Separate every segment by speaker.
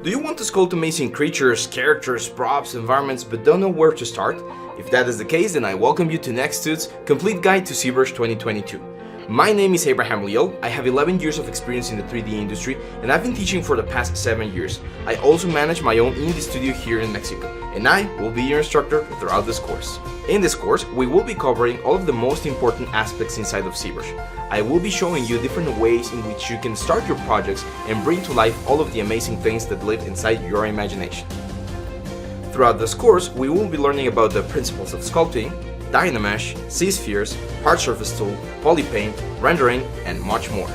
Speaker 1: Do you want to sculpt amazing creatures, characters, props, environments, but don't know where to start? If that is the case, then I welcome you to Nexttut's Complete Guide to Zbrush 2022. My name is Abraham Leal. I have 11 years of experience in the 3D industry, and I've been teaching for the past 7 years. I also manage my own indie studio here in Mexico, and I will be your instructor throughout this course. In this course, we will be covering all of the most important aspects inside of Zbrush. I will be showing you different ways in which you can start your projects and bring to life all of the amazing things that live inside your imagination. Throughout this course, we will be learning about the principles of sculpting, Dynamesh, Z-spheres, hard surface tool, polypaint, rendering, and much more.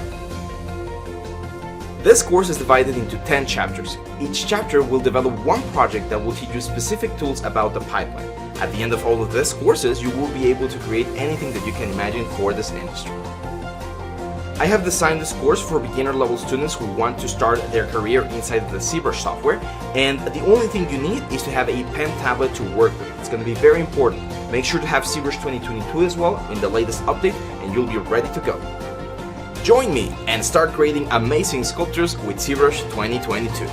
Speaker 1: This course is divided into 10 chapters. Each chapter will develop one project that will teach you specific tools about the pipeline. At the end of all of these courses, you will be able to create anything that you can imagine for this industry. I have designed this course for beginner-level students who want to start their career inside of the Zbrush software, and the only thing you need is to have a pen tablet to work with. It's going to be very important. Make sure to have Zbrush 2022 as well in the latest update, and you'll be ready to go. Join me and start creating amazing sculptures with Zbrush 2022.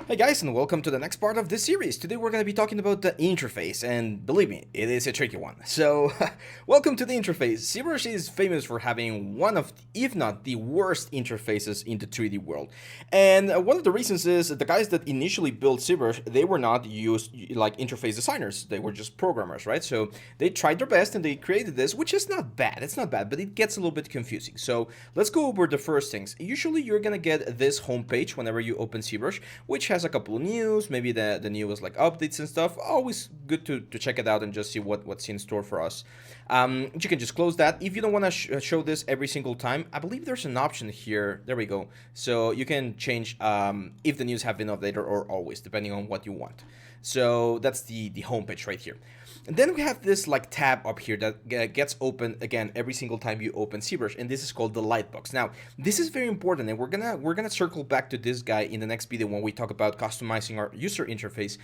Speaker 1: Hey guys, and welcome to the next part of this series. Today we're going to be talking about the interface, and believe me, it is a tricky one. So, welcome to the interface. Zbrush is famous for having one of, if not the worst interfaces in the 3D world. And one of the reasons is the guys that initially built Zbrush, they were not used like interface designers. They were just programmers, right? So, they tried their best and they created this, which is not bad. It's not bad, but it gets a little bit confusing. So, let's go over the first things. Usually, you're going to get this homepage whenever you open Zbrush, which has a couple of news, maybe the newest like updates and stuff. Always good to check it out and just see what's in store for us. You can just close that. If you don't want to show this every single time, I believe there's an option here. There we go. So you can change if the news have been updated or always, depending on what you want. So that's the homepage right here. And then we have this like tab up here that gets open again every single time you open Zbrush, and this is called the lightbox. Now, this is very important, and we're gonna circle back to this guy in the next video when we talk about customizing our user interface,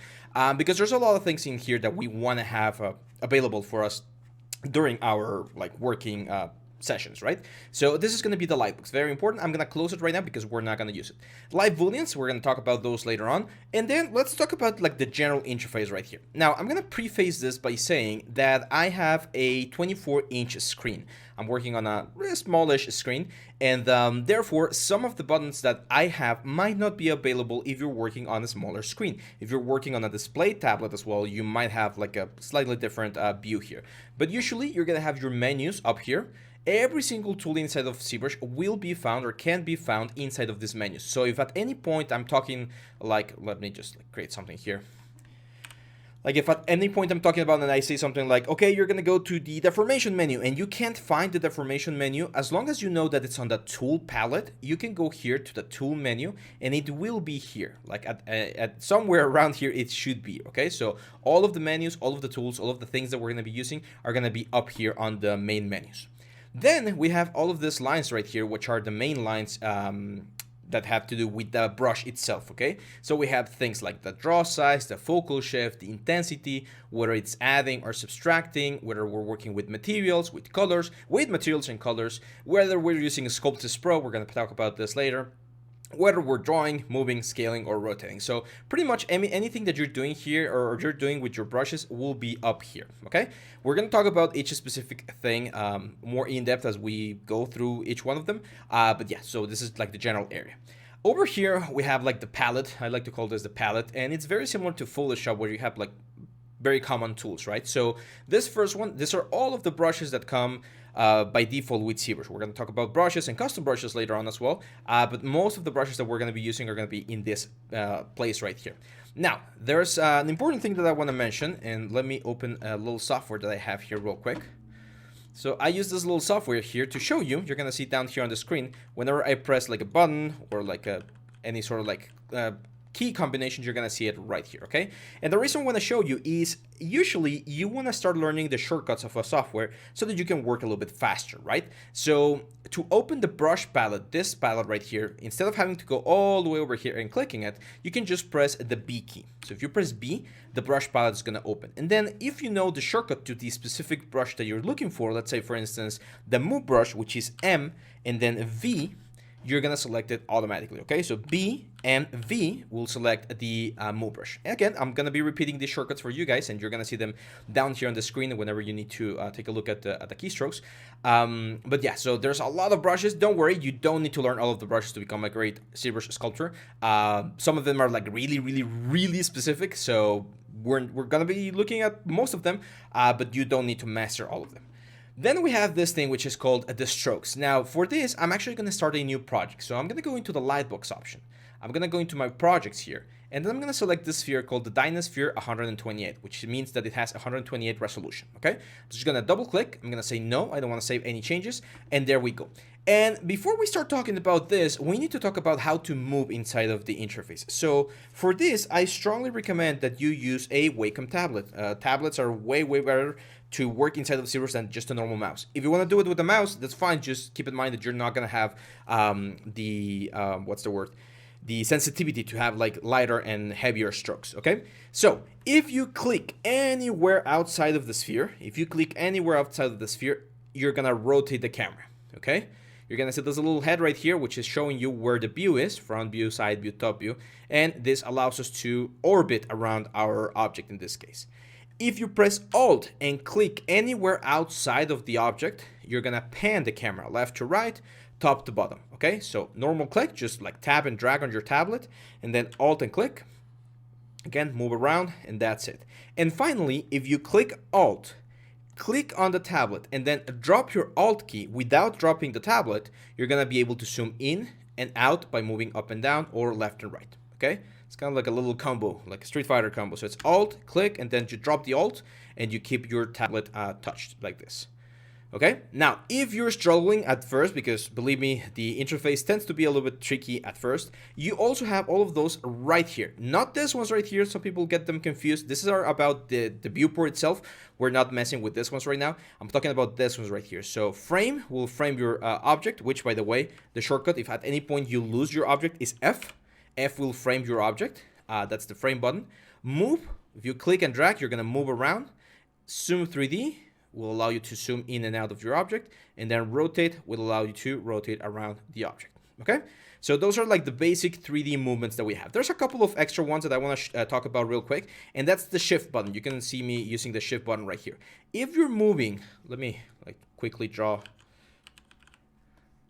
Speaker 1: because there's a lot of things in here that we want to have available for us during our like working sessions, right? So this is going to be the lightbox. Very important. I'm going to close it right now because we're not going to use it. Live booleans, we're going to talk about those later on. And then let's talk about like the general interface right here. Now, I'm going to preface this by saying that I have a 24-inch screen. I'm working on a really smallish screen, and therefore some of the buttons that I have might not be available if you're working on a smaller screen. If you're working on a display tablet as well, you might have like a slightly different view here. But usually you're going to have your menus up here. Every single tool inside of Zbrush will be found or can be found inside of this menu. So if at any point I'm talking like, let me just create something here. Like if at any point I'm talking about and I say something like, okay, you're going to go to the deformation menu and you can't find the deformation menu, as long as you know that it's on the tool palette, you can go here to the tool menu and it will be here. Like at somewhere around here, it should be, okay? So all of the menus, all of the tools, all of the things that we're going to be using are going to be up here on the main menus. Then we have all of these lines right here, which are the main lines that have to do with the brush itself, okay? So we have things like the draw size, the focal shift, the intensity, whether it's adding or subtracting, whether we're working with materials, with colors, with materials and colors, whether we're using Sculptus Pro, we're gonna talk about this later, whether we're drawing, moving, scaling, or rotating. So pretty much anything that you're doing here or you're doing with your brushes will be up here, okay? We're going to talk about each specific thing more in depth as we go through each one of them. But yeah, so this is like the general area. Over here, we have like the palette. I like to call this the palette, and it's very similar to Photoshop where you have like very common tools, right? So this first one, these are all of the brushes that come by default with Zbrush. We're going to talk about brushes and custom brushes later on as well, but most of the brushes that we're going to be using are going to be in this place right here. Now, there's an important thing that I want to mention, and let me open a little software that I have here real quick. So I use this little software here to show you. You're going to see down here on the screen, whenever I press like a button or like any sort of like key combinations, you're gonna see it right here, okay? And the reason I want to show you is usually you want to start learning the shortcuts of a software so that you can work a little bit faster, right? So to open the brush palette, this palette right here, instead of having to go all the way over here and clicking it, you can just press the B key. So if you press B, the brush palette is gonna open. And then if you know the shortcut to the specific brush that you're looking for, let's say for instance, the move brush, which is M and then V, you're gonna select it automatically, okay? So B and V will select the move brush. And again, I'm gonna be repeating these shortcuts for you guys, and you're gonna see them down here on the screen whenever you need to take a look at the keystrokes. But yeah, so there's a lot of brushes. Don't worry, you don't need to learn all of the brushes to become a great ZBrush sculptor. Some of them are like really specific, so we're gonna be looking at most of them, but you don't need to master all of them. Then we have this thing which is called the strokes. Now for this, I'm actually going to start a new project. So I'm going to go into the lightbox option. I'm going to go into my projects here, and then I'm going to select this sphere called the Dynasphere 128, which means that it has 128 resolution, okay? I'm just going to double click. I'm going to say no, I don't want to save any changes, and there we go. And before we start talking about this, we need to talk about how to move inside of the interface. So for this, I strongly recommend that you use a Wacom tablet. Tablets are way better to work inside of ZBrush than just a normal mouse. If you want to do it with a mouse, that's fine. Just keep in mind that you're not going to have the sensitivity to have like lighter and heavier strokes, okay? So if you click anywhere outside of the sphere, you're gonna rotate the camera, okay? You're gonna see there's a little head right here, which is showing you where the view is, front view, side view, top view, and this allows us to orbit around our object in this case. If you press Alt and click anywhere outside of the object, you're gonna pan the camera left to right, top to bottom, okay? So normal click, just like tap and drag on your tablet, and then Alt and click. Again, move around, and that's it. And finally, if you click Alt, click on the tablet, and then drop your Alt key without dropping the tablet, you're gonna be able to zoom in and out by moving up and down or left and right, okay? It's kind of like a little combo, like a Street Fighter combo. So it's Alt, click, and then you drop the Alt, and you keep your tablet touched like this. Okay, now if you're struggling at first, because believe me, the interface tends to be a little bit tricky at first, you also have all of those right here. Not this ones right here, some people get them confused. This is about the viewport itself. We're not messing with this ones right now. I'm talking about this ones right here. So frame will frame your object, which by the way, the shortcut, if at any point you lose your object, is F. F will frame your object. That's the frame button. Move, if you click and drag, you're gonna move around. Zoom 3D will allow you to zoom in and out of your object, and then rotate will allow you to rotate around the object, okay? So those are like the basic 3D movements that we have. There's a couple of extra ones that I want to talk about real quick, and that's the shift button. You can see me using the shift button right here. If you're moving, let me like quickly draw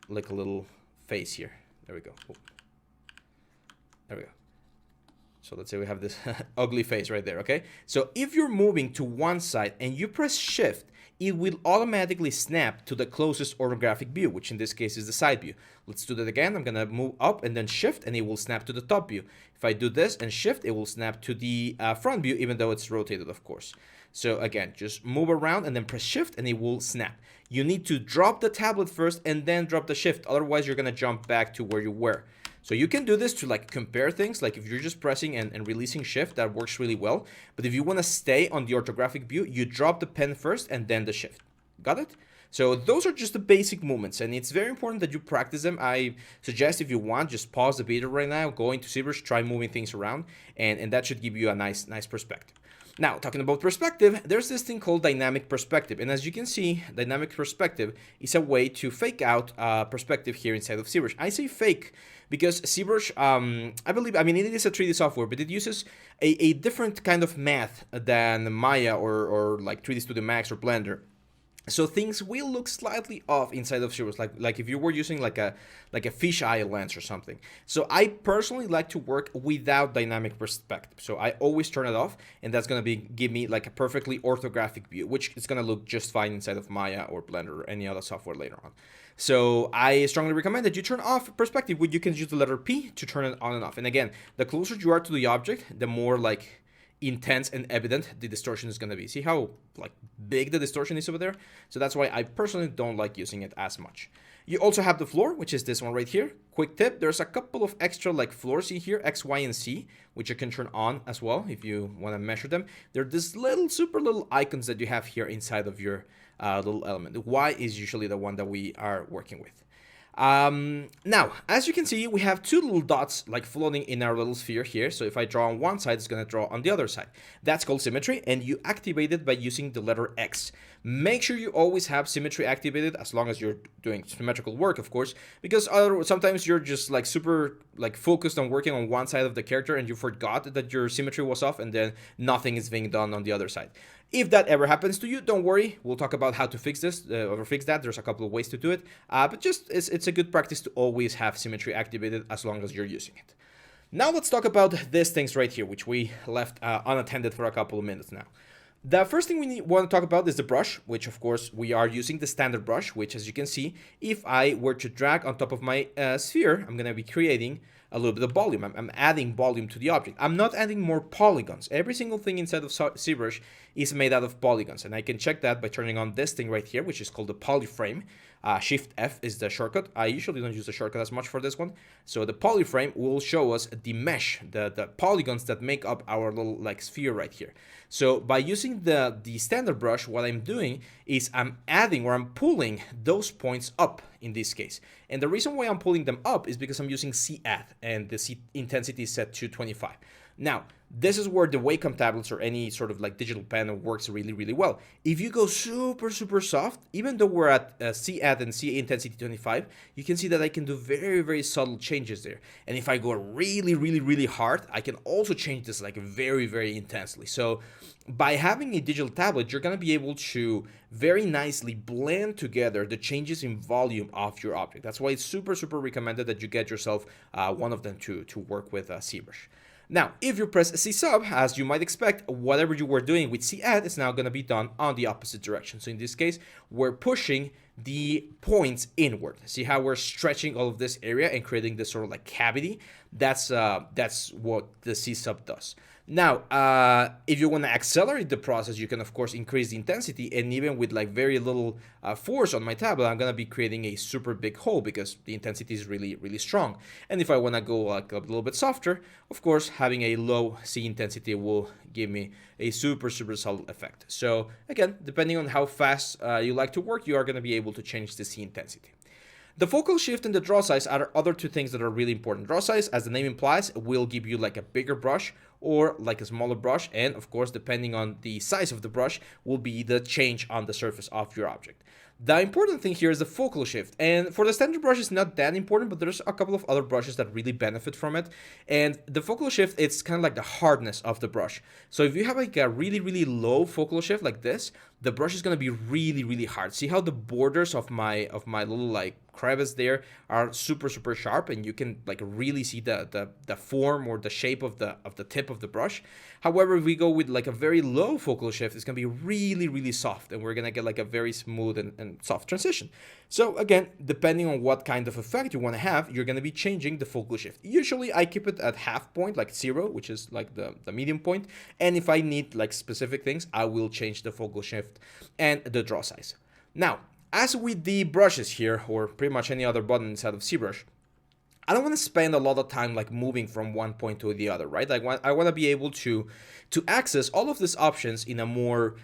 Speaker 1: like a little face here. There we go. Oh. There we go. So let's say we have this ugly face right there, okay? So if you're moving to one side and you press shift, it will automatically snap to the closest orthographic view, which in this case is the side view. Let's do that again. I'm gonna move up and then shift, and it will snap to the top view. If I do this and shift, it will snap to the front view, even though it's rotated, of course. So again, just move around and then press shift, and it will snap. You need to drop the tablet first and then drop the shift. Otherwise, you're gonna jump back to where you were. So you can do this to like compare things, like if you're just pressing and releasing shift, that works really well. But if you want to stay on the orthographic view, you drop the pen first and then the shift. Got it? So those are just the basic movements, and it's very important that you practice them. I suggest if you want, just pause the video right now, go into ZBrush, try moving things around, and that should give you a nice perspective. Now, talking about perspective, there's this thing called dynamic perspective. And as you can see, dynamic perspective is a way to fake out perspective here inside of ZBrush. I say fake because ZBrush, I mean, it is a 3D software, but it uses a different kind of math than Maya or like 3D Studio Max or Blender. So things will look slightly off inside of ZBrush, like if you were using like a fisheye lens or something. So I personally like to work without dynamic perspective. So I always turn it off, and that's gonna give me like a perfectly orthographic view, which is gonna look just fine inside of Maya or Blender or any other software later on. So I strongly recommend that you turn off perspective. You can use the letter P to turn it on and off. And again, the closer you are to the object, the more like intense and evident the distortion is going to be. See how like big the distortion is over there? So that's why I personally don't like using it as much. You also have the floor, which is this one right here. Quick tip, there's a couple of extra like floors in here, X, Y, and Z, which you can turn on as well if you want to measure them. They're these little, super little icons that you have here inside of your little element. The Y is usually the one that we are working with. Now, as you can see, we have two little dots like floating in our little sphere here. So if I draw on one side, it's going to draw on the other side. That's called symmetry, and you activate it by using the letter X. Make sure you always have symmetry activated, as long as you're doing symmetrical work, of course, because sometimes you're just like super like focused on working on one side of the character and you forgot that your symmetry was off, and then nothing is being done on the other side. If that ever happens to you, don't worry. We'll talk about how to fix this or fix that. There's a couple of ways to do it, but just it's a good practice to always have symmetry activated as long as you're using it. Now let's talk about these things right here, which we left unattended for a couple of minutes now. The first thing we want to talk about is the brush, which of course we are using the standard brush, which as you can see, if I were to drag on top of my sphere, I'm going to be creating a little bit of volume. I'm adding volume to the object. I'm not adding more polygons. Every single thing inside of Zbrush is made out of polygons, and I can check that by turning on this thing right here, which is called the polyframe. Shift F is the shortcut. I usually don't use the shortcut as much for this one. So the polyframe will show us the mesh, the polygons that make up our little like sphere right here. So by using the standard brush, what I'm doing is I'm adding or I'm pulling those points up in this case. And the reason why I'm pulling them up is because I'm using C-add, and the C intensity is set to 25. Now, this is where the Wacom tablets or any sort of like digital pen works really, really well. If you go super, super soft, even though we're at C-add and C intensity 25, you can see that I can do very, very subtle changes there. And if I go really, really, really hard, I can also change this like very, very intensely. So by having a digital tablet, you're going to be able to very nicely blend together the changes in volume of your object. That's why it's super, super recommended that you get yourself one of them to work with ZBrush. Now, if you press C sub, as you might expect, whatever you were doing with C add is now going to be done on the opposite direction. So in this case, we're pushing the points inward. See how we're stretching all of this area and creating this sort of like cavity? That's what the C sub does. Now, if you want to accelerate the process, you can of course increase the intensity, and even with like very little force on my tablet, I'm gonna be creating a super big hole because the intensity is really, really strong. And if I want to go like a little bit softer, of course, having a low C intensity will give me a super, super subtle effect. So again, depending on how fast you like to work, you are gonna be able to change the C intensity. The focal shift and the draw size are other two things that are really important. Draw size, as the name implies, will give you like a bigger brush or like a smaller brush, and of course, depending on the size of the brush, will be the change on the surface of your object. The important thing here is the focal shift, and for the standard brush, it's not that important, but there's a couple of other brushes that really benefit from it. And the focal shift, it's kind of like the hardness of the brush. So if you have like a really, really low focal shift like this, the brush is going to be really, really hard. See how the borders of my little like crevice there are super, super sharp, and you can like really see the form or the shape of the tip of the brush. However, if we go with like a very low focal shift, it's going to be really, really soft, and we're going to get like a very smooth and soft transition. So again, depending on what kind of effect you want to have, you're going to be changing the focal shift. Usually I keep it at half point, like 0, which is like the medium point. And if I need like specific things, I will change the focal shift and the draw size. Now, as with the brushes here, or pretty much any other button inside of ZBrush, I don't want to spend a lot of time like moving from one point to the other, right? I want to be able to access all of these options in a more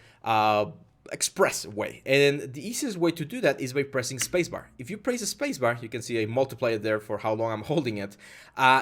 Speaker 1: express way, and the easiest way to do that is by pressing spacebar. If you press a spacebar, you can see a multiplier there for how long I'm holding it.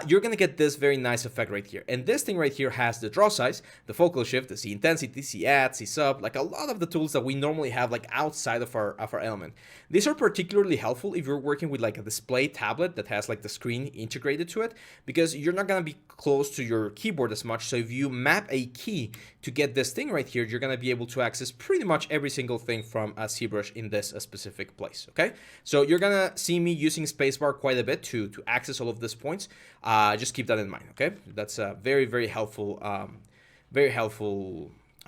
Speaker 1: You're gonna get this very nice effect right here, and this thing right here has the draw size, the focal shift, the C intensity, C add, C sub, like a lot of the tools that we normally have like outside of our element. These are particularly helpful if you're working with like a display tablet that has like the screen integrated to it, because you're not gonna be close to your keyboard as much. So if you map a key to get this thing right here, you're gonna be able to access pretty much every single thing from ZBrush in this specific place, okay? So you're gonna see me using spacebar quite a bit to access all of these points. Just keep that in mind, okay? That's a very, very helpful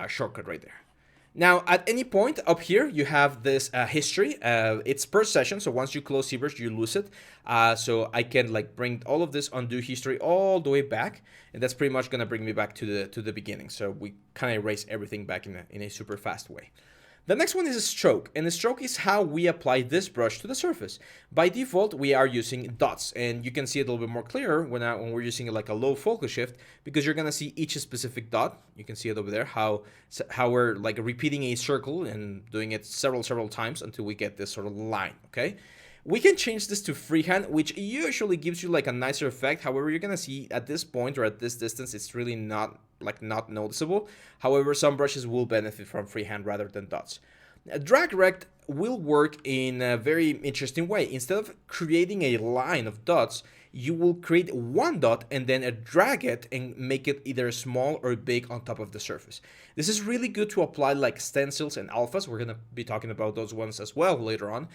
Speaker 1: shortcut right there. Now, at any point up here, you have this history. It's per session, so once you close ZBrush, you lose it. So I can like bring all of this undo history all the way back, and that's pretty much gonna bring me back to the beginning. So we kind of erase everything back in a super fast way. The next one is a stroke, and a stroke is how we apply this brush to the surface. By default, we are using dots, and you can see it a little bit more clear when we're using like a low focal shift, because you're gonna see each specific dot. You can see it over there, how we're like repeating a circle and doing it several times until we get this sort of line, okay? We can change this to freehand, which usually gives you like a nicer effect. However, you're gonna see at this point or at this distance, it's really not noticeable. However, some brushes will benefit from freehand rather than dots. Drag rect will work in a very interesting way. Instead of creating a line of dots, you will create one dot and then drag it and make it either small or big on top of the surface. This is really good to apply like stencils and alphas. We're going to be talking about those ones as well later on,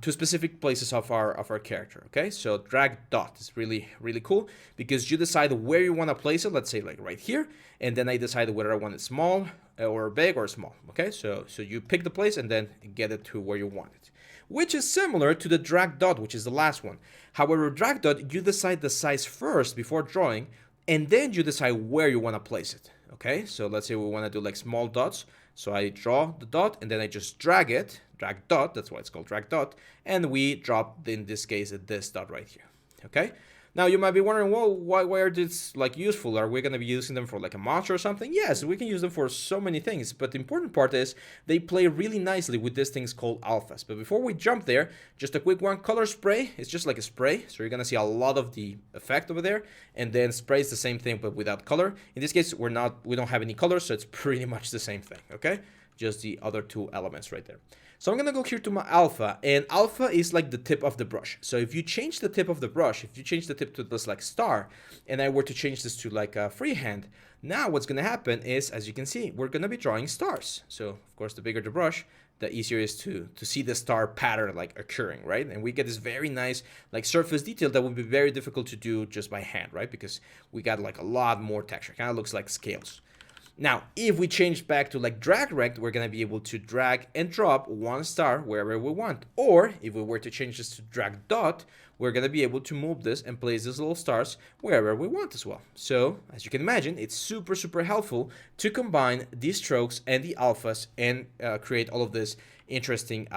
Speaker 1: to specific places of our character. Okay, so drag dot is really cool because you decide where you want to place it. Let's say like right here, and then I decide whether I want it small or big or small. Okay, so you pick the place and then get it to where you want it, which is similar to the drag dot, which is the last one. However, drag dot, you decide the size first before drawing, and then you decide where you want to place it. Okay, so let's say we want to do like small dots. So I draw the dot and then I just drag it, drag dot, that's why it's called drag dot, and we drop, in this case, this dot right here. Okay. Now you might be wondering, well, why are these like useful? Are we going to be using them for like a monster or something? Yes, we can use them for so many things, but the important part is they play really nicely with these things called alphas. But before we jump there, just a quick one, color spray. It's just like a spray, so you're going to see a lot of the effect over there, and then spray is the same thing but without color. In this case, we don't have any color, so it's pretty much the same thing, okay? Just the other two elements right there. So I'm gonna go here to my alpha, and alpha is like the tip of the brush. So if you change the tip of the brush, if you change the tip to this like star, and I were to change this to like a freehand, now what's gonna happen is, as you can see, we're gonna be drawing stars. So of course, the bigger the brush, the easier it is to see the star pattern like occurring, right? And we get this very nice like surface detail that would be very difficult to do just by hand, right? Because we got like a lot more texture. Kind of looks like scales. Now, if we change back to like drag rect, we're going to be able to drag and drop one star wherever we want. Or if we were to change this to drag dot, we're going to be able to move this and place these little stars wherever we want as well. So, as you can imagine, it's super helpful to combine these strokes and the alphas and create all of these interesting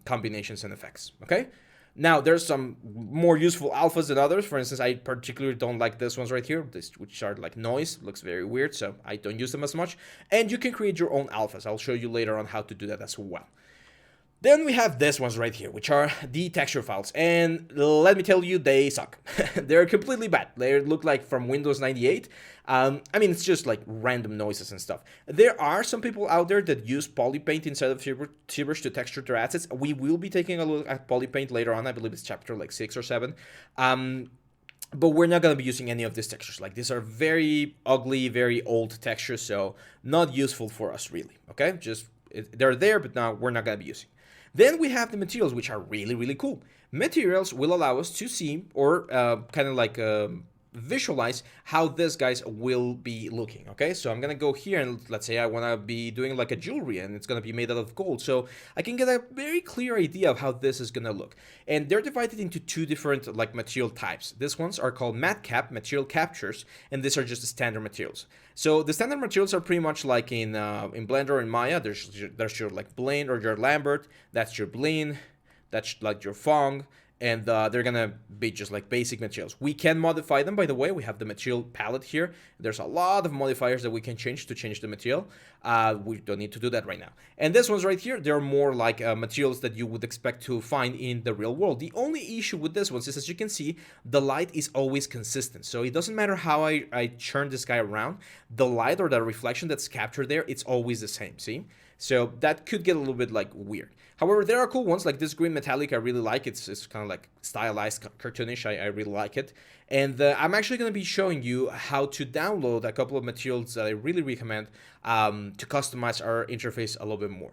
Speaker 1: combinations and effects, okay? Now, there's some more useful alphas than others. For instance, I particularly don't like this ones right here, which are like noise. Looks very weird, so I don't use them as much. And you can create your own alphas. I'll show you later on how to do that as well. Then we have these ones right here, which are the texture files. And let me tell you, they suck. They're completely bad. They look like from Windows 98. I mean, it's just like random noises and stuff. There are some people out there that use Polypaint inside of ZBrush to texture their assets. We will be taking a look at Polypaint later on. I believe it's chapter like 6 or 7. But we're not going to be using any of these textures. Like, these are very ugly, very old textures, so not useful for us really, okay? Just, they're there, but now we're not going to be using. Then we have the materials, which are really cool. Materials will allow us to see or kind of like visualize how these guys will be looking, okay? So I'm gonna go here and let's say I wanna be doing like a jewelry and it's gonna be made out of gold. So I can get a very clear idea of how this is gonna look. And they're divided into two different like material types. These ones are called matte cap, material captures, and these are just the standard materials. So the standard materials are pretty much like in Blender or in Maya. There's your like Blaine or your Lambert, that's your Bleen, that's like your Fong, and they're gonna be just like basic materials. We can modify them, by the way. We have the material palette here. There's a lot of modifiers that we can change to change the material. We don't need to do that right now. And this one's right here, they're more like materials that you would expect to find in the real world. The only issue with this one is, as you can see, the light is always consistent. So it doesn't matter how I turn this guy around, the light or the reflection that's captured there, it's always the same, see? So that could get a little bit like weird. However, there are cool ones like this green metallic. I really like it. It's kind of like stylized, cartoonish. I really like it. And I'm actually going to be showing you how to download a couple of materials that I really recommend to customize our interface a little bit more.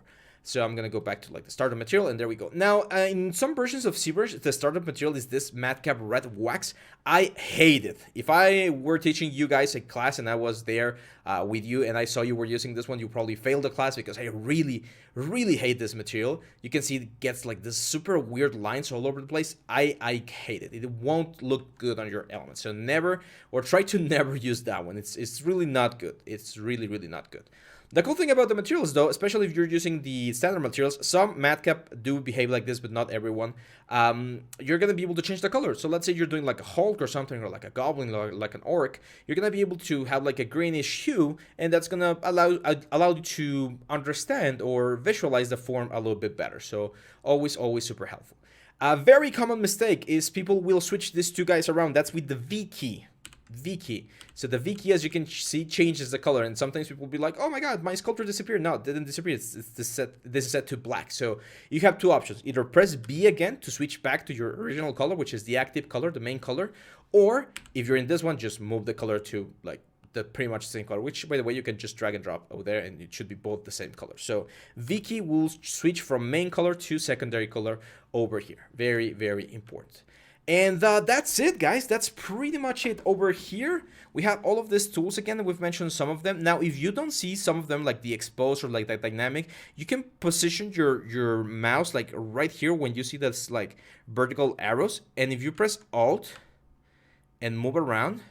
Speaker 1: So I'm gonna go back to like the startup material, and there we go. Now, in some versions of Zbrush, the startup material is this madcap red wax. I hate it. If I were teaching you guys a class and I was there with you and I saw you were using this one, you probably failed the class because I really, really hate this material. You can see it gets like this super weird lines all over the place. I hate it. It won't look good on your element. So never, or try to never use that one. It's really not good. It's really, really not good. The cool thing about the materials though, especially if you're using the standard materials, some madcap do behave like this, but not everyone. You're going to be able to change the color. So let's say you're doing like a Hulk or something, or like a Goblin, or like an Orc. You're going to be able to have like a greenish hue, and that's going to allow you to understand or visualize the form a little bit better. So always super helpful. A very common mistake is people will switch these two guys around. That's with the V key. So the V key, as you can see, changes the color, and sometimes people will be like, oh my god, my sculpture disappeared. No, it didn't disappear. This is set to black. So you have two options: either press B again to switch back to your original color, which is the active color, the main color, or if you're in this one, just move the color to like the pretty much the same color, which by the way you can just drag and drop over there and it should be both the same color. So V key will switch from main color to secondary color over here. Very, very important. And that's it, guys. That's pretty much it over here. We have all of these tools again. We've mentioned some of them. Now, if you don't see some of them, like the expose or like the dynamic, you can position your mouse like right here when you see this like vertical arrows. And if you press Alt and move around,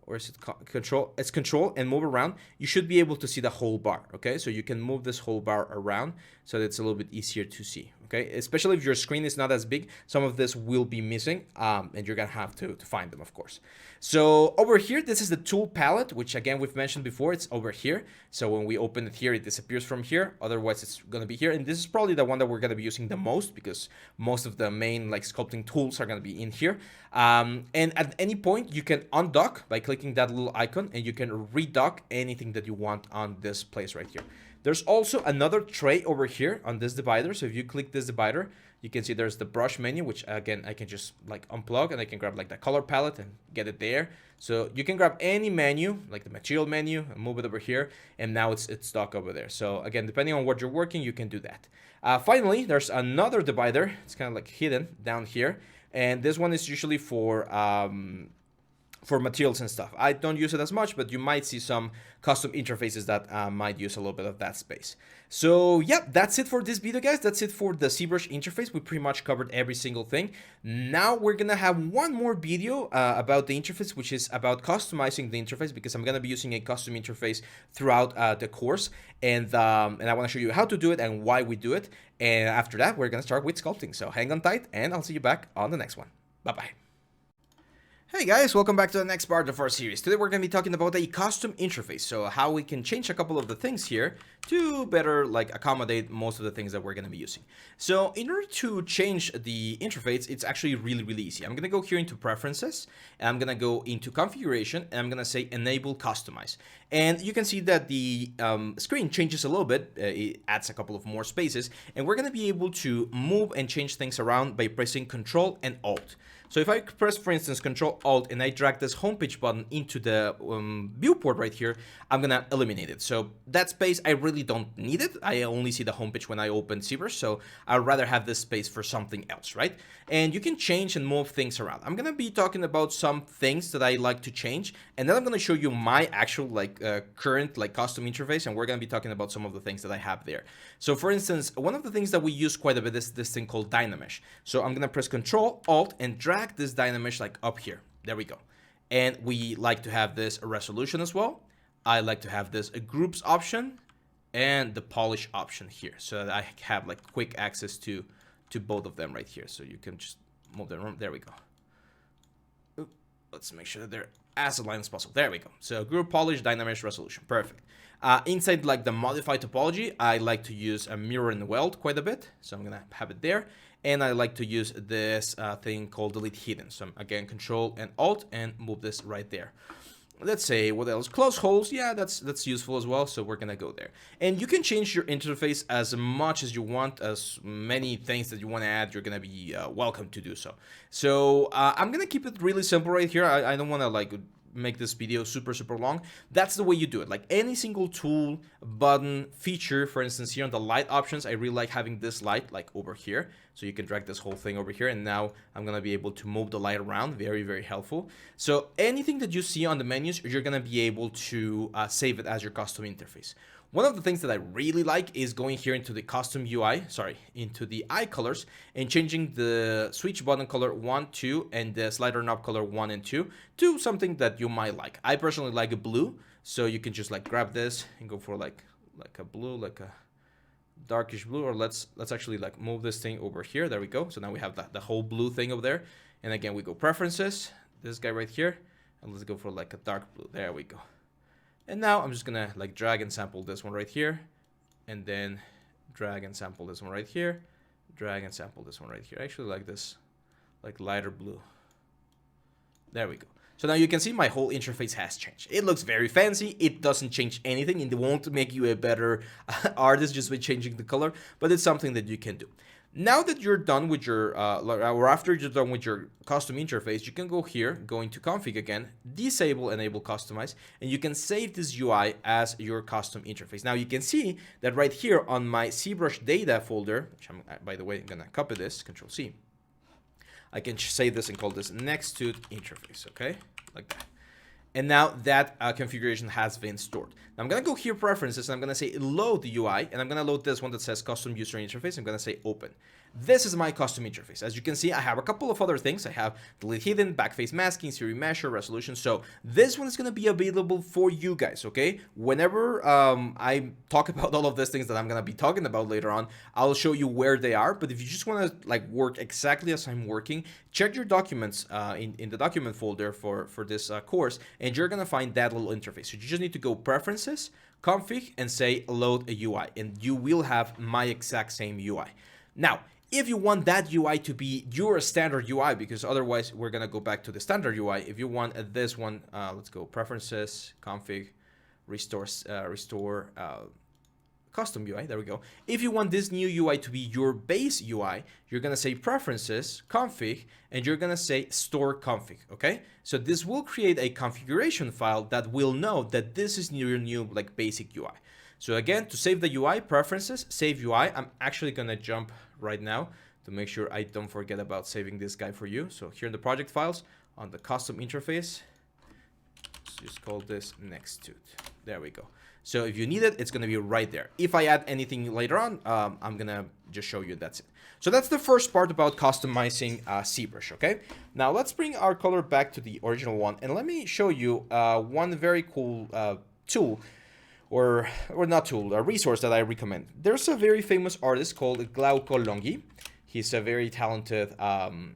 Speaker 1: or is it Control? It's Control and move around. You should be able to see the whole bar. Okay, so you can move this whole bar around so that it's a little bit easier to see. Okay, especially if your screen is not as big, some of this will be missing, and you're gonna have to find them, of course. So over here, this is the tool palette, which again we've mentioned before. It's over here. So when we open it here, it disappears from here. Otherwise, it's gonna be here, and this is probably the one that we're gonna be using the most because most of the main like sculpting tools are gonna be in here. And at any point, you can undock by clicking that little icon, and you can redock anything that you want on this place right here. There's also another tray over here on this divider. So if you click this divider, you can see there's the brush menu, which again, I can just like unplug and I can grab like the color palette and get it there. So you can grab any menu, like the material menu, and move it over here. And now it's stuck over there. So again, depending on what you're working, you can do that. Finally, there's another divider. It's kind of like hidden down here. And this one is usually for materials and stuff. I don't use it as much, but you might see some custom interfaces that might use a little bit of that space. So yeah, that's it for this video, guys. That's it for the Zbrush interface. We pretty much covered every single thing. Now we're gonna have one more video about the interface, which is about customizing the interface, because I'm gonna be using a custom interface throughout the course, and I want to show you how to do it and why we do it. And after that, we're gonna start with sculpting. So hang on tight, and I'll see you back on the next one. Bye bye. Hey guys, welcome back to the next part of our series. Today we're going to be talking about a custom interface, so how we can change a couple of the things here to better like accommodate most of the things that we're going to be using. So in order to change the interface, it's actually really easy. I'm going to go here into preferences, and I'm going to go into configuration, and I'm going to say enable customize. And you can see that the screen changes a little bit. It adds a couple of more spaces, and we're going to be able to move and change things around by pressing Control and Alt. So if I press, for instance, Control Alt and I drag this homepage button into the viewport right here, I'm gonna eliminate it. So that space, I really don't need it. I only see the homepage when I open Zbrush, so I'd rather have this space for something else, right? And you can change and move things around. I'm gonna be talking about some things that I like to change, and then I'm gonna show you my actual like current like custom interface, and we're gonna be talking about some of the things that I have there. So for instance, one of the things that we use quite a bit is this thing called Dynamesh. So I'm gonna press Control Alt and drag this Dynamesh like up here. There we go. And we like to have this resolution as well. I like to have this groups option and the polish option here, so that I have like quick access to both of them right here. So you can just move them around. There we go. Oop. Let's make sure that they're as aligned as possible. There we go. So group, polish, Dynamesh, resolution. Perfect. Inside like the modify topology, I like to use a mirror and weld quite a bit. So I'm gonna have it there. And I like to use this thing called delete hidden. So again, Control and Alt and move this right there. Let's say, what else? Close holes. Yeah, that's useful as well. So we're gonna go there. And you can change your interface as much as you want, as many things that you want to add. You're gonna be welcome to do so. So I'm gonna keep it really simple right here. I don't want to like make this video super long. That's the way you do it. Like any single tool, button, feature, for instance, here on the light options, I really like having this light like over here. So you can drag this whole thing over here, and now I'm gonna be able to move the light around. Very helpful. So anything that you see on the menus, you're gonna be able to save it as your custom interface. One of the things that I really like is going here into the custom UI, into the eye colors, and changing the switch button color 1, 2, and the slider knob color 1 and 2 to something that you might like. I personally like a blue, so you can just like grab this and go for like a blue, like a darkish blue, or let's actually like move this thing over here. There we go. So now we have the whole blue thing over there. And again, we go preferences, this guy right here, and let's go for like a dark blue. There we go. And now I'm just gonna like drag and sample this one right here, and then drag and sample this one right here, drag and sample this one right here. I actually like this, like lighter blue. There we go. So now you can see my whole interface has changed. It looks very fancy. It doesn't change anything, and it won't make you a better artist just by changing the color, but it's something that you can do. Now that you're done with your, or after you're done with your custom interface, you can go here, go into config again, disable enable customize, and you can save this UI as your custom interface. Now you can see that right here on my Zbrush data folder, which I'm, by the way, I'm gonna copy this, Control C. I can save this and call this Nexttut interface, okay, like that. And now that configuration has been stored. Now I'm gonna go here, preferences, and I'm gonna say load the UI, and I'm gonna load this one that says custom user interface. I'm gonna say open. This is my custom interface. As you can see, I have a couple of other things. I have delete hidden, backface masking, Siri measure, resolution. So this one is gonna be available for you guys, okay? Whenever I talk about all of these things that I'm gonna be talking about later on, I'll show you where they are. But if you just wanna like work exactly as I'm working, check your documents in the document folder for this course, and you're gonna find that little interface. So you just need to go preferences, config, and say load a UI, and you will have my exact same UI. Now, if you want that UI to be your standard UI, because otherwise we're gonna go back to the standard UI. If you want this one, let's go preferences, config, restore custom UI, there we go. If you want this new UI to be your base UI, you're gonna say preferences, config, and you're gonna say store config, okay? So this will create a configuration file that will know that this is your new like basic UI. So again, to save the UI, preferences, save UI. I'm actually gonna jump right now to make sure I don't forget about saving this guy for you. So here in the project files, on the custom interface, let's just call this Nexttut. There we go. So if you need it, it's gonna be right there. If I add anything later on, I'm gonna just show you that's it. So that's the first part about customizing Zbrush, okay? Now let's bring our color back to the original one, and let me show you one very cool tool, or not tool, a resource that I recommend. There's a very famous artist called Glauco Longi. He's a very talented Zbrush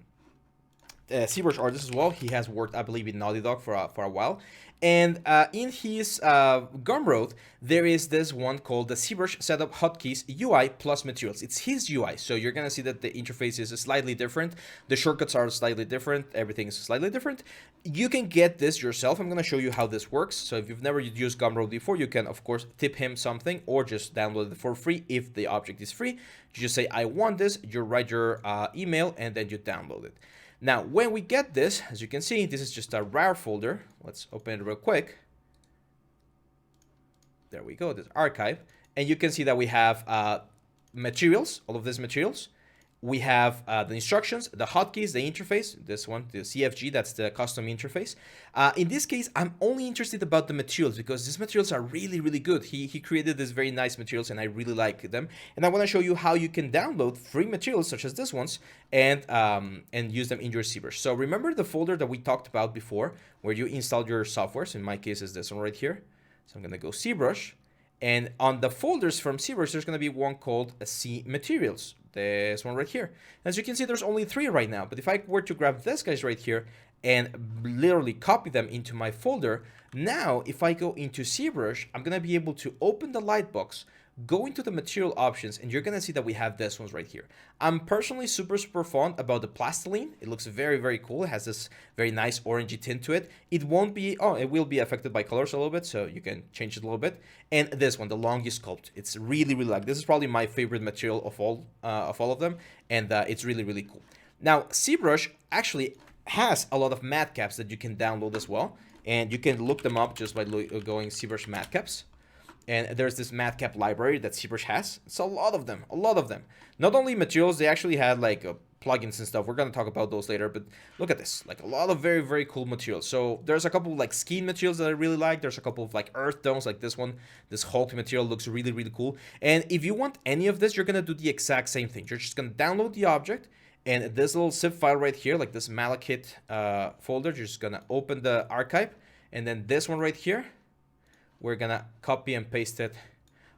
Speaker 1: artist as well. He has worked, I believe, in Naughty Dog for a while. And in his Gumroad, there is this one called the Zbrush Setup Hotkeys UI plus Materials. It's his UI, so you're gonna see that the interface is slightly different. The shortcuts are slightly different. Everything is slightly different. You can get this yourself. I'm gonna show you how this works. So if you've never used Gumroad before, you can, of course, tip him something or just download it for free if the object is free. You just say, I want this, you write your email, and then you download it. Now, when we get this, as you can see, this is just a RAR folder. Let's open it real quick. There we go, this archive. And you can see that we have materials, all of these materials. We have the instructions, the hotkeys, the interface, this one, the CFG, that's the custom interface. In this case, I'm only interested about the materials because these materials are really good. He created these very nice materials and I really like them. And I want to show you how you can download free materials such as this ones and use them in your Zbrush. So remember the folder that we talked about before where you installed your software. So in my case, is this one right here. So I'm going to go Zbrush. And on the folders from Zbrush, there's going to be one called C Materials. This one right here. As you can see, there's only 3 right now. But if I were to grab this guys right here and literally copy them into my folder, now if I go into Zbrush, I'm going to be able to open the lightbox, go into the material options, and you're going to see that we have this ones right here. I'm personally super fond about the plastiline. It looks very cool. It has this very nice orangey tint to it. It won't be, it will be affected by colors a little bit, so you can change it a little bit. And this one, the Longi Sculpt, it's really like, this is probably my favorite material of all of them, and it's really cool. Now, Zbrush actually has a lot of matte caps that you can download as well. and you can look them up just by going ZBrush matcaps. And there's this matcap library that ZBrush has. It's a lot of them, a lot of them. Not only materials, they actually had like plugins and stuff. We're gonna talk about those later, but look at this, like a lot of very, very cool materials. So there's a couple of like skin materials that I really like. There's a couple of like earth tones, like this one. This Hulk material looks really, really cool. And if you want any of this, you're gonna do the exact same thing. You're just gonna download the object, and this little zip file right here, like this malakit folder, you're just gonna open the archive, and then this one right here, we're gonna copy and paste it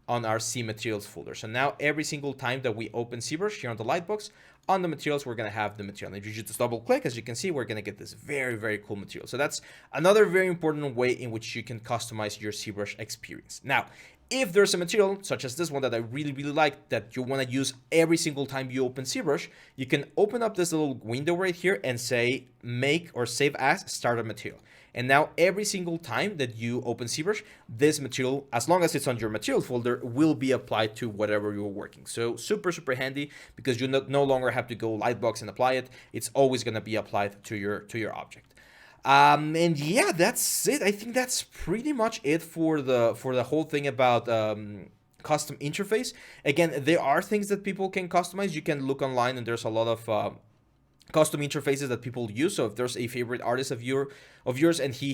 Speaker 1: on our C materials folder. So now every single time that we open ZBrush here on the lightbox, on the materials, we're gonna have the material. And if you just double click, as you can see, we're gonna get this very, very cool material. So that's another very important way in which you can customize your ZBrush experience. Now, if there's a material such as this one that I really, really like that you want to use every single time you open ZBrush, you can open up this little window right here and say make or save as starter material. And now every single time that you open ZBrush, this material, as long as it's on your material folder, will be applied to whatever you're working. So super, super handy, because you no longer have to go lightbox and apply it. It's always going to be applied to your object. And yeah, that's it. I think that's pretty much it for the whole thing about custom interface. Again, there are things that people can customize. You can look online, and there's a lot of custom interfaces that people use. So if there's a favorite artist of yours and he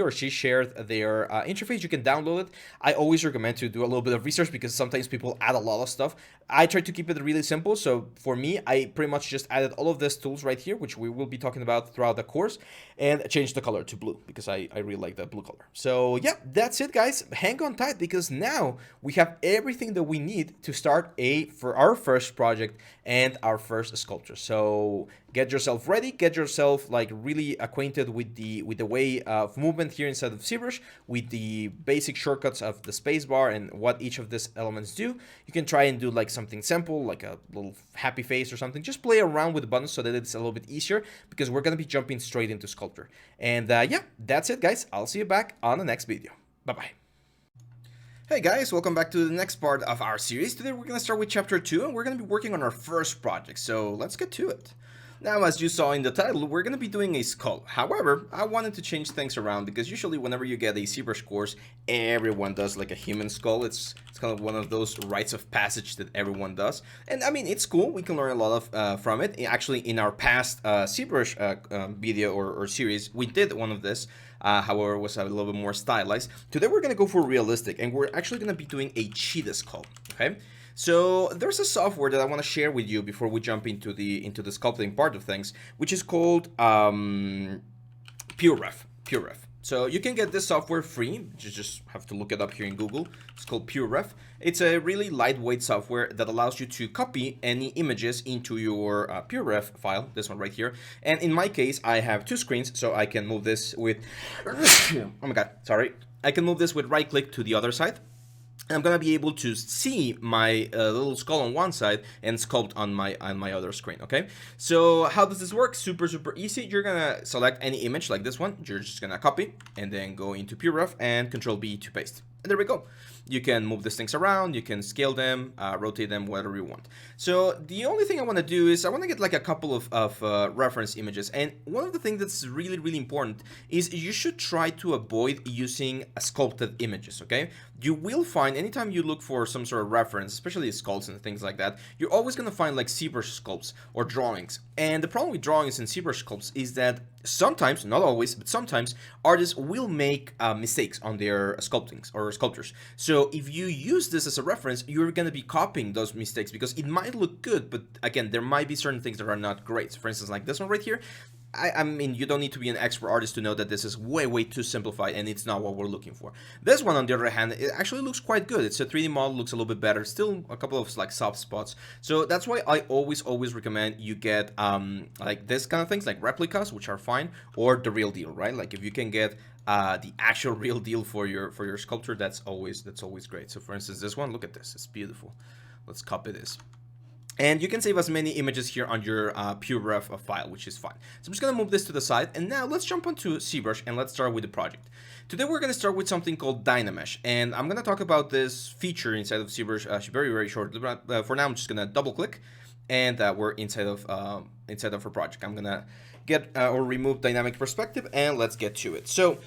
Speaker 1: or she shared their interface, you can download it. I always recommend to do a little bit of research, because sometimes people add a lot of stuff. I try to keep it really simple. So for me, I pretty much just added all of these tools right here, which we will be talking about throughout the course, and changed the color to blue, because I really like the blue color. So yeah, that's it, guys. Hang on tight, because now we have everything that we need to start for our first project and our first sculpture. So get yourself ready, get yourself like really acquainted with the way of movement here inside of ZBrush, with the basic shortcuts of the spacebar and what each of these elements do. You can try and do like something simple, like a little happy face or something. Just play around with the buttons so that it's a little bit easier, because we're gonna be jumping straight into sculpture. And yeah, that's it, guys. I'll see you back on the next video. Bye-bye. Hey guys, welcome back to the next part of our series. Today we're going to start with chapter 2, and we're going to be working on our first project, so let's get to it. Now, as you saw in the title, we're going to be doing a skull. However, I wanted to change things around, because usually whenever you get a ZBrush course, everyone does like a human skull. It's kind of one of those rites of passage that everyone does. And I mean, it's cool. We can learn a lot of from it. Actually, in our past ZBrush video or series, we did one of this. However, it was a little bit more stylized. Today we're going to go for realistic, and we're actually going to be doing a cheetah skull, okay? So there's a software that I want to share with you before we jump into the sculpting part of things, which is called PureRef. So you can get this software free. You just have to look it up here in Google. It's called PureRef. It's a really lightweight software that allows you to copy any images into your PureRef file, this one right here. And in my case, I have two screens, so I can move this with, oh my God, sorry. I can move this with right click to the other side. I'm gonna be able to see my little skull on one side and sculpt on my other screen. Okay, so how does this work? Super easy. You're gonna select any image like this one. You're just gonna copy and then go into PureRef and Control B to paste. And there we go. You can move these things around, you can scale them, rotate them, whatever you want. So the only thing I want to do is I want to get like a couple of reference images. And one of the things that's really, really important is you should try to avoid using sculpted images, okay? You will find anytime you look for some sort of reference, especially sculpts and things like that, you're always going to find like ZBrush sculpts or drawings. And the problem with drawings and ZBrush sculpts is that sometimes, not always, but sometimes artists will make mistakes on their sculptings or sculptures. So if you use this as a reference, you're going to be copying those mistakes, because it might look good, but again, there might be certain things that are not great. So for instance, like this one right here, I mean, you don't need to be an expert artist to know that this is way too simplified, and it's not what we're looking for. This one, on the other hand, it actually looks quite good. It's a 3D model, looks a little bit better, still a couple of like soft spots. So that's why I always recommend you get like this kind of things, like replicas, which are fine, or the real deal, right? Like if you can get the actual real deal for your sculpture, that's always great. So for instance, this one, look at this, it's beautiful. Let's copy this. And you can save as many images here on your PureRef file, which is fine. So I'm just going to move this to the side, and now let's jump onto ZBrush and let's start with the project. Today we're going to start with something called Dynamesh, and I'm going to talk about this feature inside of ZBrush very shortly, but for now I'm just going to double click, and we're inside of our project. I'm gonna get or remove dynamic perspective, and let's get to it. So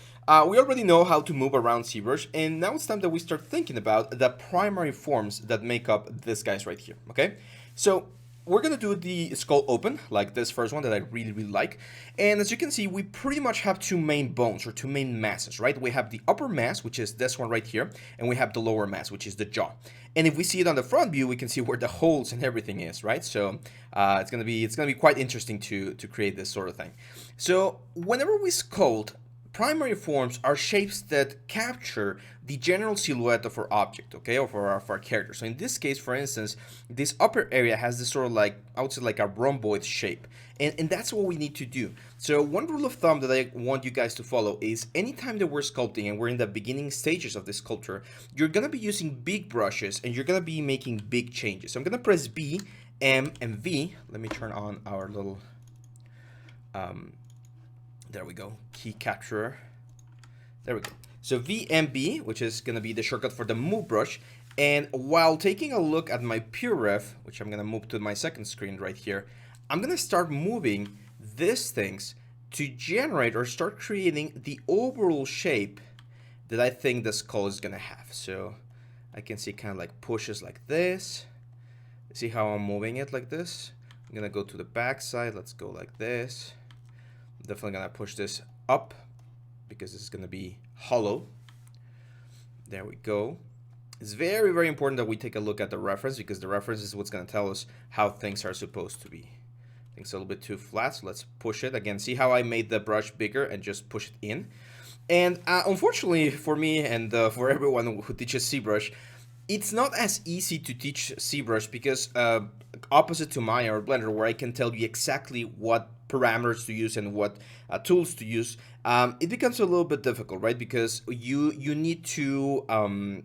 Speaker 1: we already know how to move around Zbrush, and now it's time that we start thinking about the primary forms that make up this guys right here. Okay, so we're gonna do the skull open, like this first one that I really like. And as you can see, we pretty much have two main bones or two main masses, right? We have the upper mass, which is this one right here, and we have the lower mass, which is the jaw. And if we see it on the front view, we can see where the holes and everything is, right? So it's gonna be quite interesting to create this sort of thing. So whenever we sculpt, primary forms are shapes that capture the general silhouette of our object, okay, or of our character. So in this case, for instance, this upper area has this sort of like, I would say like a rhomboid shape. And that's what we need to do. So one rule of thumb that I want you guys to follow is anytime that we're sculpting and we're in the beginning stages of this sculpture, you're gonna be using big brushes and you're gonna be making big changes. So I'm gonna press B, M, and V. Let me turn on our little, there we go, key capturer. There we go. So VMB, which is going to be the shortcut for the move brush. And while taking a look at my pure ref, which I'm going to move to my second screen right here, I'm going to start moving these things to generate or start creating the overall shape that I think the skull is going to have. So I can see kind of like pushes like this. See how I'm moving it like this? I'm going to go to the back side. Let's go like this. Definitely gonna push this up because it's gonna be hollow. There we go. It's very, very important that we take a look at the reference because the reference is what's gonna tell us how things are supposed to be. I think it's a little bit too flat, so let's push it. Again, see how I made the brush bigger and just push it in. And unfortunately for me and for everyone who teaches Zbrush, it's not as easy to teach Zbrush because opposite to Maya or Blender, where I can tell you exactly what parameters to use and what tools to use, it becomes a little bit difficult, right? Because you need to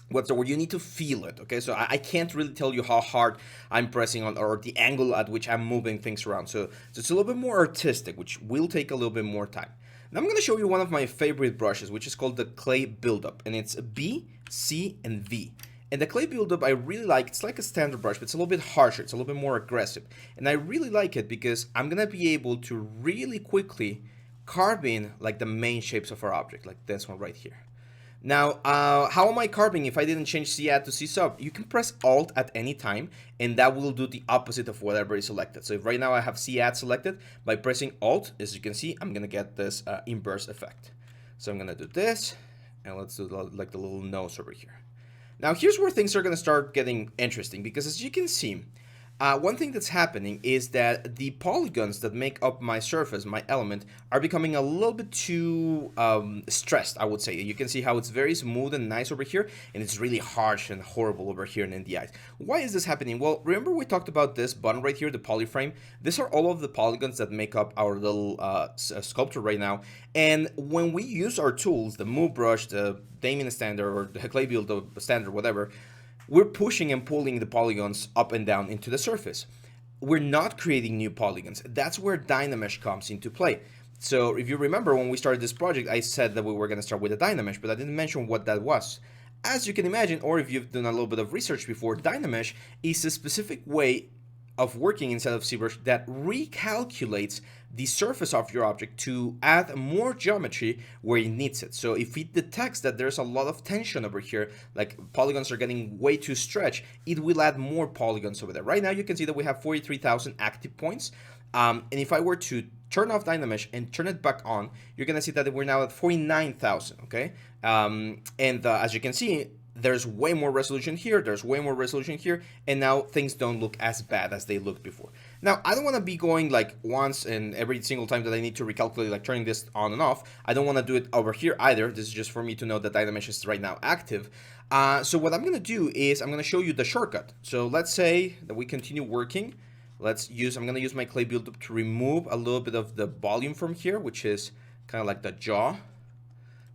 Speaker 1: what's the word? You need to feel it, okay? So I can't really tell you how hard I'm pressing on or the angle at which I'm moving things around. So it's a little bit more artistic, which will take a little bit more time. Now I'm going to show you one of my favorite brushes, which is called the clay buildup, and it's B, C, and V. And the clay buildup I really like. It's like a standard brush, but it's a little bit harsher. It's a little bit more aggressive. And I really like it because I'm going to be able to really quickly carve in like the main shapes of our object, like this one right here. Now, how am I carving if I didn't change C add to C sub? You can press Alt at any time, and that will do the opposite of whatever is selected. So if right now I have C add selected, by pressing Alt, as you can see, I'm going to get this inverse effect. So I'm going to do this, and let's do like the little nose over here. Now, here's where things are going to start getting interesting, because as you can see, one thing that's happening is that the polygons that make up my surface, my element, are becoming a little bit too stressed, I would say. You can see how it's very smooth and nice over here, and it's really harsh and horrible over here and in the eyes. Why is this happening? Well, remember we talked about this button right here, the polyframe? These are all of the polygons that make up our little sculpture right now. And when we use our tools, the move brush, the Damien standard, or the clay build standard, whatever, we're pushing and pulling the polygons up and down into the surface. We're not creating new polygons. That's where Dynamesh comes into play. So if you remember when we started this project, I said that we were going to start with a Dynamesh, but I didn't mention what that was. As you can imagine, or if you've done a little bit of research before, Dynamesh is a specific way of working inside of Zbrush that recalculates the surface of your object to add more geometry where it needs it. So if it detects that there's a lot of tension over here, like polygons are getting way too stretched, it will add more polygons over there. Right now you can see that we have 43,000 active points. And if I were to turn off Dynamesh and turn it back on, you're gonna see that we're now at 49,000, okay? As you can see, there's way more resolution here, there's way more resolution here, and now things don't look as bad as they looked before. Now, I don't want to be going like once and every single time that I need to recalculate, like turning this on and off. I don't want to do it over here either. This is just for me to know that Dynamesh is right now active. So what I'm going to do is I'm going to show you the shortcut. So let's say that we continue working. I'm going to use my clay buildup to remove a little bit of the volume from here, which is kind of like the jaw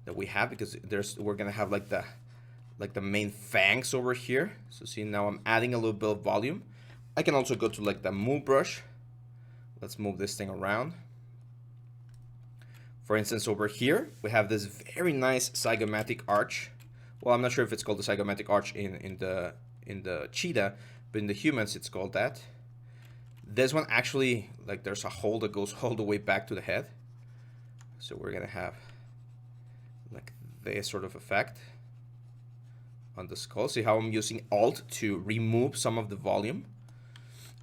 Speaker 1: that we have, because we're going to have like the main fangs over here. So see, now I'm adding a little bit of volume. I can also go to like the move brush. Let's move this thing around. For instance, over here, we have this very nice zygomatic arch. Well, I'm not sure if it's called the zygomatic arch in the cheetah, but in the humans, it's called that. This one actually, like, there's a hole that goes all the way back to the head. So we're gonna have like this sort of effect on the skull. See how I'm using Alt to remove some of the volume?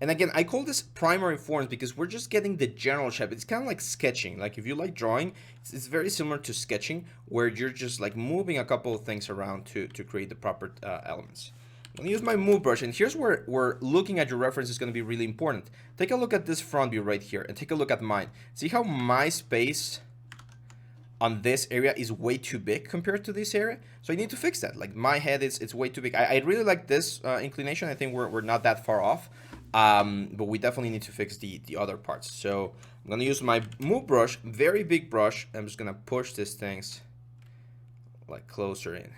Speaker 1: And again, I call this primary forms because we're just getting the general shape. It's kind of like sketching. Like if you like drawing, it's very similar to sketching, where you're just like moving a couple of things around to create the proper elements. I'm gonna use my move brush, and here's where looking at your reference is gonna be really important. Take a look at this front view right here, and take a look at mine. See how my space on this area is way too big compared to this area? So I need to fix that. Like my head, it's way too big. I really like this inclination. I think we're not that far off. But we definitely need to fix the other parts. So I'm gonna use my move brush, very big brush. I'm just gonna push these things like closer in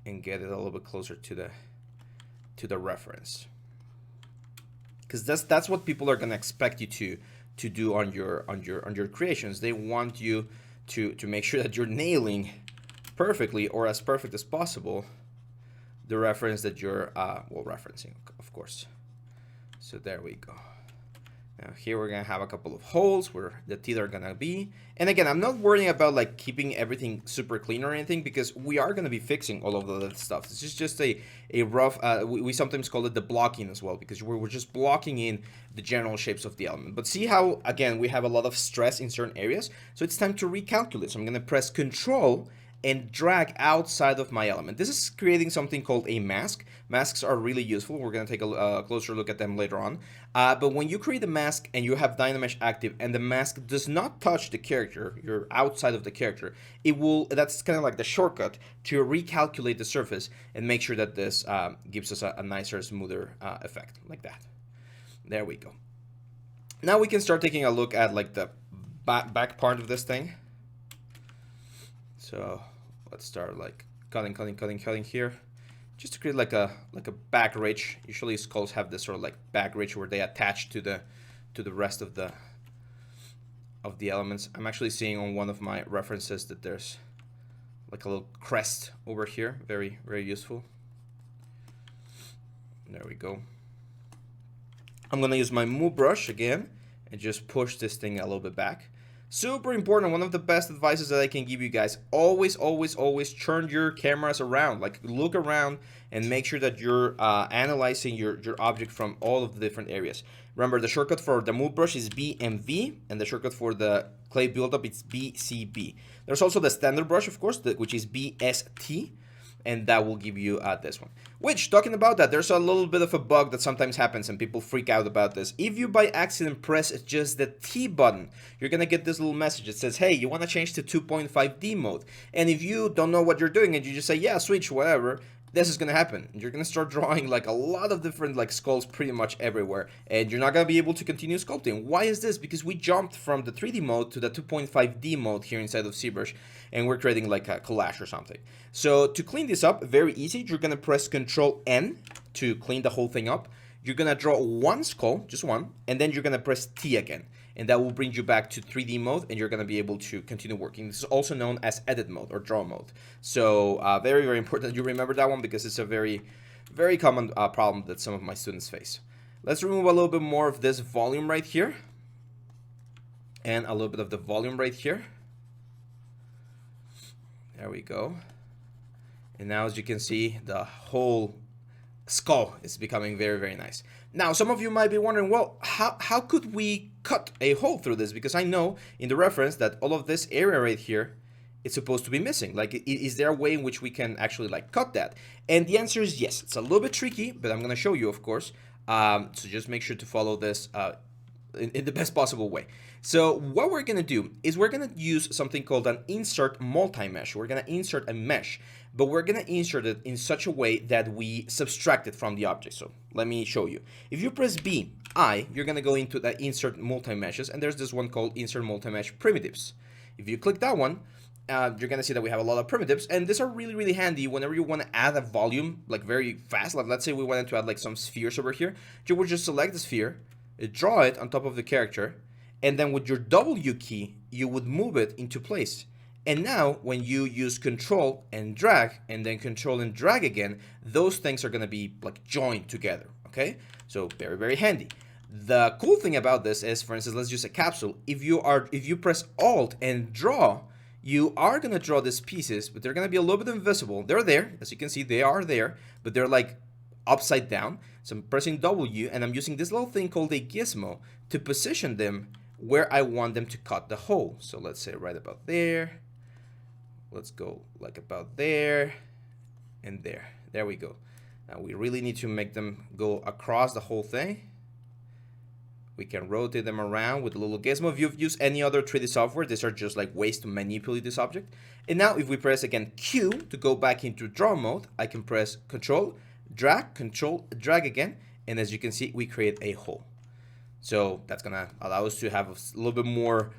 Speaker 1: and get it a little bit closer to the reference, because that's what people are gonna expect you to do on your creations. They want you to make sure that you're nailing perfectly, or as perfect as possible, the reference that you're referencing, of course. So there we go. Now here we're gonna have a couple of holes where the teeth are gonna be. And again, I'm not worrying about like keeping everything super clean or anything, because we are gonna be fixing all of that stuff. This is just a rough, we sometimes call it the blocking as well, because we're just blocking in the general shapes of the element. But see how, again, we have a lot of stress in certain areas. So it's time to recalculate. So I'm gonna press Control and drag outside of my element. This is creating something called a mask. Masks are really useful. We're gonna take a closer look at them later on. But when you create a mask and you have Dynamesh active and the mask does not touch the character, you're outside of the character, it will, that's kind of like the shortcut to recalculate the surface and make sure that this gives us a nicer, smoother effect, like that. There we go. Now we can start taking a look at like the back part of this thing. So let's start like cutting here, just to create like a back ridge. Usually skulls have this sort of like back ridge where they attach to the rest of the elements. I'm actually seeing on one of my references that there's like a little crest over here, very useful. There we go. I'm gonna use my move brush again and just push this thing a little bit back. Super important. One of the best advices that I can give you guys: always turn your cameras around. Like, look around and make sure that you're analyzing your object from all of the different areas. Remember, the shortcut for the move brush is BMV, and the shortcut for the clay buildup is BCB. There's also the standard brush, of course, which is BST, and that will give you this one. Which, talking about that, there's a little bit of a bug that sometimes happens and people freak out about this. If you by accident press just the T button, you're gonna get this little message. It says, hey, you wanna change to 2.5D mode. And if you don't know what you're doing and you just say, yeah, switch, whatever, this is gonna happen. You're gonna start drawing like a lot of different like skulls pretty much everywhere, and you're not gonna be able to continue sculpting. Why is this? Because we jumped from the 3D mode to the 2.5D mode here inside of Zbrush, and we're creating like a collage or something. So to clean this up, very easy. You're gonna press Control N to clean the whole thing up. You're gonna draw one skull, just one, and then you're gonna press T again, and that will bring you back to 3D mode, and you're gonna be able to continue working. This is also known as edit mode or draw mode. So very important that you remember that one, because it's a very common problem that some of my students face. Let's remove a little bit more of this volume right here, and a little bit of the volume right here. There we go. And now, as you can see, the whole skull is becoming very nice. Now, some of you might be wondering, well, how could we cut a hole through this? Because I know in the reference that all of this area right here is supposed to be missing. Like, is there a way in which we can actually like cut that? And the answer is yes. It's a little bit tricky, but I'm gonna show you, of course. So just make sure to follow this in the best possible way. So what we're gonna do is we're gonna use something called an insert multi-mesh. We're gonna insert a mesh, but we're gonna insert it in such a way that we subtract it from the object. So let me show you. If you press I, you're gonna go into the insert multi-meshes, and there's this one called insert multi-mesh primitives. If you click that one, you're gonna see that we have a lot of primitives, and these are really handy whenever you want to add a volume like very fast. Like, let's say we wanted to add like some spheres over here. You would just select the sphere, draw it on top of the character, and then with your W key, you would move it into place. And now, when you use Control and drag, and then Control and drag again, those things are gonna be like joined together, okay? So very, very handy. The cool thing about this is, for instance, let's use a capsule. If you press Alt and draw, you are gonna draw these pieces, but they're gonna be a little bit invisible. They're there, as you can see, they are there, but they're like upside down. So I'm pressing W and I'm using this little thing called a gizmo to position them where I want them to cut the hole. So let's say right about there. Let's go like about there and there. There we go. Now we really need to make them go across the whole thing. We can rotate them around with a little gizmo. If you've used any other 3D software, these are just like ways to manipulate this object. And now if we press again Q to go back into draw mode, I can press Control, drag again. And as you can see, we create a hole. So that's gonna allow us to have a little bit more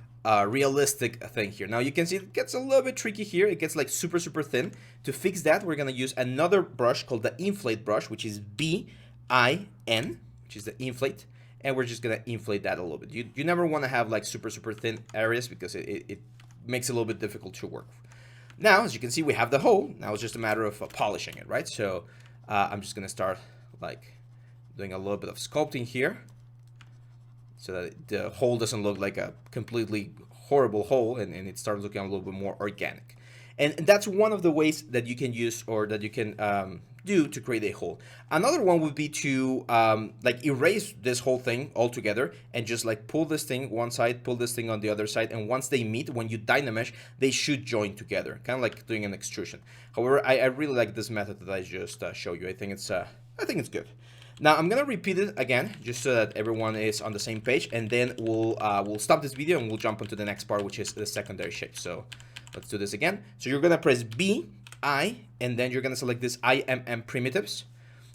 Speaker 1: realistic thing here. Now you can see it gets a little bit tricky here. It gets like super, super thin. To fix that, we're gonna use another brush called the inflate brush, which is B-I-N, which is the inflate. And we're just gonna inflate that a little bit. You never wanna have like super, super thin areas because it makes it a little bit difficult to work. Now, as you can see, we have the hole. Now it's just a matter of polishing it, right? So I'm just gonna start like doing a little bit of sculpting here so that the hole doesn't look like a completely horrible hole and it starts looking a little bit more organic. And that's one of the ways that you can use or that you can do to create a hole. Another one would be to like erase this whole thing altogether and just like pull this thing one side, pull this thing on the other side, and once they meet, when you dynamesh, they should join together, kind of like doing an extrusion. However, I really like this method that I just showed you. I think it's good. Now I'm gonna repeat it again just so that everyone is on the same page, and then we'll stop this video and we'll jump into the next part, which is the secondary shape. So let's do this again. So you're gonna press B, I, and then you're gonna select this IMM primitives.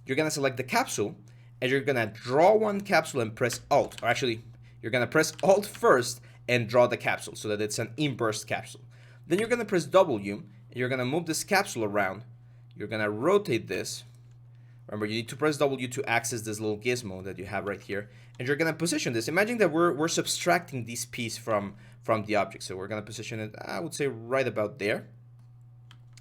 Speaker 1: You're gonna select the capsule, and you're gonna draw one capsule and press Alt. Or actually, you're gonna press Alt first and draw the capsule so that it's an inverse capsule. Then you're gonna press W, and you're gonna move this capsule around. You're gonna rotate this. Remember, you need to press W to access this little gizmo that you have right here. And you're going to position this. Imagine that we're subtracting this piece from the object. So we're going to position it, I would say, right about there.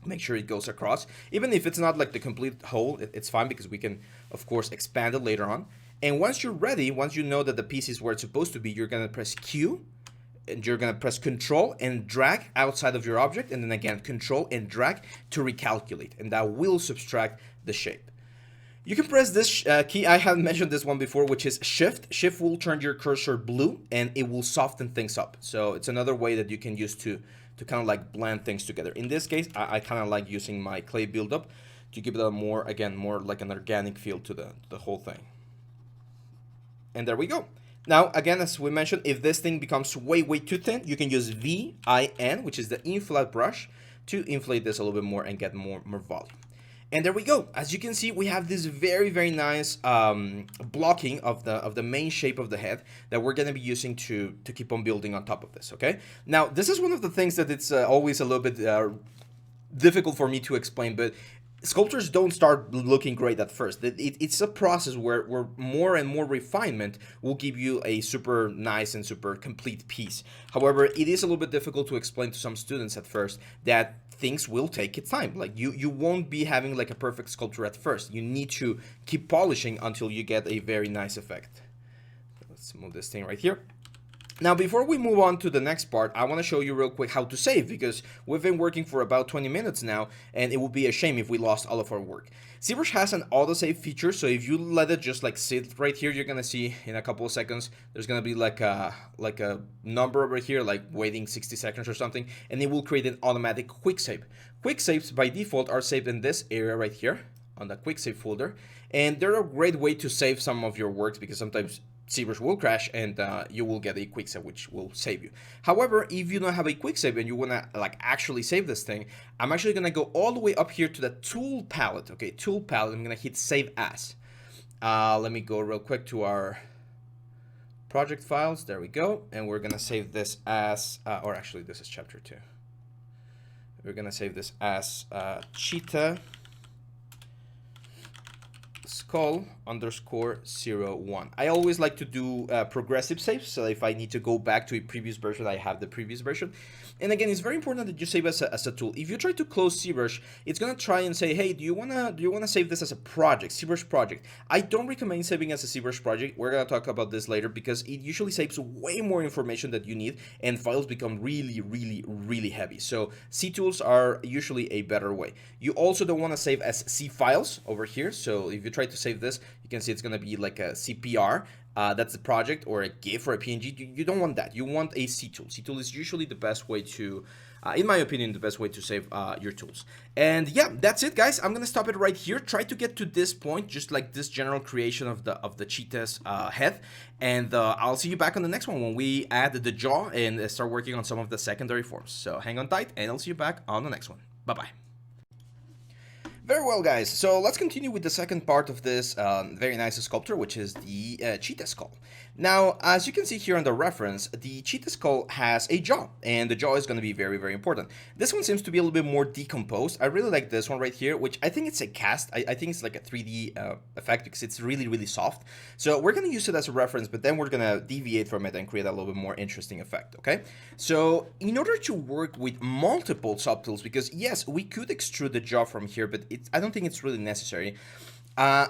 Speaker 1: Make sure it goes across. Even if it's not like the complete hole, it's fine because we can, of course, expand it later on. And once you're ready, once you know that the piece is where it's supposed to be, you're going to press Q. And you're going to press Control and drag outside of your object. And then again, Control and drag to recalculate. And that will subtract the shape. You can press this key. I haven't mentioned this one before, which is Shift. Shift will turn your cursor blue and it will soften things up. So it's another way that you can use to kind of like blend things together. In this case, I kind of like using my clay buildup to give it a more like an organic feel to the whole thing. And there we go. Now, again, as we mentioned, if this thing becomes way too thin, you can use VIN, which is the inflate brush, to inflate this a little bit more and get more volume. And there we go. As you can see, we have this very nice blocking of the main shape of the head that we're going to be using to keep on building on top of this, okay? Now, this is one of the things that it's always a little bit difficult for me to explain, but sculptures don't start looking great at first. It's a process where more and more refinement will give you a super nice and super complete piece. However, it is a little bit difficult to explain to some students at first that things will take its time. Like you won't be having like a perfect sculpture at first. You need to keep polishing until you get a very nice effect. Let's move this thing right here. Now, before we move on to the next part, I want to show you real quick how to save, because we've been working for about 20 minutes now, and it would be a shame if we lost all of our work. Zbrush has an autosave feature, so if you let it just like sit right here, you're gonna see in a couple of seconds, there's gonna be like a number over here, like waiting 60 seconds or something, and it will create an automatic quick save. Quick saves by default are saved in this area right here on the quick save folder, and they're a great way to save some of your works because sometimes Zbrush will crash and you will get a quick save which will save you. However, if you don't have a quick save and you want to like actually save this thing, I'm actually going to go all the way up here to the tool palette. Okay, tool palette. I'm going to hit save as. Let me go real quick to our project files. There we go. And we're going to save this as, or actually this is chapter 2. We're going to save this as cheetah skull underscore 01. I always like to do progressive saves, so if I need to go back to a previous version, I have the previous version. And again, it's very important that you save as a tool. If you try to close Zbrush, it's gonna try and say, hey, do you wanna save this as a project, Zbrush project? I don't recommend saving as a Zbrush project. We're gonna talk about this later because it usually saves way more information that you need, and files become really heavy. So C tools are usually a better way. You also don't want to save as C files over here. So if you try to save this, you can see it's gonna be like a CPR. That's the project, or a GIF or a PNG. You don't want that. You want a C tool. C tool is usually the best way to, in my opinion, the best way to save your tools. And yeah, that's it, guys. I'm gonna stop it right here. Try to get to this point, just like this general creation of the cheetah's head. And I'll see you back on the next one when we add the jaw and start working on some of the secondary forms. So hang on tight, and I'll see you back on the next one. Bye-bye. Very well, guys, so let's continue with the second part of this very nice sculpture, which is the cheetah skull. Now, as you can see here on the reference, the cheetah skull has a jaw, and the jaw is going to be very important. This one seems to be a little bit more decomposed. I really like this one right here, which I think it's a cast. I think it's like a 3D effect because it's really soft. So we're going to use it as a reference, but then we're going to deviate from it and create a little bit more interesting effect, okay? So in order to work with multiple subtools, because yes, we could extrude the jaw from here, but I don't think it's really necessary.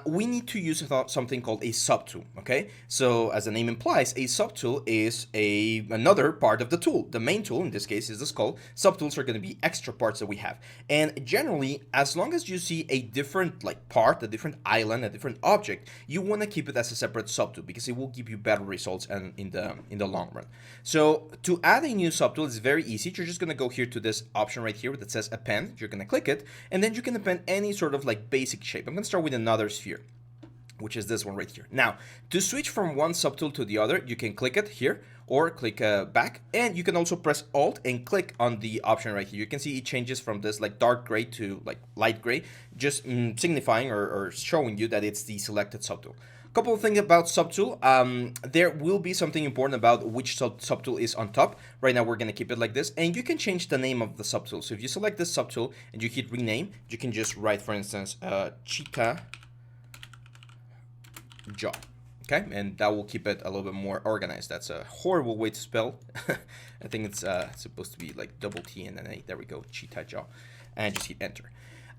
Speaker 1: We need to use something called a subtool, okay? So as the name implies, a subtool is another part of the tool. The main tool, in this case, is the skull. Subtools are going to be extra parts that we have. And generally, as long as you see a different part, a different island, a different object, you want to keep it as a separate subtool because it will give you better results in the long run. So to add a new subtool is very easy. You're just going to go here to this option right here that says append. You're going to click it, and then you can append any sort of basic shape. I'm going to start with another sphere, which is this one right here. Now, to switch from one subtool to the other, you can click it here or click back, and you can also press Alt and click on the option right here. You can see it changes from this dark gray to light gray, just signifying or showing you that it's the selected subtool. Couple of things about subtool. There will be something important about which subtool is on top. Right now we're going to keep it like this, and you can change the name of the subtool. So if you select this subtool and you hit rename, you can just write, for instance, cheetah jaw, okay, and that will keep it a little bit more organized. That's a horrible way to spell. I think it's supposed to be like double T and then A. There we go, cheetah jaw, and just hit enter.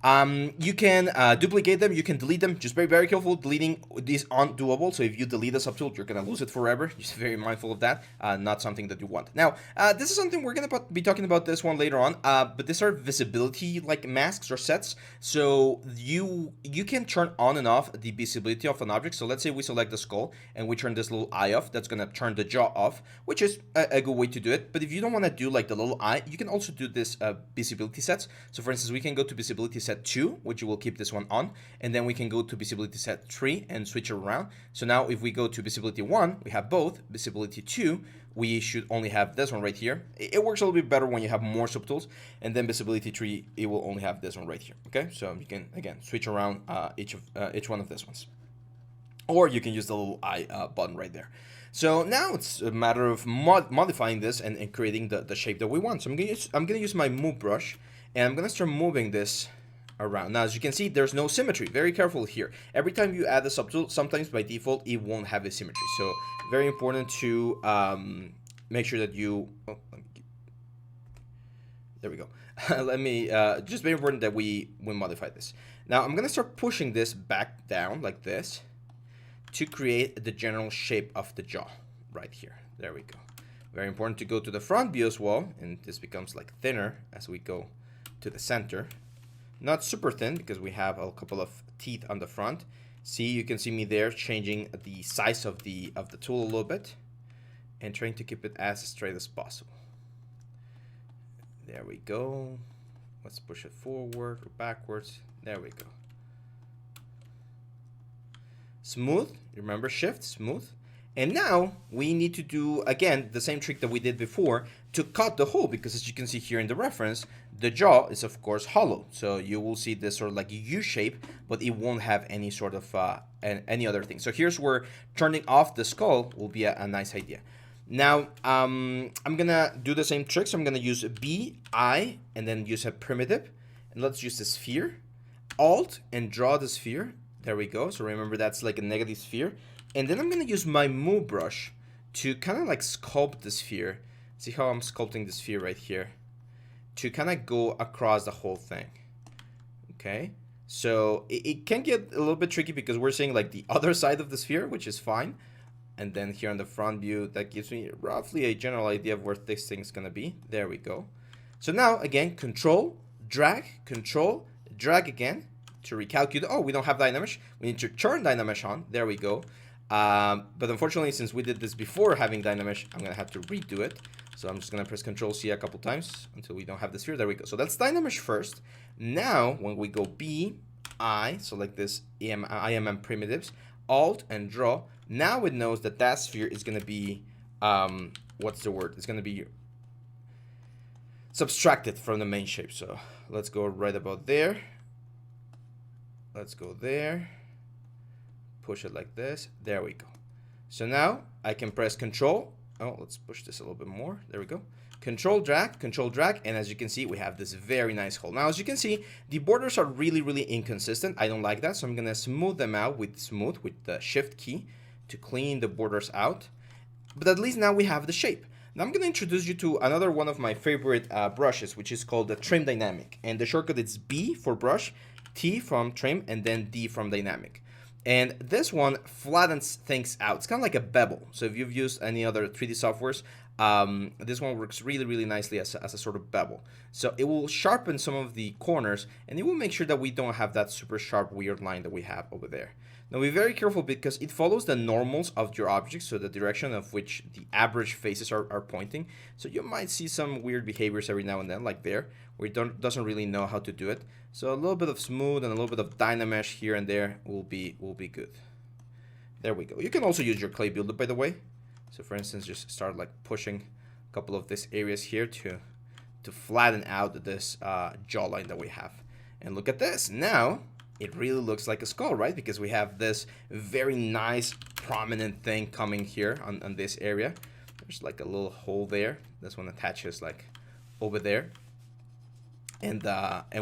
Speaker 1: You can duplicate them, you can delete them. Just very careful. Deleting these aren't doable, so if you delete a subtool, you're gonna lose it forever. Just very mindful of that. Not something that you want. Now, this is something we're gonna be talking about this one later on, but these are visibility masks or sets. So you can turn on and off the visibility of an object. So let's say we select the skull and we turn this little eye off. That's gonna turn the jaw off, which is a good way to do it. But if you don't want to do the little eye, you can also do this visibility sets. So for instance, we can go to visibility set 2, which will keep this one on, and then we can go to visibility set 3 and switch it around. So now if we go to visibility 1, we have both. Visibility 2, we should only have this one right here. It works a little bit better when you have more subtools. And then visibility 3, it will only have this one right here. Okay, so you can again switch around each one of these ones, or you can use the little eye button right there. So now it's a matter of modifying this and creating the shape that we want. So I'm gonna use my move brush, and I'm gonna start moving this around. Now, as you can see, there's no symmetry. Very careful here. Every time you add a subtool, sometimes by default it won't have a symmetry. So very important to make sure that you. Oh, there we go. Let me just very important that we modify this. Now I'm gonna start pushing this back down like this to create the general shape of the jaw right here. There we go. Very important to go to the front view as well, and this becomes thinner as we go to the center. Not super thin because we have a couple of teeth on the front. See, you can see me there changing the size of the tool a little bit and trying to keep it as straight as possible. There we go. Let's push it forward or backwards. There we go. Smooth. Remember, shift, smooth. And now we need to do, again, the same trick that we did before to cut the hole, because as you can see here in the reference, the jaw is of course hollow. So you will see this sort of U shape, but it won't have any sort of any other thing. So here's where turning off the skull will be a nice idea. Now, I'm gonna do the same trick. So I'm gonna use B, I, and then use a primitive. And let's use the sphere. Alt and draw the sphere. There we go. So remember, that's like a negative sphere. And then I'm going to use my move brush to kind of like sculpt the sphere. See how I'm sculpting the sphere right here? To kind of go across the whole thing. Okay. So it can get a little bit tricky because we're seeing like the other side of the sphere, which is fine. And then here on the front view, that gives me roughly a general idea of where this thing's going to be. There we go. So now, again, control, drag again to recalculate. Oh, we don't have Dynamesh. We need to turn Dynamesh on. There we go. But unfortunately, since we did this before having Dynamesh, I'm going to have to redo it. So I'm just going to press Control C a couple times until we don't have the sphere. There we go. So that's Dynamesh first. Now, when we go B, I, so like this IMM primitives, Alt and draw. Now it knows that that sphere is going to be, what's the word? It's going to be subtracted from the main shape. So let's go right about there. Let's go there. Push it like this. There we go. So now I can press Control. Oh, let's push this a little bit more. There we go. Control drag, and as you can see, we have this very nice hole. Now, as you can see, the borders are really, really inconsistent. I don't like that, so I'm gonna smooth them out with the Shift key to clean the borders out. But at least now we have the shape. Now I'm gonna introduce you to another one of my favorite brushes, which is called the Trim Dynamic. And the shortcut is B for brush, T from trim, and then D from dynamic. And this one flattens things out. It's kind of like a bevel. So if you've used any other 3D softwares, this one works really, really nicely as a sort of bevel. So it will sharpen some of the corners, and it will make sure that we don't have that super sharp, weird line that we have over there. Now be very careful because it follows the normals of your object, so the direction of which the average faces are pointing. So you might see some weird behaviors every now and then, like there, where it doesn't really know how to do it. So a little bit of smooth and a little bit of Dynamesh here and there will be good. There we go. You can also use your clay builder, by the way. So for instance, just start like pushing a couple of these areas here to flatten out this jawline that we have. And look at this. Now it really looks like a skull, right? Because we have this very nice prominent thing coming here on this area. There's like a little hole there. This one attaches like over there. And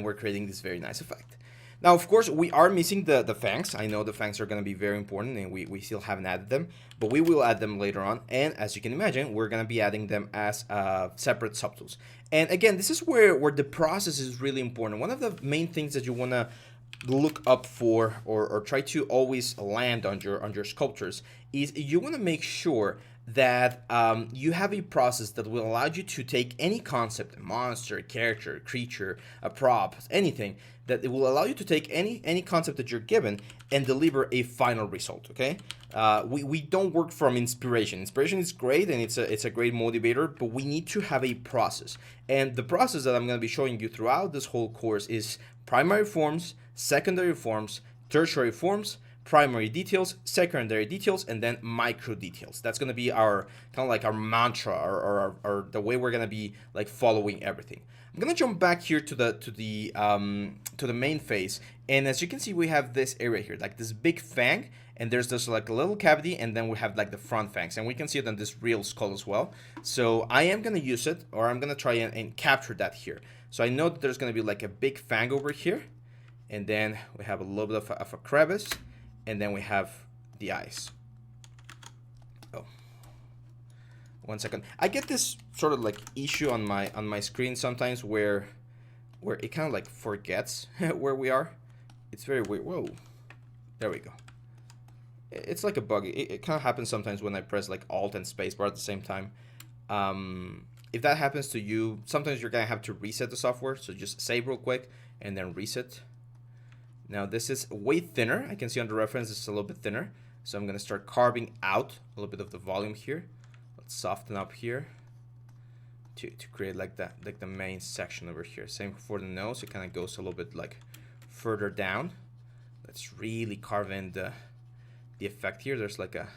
Speaker 1: we're creating this very nice effect. Now, of course, we are missing the fangs. I know the fangs are going to be very important, and we still haven't added them, but we will add them later on. And as you can imagine, we're going to be adding them as separate subtools. And again, this is where the process is really important. One of the main things that you want to look up for or try to always land on your sculptures is you want to make sure that you have a process that will allow you to take any concept, a monster, a character, a creature, a prop, anything, that it will allow you to take any concept that you're given and deliver a final result, okay? We don't work from inspiration. Inspiration is great and it's a great motivator, but we need to have a process. And the process that I'm going to be showing you throughout this whole course is primary forms, secondary forms, tertiary forms, primary details, secondary details, and then micro details. That's going to be our kind of like our mantra or the way we're going to be like following everything. I'm going to jump back here to the main face, and as you can see, we have this area here, like this big fang, and there's this like a little cavity, and then we have like the front fangs, and we can see it on this real skull as well. So I am going to use it, or I'm going to try and capture that here. So I know that there's going to be like a big fang over here, and then we have a little bit of a crevice. And then we have the eyes. Oh, 1 second. I get this sort of like issue on my screen sometimes where it kind of like forgets where we are. It's very weird. Whoa, there we go. It's like a bug. It kind of happens sometimes when I press like Alt and Spacebar at the same time. If that happens to you, sometimes you're gonna have to reset the software. So just save real quick and then reset. Now this is way thinner. I can see on the reference it's a little bit thinner. So I'm going to start carving out a little bit of the volume here. Let's soften up here to create like the main section over here. Same for the nose. It kind of goes a little bit like further down. Let's really carve in the effect here. There's like a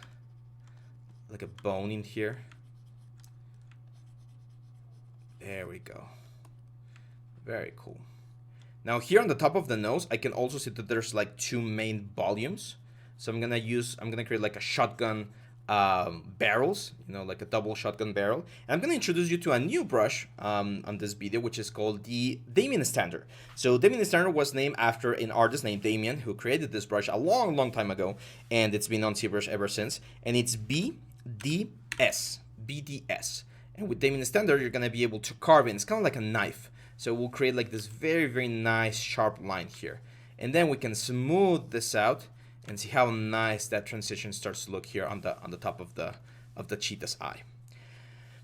Speaker 1: bone in here. There we go. Very cool. Now here on the top of the nose, I can also see that there's like two main volumes. So I'm gonna create like a shotgun barrels, you know, like a double shotgun barrel. And I'm going to introduce you to a new brush on this video, which is called the Damien Standard. So Damien Standard was named after an artist named Damien who created this brush a long time ago, and it's been on ZBrush ever since. And it's BDS. And with Damien Standard, you're going to be able to carve in. It's kind of like a knife. So we'll create like this very nice sharp line here. And then we can smooth this out and see how nice that transition starts to look here on the top of the cheetah's eye.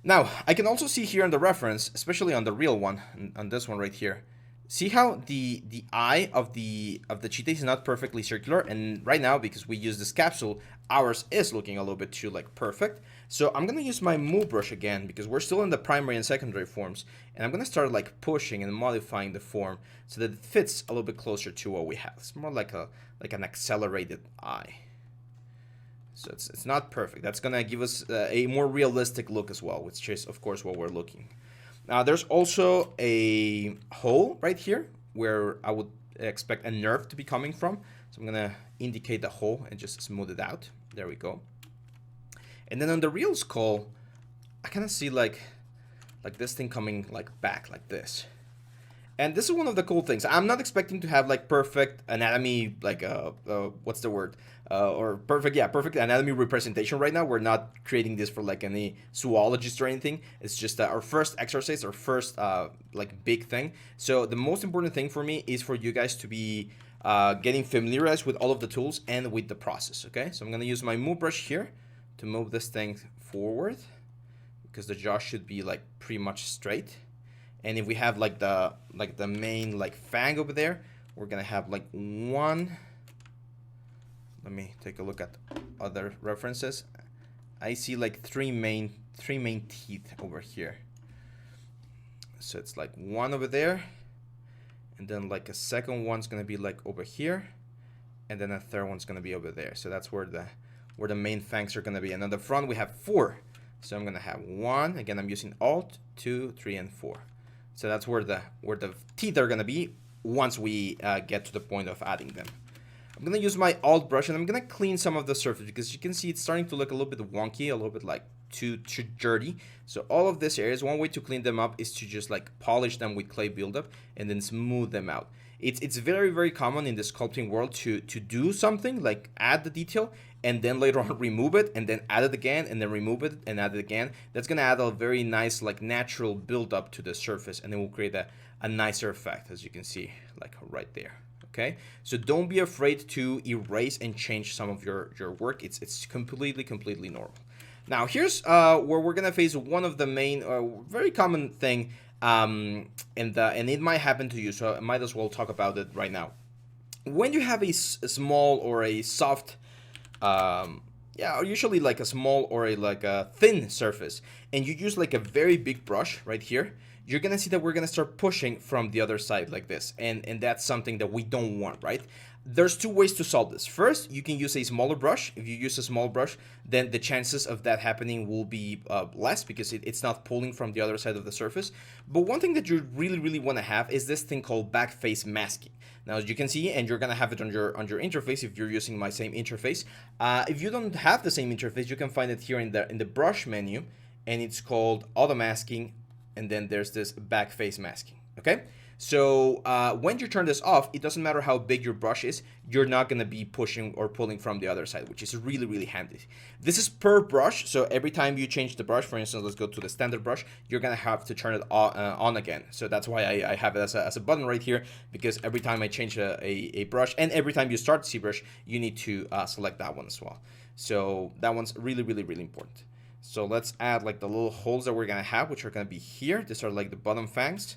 Speaker 1: Now, I can also see here in the reference, especially on the real one, on this one right here, see how the eye of the cheetah is not perfectly circular, and right now, because we use this capsule, ours is looking a little bit too like perfect. So I'm gonna use my move brush again, because we're still in the primary and secondary forms, and I'm gonna start like pushing and modifying the form so that it fits a little bit closer to what we have. It's more like an accelerated eye. So it's not perfect. That's gonna give us a more realistic look as well, which is of course what we're looking. Now there's also a hole right here where I would expect a nerve to be coming from. So I'm gonna indicate the hole and just smooth it out. There we go. And then on the real skull, I kind of see like this thing coming like back like this. And this is one of the cool things. I'm not expecting to have like perfect anatomy, like what's the word? Or perfect anatomy representation right now. We're not creating this for like any zoologist or anything. It's just our first exercise, our first like big thing. So the most important thing for me is for you guys to be getting familiarized with all of the tools and with the process. Okay, so I'm gonna use my move brush here to move this thing forward, because the jaw should be like pretty much straight. And if we have like the main like fang over there, we're gonna have like one. Let me take a look at other references. I see like three main teeth over here. So it's like one over there, and then like a second one's gonna be like over here, and then a third one's gonna be over there. So that's where the main fangs are gonna be. And on the front we have 4. So I'm gonna have 1. Again, I'm using Alt, 2, 3, and 4. So that's where the teeth are gonna be once we get to the point of adding them. I'm gonna use my Alt brush and I'm gonna clean some of the surface, because you can see it's starting to look a little bit wonky, a little bit like too dirty. So all of these areas, one way to clean them up is to just like polish them with clay buildup and then smooth them out. It's very common in the sculpting world to do something like add the detail and then later on remove it and then add it again and then remove it and add it again. That's gonna add a very nice like natural buildup to the surface, and it will create a nicer effect, as you can see like right there. Okay, so don't be afraid to erase and change some of your work. It's completely normal. Now here's where we're gonna face one of the main very common thing, and it might happen to you, so I might as well talk about it right now. When you have a small or a soft or usually like a small or a thin surface, and you use like a very big brush right here, you're gonna see that we're gonna start pushing from the other side like this, and that's something that we don't want, right? There's 2 ways to solve this. First, you can use a smaller brush. If you use a small brush, then the chances of that happening will be less, because it's not pulling from the other side of the surface. But one thing that you really want to have is this thing called back face masking. Now, as you can see, and you're gonna have it on your interface if you're using my same interface. If you don't have the same interface, you can find it here in the brush menu, and it's called auto masking, and then there's this back face masking. Okay. So when you turn this off, it doesn't matter how big your brush is, you're not going to be pushing or pulling from the other side, which is really handy. This is per brush, so every time you change the brush, for instance, let's go to the standard brush, you're going to have to turn it on again. So that's why I have it as a button right here, because every time I change a brush, and every time you start ZBrush, you need to select that one as well. So that one's really important. So let's add like the little holes that we're going to have, which are going to be here. These are like the bottom fangs.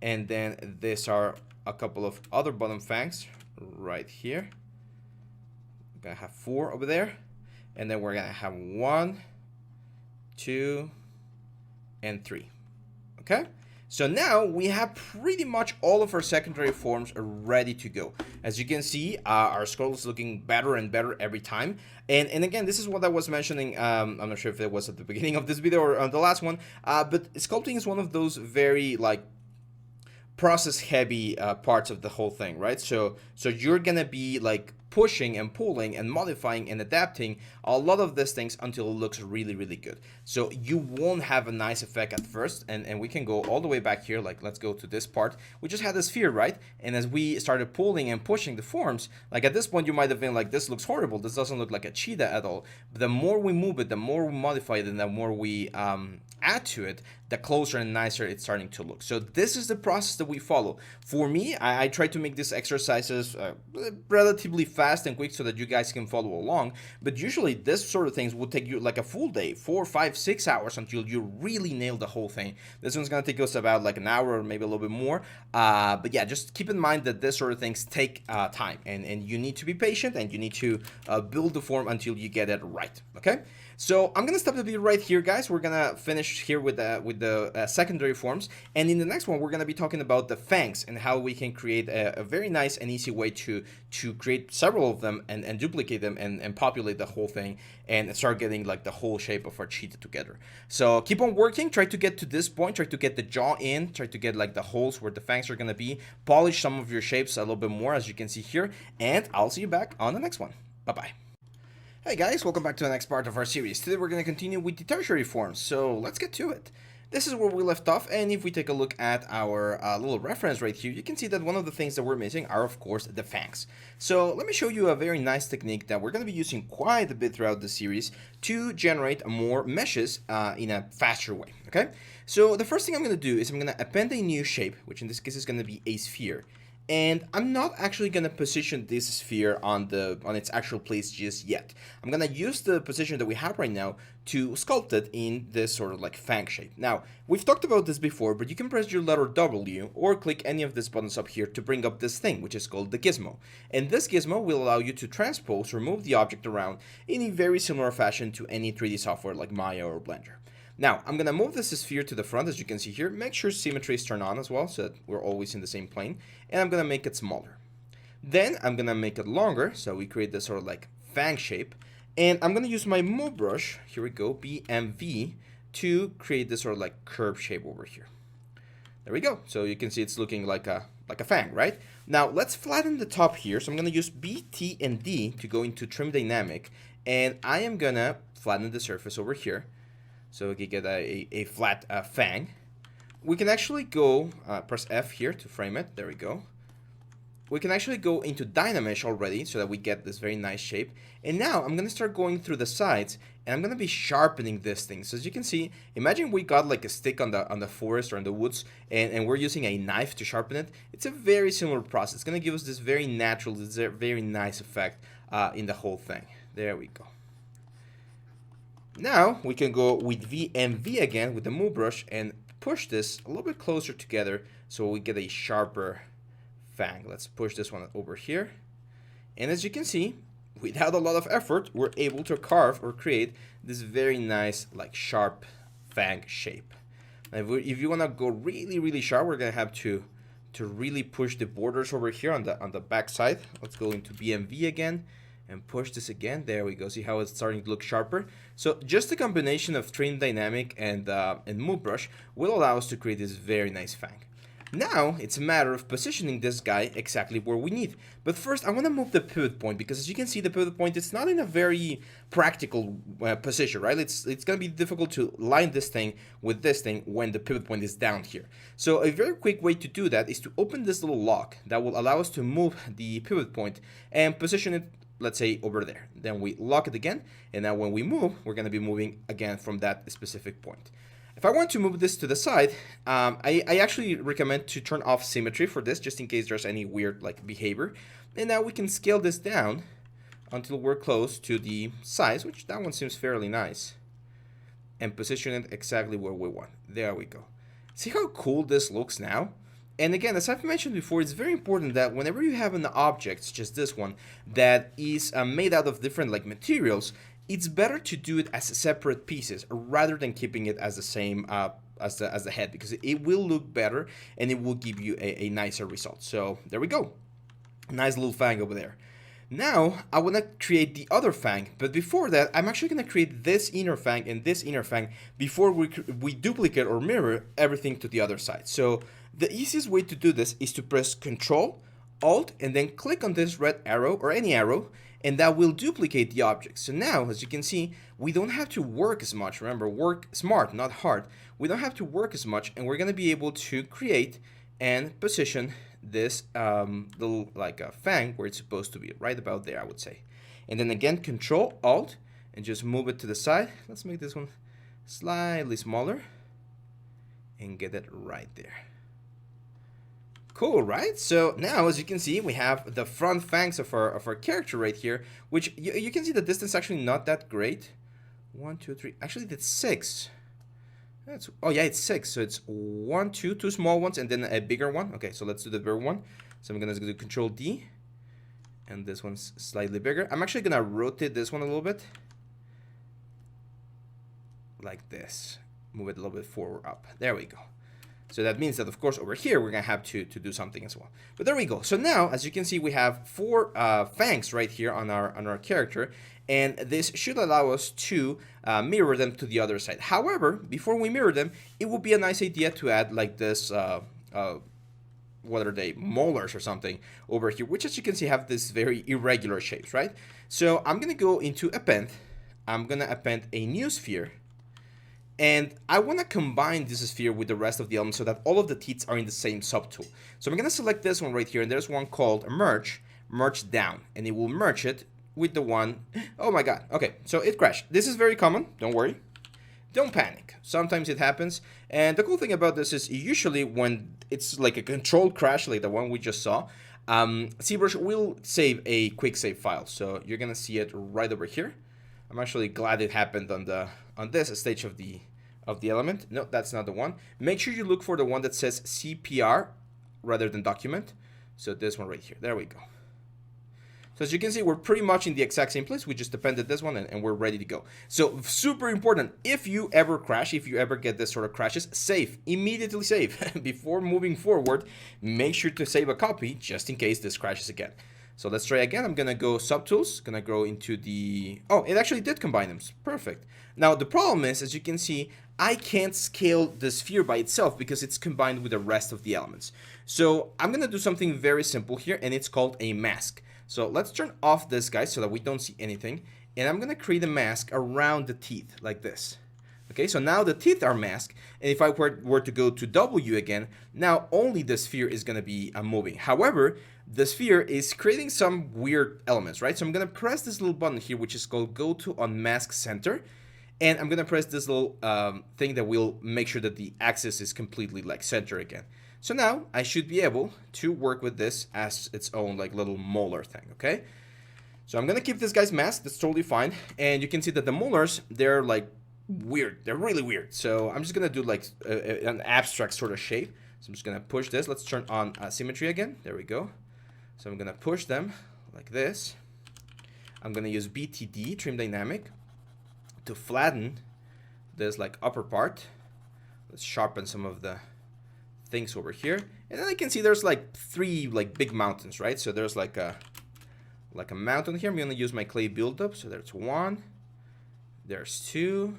Speaker 1: And then these are a couple of other bottom fangs right here. We're gonna have 4 over there. And then we're gonna have 1, 2, and 3. Okay? So now we have pretty much all of our secondary forms ready to go. As you can see, our skull is looking better and better every time. And again, this is what I was mentioning. I'm not sure if it was at the beginning of this video or on the last one. But sculpting is one of those very like process heavy parts of the whole thing, right? So you're gonna be like pushing and pulling and modifying and adapting a lot of these things until it looks really, really good. So you won't have a nice effect at first, and we can go all the way back here. Like, let's go to this part. We just had the sphere, right? And as we started pulling and pushing the forms, like at this point you might have been like, this looks horrible, this doesn't look like a cheetah at all. But the more we move it, the more we modify it, and the more we add to it, the closer and nicer it's starting to look. So this is the process that we follow. For me, I try to make these exercises relatively fast and quick so that you guys can follow along. But usually this sort of things will take you like a full day, 4, 5, 6 hours until you really nail the whole thing. This one's gonna take us about like an hour or maybe a little bit more. But yeah, just keep in mind that this sort of things take time, and you need to be patient, and you need to build the form until you get it right. Okay. So I'm gonna stop the video right here, guys. We're gonna finish here with the secondary forms, and in the next one we're gonna be talking about the fangs and how we can create a very nice and easy way to create several of them and duplicate them and populate the whole thing and start getting like the whole shape of our cheetah together. So keep on working, try to get to this point, try to get the jaw in, try to get like the holes where the fangs are gonna be, polish some of your shapes a little bit more as you can see here, and I'll see you back on the next one. Bye bye. Hey guys, welcome back to the next part of our series. Today we're going to continue with the tertiary forms, so let's get to it. This is where we left off, and if we take a look at our little reference right here, you can see that one of the things that we're missing are, of course, the fangs. So let me show you a very nice technique that we're going to be using quite a bit throughout the series to generate more meshes in a faster way, okay? So the first thing I'm going to do is I'm going to append a new shape, which in this case is going to be a sphere. And I'm not actually going to position this sphere on its actual place just yet. I'm going to use the position that we have right now to sculpt it in this sort of like fang shape. Now, we've talked about this before, but you can press your letter W or click any of these buttons up here to bring up this thing, which is called the gizmo. And this gizmo will allow you to transpose or move the object around in a very similar fashion to any 3D software like Maya or Blender. Now, I'm going to move this sphere to the front, as you can see here. Make sure symmetry is turned on as well, so that we're always in the same plane. And I'm going to make it smaller. Then, I'm going to make it longer, so we create this sort of like fang shape. And I'm going to use my move brush, here we go, BMV, to create this sort of like curve shape over here. There we go. So you can see it's looking like a fang, right? Now, let's flatten the top here. So I'm going to use B, T, and D to go into trim dynamic. And I am going to flatten the surface over here, so we can get a flat fang. We can actually go, press F here to frame it. There we go. We can actually go into Dynamesh already so that we get this very nice shape. And now I'm going to start going through the sides, and I'm going to be sharpening this thing. So as you can see, imagine we got like a stick on the forest or in the woods, and we're using a knife to sharpen it. It's a very similar process. It's going to give us this very natural, this very nice effect in the whole thing. There we go. Now we can go with VMV again with the move brush and push this a little bit closer together so we get a sharper fang. Let's push this one over here. And as you can see, without a lot of effort, we're able to carve or create this very nice like sharp fang shape. Now, if you want to go really, really sharp, we're going to have to really push the borders over here on the back side. Let's go into BMV again and push this again. There we go. See how it's starting to look sharper? So just a combination of trim dynamic and move brush will allow us to create this very nice fang. Now it's a matter of positioning this guy exactly where we need. But first I want to move the pivot point, because as you can see, the pivot point is not in a very practical position, right? It's going to be difficult to line this thing with this thing when the pivot point is down here. So a very quick way to do that is to open this little lock that will allow us to move the pivot point and position it, let's say, over there. Then we lock it again, and now when we move, we're going to be moving again from that specific point. If I want to move this to the side, I actually recommend to turn off symmetry for this, just in case there's any weird like behavior. And now we can scale this down until we're close to the size, which that one seems fairly nice, and position it exactly where we want. There we go. See how cool this looks now? And again, as I've mentioned before, it's very important that whenever you have an object, just this one, that is made out of different like materials, it's better to do it as separate pieces rather than keeping it as the same as the head, because it will look better and it will give you a nicer result. So there we go. Nice little fang over there. Now I want to create the other fang, but before that I'm actually going to create this inner fang and this inner fang before we duplicate or mirror everything to the other side. So the easiest way to do this is to press Control, Alt, and then click on this red arrow or any arrow, and that will duplicate the object. So now, as you can see, we don't have to work as much. Remember, work smart, not hard. We don't have to work as much, and we're going to be able to create and position this little like a fang where it's supposed to be, right about there, I would say. And then again, Control Alt, and just move it to the side. Let's make this one slightly smaller and get it right there. Cool, right? So now, as you can see, we have the front fangs of our character right here, which you can see the distance actually not that great. 1, 2, 3. Actually, that's 6. Oh yeah, it's 6. So it's 1, 2, 2 small ones, and then a bigger one. Okay, so let's do the bigger one. So I'm gonna do Control D, and this one's slightly bigger. I'm actually gonna rotate this one a little bit, like this. Move it a little bit forward up. There we go. So that means that, of course, over here, we're going to have to do something as well. But there we go. So now, as you can see, we have 4 fangs right here on our character. And this should allow us to mirror them to the other side. However, before we mirror them, it would be a nice idea to add like this, what are they, molars or something over here, which, as you can see, have this very irregular shapes, right? So I'm going to go into Append. I'm going to append a new sphere. And I want to combine this sphere with the rest of the elements so that all of the teeth are in the same subtool. So I'm going to select this one right here, and there's one called Merge Down, and it will merge it with the one. Oh my god. Okay, so it crashed. This is very common. Don't worry. Don't panic. Sometimes it happens. And the cool thing about this is usually when it's like a controlled crash like the one we just saw, Zbrush will save a quick save file. So you're going to see it right over here. I'm actually glad it happened on this stage of the element. No, that's not the one. Make sure you look for the one that says CPR rather than document. So this one right here. There we go. So as you can see, we're pretty much in the exact same place. We just appended this one and we're ready to go. So super important, if you ever crash, if you ever get this sort of crashes, save, immediately save. Before moving forward, make sure to save a copy just in case this crashes again. So let's try again. I'm going to go Subtools, going to go into the... Oh, it actually did combine them. Perfect. Now, the problem is, as you can see, I can't scale the sphere by itself because it's combined with the rest of the elements. So I'm going to do something very simple here, and it's called a mask. So let's turn off this guy so that we don't see anything. And I'm going to create a mask around the teeth like this. Okay, so now the teeth are masked, and if I were to go to W again, now only the sphere is going to be moving. However, the sphere is creating some weird elements, right? So I'm going to press this little button here, which is called Go to Unmask Center, and I'm going to press this little thing that will make sure that the axis is completely like center again. So now I should be able to work with this as its own like little molar thing, okay? So I'm going to keep this guy's mask, that's totally fine, and you can see that the molars, they're like weird. They're really weird. So I'm just going to do like an abstract sort of shape. So I'm just going to push this. Let's turn on symmetry again. There we go. So I'm going to push them like this. I'm going to use BTD, Trim Dynamic, to flatten this like upper part. Let's sharpen some of the things over here. And then I can see there's like 3 like big mountains, right? So there's like a mountain here. I'm going to use my clay buildup. So there's 1, there's 2,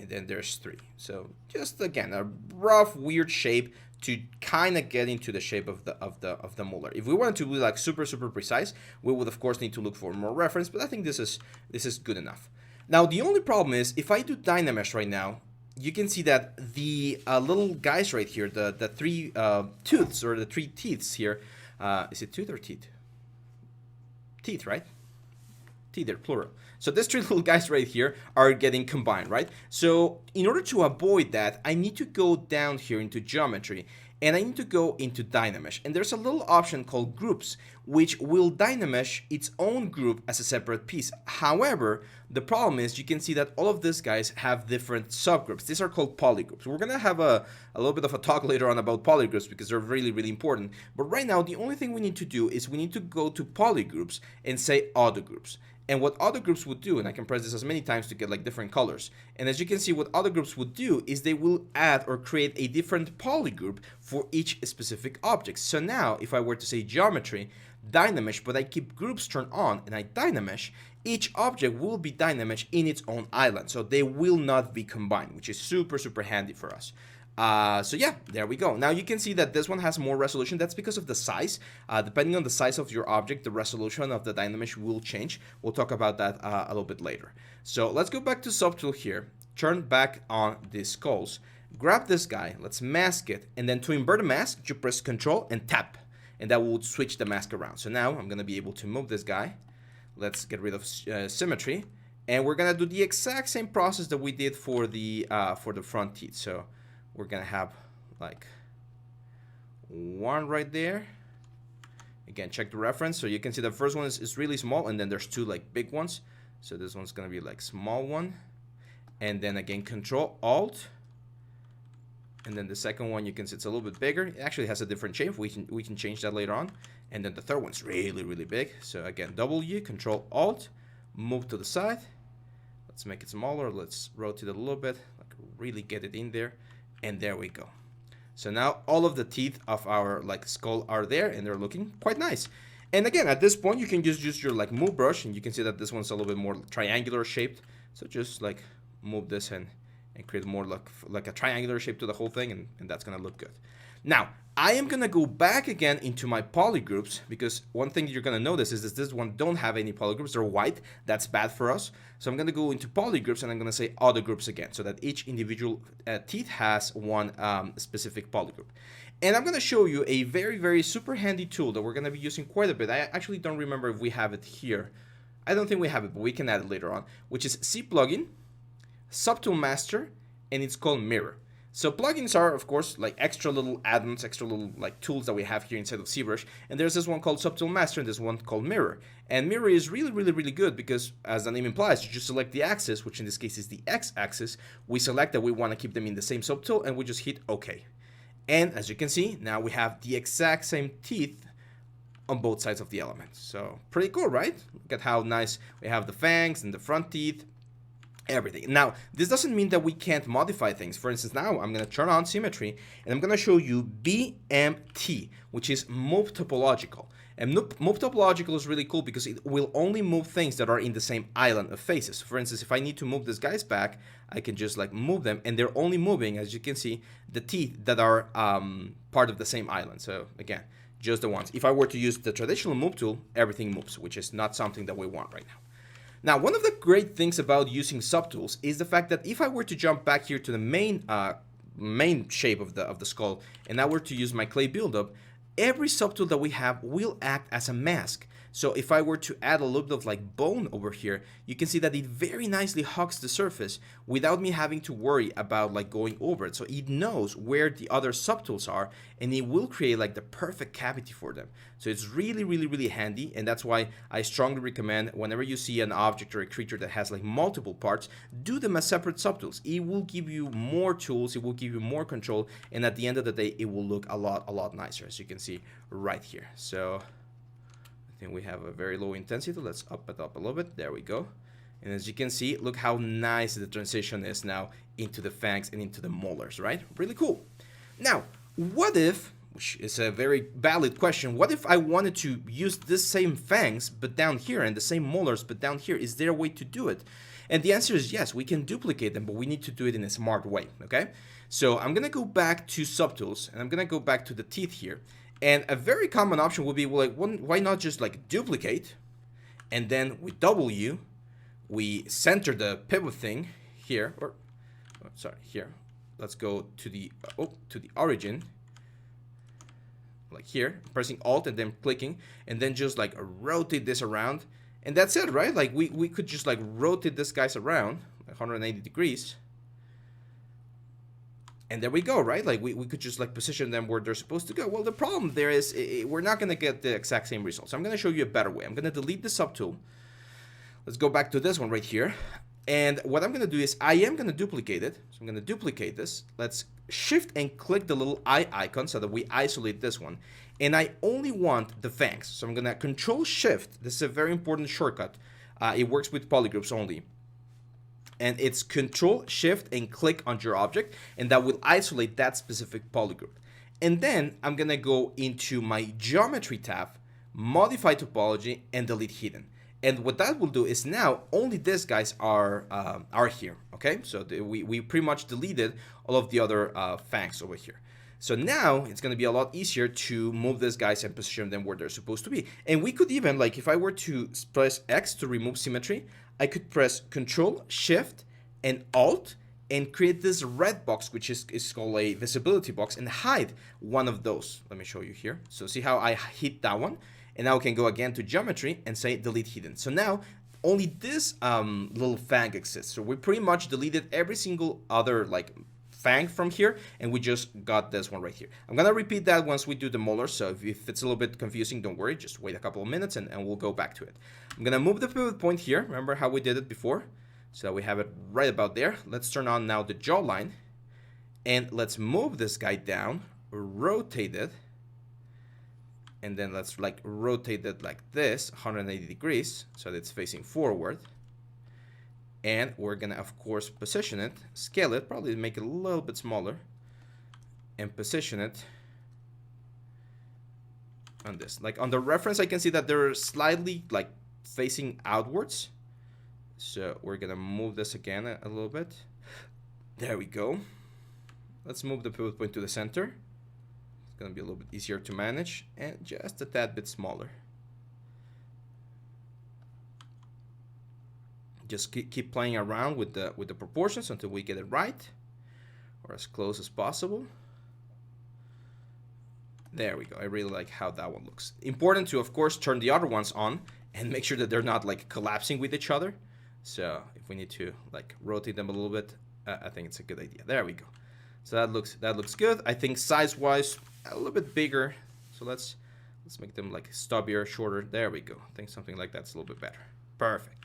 Speaker 1: and then there's 3. So just again a rough weird shape to kind of get into the shape of the molar. If we wanted to be like super precise, we would of course need to look for more reference, but I think this is good enough. Now the only problem is if I do Dynamesh right now, you can see that the little guys right here, the 3 tooths or the 3 teeths here, is it tooth or teeth? Teeth, right? Teeth, they're plural. So these 3 little guys right here are getting combined, right? So in order to avoid that, I need to go down here into geometry and I need to go into Dynamesh. And there's a little option called groups, which will Dynamesh its own group as a separate piece. However, the problem is you can see that all of these guys have different subgroups. These are called polygroups. We're going to have a little bit of a talk later on about polygroups because they're really important. But right now, the only thing we need to do is we need to go to polygroups and say auto groups. And what other groups would do, and I can press this as many times to get like different colors. And as you can see, what other groups would do is they will add or create a different polygroup for each specific object. So now, if I were to say geometry, Dynamesh, but I keep groups turned on and I Dynamesh, each object will be Dynamesh in its own island. So they will not be combined, which is super handy for us. So yeah, there we go. Now you can see that this one has more resolution. That's because of the size. Depending on the size of your object, the resolution of the Dynamesh will change. We'll talk about that a little bit later. So let's go back to Subtool here. Turn back on the skulls. Grab this guy. Let's mask it. And then to invert a mask, you press Control and tap. And that will switch the mask around. So now I'm going to be able to move this guy. Let's get rid of symmetry. And we're going to do the exact same process that we did for the front teeth. So we're gonna have like one right there. Again, check the reference. So you can see the first one is really small, and then there's two like big ones. So this one's gonna be like small one, and then again Control Alt, and then the second one you can see it's a little bit bigger. It actually has a different shape. We can change that later on. And then the third one's really big. So again, W, Control Alt, move to the side. Let's make it smaller. Let's rotate it a little bit, like really get it in there. And there we go. So now all of the teeth of our like skull are there, and they're looking quite nice. And again, at this point, you can just use your like move brush, and you can see that this one's a little bit more triangular shaped. So just like move this and create more like a triangular shape to the whole thing, and that's gonna look good. Now, I am gonna go back again into my polygroups, because one thing you're gonna notice is that this one don't have any polygroups. They're white. That's bad for us. So I'm gonna go into polygroups, and I'm gonna say other groups again, so that each individual teeth has one specific polygroup. And I'm gonna show you a very super handy tool that we're gonna be using quite a bit. I actually don't remember if we have it here. I don't think we have it, but we can add it later on, which is C plugin, Subtool Master, and it's called Mirror. So plugins are, of course, like extra little add-ons, extra little like tools that we have here inside of Zbrush. And there's this one called Subtool Master and this one called Mirror. And Mirror is really good because, as the name implies, you just select the axis, which in this case is the X-axis. We select that we want to keep them in the same subtool, and we just hit OK. And as you can see, now we have the exact same teeth on both sides of the element. So pretty cool, right? Look at how nice we have the fangs and the front teeth. Everything. Now, this doesn't mean that we can't modify things. For instance, now I'm going to turn on symmetry, and I'm going to show you BMT, which is move topological. And move topological is really cool because it will only move things that are in the same island of faces. For instance, if I need to move this guy's back, I can just like move them, and they're only moving, as you can see, the teeth that are part of the same island. So again, just the ones. If I were to use the traditional move tool, everything moves, which is not something that we want right now. Now, one of the great things about using subtools is the fact that if I were to jump back here to the main shape of the skull, and I were to use my clay buildup, every subtool that we have will act as a mask. So if I were to add a little bit of like bone over here, you can see that it very nicely hugs the surface without me having to worry about like going over it. So it knows where the other subtools are, and it will create like the perfect cavity for them. So it's really handy, and that's why I strongly recommend whenever you see an object or a creature that has like multiple parts, do them as separate subtools. It will give you more tools, it will give you more control, and at the end of the day, it will look a lot nicer, as you can see right here. So I think we have a very low intensity. Let's up it up a little bit. There we go. And as you can see, look how nice the transition is now into the fangs and into the molars, right? Really cool. Now, what if, which is a very valid question, what if I wanted to use this same fangs but down here and the same molars but down here? Is there a way to do it? And the answer is yes, we can duplicate them, but we need to do it in a smart way, okay? So I'm gonna go back to subtools, and I'm gonna go back to the teeth here. And a very common option would be, well, like, why not just like duplicate, and then with W, we center the pivot thing here, or sorry, here. Let's go to the origin, like here, pressing Alt and then clicking, and then just like rotate this around, and that's it, right? Like we could just like rotate this guys around like 180 degrees. And there we go, right? Like we could just like position them where they're supposed to go. Well, the problem there is we're not going to get the exact same results. So I'm going to show you a better way. I'm going to delete the subtool. Let's go back to this one right here. And what I'm going to do is I am going to duplicate it. So I'm going to duplicate this. Let's shift and click the little eye icon so that we isolate this one. And I only want the fangs. So I'm going to Control Shift. This is a very important shortcut. It works with polygroups only. And it's Control Shift and click on your object, and that will isolate that specific polygroup. And then I'm gonna go into my Geometry tab, Modify Topology, and Delete Hidden. And what that will do is now only these guys are here, okay? So we pretty much deleted all of the other fangs over here. So now it's going to be a lot easier to move these guys and position them where they're supposed to be. And we could even, like, if I were to press X to remove symmetry, I could press Control, Shift, and Alt, and create this red box, which is called a visibility box, and hide one of those. Let me show you here. So see how I hit that one? And now we can go again to geometry and say delete hidden. So now only this little fang exists. So we pretty much deleted every single other like fang from here, and we just got this one right here. I'm gonna repeat that once we do the molars, so if it's a little bit confusing, don't worry, just wait a couple of minutes and we'll go back to it. I'm gonna move the pivot point here. Remember how we did it before? So we have it right about there. Let's turn on now the jawline, and let's move this guy down, rotate it, and then let's like rotate it like this 180 degrees so that it's facing forward. And we're gonna of course position it, scale it, probably make it a little bit smaller, and position it on this. Like on the reference, I can see that they're slightly like facing outwards. So we're gonna move this again a little bit. There we go. Let's move the pivot point to the center. It's gonna be a little bit easier to manage and just a tad bit smaller. Just keep playing around with the proportions until we get it right, or as close as possible. There we go. I really like how that one looks. Important to, of course, turn the other ones on and make sure that they're not like collapsing with each other. So if we need to like rotate them a little bit, I think it's a good idea. There we go. So that looks good. I think size-wise a little bit bigger. So let's make them like stubbier, shorter. There we go. I think something like that's a little bit better. Perfect.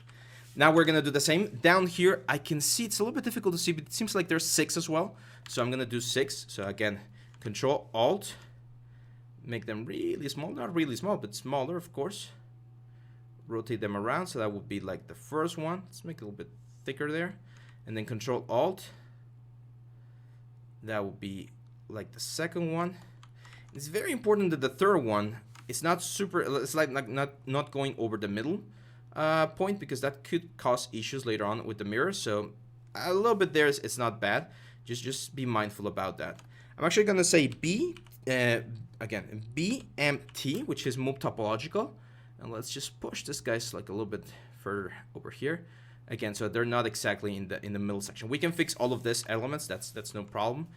Speaker 1: Now we're gonna do the same. Down here, I can see it's a little bit difficult to see, but it seems like there's 6 as well. So I'm gonna do 6. So again, Control Alt, make them really small, not really small, but smaller, of course. Rotate them around, so that would be like the first one. Let's make it a little bit thicker there, and then Control Alt. That would be like the second one. It's very important that the third one is not super. It's like not going over the middle point, because that could cause issues later on with the mirror. So a little bit there, it's not bad. Just be mindful about that. I'm actually gonna say again BMT, which is move topological. And let's just push this guys like a little bit further over here. Again, so they're not exactly in the middle section. We can fix all of these elements. That's no problem.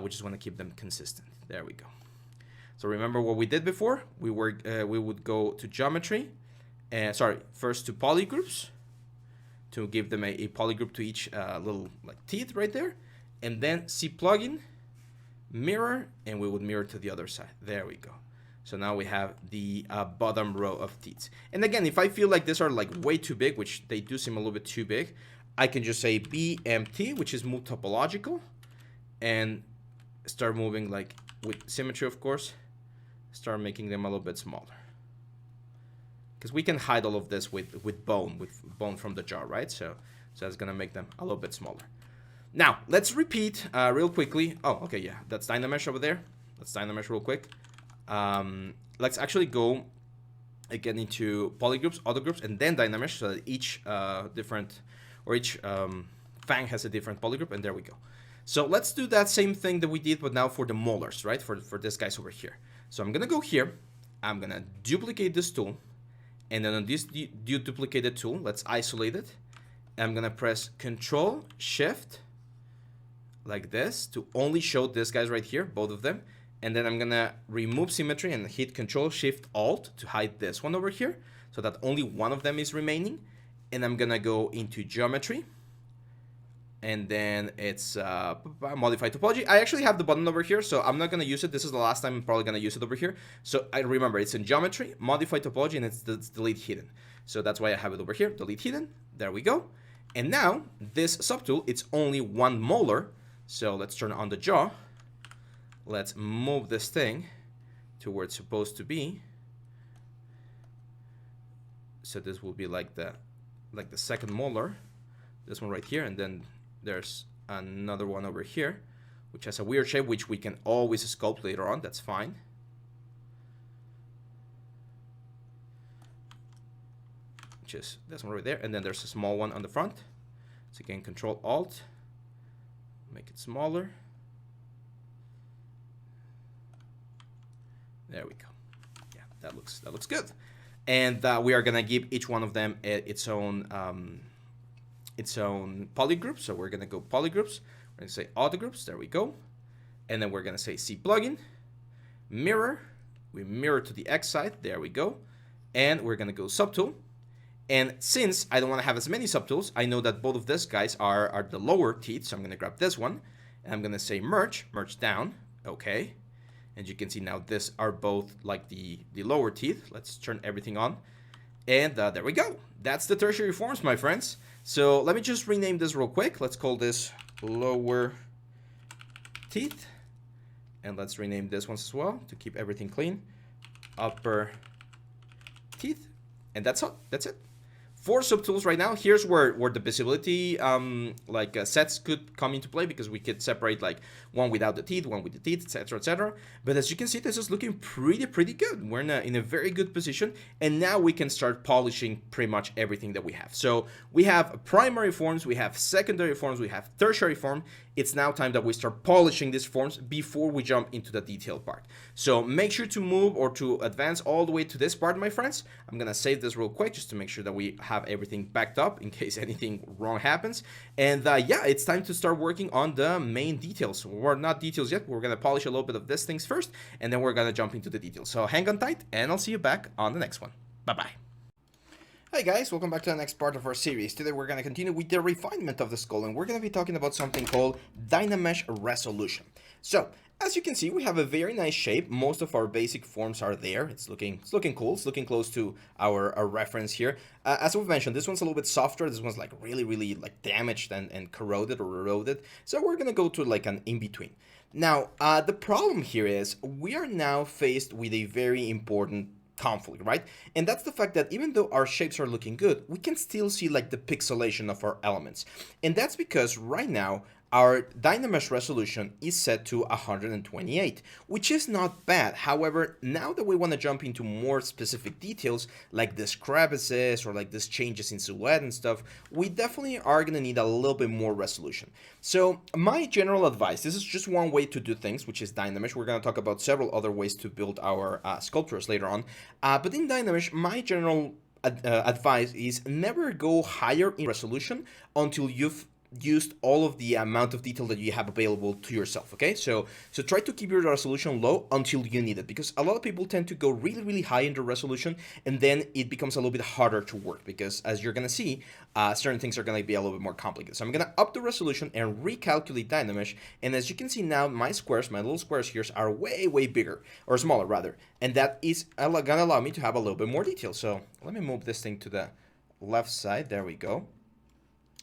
Speaker 1: We just want to keep them consistent. There we go. So remember what we did before? We would go to geometry, first to polygroups, to give them a polygroup to each little like teeth right there, and then C plugin, mirror, and we would mirror to the other side. There we go. So now we have the bottom row of teeth. And again, if I feel like these are like way too big, which they do seem a little bit too big, I can just say BMT, which is move topological, and start moving like with symmetry, of course, start making them a little bit smaller. Because we can hide all of this with bone from the jaw, right? So that's gonna make them a little bit smaller. Now, let's repeat real quickly. Oh, okay, yeah, that's Dynamesh over there. Let's Dynamesh real quick. Let's actually go again into polygroups, auto groups, and then Dynamesh, so that each fang has a different polygroup, and there we go. So let's do that same thing that we did, but now for the molars, right? For this guys over here. So I'm gonna go here, I'm gonna duplicate this tool, and then on this duplicated tool, let's isolate it. I'm gonna press Control Shift like this to only show this guys right here, both of them. And then I'm gonna remove symmetry and hit Control Shift Alt to hide this one over here, so that only one of them is remaining. And I'm gonna go into geometry, and then it's modify topology. I actually have the button over here, so I'm not gonna use it. This is the last time I'm probably gonna use it over here. So I remember it's in geometry, modify topology, and it's delete hidden. So that's why I have it over here, delete hidden. There we go. And now this subtool, it's only one molar. So let's turn on the jaw. Let's move this thing to where it's supposed to be. So this will be like the second molar, this one right here, and then there's another one over here, which has a weird shape, which we can always sculpt later on. That's fine. which is this one right there, and then there's a small one on the front. So again, Control Alt, make it smaller. There we go. Yeah, that looks good. And we are gonna give each one of them its own poly group. So we're gonna go poly groups. We're gonna say auto groups. There we go. And then we're gonna say C plugin, mirror. We mirror to the X side. There we go. And we're gonna go subtool. And since I don't want to have as many subtools, I know that both of these guys are the lower teeth. So I'm gonna grab this one, and I'm gonna say merge down. Okay. And you can see now this are both like the lower teeth. Let's turn everything on. And there we go. That's the tertiary forms, my friends. So let me just rename this real quick. Let's call this lower teeth. And let's rename this one as well to keep everything clean. Upper teeth. And that's all. That's it. 4 subtools right now. Here's where the visibility sets could come into play, because we could separate like one without the teeth, one with the teeth, etc., etc. But as you can see, this is looking pretty good. We're in a very good position, and now we can start polishing pretty much everything that we have. So we have primary forms, we have secondary forms, we have tertiary form. It's now time that we start polishing these forms before we jump into the detailed part. So make sure to move or to advance all the way to this part, my friends. I'm gonna save this real quick just to make sure that we have everything backed up in case anything wrong happens. And yeah, it's time to start working on the main details. We're not details yet. We're gonna polish a little bit of these things first, and then we're gonna jump into the details. So hang on tight, and I'll see you back on the next one. Bye-bye. Hi guys, welcome back to the next part of our series. Today we're going to continue with the refinement of the skull, and we're going to be talking about something called Dynamesh resolution. So, as you can see, we have a very nice shape. Most of our basic forms are there. It's looking cool. It's looking close to our reference here. As we've mentioned, this one's a little bit softer. This one's like really like damaged and corroded or eroded. So we're going to go to like an in-between. Now, the problem here is we are now faced with a very important conflict, right? And that's the fact that even though our shapes are looking good, we can still see like the pixelation of our elements. And that's because right now our Dynamesh resolution is set to 128, which is not bad. However, now that we want to jump into more specific details, like this crevices or like this changes in silhouette and stuff, we definitely are going to need a little bit more resolution. So my general advice, this is just one way to do things, which is Dynamesh. We're going to talk about several other ways to build our sculptures later on. But in Dynamesh, my general advice is never go higher in resolution until you've used all of the amount of detail that you have available to yourself. Okay, so try to keep your resolution low until you need it, because a lot of people tend to go really high in the resolution, and then it becomes a little bit harder to work, because as you're gonna see, certain things are gonna be a little bit more complicated. So I'm gonna up the resolution and recalculate Dynamesh, and as you can see now, my little squares here are way bigger, or smaller rather, and that is gonna allow me to have a little bit more detail. So let me move this thing to the left side. There we go.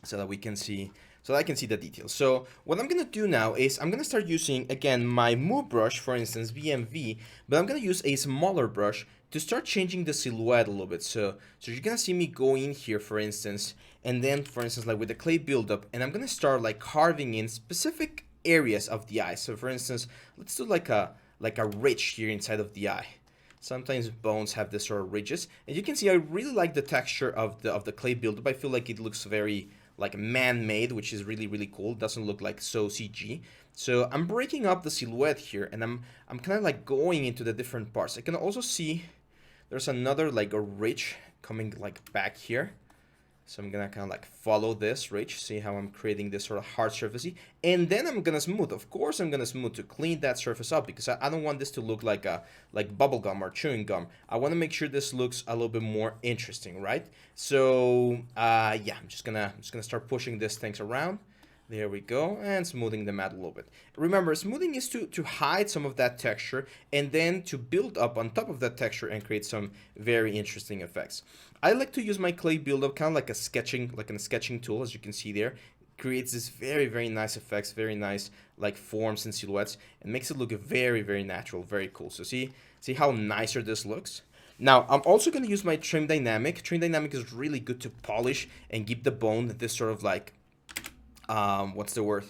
Speaker 1: So that we can see, so that I can see the details. So what I'm gonna do now is I'm gonna start using again my move brush, for instance VMV, but I'm gonna use a smaller brush to start changing the silhouette a little bit. So you're gonna see me go in here, for instance, and then for instance like with the clay buildup, and I'm gonna start like carving in specific areas of the eye. So for instance, let's do like a ridge here inside of the eye. Sometimes bones have this sort of ridges, and you can see I really like the texture of the clay buildup. I feel like it looks very like man-made, which is really cool. It doesn't look like so CG. So I'm breaking up the silhouette here, and I'm kind of like going into the different parts. I can also see there's another like a ridge coming like back here. So I'm gonna kind of like follow this ridge, see how I'm creating this sort of hard surfacey, and then I'm gonna smooth. Of course, I'm gonna smooth to clean that surface up, because I don't want this to look like bubble gum or chewing gum. I want to make sure this looks a little bit more interesting, right? So yeah, I'm just gonna start pushing these things around. There we go, and smoothing them out a little bit. Remember, smoothing is to hide some of that texture, and then to build up on top of that texture and create some very interesting effects. I like to use my clay buildup kind of like a sketching tool, as you can see there. It creates this very nice effects, very nice like forms and silhouettes, and makes it look very natural, very cool. So see how nicer this looks. Now, I'm also going to use my trim dynamic. Trim dynamic is really good to polish and give the bone this sort of like what's the word?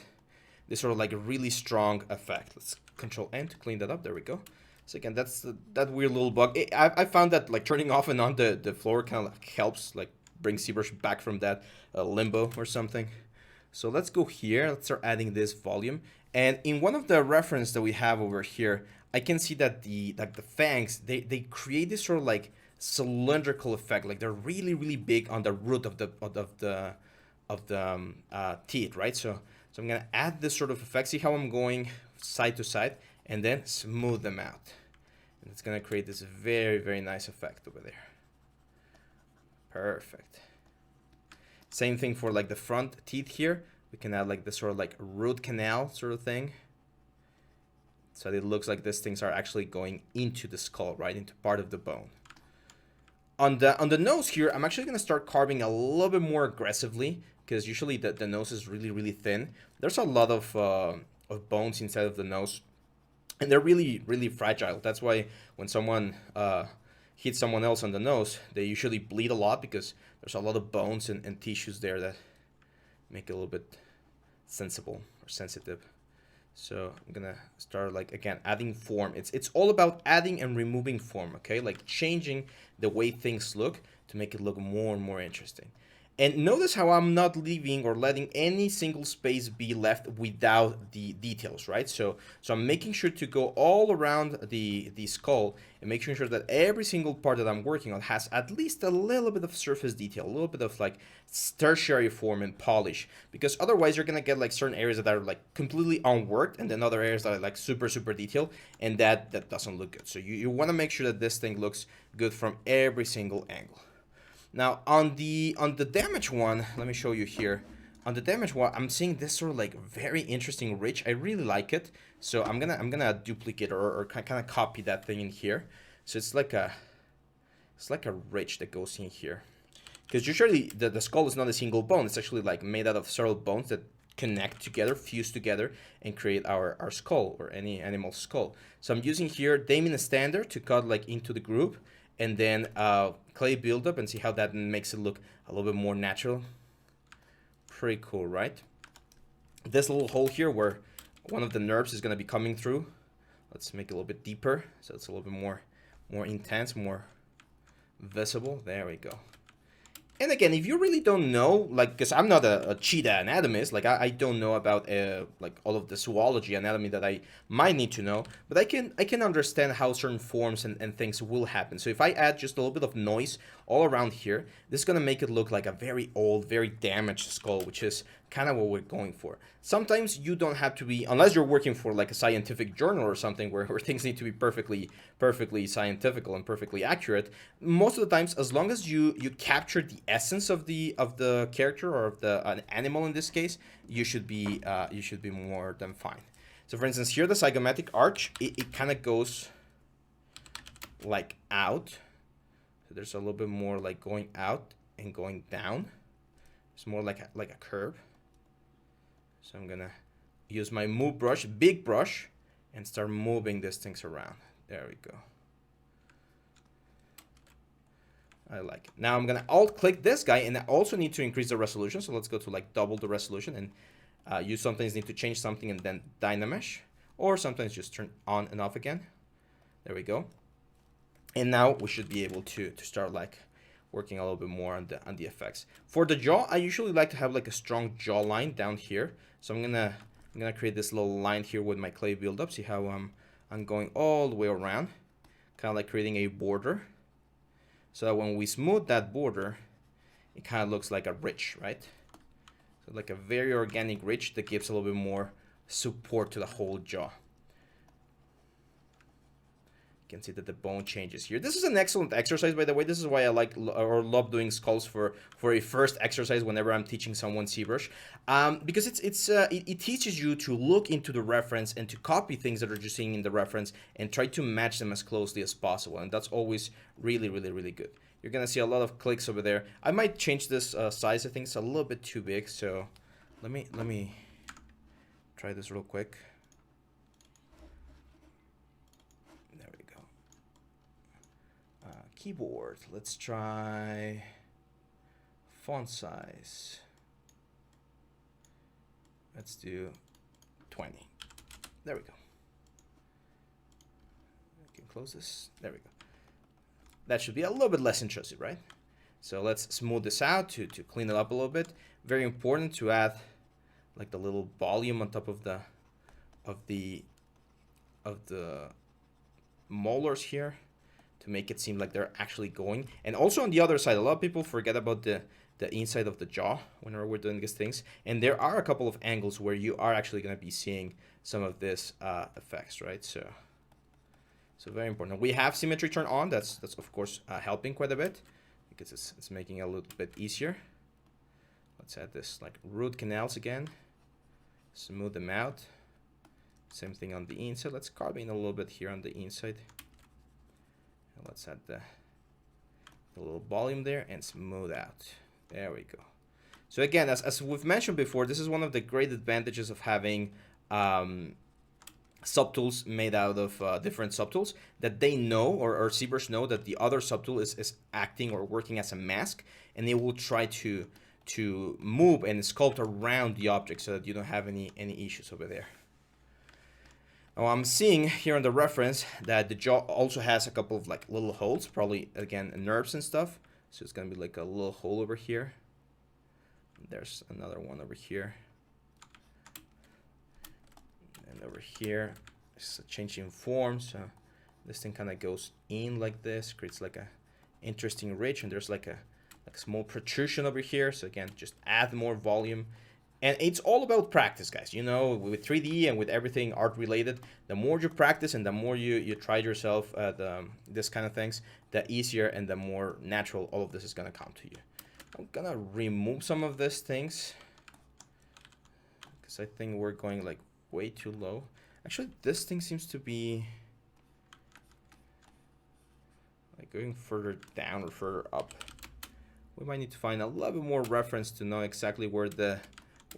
Speaker 1: This sort of like a really strong effect. Let's Control N to clean that up. There we go. So again, that's that weird little bug. I found that like turning off and on the floor kind of like helps like bring ZBrush back from that limbo or something. So let's go here. Let's start adding this volume. And in one of the reference that we have over here, I can see that the fangs, they create this sort of like cylindrical effect. Like they're really, really big on the root of the teeth, right? So I'm gonna add this sort of effect. See how I'm going side to side, and then smooth them out. And it's gonna create this very, very nice effect over there. Perfect. Same thing for like the front teeth here. We can add like this sort of like root canal sort of thing. So it looks like these things are actually going into the skull, right? Into part of the bone. On the nose here, I'm actually gonna start carving a little bit more aggressively, because usually the nose is really, really thin. There's a lot of bones inside of the nose, and they're really, really fragile. That's why when someone hits someone else on the nose, they usually bleed a lot, because there's a lot of bones and tissues there that make it a little bit sensible or sensitive. So I'm gonna start like, again, adding form. It's all about adding and removing form, okay? Like changing the way things look to make it look more and more interesting. And notice how I'm not leaving or letting any single space be left without the details, right? So I'm making sure to go all around the skull and making sure that every single part that I'm working on has at least a little bit of surface detail, a little bit of like tertiary form and polish, because otherwise you're gonna get like certain areas that are like completely unworked, and then other areas that are like super, super detailed, and that doesn't look good. So you wanna make sure that this thing looks good from every single angle. Now on the damage one, let me show you here. On the damage one, I'm seeing this sort of like very interesting ridge. I really like it. So I'm gonna duplicate or kind of copy that thing in here. So it's like a ridge that goes in here. Because usually the skull is not a single bone. It's actually like made out of several bones that connect together, fuse together, and create our skull, or any animal skull. So I'm using here Damien Standard to cut like into the groove, and then clay buildup, and see how that makes it look a little bit more natural. Pretty cool, right? This little hole here where one of the nerves is going to be coming through, let's make it a little bit deeper, so it's a little bit more intense, more visible. There we go. And again, if you really don't know, like, because I'm not a cheetah anatomist, like I don't know about like all of the zoology anatomy that I might need to know, but I can understand how certain forms and things will happen. So if I add just a little bit of noise all around here, this is gonna make it look like a very old, very damaged skull, which is kind of what we're going for. Sometimes you don't have to be, unless you're working for like a scientific journal or something where things need to be perfectly scientific and perfectly accurate. Most of the times, as long as you capture the essence of the character, or of an animal in this case, you should be more than fine. So for instance, here the zygomatic arch, it kind of goes like out. So there's a little bit more like going out and going down. It's more like a curve. So I'm gonna use my move brush, big brush, and start moving these things around. There we go. I like it. Now I'm gonna alt click this guy, and I also need to increase the resolution. So let's go to like double the resolution, and you sometimes need to change something and then Dynamesh, or sometimes just turn on and off again. There we go. And now we should be able to start like working a little bit more on the effects. For the jaw, I usually like to have like a strong jawline down here. So I'm gonna create this little line here with my clay buildup. See how I'm going all the way around, kind of like creating a border. So that when we smooth that border, it kind of looks like a ridge, right? So like a very organic ridge that gives a little bit more support to the whole jaw. You can see that the bone changes here. This is an excellent exercise, by the way. This is why I like or love doing skulls for a first exercise whenever I'm teaching someone ZBrush, because it teaches you to look into the reference and to copy things that are just seeing in the reference and try to match them as closely as possible, and that's always really, really, really good. You're gonna see a lot of clicks over there. I might change this size. I think it's a little bit too big, so let me try this real quick. Keyboard, let's try font size. Let's do 20. There we go. We can close this. There we go. That should be a little bit less intrusive, right? So let's smooth this out to clean it up a little bit. Very important to add like the little volume on top of the molars here to make it seem like they're actually going. And also on the other side, a lot of people forget about the inside of the jaw whenever we're doing these things. And there are a couple of angles where you are actually going to be seeing some of this effects, right? So very important. We have symmetry turned on. That's of course helping quite a bit because it's making it a little bit easier. Let's add this like root canals again. Smooth them out. Same thing on the inside. Let's carve in a little bit here on the inside. And let's add the little volume there and smooth out. There we go. So again, as we've mentioned before, this is one of the great advantages of having subtools made out of different subtools that they know, or ZBrush know that the other subtool is acting or working as a mask, and they will try to move and sculpt around the object so that you don't have any issues over there. Now I'm seeing here in the reference that the jaw also has a couple of like little holes, probably again nerves and stuff. So it's gonna be like a little hole over here. There's another one over here. And over here, it's a change in form. So this thing kind of goes in like this, creates like a interesting ridge, and there's like a small protrusion over here. So again, just add more volume. And it's all about practice, guys. You know, with 3D and with everything art related, the more you practice and the more you try yourself at this kind of things, the easier and the more natural all of this is gonna come to you. I'm gonna remove some of these things because I think we're going like way too low. Actually, this thing seems to be like going further down or further up. We might need to find a little bit more reference to know exactly where the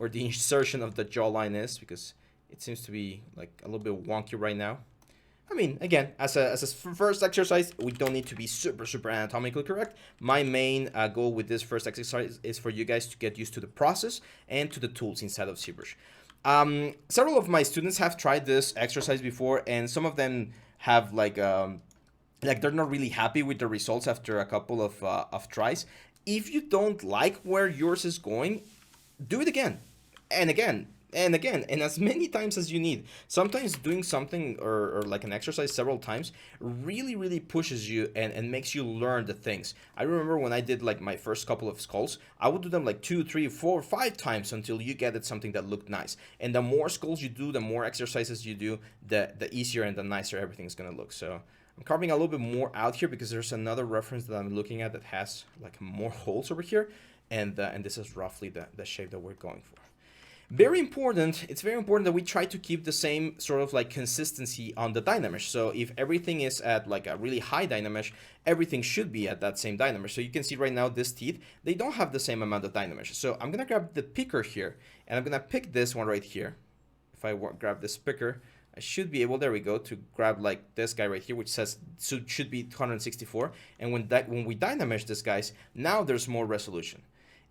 Speaker 1: insertion of the jawline is, because it seems to be like a little bit wonky right now. I mean, again, as a first exercise, we don't need to be super anatomically correct. My main goal with this first exercise is for you guys to get used to the process and to the tools inside of ZBrush. Several of my students have tried this exercise before, and some of them have like they're not really happy with the results after a couple of tries. If you don't like where yours is going, do it again and again and again and as many times as you need. Sometimes doing something or like an exercise several times really pushes you and makes you learn the things. I remember when I did like my first couple of skulls, I would do them like 2, 3, 4, 5 times until you get it something that looked nice. And the more skulls you do, the more exercises you do, the easier and the nicer everything's gonna look. So I'm carving a little bit more out here because there's another reference that I'm looking at that has like more holes over here. And this is roughly the shape that we're going for. Very important, it's very important that we try to keep the same sort of like consistency on the dynamesh. So if everything is at like a really high dynamesh, everything should be at that same dynamesh. So you can see right now these teeth, they don't have the same amount of dynamesh. So I'm gonna grab the picker here, and I'm gonna pick this one right here. If I grab this picker, I should be able, there we go, to grab like this guy right here, which says should be 264. And when we dynamesh this, guys, now there's more resolution.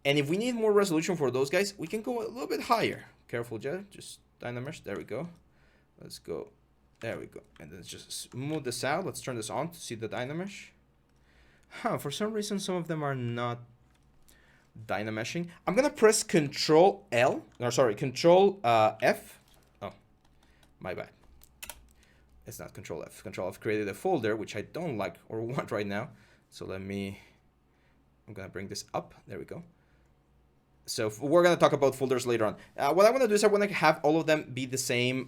Speaker 1: And if we need more resolution for those guys, we can go a little bit higher. Careful, just dynamesh. There we go. Let's go. There we go. And then just smooth this out. Let's turn this on to see the dynamesh. For some reason, some of them are not dynameshing. I'm gonna press Control L. No, sorry, Control F. Oh, my bad. It's not Control F. Control F created a folder which I don't like or want right now. So I'm gonna bring this up. There we go. So we're going to talk about folders later on. What I want to do is I want to have all of them be the same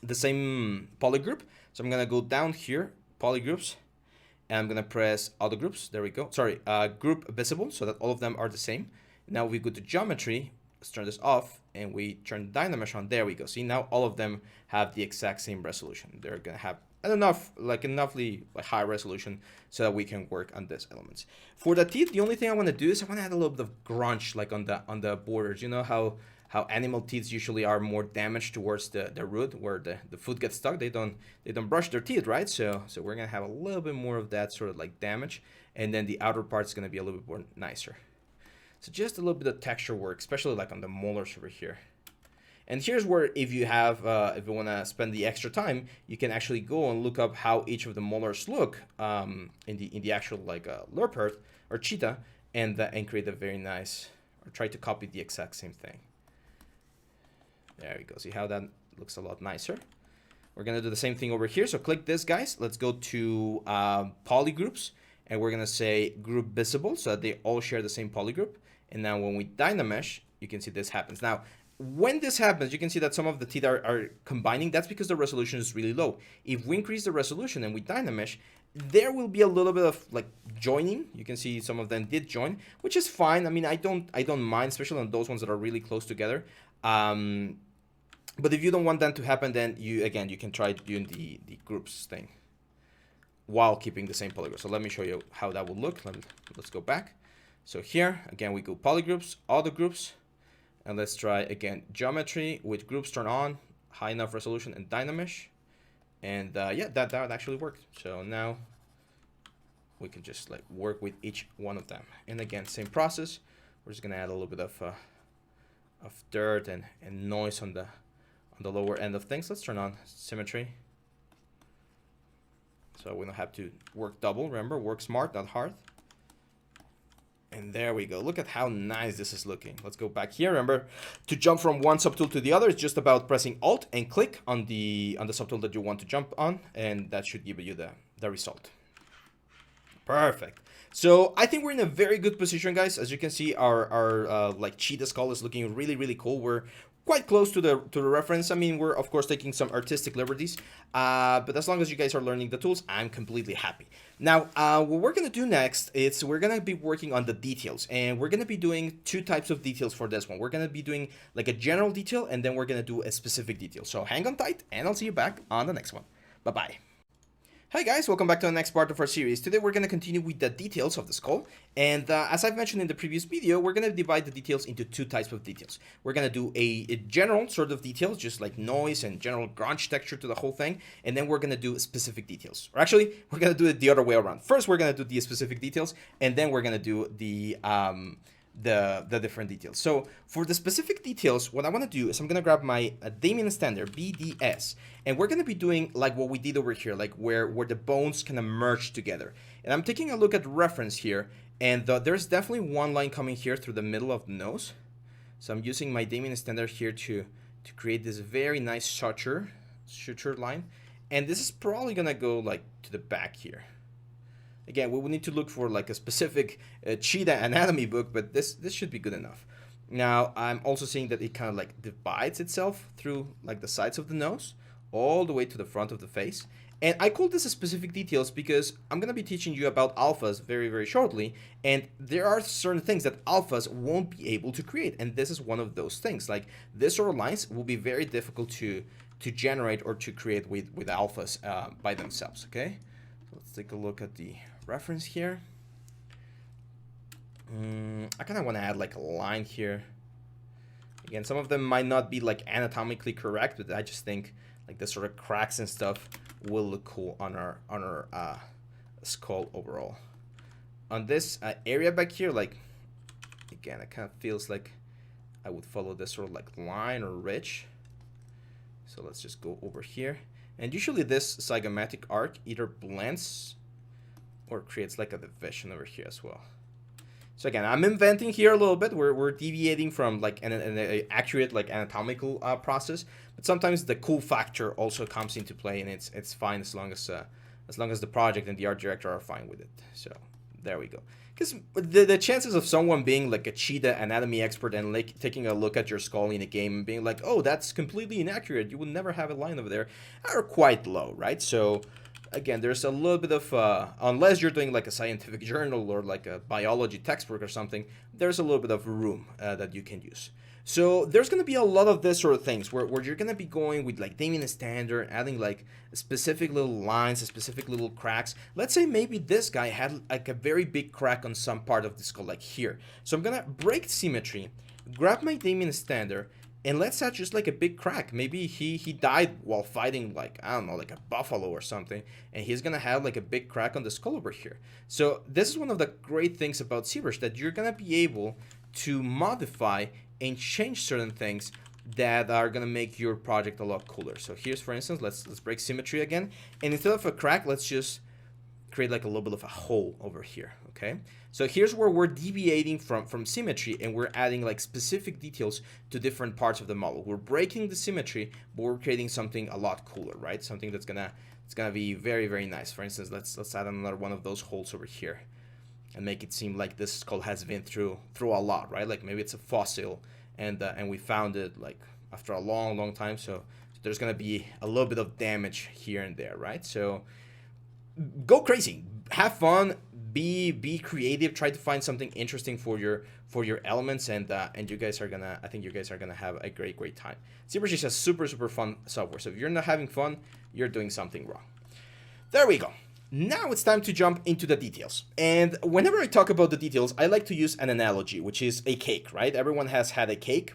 Speaker 1: polygroup. So I'm going to go down here, polygroups, and I'm going to press auto groups. There we go. Sorry, group visible, so that all of them are the same. Now we go to geometry. Let's turn this off, and we turn dynamesh on. There we go. See, now all of them have the exact same resolution. They're going to have enoughly high resolution so that we can work on these elements. For the teeth, the only thing I want to do is I want to add a little bit of grunge, like on the borders. You know how animal teeth usually are more damaged towards the root, where the foot gets stuck. They don't brush their teeth, right? So we're gonna have a little bit more of that sort of like damage, and then the outer part's gonna be a little bit more nicer. So just a little bit of texture work, especially like on the molars over here. And here's where if you want to spend the extra time, you can actually go and look up how each of the molars look in the actual like leopard or cheetah, and create a very nice, or try to copy the exact same thing. There we go. See how that looks a lot nicer. We're gonna do the same thing over here. So click this, guys. Let's go to polygroups, and we're gonna say group visible so that they all share the same polygroup. And now when we dynamesh, you can see this happens. Now, when this happens, you can see that some of the teeth are combining. That's because the resolution is really low. If we increase the resolution and we dynamesh, there will be a little bit of like joining. You can see some of them did join, which is fine. I mean, I don't mind, especially on those ones that are really close together. But if you don't want that to happen, then you can try doing the groups thing while keeping the same polygroup. So let me show you how that will look. Let's go back. So here, again, we go polygroups, auto groups, and let's try again geometry with groups turned on, high enough resolution, and dynamesh. And yeah, that actually worked. So now we can just like work with each one of them. And again, same process. We're just gonna add a little bit of dirt and noise on the lower end of things. Let's turn on symmetry. So we don't have to work double. Remember, work smart, not hard. And there we go. Look at how nice this is looking. Let's go back here. Remember, to jump from one subtool to the other, it's just about pressing Alt and click on the subtool that you want to jump on, and that should give you the result. Perfect. So I think we're in a very good position, guys. As you can see, our like cheetah skull is looking really, really cool. We're quite close to the reference. I mean, we're of course taking some artistic liberties, but as long as you guys are learning the tools, I'm completely happy. Now, what we're gonna do next is we're gonna be working on the details, and we're gonna be doing two types of details for this one. We're gonna be doing like a general detail, and then we're gonna do a specific detail. So hang on tight, and I'll see you back on the next one. Bye-bye. Hi guys, welcome back to the next part of our series. Today we're going to continue with the details of the skull, and as I've mentioned in the previous video, we're going to divide the details into two types of details. We're going to do a general sort of details, just like noise and general grunge texture to the whole thing, and then we're going to do specific details. Or actually, we're going to do it the other way around. First we're going to do the specific details, and then we're going to do the different details. So for the specific details, what I want to do is I'm going to grab my Damien standard BDS, and we're going to be doing like what we did over here, like where the bones kind of merge together. And I'm taking a look at reference here, and there's definitely one line coming here through the middle of the nose. So I'm using my Damien standard here to create this very nice suture line, and this is probably going to go like to the back here. Again, we will need to look for like a specific cheetah anatomy book, but this should be good enough. Now, I'm also seeing that it kind of like divides itself through like the sides of the nose, all the way to the front of the face. And I call this a specific details because I'm going to be teaching you about alphas very, very shortly. And there are certain things that alphas won't be able to create. And this is one of those things. Like this sort of lines will be very difficult to generate or to create with alphas by themselves, okay? So let's take a look at the reference here. I kind of want to add like a line here. Again, some of them might not be like anatomically correct, but I just think like the sort of cracks and stuff will look cool on our skull overall. On this area back here, like again, it kind of feels like I would follow this sort of like line or ridge. So let's just go over here, and usually this zygomatic arc either blends or creates like a division over here as well. So again, I'm inventing here a little bit. We're deviating from like an accurate like anatomical process, but sometimes the cool factor also comes into play, and it's fine as long as the project and the art director are fine with it. So there we go. Because the chances of someone being like a cheetah anatomy expert and like taking a look at your skull in a game and being like, oh, that's completely inaccurate, you would never have a line over there, are quite low, right? So again, there's a little bit of, unless you're doing like a scientific journal or like a biology textbook or something, there's a little bit of room that you can use. So there's going to be a lot of this sort of things where you're going to be going with like Damien standard, adding like specific little lines, specific little cracks. Let's say maybe this guy had like a very big crack on some part of the skull, like here. So I'm going to break symmetry, grab my Damien standard, and let's add just like a big crack. Maybe he died while fighting like, I don't know, like a buffalo or something. And he's going to have like a big crack on the skull over here. So this is one of the great things about Zbrush, that you're going to be able to modify and change certain things that are gonna make your project a lot cooler. So here's, for instance, let's break symmetry again, and instead of a crack, let's just create like a little bit of a hole over here. Okay, so here's where we're deviating from symmetry, and we're adding like specific details to different parts of the model. We're breaking the symmetry, but we're creating something a lot cooler, right? Something that's gonna be very, very nice. For instance, let's add another one of those holes over here and make it seem like this skull has been through a lot, right? Like maybe it's a fossil, and we found it like after a long time. So there's gonna be a little bit of damage here and there, right? So go crazy, have fun, be creative, try to find something interesting for your elements, and you guys are gonna, I think you guys are gonna have a great time. Zbrush is a super fun software. So if you're not having fun, you're doing something wrong. There we go. Now it's time to jump into the details. And whenever I talk about the details, I like to use an analogy, which is a cake, right? Everyone has had a cake,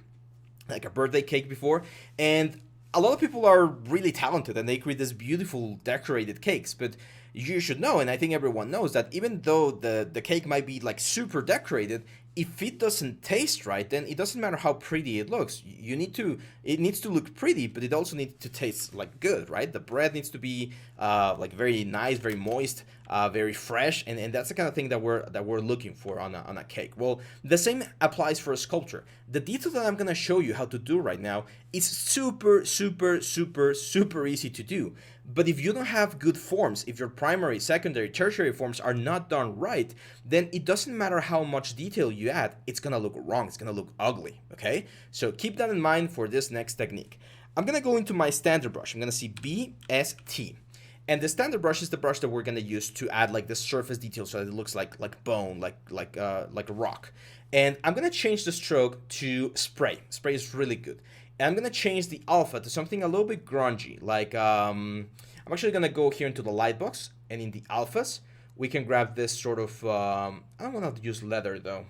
Speaker 1: like a birthday cake before, and a lot of people are really talented and they create these beautiful decorated cakes, but you should know, and I think everyone knows, that even though the cake might be like super decorated, if it doesn't taste right, then it doesn't matter how pretty it looks. It needs to look pretty, but it also needs to taste like good, right? The bread needs to be like very nice, very moist, very fresh, and that's the kind of thing that we're looking for on a cake. Well, the same applies for a sculpture. The detail that I'm gonna show you how to do right now is super easy to do. But if you don't have good forms, if your primary, secondary, tertiary forms are not done right, then it doesn't matter how much detail you add, it's gonna look wrong, it's gonna look ugly, okay? So keep that in mind for this next technique. I'm gonna go into my standard brush. I'm gonna see BST. And the standard brush is the brush that we're gonna use to add like the surface detail so that it looks like bone, like a rock. And I'm gonna change the stroke to spray. Spray is really good. And I'm gonna change the alpha to something a little bit grungy, like I'm actually gonna go here into the light box, and in the alphas we can grab this sort of I don't want to use leather though.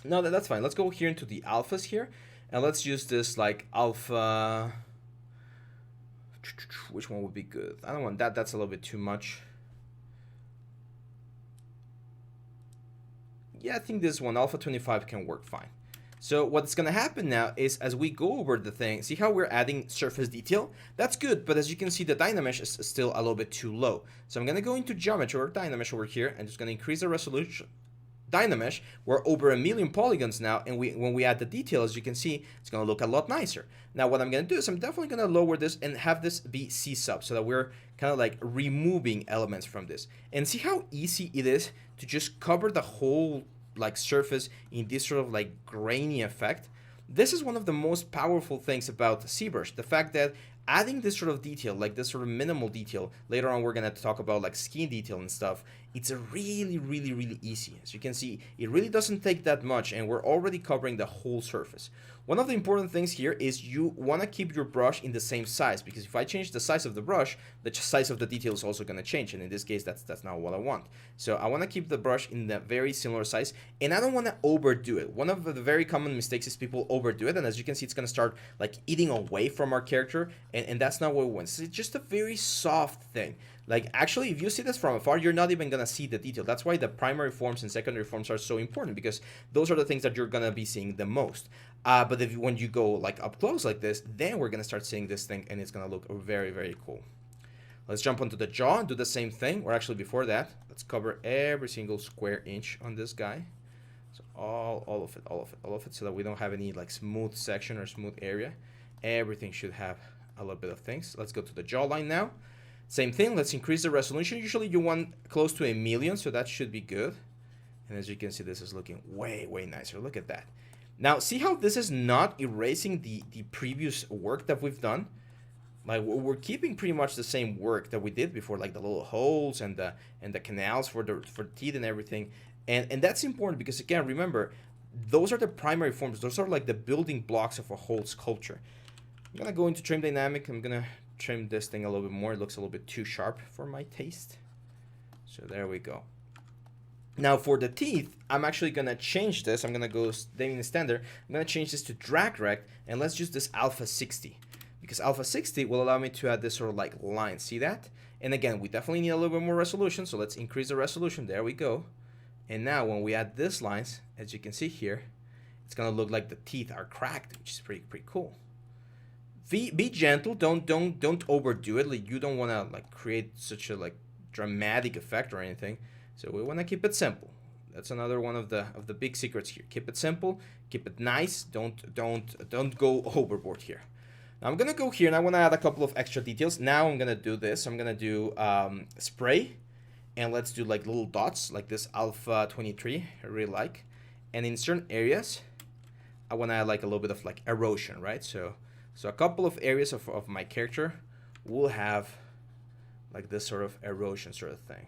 Speaker 1: No, that's fine. Let's go here into the alphas here, and let's use this like alpha. Which one would be good? I don't want that. That's a little bit too much. Yeah, I think this one, alpha 25, can work fine. So what's going to happen now is, as we go over the thing, see how we're adding surface detail? That's good, but as you can see, the Dynamesh is still a little bit too low. So I'm going to go into Geometry or Dynamesh over here, and just going to increase the resolution. Dynamesh, we're over 1 million polygons now, and when we add the detail, as you can see, it's going to look a lot nicer. Now what I'm going to do is I'm definitely going to lower this and have this be C sub, so that we're kind of like removing elements from this. And see how easy it is to just cover the whole like surface in this sort of like grainy effect. This is one of the most powerful things about Zbrush, the fact that adding this sort of detail, like this sort of minimal detail, later on we're going to talk about like skin detail and stuff, it's a really easy. As you can see, it really doesn't take that much, and we're already covering the whole surface. One of the important things here is you want to keep your brush in the same size, because if I change the size of the brush, the size of the detail is also going to change, and in this case that's not what I want. So I want to keep the brush in a very similar size, and I don't want to overdo it. One of the very common mistakes is people overdo it, and as you can see, it's going to start like eating away from our character, and that's not what we want. It's just a very soft thing. Like, actually, if you see this from afar, you're not even gonna see the detail. That's why the primary forms and secondary forms are so important, because those are the things that you're gonna be seeing the most. But when you go like up close like this, then we're gonna start seeing this thing, and it's gonna look very cool. Let's jump onto the jaw and do the same thing. Or actually, before that, let's cover every single square inch on this guy. So all of it, so that we don't have any like smooth section or smooth area. Everything should have a little bit of things. Let's go to the jawline now. Same thing, let's increase the resolution. Usually you want close to 1 million, so that should be good. And as you can see, this is looking way nicer. Look at that. Now, see how this is not erasing the previous work that we've done? Like, we're keeping pretty much the same work that we did before, like the little holes and the canals for teeth and everything. And that's important because, again, remember, those are the primary forms. Those are like the building blocks of a whole sculpture. I'm gonna go into trim dynamic. I'm gonna trim this thing a little bit more. It looks a little bit too sharp for my taste. So there we go. Now for the teeth, I'm actually gonna change this. I'm gonna go in the standard. I'm gonna change this to drag rect, and let's use this alpha 60, because alpha 60 will allow me to add this sort of like line. See that? And again, we definitely need a little bit more resolution, so let's increase the resolution. There we go. And now when we add these lines, as you can see here, it's gonna look like the teeth are cracked, which is pretty cool. Be gentle. Don't overdo it. Like, you don't want to like create such a like dramatic effect or anything. So we want to keep it simple. That's another one of the big secrets here. Keep it simple. Keep it nice. Don't go overboard here. Now I'm gonna go here and I want to add a couple of extra details. Now I'm gonna do this. I'm gonna do spray, and let's do like little dots like this alpha 23. I really like. And in certain areas, I want to add like a little bit of like erosion, right? So a couple of areas of my character will have like this sort of erosion sort of thing.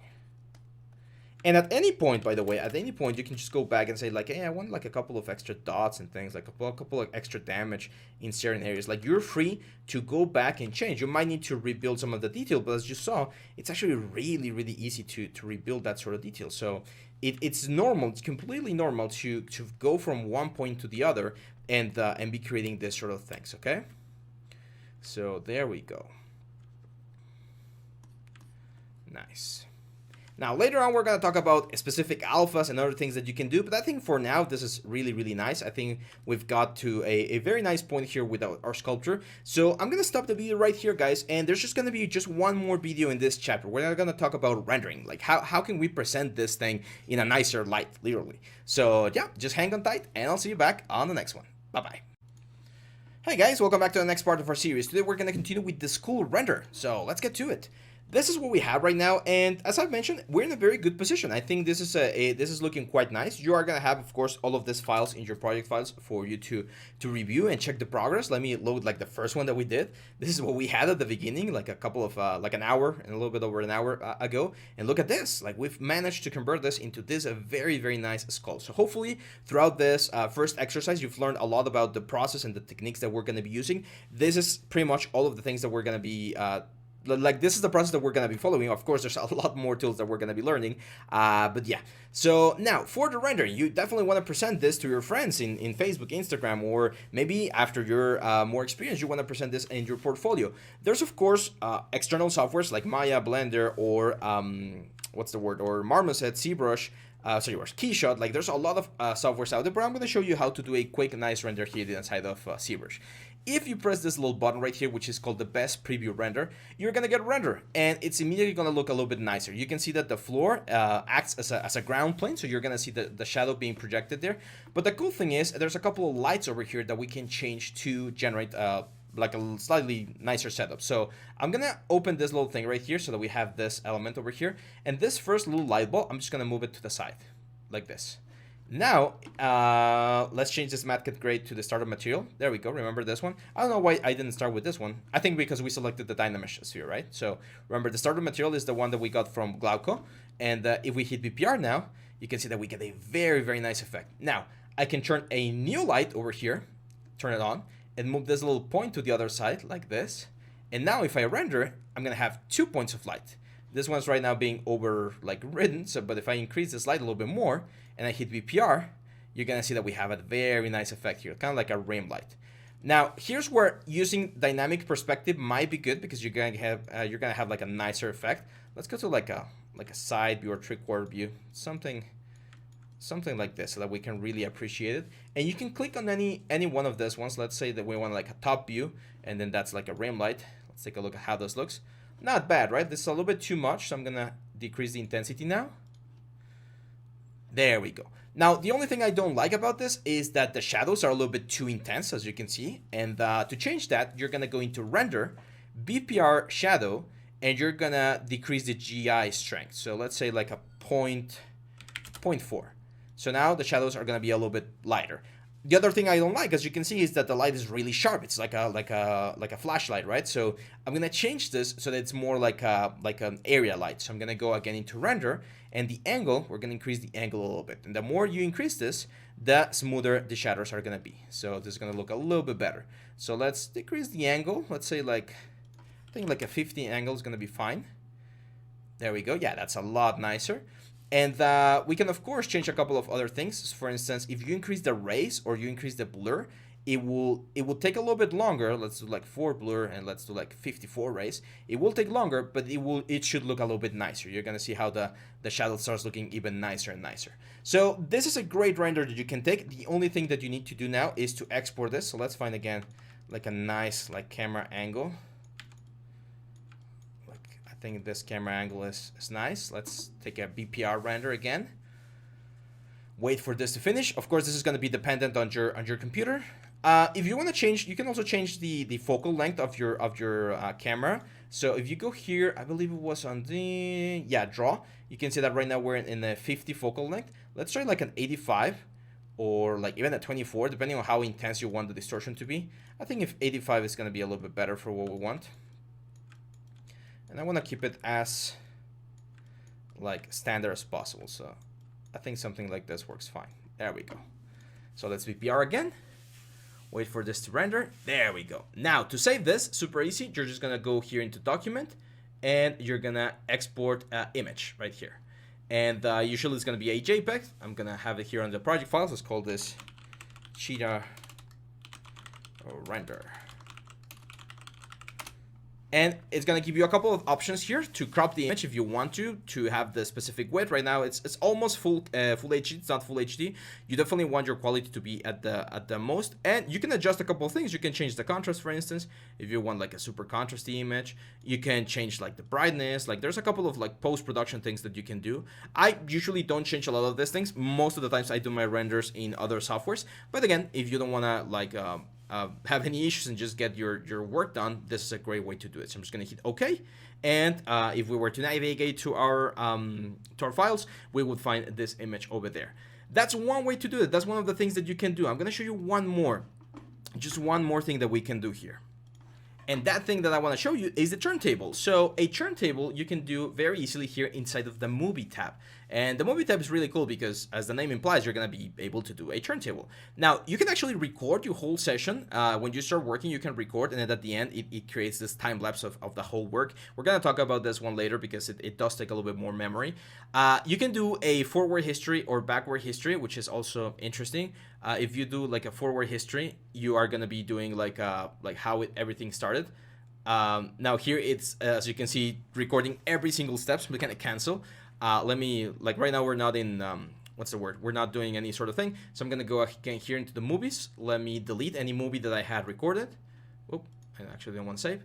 Speaker 1: And at any point, by the way, at any point, you can just go back and say like, hey, I want like a couple of extra dots and things, like a couple of extra damage in certain areas. Like, you're free to go back and change. You might need to rebuild some of the detail, but as you saw, it's actually really, really easy to rebuild that sort of detail. So it's normal, it's completely normal to go from one point to the other and be creating this sort of things, okay? So there we go. Nice. Now, later on, we're going to talk about specific alphas and other things that you can do, but I think for now, this is really, really nice. I think we've got to a very nice point here with our sculpture. So I'm going to stop the video right here, guys, and there's just going to be just one more video in this chapter. We're not going to talk about rendering, like how can we present this thing in a nicer light, literally. So yeah, just hang on tight, and I'll see you back on the next one. Bye-bye. Hey guys, welcome back to the next part of our series. Today we're going to continue with this cool render, so let's get to it. This is what we have right now, and as I've mentioned, we're in a very good position. I think this is looking quite nice. You are gonna have, of course, all of these files in your project files for you to review and check the progress. Let me load like the first one that we did. This is what we had at the beginning, like a couple of like an hour and a little bit over an hour ago. And look at this, like we've managed to convert this into this very, very nice skull. So hopefully throughout this first exercise, you've learned a lot about the process and the techniques that we're gonna be using. This is pretty much all of the things that we're gonna be like, this is the process that we're going to be following. Of course, there's a lot more tools that we're going to be learning, but yeah. So now for the rendering, you definitely want to present this to your friends in Facebook, Instagram, or maybe after you're more experienced, you want to present this in your portfolio. There's, of course, external softwares like Maya, Blender, or what's the word, or Marmoset, Zbrush, Keyshot. Like, there's a lot of softwares out there, but I'm going to show you how to do a quick, nice render here inside of Zbrush. If you press this little button right here, which is called the best preview render, you're gonna get render, and it's immediately gonna look a little bit nicer. You can see that the floor acts as a ground plane, so you're gonna see the shadow being projected there. But the cool thing is, there's a couple of lights over here that we can change to generate like a slightly nicer setup. So I'm gonna open this little thing right here so that we have this element over here, and this first little light bulb, I'm just gonna move it to the side, like this. Now, let's change this matte cut grade to the starter material. There we go. Remember this one? I don't know why I didn't start with this one. I think because we selected the Dynamesh sphere, right? So remember, the starter material is the one that we got from Glauco. And if we hit BPR now, you can see that we get a very, very nice effect. Now, I can turn a new light over here, turn it on, and move this little point to the other side like this. And now if I render, I'm going to have 2 points of light. This one's right now being ridden, but if I increase this light a little bit more and I hit VPR, you're gonna see that we have a very nice effect here, kind of like a rim light. Now, here's where using dynamic perspective might be good, because you're gonna have like a nicer effect. Let's go to like a side view or 3/4 view, something like this, so that we can really appreciate it. And you can click on any one of these ones. Let's say that we want like a top view, and then that's like a rim light. Let's take a look at how this looks. Not bad, right? This is a little bit too much, so I'm gonna decrease the intensity now. There we go. Now, the only thing I don't like about this is that the shadows are a little bit too intense, as you can see. And to change that, you're gonna go into Render, BPR Shadow, and you're gonna decrease the GI strength. So let's say like a 0.4. So now the shadows are gonna be a little bit lighter. The other thing I don't like, as you can see, is that the light is really sharp. It's like a flashlight, right? So I'm gonna change this so that it's more like an area light. So I'm gonna go again into Render, and the angle, we're gonna increase the angle a little bit. And the more you increase this, the smoother the shadows are gonna be. So this is gonna look a little bit better. So let's decrease the angle. Let's say I think like a 50 angle is gonna be fine. There we go. Yeah, that's a lot nicer. And we can, of course, change a couple of other things. For instance, if you increase the rays or you increase the blur, it will take a little bit longer. Let's do like 4 blur and let's do like 54 rays. It will take longer, but it should look a little bit nicer. You're gonna see how the shadow starts looking even nicer and nicer. So this is a great render that you can take. The only thing that you need to do now is to export this. So let's find again like a nice like camera angle. Like I think this camera angle is nice. Let's take a BPR render again. Wait for this to finish. Of course, this is going to be dependent on your computer. If you want to change, you can also change the focal length of your camera. So if you go here, I believe it was on the draw. You can see that right now we're in a 50 focal length. Let's try like an 85 or like even a 24, depending on how intense you want the distortion to be. I think if 85 is going to be a little bit better for what we want. And I want to keep it as like standard as possible. So I think something like this works fine. There we go. So let's VPR again. Wait for this to render. There we go. Now to save this, super easy. You're just gonna go here into document and you're gonna export image right here. And usually it's gonna be a JPEG. I'm gonna have it here on the project files. Let's call this cheetah render. And it's going to give you a couple of options here to crop the image if you want to have the specific width. Right now it's almost full HD. It's not full HD. You definitely want your quality to be at the most, and you can adjust a couple of things. You can change the contrast, for instance, if you want like a super contrasty image. You can change like the brightness. Like there's a couple of like post-production things that you can do. I usually don't change a lot of these things. Most of the times I do my renders in other softwares, but again, if you don't want to like have any issues and just get your work done, this is a great way to do it. So I'm just going to hit OK. And if we were to navigate to our files, we would find this image over there. That's one way to do it. That's one of the things that you can do. I'm going to show you one more thing that we can do here. And that thing that I want to show you is the turntable. So a turntable you can do very easily here inside of the movie tab. And the movie tab is really cool because, as the name implies, you're going to be able to do a turntable. Now, you can actually record your whole session. When you start working, you can record, and then at the end, it creates this time lapse of the whole work. We're going to talk about this one later because it does take a little bit more memory. You can do a forward history or backward history, which is also interesting. If you do like a forward history, you are going to be doing like how everything started. Now here it's, as you can see, recording every single step, so we can cancel. Let me, like right now we're not in, what's the word? We're not doing any sort of thing. So I'm going to go again here into the movies. Let me delete any movie that I had recorded. Oh, I actually don't want to save.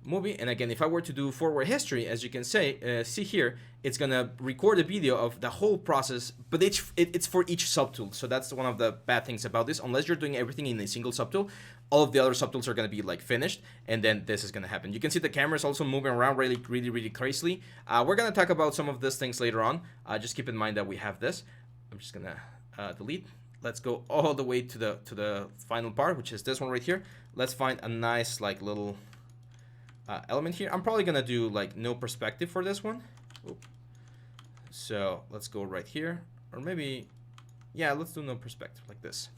Speaker 1: Movie. And again, if I were to do forward history, as you can see here, it's going to record a video of the whole process, but it's for each subtool. So that's one of the bad things about this. Unless you're doing everything in a single subtool, all of the other subtools are going to be like finished, and then this is going to happen. You can see the camera is also moving around really crazily. We're going to talk about some of these things later on. Just keep in mind that we have this. I'm just going to delete. Let's go all the way to the final part, which is this one right here. Let's find a nice like little element here. I'm probably gonna do like no perspective for this one. Oop. So let's go right here, or maybe, yeah, let's do no perspective like this.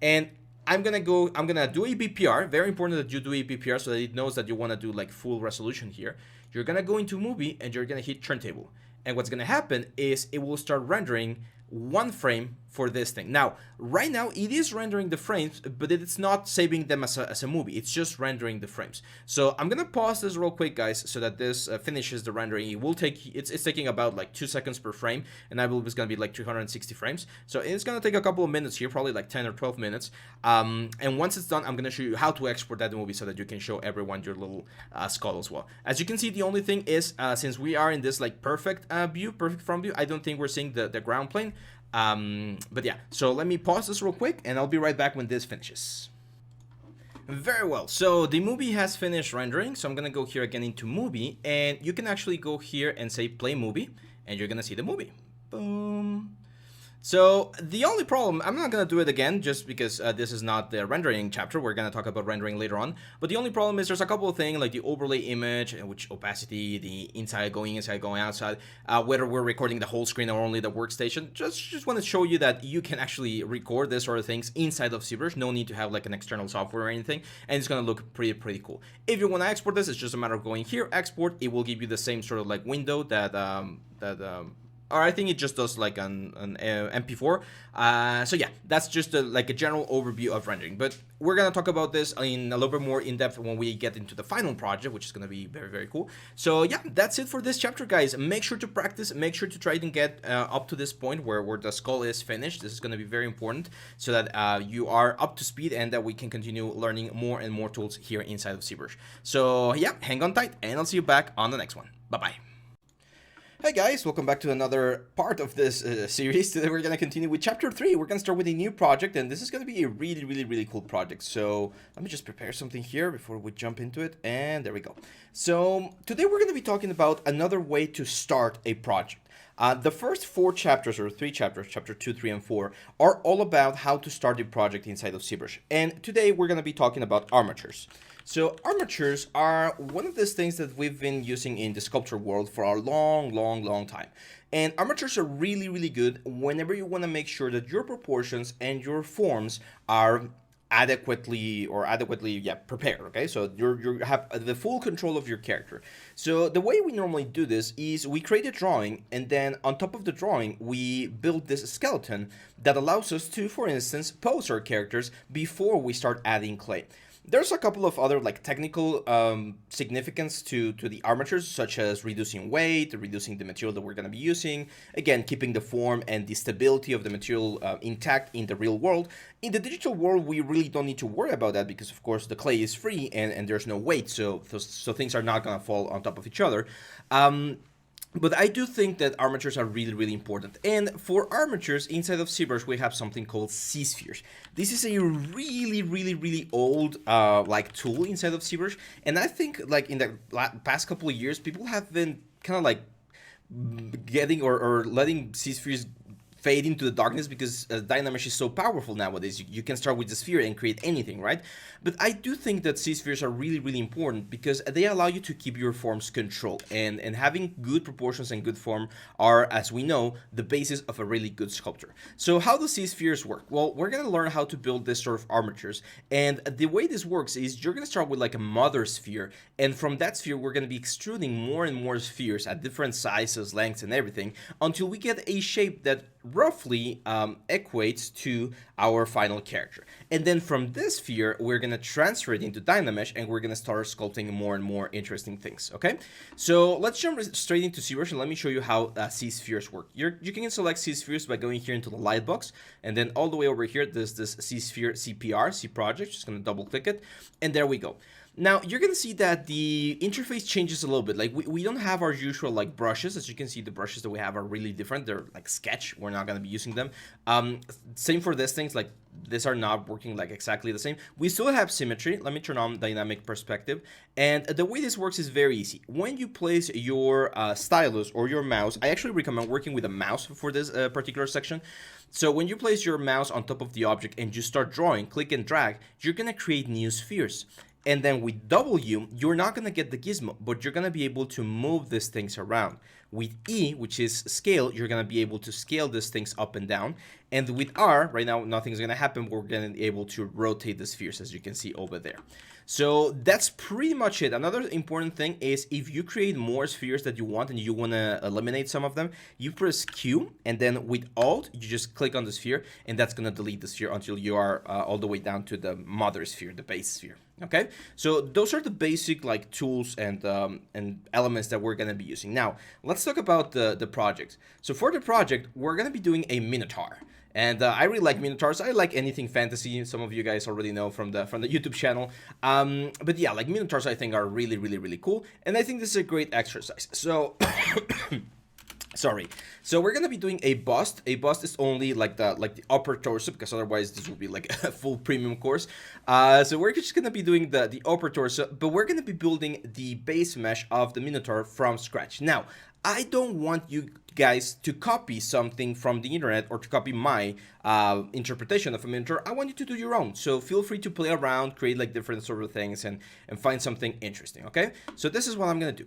Speaker 1: And I'm gonna do a BPR. Very important that you do a BPR so that it knows that you want to do like full resolution here. You're gonna go into movie and you're gonna hit turntable, and what's gonna happen is it will start rendering one frame for this thing. Now, right now it is rendering the frames, but it's not saving them as a movie. It's just rendering the frames. So I'm gonna pause this real quick, guys, so that this finishes the rendering. It will take, it's taking about like 2 seconds per frame, and I believe it's gonna be like 360 frames. So it's gonna take a couple of minutes here, probably like 10 or 12 minutes. And once it's done, I'm gonna show you how to export that movie so that you can show everyone your little skull as well. As you can see, the only thing is, since we are in this like perfect view, perfect front view, I don't think we're seeing the ground plane. But yeah, so let me pause this real quick and I'll be right back when this finishes. Very well, so the movie has finished rendering, so I'm gonna go here again into movie, and you can actually go here and say play movie, and you're gonna see the movie. Boom. So the only problem, I'm not going to do it again just because this is not the rendering chapter. We're going to talk about rendering later on. But the only problem is there's a couple of things like the overlay image, which opacity, the inside, going outside, whether we're recording the whole screen or only the workstation. Just want to show you that you can actually record this sort of things inside of Zbrush. No need to have like an external software or anything. And it's going to look pretty cool. If you want to export this, it's just a matter of going here, export. It will give you the same sort of like window that or I think it just does like an MP4. So yeah, that's just like a general overview of rendering. But we're gonna talk about this in a little bit more in depth when we get into the final project, which is gonna be very, very cool. So yeah, that's it for this chapter, guys. Make sure to practice, make sure to try and get up to this point where the skull is finished. This is gonna be very important so that you are up to speed and that we can continue learning more and more tools here inside of Zbrush. So yeah, hang on tight and I'll see you back on the next one. Bye-bye. Hey guys, welcome back to another part of this series. Today we're going to continue with chapter 3. We're going to start with a new project, and this is going to be a really, really, really cool project. So let me just prepare something here before we jump into it, and there we go. So today we're going to be talking about another way to start a project. The first 4 chapters, or 3 chapters, chapter 2, 3, and 4, are all about how to start a project inside of Zbrush. And today we're going to be talking about armatures. So armatures are one of those things that we've been using in the sculpture world for a long time. And armatures are really, really good whenever you want to make sure that your proportions and your forms are adequately prepared. Okay, so you have the full control of your character. So the way we normally do this is we create a drawing, and then on top of the drawing we build this skeleton that allows us to, for instance, pose our characters before we start adding clay. There's a couple of other like technical significance to the armatures, such as reducing weight, reducing the material that we're going to be using, again keeping the form and the stability of the material intact in the real world. In the digital world, we really don't need to worry about that because of course the clay is free and there's no weight, so things are not going to fall on top of each other. But I do think that armatures are really, really important. And for armatures, inside of Zbrush, we have something called Z-spheres. This is a really, really, really old like tool inside of Zbrush. And I think like in the past couple of years, people have been kind of like getting or letting Z-spheres fade into the darkness because Dynamesh is so powerful nowadays. You can start with the sphere and create anything, right? But I do think that Z-spheres are really, really important because they allow you to keep your forms controlled. And having good proportions and good form are, as we know, the basis of a really good sculpture. So how do Z-spheres work? Well, we're going to learn how to build this sort of armatures. And the way this works is you're going to start with like a mother sphere. And from that sphere, we're going to be extruding more and more spheres at different sizes, lengths, and everything until we get a shape that roughly equates to our final character. And then from this sphere, we're going to transfer it into Dynamesh and we're going to start sculpting more and more interesting things, okay? So let's jump straight into Zbrush and let me show you how Z-spheres work. You can select Z-spheres by going here into the light box, and then all the way over here, there's this Z-sphere CPR, C project, just going to double click it, and there we go. Now, you're going to see that the interface changes a little bit. Like, we don't have our usual, like, brushes. As you can see, the brushes that we have are really different. They're, like, sketch. We're not going to be using them. Same for these things. Like, these are not working, like, exactly the same. We still have symmetry. Let me turn on dynamic perspective. And the way this works is very easy. When you place your stylus or your mouse, I actually recommend working with a mouse for this particular section. So when you place your mouse on top of the object and you start drawing, click and drag, you're going to create new spheres. And then with W, you're not going to get the gizmo, but you're going to be able to move these things around. With E, which is scale, you're going to be able to scale these things up and down. And with R, right now, nothing's going to happen. We're going to be able to rotate the spheres, as you can see over there. So that's pretty much it. Another important thing is if you create more spheres that you want and you want to eliminate some of them, you press Q, and then with Alt, you just click on the sphere, and that's going to delete the sphere until you are all the way down to the mother sphere, the base sphere. Okay, so those are the basic like tools and elements that we're going to be using. Now, let's talk about the project. So for the project, we're going to be doing a Minotaur. And I really like Minotaurs. I like anything fantasy. Some of you guys already know from the YouTube channel. But yeah, like Minotaurs I think are really, really, really cool. And I think this is a great exercise. So... Sorry. So we're gonna be doing a bust. A bust is only like the upper torso, because otherwise this would be like a full premium course. So we're just gonna be doing the upper torso, but we're gonna be building the base mesh of the Minotaur from scratch. Now, I don't want you guys to copy something from the internet or to copy my interpretation of a Minotaur. I want you to do your own. So feel free to play around, create like different sort of things and find something interesting, okay? So this is what I'm gonna do.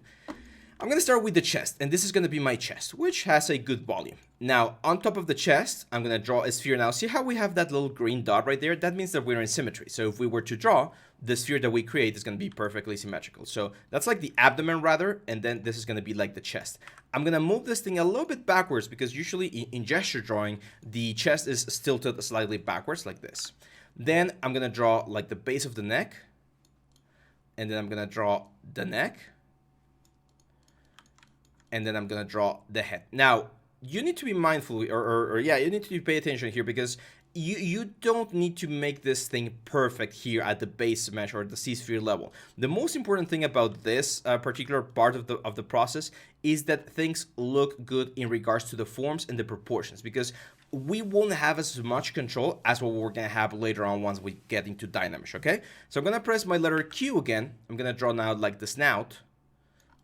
Speaker 1: I'm going to start with the chest, and this is going to be my chest, which has a good volume. Now, on top of the chest, I'm going to draw a sphere. Now, see how we have that little green dot right there? That means that we're in symmetry. So if we were to draw, the sphere that we create is going to be perfectly symmetrical. So that's like the abdomen rather, and then this is going to be like the chest. I'm going to move this thing a little bit backwards because usually in gesture drawing, the chest is tilted slightly backwards like this. Then I'm going to draw like the base of the neck, and then I'm going to draw the neck. And then I'm going to draw the head. Now, you need to be mindful, you need to pay attention here because you don't need to make this thing perfect here at the base mesh or the C-sphere level. The most important thing about this particular part of the process is that things look good in regards to the forms and the proportions, because we won't have as much control as what we're going to have later on once we get into Dynamesh, okay? So I'm going to press my letter Q again. I'm going to draw now like the snout.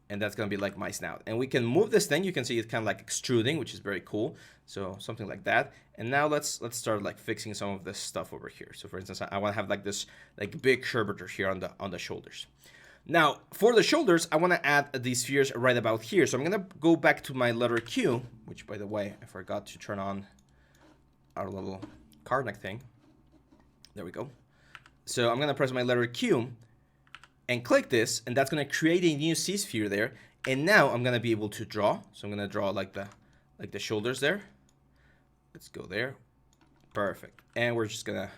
Speaker 1: And that's going to be like my snout. And we can move this thing. You can see it's kind of like extruding, which is very cool. So something like that. And now let's start like fixing some of this stuff over here. So for instance, I want to have like this like big curvature here on the shoulders. Now for the shoulders, I want to add these spheres right about here. So I'm going to go back to my letter Q, which by the way, I forgot to turn on our little Karnak thing. There we go. So I'm going to press my letter Q and click this, and that's going to create a new C-sphere there. And now I'm going to be able to draw. So I'm going to draw like the shoulders there. Let's go there. Perfect. And we're just going to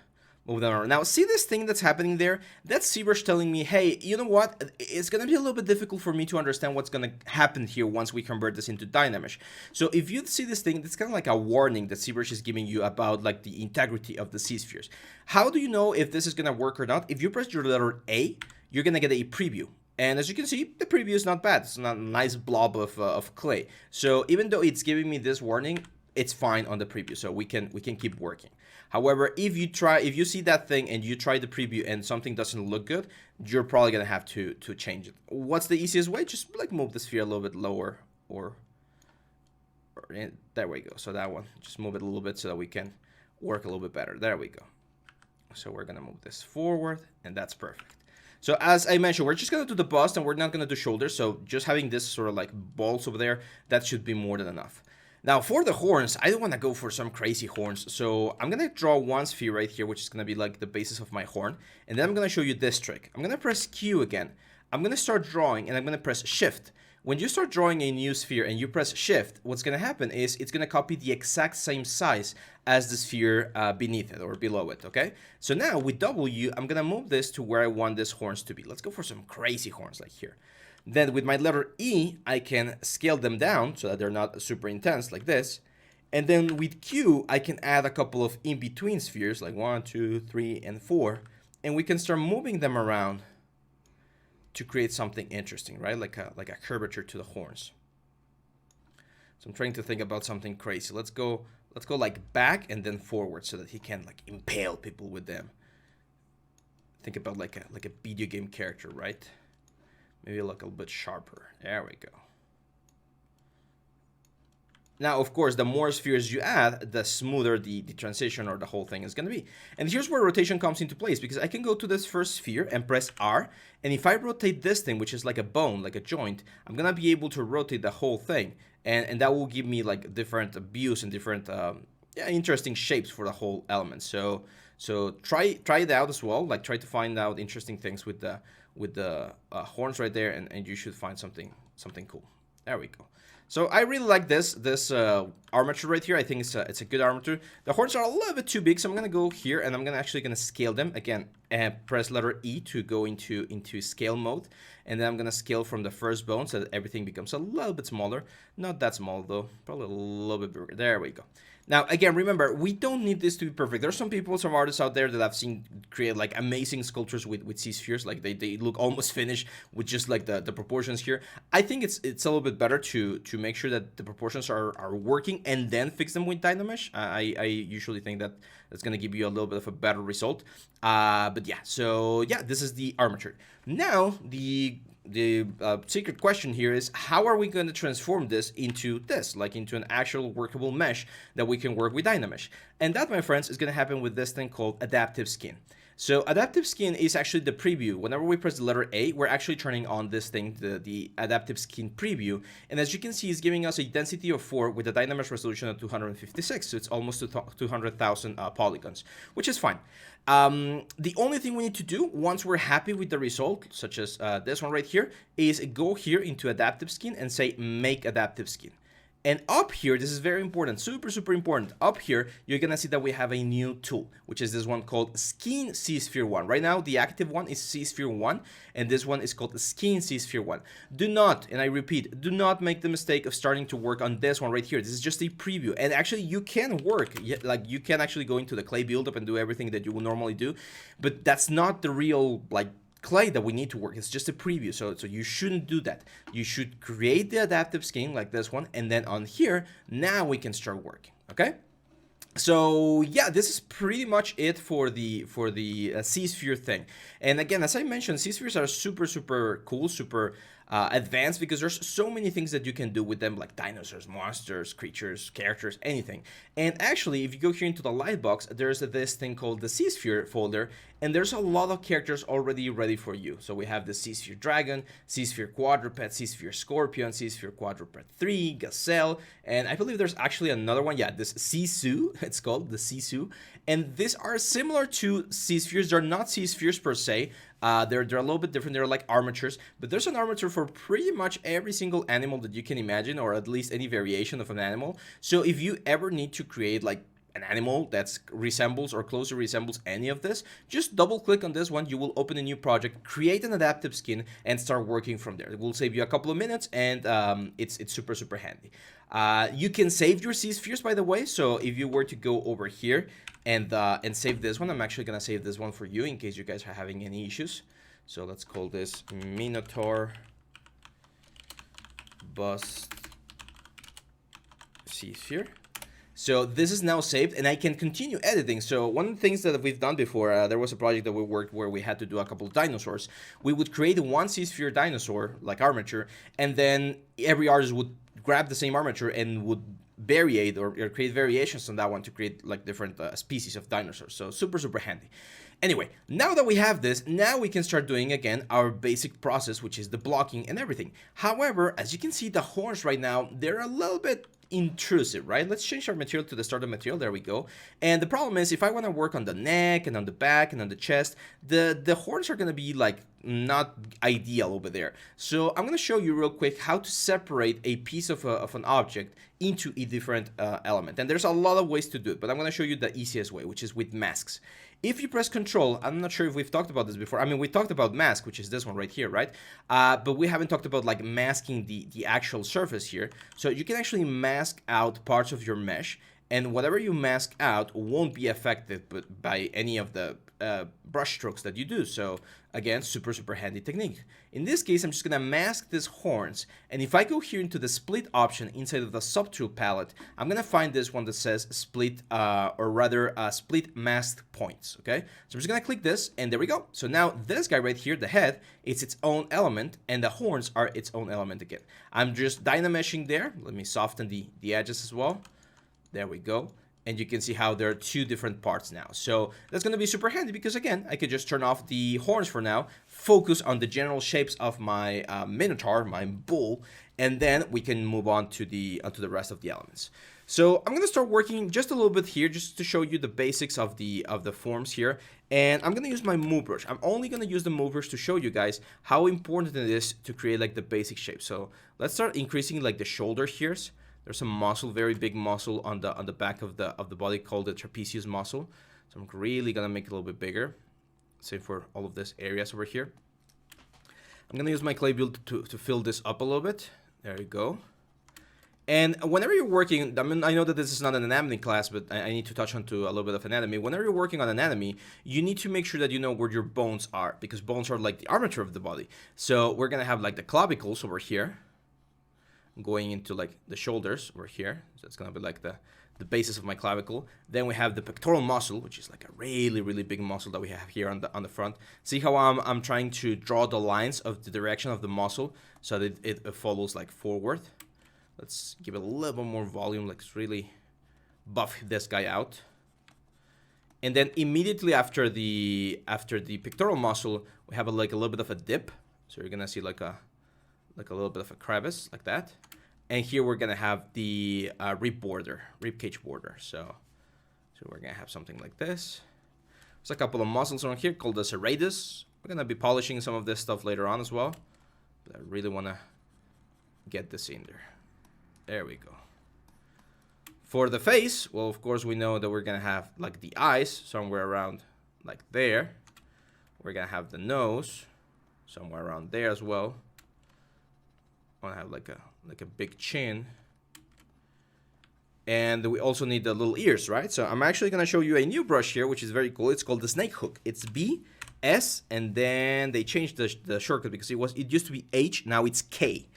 Speaker 1: move them around. Now, see this thing that's happening there? That's Zbrush telling me, hey, you know what? It's going to be a little bit difficult for me to understand what's going to happen here once we convert this into Dynamesh. So if you see this thing, it's kind of like a warning that Zbrush is giving you about like the integrity of the C-spheres. How do you know if this is going to work or not? If you press your letter A, you're going to get a preview. And as you can see, the preview is not bad. It's not a nice blob of clay. So even though it's giving me this warning, it's fine on the preview. So we can keep working. However, if you see that thing and you try the preview and something doesn't look good, you're probably going to have to change it. What's the easiest way? Just like move the sphere a little bit lower or there we go. So that one, just move it a little bit so that we can work a little bit better. There we go. So we're going to move this forward, and that's perfect. So as I mentioned, we're just going to do the bust and we're not going to do shoulders. So just having this sort of like balls over there, that should be more than enough. Now for the horns, I don't want to go for some crazy horns. So I'm going to draw one sphere right here, which is going to be like the basis of my horn. And then I'm going to show you this trick. I'm going to press Q again. I'm going to start drawing and I'm going to press Shift. When you start drawing a new sphere and you press Shift, what's going to happen is it's going to copy the exact same size as the sphere beneath it or below it, okay? So now with W, I'm going to move this to where I want these horns to be. Let's go for some crazy horns like here. Then with my letter E, I can scale them down so that they're not super intense like this. And then with Q, I can add a couple of in-between spheres like 1, 2, 3, and 4. And we can start moving them around to create something interesting, right? Like a curvature to the horns. So I'm trying to think about something crazy. Let's go like back and then forward so that he can like impale people with them. Think about like a video game character, right? Maybe look a little bit sharper. There we go. Now, of course, the more spheres you add, the smoother the transition or the whole thing is going to be. And here's where rotation comes into place, because I can go to this first sphere and press R. And if I rotate this thing, which is like a bone, like a joint, I'm going to be able to rotate the whole thing. And that will give me like different views and different interesting shapes for the whole element. So try it out as well. Like try to find out interesting things with the horns right there, and you should find something cool. There we go. So I really like this armature right here. I think it's a good armature. The horns are a little bit too big, so I'm gonna go here and I'm actually gonna scale them again. And press letter E to go into scale mode, and then I'm gonna scale from the first bone so that everything becomes a little bit smaller. Not that small though, probably a little bit bigger. There we go. Now, again, remember, we don't need this to be perfect. There's some people, some artists out there that I've seen create like amazing sculptures with C-spheres. Like they look almost finished with just like the proportions here. I think it's a little bit better to make sure that the proportions are working and then fix them with Dynamesh. I usually think that that's going to give you a little bit of a better result. But yeah, so yeah, this is the armature. Now, the secret question here is, how are we going to transform this into into an actual workable mesh that we can work with Dynamesh? And that, my friends, is going to happen with this thing called adaptive skin. So adaptive skin is actually the preview. Whenever we press the letter A, we're actually turning on this thing, the adaptive skin preview. And as you can see, it's giving us a density of 4 with a dynamic resolution of 256. So it's almost 200,000 polygons, which is fine. The only thing we need to do once we're happy with the result, such as this one right here, is go here into adaptive skin and say make adaptive skin. And up here, this is very important, super important. Up here, you're gonna see that we have a new tool, which is this one called Skin C-Sphere 1. Right now, the active one is C-Sphere 1, and this one is called Skin C-Sphere 1. Do not, and I repeat, do not make the mistake of starting to work on this one right here. This is just a preview, and actually you can work, like you can actually go into the clay buildup and do everything that you will normally do, but that's not the real, like, clay that we need to work. It's just a preview, so you shouldn't do that. You should create the adaptive skin like this one, and then on here, now we can start working, okay? So yeah, this is pretty much it for the C-Sphere thing. And again, as I mentioned, C-Spheres are super cool, super advanced, because there's so many things that you can do with them, like dinosaurs, monsters, creatures, characters, anything. And actually, if you go here into the Lightbox, there's this thing called the C-Sphere folder, and there's a lot of characters already ready for you. So we have the C-Sphere Dragon, C-Sphere Quadruped, C-Sphere Scorpion, C-Sphere Quadruped 3, Gazelle, and I believe there's actually another one, yeah, this Sisu, it's called the Sisu. And these are similar to C-Spheres. They're not C-Spheres per se. They're a little bit different. They're like armatures, but there's an armature for pretty much every single animal that you can imagine, or at least any variation of an animal. So if you ever need to create like an animal that resembles or closely resembles any of this, just double click on this one. You will open a new project, create an adaptive skin, and start working from there. It will save you a couple of minutes, and it's super handy. You can save your C-Spheres, by the way. So if you were to go over here and save this one, I'm actually gonna save this one for you in case you guys are having any issues. So let's call this Minotaur Bust C-Sphere. So this is now saved, and I can continue editing. So one of the things that we've done before, there was a project that we worked where we had to do a couple of dinosaurs. We would create one C-Sphere dinosaur, like armature, and then every artist would grab the same armature and would variate or create variations on that one to create like different species of dinosaurs. So super handy. Anyway, now that we have this, now we can start doing again our basic process, which is the blocking and everything. However, as you can see, the horns right now, they're a little bit intrusive, right? Let's change our material to the starter material. There we go. And the problem is, if I want to work on the neck and on the back and on the chest, the horns are going to be like not ideal over there. So I'm going to show you real quick how to separate a piece of an object into a different element. And there's a lot of ways to do it, but I'm going to show you the easiest way, which is with masks. If you press Control, I'm not sure if we've talked about this before. I mean, we talked about mask, which is this one right here, right? But we haven't talked about like masking the actual surface here. So you can actually mask out parts of your mesh, and whatever you mask out won't be affected by any of the brush strokes that you do. So again, super handy technique. In this case, I'm just gonna mask these horns, and if I go here into the split option inside of the subtool palette, I'm gonna find this one that says split, or rather split masked points. Okay, so I'm just gonna click this, and there we go. So now this guy right here, the head, it's its own element, and the horns are its own element again. I'm just dynameshing there. Let me soften the edges as well. There we go. And you can see how there are two different parts now. So that's going to be super handy because, again, I could just turn off the horns for now, focus on the general shapes of my Minotaur, my bull, and then we can move on to the rest of the elements. So I'm going to start working just a little bit here just to show you the basics of the forms here. And I'm going to use my move brush. I'm only going to use the move brush to show you guys how important it is to create like the basic shape. So let's start increasing like the shoulder here. There's a muscle, very big muscle on the back of the body called the trapezius muscle. So I'm really gonna make it a little bit bigger. Same for all of these areas over here. I'm gonna use my clay build to fill this up a little bit. There you go. And whenever you're working, I mean, I know that this is not an anatomy class, but I need to touch on to a little bit of anatomy. Whenever you're working on anatomy, you need to make sure that you know where your bones are, because bones are like the armature of the body. So we're gonna have like the clavicles over here, going into like the shoulders over here. So it's gonna be like the basis of my clavicle. Then we have the pectoral muscle, which is like a really big muscle that we have here on the front. See how I'm trying to draw the lines of the direction of the muscle so that it follows like forward. Let's give it a little bit more volume. Let's really buff this guy out. And then immediately after the pectoral muscle, we have like a little bit of a dip. So you're gonna see like a little bit of a crevice like that. And here we're gonna have the rib cage border. So we're gonna have something like this. There's a couple of muscles on here called the serratus. We're gonna be polishing some of this stuff later on as well. But I really wanna get this in there. There we go. For the face, well, of course, we know that we're gonna have like the eyes somewhere around like there. We're gonna have the nose somewhere around there as well. I wanna have like a big chin. And we also need the little ears, right? So I'm actually gonna show you a new brush here, which is very cool. It's called the snake hook. It's B, S, and then they changed the shortcut because it used to be H, now it's K.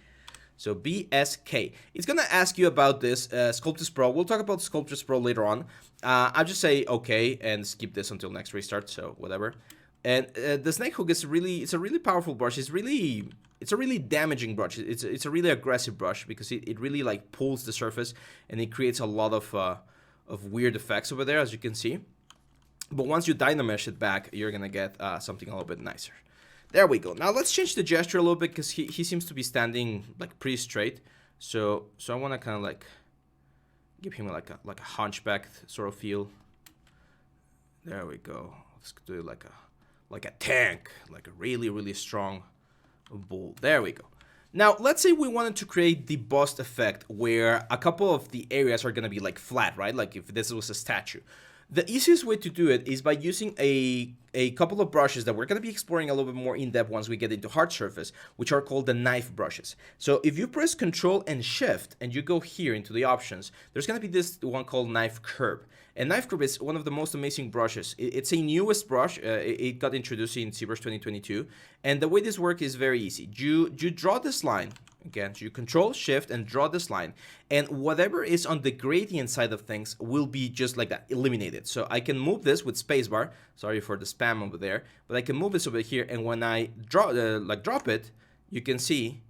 Speaker 1: So BSK. It's gonna ask you about this Sculptus Pro. We'll talk about Sculptus Pro later on. I'll just say okay and skip this until next restart. So whatever. And the snake hook is it's a really powerful brush. It's a really damaging brush. It's a really aggressive brush because it really like pulls the surface and it creates a lot of weird effects over there, as you can see. But once you dynamesh it back, you're gonna get something a little bit nicer. There we go. Now let's change the gesture a little bit because he seems to be standing like pretty straight. So I want to kind of like give him like a hunchback sort of feel. There we go. Let's do it like a tank, like a really strong bull. There we go. Now let's say we wanted to create the bust effect where a couple of the areas are going to be like flat, right? Like if this was a statue. The easiest way to do it is by using a couple of brushes that we're going to be exploring a little bit more in depth once we get into hard surface, which are called the knife brushes. So if you press Control and Shift and you go here into the options, there's going to be this one called Knife Curve. And Knife Curve is one of the most amazing brushes. It's a newest brush. It got introduced in Zbrush 2022. And the way this works is very easy. You draw this line. Again, so you Control, Shift, and draw this line. And whatever is on the gradient side of things will be just like that, eliminated. So I can move this with spacebar. Sorry for the spam over there. But I can move this over here. And when I drop it, you can see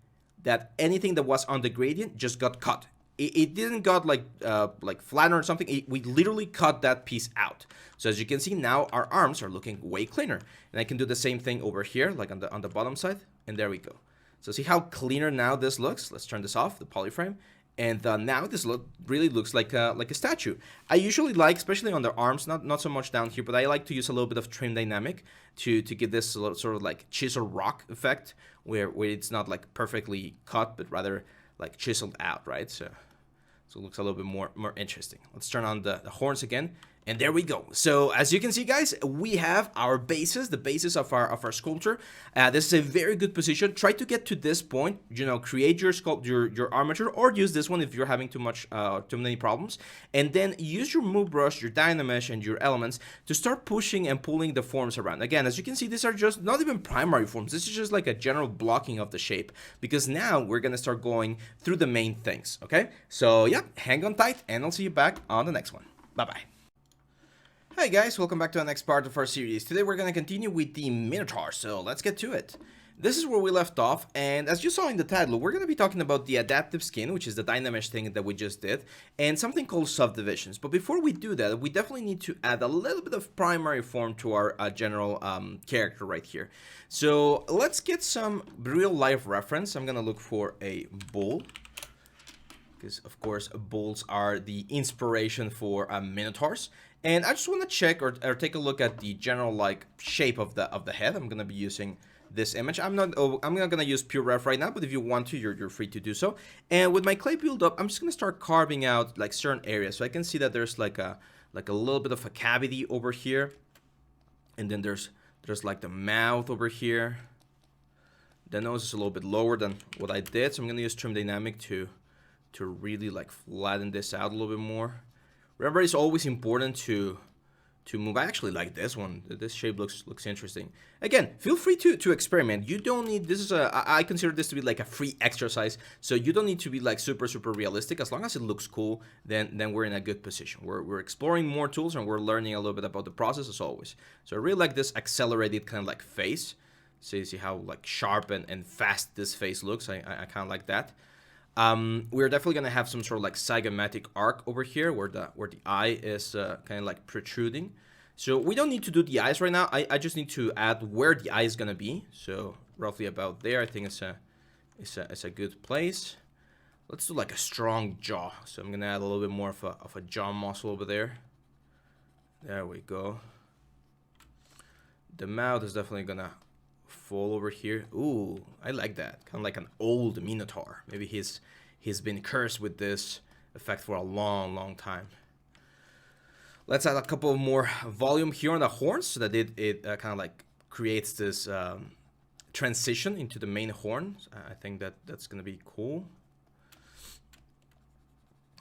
Speaker 1: that anything that was on the gradient just got cut. It didn't got like flat or something. We literally cut that piece out. So as you can see now, our arms are looking way cleaner. And I can do the same thing over here, like on the bottom side. And there we go. So see how cleaner now this looks? Let's turn this off, the polyframe. And now this really looks like a statue. I usually like, especially on the arms, not so much down here, but I like to use a little bit of trim dynamic to give this sort of like chisel rock effect, where it's not like perfectly cut, but rather like chiseled out, right? So it looks a little bit more interesting. Let's turn on the horns again. And there we go. So as you can see, guys, we have our bases, the basis of our sculpture. This is a very good position. Try to get to this point, create your armature, or use this one if you're having too many problems. And then use your move brush, your dynamesh, and your elements to start pushing and pulling the forms around. Again, as you can see, these are just not even primary forms. This is just like a general blocking of the shape, because now we're gonna start going through the main things. Okay, so yeah, hang on tight, and I'll see you back on the next one. Bye-bye. Hi guys, welcome back to the next part of our series. Today we're going to continue with the Minotaur, so let's get to it. This is where we left off, and as you saw in the title, we're going to be talking about the adaptive skin, which is the dynamesh thing that we just did, and something called subdivisions. But before we do that, we definitely need to add a little bit of primary form to our general character right here. So let's get some real life reference. I'm going to look for a bull, because of course bulls are the inspiration for Minotaurs. And I just want to check or take a look at the general like shape of the head. I'm gonna be using this image. I'm not gonna use pure ref right now, but if you want to, you're free to do so. And with my clay build up, I'm just gonna start carving out like certain areas. So I can see that there's like a little bit of a cavity over here, and then there's like the mouth over here. The nose is a little bit lower than what I did, so I'm gonna use trim dynamic to really like flatten this out a little bit more. Remember, it's always important to move. I actually like this one. This shape looks interesting. Again, feel free to experiment. You don't need, I consider this to be like a free exercise, so you don't need to be like super realistic. As long as it looks cool, then we're in a good position. We're exploring more tools, and we're learning a little bit about the process as always. So I really like this accelerated kind of like face. So you see how like sharp and fast this face looks. I kind of like that. We're definitely gonna have some sort of like zygomatic arc over here where the eye is kind of like protruding. So we don't need to do the eyes right now. I just need to add where the eye is gonna be. So roughly about there, I think it's a good place. Let's do like a strong jaw. So I'm gonna add a little bit more of a jaw muscle over there. There we go. The mouth is definitely gonna fall over here. Ooh, I like that. Kind of like an old Minotaur. Maybe he's been cursed with this effect for a long time. Let's add a couple more volume here on the horns so that it kind of like creates this transition into the main horn. I think that's gonna be cool.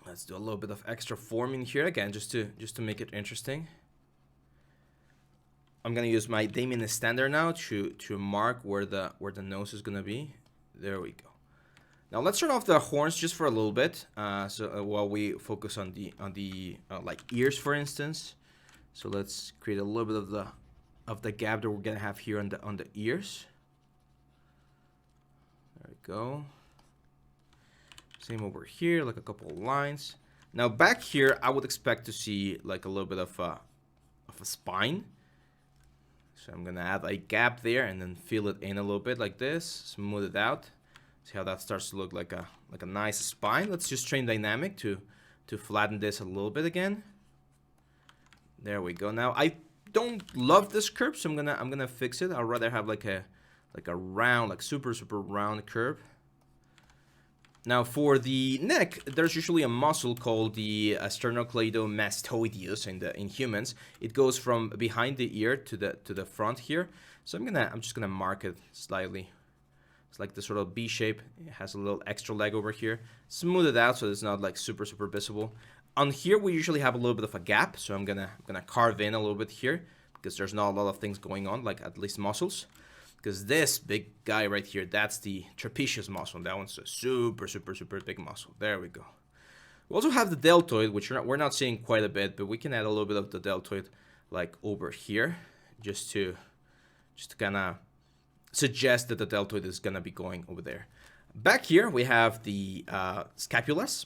Speaker 1: Let's do a little bit of extra forming here again, just to make it interesting. I'm gonna use my Damien standard now to mark where the nose is gonna be. There we go. Now let's turn off the horns just for a little bit, while we focus on the like ears, for instance. So let's create a little bit of the gap that we're gonna have here on the ears. There we go. Same over here, like a couple of lines. Now back here, I would expect to see like a little bit of a spine. So I'm gonna add a gap there and then fill it in a little bit like this, smooth it out. See how that starts to look like a nice spine. Let's just train dynamic to flatten this a little bit again. There we go. Now I don't love this curve, so I'm gonna fix it. I'd rather have like a round, like super round curve. Now for the neck, there's usually a muscle called the sternocleidomastoideus in humans. It goes from behind the ear to the front here. So I'm just gonna mark it slightly. It's like this sort of B shape. It has a little extra leg over here. Smooth it out so it's not like super visible. On here we usually have a little bit of a gap, so I'm gonna carve in a little bit here because there's not a lot of things going on, like at least muscles. Because this big guy right here, that's the trapezius muscle. That one's a super big muscle. There we go. We also have the deltoid, which we're not seeing quite a bit, but we can add a little bit of the deltoid like over here, just to kind of suggest that the deltoid is gonna be going over there. Back here we have the scapulas.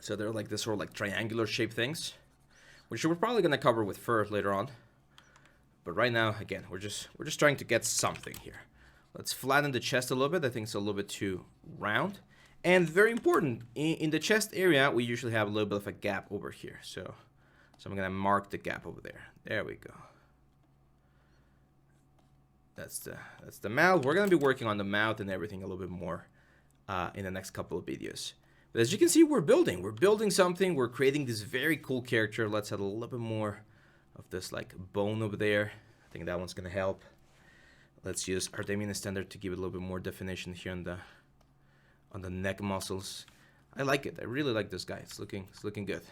Speaker 1: So they're like this sort of like triangular shaped things, which we're probably gonna cover with fur later on. But right now, again, we're just trying to get something here. Let's flatten the chest a little bit. I think it's a little bit too round. And very important, in the chest area, we usually have a little bit of a gap over here. So I'm gonna mark the gap over there. There we go. That's the mouth. We're gonna be working on the mouth and everything a little bit more in the next couple of videos. But as you can see, we're building something. We're creating this very cool character. Let's add a little bit more of this like bone over there. I think that one's gonna help. Let's use our Damien standard to give it a little bit more definition here on the neck muscles. I like it. I really like this guy. It's looking good.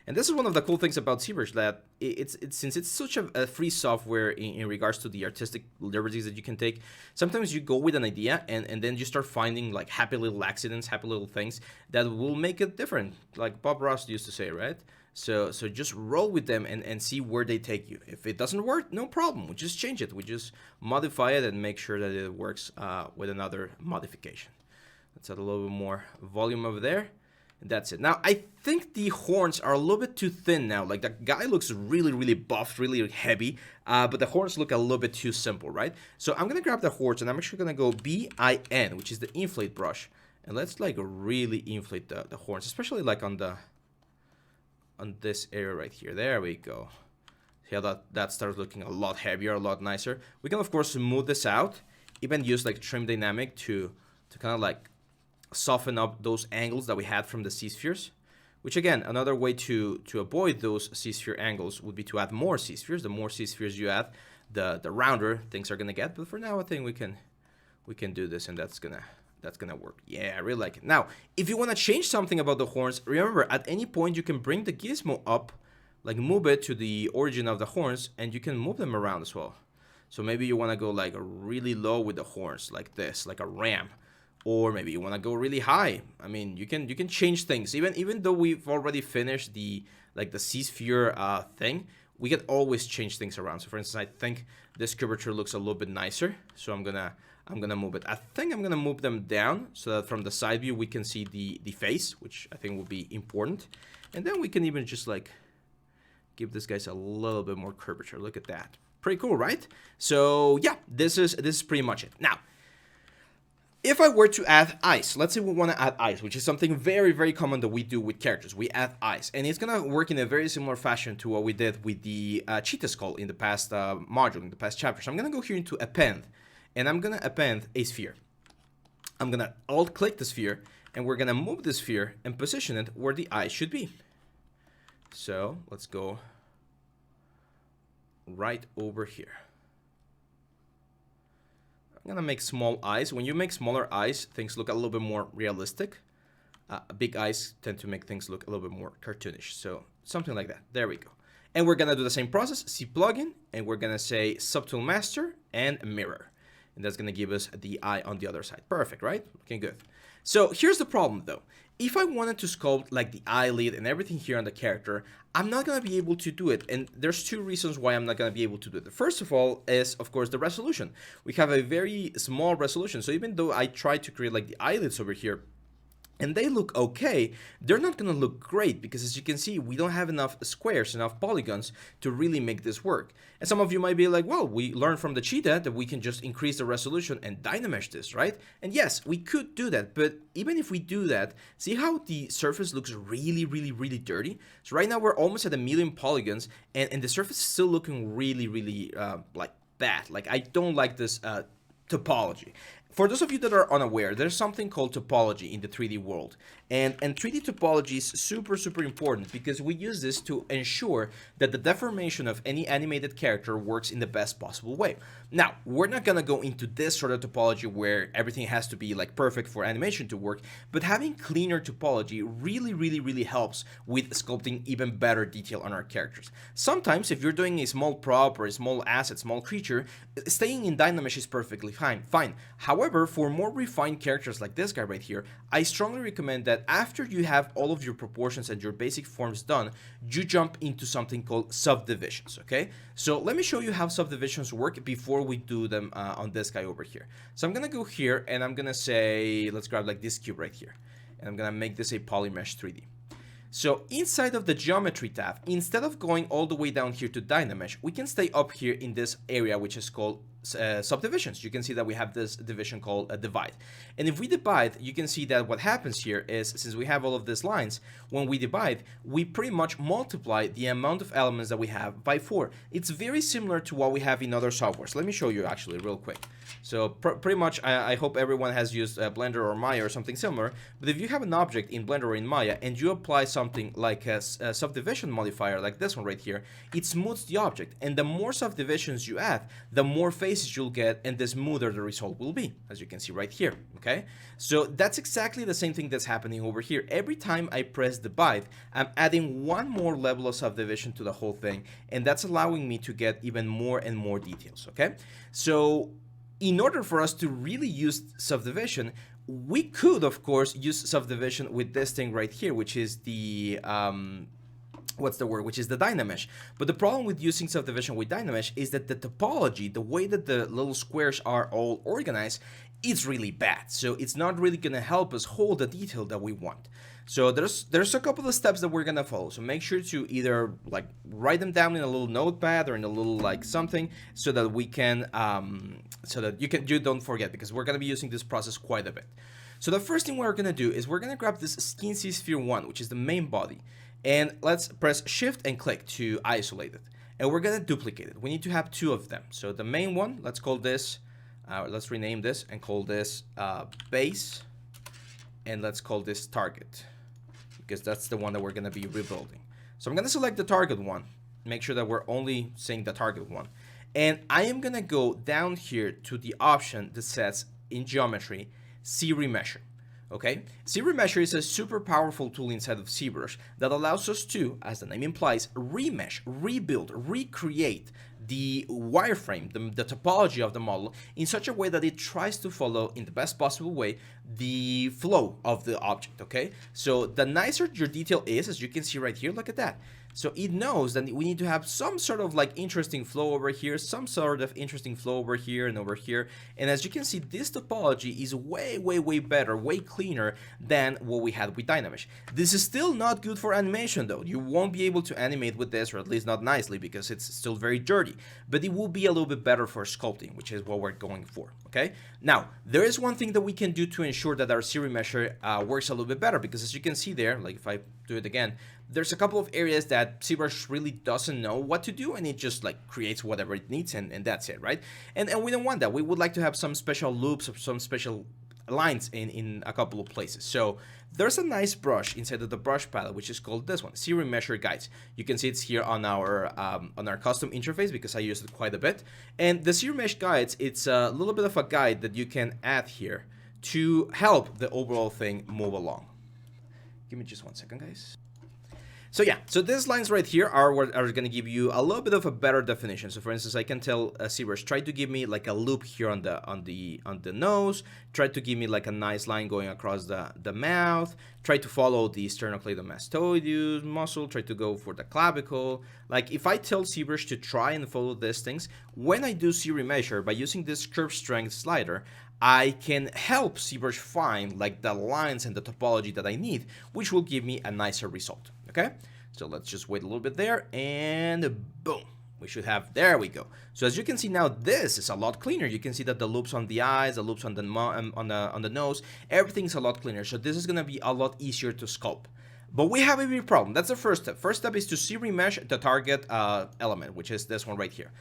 Speaker 1: And this is one of the cool things about Zbrush, that it's since it's such a free software in regards to the artistic liberties that you can take. Sometimes you go with an idea and then you start finding like happy little accidents, happy little things that will make it different. Like Bob Ross used to say, right? So just roll with them and see where they take you. If it doesn't work, no problem. We just change it. We just modify it and make sure that it works with another modification. Let's add a little bit more volume over there. And that's it. Now, I think the horns are a little bit too thin now. Like, the guy looks really buffed, really heavy. But the horns look a little bit too simple, right? So I'm going to grab the horns and I'm actually going to go BIN, which is the inflate brush. And let's, like, really inflate the horns, especially, like, on this area right here. There we go. See how that starts looking a lot heavier, a lot nicer. We can, of course, smooth this out. Even use, like, trim dynamic to kind of, like, soften up those angles that we had from the C-spheres, which again, another way to avoid those C-sphere angles would be to add more C-spheres. The more C-spheres you add, the rounder things are gonna get. But for now, I think we can do this, and that's gonna work. Yeah, I really like it. Now, if you want to change something about the horns, remember at any point you can bring the gizmo up, like move it to the origin of the horns, and you can move them around as well. So maybe you want to go like really low with the horns, like this, like a ram. Or maybe you want to go really high. I mean, you can change things. Even though we've already finished the C-sphere thing, we can always change things around. So for instance, I think this curvature looks a little bit nicer. So I'm gonna move it. I think I'm gonna move them down so that from the side view we can see the face, which I think will be important. And then we can even just like give this guys a little bit more curvature. Look at that. Pretty cool, right? So yeah, this is pretty much it. Now, if I were to add eyes, let's say we want to add eyes, which is something very, very common that we do with characters. We add eyes, and it's going to work in a very similar fashion to what we did with the cheetah skull in the past module, in the past chapter. So I'm going to go here into append, and I'm going to append a sphere. I'm going to alt-click the sphere, and we're going to move the sphere and position it where the eyes should be. So let's go right over here. I'm gonna make small eyes. When you make smaller eyes, things look a little bit more realistic. Big eyes tend to make things look a little bit more cartoonish. So something like that. There we go. And we're gonna do the same process. C plugin, and we're gonna say subtool master and mirror, and that's gonna give us the eye on the other side. Perfect, right? Looking good. So here's the problem though. If I wanted to sculpt like the eyelid and everything here on the character, I'm not going to be able to do it. And there's two reasons why I'm not going to be able to do it. The first of all is, of course, the resolution. We have a very small resolution. So even though I try to create like the eyelids over here, and they look okay, they're not gonna look great because, as you can see, we don't have enough squares, enough polygons to really make this work. And some of you might be like, well, we learned from the cheetah that we can just increase the resolution and dynamesh this, right? And yes, we could do that, but even if we do that, see how the surface looks really, really, really dirty? So right now we're almost at 1,000,000 polygons, and the surface is still looking really, really like bad. Like, I don't like this topology. For those of you that are unaware, there's something called topology in the 3D world. And 3D topology is super, super important because we use this to ensure that the deformation of any animated character works in the best possible way. Now, we're not going to go into this sort of topology where everything has to be like perfect for animation to work, but having cleaner topology really, really, really helps with sculpting even better detail on our characters. Sometimes, if you're doing a small prop or a small asset, small creature, staying in Dynamesh is perfectly fine. However, for more refined characters like this guy right here, I strongly recommend that after you have all of your proportions and your basic forms done, you jump into something called subdivisions, okay? So let me show you how subdivisions work before we do them on this guy over here. So I'm gonna go here and I'm gonna say, let's grab like this cube right here, and I'm gonna make this a polymesh 3D. So inside of the geometry tab, instead of going all the way down here to Dynamesh, we can stay up here in this area which is called subdivisions. You can see that we have this division called a divide. And if we divide, you can see that what happens here is, since we have all of these lines, when we divide, we pretty much multiply the amount of elements that we have by 4. It's very similar to what we have in other softwares. Let me show you actually real quick. So pretty much, I hope everyone has used Blender or Maya or something similar, but if you have an object in Blender or in Maya and you apply something like a subdivision modifier like this one right here, it smooths the object, and the more subdivisions you add, the more faces you'll get and the smoother the result will be, as you can see right here, okay? So that's exactly the same thing that's happening over here. Every time I press divide, I'm adding one more level of subdivision to the whole thing, and that's allowing me to get even more and more details, okay? So in order for us to really use subdivision, we could, of course, use subdivision with this thing right here, which is the, which is the Dynamesh. But the problem with using subdivision with Dynamesh is that the topology, the way that the little squares are all organized, is really bad. So it's not really going to help us hold the detail that we want. So there's a couple of steps that we're gonna follow. So make sure to either like write them down in a little notepad or in a little like something, so that we can so that you don't forget, because we're gonna be using this process quite a bit. So the first thing we're gonna do is we're gonna grab this Skin C Sphere 1, which is the main body, and let's press Shift and click to isolate it. And we're gonna duplicate it. We need to have 2 of them. So the main one, let's call this, let's rename this and call this base, and let's call this target, because that's the one that we're going to be rebuilding. So I'm going to select the target one, make sure that we're only seeing the target one, and I am going to go down here to the option that says in geometry, C Remesher. Okay, C Remesher is a super powerful tool inside of Zbrush that allows us to, as the name implies, remesh, rebuild, recreate the wireframe, the topology of the model in such a way that it tries to follow in the best possible way the flow of the object, okay? So the nicer your detail is, as you can see right here, look at that. So it knows that we need to have some sort of like interesting flow over here, some sort of interesting flow over here and over here. And as you can see, this topology is way, way, way better, way cleaner than what we had with Dynamesh. This is still not good for animation though. You won't be able to animate with this, or at least not nicely, because it's still very dirty. But it will be a little bit better for sculpting, which is what we're going for, okay? Now, there is one thing that we can do to ensure that our series measure works a little bit better, because as you can see there, like if I do it again, there's a couple of areas that Zbrush really doesn't know what to do, and it just like creates whatever it needs, and that's it, right? And we don't want that. We would like to have some special loops or some special lines in a couple of places. So there's a nice brush inside of the brush palette, which is called this one, Series Measure Guides. You can see it's here on our custom interface, because I use it quite a bit. And the Series Mesh Guides, it's a little bit of a guide that you can add here to help the overall thing move along. Give me just 1 second, guys. So yeah, so these lines right here are going to give you a little bit of a better definition. So for instance, I can tell Zbrush, try to give me like a loop here on the nose, try to give me like a nice line going across the mouth, try to follow the sternocleidomastoideus muscle, try to go for the clavicle. Like if I tell Zbrush to try and follow these things, when I do series measure by using this curve strength slider, I can help Zbrush find like the lines and the topology that I need, which will give me a nicer result. Okay, so let's just wait a little bit there, and boom, we should have, there we go. So as you can see now, this is a lot cleaner. You can see that the loops on the eyes, the loops on the nose, everything's a lot cleaner. So this is gonna be a lot easier to sculpt. But we have a big problem. That's the first step. First step is to series mesh the target element, which is this one right here.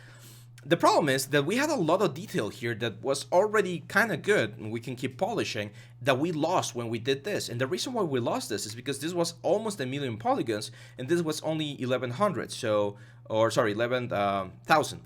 Speaker 1: The problem is that we had a lot of detail here that was already kind of good, and we can keep polishing, that we lost when we did this. And the reason why we lost this is because this was almost 1 million polygons, and this was only 1100, so, or sorry, 11,000.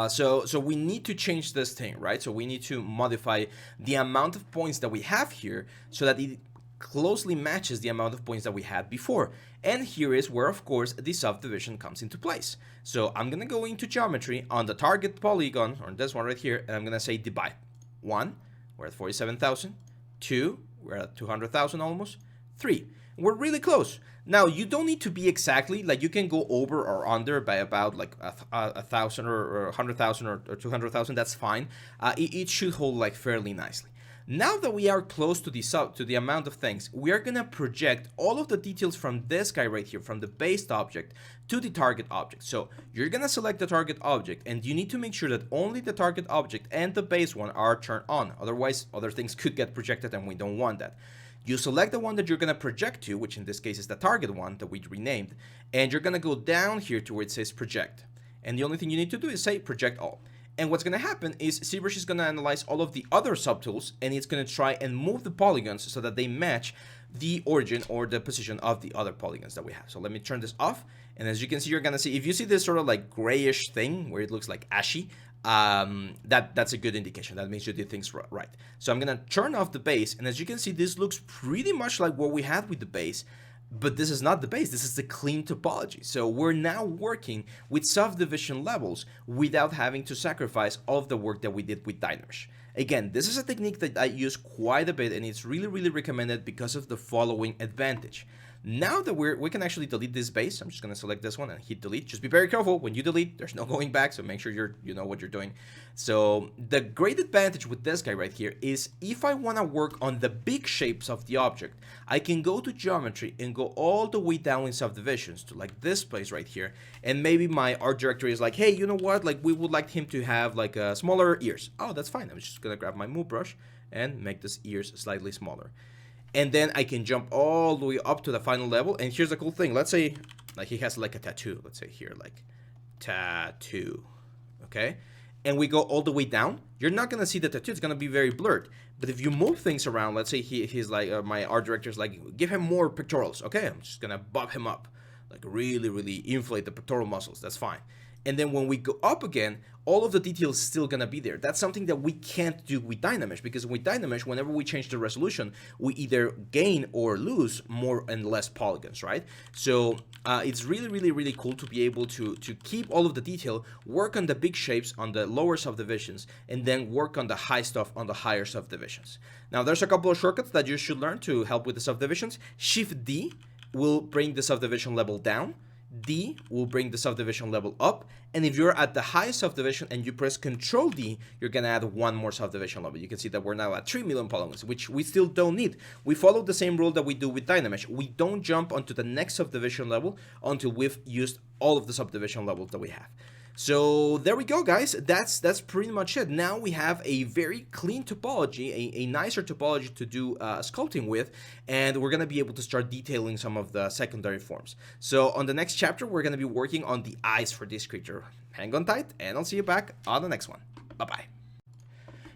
Speaker 1: So we need to change this thing, right? So we need to modify the amount of points that we have here so that it closely matches the amount of points that we had before. And here is where, of course, the subdivision comes into place. So I'm gonna go into geometry on the target polygon, or this one right here, and I'm gonna say divide. 1, we're at 47,000. 2, we're at 200,000 almost. 3, we're really close. Now you don't need to be exactly, like you can go over or under by about like 1,000 or 100,000 or 200,000. That's fine. It should hold like fairly nicely. Now that we are close to the amount of things, we are gonna project all of the details from this guy right here, from the based object to the target object. So you're gonna select the target object, and you need to make sure that only the target object and the base one are turned on. Otherwise, other things could get projected, and we don't want that. You select the one that you're gonna project to, which in this case is the target one that we renamed, and you're gonna go down here to where it says project. And the only thing you need to do is say project all. And what's going to happen is Zbrush is going to analyze all of the other subtools, and it's going to try and move the polygons so that they match the origin or the position of the other polygons that we have. So let me turn this off, and as you can see, you're going to see, if you see this sort of like grayish thing where it looks like ashy, that's a good indication. That means you did things right. So I'm going to turn off the base, and as you can see, this looks pretty much like what we had with the base. But this is not the base, this is the clean topology. So we're now working with subdivision levels without having to sacrifice all of the work that we did with Dynamesh. Again, this is a technique that I use quite a bit, and it's really, really recommended because of the following advantage. Now that we can actually delete this base, I'm just going to select this one and hit delete. Just be very careful when you delete, there's no going back, so make sure you know what you're doing. So the great advantage with this guy right here is if I want to work on the big shapes of the object, I can go to geometry and go all the way down in subdivisions to like this place right here. And maybe my art director is like, hey, you know what? Like we would like him to have like smaller ears. Oh, that's fine. I'm just going to grab my move brush and make this ears slightly smaller. And then I can jump all the way up to the final level. And here's the cool thing. Let's say like he has like a tattoo. Let's say here, like tattoo. Okay. And we go all the way down. You're not going to see the tattoo. It's going to be very blurred. But if you move things around, let's say he's like, my art director's like, give him more pectorals. Okay. I'm just going to bump him up. Like really, really inflate the pectoral muscles. That's fine. And then when we go up again, all of the detail is still gonna be there. That's something that we can't do with Dynamesh, because with Dynamesh, whenever we change the resolution, we either gain or lose more and less polygons, right? So it's really cool to be able to keep all of the detail, work on the big shapes on the lower subdivisions, and then work on the high stuff on the higher subdivisions. Now, there's a couple of shortcuts that you should learn to help with the subdivisions. Shift D will bring the subdivision level down. D will bring the subdivision level up, and if you're at the highest subdivision and you press Control D, you're gonna add one more subdivision level. You can see that we're now at 3 million polygons, which we still don't need. We follow the same rule that we do with Dynamesh. We don't jump onto the next subdivision level until we've used all of the subdivision levels that we have. So there we go, guys. That's pretty much it. Now we have a very clean topology, a nicer topology to do sculpting with, and we're gonna be able to start detailing some of the secondary forms. So on the next chapter, we're gonna be working on the eyes for this creature. Hang on tight, and I'll see you back on the next one. Bye-bye.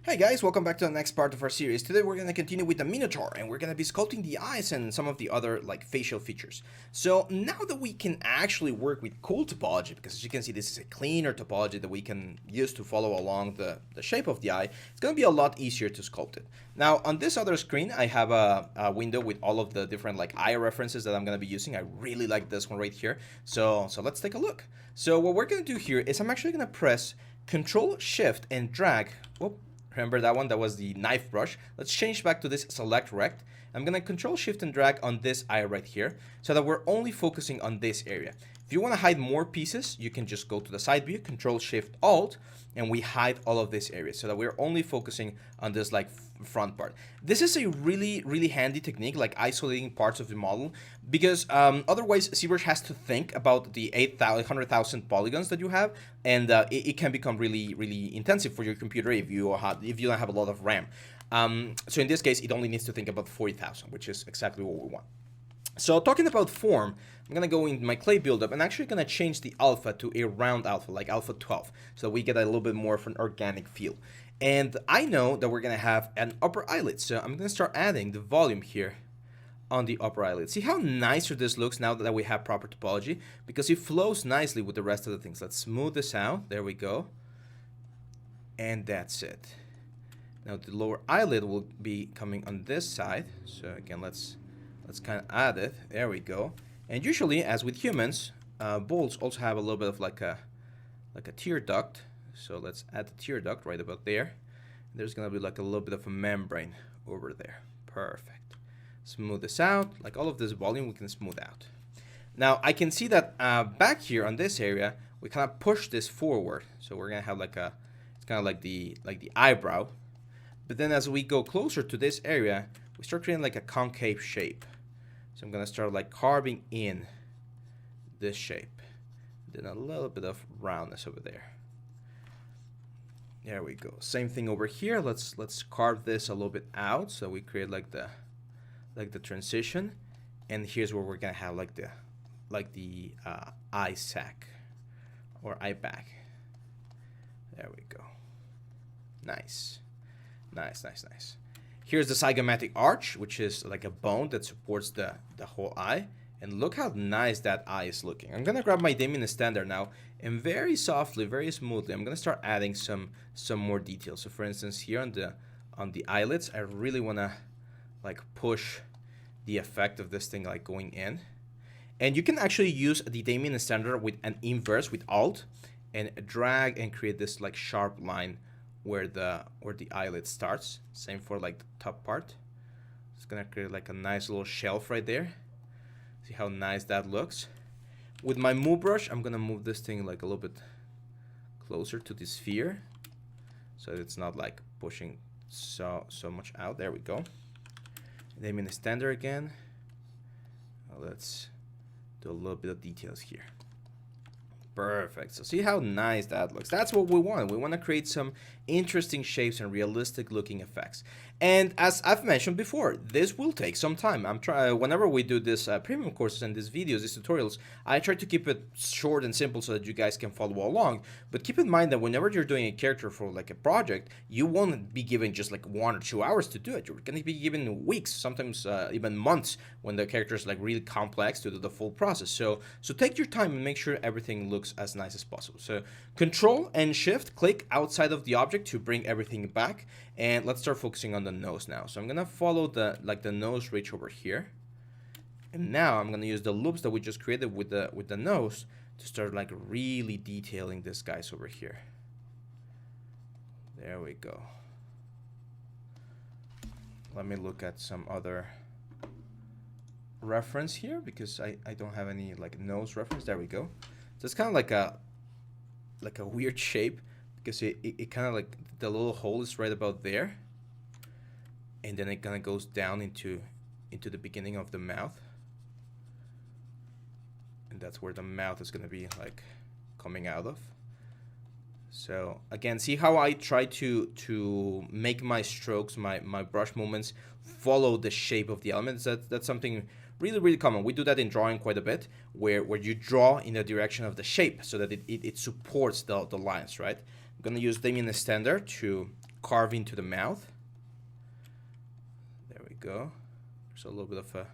Speaker 1: Hey guys, welcome back to the next part of our series. Today we're going to continue with the Minotaur, and we're going to be sculpting the eyes and some of the other like facial features. So now that we can actually work with cool topology, because as you can see this is a cleaner topology that we can use to follow along the shape of the eye, it's going to be a lot easier to sculpt it. Now on this other screen I have a window with all of the different like eye references that I'm going to be using. I really like this one right here. So let's take a look. So what we're going to do here is I'm actually going to press Control Shift and drag. Whoop. Remember that one? That was the knife brush. Let's change back to this select rect. I'm gonna Control Shift and drag on this eye right here so that we're only focusing on this area. If you want to hide more pieces, you can just go to the side view, Control Shift Alt, and we hide all of this area so that we're only focusing on this like front part. This is a really handy technique, like isolating parts of the model, because otherwise Zbrush has to think about the 800,000 polygons that you have, and it can become really intensive for your computer if you don't have a lot of RAM. So in this case, it only needs to think about 40,000, which is exactly what we want. So talking about form, I'm gonna go in my clay buildup and actually gonna change the alpha to a round alpha, like alpha 12, so we get a little bit more of an organic feel. And I know that we're gonna have an upper eyelid, so I'm gonna start adding the volume here on the upper eyelid. See how nicer this looks now that we have proper topology, because it flows nicely with the rest of the things. Let's smooth this out. There we go. And that's it. Now the lower eyelid will be coming on this side. So again, let's kind of add it. There we go. And usually, as with humans, bulls also have a little bit of like a tear duct. So let's add the tear duct right about there. There's gonna be like a little bit of a membrane over there. Perfect. Smooth this out. Like all of this volume, we can smooth out. Now I can see that back here on this area, we kind of push this forward. So we're gonna have like it's kind of like the eyebrow. But then as we go closer to this area, we start creating like a concave shape. So I'm gonna start like carving in this shape. Then a little bit of roundness over there. There we go. Same thing over here. Let's carve this a little bit out so we create like the transition. And here's where we're gonna have like the eye sac or eye back. There we go. Nice. Nice. Here's the zygomatic arch, which is like a bone that supports the whole eye. And look how nice that eye is looking. I'm gonna grab my Damien standard now, and very softly, very smoothly, I'm gonna start adding some more details. So for instance, here on the eyelids, I really wanna like push the effect of this thing like going in. And you can actually use the Damien standard with an inverse with Alt and drag and create this like sharp line where the eyelid starts. Same for like the top part. It's gonna create like a nice little shelf right there. See how nice that looks. With my move brush, I'm gonna move this thing like a little bit closer to the sphere, so it's not like pushing so much out. There we go. Name in the standard again. Let's do a little bit of details here. Perfect. So see how nice that looks. That's what we want. We want to create some interesting shapes and realistic looking effects. And as I've mentioned before, this will take some time. Whenever we do this premium courses and these videos, these tutorials, I try to keep it short and simple so that you guys can follow along. But keep in mind that whenever you're doing a character for like a project, you won't be given just like 1 or 2 hours to do it. You're going to be given weeks, sometimes even months, when the character is like really complex to do the full process. So take your time and make sure everything looks looks as nice as possible. So Control and Shift, click outside of the object to bring everything back. And let's start focusing on the nose now. So I'm gonna follow the nose ridge over here. And now I'm gonna use the loops that we just created with the nose to start like really detailing these guys over here. There we go. Let me look at some other reference here because I don't have any like nose reference. There we go. So it's kind of like a weird shape because it kind of like the little hole is right about there, and then it kind of goes down into the beginning of the mouth, and that's where the mouth is going to be like coming out of. So again, see how I try to make my strokes, my brush movements follow the shape of the elements. That's something really common. We do that in drawing quite a bit, where you draw in the direction of the shape so that it supports the lines, right? I'm gonna use Damien Standard to carve into the mouth. There we go. There's a little bit of a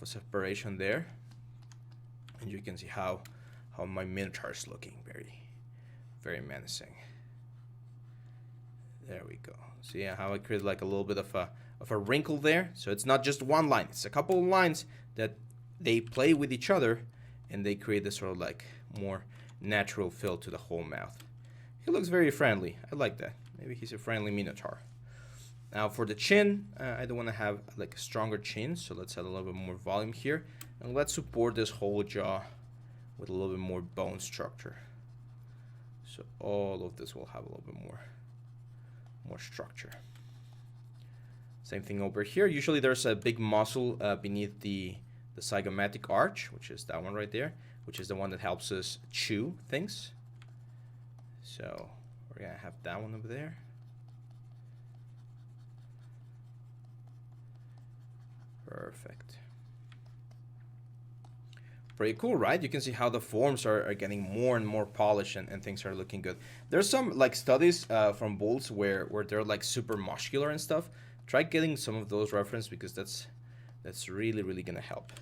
Speaker 1: separation there, and you can see how my minotaur is looking very menacing. There we go. See how I created like a little bit of a wrinkle there. So it's not just one line, it's a couple of lines that they play with each other and they create this sort of like more natural feel to the whole mouth. He looks very friendly. I like that. Maybe he's a friendly minotaur. Now for the chin, I don't want to have like a stronger chin, so let's add a little bit more volume here, and let's support this whole jaw with a little bit more bone structure. So all of this will have a little bit more structure. Same thing over here. Usually there's a big muscle beneath the zygomatic arch, which is that one right there, which is the one that helps us chew things. So we're gonna have that one over there. Perfect. Pretty cool, right? You can see how the forms are getting more and more polished and things are looking good. There's some like studies from bulls where they're like super muscular and stuff. Try getting some of those reference because that's really gonna help.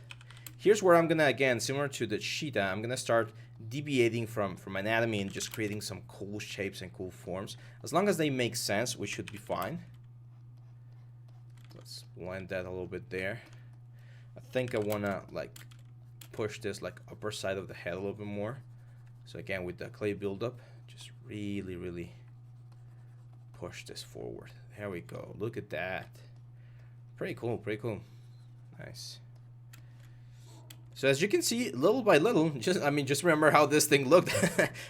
Speaker 1: Here's where I'm gonna, again, similar to the cheetah, I'm gonna start deviating from anatomy and just creating some cool shapes and cool forms. As long as they make sense, we should be fine. Let's blend that a little bit there. I think I wanna like push this like upper side of the head a little bit more. So again, with the clay buildup, just really push this forward. There we go. Look at that. Pretty cool. Nice. So as you can see, little by little, just remember how this thing looked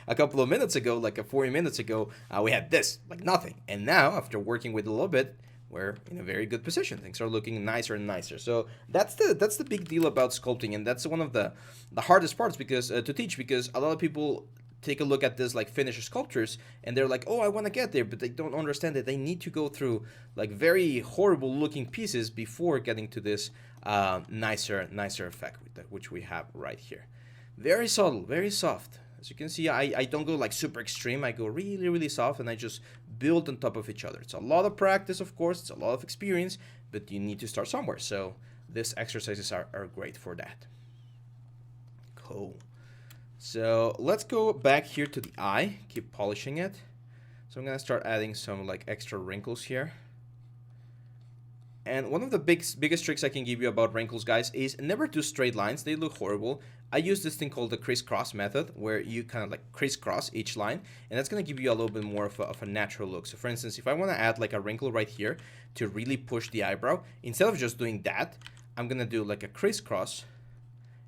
Speaker 1: a couple of minutes ago, like 40 minutes ago. We had this, like nothing. And now, after working with it a little bit, we're in a very good position. Things are looking nicer and nicer. So that's the big deal about sculpting, and that's one of the hardest parts because to teach, because a lot of people take a look at this like finished sculptures and they're like, oh, I want to get there, but they don't understand that they need to go through like very horrible looking pieces before getting to this nicer effect which we have right here. Very subtle, very soft. As you can see, I don't go like super extreme. I go really soft, and I just build on top of each other. It's a lot of practice, of course. It's a lot of experience, but you need to start somewhere. So these exercises are great for that. Cool. So let's go back here to the eye. Keep polishing it. So I'm gonna start adding some like extra wrinkles here. And one of the biggest tricks I can give you about wrinkles, guys, is never do straight lines. They look horrible. I use this thing called the crisscross method, where you kind of like crisscross each line, and that's going to give you a little bit more of a natural look. So for instance, if I want to add like a wrinkle right here to really push the eyebrow, instead of just doing that, I'm going to do like a crisscross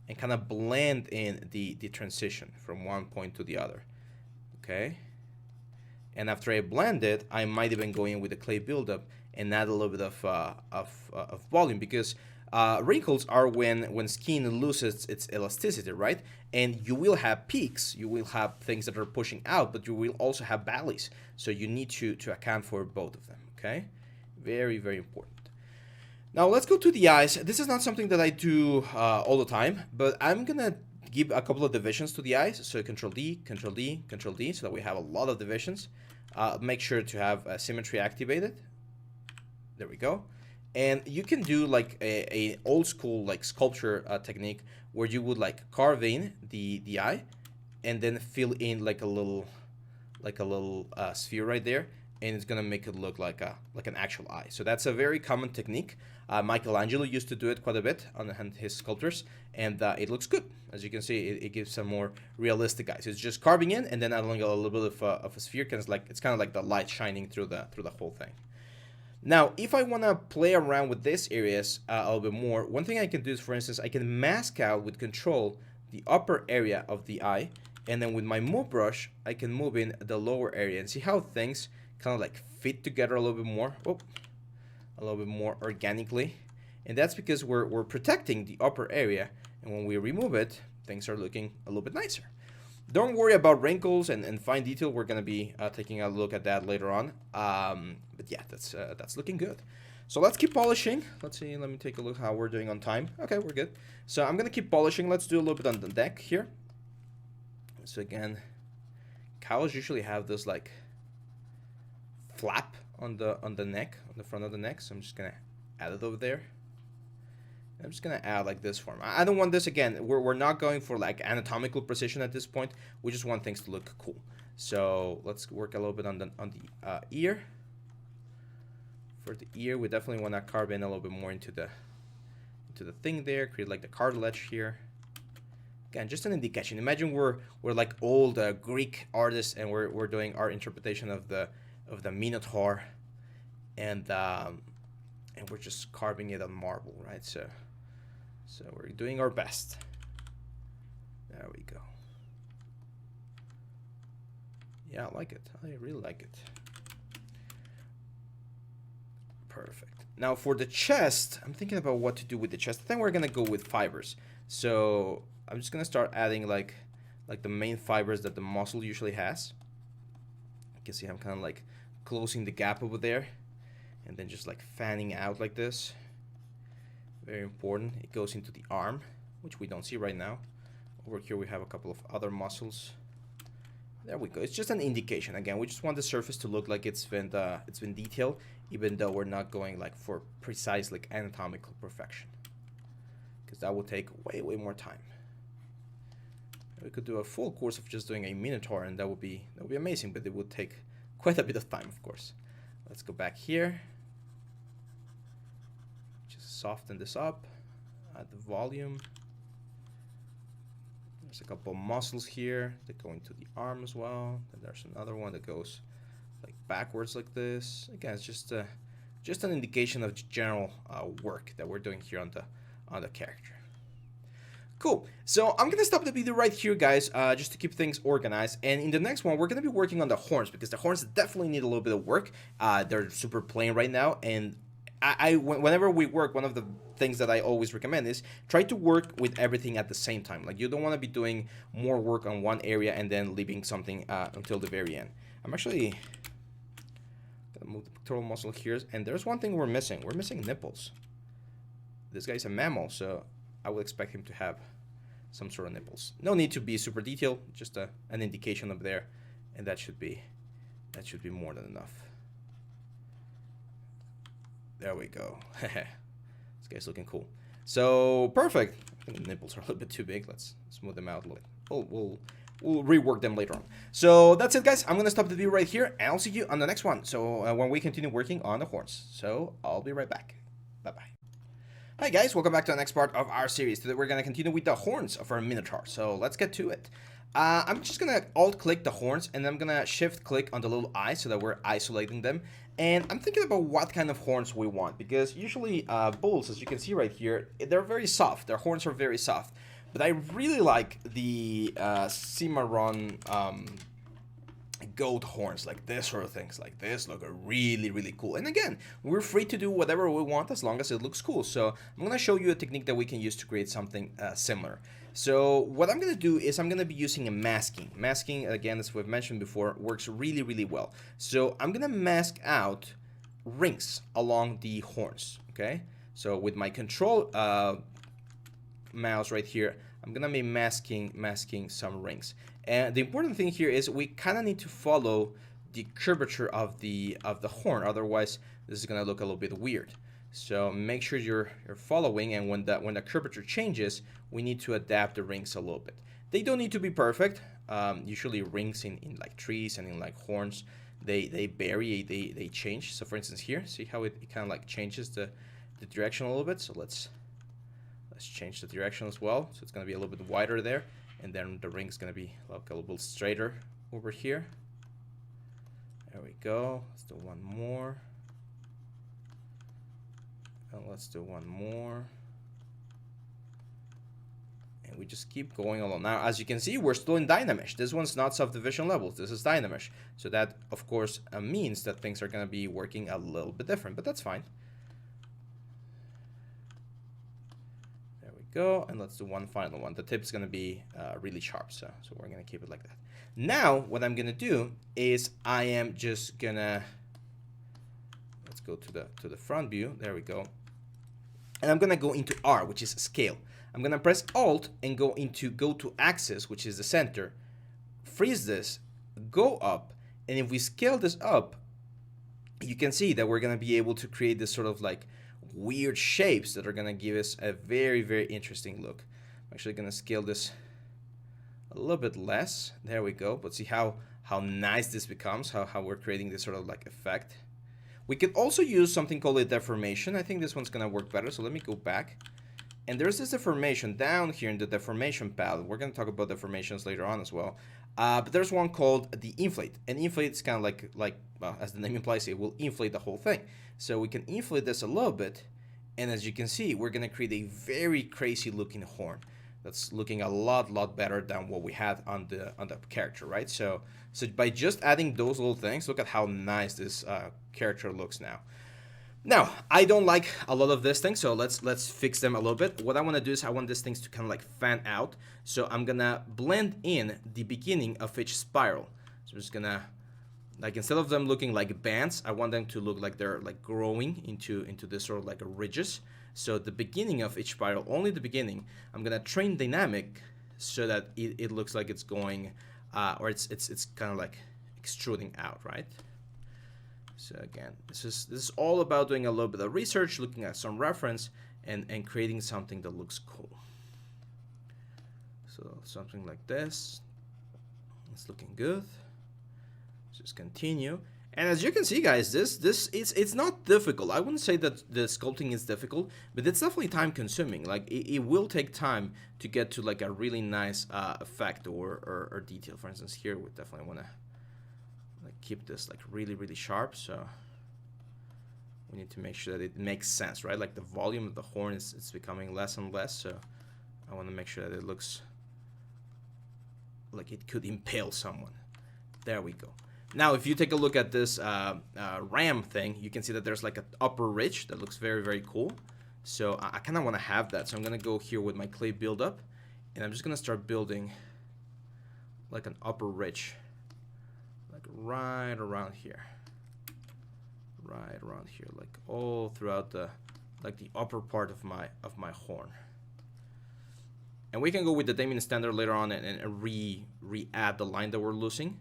Speaker 1: and kind of blend in the transition from one point to the other. Okay? And after I blend it, I might even go in with the clay buildup and add a little bit of volume, because wrinkles are when skin loses its elasticity, right? And you will have peaks, you will have things that are pushing out, but you will also have valleys. So you need to account for both of them, okay? Very important. Now let's go to the eyes. This is not something that I do all the time, but I'm gonna give a couple of divisions to the eyes. So Control D, Control D, Control D, so that we have a lot of divisions. Make sure to have symmetry activated. There we go. And you can do like a old school like sculpture technique where you would like carve in the eye and then fill in like a little sphere right there, and it's gonna make it look like an actual eye. So that's a very common technique. Michelangelo used to do it quite a bit on his sculptures, and it looks good. As you can see, it gives some more realistic eyes. It's just carving in and then adding a little bit of a sphere, because it's kind of like the light shining through the whole thing. Now, if I want to play around with these areas a little bit more, one thing I can do is, for instance, I can mask out with control the upper area of the eye, and then with my move brush, I can move in the lower area and see how things kind of like fit together a little bit more, a little bit more organically. And that's because we're protecting the upper area, and when we remove it, things are looking a little bit nicer. Don't worry about wrinkles and fine detail. We're going to be taking a look at that later on. But yeah, that's looking good. So let's keep polishing. Let's see, let me take a look how we're doing on time. Okay, we're good. So I'm going to keep polishing. Let's do a little bit on the neck here. So again, cows usually have this like flap on the neck, on the front of the neck. So I'm just going to add it over there. I'm just gonna add like this form. I don't want this, again, we're not going for like anatomical precision at this point. We just want things to look cool. So let's work a little bit on the ear. For the ear, we definitely want to carve in a little bit more into the thing there, create like the cartilage here. Again, just an indication. Imagine we're like old Greek artists, and we're doing our interpretation of the Minotaur, and we're just carving it on marble, right? So we're doing our best. There we go. Yeah, I like it. I really like it. Perfect. Now for the chest, I'm thinking about what to do with the chest. I think we're gonna go with fibers. So I'm just gonna start adding like the main fibers that the muscle usually has. You can see I'm kind of like closing the gap over there, and then just like fanning out like this. Very important. It goes into the arm, which we don't see right now. Over here we have a couple of other muscles. There we go. It's just an indication. Again, we just want the surface to look like it's been detailed, even though we're not going like for precise like anatomical perfection, because that will take way more time. We could do a full course of just doing a Minotaur, and that would be amazing, but it would take quite a bit of time, of course. Let's go back here. Just soften this up. Add the volume. There's a couple of muscles here that go into the arm as well. And there's another one that goes like backwards like this. Again, it's just an indication of general work that we're doing here on the character. Cool. So I'm gonna stop the video right here, guys, just to keep things organized. And in the next one, we're gonna be working on the horns, because the horns definitely need a little bit of work. They're super plain right now, and whenever we work, one of the things that I always recommend is try to work with everything at the same time. Like, you don't want to be doing more work on one area and then leaving something until the very end. I'm actually gonna move the pectoral muscle here, and there's one thing we're missing. We're missing nipples. This guy's a mammal, so I would expect him to have some sort of nipples. No need to be super detailed, just an indication up there, and that should be more than enough. There we go. This guy's looking cool. So perfect. I think the nipples are a little bit too big. Let's smooth them out a little. We'll rework them later on. So that's it, guys. I'm gonna stop the video right here, and I'll see you on the next one. So when we continue working on the horns. So I'll be right back. Bye bye. Hi guys, welcome back to the next part of our series. Today we're going to continue with the horns of our Minotaur, so let's get to it. I'm just going to alt-click the horns, and I'm going to shift-click on the little eye so that we're isolating them. And I'm thinking about what kind of horns we want, because usually bulls, as you can see right here, they're very soft. Their horns are very soft. But I really like the Cimarron goat horns, like this sort of things, like this, look really cool. And again, we're free to do whatever we want as long as it looks cool. So I'm going to show you a technique that we can use to create something similar. So what I'm going to do is I'm going to be using a masking. Masking, again, as we've mentioned before, works really well. So I'm going to mask out rings along the horns, okay? So with my control mouse right here, I'm going to be masking some rings. And the important thing here is we kind of need to follow the curvature of the horn, otherwise this is going to look a little bit weird. So make sure you're following, and when the curvature changes, we need to adapt the rings a little bit. They don't need to be perfect. usually rings in like trees and in like horns, they vary, they change. So for instance here, see how it kind of like changes the direction a little bit. So let's change the direction as well. So it's going to be a little bit wider there, and then the ring's going to be like a little bit straighter over here. There we go. Let's do one more. And let's do one more. And we just keep going along. Now, as you can see, we're still in Dynamesh. This one's not subdivision levels. This is Dynamesh. So that, of course, means that things are going to be working a little bit different, but that's fine. There we go. And let's do one final one. The tip's going to be really sharp, so we're going to keep it like that. Now, what I'm going to do is I am just going to, let's go to the front view. There we go. And I'm going to go into R, which is scale. I'm going to press Alt and go to axis, which is the center. Freeze this, go up, and if we scale this up, you can see that we're going to be able to create this sort of like weird shapes that are going to give us a very, very interesting look. I'm actually going to scale this a little bit less. There we go. But see how nice this becomes, how we're creating this sort of like effect. We could also use something called a deformation. I think this one's going to work better. So let me go back. And there's this deformation down here in the deformation palette. We're going to talk about deformations later on as well. But there's one called the inflate. And inflate is kind of like as the name implies, it will inflate the whole thing. So we can inflate this a little bit. And as you can see, we're going to create a very crazy looking horn. That's looking a lot better than what we had on the character, right? So by just adding those little things, look at how nice this character looks now. Now, I don't like a lot of these things, so let's fix them a little bit. What I want to do is I want these things to kind of like fan out. So I'm gonna blend in the beginning of each spiral. So I'm just gonna, like, instead of them looking like bands, I want them to look like they're like growing into this sort of like ridges. So the beginning of each spiral, only the beginning, I'm gonna train dynamic so that it looks like it's going, or it's kind of like extruding out, right? So again, this is all about doing a little bit of research, looking at some reference, and creating something that looks cool. So something like this. It's looking good. Just continue. And as you can see, guys, it's not difficult. I wouldn't say that the sculpting is difficult, but it's definitely time consuming. Like it will take time to get to like a really nice effect or detail. For instance, here we definitely want to like keep this like really sharp. So we need to make sure that it makes sense, right? Like the volume of the horn it's becoming less and less. So I want to make sure that it looks like it could impale someone. There we go. Now, if you take a look at this ram thing, you can see that there's like an upper ridge that looks very cool. So I kind of want to have that. So I'm going to go here with my clay buildup, and I'm just going to start building like an upper ridge, like right around here, like all throughout the upper part of my horn. And we can go with the Damien standard later on and re-add the line that we're losing.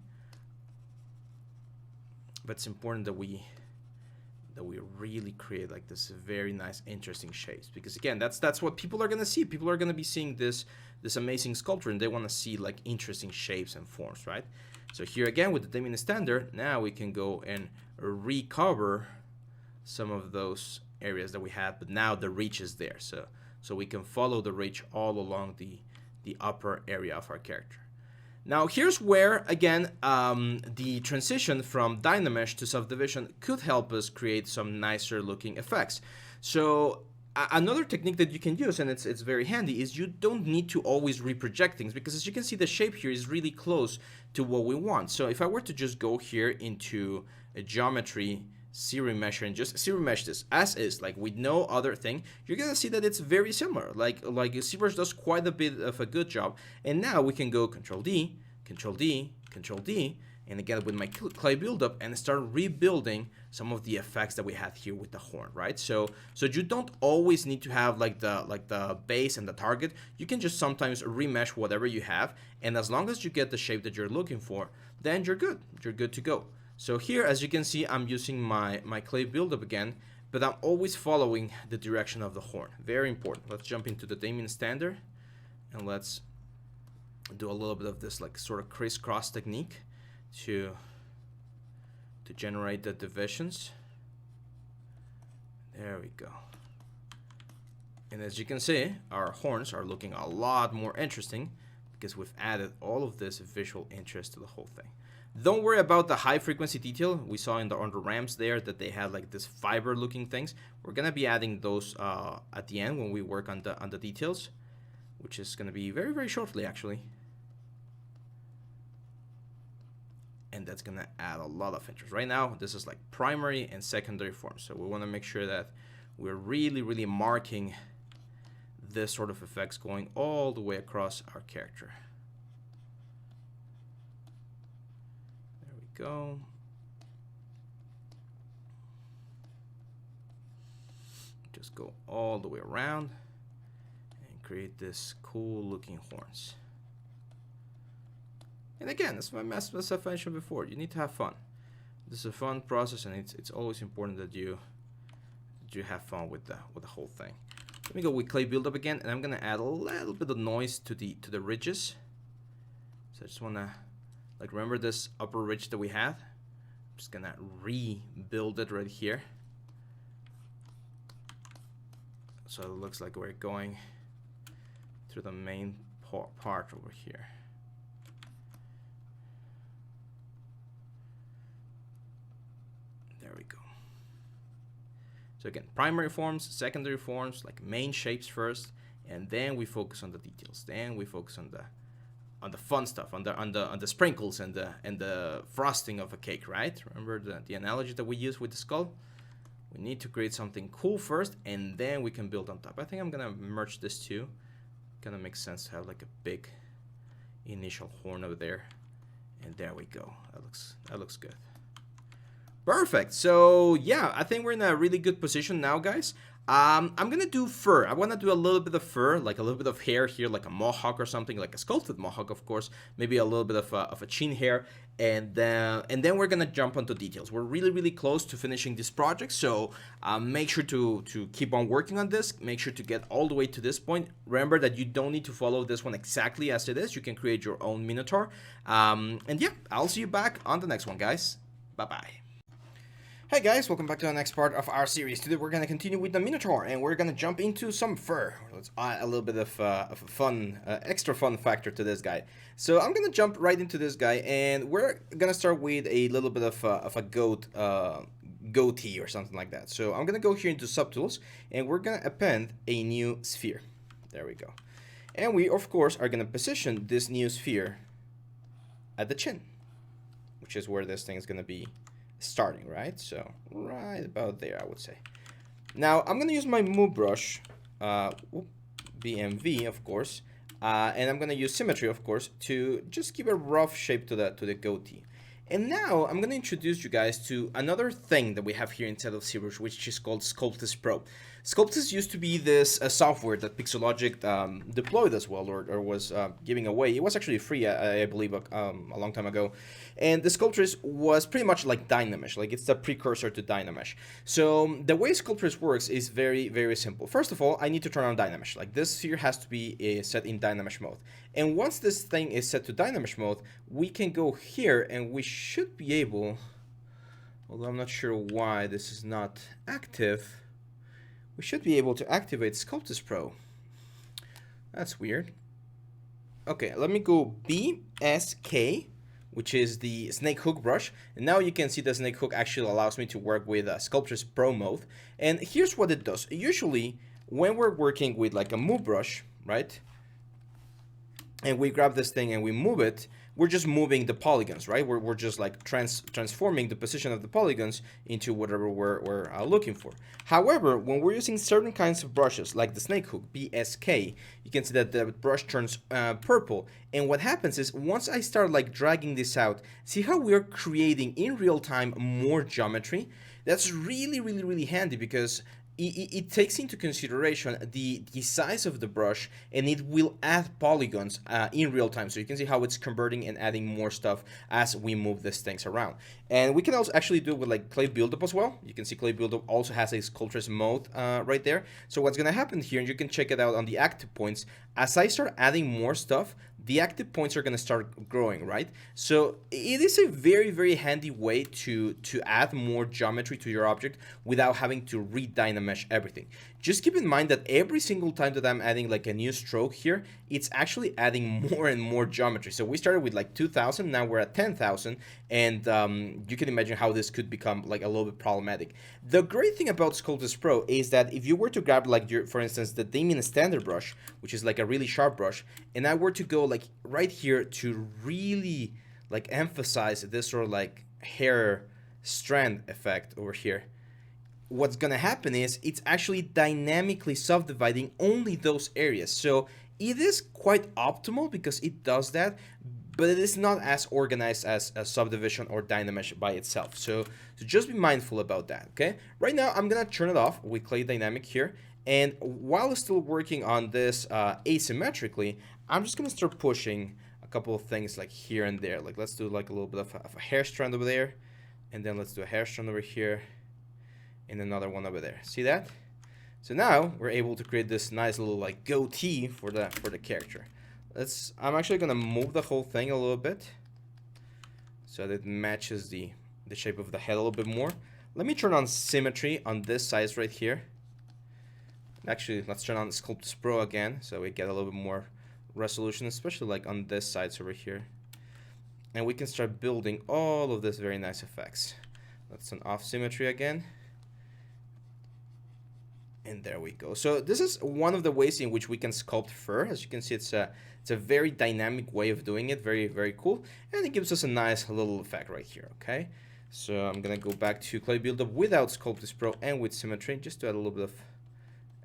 Speaker 1: But it's important that we really create like this very nice, interesting shapes, because again, that's what people are gonna see. People are gonna be seeing this amazing sculpture, and they want to see like interesting shapes and forms, right? So here again with the Damien standard, now we can go and recover some of those areas that we had, but now the reach is there, so we can follow the reach all along the upper area of our character. Now here's where, again, the transition from Dynamesh to subdivision could help us create some nicer looking effects. So another technique that you can use, and it's very handy, is you don't need to always reproject things, because as you can see, the shape here is really close to what we want. So if I were to just go here into a geometry, series mesh, and just series mesh this as is, like with no other thing, you're gonna see that it's very similar. Like Zbrush does quite a bit of a good job. And now we can go Control D, Control D, Control D, and again with my clay buildup, and start rebuilding some of the effects that we had here with the horn, right? So you don't always need to have like the base and the target. You can just sometimes remesh whatever you have, and as long as you get the shape that you're looking for, then you're good. You're good to go. So here, as you can see, I'm using my clay buildup again, but I'm always following the direction of the horn. Very important. Let's jump into the Damien standard, and let's do a little bit of this like sort of crisscross technique to generate the divisions. There we go. And as you can see, our horns are looking a lot more interesting because we've added all of this visual interest to the whole thing. Don't worry about the high frequency detail. We saw on the ramps there that they had like this fiber looking things. We're gonna be adding those at the end when we work on the details, which is gonna be very, very shortly actually. And that's gonna add a lot of interest. Right now, this is like primary and secondary forms. So we wanna make sure that we're really, really marking this sort of effects going all the way across our character. There we go. Just go all the way around and create this cool looking horns. And again, as I mentioned before, you need to have fun. This is a fun process, and it's always important that you have fun with the whole thing. Let me go with clay buildup again, and I'm gonna add a little bit of noise to the ridges. So I just wanna like remember this upper ridge that we had. I'm just gonna rebuild it right here. So it looks like we're going through the main part over here. There we go. So again, primary forms, secondary forms, like main shapes first, and then we focus on the details. Then we focus on the fun stuff, on the sprinkles and the frosting of a cake, right? Remember the analogy that we use with the skull? We need to create something cool first, and then we can build on top. I think I'm gonna merge this two. Kind of makes sense to have like a big initial horn over there, and there we go. That looks good. Perfect. So yeah, I think we're in a really good position now, guys. I'm gonna do fur. I want to do a little bit of fur, like a little bit of hair here, like a mohawk or something, like a sculpted mohawk, of course. Maybe a little bit of a chin hair, and then we're gonna jump onto details. We're really, really close to finishing this project, so make sure to keep on working on this. Make sure to get all the way to this point. Remember that you don't need to follow this one exactly as it is. You can create your own Minotaur. And yeah, I'll see you back on the next one, guys. Bye-bye. Hey guys, welcome back to the next part of our series. Today we're going to continue with the Minotaur, and we're going to jump into some fur. Let's add a little bit of a fun, extra fun factor to this guy. So I'm going to jump right into this guy, and we're going to start with a little bit of a goatee or something like that. So I'm going to go here into subtools, and we're going to append a new sphere. There we go. And we, of course, are going to position this new sphere at the chin, which is where this thing is going to be starting, right? So right about there, I would say. Now I'm gonna use my move brush, BMV, of course, and I'm gonna use symmetry, of course, to just give a rough shape to the goatee. And now I'm gonna introduce you guys to another thing that we have here inside of Zbrush, which is called Sculptus Pro. Sculptus used to be this software that Pixologic deployed as well, or was giving away. It was actually free, I believe, a long time ago. And the Sculptus was pretty much like Dynamesh, like it's the precursor to Dynamesh. So the way Sculptus works is very, very simple. First of all, I need to turn on Dynamesh. Like this sphere has to be set in Dynamesh mode. And once this thing is set to Dynamesh mode, we can go here and we should be able, although I'm not sure why this is not active, we should be able to activate Sculptus Pro. That's weird. Okay, let me go BSK, which is the snake hook brush. And now you can see the snake hook actually allows me to work with Sculptus Pro mode. And here's what it does. Usually, when we're working with like a move brush, right? And we grab this thing and we move it, we're just moving the polygons, right? We're just like transforming the position of the polygons into whatever we're looking for. However, when we're using certain kinds of brushes, like the snake hook, BSK, you can see that the brush turns purple. And what happens is, once I start like dragging this out, see how we're creating in real time more geometry? That's really, really, really handy because it takes into consideration the size of the brush, and it will add polygons in real time. So you can see how it's converting and adding more stuff as we move these things around. And we can also actually do it with like clay buildup as well. You can see clay buildup also has a sculptress mode right there. So what's going to happen here, and you can check it out on the active points, as I start adding more stuff, the active points are going to start growing, right? So it is a very, very handy way to add more geometry to your object without having to re-dynamesh everything. Just keep in mind that every single time that I'm adding like a new stroke here, it's actually adding more and more geometry. So we started with like 2,000, now we're at 10,000, and you can imagine how this could become like a little bit problematic. The great thing about Sculptus Pro is that if you were to grab like for instance, the Damien standard brush, which is like a really sharp brush, and I were to go like right here to really like emphasize this sort of like hair strand effect over here, what's gonna happen is it's actually dynamically subdividing only those areas. So it is quite optimal because it does that, but it is not as organized as a subdivision or Dynamesh by itself. So just be mindful about that, okay? Right now, I'm gonna turn it off with Clay Dynamic here, and while still working on this asymmetrically, I'm just gonna start pushing a couple of things like here and there. Like let's do like a little bit of a hair strand over there, and then let's do a hair strand over here, and another one over there. See that? So now we're able to create this nice little like goatee for the character. I'm actually gonna move the whole thing a little bit so that it matches the shape of the head a little bit more. Let me turn on symmetry on this size right here. Actually, let's turn on Sculptus Pro again so we get a little bit more resolution, especially like on this side over here. And we can start building all of this very nice effects. Let's turn off symmetry again. And there we go. So this is one of the ways in which we can sculpt fur. As you can see, it's a very dynamic way of doing it. Very, very cool. And it gives us a nice little effect right here, okay? So I'm going to go back to Clay Buildup without Sculptus Pro and with Symmetry, just to add a little bit of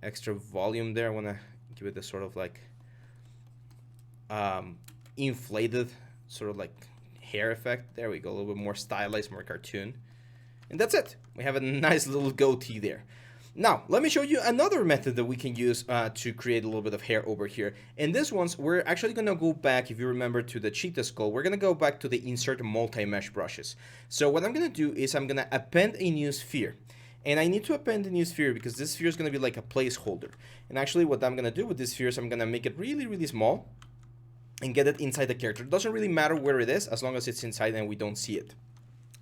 Speaker 1: extra volume there. I want to give it this sort of like inflated sort of like hair effect. There we go. A little bit more stylized, more cartoon. And that's it. We have a nice little goatee there. Now, let me show you another method that we can use to create a little bit of hair over here. In this one, we're actually going to go back, if you remember, to the cheetah skull. We're going to go back to the insert multi-mesh brushes. So what I'm going to do is I'm going to append a new sphere. And I need to append a new sphere because this sphere is going to be like a placeholder. And actually what I'm going to do with this sphere is I'm going to make it really, really small and get it inside the character. It doesn't really matter where it is as long as it's inside and we don't see it.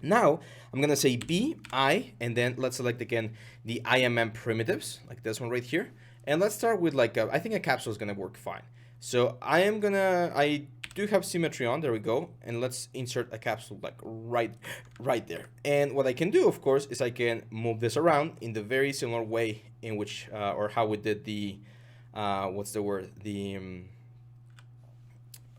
Speaker 1: Now, I'm going to say B, I, and then let's select again the IMM primitives, like this one right here. And let's start with like, I think a capsule is going to work fine. So I do have symmetry on, there we go. And let's insert a capsule like right there. And what I can do, of course, is I can move this around in the very similar way in which, or how we did the, what's the word?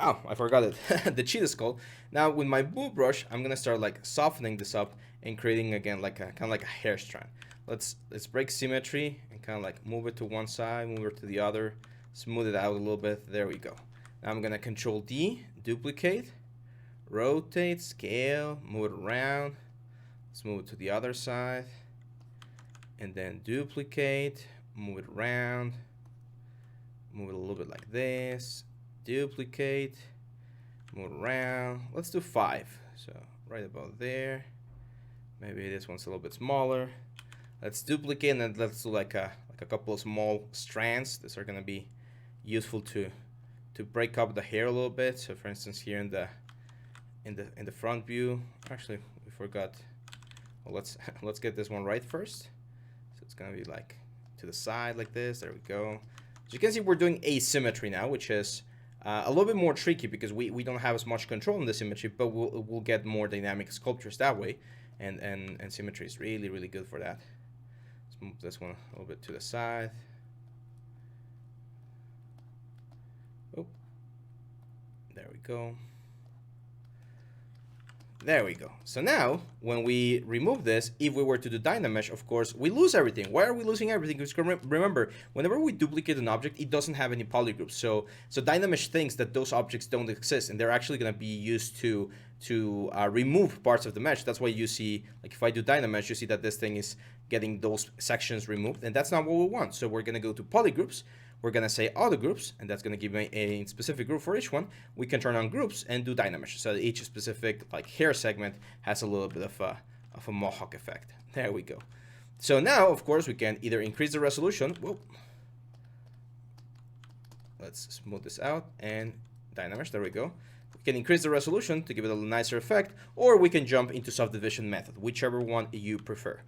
Speaker 1: Oh, I forgot it. The cheetah skull. Now with my blue brush, I'm gonna start like softening this up and creating again like a kind of like a hair strand. Let's break symmetry and kind of like move it to one side, move it to the other, smooth it out a little bit. There we go. Now I'm gonna Control D, duplicate, rotate, scale, move it around. Let's move it to the other side, and then duplicate, move it around, move it a little bit like this. Duplicate, move around. Let's do 5. So right about there. Maybe this one's a little bit smaller. Let's duplicate and let's do like a couple of small strands. These are gonna be useful to break up the hair a little bit. So for instance, here in the front view, actually we forgot. Well, let's get this one right first. So it's gonna be like to the side like this. There we go. As you can see, we're doing asymmetry now, which is a little bit more tricky because we don't have as much control on the symmetry, but we'll get more dynamic sculptures that way, and symmetry is really, really good for that. Let's move this one a little bit to the side. Oh, there we go. There we go. So now, when we remove this, if we were to do Dynamesh, of course, we lose everything. Why are we losing everything? Because remember, whenever we duplicate an object, it doesn't have any polygroups. So Dynamesh thinks that those objects don't exist, and they're actually going to be used to remove parts of the mesh. That's why you see, like if I do Dynamesh, you see that this thing is getting those sections removed, and that's not what we want. So we're going to go to polygroups. We're going to say auto groups, and that's going to give me a specific group for each one. We can turn on groups and do Dynamesh. So each specific like hair segment has a little bit of a mohawk effect. There we go. So now, of course, we can either increase the resolution. Whoa. Let's smooth this out and Dynamesh. There we go. We can increase the resolution to give it a nicer effect, or we can jump into subdivision method, whichever one you prefer.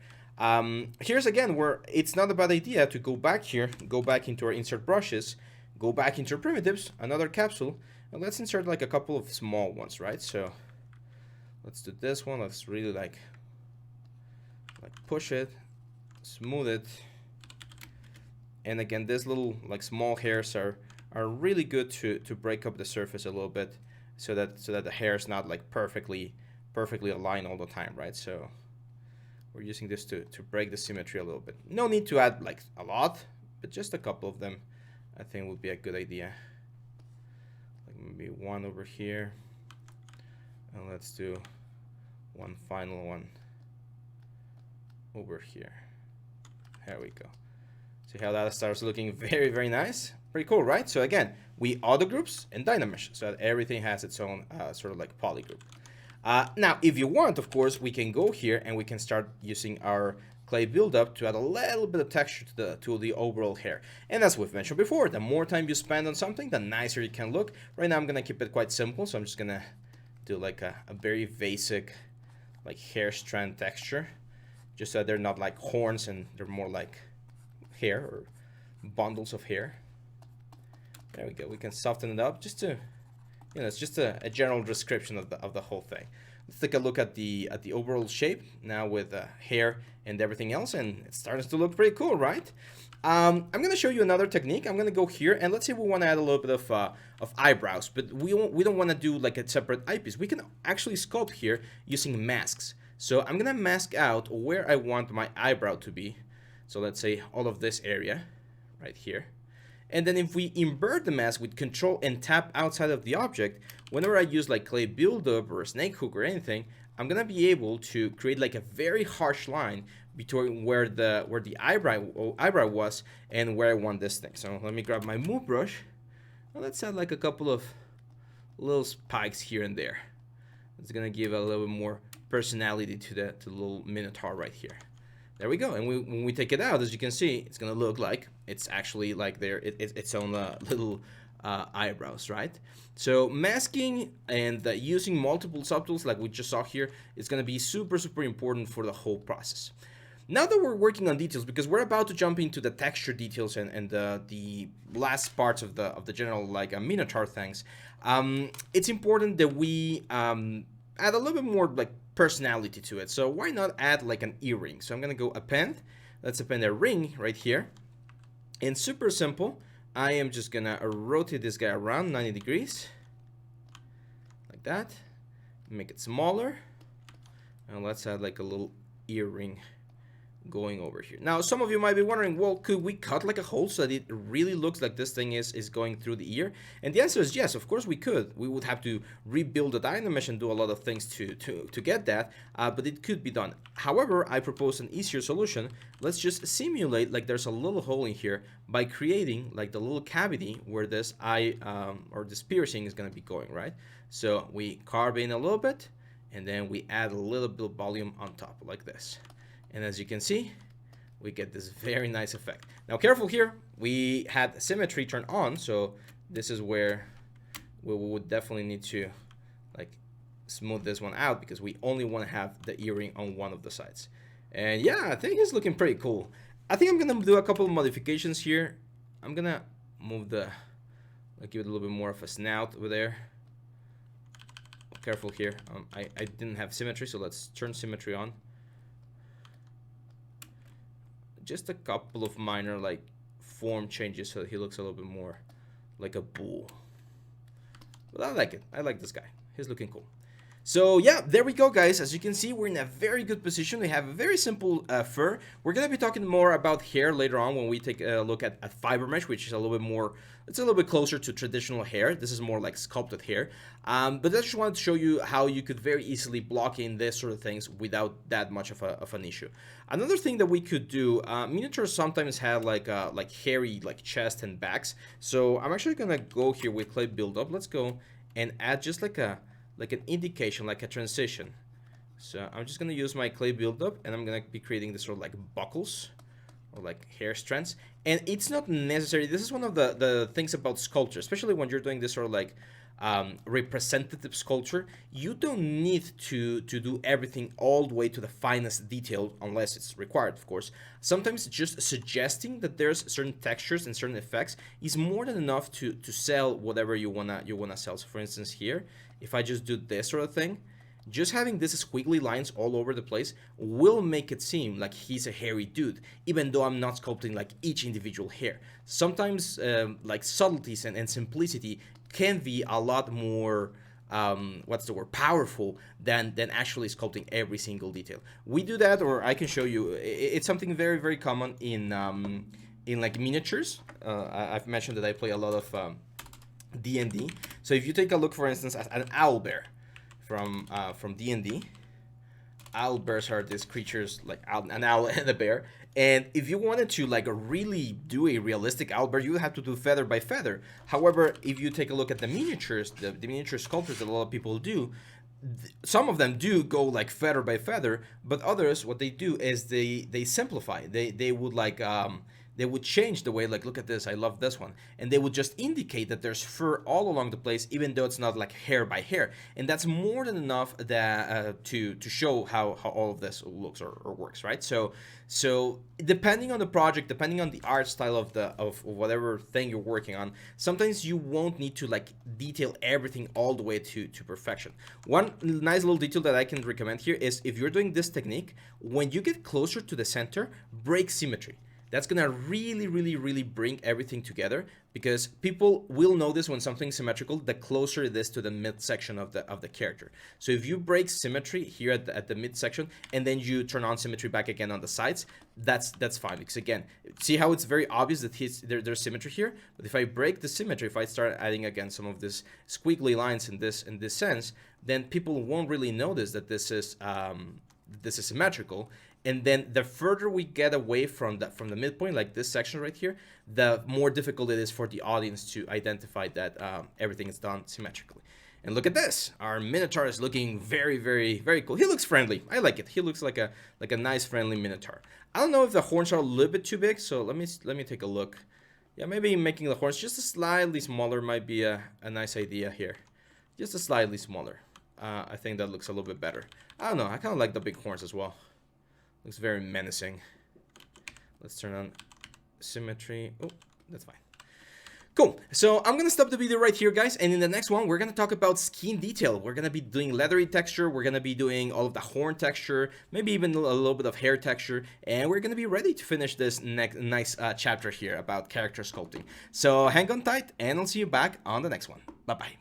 Speaker 1: Here's again where it's not a bad idea to go back here, go back into our insert brushes, go back into our primitives, another capsule, and let's insert like a couple of small ones, right? So let's do this one. Let's really like push it, smooth it, and again, these little like small hairs are really good to break up the surface a little bit, so that the hair is not like perfectly aligned all the time, right? So we're using this to break the symmetry a little bit. No need to add like a lot, but just a couple of them I think would be a good idea. Like maybe one over here, and let's do one final one over here. There we go. See how that starts looking very nice? Pretty cool, right? So again, we auto groups and Dynamesh, so that everything has its own sort of like poly group. Now, if you want, of course, we can go here and we can start using our clay buildup to add a little bit of texture to the overall hair. And as we've mentioned before, the more time you spend on something, the nicer it can look. Right now, I'm gonna keep it quite simple, so I'm just gonna do like a very basic like hair strand texture, just so that they're not like horns and they're more like hair or bundles of hair. There we go. We can soften it up just to, it's just a general description of the whole thing. Let's take a look at the overall shape now with hair and everything else, and it starts to look pretty cool, right? I'm gonna show you another technique. I'm gonna go here and let's say we want to add a little bit of eyebrows, but we don't want to do like a separate eyepiece. We can actually sculpt here using masks. So I'm gonna mask out where I want my eyebrow to be. So let's say all of this area right here. And then if we invert the mask with control and tap outside of the object, whenever I use like clay buildup or a snake hook or anything, I'm gonna be able to create like a very harsh line between where the eyebrow was and where I want this thing. So let me grab my move brush. Well, let's add like a couple of little spikes here and there. It's gonna give a little bit more personality to the little minotaur right here. There we go. And when we take it out, as you can see, it's gonna look like it's actually like its own little eyebrows, right? So masking and using multiple subtools like we just saw here is gonna be super important for the whole process. Now that we're working on details, because we're about to jump into the texture details and the last parts of the general like minotaur things, it's important that we add a little bit more like personality to it. So why not add like an earring? So I'm gonna go append. Let's append a ring right here. And super simple, I am just gonna rotate this guy around 90 degrees like that, make it smaller, and let's add like a little earring going over here. Now some of you might be wondering, well, could we cut like a hole so that it really looks like this thing is going through the ear? And the answer is yes, of course we could. We would have to rebuild the Dynamesh and do a lot of things to get that, but it could be done. However, I propose an easier solution. Let's just simulate like there's a little hole in here by creating like the little cavity where this eye or this piercing is going to be going, right? So we carve in a little bit and then we add a little bit of volume on top like this. And as you can see, we get this very nice effect. Now careful here, we had symmetry turned on, so this is where we would definitely need to like smooth this one out because we only want to have the earring on one of the sides. And yeah, I think it's looking pretty cool. I think I'm gonna do a couple of modifications here. I'm gonna move give it a little bit more of a snout over there. Careful here, I didn't have symmetry, so let's turn symmetry on. Just a couple of minor like form changes so that he looks a little bit more like a bull. But I like it. I like this guy. He's looking cool. So yeah, there we go, guys. As you can see, we're in a very good position. We have a very simple fur. We're gonna be talking more about hair later on when we take a look at fiber mesh, which is a little bit more, it's a little bit closer to traditional hair. This is more like sculpted hair. But I just wanted to show you how you could very easily block in this sort of things without that much of an issue. Another thing that we could do, miniatures sometimes have like hairy like chest and backs. So I'm actually gonna go here with clay buildup. Let's go and add just like an indication, like a transition. So I'm just gonna use my clay buildup and I'm gonna be creating this sort of like buckles or like hair strands. And it's not necessary. This is one of the things about sculpture, especially when you're doing this sort of like representative sculpture, you don't need to do everything all the way to the finest detail unless it's required, of course. Sometimes just suggesting that there's certain textures and certain effects is more than enough to sell whatever you wanna sell. So for instance here, if I just do this sort of thing, just having these squiggly lines all over the place will make it seem like he's a hairy dude, even though I'm not sculpting like each individual hair. Sometimes like subtleties and simplicity can be a lot more what's the word, powerful than actually sculpting every single detail. We do that, or I can show you. It's something very, very common in like miniatures. I've mentioned that I play a lot of D&D. So if you take a look, for instance, at an owl bear from D&D, owl bears are these creatures like an owl and a bear. And if you wanted to like really do a realistic owl bear, you would have to do feather by feather. However, if you take a look at the miniatures, the miniature sculptures that a lot of people do, some of them do go like feather by feather, but others, what they do is they simplify. They would like they would change the way, like, look at this, I love this one, and they would just indicate that there's fur all along the place, even though it's not like hair by hair, and that's more than enough that to show how all of this looks or works, right? So depending on the project, depending on the art style of whatever thing you're working on, sometimes you won't need to like detail everything all the way to perfection. One nice little detail that I can recommend here is if you're doing this technique, when you get closer to the center, break symmetry. That's gonna really bring everything together, because people will notice when something's symmetrical the closer it is to the midsection of the character. So if you break symmetry here at the midsection and then you turn on symmetry back again on the sides, that's fine, because again, see how it's very obvious that there's symmetry here. But if I break the symmetry, if I start adding again some of this squiggly lines in this sense, then people won't really notice that this is symmetrical. And then the further we get away from the midpoint, like this section right here, the more difficult it is for the audience to identify that everything is done symmetrically. And look at this, our Minotaur is looking very cool. He looks friendly. I like it. He looks like a nice friendly Minotaur. I don't know if the horns are a little bit too big, so let me take a look. Yeah, maybe making the horns just a slightly smaller might be a nice idea here. Just a slightly smaller. I think that looks a little bit better. I don't know. I kind of like the big horns as well. Looks very menacing. Let's turn on symmetry. Oh, that's fine. Cool. So I'm gonna stop the video right here, guys, and in the next one we're gonna talk about skin detail. We're gonna be doing leathery texture, we're gonna be doing all of the horn texture, maybe even a little bit of hair texture, and we're gonna be ready to finish this nice chapter here about character sculpting. So hang on tight, and I'll see you back on the next one. Bye-bye.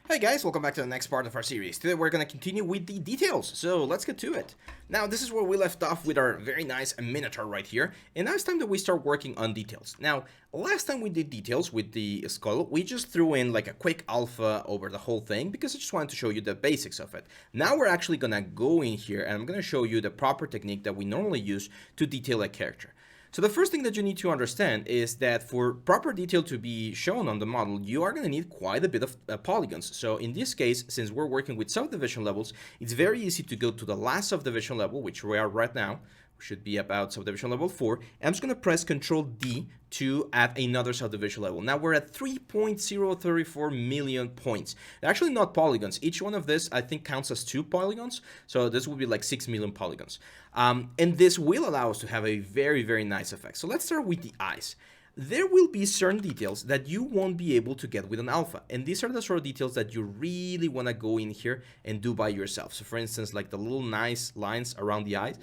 Speaker 1: Hey guys, welcome back to the next part of our series. Today we're going to continue with the details, so let's get to it. Now this is where we left off with our very nice Minotaur right here, and now it's time that we start working on details. Now, last time we did details with the skull, we just threw in like a quick alpha over the whole thing because I just wanted to show you the basics of it. Now we're actually going to go in here and I'm going to show you the proper technique that we normally use to detail a character. So the first thing that you need to understand is that for proper detail to be shown on the model, you are going to need quite a bit of polygons. So in this case, since we're working with subdivision levels, it's very easy to go to the last subdivision level, which we are right now. We should be about subdivision level 4. And I'm just going to press Ctrl D to add another subdivision level. Now we're at 3.034 million points. They're actually not polygons. Each one of this, I think, counts as 2 polygons. So this will be like 6 million polygons. And this will allow us to have a very nice effect. So let's start with the eyes. There will be certain details that you won't be able to get with an alpha. And these are the sort of details that you really want to go in here and do by yourself. So for instance, like the little nice lines around the eyes,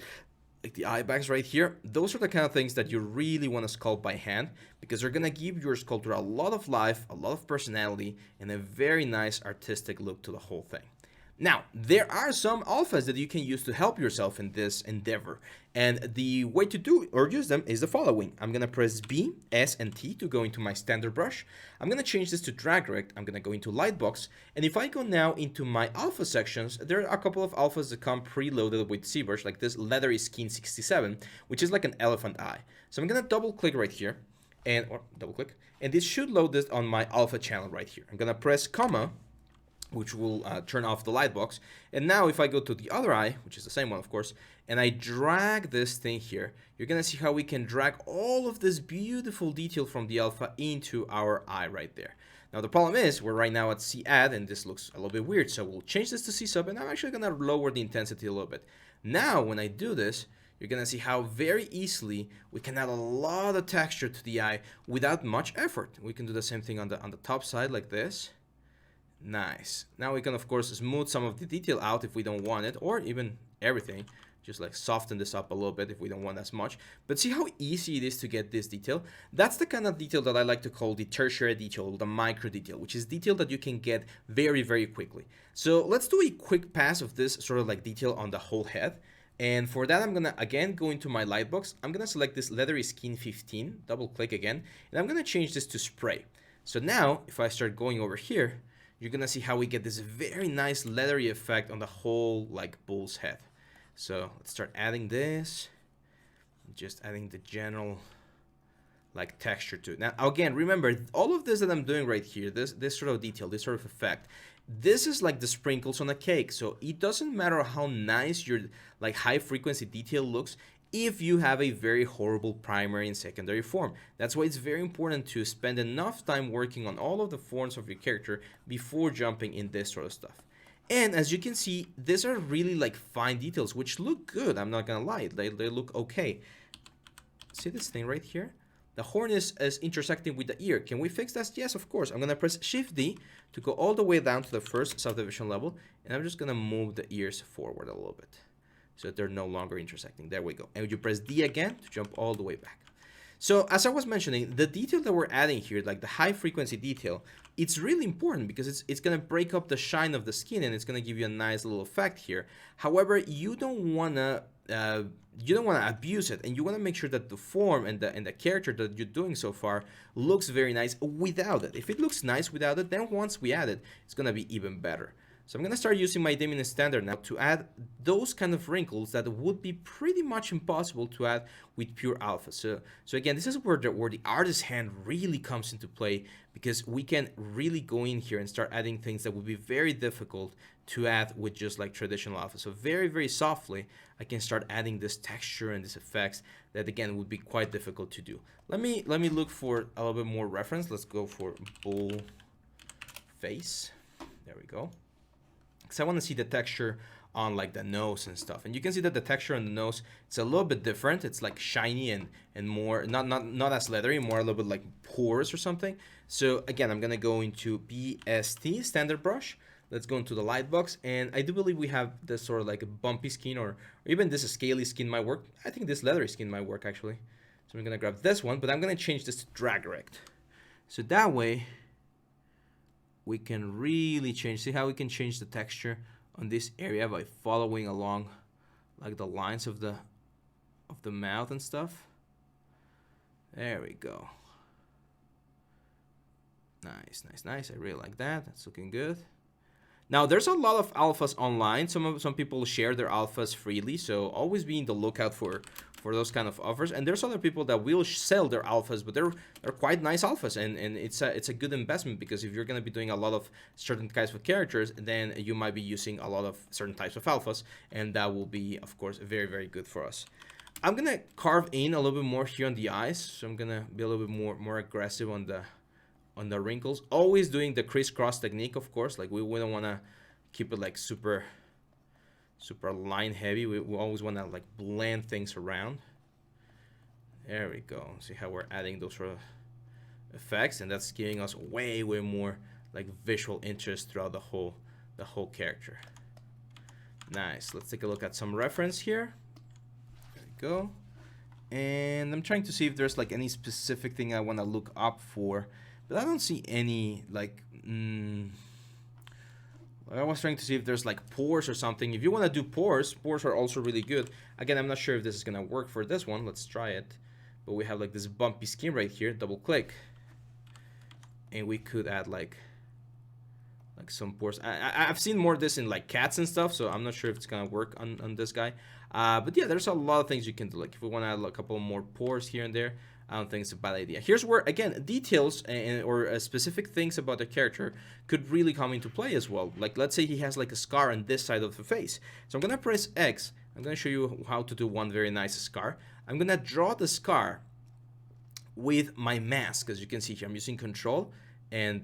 Speaker 1: like the eye bags right here, those are the kind of things that you really want to sculpt by hand, because they're going to give your sculpture a lot of life, a lot of personality, and a very nice artistic look to the whole thing. Now, there are some alphas that you can use to help yourself in this endeavor, and the way to do or use them is the following. I'm going to press B, S, and T to go into my standard brush. I'm going to change this to drag direct. I'm going to go into lightbox, and if I go now into my alpha sections, there are a couple of alphas that come preloaded with Zbrush, like this leathery skin 67, which is like an elephant eye. So I'm going to double click right here, and this should load this on my alpha channel right here. I'm going to press comma, which will turn off the light box. And now if I go to the other eye, which is the same one of course, and I drag this thing here, you're gonna see how we can drag all of this beautiful detail from the alpha into our eye right there. Now the problem is we're right now at C add and this looks a little bit weird, so we'll change this to C sub, and I'm actually gonna lower the intensity a little bit. Now when I do this, you're gonna see how very easily we can add a lot of texture to the eye without much effort. We can do the same thing on the top side like this. Nice. Now we can of course smooth some of the detail out if we don't want it, or even everything. Just like soften this up a little bit if we don't want as much. But see how easy it is to get this detail? That's the kind of detail that I like to call the tertiary detail, the micro detail, which is detail that you can get very, very quickly. So let's do a quick pass of this sort of like detail on the whole head. And for that, I'm gonna again go into my lightbox. I'm gonna select this leathery skin 15, double click again, and I'm gonna change this to spray. So now if I start going over here, you're gonna see how we get this very nice leathery effect on the whole like bull's head. So let's start adding this, just adding the general like texture to it. Now again, remember all of this that I'm doing right here, this sort of detail, this sort of effect, this is like the sprinkles on a cake. So it doesn't matter how nice your like high frequency detail looks if you have a very horrible primary and secondary form. That's why it's very important to spend enough time working on all of the forms of your character before jumping in this sort of stuff. And as you can see, these are really like fine details, which look good. I'm not gonna lie, they look okay. See this thing right here? The horn is intersecting with the ear. Can we fix that? Yes, of course. I'm gonna press Shift D to go all the way down to the first subdivision level, and I'm just gonna move the ears forward a little bit so that they're no longer intersecting. There we go. And you press D again to jump all the way back. So as I was mentioning, the detail that we're adding here, like the high frequency detail, it's really important because it's going to break up the shine of the skin and it's going to give you a nice little effect here. However, you don't want to abuse it, and you want to make sure that the form and the character that you're doing so far looks very nice without it. If it looks nice without it, then once we add it, it's going to be even better. So I'm going to start using my dimming standard now to add those kind of wrinkles that would be pretty much impossible to add with pure alpha. So again, this is where the artist's hand really comes into play, because we can really go in here and start adding things that would be very difficult to add with just like traditional alpha. So very, very softly, I can start adding this texture and these effects that again would be quite difficult to do. Let me look for a little bit more reference. Let's go for bull face. There we go. Because I want to see the texture on like the nose and stuff, and you can see that the texture on the nose, it's a little bit different. It's like shiny and more not as leathery, more a little bit like porous or something. So again, I'm gonna go into BST standard brush. Let's go into the light box, and I do believe we have this sort of like a bumpy skin, or even this scaly skin might work. I think this leathery skin might work actually. So I'm gonna grab this one, but I'm gonna change this to drag direct, so that way we can really change. See how we can change the texture on this area by following along like the lines of the mouth and stuff. There we go. Nice, nice, nice. I really like that. That's looking good. Now there's a lot of alphas online. Some people share their alphas freely, so always be in the lookout for those kind of offers. And there's other people that will sell their alphas, but they're quite nice alphas, and it's a good investment, because if you're going to be doing a lot of certain types of characters, then you might be using a lot of certain types of alphas, and that will be of course very, very good for us. I'm gonna carve in a little bit more here on the eyes, so I'm gonna be a little bit more aggressive on the wrinkles, always doing the crisscross technique, of course. Like we don't want to keep it like super line heavy. We always want to like blend things around. There we go. See how we're adding those sort of effects, and that's giving us way more like visual interest throughout the whole character. Nice. Let's take a look at some reference here. There we go. And I'm trying to see if there's like any specific thing I want to look up for, but I don't see any like I was trying to see if there's like pores or something. If you want to do pores are also really good. Again, I'm not sure if this is gonna work for this one. Let's try it. But we have like this bumpy skin right here. Double click, and we could add like some pores. I've seen more of this in like cats and stuff, so I'm not sure if it's gonna work on this guy. But yeah, there's a lot of things you can do. Like if we want to add a couple more pores here and there, I don't think it's a bad idea. Here's where, again, details or specific things about the character could really come into play as well. Like, let's say he has like a scar on this side of the face. So I'm gonna press X. I'm gonna show you how to do one very nice scar. I'm gonna draw the scar with my mask. As you can see here, I'm using Control and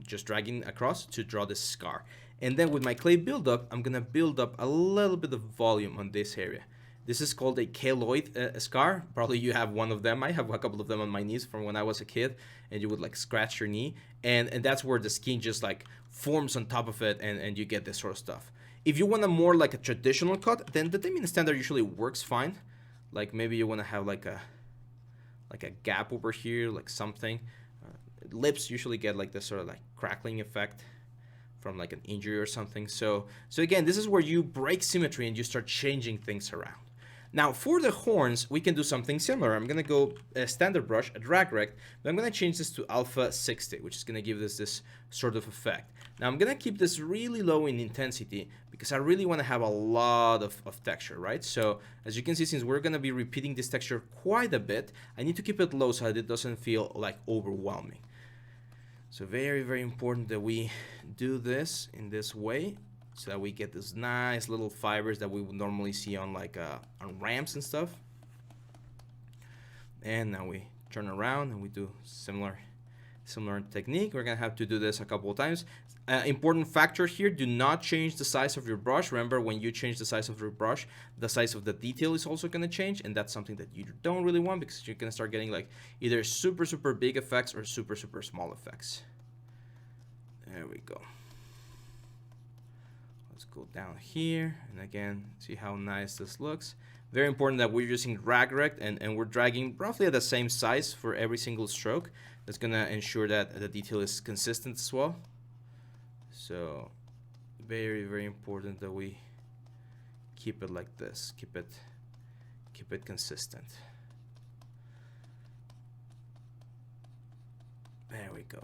Speaker 1: just dragging across to draw this scar. And then with my clay buildup, I'm gonna build up a little bit of volume on this area. This is called a keloid scar. Probably you have one of them. I have a couple of them on my knees from when I was a kid, and you would like scratch your knee, and that's where the skin just like forms on top of it, and you get this sort of stuff. If you want a more like a traditional cut, then the diamond standard usually works fine. Like maybe you want to have like a gap over here, like something. Lips usually get like this sort of like crackling effect from like an injury or something. So again, this is where you break symmetry and you start changing things around. Now for the horns, we can do something similar. I'm gonna go standard brush, a drag rect, but I'm gonna change this to alpha 60, which is gonna give this sort of effect. Now I'm gonna keep this really low in intensity because I really wanna have a lot of texture, right? So as you can see, since we're gonna be repeating this texture quite a bit, I need to keep it low so that it doesn't feel like overwhelming. So very, very important that we do this in this way, so that we get these nice little fibers that we would normally see on like on ramps and stuff. And now we turn around and we do similar technique. We're gonna have to do this a couple of times. Important factor here, do not change the size of your brush. Remember, when you change the size of your brush, the size of the detail is also gonna change, and that's something that you don't really want because you're gonna start getting like either super big effects or super small effects. There we go. Let's go down here, and again, see how nice this looks. Very important that we're using drag rect and we're dragging roughly at the same size for every single stroke. That's gonna ensure that the detail is consistent as well. So very important that we keep it like this, keep it consistent. There we go.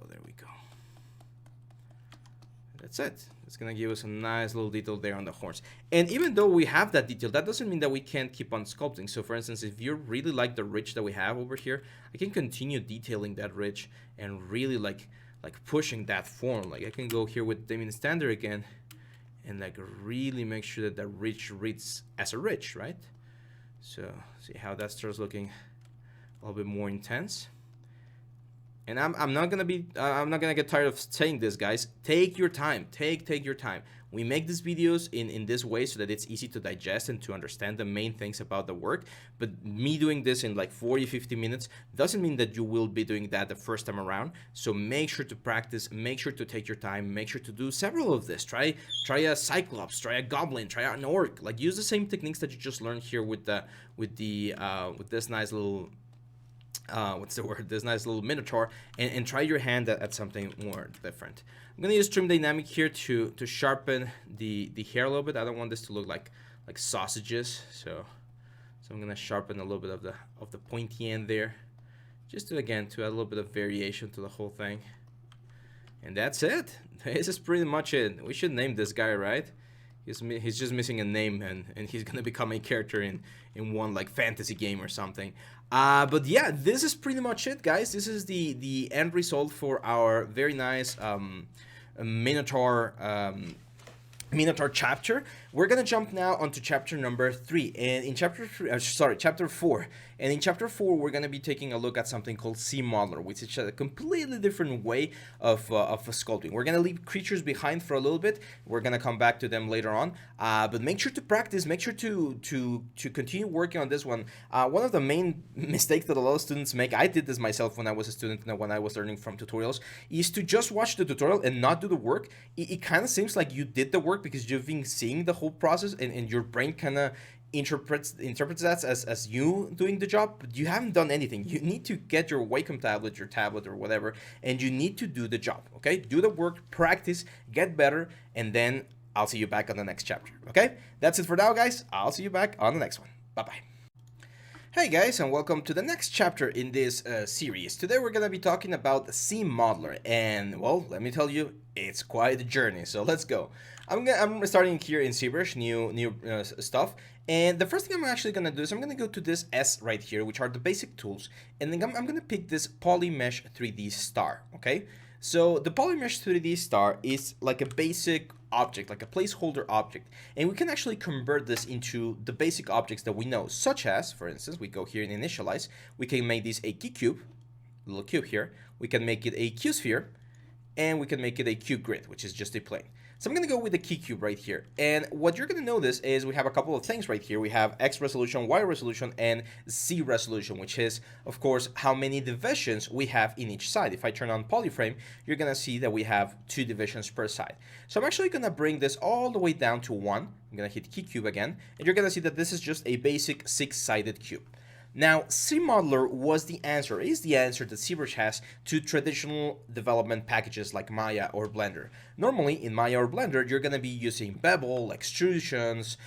Speaker 1: That's it. It's gonna give us a nice little detail there on the horns. And even though we have that detail, that doesn't mean that we can't keep on sculpting. So for instance, if you really like the ridge that we have over here, I can continue detailing that ridge and really like pushing that form. Like I can go here with diamond standard again and like really make sure that the ridge reads as a ridge, right? So see how that starts looking a little bit more intense. And I'm not gonna get tired of saying this, guys. Take your time. Take your time. We make these videos in this way so that it's easy to digest and to understand the main things about the work. But me doing this in like 40-50 minutes doesn't mean that you will be doing that the first time around. So make sure to practice. Make sure to take your time. Make sure to do several of this. Try a cyclops. Try a goblin. Try an orc. Like use the same techniques that you just learned here with this nice little. This nice little minotaur, and try your hand at something more different. I'm gonna use trim dynamic here to sharpen the hair a little bit. I don't want this to look like sausages, so I'm gonna sharpen a little bit of the pointy end there, just to add a little bit of variation to the whole thing. And that's it. This is pretty much it. We should name this guy, right? He's just missing a name, and he's gonna become a character in one like fantasy game or something. But yeah, this is pretty much it, guys. This is the end result for our very nice Minotaur chapter. We're gonna jump now onto chapter number 3, and in chapter 4. And in chapter 4, we're gonna be taking a look at something called Sea Modeler, which is a completely different way of sculpting. We're gonna leave creatures behind for a little bit. We're gonna come back to them later on. But make sure to practice. Make sure to continue working on this one. One of the main mistakes that a lot of students make, I did this myself when I was a student and when I was learning from tutorials, is to just watch the tutorial and not do the work. It kind of seems like you did the work because you've been seeing the whole process, and your brain kind of interprets that as you doing the job, but you haven't done anything. You need to get your Wacom tablet, your tablet or whatever, and you need to do the job, okay? Do the work, practice, get better, and then I'll see you back on the next chapter, okay? That's it for now, guys. I'll see you back on the next one. Bye-bye. Hey guys, and welcome to the next chapter in this series. Today we're gonna be talking about SimModeler, and well, let me tell you, it's quite a journey. So let's go. I'm starting here in Zbrush, new stuff, and the first thing I'm actually gonna do is I'm gonna go to this S right here, which are the basic tools, and then I'm gonna pick this Polymesh 3D star. Okay, so the Polymesh 3D star is like a basic object, like a placeholder object, and we can actually convert this into the basic objects that we know, such as, for instance, we go here and initialize, we can make this a key cube, little cube here, we can make it a Q sphere, and we can make it a cube grid, which is just a plane. So I'm going to go with the key cube right here. And what you're going to notice is we have a couple of things right here. We have X resolution, Y resolution, and Z resolution, which is, of course, how many divisions we have in each side. If I turn on polyframe, you're going to see that we have 2 divisions per side. So I'm actually going to bring this all the way down to 1. I'm going to hit key cube again, and you're going to see that this is just a basic 6-sided cube. Now, SimModeler was the answer, is the answer that Zbrush has to traditional development packages like Maya or Blender. Normally, in Maya or Blender, you're going to be using bevel, extrusions,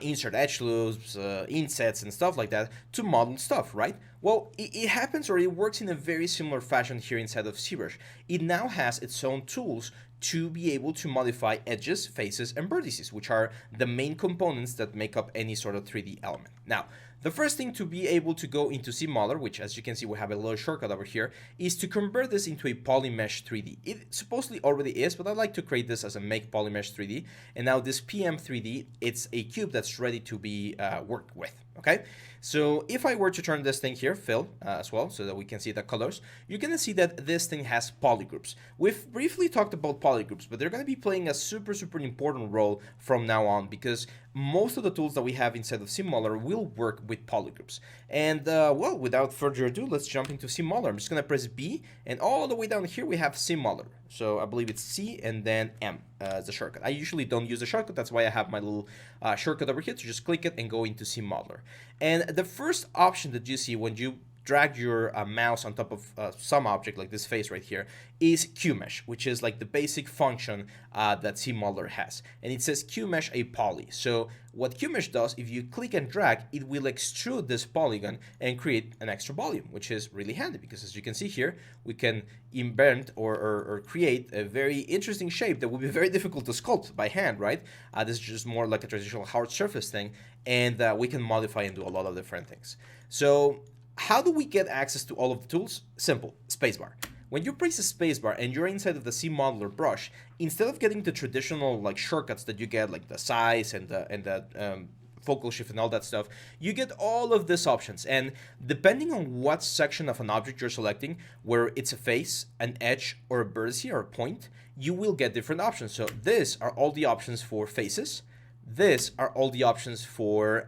Speaker 1: insert edge loops, insets, and stuff like that to model stuff, right? Well, it happens, or it works in a very similar fashion here inside of Zbrush. It now has its own tools to be able to modify edges, faces, and vertices, which are the main components that make up any sort of 3D element. Now, the first thing to be able to go into SimModeler, which as you can see we have a little shortcut over here, is to convert this into a Polymesh 3D. It supposedly already is, but I like to create this as a make Polymesh 3D. And now this PM3D, it's a cube that's ready to be worked with, okay? So if I were to turn this thing here, fill as well, so that we can see the colors, you're gonna see that this thing has polygroups. We've briefly talked about polygroups, but they're gonna be playing a super important role from now on, because most of the tools that we have inside of SimModeler will work with polygroups. And well, without further ado, let's jump into SimModeler. I'm just gonna press B, and all the way down here we have SimModeler. So I believe it's C and then M as the shortcut. I usually don't use the shortcut, that's why I have my little shortcut over here to just click it and go into SimModeler. And the first option that you see when you drag your mouse on top of some object like this face right here is QMesh, which is like the basic function that SimModeler has. And it says QMesh a poly. So what QMesh does, if you click and drag, it will extrude this polygon and create an extra volume, which is really handy because as you can see here, we can invent or create a very interesting shape that would be very difficult to sculpt by hand, right? This is just more like a traditional hard surface thing, and we can modify and do a lot of different things. So how do we get access to all of the tools? Simple, spacebar. When you press a spacebar and you're inside of the SimModeler brush, instead of getting the traditional like shortcuts that you get, like the size and the focal shift and all that stuff, you get all of these options. And depending on what section of an object you're selecting, where it's a face, an edge, or a vertex or a point, you will get different options. So these are all the options for faces. These are all the options for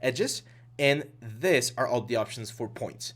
Speaker 1: edges. And these are all the options for points.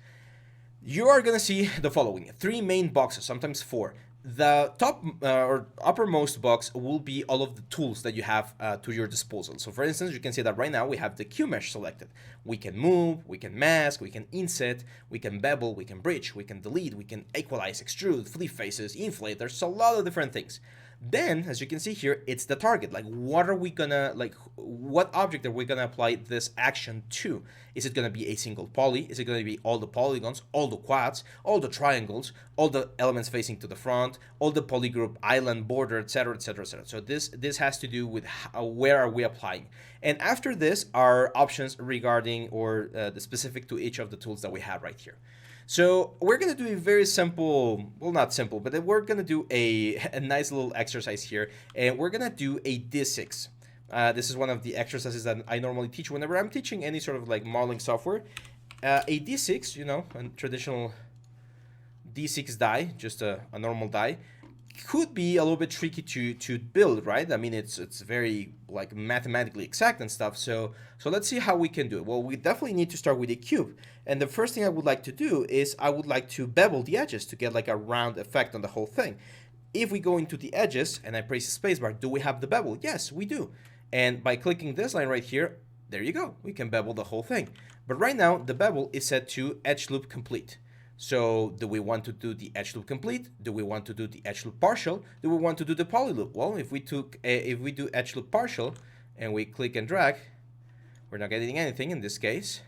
Speaker 1: You are going to see the following: 3 main boxes, sometimes 4. The top or uppermost box will be all of the tools that you have to your disposal. So for instance, you can see that right now we have the QMesh selected. We can move, we can mask, we can inset, we can bevel, we can bridge, we can delete, we can equalize, extrude, flip faces, inflate. There's a lot of different things. Then, as you can see here, it's the target. Like, what are we gonna, like, what object are we gonna apply this action to? Is it gonna be a single poly? Is it gonna be all the polygons, all the quads, all the triangles, all the elements facing to the front, all the polygroup, island, border, etc., etc., etc. So this has to do with where are we applying. And after this are options regarding or the specific to each of the tools that we have right here. So we're going to do a very simple, well, not simple, but we're going to do a nice little exercise here, and we're going to do a D6. This is one of the exercises that I normally teach whenever I'm teaching any sort of like modeling software. A D6, you know, a traditional D6 die, just a normal die, could be a little bit tricky to build, right? I mean, it's very like mathematically exact and stuff. So let's see how we can do it. Well, we definitely need to start with a cube. And the first thing I would like to do is I would like to bevel the edges to get like a round effect on the whole thing. If we go into the edges and I press the spacebar, do we have the bevel? Yes, we do. And by clicking this line right here, there you go. We can bevel the whole thing. But right now, the bevel is set to edge loop complete. So do we want to do the edge loop complete? Do we want to do the edge loop partial? Do we want to do the poly loop? Well, if we do edge loop partial and we click and drag, we're not getting anything in this case.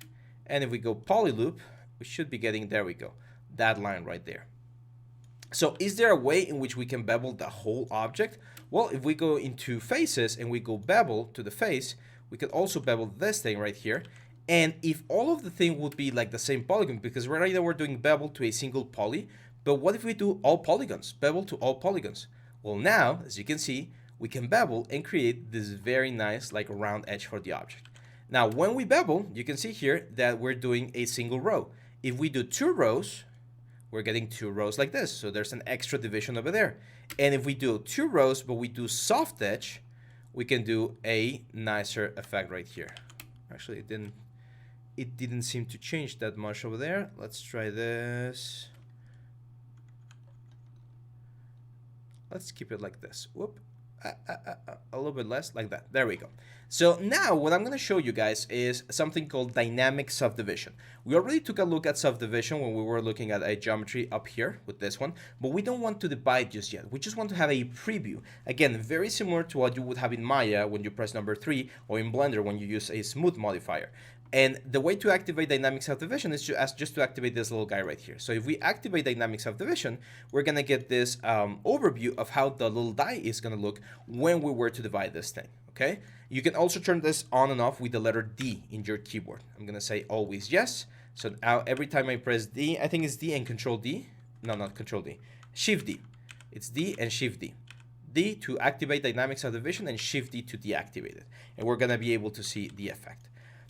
Speaker 1: And if we go poly loop, we should be getting, there we go, that line right there. So is there a way in which we can bevel the whole object? Well, if we go into faces and we go bevel to the face, we can also bevel this thing right here. And if all of the thing would be like the same polygon, because right now we're doing bevel to a single poly, but what if we do all polygons, bevel to all polygons? Well, now, as you can see, we can bevel and create this very nice like round edge for the object. Now, when we bevel, you can see here that we're doing a single row. If we do 2 rows, we're getting 2 rows like this. So there's an extra division over there. And if we do 2 rows, but we do soft edge, we can do a nicer effect right here. Actually, it didn't seem to change that much over there. Let's try this. Let's keep it like this. Whoop. A little bit less, like that. There we go. So now what I'm going to show you guys is something called dynamic subdivision. We already took a look at subdivision when we were looking at a geometry up here with this one, but we don't want to divide just yet. We just want to have a preview. Again, very similar to what you would have in Maya when you press number 3, or in Blender when you use a smooth modifier. And the way to activate dynamic subdivision is just to activate this little guy right here. So if we activate dynamic subdivision, we're going to get this overview of how the little die is going to look when we were to divide this thing, okay? You can also turn this on and off with the letter D in your keyboard. I'm going to say always yes. So now every time I press D, I think it's D and Control D. No, not Control D. Shift D. It's D and Shift D. D to activate dynamic subdivision and Shift D to deactivate it. And we're going to be able to see the effect.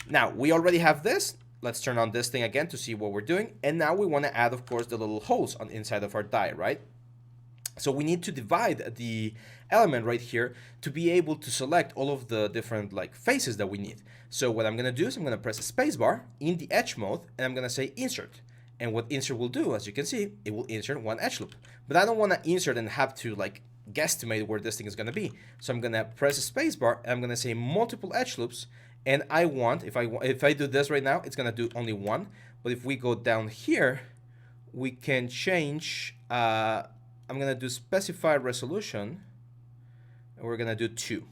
Speaker 1: Now, we already have this. Let's turn on this thing again to see what we're doing. And now we want to add, of course, the little holes on the inside of our die, right? So we need to divide the element right here to be able to select all of the different like faces that we need. So what I'm going to do is I'm going to press a spacebar in the edge mode, and I'm going to say insert. And what insert will do, as you can see, it will insert one edge loop. But I don't want to insert and have to like guesstimate where this thing is going to be. So I'm going to press a spacebar, and I'm going to say multiple edge loops. And I want, if I do this right now, it's going to do only 1. But if we go down here, we can change, I'm going to do specify resolution, and we're going to do 2.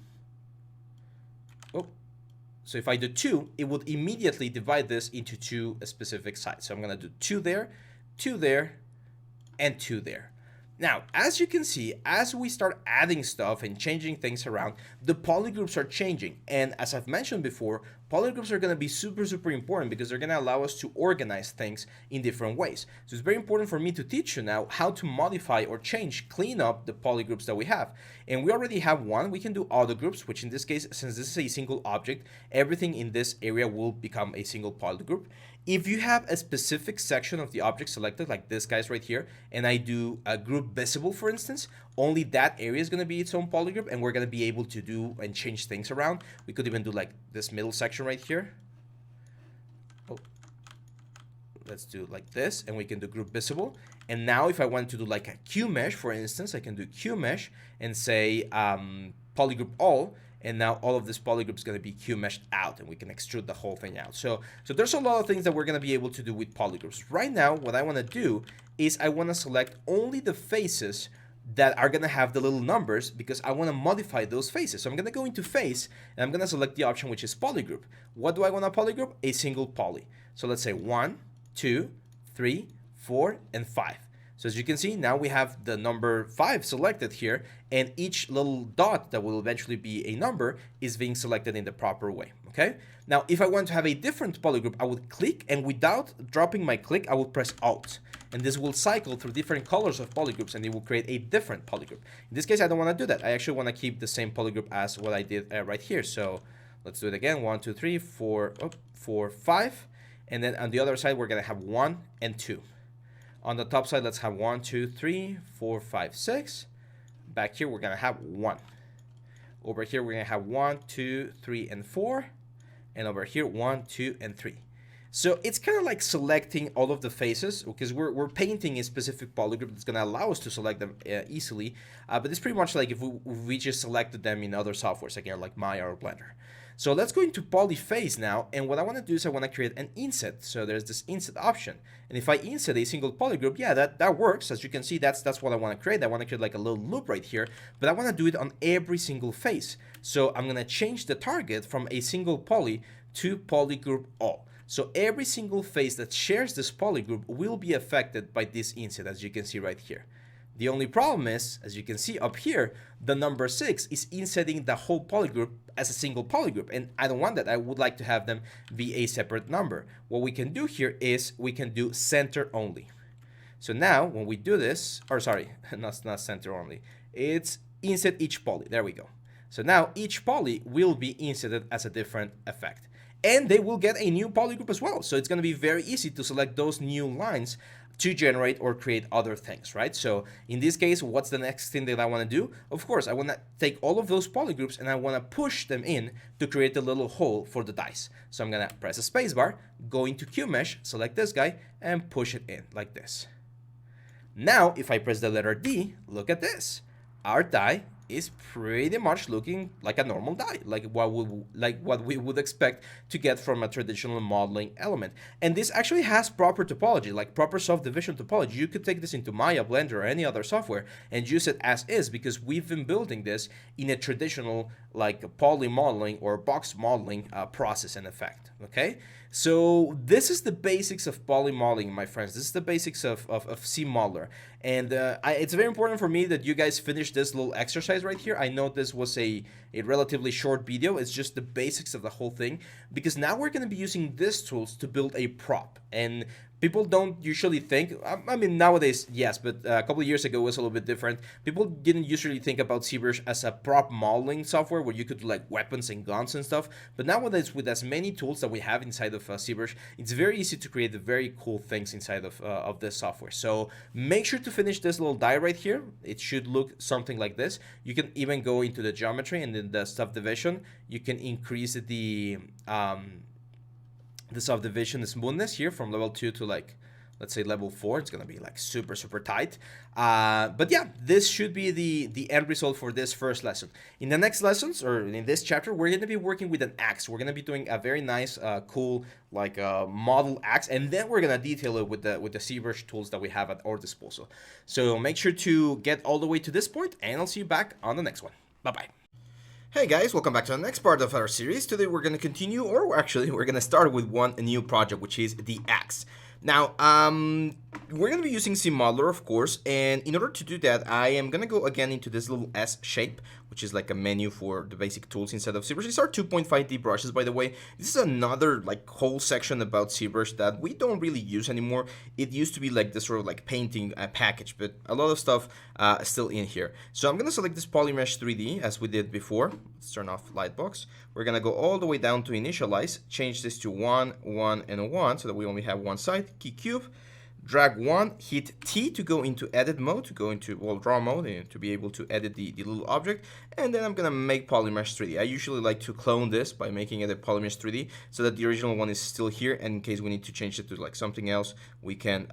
Speaker 1: Oh, so if I do 2, it would immediately divide this into 2 specific sides. So I'm going to do 2 there, 2 there, and 2 there. Now, as you can see, as we start adding stuff and changing things around, the polygroups are changing. And as I've mentioned before, polygroups are going to be super, super important because they're going to allow us to organize things in different ways. So it's very important for me to teach you now how to modify or change, clean up the polygroups that we have. And we already have one. We can do auto groups, which in this case, since this is a single object, everything in this area will become a single polygroup. If you have a specific section of the object selected, like this guy's right here, and I do a group visible, for instance, only that area is going to be its own polygroup, and we're going to be able to do and change things around. We could even do like this middle section right here. Oh, let's do like this, and we can do group visible. And now if I want to do like a Q mesh, for instance, I can do Q mesh and say polygroup all. And now all of this polygroup is going to be Q meshed out, and we can extrude the whole thing out. So there's a lot of things that we're going to be able to do with polygroups. Right now, what I want to do is I want to select only the faces that are going to have the little numbers because I want to modify those faces. So I'm going to go into face, and I'm going to select the option which is polygroup. What do I want to polygroup? A single poly. So let's say 1, 2, 3, 4, and 5. So as you can see, now we have the number 5 selected here, and each little dot that will eventually be a number is being selected in the proper way, okay? Now, if I want to have a different polygroup, I would click, and without dropping my click, I would press Alt. And this will cycle through different colors of polygroups, and it will create a different polygroup. In this case, I don't want to do that. I actually want to keep the same polygroup as what I did right here. So let's do it again. 1, 2, 3, 4, 4, 5. And then on the other side, we're going to have 1 and 2. On the top side, let's have 1, 2, 3, 4, 5, 6. Back here, we're going to have 1. Over here, we're going to have 1, 2, 3, and 4. And over here, 1, 2, and 3. So it's kind of like selecting all of the faces because we're painting a specific polygroup that's going to allow us to select them easily. But it's pretty much like if we just selected them in other softwares, again, like Maya or Blender. So let's go into polyface now, and what I want to do is I want to create an inset. So there's this inset option, and if I inset a single polygroup, yeah, that works. As you can see, that's what I want to create. I want to create like a little loop right here, but I want to do it on every single face. So I'm going to change the target from a single poly to polygroup all. So every single face that shares this polygroup will be affected by this inset, as you can see right here. The only problem is, as you can see up here, the number 6 is insetting the whole polygroup as a single polygroup, and I don't want that. I would like to have them be a separate number. What we can do here is we can do center only. So now when we do this, or sorry, not center only, it's inset each poly. There we go. So now each poly will be inserted as a different effect. And they will get a new polygroup as well. So it's going to be very easy to select those new lines to generate or create other things, right? So in this case, what's the next thing that I want to do? Of course, I want to take all of those polygroups and I want to push them in to create a little hole for the dice. So I'm going to press a spacebar, go into QMesh, select this guy, and push it in like this. Now, if I press the letter D, look at this. Our die is pretty much looking like a normal die, like what we would expect to get from a traditional modeling element. And this actually has proper topology, like proper subdivision topology. You could take this into Maya, Blender, or any other software and use it as is, because we've been building this in a traditional like poly modeling or box modeling process and effect. Okay, so this is the basics of poly modeling, my friends. This is the basics of CModeler. And it's very important for me that you guys finish this little exercise right here. I know this was a relatively short video. It's just the basics of the whole thing, because now we're going to be using these tools to build a prop. And people don't usually think, I mean, nowadays, yes, but a couple of years ago it was a little bit different. People didn't usually think about Zbrush as a prop modeling software where you could do like weapons and guns and stuff. But nowadays, with as many tools that we have inside of Zbrush, it's very easy to create the very cool things inside of this software. So make sure to finish this little die right here. It should look something like this. You can even go into the geometry and then the subdivision. You can increase the subdivision smoothness here from level 2 to like, let's say level 4. It's gonna be like super tight. But yeah, this should be the end result for this first lesson. In the next lessons, or in this chapter, we're gonna be working with an axe. We're gonna be doing a very nice, cool, like model axe, and then we're gonna detail it with the Zbrush tools that we have at our disposal. So make sure to get all the way to this point, and I'll see you back on the next one. Bye-bye. Hey guys, welcome back to the next part of our series. Today we're going to continue, or actually we're going to start with a new project, which is the axe. Now, we're going to be using CModeler, of course, and in order to do that, I am going to go again into this little S shape, which is like a menu for the basic tools inside of Zbrush. These are 2.5D brushes, by the way. This is another like whole section about Zbrush that we don't really use anymore. It used to be like this sort of like painting package, but a lot of stuff is still in here. So I'm going to select this Polymesh 3D as we did before. Let's turn off Lightbox. We're going to go all the way down to initialize, change this to 1, 1, and 1 so that we only have one side. Key cube, drag 1, hit T to go into edit mode, to go into, well, draw mode, and to be able to edit the little object. And then I'm going to make Polymesh 3D. I usually like to clone this by making it a Polymesh 3D so that the original one is still here, and in case we need to change it to like something else, we can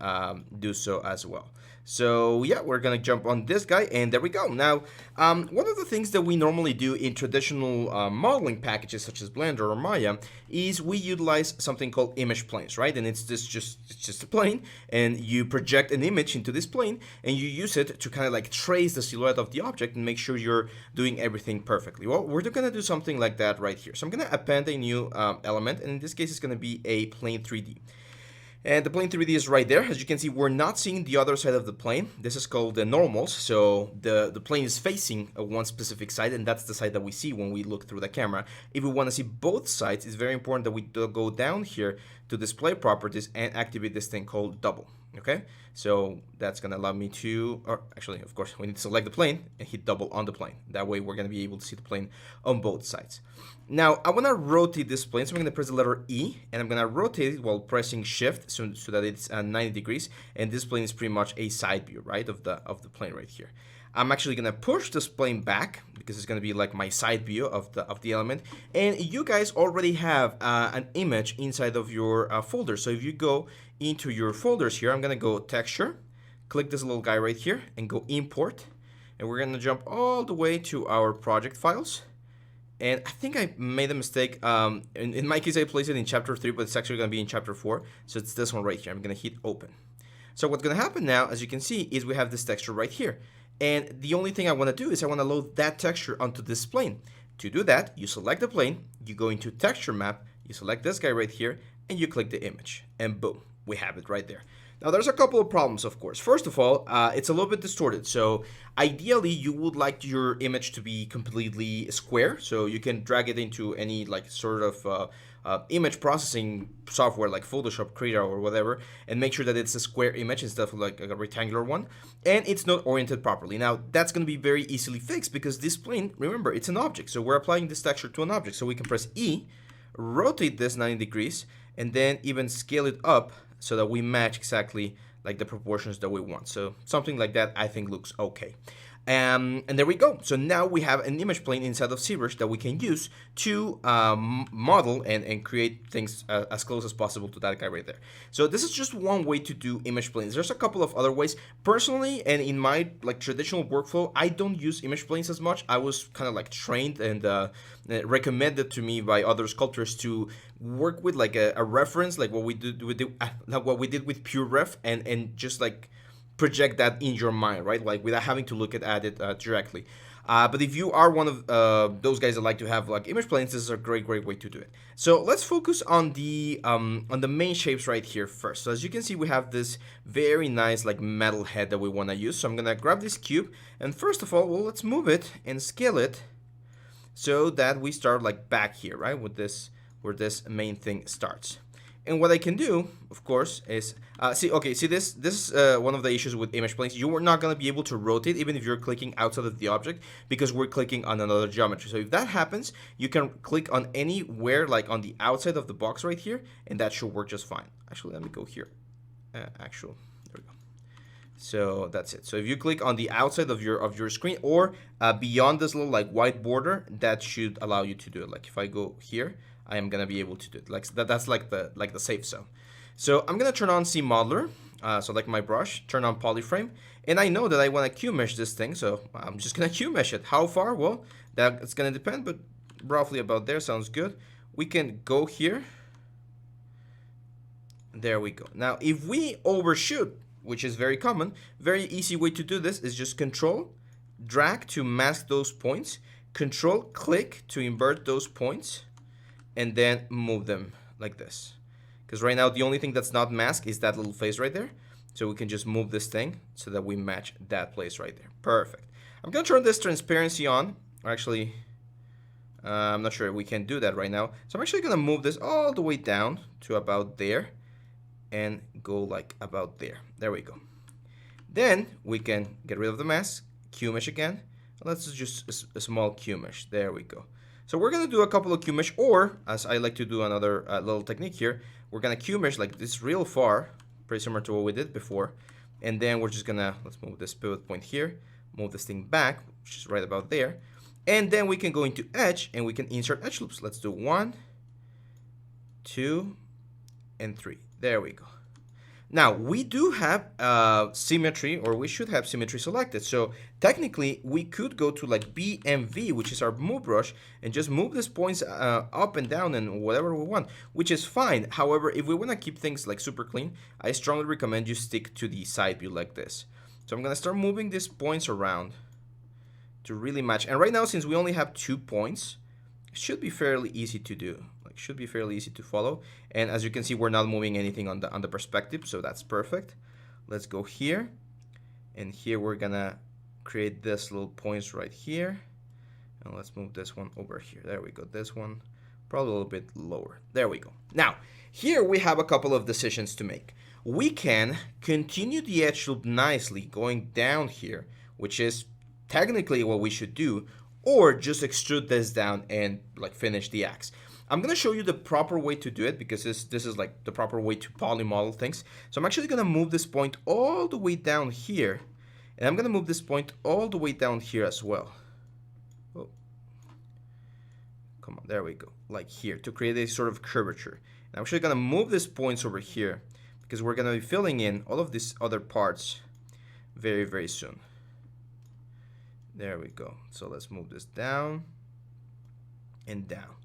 Speaker 1: do so as well. So yeah, we're gonna jump on this guy, and there we go. Now, one of the things that we normally do in traditional modeling packages such as Blender or Maya is we utilize something called image planes, right? And it's just a plane, and you project an image into this plane, and you use it to kind of like trace the silhouette of the object and make sure you're doing everything perfectly. Well, we're gonna do something like that right here. So I'm gonna append a new element, and in this case, it's gonna be a plane 3D. And the plane 3D is right there. As you can see, we're not seeing the other side of the plane. This is called the normals. So the plane is facing one specific side, and that's the side that we see when we look through the camera. If we want to see both sides, it's very important that we go down here to display properties and activate this thing called double. Okay, so that's gonna allow me to, or actually, of course, we need to select the plane and hit double on the plane. That way we're gonna be able to see the plane on both sides. Now, I wanna rotate this plane, so I'm gonna press the letter E, and I'm gonna rotate it while pressing Shift so that it's 90 degrees, and this plane is pretty much a side view, right, of the plane right here. I'm actually gonna push this plane back because it's gonna be like my side view of the element, and you guys already have an image inside of your folder. So if you go into your folders here, I'm gonna go texture, click this little guy right here, and go import, and we're gonna jump all the way to our project files. And I think I made a mistake. In my case, I placed it in chapter 3, but it's actually gonna be in chapter 4. So it's this one right here. I'm gonna hit open. So what's gonna happen now, as you can see, is we have this texture right here. And the only thing I want to do is I want to load that texture onto this plane. To do that, you select the plane, you go into texture map, you select this guy right here, and you click the image, and boom, we have it right there. Now there's a couple of problems, of course. First of all, it's a little bit distorted. So ideally you would like your image to be completely square. So you can drag it into any like sort of image processing software like Photoshop, Krita, or whatever, and make sure that it's a square image instead of like a rectangular one, and it's not oriented properly. Now that's going to be very easily fixed because this plane, remember, it's an object. So we're applying this texture to an object. So we can press E, rotate this 90 degrees, and then even scale it up so that we match exactly like the proportions that we want. So something like that I think looks okay. And there we go. So now we have an image plane inside of Zbrush that we can use to model and create things as close as possible to that guy right there. So this is just one way to do image planes. There's a couple of other ways. Personally, and in my like traditional workflow, I don't use image planes as much. I was kind of like trained and recommended to me by other sculptors to work with like a reference, like what we did with with PureRef, and just like project that in your mind, right? Like without having to look at it directly. But if you are one of those guys that like to have like image planes, this is a great way to do it. So let's focus on the main shapes right here first. So as you can see, we have this very nice like metal head that we want to use. So I'm gonna grab this cube, and first of all, well, let's move it and scale it so that we start like back here, right? With this, where this main thing starts. And what I can do, of course, is see this is one of the issues with image planes. You are not going to be able to rotate even if you're clicking outside of the object because we're clicking on another geometry. So if that happens, you can click on anywhere like on the outside of the box right here, and that should work just fine. Actually, let me go here. There we go. So that's it. So if you click on the outside of your screen or beyond this little like white border, that should allow you to do it. Like if I go here, I am gonna be able to do it. Like that's like the safe zone. So I'm gonna turn on C Modeler, so like my brush, turn on Polyframe, and I know that I want to Q mesh this thing, so I'm just gonna Q mesh it. How far? Well, that's gonna depend, but roughly about there sounds good. We can go here. There we go. Now, if we overshoot, which is very common, very easy way to do this is just Control, drag to mask those points, Control, click to invert those points, and then move them like this. Because right now the only thing that's not masked is that little face right there. So we can just move this thing so that we match that place right there. Perfect. I'm gonna turn this transparency on. Or actually, I'm not sure we can do that right now. So I'm actually gonna move this all the way down to about there and go like about there. There we go. Then we can get rid of the mask, Q mesh again. Let's just a small Q mesh. There we go. So we're gonna do a couple of Q mesh, or as I like to do another little technique here, we're gonna Q mesh like this real far, pretty similar to what we did before, and then we're just gonna, let's move this pivot point here, move this thing back, which is right about there, and then we can go into edge and we can insert edge loops. Let's do 1, 2, and 3. There we go. Now, we do have symmetry, or we should have symmetry selected. So technically, we could go to like BMV, which is our move brush, and just move these points up and down and whatever we want, which is fine. However, if we want to keep things like super clean, I strongly recommend you stick to the side view like this. So I'm going to start moving these points around to really match. And right now, since we only have 2 points, it should be fairly easy to do. Should be fairly easy to follow, and as you can see, we're not moving anything on the perspective, so that's perfect. Let's go here, and here we're gonna create this little points right here, and let's move this one over here. There we go. This one probably a little bit lower. There we go. Now here we have a couple of decisions to make. We can continue the edge loop nicely going down here, which is technically what we should do, or just extrude this down and like finish the axe. I'm going to show you the proper way to do it because this is like the proper way to poly model things. So I'm actually going to move this point all the way down here, and I'm going to move this point all the way down here as well. Oh. Come on, there we go, like here, to create a sort of curvature. And I'm actually going to move these points over here because we're going to be filling in all of these other parts very soon. There we go. So let's move this down and down.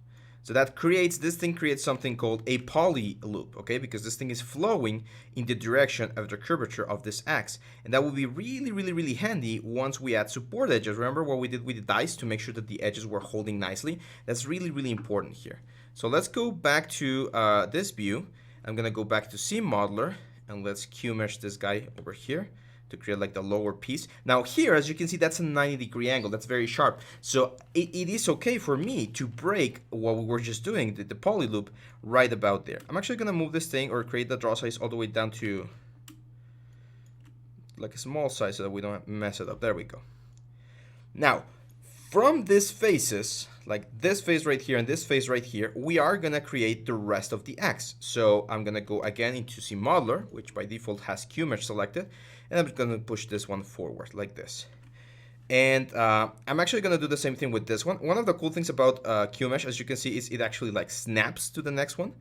Speaker 1: So that creates, this thing creates something called a poly loop, okay? Because this thing is flowing in the direction of the curvature of this axe. And that will be really handy once we add support edges. Remember what we did with the dice to make sure that the edges were holding nicely? That's really important here. So let's go back to this view. I'm gonna go back to Scene Modeler, and let's Q mesh this guy over here to create like the lower piece. Now here, as you can see, that's a 90-degree angle. That's very sharp. So it is okay for me to break what we were just doing, the poly loop, right about there. I'm actually gonna move this thing or create the draw size all the way down to like a small size so that we don't mess it up. There we go. Now, from these faces, like this face right here and this face right here, we are gonna create the rest of the X. So I'm gonna go again into Scene Modeler, which by default has Q mesh selected, and I'm gonna push this one forward like this. And I'm actually gonna do the same thing with this one. One of the cool things about Q mesh, as you can see, is it actually like snaps to the next one.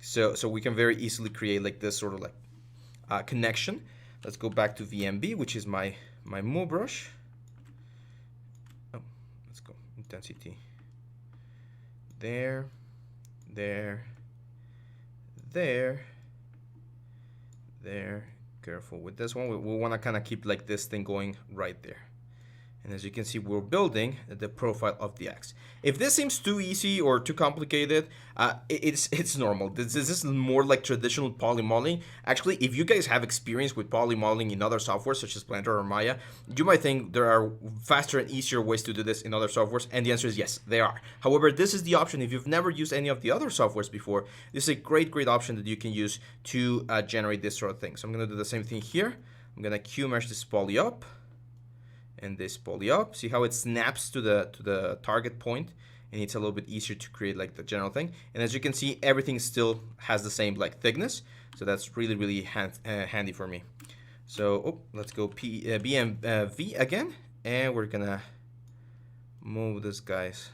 Speaker 1: So we can very easily create like this sort of like connection. Let's go back to VMB, which is my move brush. Oh, let's go intensity. There, there, there, there. Careful with this one. We want to kind of keep like this thing going right there. And as you can see, we're building the profile of the X. If this seems too easy or too complicated, it's normal. This is more like traditional poly modeling. Actually, if you guys have experience with poly modeling in other softwares such as Blender or Maya, you might think there are faster and easier ways to do this in other softwares, and the answer is yes, there are. However, this is the option. If you've never used any of the other softwares before, this is a great option that you can use to generate this sort of thing. So I'm going to do the same thing here. I'm going to Q mesh this poly up and this poly up. See how it snaps to the target point, and it's a little bit easier to create like the general thing. And as you can see, everything still has the same like thickness, so that's really handy for me. So let's go BMV again, and we're gonna move this guys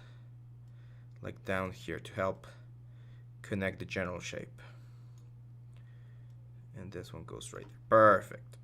Speaker 1: like down here to help connect the general shape. And this one goes right there. Perfect.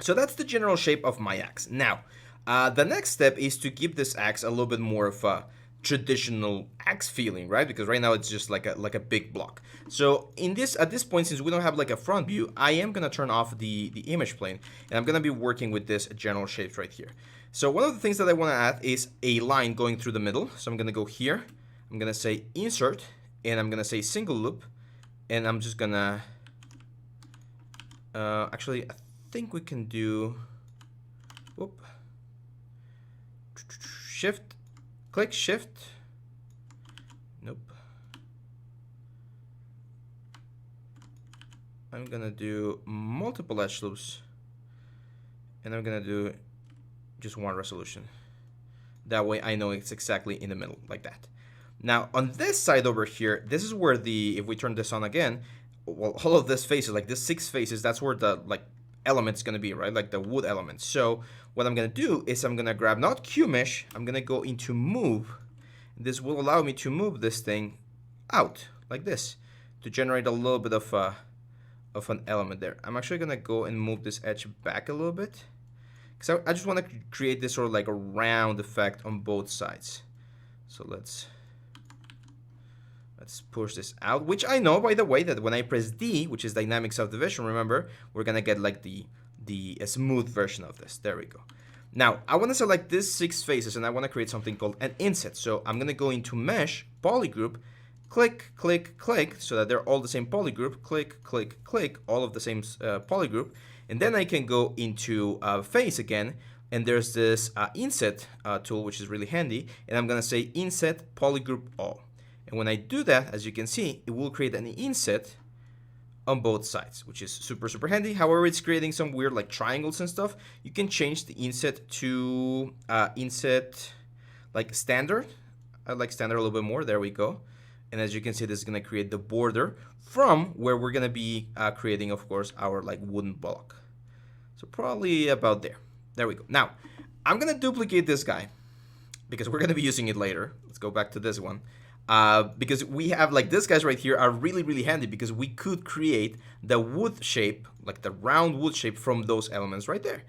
Speaker 1: So that's the general shape of my axe. Now, the next step is to give this axe a little bit more of a traditional axe feeling, right? Because right now it's just like a big block. So at this point, since we don't have like a front view, I am gonna turn off the image plane, and I'm gonna be working with this general shapes right here. So one of the things that I want to add is a line going through the middle. So I'm gonna go here. I'm gonna say insert, and I'm gonna say single loop, and I'm just gonna actually. I think we can do shift, click shift. Nope. I'm gonna do multiple edge loops, and I'm gonna do just one resolution. That way I know it's exactly in the middle like that. Now on this side over here, this is where if we turn this on again, well, all of this faces, like this 6 faces, that's where the like element's gonna be, right? Like the wood element. So what I'm gonna do is I'm gonna grab not Q mesh, I'm gonna go into move. This will allow me to move this thing out like this to generate a little bit of an element there. I'm actually gonna go and move this edge back a little bit because I just want to create this sort of like a round effect on both sides. So let's push this out, which I know, by the way, that when I press D, which is dynamic subdivision, remember, we're gonna get like the smooth version of this. There we go. Now I want to select these 6 faces, and I want to create something called an inset. So I'm gonna go into mesh, polygroup, click, click, click, so that they're all the same polygroup, click, click, click, all of the same polygroup, and then I can go into face again, and there's this inset tool, which is really handy, and I'm gonna say inset polygroup all. And when I do that, as you can see, it will create an inset on both sides, which is super handy. However, it's creating some weird like triangles and stuff. You can change the inset to inset like standard. I like standard a little bit more. There we go. And as you can see, this is going to create the border from where we're going to be creating, of course, our like wooden block. So probably about there. There we go. Now, I'm going to duplicate this guy because we're going to be using it later. Let's go back to this one. Because we have like these guys right here are really handy because we could create the wood shape, like the round wood shape from those elements right there.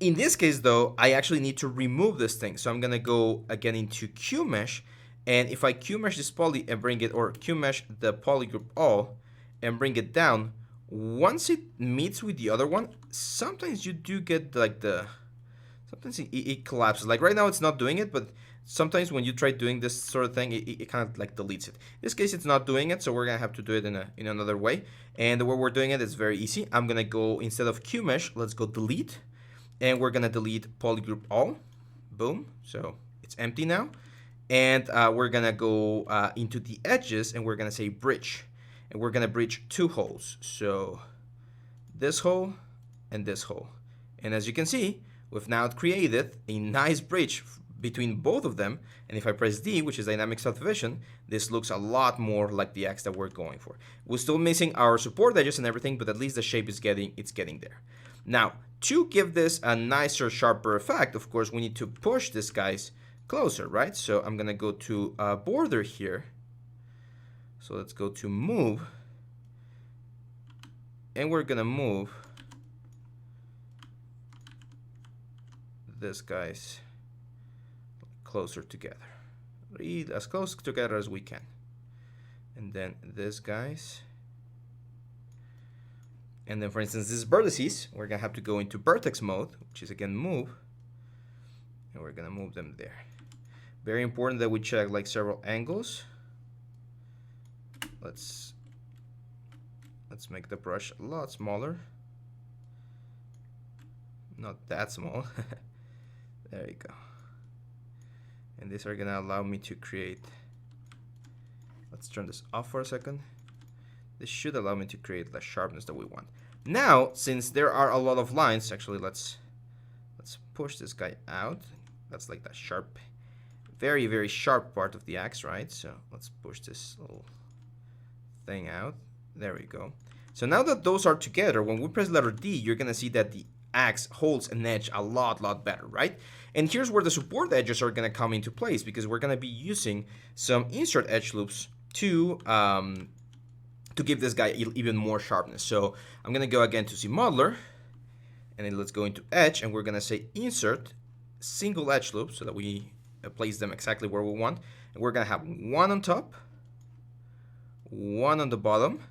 Speaker 1: In this case though, I actually need to remove this thing. So I'm gonna go again into Q mesh, and if I Q mesh this poly and bring it, or Q mesh the polygroup all and bring it down, once it meets with the other one, sometimes you do get like sometimes it collapses. Like right now it's not doing it, but sometimes when you try doing this sort of thing, it kind of like deletes it. In this case, it's not doing it, so we're gonna have to do it in another way. And the way we're doing it is very easy. I'm gonna go, instead of QMesh, let's go delete, and we're gonna delete polygroup all. Boom. So it's empty now. And we're gonna go into the edges, and we're gonna say bridge, and we're gonna bridge two holes. So this hole and this hole. And as you can see, we've now created a nice bridge between both of them. And if I press D, which is dynamic subdivision, this looks a lot more like the X that we're going for. We're still missing our support edges and everything, but at least the shape is getting there. Now, to give this a nicer, sharper effect, of course, we need to push these guys closer, right? So I'm gonna go to border here. So let's go to move, and we're gonna move this guys closer together, as close together as we can. And then this guys, and then for instance these vertices, we're gonna have to go into vertex mode, which is again move, and we're gonna move them there. Very important that we check like several angles. Let's make the brush a lot smaller, not that small. There you go. And these are gonna allow me to create, let's turn this off for a second. This should allow me to create the sharpness that we want. Now, since there are a lot of lines, actually let's push this guy out. That's like that sharp, very, very sharp part of the axe, right? So let's push this little thing out. There we go. So now that those are together, when we press letter D, you're gonna see that the axe holds an edge a lot better, right? And here's where the support edges are gonna come into place, because we're gonna be using some insert edge loops to give this guy even more sharpness. So I'm gonna go again to see modeler, and then let's go into edge, and we're gonna say insert single edge loop so that we place them exactly where we want. And we're gonna have one on top, one on the bottom.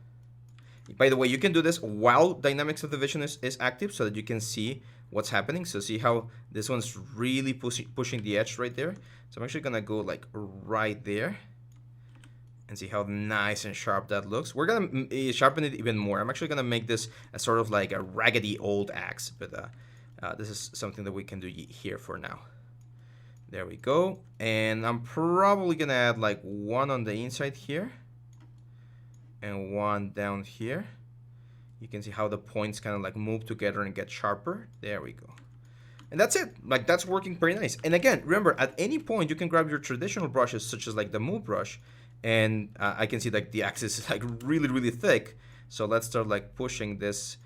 Speaker 1: By the way, you can do this while dynamic subdivision is active so that you can see what's happening. So see how this one's really pushing the edge right there. So I'm actually gonna go like right there and see how nice and sharp that looks. We're gonna sharpen it even more. I'm actually gonna make this a sort of like a raggedy old axe, but this is something that we can do here for now. There we go. And I'm probably gonna add like one on the inside here and one down here. You can see how the points kind of like move together and get sharper. There we go. And that's it. Like, that's working pretty nice. And again, remember, at any point you can grab your traditional brushes, such as like the move brush, and I can see like the axis is like really thick. So let's start like pushing this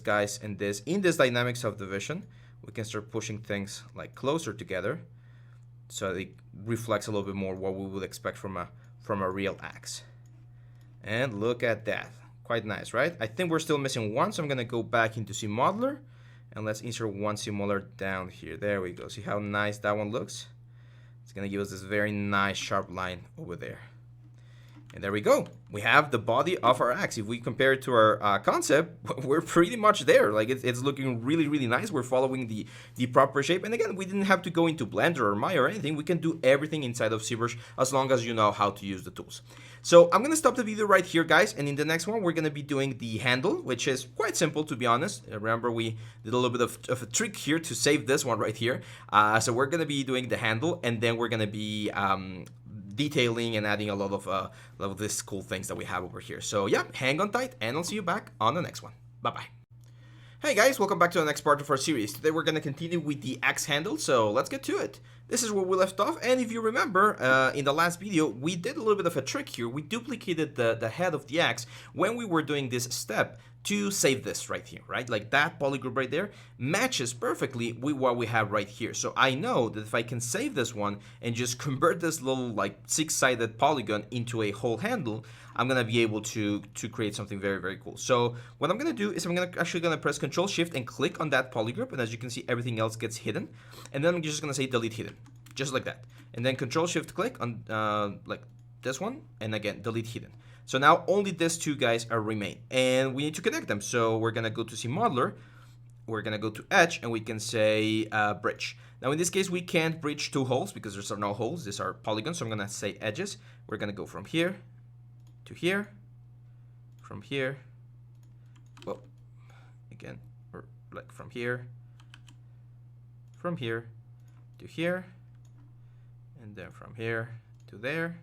Speaker 1: guys and this in this dynamic subdivision. We can start pushing things like closer together, so it reflects a little bit more what we would expect from a real axe. And look at that. Quite nice, right? I think we're still missing one, so I'm gonna go back into C modeler, and let's insert one C modeler down here. There we go. See how nice that one looks? It's gonna give us this very nice sharp line over there. And there we go. We have the body of our axe. If we compare it to our concept, we're pretty much there. Like, it's looking really nice. We're following the proper shape. And again, we didn't have to go into Blender or Maya or anything. We can do everything inside of Zbrush as long as you know how to use the tools. So I'm going to stop the video right here, guys. And in the next one, we're going to be doing the handle, which is quite simple, to be honest. Remember, we did a little bit of a trick here to save this one right here. So we're going to be doing the handle, and then we're going to be detailing and adding a lot of these cool things that we have over here. So yeah, hang on tight, and I'll see you back on the next one. Bye-bye. Hey guys, welcome back to the next part of our series. Today we're going to continue with the axe handle, so let's get to it. This is where we left off, and if you remember, in the last video, we did a little bit of a trick here. We duplicated the head of the axe when we were doing this step to save this right here, right? Like that polygroup right there matches perfectly with what we have right here. So I know that if I can save this one and just convert this little like 6-sided polygon into a whole handle, I'm gonna be able to create something very cool. So what I'm gonna do is I'm actually gonna press Control Shift and click on that polygroup, and as you can see, everything else gets hidden. And then I'm just gonna say delete hidden, just like that. And then Control Shift click on like this one, and again delete hidden. So now only these two guys are remain, and we need to connect them. So we're gonna go to C modeler. we're gonna go to edge and we can say bridge. Now in this case we can't bridge two holes because there's no holes, these are polygons, so I'm gonna say edges. We're gonna go from here to here, from here, well, again, or like from here to here, and then from here to there,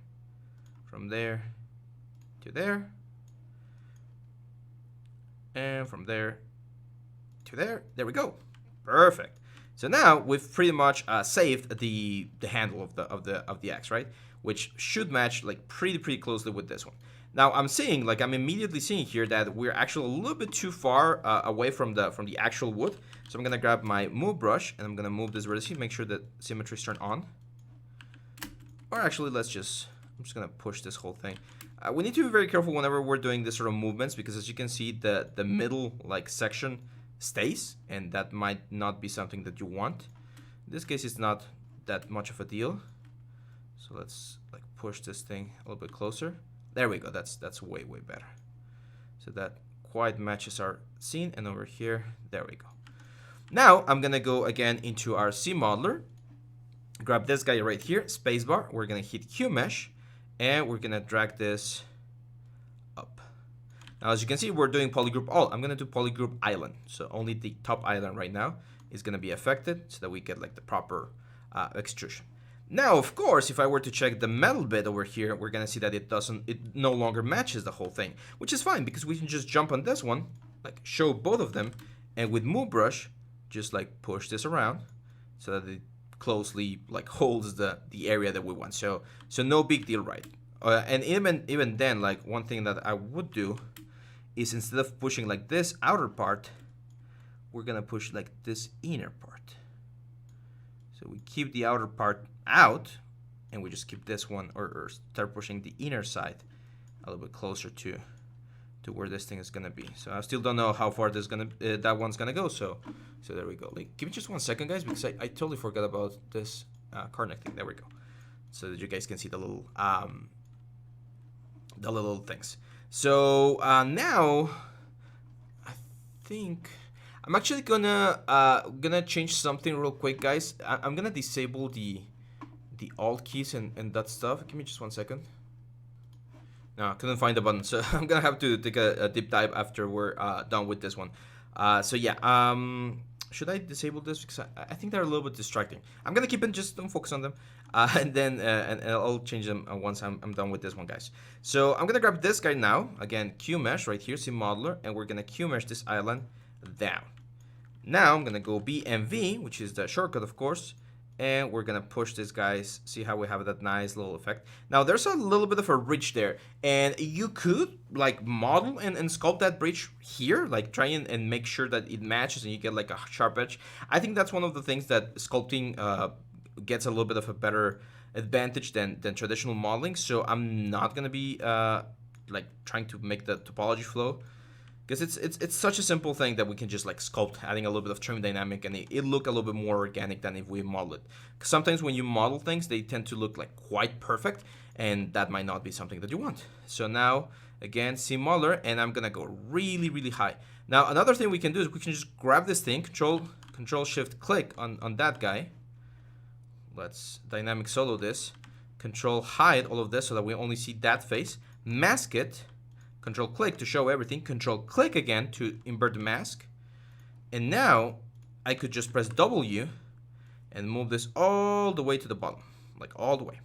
Speaker 1: from there to there, and from there to there. There we go. Perfect. So now we've pretty much saved the handle of the X, right? Which should match like pretty closely with this one. Now I'm immediately seeing here that we're actually a little bit too far away from the actual wood. So I'm gonna grab my move brush and I'm gonna move this vertex, make sure that symmetry is turned on. Or actually, I'm just gonna push this whole thing. We need to be very careful whenever we're doing this sort of movements, because as you can see, the middle like section stays, and that might not be something that you want. In this case, it's not that much of a deal. So let's like push this thing a little bit closer. There we go. That's way better. So that quite matches our scene. And over here, there we go. Now I'm gonna go again into our C modeler. Grab this guy right here, spacebar. We're gonna hit Q mesh, and we're gonna drag this up. Now, as you can see, we're doing polygroup all. I'm gonna do polygroup island, so only the top island right now is gonna be affected, so that we get like the proper extrusion. Now, of course, if I were to check the metal bit over here, we're gonna see that it no longer matches the whole thing, which is fine because we can just jump on this one, like show both of them, and with move brush, just like push this around, so that it closely like holds the area that we want. So no big deal, right? And even then, like one thing that I would do is instead of pushing like this outer part, we're gonna push like this inner part. So we keep the outer part out, and we just keep this one, or start pushing the inner side a little bit closer to where this thing is gonna be. So I still don't know how far this that one's gonna go. So there we go. Like, give me just 1 second, guys, because I totally forgot about this connect thing. There we go. So that you guys can see the little things. So now I think I'm actually gonna change something real quick, guys. I'm gonna disable the alt keys and that stuff. Give me just 1 second. No, I couldn't find the button, so I'm gonna have to take a deep dive after we're done with this one. So yeah, should I disable this? Because I think they're a little bit distracting. I'm gonna keep it, just don't focus on them. And then and I'll change them once I'm done with this one, guys. So I'm gonna grab this guy now. Again, Q mesh right here, C modeler, and we're gonna Q mesh this island down. Now I'm gonna go BMV, which is the shortcut, of course. And we're gonna push this, guys. See how we have that nice little effect. Now there's a little bit of a ridge there, and you could like model and sculpt that bridge here, like try and make sure that it matches and you get like a sharp edge. I think that's one of the things that sculpting gets a little bit of a better advantage than traditional modeling. So I'm not gonna be like trying to make the topology flow, because it's such a simple thing that we can just like sculpt, adding a little bit of trim dynamic, and it look a little bit more organic than if we model it. Because sometimes when you model things, they tend to look like quite perfect, and that might not be something that you want. So now, again, C modeler, and I'm gonna go really high. Now another thing we can do is we can just grab this thing, Control Shift click on that guy. Let's dynamic solo this. Control hide all of this so that we only see that face. Mask it. Control click to show everything. Control click again to invert the mask. And now I could just press W and move this all the way to the bottom, like all the way,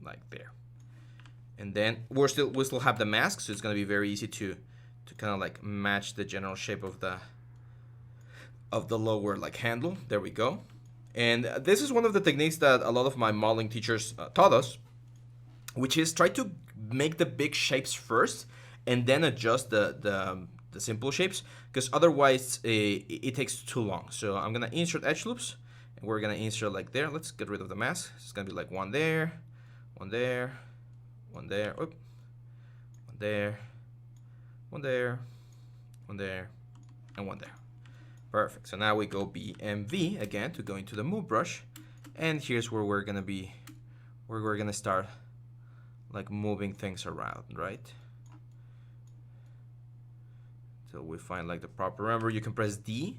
Speaker 1: like there. And then we still have the mask, so it's gonna be very easy to kind of like match the general shape of the lower like handle. There we go. And this is one of the techniques that a lot of my modeling teachers taught us, which is try to make the big shapes first and then adjust the simple shapes, because otherwise it takes too long. So I'm gonna insert edge loops, and we're gonna insert like there. Let's get rid of the mask. It's gonna be like one there, one there, one there, one there, one there, one there, and one there. Perfect. So now we go BMV again to go into the move brush, and here's where we're gonna start like moving things around, right? till we find like the proper. Remember, you can press D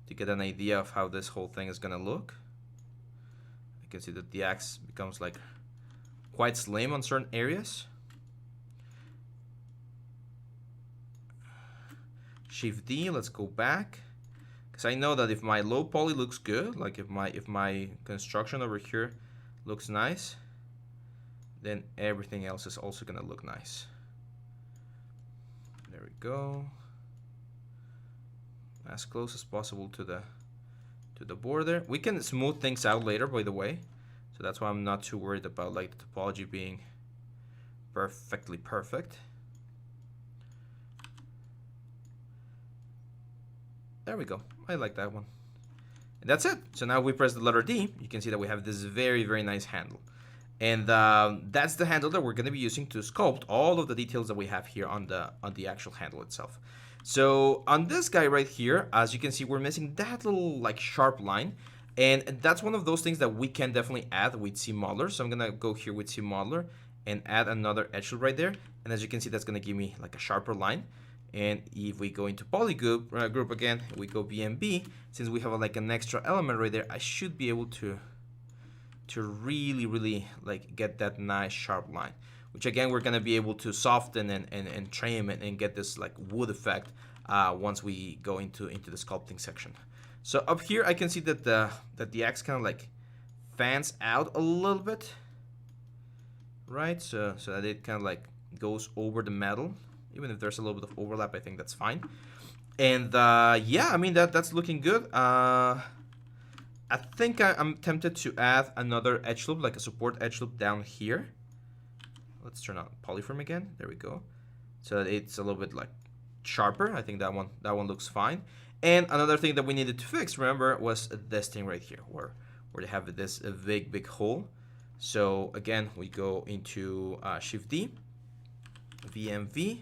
Speaker 1: to get an idea of how this whole thing is gonna look. You can see that the axe becomes like quite slim on certain areas. Shift D, let's go back. Because I know that if my low poly looks good, like if my construction over here looks nice, then everything else is also gonna look nice. There we go. As close as possible to the border. We can smooth things out later, by the way. So that's why I'm not too worried about like the topology being perfectly perfect. There we go. I like that one. And that's it. So now we press the letter D. You can see that we have this very, very nice handle. And that's the handle that we're going to be using to sculpt all of the details that we have here on the actual handle itself. So on this guy right here, as you can see, we're missing that little like sharp line. And that's one of those things that we can definitely add with C-Modeler. So I'm going to go here with C-Modeler and add another edge loop right there. And as you can see, that's going to give me like a sharper line. And if we go into poly group again, we go BMB, since we have like an extra element right there, I should be able to really like get that nice sharp line, which again we're gonna be able to soften and trim it and get this like wood effect once we go into the sculpting section. So up here I can see that the axe kind of like fans out a little bit, right? So that it kind of like goes over the metal. Even if there's a little bit of overlap, I think that's fine. And yeah, I mean that's looking good. I think I'm tempted to add another edge loop, like a support edge loop down here. Let's turn on polyform again. There we go. So that it's a little bit like sharper. I think that one looks fine. And another thing that we needed to fix, remember, was this thing right here, where they have this big hole. So again, we go into Shift D, VMV.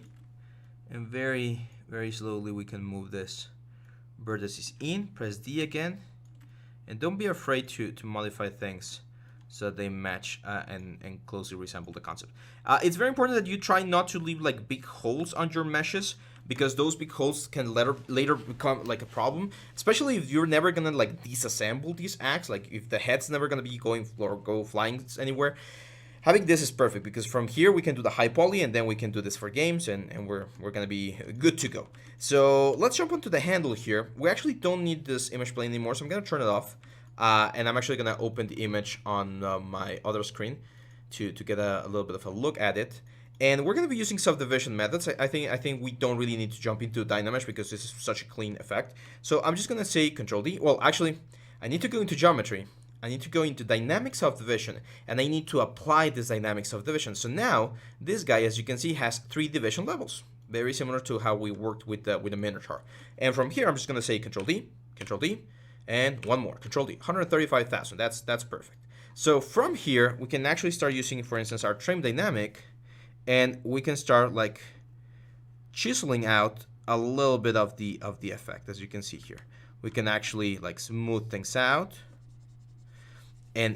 Speaker 1: And very slowly we can move this vertices in, press D again, and don't be afraid to modify things so that they match and closely resemble the concept. It's very important that you try not to leave like big holes on your meshes, because those big holes can later become like a problem, especially if you're never gonna like disassemble these axes, like if the head's never gonna be going or go flying anywhere. Having this is perfect, because from here we can do the high poly and then we can do this for games, and we're going to be good to go. So let's jump onto the handle here. We actually don't need this image plane anymore, so I'm going to turn it off. And I'm actually going to open the image on my other screen to get a little bit of a look at it. And we're going to be using subdivision methods. I think we don't really need to jump into Dynamesh because this is such a clean effect. So I'm just going to say Control D. Well, actually, I need to go into geometry. I need to go into dynamic subdivision, and I need to apply this dynamic subdivision. So now this guy, as you can see, has 3 division levels, very similar to how we worked with the Minotaur. And from here, I'm just going to say Control D, and one more, Control D, 135,000. That's perfect. So from here, we can actually start using, for instance, our trim dynamic, and we can start like chiseling out a little bit of the effect, as you can see here. We can actually like smooth things out and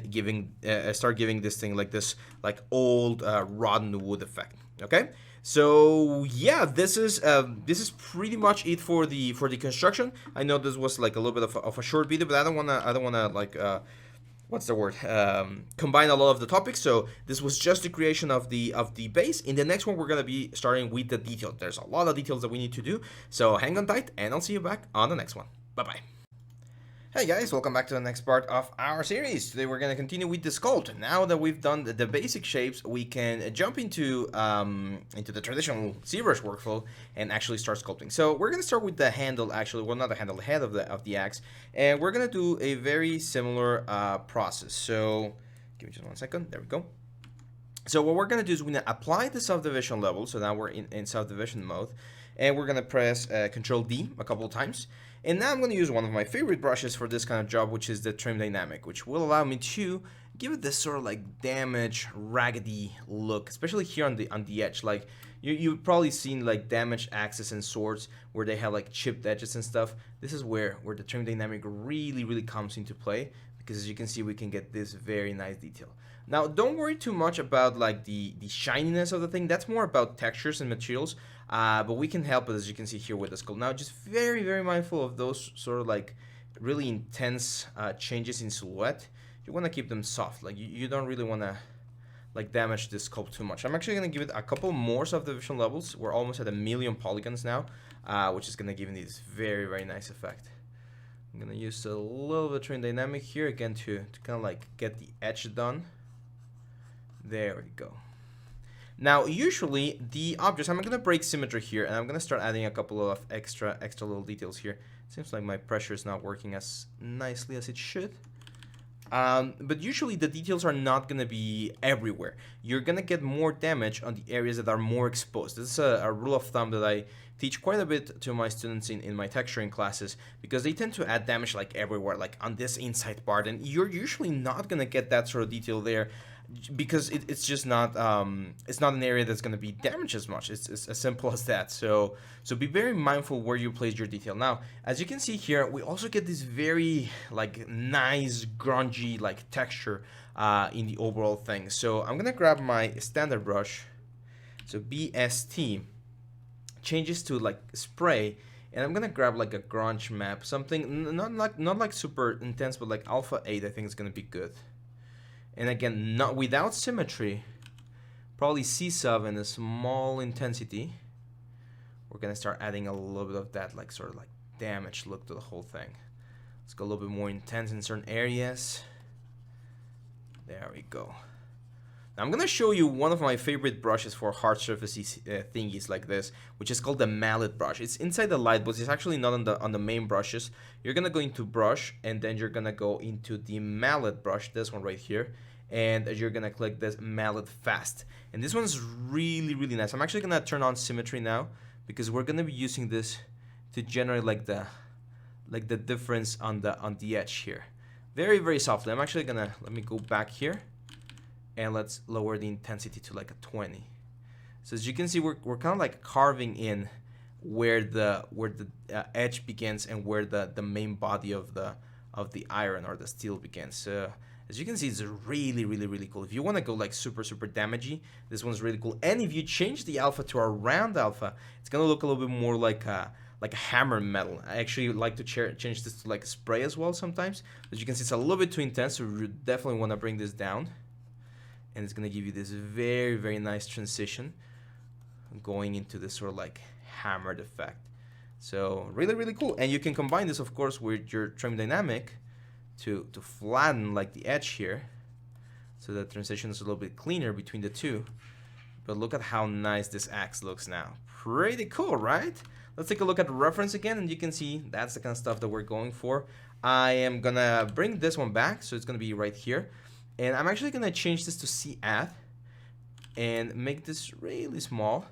Speaker 1: start giving this thing like this like old rotten wood effect. Okay, so yeah, this is pretty much it for the construction. I know this was like a little bit of a short video, but I don't wanna like what's the word, combine a lot of the topics. So this was just the creation of the base. In the next one, we're gonna be starting with the details. There's a lot of details that we need to do, so hang on tight, and I'll see you back on the next one. Bye bye. Hey guys, welcome back to the next part of our series. Today we're going to continue with the sculpt. Now that we've done the basic shapes, we can jump into the traditional Zbrush workflow and actually start sculpting. So we're going to start with the handle, actually, well, not the handle, the head of the axe, and we're going to do a very similar process. So give me just one second. There we go. So what we're going to do is we're going to apply the subdivision level. So now we're in subdivision mode, and we're going to press Control D a couple of times. And now I'm going to use one of my favorite brushes for this kind of job, which is the trim dynamic, which will allow me to give it this sort of like damaged, raggedy look, especially here on the edge. Like you've probably seen like damaged axes and swords where they have like chipped edges and stuff. This is where the trim dynamic really comes into play, because as you can see, we can get this very nice detail. Now, don't worry too much about like the shininess of the thing. That's more about textures and materials, but we can help it, as you can see here with the sculpt. Now, just very mindful of those sort of like really intense changes in silhouette. You want to keep them soft. Like you don't really want to like damage this sculpt too much. I'm actually going to give it a couple more subdivision levels. We're almost at 1 million polygons now, which is going to give me this very nice effect. I'm going to use a little bit of trim dynamic here again to kind of like get the edge done. There we go. Now, usually the objects, I'm going to break symmetry here, and I'm going to start adding a couple of extra little details here. Seems like my pressure is not working as nicely as it should. But usually the details are not going to be everywhere. You're going to get more damage on the areas that are more exposed. This is a rule of thumb that I teach quite a bit to my students in my texturing classes, because they tend to add damage like everywhere, like on this inside part, and you're usually not going to get that sort of detail there, because it's just not it's not an area that's going to be damaged as much. It's as simple as that. So be very mindful where you place your detail. Now, as you can see here, we also get this very like nice grungy like texture in the overall thing. So I'm gonna grab my standard brush, so BST, changes to like spray, and I'm gonna grab like a grunge map, something not like super intense, but like alpha 8. I think is gonna be good. And again, not without symmetry, probably C sub and a small intensity. We're gonna start adding a little bit of that like sort of like damage look to the whole thing. Let's go a little bit more intense in certain areas. There we go. Now I'm gonna show you one of my favorite brushes for hard surfaces thingies like this, which is called the mallet brush. It's inside the light, but it's actually not on the main brushes. You're gonna go into brush, and then you're gonna go into the mallet brush, this one right here, and you're gonna click this mallet fast. And this one's really nice. I'm actually gonna turn on symmetry now, because we're gonna be using this to generate like the difference on the edge here, very softly. I'm actually gonna let me go back here, and let's lower the intensity to like a 20. So as you can see, we're kind of like carving in where the edge begins and where the main body of the iron or the steel begins. So as you can see, it's really cool. If you want to go like super damagey, this one's really cool. And if you change the alpha to a round alpha, it's gonna look a little bit more like a hammer metal. I actually like to change this to like a spray as well sometimes. As you can see, it's a little bit too intense, so you definitely want to bring this down. And it's gonna give you this very nice transition going into this sort of like hammered effect. So really cool. And you can combine this, of course, with your trim dynamic to flatten like the edge here, so the transition is a little bit cleaner between the two. But look at how nice this axe looks now. Pretty cool, right? Let's take a look at the reference again, and you can see that's the kind of stuff that we're going for. I am gonna bring this one back, so it's gonna be right here. And I'm actually gonna change this to C-add and make this really small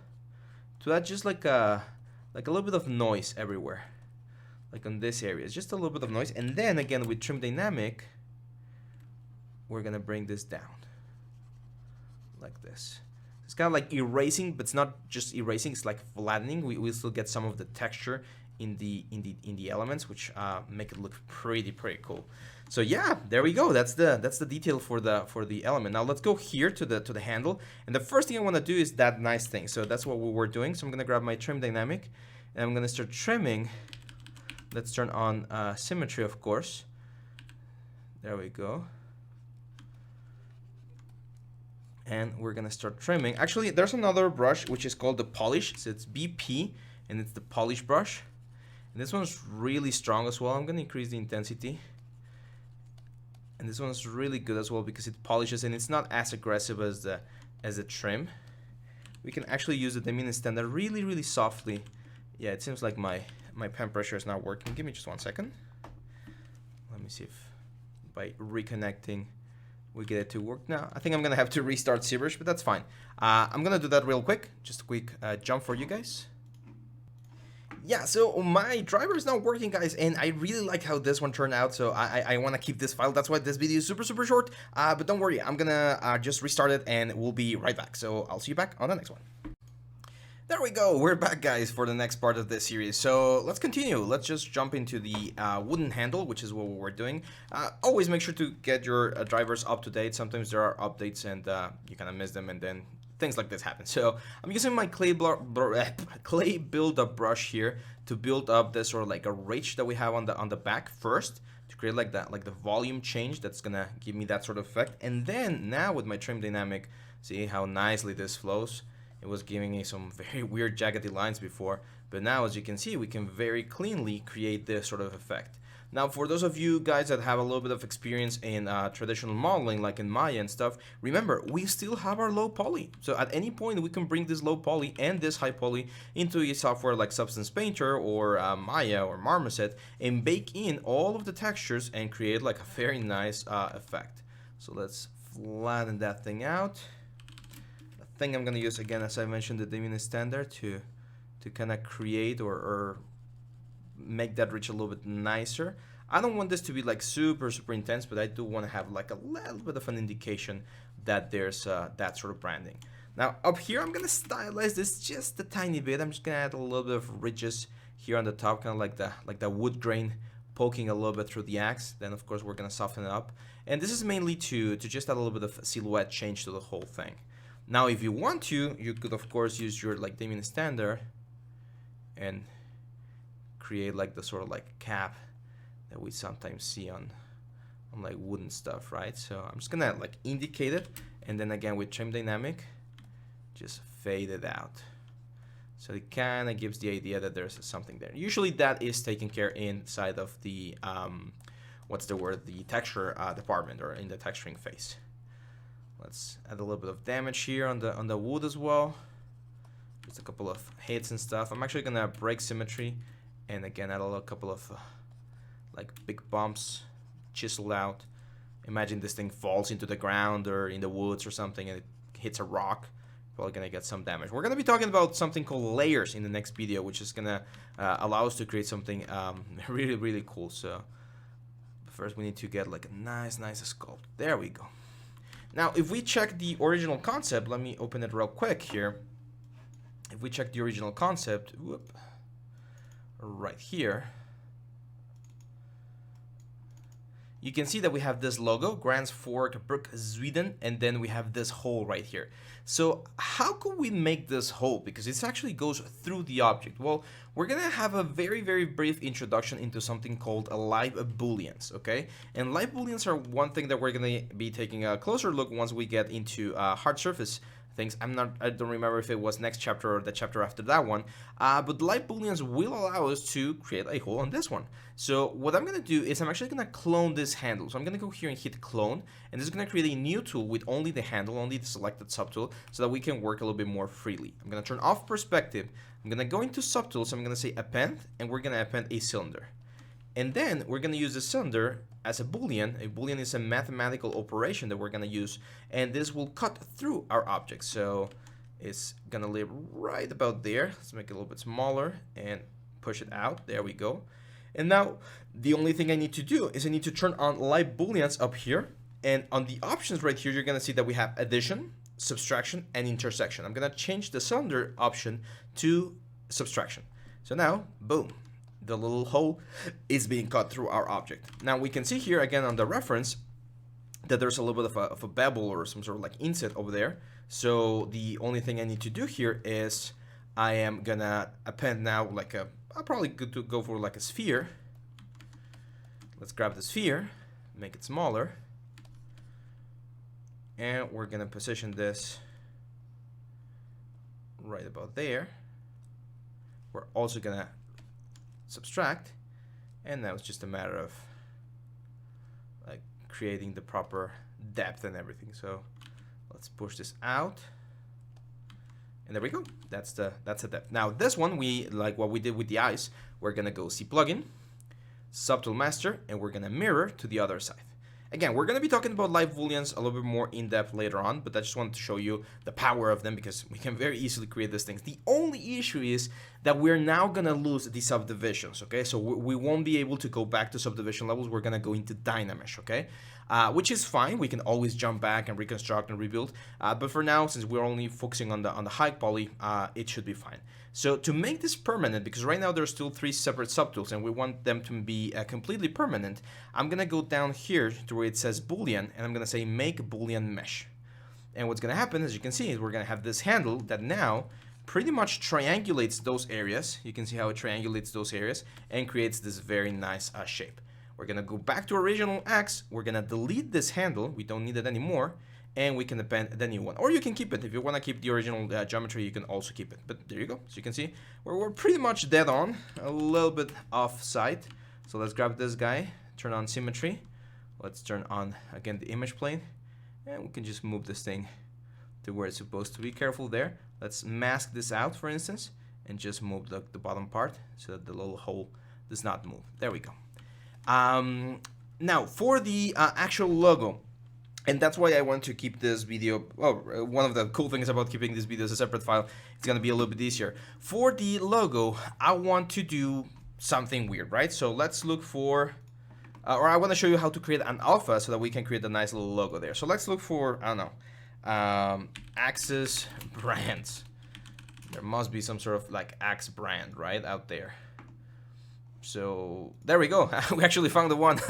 Speaker 1: to add just like a little bit of noise everywhere, like on this area. It's just a little bit of noise. And then again with trim dynamic, we're gonna bring this down like this. It's kind of like erasing, but it's not just erasing, it's like flattening. We still get some of the texture in the elements, which make it look pretty cool. So yeah, there we go. That's the detail for the element. Now let's go here to the handle, and the first thing I want to do is that nice thing. So that's what we were doing. So I'm gonna grab my trim dynamic, and I'm gonna start trimming. Let's turn on symmetry, of course. There we go. And we're gonna start trimming. Actually, there's another brush which is called the polish. So it's BP, and it's the polish brush. And this one's really strong as well. I'm gonna increase the intensity. And this one's really good as well because it polishes, and it's not as aggressive as the trim. We can actually use the Dominion standard really softly. Yeah, it seems like my pen pressure is not working. Give me just 1 second. Let me see if by reconnecting we get it to work now. I think I'm gonna have to restart Zbrush, but that's fine. I'm gonna do that real quick. Just a quick jump for you guys. Yeah, so my driver is not working, guys, and I really like how this one turned out, so I want to keep this file. That's why this video is super short, but don't worry, I'm gonna just restart it, and we'll be right back. So I'll see you back on the next one. There we go, we're back guys for the next part of this series. So let's continue, let's just jump into the wooden handle, which is what we're doing. Always make sure to get your drivers up to date. Sometimes there are updates and you kind of miss them and then things like this happen. So I'm using my clay build-up brush here to build up this sort of like a ridge that we have on the back first, to create like that, like the volume change that's gonna give me that sort of effect. And then now with my trim dynamic, see how nicely this flows. It was giving me some very weird jaggedy lines before, but now as you can see, we can very cleanly create this sort of effect. Now for those of you guys that have a little bit of experience in traditional modeling, like in Maya and stuff, remember, we still have our low poly. So at any point we can bring this low poly and this high poly into a software like Substance Painter or Maya or Marmoset and bake in all of the textures and create like a very nice effect. So let's flatten that thing out. Thing I'm gonna use again, as I mentioned, the Udemy standard to kind of create or make that ridge a little bit nicer. I don't want this to be like super intense, but I do want to have like a little bit of an indication that there's that sort of branding. Now up here I'm gonna stylize this just a tiny bit. I'm just gonna add a little bit of ridges here on the top, kind of like the wood grain poking a little bit through the axe. Then of course we're gonna soften it up, and this is mainly to just add a little bit of silhouette change to the whole thing. Now, if you want to, you could of course use your like Udemy standard and create like the sort of like cap that we sometimes see on like wooden stuff, right? So I'm just gonna like indicate it, and then again with trim dynamic, just fade it out. So it kind of gives the idea that there's something there. Usually that is taken care inside of the what's the word? The texture department, or in the texturing phase. Let's add a little bit of damage here on the wood as well. Just a couple of hits and stuff. I'm actually gonna break symmetry, and again add a couple of like big bumps, chiseled out. Imagine this thing falls into the ground or in the woods or something, and it hits a rock. Probably gonna get some damage. We're gonna be talking about something called layers in the next video, which is gonna allow us to create something really cool. So first we need to get like a nice sculpt. There we go. Now, if we check the original concept, let me open it real quick here. If we check the original concept, whoop, right here, you can see that we have this logo, Grants Fork, Brook, Sweden, and then we have this hole right here. So how could we make this hole? Because it actually goes through the object. Well, we're gonna have a very brief introduction into something called live booleans, okay? And live booleans are one thing that we're gonna be taking a closer look once we get into hard surface things. I don't remember if it was next chapter or the chapter after that one, but live booleans will allow us to create a hole on this one. So what I'm gonna do is I'm actually gonna clone this handle. So I'm gonna go here and hit clone, and this is gonna create a new tool with only the handle, only the selected subtool, so that we can work a little bit more freely. I'm gonna turn off perspective. I'm gonna go into subtools. I'm gonna say append, and we're gonna append a cylinder. And then we're going to use the cylinder as a boolean. A boolean is a mathematical operation that we're going to use, and this will cut through our object. So it's going to live right about there. Let's make it a little bit smaller and push it out. There we go. And now the only thing I need to do is I need to turn on live booleans up here. And on the options right here, you're going to see that we have addition, subtraction, and intersection. I'm going to change the cylinder option to subtraction. So now, boom, the little hole is being cut through our object. Now we can see here again on the reference that there's a little bit of a bevel or some sort of like inset over there. So the only thing I need to do here is I am gonna append now like I'll probably go for like a sphere. Let's grab the sphere, make it smaller, and we're gonna position this right about there. We're also gonna subtract, and now it's just a matter of like creating the proper depth and everything. So let's push this out, and there we go. That's the depth. Now this one, we like what we did with the eyes. We're gonna go see plugin, subtool master, and we're gonna mirror to the other side. Again, we're going to be talking about live booleans a little bit more in depth later on, but I just wanted to show you the power of them because we can very easily create these things. The only issue is that we're now gonna lose the subdivisions, okay? So we won't be able to go back to subdivision levels. We're gonna go into Dynamesh, okay? Which is fine. We can always jump back and reconstruct and rebuild. But for now, since we're only focusing on the high poly, it should be fine. So to make this permanent, because right now there's still 3 separate subtools and we want them to be completely permanent, I'm gonna go down here to where it says Boolean, and I'm gonna say make Boolean mesh. And what's gonna happen, as you can see, is we're gonna have this handle that now pretty much triangulates those areas. You can see how it triangulates those areas and creates this very nice shape. We're gonna go back to original X. We're gonna delete this handle. We don't need it anymore. And we can append the new one. Or you can keep it. If you wanna keep the original geometry, you can also keep it. But there you go. So you can see we're pretty much dead on, a little bit off site. So let's grab this guy, turn on symmetry. Let's turn on, again, the image plane. And we can just move this thing to where it's supposed to be. Careful there. Let's mask this out, for instance, and just move the bottom part so that the little hole does not move. There we go. Now, for the actual logo, and that's why I want to keep this video, well, one of the cool things about keeping this video as a separate file, it's going to be a little bit easier. For the logo, I want to do something weird, right? So let's look for, or I want to show you how to create an alpha so that we can create a nice little logo there. So let's look for, I don't know, Axis brands. There must be some sort of like Axe brand, right, out there. So there we go. We actually found the one.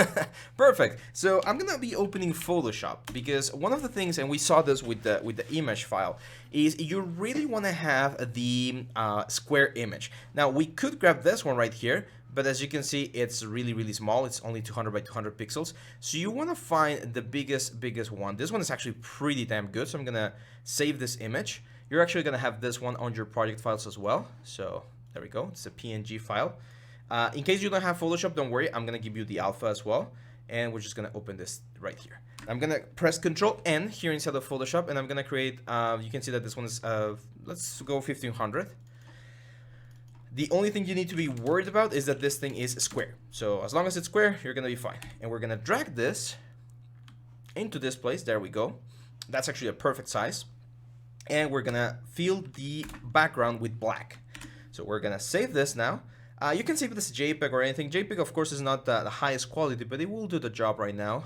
Speaker 1: Perfect. So I'm gonna be opening Photoshop because one of the things, and we saw this with the image file, is you really want to have the square image. Now we could grab this one right here, but as you can see, it's really small. It's only 200 by 200 pixels. So you want to find the biggest one. This one is actually pretty damn good. So I'm gonna save this image. You're actually gonna have this one on your project files as well. So there we go. It's a PNG file. In case you don't have Photoshop, don't worry. I'm gonna give you the alpha as well, and we're just gonna open this right here. I'm gonna press Control N here inside of Photoshop, and I'm gonna create. You can see that this one is. Let's go 1500. The only thing you need to be worried about is that this thing is square. So as long as it's square, you're gonna be fine. And we're gonna drag this into this place. There we go. That's actually a perfect size. And we're gonna fill the background with black. So we're gonna save this now. You can save this JPEG or anything. JPEG, of course, is not the highest quality, but it will do the job right now.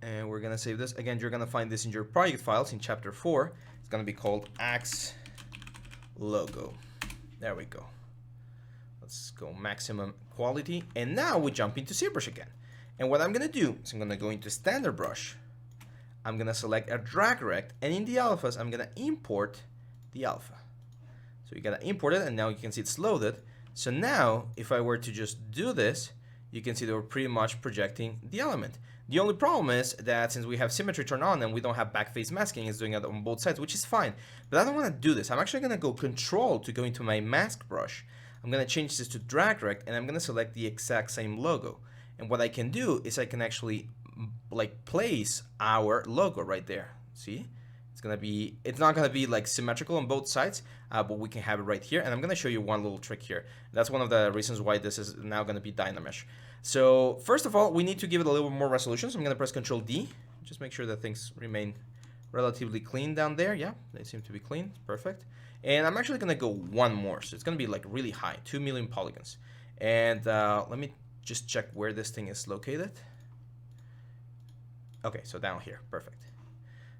Speaker 1: And we're gonna save this. Again, you're gonna find this in your project files in chapter 4. It's gonna be called Axe Logo. There we go. Let's go maximum quality. And now we jump into ZBrush again. And what I'm gonna do is I'm gonna go into standard brush. I'm gonna select a drag rect, and in the alphas, I'm gonna import the alpha. So you gotta import it, and now you can see it's loaded. So now, if I were to just do this, you can see that we're pretty much projecting the element. The only problem is that since we have symmetry turned on and we don't have backface masking, it's doing it on both sides, which is fine. But I don't want to do this. I'm actually going to go Control to go into my mask brush. I'm going to change this to drag rect, and I'm going to select the exact same logo. And what I can do is I can actually like place our logo right there. See? It's not gonna be like symmetrical on both sides, but we can have it right here. And I'm gonna show you one little trick here. That's one of the reasons why this is now gonna be Dynamesh. So first of all, we need to give it a little bit more resolution. So I'm gonna press Control D, just make sure that things remain relatively clean down there. Yeah, they seem to be clean, perfect. And I'm actually gonna go one more, so it's gonna be like really high, 2 million polygons. And let me just check where this thing is located. Okay, so down here, perfect.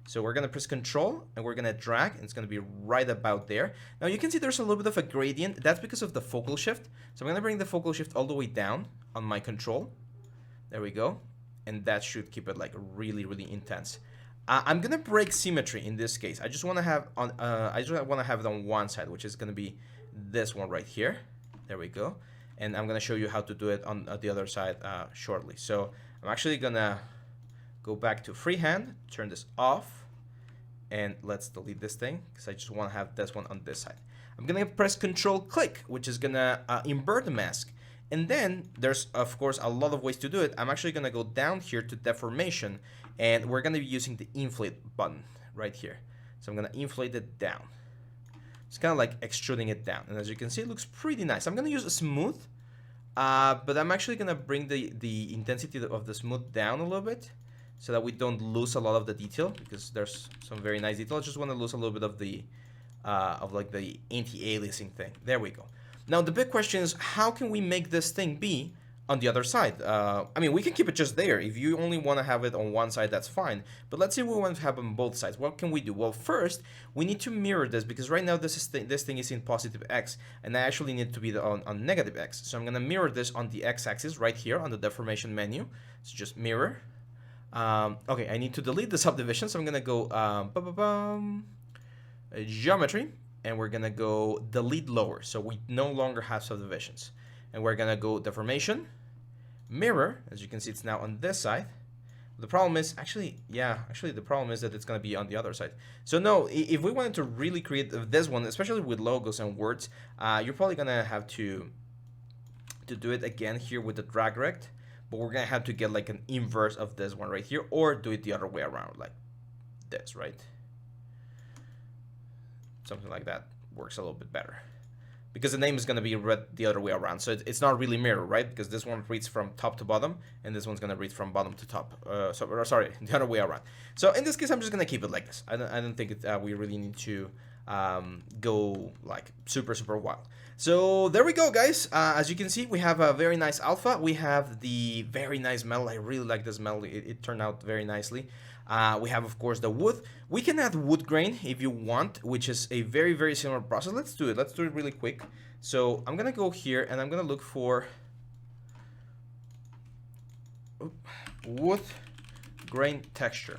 Speaker 1: So we're gonna press Control and we're gonna drag, and it's gonna be right about there. Now you can see there's a little bit of a gradient. That's because of the focal shift. So I'm gonna bring the focal shift all the way down on my Control. There we go. And that should keep it like really intense. I'm gonna break symmetry in this case. I just wanna have on it on one side, which is gonna be this one right here. There we go. And I'm gonna show you how to do it on the other side shortly. So I'm actually gonna go back to freehand, turn this off, and let's delete this thing because I just want to have this one on this side. I'm gonna press Control click, which is gonna invert the mask. And then there's of course a lot of ways to do it. I'm actually gonna go down here to deformation, and we're gonna be using the inflate button right here. So I'm gonna inflate it down. It's kind of like extruding it down, and as you can see, it looks pretty nice. I'm gonna use a smooth, but I'm actually gonna bring the intensity of the smooth down a little bit, so that we don't lose a lot of the detail, because there's some very nice detail. I just want to lose a little bit of the like the anti-aliasing thing. There we go. Now the big question is, how can we make this thing be on the other side? I mean, we can keep it just there. If you only want to have it on one side, that's fine. But let's say we want to have it on both sides. What can we do? Well, first, we need to mirror this, because right now this thing is in positive x, and I actually need to be on negative x. So I'm going to mirror this on the x-axis right here on the deformation menu. So just mirror. Okay, I need to delete the subdivision, so I'm going to go geometry, and we're going to go delete lower. So we no longer have subdivisions. And we're gonna go deformation, mirror. As you can see, it's now on this side. The problem is the problem is that it's gonna be on the other side. So no, if we wanted to really create this one, especially with logos and words, you're probably gonna have to do it again here with the drag rect, but we're gonna have to get like an inverse of this one right here, or do it the other way around, like this, right? Something like that works a little bit better, because the name is going to be read the other way around. So it's not really mirror, right? Because this one reads from top to bottom, and this one's going to read from bottom to top. Sorry, the other way around. So in this case, I'm just going to keep it like this. I don't think we really need to go like super wild. So there we go, guys. As you can see, we have a very nice alpha. We have the very nice metal. I really like this metal. It turned out very nicely. We have, of course, the wood. We can add wood grain if you want, which is a very similar process. Let's do it. Let's do it really quick. So I'm going to go here, and I'm going to look for wood grain texture.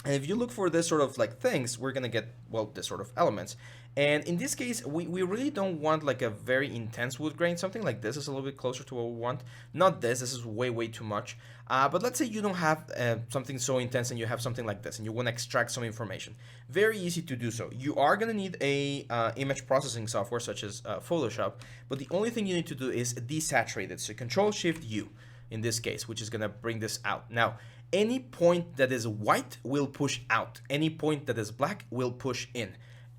Speaker 1: And if you look for this sort of like things, we're going to get, well, this sort of elements. And in this case, we really don't want like a very intense wood grain. Something like this is a little bit closer to what we want. Not this is way too much. But let's say you don't have something so intense, and you have something like this, and you want to extract some information. Very easy to do so. You are going to need a image processing software such as Photoshop, but the only thing you need to do is desaturate it. So Control-Shift-U in this case, which is going to bring this out. Now, any point that is white will push out. Any point that is black will push in.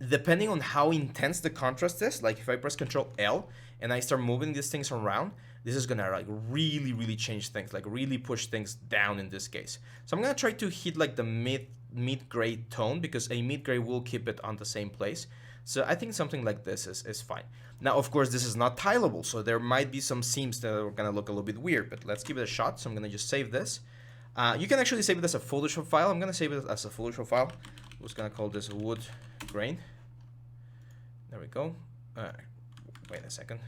Speaker 1: Depending on how intense the contrast is, like if I press Control L and I start moving these things around, this is gonna like really change things, like really push things down in this case. So I'm gonna try to hit like the mid gray tone, because a mid gray will keep it on the same place. So I think something like this is fine. Now, of course, this is not tileable, so there might be some seams that are gonna look a little bit weird, but let's give it a shot. So I'm gonna just save this. You can actually save it as a Photoshop file. I'm gonna save it as a Photoshop file. I was gonna call this wood grain. There we go. Wait a second.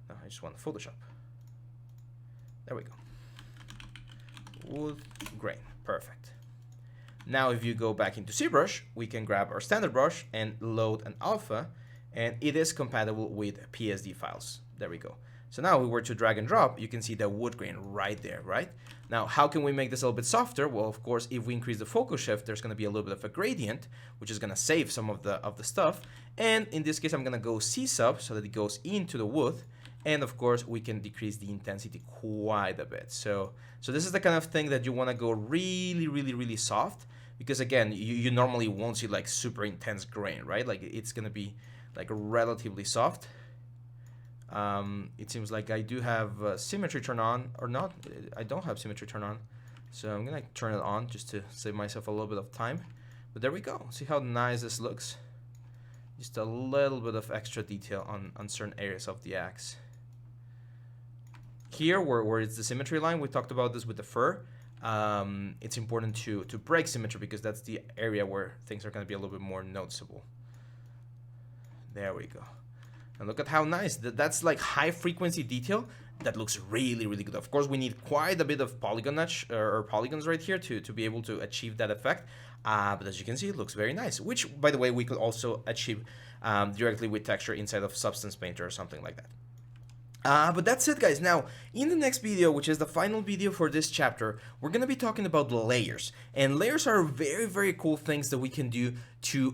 Speaker 1: No, I just want Photoshop. There we go. Wood grain. Perfect. Now, if you go back into ZBrush, we can grab our standard brush and load an alpha, and it is compatible with PSD files. There we go. So now we were to drag and drop, you can see the wood grain right there, right? Now, how can we make this a little bit softer? Well, of course, if we increase the focus shift, there's going to be a little bit of a gradient, which is going to save some of the stuff. And in this case, I'm going to go C sub so that it goes into the wood. And of course, we can decrease the intensity quite a bit. So this is the kind of thing that you want to go really soft, because again, you normally won't see like super intense grain, right? Like it's going to be like relatively soft. It seems like I do have symmetry turned on, or not. I don't have symmetry turned on, so I'm gonna turn it on just to save myself a little bit of time. But there we go. See how nice this looks? Just a little bit of extra detail on certain areas of the axe. Here, where it's the symmetry line, we talked about this with the fur. It's important to break symmetry, because that's the area where things are gonna be a little bit more noticeable. There we go. And look at how nice that's like high frequency detail that looks really good. Of course, we need quite a bit of polygons right here to be able to achieve that effect. But as you can see, it looks very nice, which, by the way, we could also achieve directly with texture inside of Substance Painter or something like that. But that's it, guys. Now, in the next video, which is the final video for this chapter, we're going to be talking about layers. And layers are very cool things that we can do to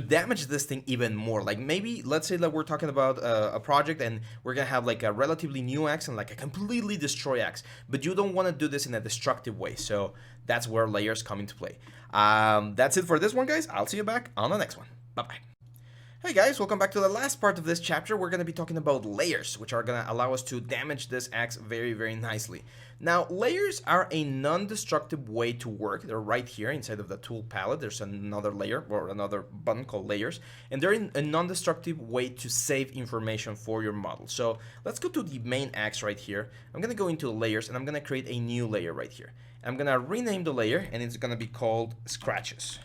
Speaker 1: damage this thing even more. Like maybe, let's say that we're talking about a project and we're going to have like a relatively new axe and like a completely destroy axe. But you don't want to do this in a destructive way. So that's where layers come into play. That's it for this one, guys. I'll see you back on the next one. Bye-bye. Hey guys, welcome back to the last part of this chapter. We're going to be talking about layers, which are going to allow us to damage this axe very, very nicely. Now, layers are a non-destructive way to work. They're right here inside of the tool palette. There's another layer or another button called layers, and they're a non-destructive way to save information for your model. So let's go to the main axe right here. I'm going to go into layers and I'm going to create a new layer right here. I'm going to rename the layer and it's going to be called scratches.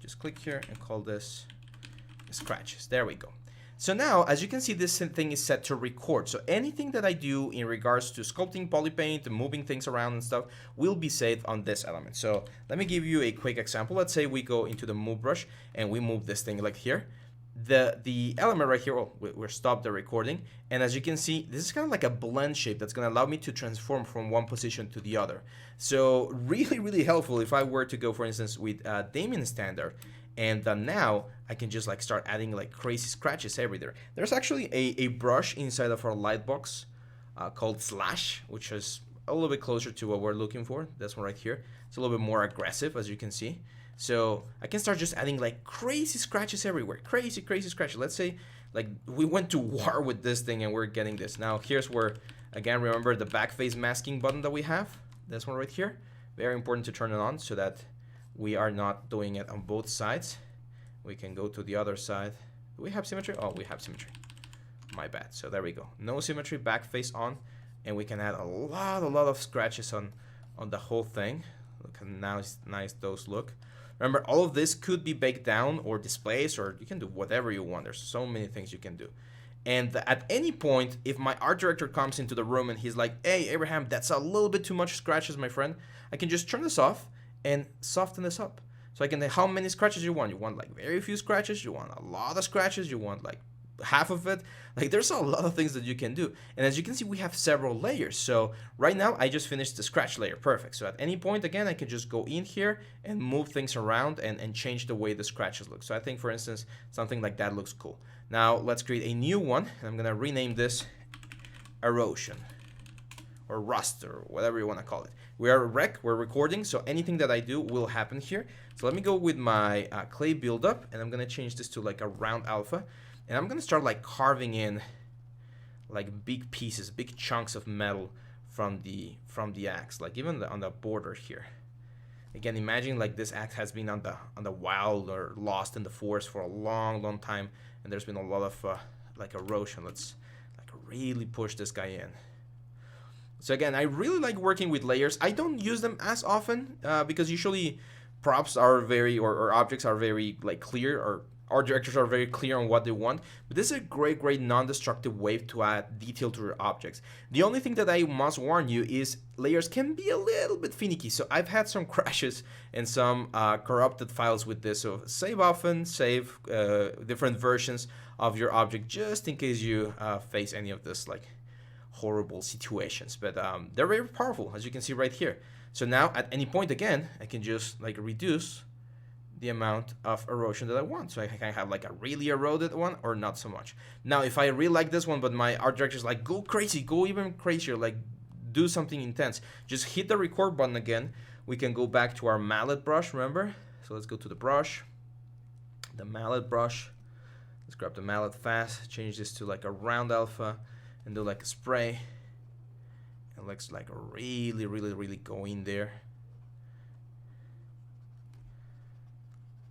Speaker 1: Just click here and call this scratches. There we go. So now, as you can see, this thing is set to record. So anything that I do in regards to sculpting, polypaint, and moving things around and stuff will be saved on this element. So let me give you a quick example. Let's say we go into the move brush and we move this thing like here. The element right here, oh, we're stopped the recording, and as you can see, this is kind of like a blend shape that's going to allow me to transform from one position to the other. So really helpful if I were to go, for instance, with Damien standard, and now I can just like start adding like crazy scratches everywhere. There's actually a brush inside of our lightbox called Slash, which is a little bit closer to what we're looking for. This one right here. It's a little bit more aggressive, as you can see. So I can start just adding like crazy scratches everywhere. Crazy scratches. Let's say like we went to war with this thing and we're getting this. Now here's where, again, remember the back face masking button that we have? This one right here. Very important to turn it on so that we are not doing it on both sides. We can go to the other side. Do we have symmetry? Oh, we have symmetry. My bad. So there we go. No symmetry, back face on. And we can add a lot of scratches on the whole thing. Look how nice those look. Remember, all of this could be baked down or displaced, or you can do whatever you want. There's so many things you can do. And at any point, if my art director comes into the room and he's like, hey, Abraham, that's a little bit too much scratches, my friend, I can just turn this off and soften this up. So I can say how many scratches you want. You want like very few scratches, you want a lot of scratches, you want like half of it. Like there's a lot of things that you can do. And as you can see, we have several layers. So right now I just finished the scratch layer. Perfect. So at any point, again, I can just go in here and move things around and change the way the scratches look. So I think, for instance, something like that looks cool. Now let's create a new one. I'm going to rename this erosion or rust or whatever you want to call it. We are we're recording, so anything that I do will happen here. So let me go with my clay buildup, and I'm going to change this to like a round alpha. And I'm going to start like carving in like big pieces, big chunks of metal from the axe, like even on the border here. Again, imagine like this axe has been on the wild or lost in the forest for a long time, and there's been a lot of like erosion. Let's like really push this guy in. So again, I really like working with layers. I don't use them as often because usually props are very or objects are very like clear, or art directors are very clear on what they want. But this is a great non-destructive way to add detail to your objects. The only thing that I must warn you is layers can be a little bit finicky. So I've had some crashes and some corrupted files with this. So save often, save different versions of your object just in case you face any of this like horrible situations. But they're very powerful, as you can see right here. So now at any point, again, I can just like reduce the amount of erosion that I want. So I can have like a really eroded one or not so much. Now, if I really like this one, but my art director is like, go crazy, go even crazier, like do something intense, just hit the record button again. We can go back to our mallet brush, remember? So let's go to the brush, the mallet brush. Let's grab the mallet fast, change this to like a round alpha and do like a spray. And let's like really go in there.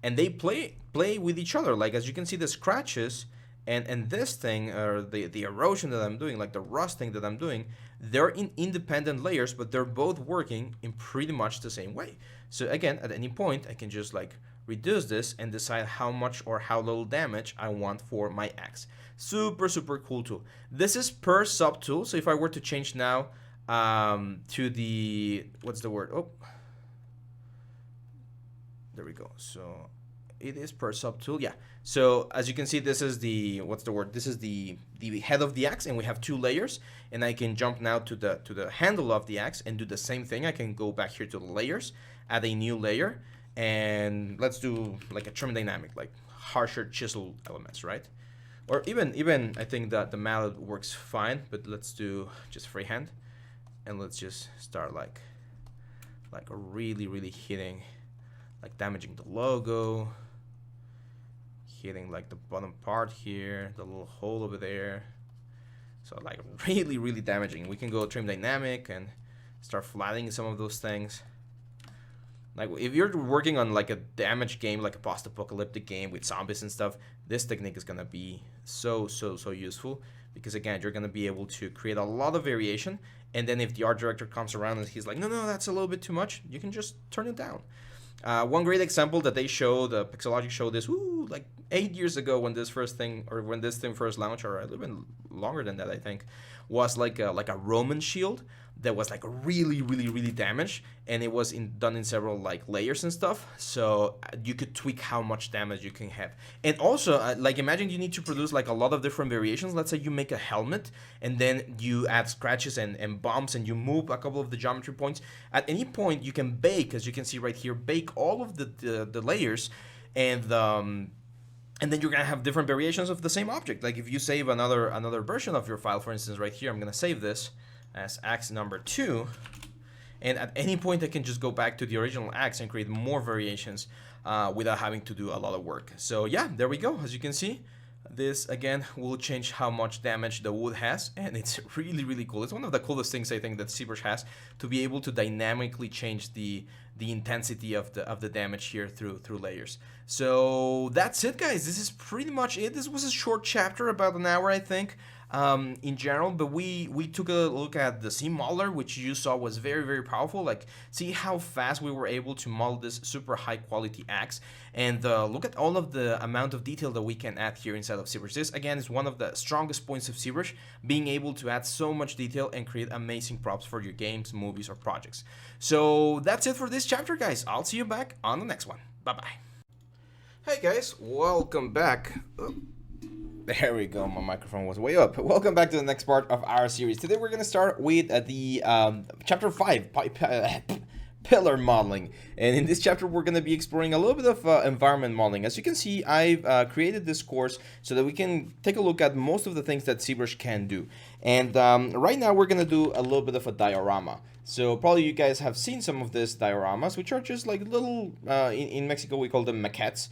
Speaker 1: And they play with each other. Like as you can see, the scratches and this thing, or the erosion that I'm doing, like the rust thing that I'm doing, they're in independent layers, but they're both working in pretty much the same way. So again, at any point, I can just like reduce this and decide how much or how little damage I want for my axe. Super cool tool. This is per sub tool. So if I were to change now to the, what's the word? Oh, there we go. So it is per sub tool. Yeah. So as you can see, this is the, what's the word? This is the head of the axe, and we have two layers. And I can jump now to the handle of the axe and do the same thing. I can go back here to the layers, add a new layer, and let's do like a trim dynamic, like harsher chisel elements, right? Or even I think that the mallet works fine, but let's do just freehand, and let's just start like really hitting, like damaging the logo hitting like the bottom part here, the little hole over there. So like really damaging. We can go trim dynamic and start flattening some of those things. Like if you're working on like a damage game, like a post-apocalyptic game with zombies and stuff, this technique is gonna be so useful, because again, you're gonna be able to create a lot of variation, and then if the art director comes around and he's like, no, that's a little bit too much, you can just turn it down. One great example that they showed, Pixelogic showed this, like 8 years ago when this thing first launched, or a little bit longer than that, I think, was like a Roman shield that was like really damaged, and it was done in several like layers and stuff, so you could tweak how much damage you can have. And also, like imagine you need to produce like a lot of different variations. Let's say you make a helmet, and then you add scratches and bumps, and you move a couple of the geometry points. At any point, you can bake, as you can see right here, bake all of the layers, and then you're gonna have different variations of the same object. Like if you save another version of your file, for instance, right here, I'm gonna save this as axe number 2, and at any point I can just go back to the original axe and create more variations without having to do a lot of work. So yeah, there we go. As you can see, this again will change how much damage the wood has, and it's really cool. It's one of the coolest things I think that Zbrush has, to be able to dynamically change the intensity of the damage here through layers. So that's it, guys. This is pretty much it. This was a short chapter, about an hour, I think, in general, but we took a look at the scene modeler, which you saw was very powerful. Like, see how fast we were able to model this super high quality axe, and look at all of the amount of detail that we can add here inside of Zbrush. This again is one of the strongest points of Zbrush, being able to add so much detail and create amazing props for your games, movies, or projects. So that's it for this chapter, guys. I'll see you back on the next one. Bye. Hey guys, welcome back. There we go, my microphone was way up. Welcome back to the next part of our series. Today we're going to start with the chapter 5, pillar modeling. And in this chapter we're going to be exploring a little bit of environment modeling. As you can see, I've created this course so that we can take a look at most of the things that Zbrush can do. And right now we're going to do a little bit of a diorama. So probably you guys have seen some of these dioramas, which are just like little, in Mexico we call them maquettes,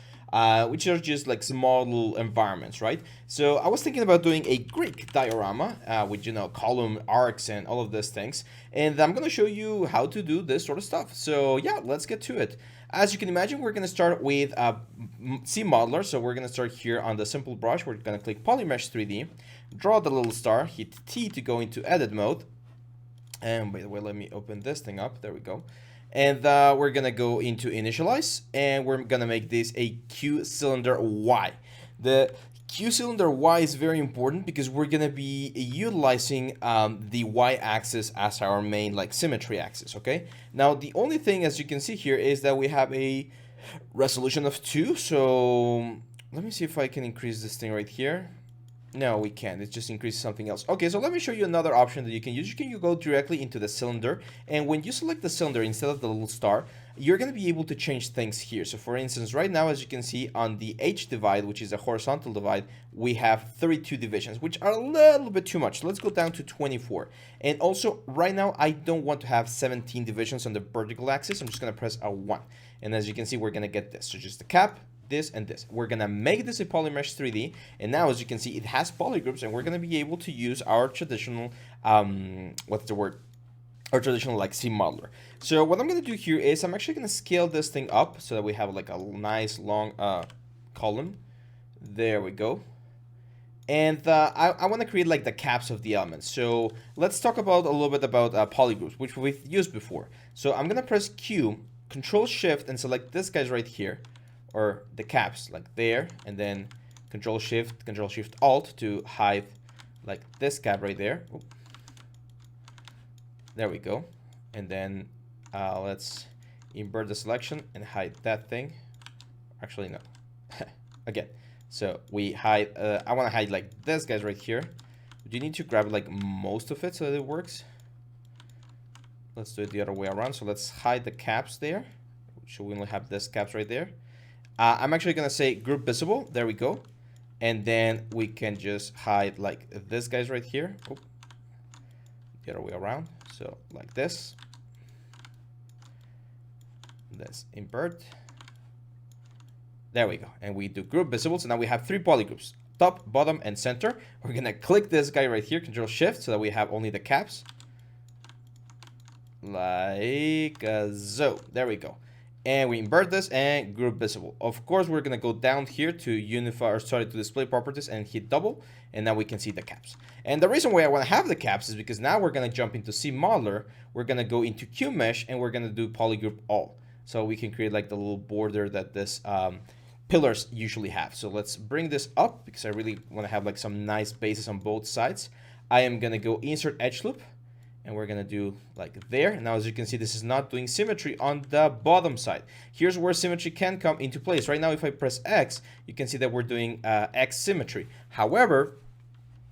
Speaker 1: which are just like small little environments, right? So I was thinking about doing a Greek diorama with, you know, column arcs and all of these things. And I'm going to show you how to do this sort of stuff. So yeah, let's get to it. As you can imagine, we're going to start with scene modeler. So we're going to start here on the simple brush. We're going to click Polymesh 3D, draw the little star, hit T to go into edit mode. And by the way, let me open this thing up. There we go. And we're going to go into initialize, and we're going to make this a Q cylinder Y. The Q cylinder Y is very important because we're going to be utilizing the Y axis as our main like symmetry axis, okay? Now, the only thing, as you can see here, is that we have a resolution of 2. So let me see if I can increase this thing right here. No, we can't. It just increases something else. Okay, so let me show you another option that you can use. You can go directly into the cylinder, and when you select the cylinder instead of the little star, you're going to be able to change things here. So for instance, right now, as you can see on the H divide, which is a horizontal divide, we have 32 divisions, which are a little bit too much. Let's go down to 24. And also, right now, I don't want to have 17 divisions on the vertical axis. I'm just going to press a 1. And as you can see, we're going to get this. So just the cap, this and this. We're gonna make this a Polymesh 3D, and now as you can see, it has polygroups, and we're gonna be able to use our traditional what's the word, our traditional like scene modeler. So what I'm gonna do here is I'm actually gonna scale this thing up so that we have like a nice long column. There we go. And I want to create like the caps of the elements. So let's talk about a little bit about polygroups, which we've used before. So I'm gonna press Q, Control Shift, and select this guy's right here, or the caps like there, and then Control Shift Alt to hide like this cap right there. Oop. There we go. And then let's invert the selection and hide that thing. Actually, no. Again. So we hide, I want to hide like this guys right here. You need to grab like most of it so that it works. Let's do it the other way around. So let's hide the caps there. So we only have this caps right there. I'm actually going to say group visible. There we go. And then we can just hide like this guys right here. Oop. The other way around. So like this. Let's invert. There we go. And we do group visible. So now we have 3 polygroups, top, bottom, and center. We're going to click this guy right here, Control Shift, so that we have only the caps. Like so. There we go. And we invert this and group visible. Of course, we're going to go down here to unify, or sorry, to display properties and hit double. And now we can see the caps. And the reason why I want to have the caps is because now we're going to jump into CModeler. We're going to go into QMesh and we're going to do polygroup all. So we can create like the little border that this pillars usually have. So let's bring this up because I really want to have like some nice bases on both sides. I am going to go insert edge loop. And we're going to do like there. Now, as you can see, this is not doing symmetry on the bottom side. Here's where symmetry can come into place. Right now, if I press X, you can see that we're doing X symmetry. However,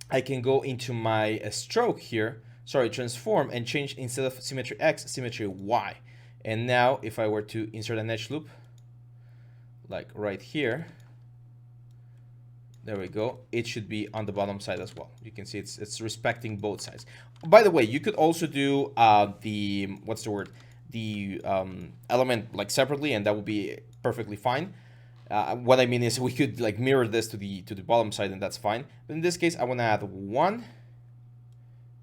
Speaker 1: I can go into my stroke here, sorry, transform, and change instead of symmetry X, symmetry Y. And now, if I were to insert an edge loop, like right here, there we go. It should be on the bottom side as well. You can see it's respecting both sides. By the way, you could also do the, what's the word? The element like separately, and that would be perfectly fine. What I mean is we could like mirror this to the bottom side, and that's fine. But in this case, I want to add 1,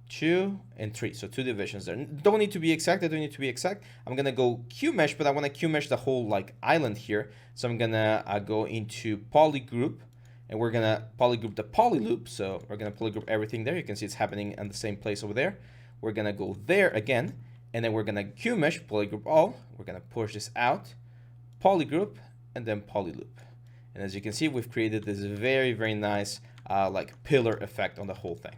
Speaker 1: 2, and 3. So 2 divisions there. Don't need to be exact. I don't need to be exact. I'm gonna go QMesh, but I want to QMesh the whole like island here. So I'm gonna go into polygroup. And we're going to polygroup the polyloop. So we're going to polygroup everything there. You can see it's happening in the same place over there. We're going to go there again. And then we're going to QMesh, polygroup all. We're going to push this out, polygroup, and then polyloop. And as you can see, we've created this very, very nice like pillar effect on the whole thing.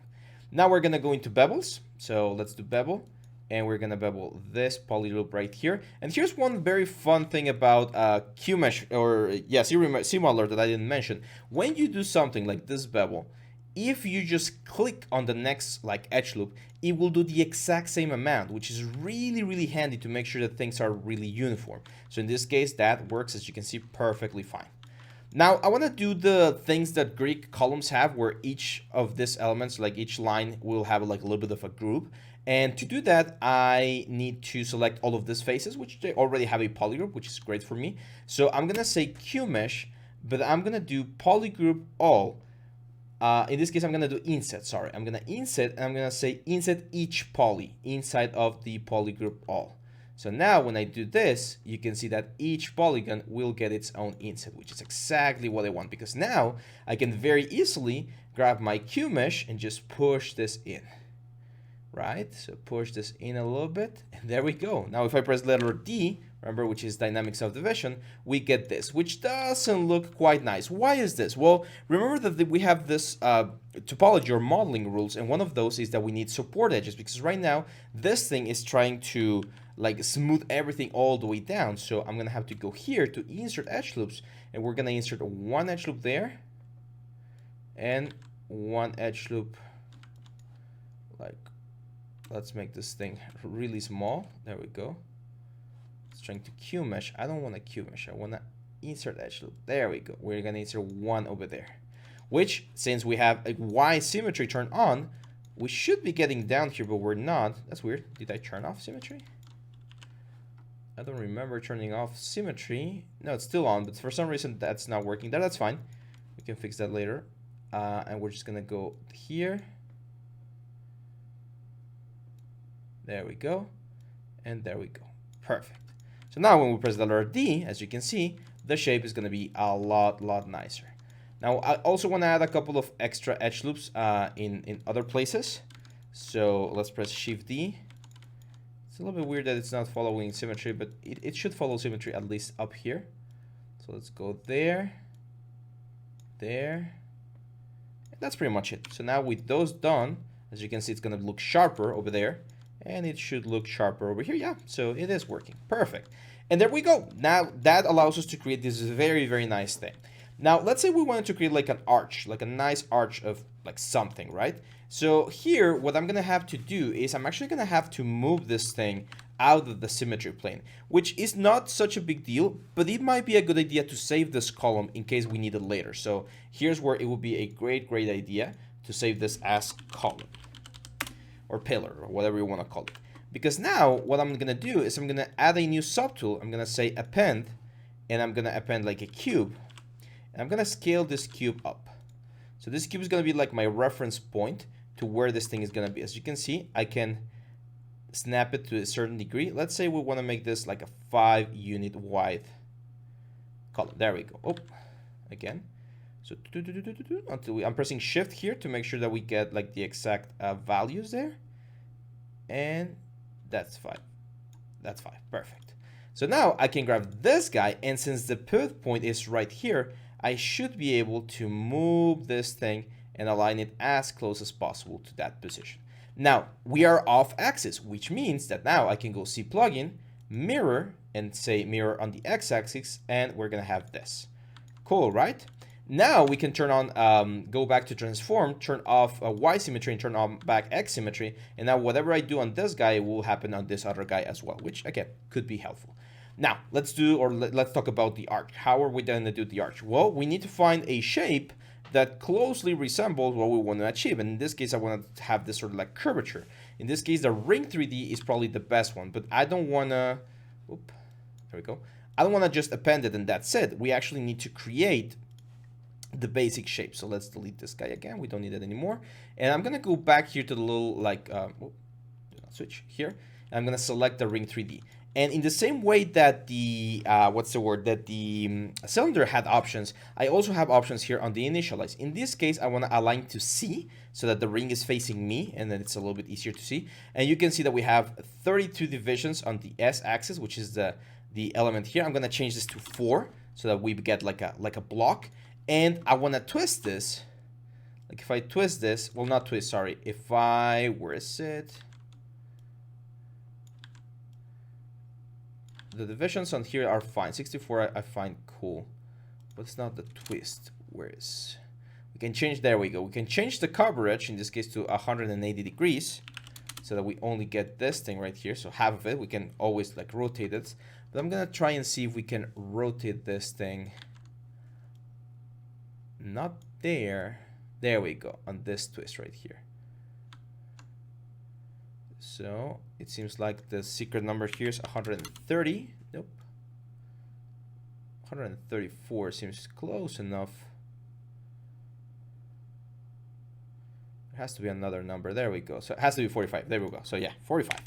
Speaker 1: Now we're going to go into bevels. So let's do bevel. And we're going to bevel this polyloop right here. And here's one very fun thing about QMesh, or yeah, CModeler that I didn't mention. When you do something like this bevel, if you just click on the next like edge loop, it will do the exact same amount, which is really, really handy to make sure that things are really uniform. So in this case, that works, as you can see, perfectly fine. Now, I want to do the things that Greek columns have, where each of these elements, like each line, will have like a little bit of a group. And to do that, I need to select all of these faces, which they already have a polygroup, which is great for me. So I'm going to say QMesh, but I'm going to do polygroup all. In this case, I'm going to do inset, sorry. I'm going to inset, and I'm going to say inset each poly inside of the polygroup all. So now when I do this, you can see that each polygon will get its own inset, which is exactly what I want, because now I can very easily grab my QMesh and just push this in. Right, so push this in a little bit, and there we go. Now if I press letter D, remember, which is dynamic subdivision, we get this, which doesn't look quite nice. Why is this? Well, remember that we have this topology or modeling rules, and one of those is that we need support edges, because right now this thing is trying to like smooth everything all the way down. So I'm gonna have to go here to insert edge loops, and we're gonna insert 1 edge loop there and 1 edge loop, like, let's make this thing really small. There we go. It's trying to QMesh. I don't want to QMesh. I want to insert edge loop. There we go. We're going to insert 1 over there, which, since we have a Y symmetry turned on, we should be getting down here, but we're not. That's weird. Did I turn off symmetry? I don't remember turning off symmetry. No, it's still on, but for some reason that's not working. That's fine. We can fix that later. And we're just going to go here. There we go, and there we go. Perfect. So now when we press the letter D, as you can see, the shape is going to be a lot nicer. Now I also want to add a couple of extra edge loops in other places. So let's press Shift D. It's a little bit weird that it's not following symmetry, but it should follow symmetry at least up here. So let's go there, there. That's pretty much it. So now with those done, as you can see, it's going to look sharper over there. And it should look sharper over here. Yeah, so it is working. Perfect. And there we go. Now that allows us to create this very, very nice thing. Now, let's say we wanted to create like an arch, like a nice arch of like something, right? So here, what I'm going to have to do is I'm actually going to have to move this thing out of the symmetry plane, which is not such a big deal, but it might be a good idea to save this column in case we need it later. So here's where it would be a great idea to save this as column, or pillar, or whatever you want to call it. Because now what I'm going to do is I'm going to add a new subtool. I'm going to say append, and I'm going to append like a cube. And I'm gonna scale this cube up. So this cube is gonna be like my reference point to where this thing is gonna be. As you can see, I can snap it to a certain degree. Let's say we want to make this like a 5-unit wide column. There we go. Oh, again. So until I'm pressing shift here to make sure that we get like the exact values there. And that's 5. That's 5. Perfect. So now I can grab this guy, and since the pivot point is right here, I should be able to move this thing and align it as close as possible to that position. Now, we are off axis, which means that now I can go see plugin, mirror, and say mirror on the x-axis, and we're gonna have this. Cool, right? Now we can turn on, go back to transform, turn off Y symmetry, and turn on back X symmetry, and now whatever I do on this guy will happen on this other guy as well, which again, could be helpful. Now, let's talk about the arch. How are we gonna do the arch? Well, we need to find a shape that closely resembles what we want to achieve. And in this case, I want to have this sort of like curvature. In this case, the ring 3D is probably the best one, but I don't want to, there we go. I don't want to just append it and that's it. We actually need to create the basic shape. So let's delete this guy again. We don't need it anymore. And I'm going to go back here to the little like, switch here. And I'm going to select the ring 3D. And in the same way that the, that the cylinder had options, I also have options here on the initialize. In this case, I want to align to C so that the ring is facing me, and then it's a little bit easier to see. And you can see that we have 32 divisions on the S axis, which is the element here. I'm going to change this to 4 so that we get like a block. And I want to twist this. Like if I twist this, well, not twist, sorry. If I, where is it? The divisions on here are fine. 64 I find cool, but it's not the twist. Where is? We can change, there we go. We can change the coverage, in this case to 180 degrees, so that we only get this thing right here. So half of it, we can always like rotate it. But I'm gonna try and see if we can rotate this thing. Not there. There we go, on this twist right here. So it seems like the secret number here is 130. Nope. 134 seems close enough. There has to be another number. There we go. So it has to be 45. There we go. So yeah, 45.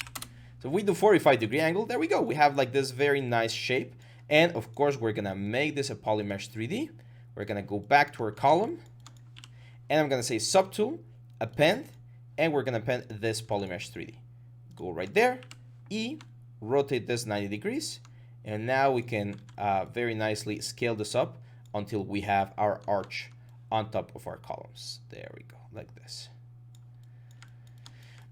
Speaker 1: So we do 45-degree angle. There we go. We have like this very nice shape. And of course, we're going to make this a polymesh 3D. We're going to go back to our column. And I'm going to say subtool, append, and we're going to append this polymesh 3D. Go right there, E, rotate this 90 degrees, and now we can very nicely scale this up until we have our arch on top of our columns. There we go, like this.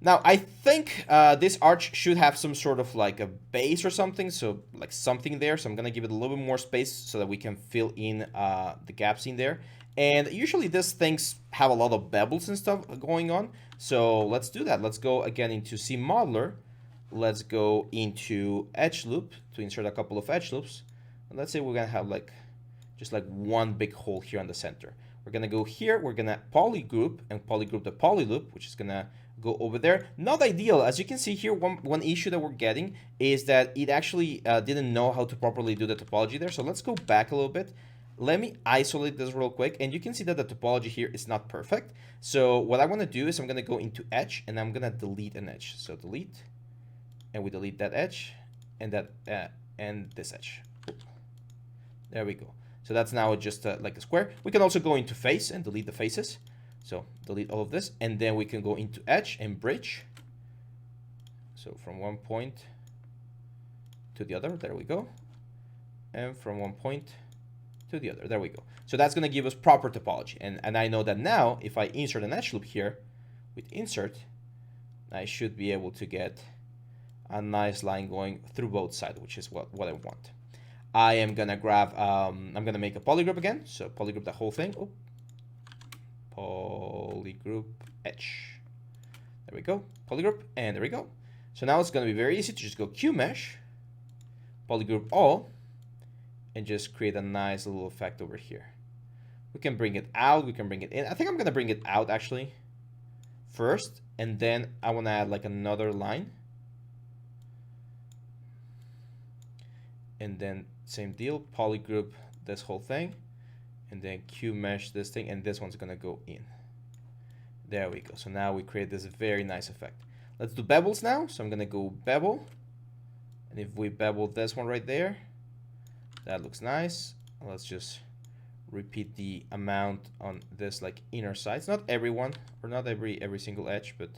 Speaker 1: Now, I think this arch should have some sort of like a base or something, so like something there. So I'm going to give it a little bit more space so that we can fill in the gaps in there. And usually these things have a lot of bevels and stuff going on. So let's do that. Let's go again into C Modeler. Let's go into Edge Loop to insert a couple of edge loops. And let's say we're going to have like just like one big hole here on the center. We're going to go here. We're going to polygroup and polygroup the poly loop, which is going to go over there. Not ideal. As you can see here, one issue that we're getting is that it actually didn't know how to properly do the topology there. So let's go back a little bit. Let me isolate this real quick, and you can see that the topology here is not perfect. So what I want to do is I'm going to go into edge, and I'm going to delete an edge. So delete, and we delete that edge, and that and this edge. There we go. So that's now just like a square. We can also go into face and delete the faces. So delete all of this, and then we can go into edge and bridge. So from one point to the other, there we go. And from one point to the other, there we go. So that's going to give us proper topology. And I know that now, if I insert an edge loop here with insert, I should be able to get a nice line going through both sides, which is what I want. I am going to grab, I'm going to make a polygroup again. So polygroup the whole thing. Oh. Polygroup edge. There we go. Polygroup, and there we go. So now it's going to be very easy to just go Q mesh, polygroup all, and just create a nice little effect over here. We can bring it out, we can bring it in. I think I'm going to bring it out actually first, and then I want to add like another line. And then same deal, polygroup this whole thing, and then Q mesh this thing, and this one's gonna go in. There we go. So now we create this very nice effect. Let's do bevels now. So I'm gonna go bevel, and if we bevel this one right there, that looks nice. Let's just repeat the amount on this like inner sides. Not everyone, or not every single edge, but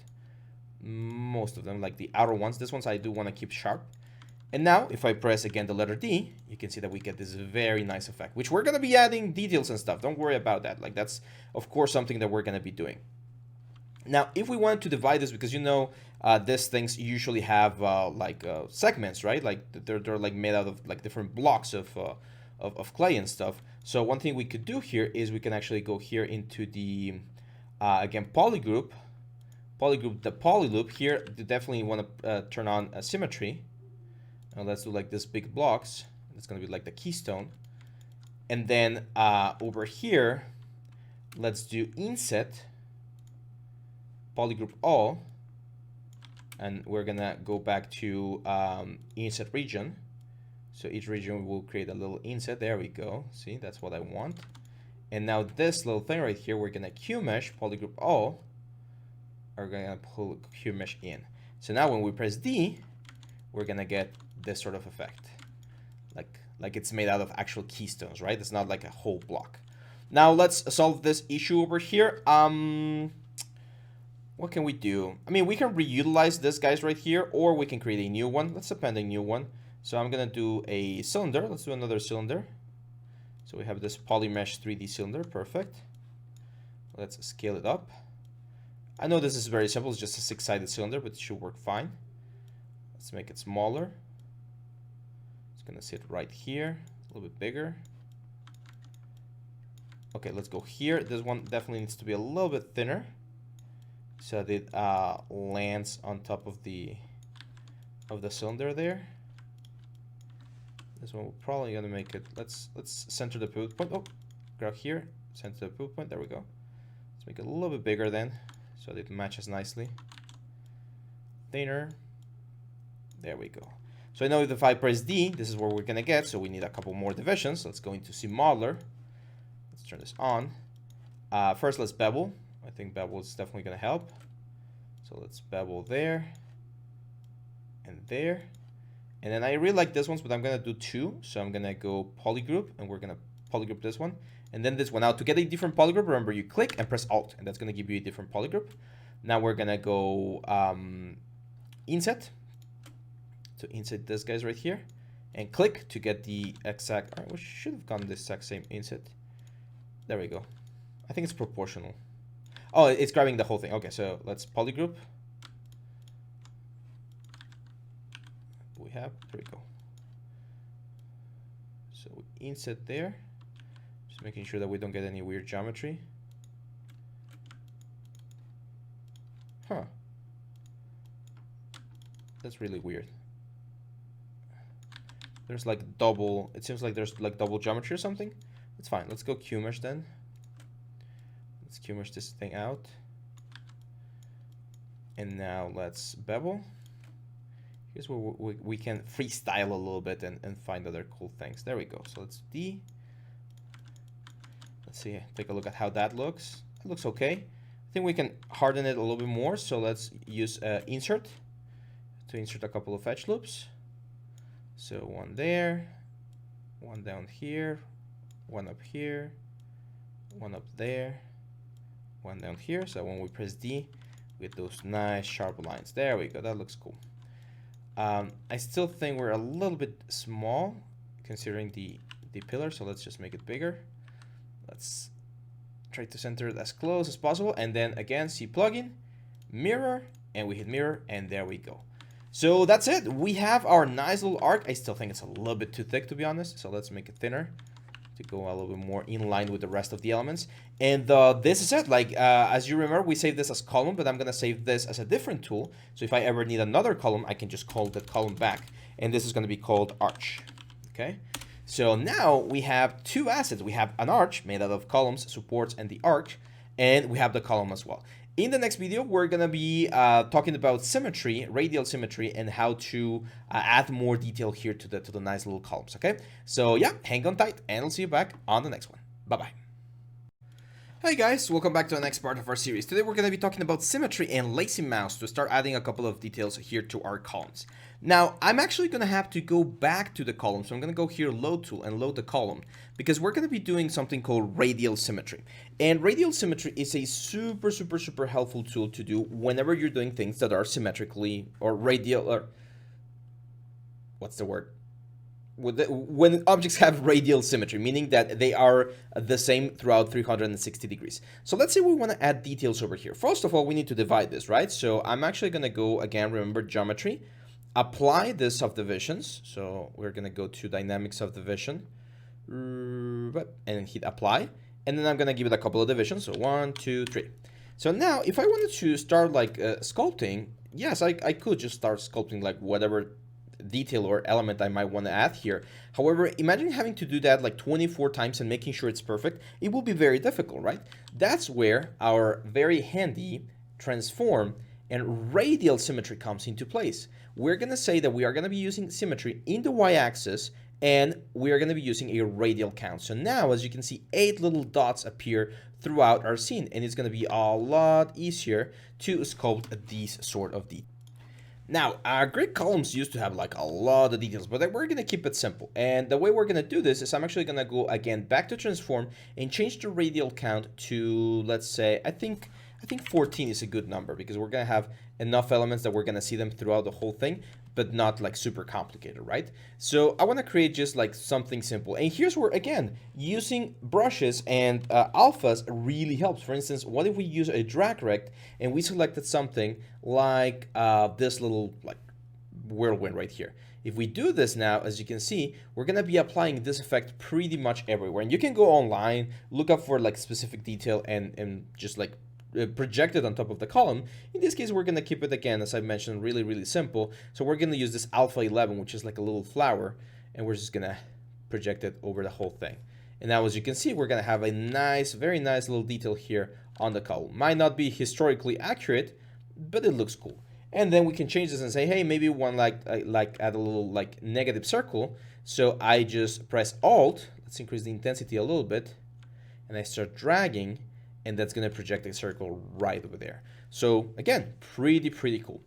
Speaker 1: most of them, like the outer ones. This ones I do want to keep sharp. And now if I press again the letter D, you can see that we get this very nice effect, which we're going to be adding details and stuff. Don't worry about that. Like that's of course something that we're going to be doing. Now if we want to divide this, because you know these things usually have segments, right? Like they're like made out of like different blocks of clay and stuff. So one thing we could do here is we can actually go here into the again polygroup the poly loop here. You definitely want to turn on symmetry. Now let's do like this big blocks. It's going to be like the keystone. And then over here, let's do inset polygroup all, and we're going to go back to inset region. So each region will create a little inset. There we go. See, that's what I want. And now this little thing right here, we're going to Q mesh polygroup all. Are going to pull Q mesh in. So now when we press D, we're going to get this sort of effect. Like it's made out of actual keystones, right? It's not like a whole block. Now let's solve this issue over here. What can we do? I mean, we can reutilize this guys right here, or we can create a new one. Let's append a new one. So I'm gonna do a cylinder. Let's do another cylinder. So we have this polymesh 3D cylinder. Perfect. Let's scale it up. I know this is very simple. It's just a 6-sided cylinder, but it should work fine. Let's make it smaller. It's gonna sit right here, a little bit bigger. Okay, let's go here. This one definitely needs to be a little bit thinner, so that it lands on top of the cylinder there. This one we're probably gonna make it. Let's center the pivot point. Oh, grab here, center the pivot point. There we go. Let's make it a little bit bigger then, so that it matches nicely. Thinner. There we go. So I know if I press D, this is where we're gonna get. So we need a couple more divisions. Let's go into C modeler. Let's turn this on. First, let's bevel. I think bevel is definitely gonna help. So let's bevel there and there. And then I really like this ones, but I'm gonna do two. So I'm gonna go polygroup, and we're gonna polygroup this one, and then this one. Now to get a different polygroup, remember you click and press Alt, and that's gonna give you a different polygroup. Now we're gonna go inset. To insert this guys right here, and click to get the exact. All right, we should have gotten the exact same inset. There we go. I think it's proportional. Oh, it's grabbing the whole thing. Okay, so let's polygroup. We have, there we go. So we insert there, just making sure that we don't get any weird geometry. Huh. That's really weird. There's like double, it seems like there's like double geometry or something. It's fine. Let's go Q mesh then. Let's Q mesh this thing out. And now let's bevel. Here's where we can freestyle a little bit and find other cool things. There we go. So let's D. Let's see, take a look at how that looks. It looks okay. I think we can harden it a little bit more. So let's use insert to insert a couple of edge loops. So one there, one down here, one up here, one up there, one down here. So when we press D, we get those nice sharp lines. There we go. That looks cool. I still think we're a little bit small considering the pillar. So let's just make it bigger. Let's try to center it as close as possible. And then again, C plugin, mirror, and we hit mirror, and there we go. So that's it. We have our nice little arc. I still think it's a little bit too thick, to be honest. So let's make it thinner to go a little bit more in line with the rest of the elements. And this is it. Like, as you remember, we saved this as column, but I'm going to save this as a different tool. So if I ever need another column, I can just call that column back. And this is going to be called arch. Okay. So now we have two assets. We have an arch made out of columns, supports, and the arch. And we have the column as well. In the next video, we're going to be talking about symmetry, radial symmetry, and how to add more detail here to the nice little columns, okay? So yeah, hang on tight, and I'll see you back on the next one. Bye-bye. Hi guys, welcome back to the next part of our series. Today we're going to be talking about symmetry and lazy mouse to start adding a couple of details here to our columns. Now, I'm actually going to have to go back to the column, so I'm going to go here, load tool, and load the column, because we're going to be doing something called radial symmetry. And radial symmetry is a super helpful tool to do whenever you're doing things that are symmetrically or radial, or what's the word? When objects have radial symmetry, meaning that they are the same throughout 360 degrees. So let's say we want to add details over here. First of all, we need to divide this, right? So I'm actually going to go, again, remember geometry, apply the subdivisions. So we're going to go to dynamic subdivision and hit apply. And then I'm going to give it a couple of divisions. So 1, 2, 3. So now if I wanted to start like sculpting, yes, I could just start sculpting like whatever detail or element I might want to add here. However, imagine having to do that like 24 times and making sure it's perfect. It will be very difficult, right? That's where our very handy transform and radial symmetry comes into place. We're going to say that we are going to be using symmetry in the y-axis and we are going to be using a radial count. So now, as you can see, 8 little dots appear throughout our scene, and it's going to be a lot easier to sculpt these sort of details. Now, our grid columns used to have like a lot of details, but we're going to keep it simple. And the way we're going to do this is I'm actually going to go again back to transform and change the radial count to, let's say, I think 14 is a good number, because we're going to have enough elements that we're going to see them throughout the whole thing, but not like super complicated, right? So I want to create just like something simple. And here's where, again, using brushes and alphas really helps. For instance, what if we use a drag rect and we selected something like this little like whirlwind right here. If we do this now, as you can see, we're going to be applying this effect pretty much everywhere. And you can go online, look up for like specific detail and just like projected on top of the column. In this case, we're going to keep it, again, as I mentioned, really simple. So we're going to use this alpha 11, which is like a little flower, and we're just going to project it over the whole thing. And now, as you can see, we're going to have a nice, very nice little detail here on the column. Might not be historically accurate, but it looks cool. And then we can change this and say, hey, maybe we want like add a little like negative circle. So I just press Alt. Let's increase the intensity a little bit, and I start dragging, and that's going to project a circle right over there. So again, pretty cool.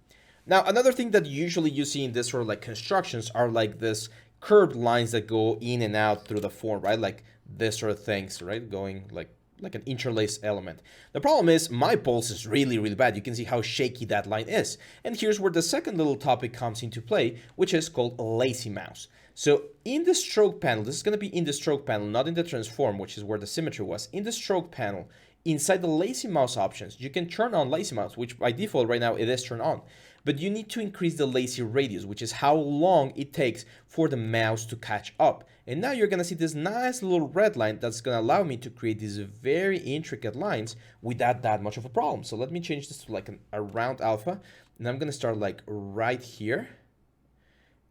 Speaker 1: Now, another thing that usually you see in this sort of like constructions are like this curved lines that go in and out through the form, right? Like this sort of things, right? Going like an interlaced element. The problem is my pulse is really bad. You can see how shaky that line is. And here's where the second little topic comes into play, which is called lazy mouse. So in the stroke panel, this is going to be in the stroke panel, not in the transform, which is where the symmetry was. In the stroke panel, inside the lazy mouse options, you can turn on lazy mouse, which by default right now it is turned on. But you need to increase the lazy radius, which is how long it takes for the mouse to catch up. And now you're going to see this nice little red line that's going to allow me to create these very intricate lines without that much of a problem. So let me change this to like a round alpha. And I'm going to start like right here.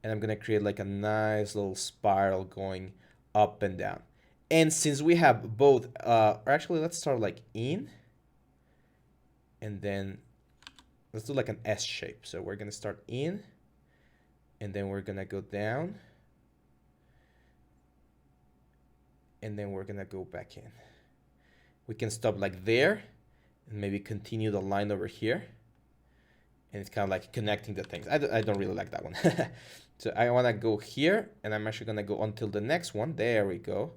Speaker 1: And I'm going to create like a nice little spiral going up and down. And since we have both, actually let's start like in, and then let's do like an S shape. So we're going to start in, and then we're going to go down, and then we're going to go back in. We can stop like there, and maybe continue the line over here. And it's kind of like connecting the things. I don't really like that one. So I want to go here, and I'm actually going to go until the next one. There we go.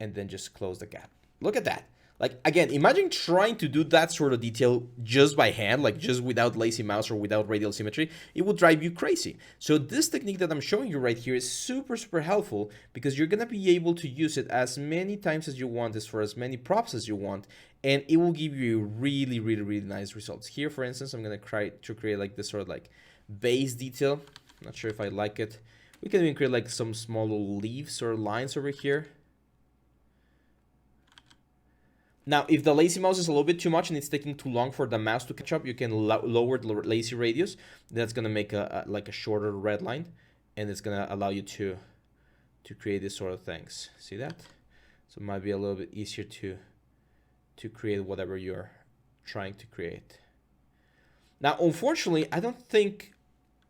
Speaker 1: And then just close the gap. Look at that. Like, again, imagine trying to do that sort of detail just by hand, like just without lazy mouse or without radial symmetry. It would drive you crazy. So this technique that I'm showing you right here is super helpful, because you're going to be able to use it as many times as you want, as for as many props as you want, and it will give you really nice results. Here, for instance, I'm going to try to create like this sort of like base detail. I'm not sure if I like it. We can even create like some small little leaves or lines over here. Now, if the lazy mouse is a little bit too much and it's taking too long for the mouse to catch up, you can lower the lazy radius. That's going to make like a shorter red line, and it's going to allow you to create these sort of things. See that? So it might be a little bit easier to create whatever you're trying to create. Now, unfortunately, I don't think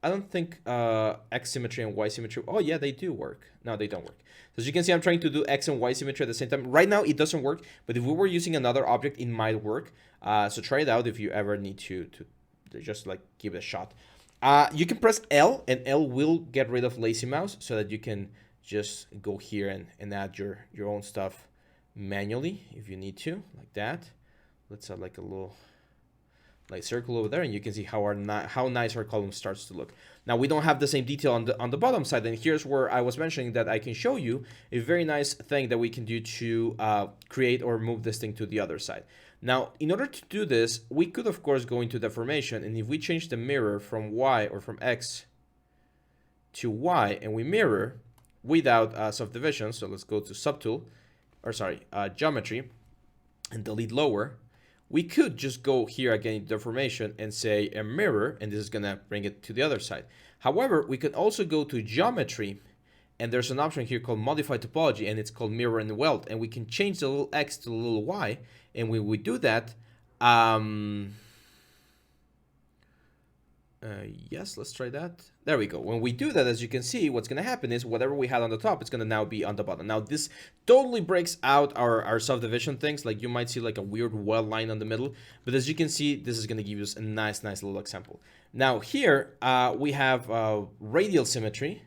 Speaker 1: I don't think X symmetry and Y symmetry. Oh yeah, they do work. No, they don't work. So as you can see, I'm trying to do X and Y symmetry at the same time. Right now, it doesn't work. But if we were using another object, it might work. So try it out if you ever need to just like give it a shot. You can press L, and L will get rid of lazy mouse so that you can just go here and add your own stuff manually if you need to, like that. Let's have like a little like circle over there, and you can see how nice our column starts to look. Now we don't have the same detail on the bottom side, and here's where I was mentioning that I can show you a very nice thing that we can do to create or move this thing to the other side. Now, in order to do this, we could of course go into deformation, and if we change the mirror from Y or from X to Y, and we mirror without subdivision, so let's go to subtool, or sorry, geometry, and delete lower. We could just go here again in deformation and say a mirror, and this is gonna bring it to the other side. However, we can also go to geometry, and there's an option here called modify topology, and it's called mirror and weld, and we can change the little X to the little Y, and when we do that, yes, let's try that. There we go. When we do that, as you can see, what's going to happen is whatever we had on the top, it's going to now be on the bottom. Now, this totally breaks out our subdivision things. Like you might see like a weird weld line on the middle. But as you can see, this is going to give us a nice little example. Now here, we have radial symmetry,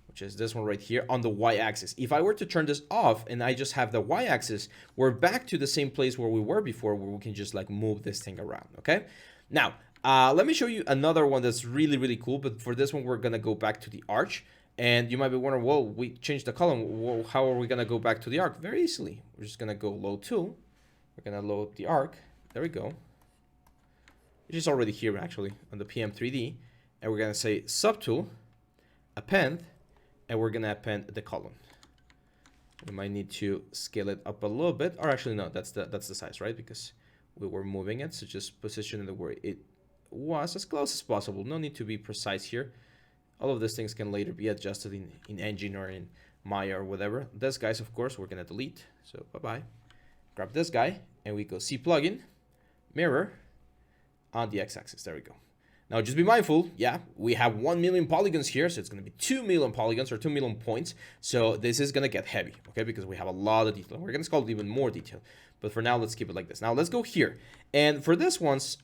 Speaker 1: which is this one right here on the y-axis. If I were to turn this off and I just have the y-axis, we're back to the same place where we were before, where we can just like move this thing around, okay? Now, let me show you another one that's really cool, but for this one, we're gonna go back to the arch. And you might be wondering, well, we changed the column. Well, how are we gonna go back to the arc? Very easily. We're just gonna go load tool. We're gonna load the arc. There we go. Which is already here actually on the Pvt.Ltd. And we're gonna say subtool, append, and we're gonna append the column. We might need to scale it up a little bit, or actually no, that's the size, right? Because we were moving it, so just position it where it was as close as possible. No need to be precise here. All of these things can later be adjusted in Engine or in Maya or whatever. This guys, of course, we're gonna delete. So bye-bye. Grab this guy, and we go C plugin, mirror on the x-axis. There we go. Now just be mindful, yeah, we have 1 million polygons here, so it's going to be 2 million polygons or 2 million points. So this is going to get heavy, okay, because we have a lot of detail. We're going to sculpt even more detail, but for now, let's keep it like this. Now let's go here. And for this ones,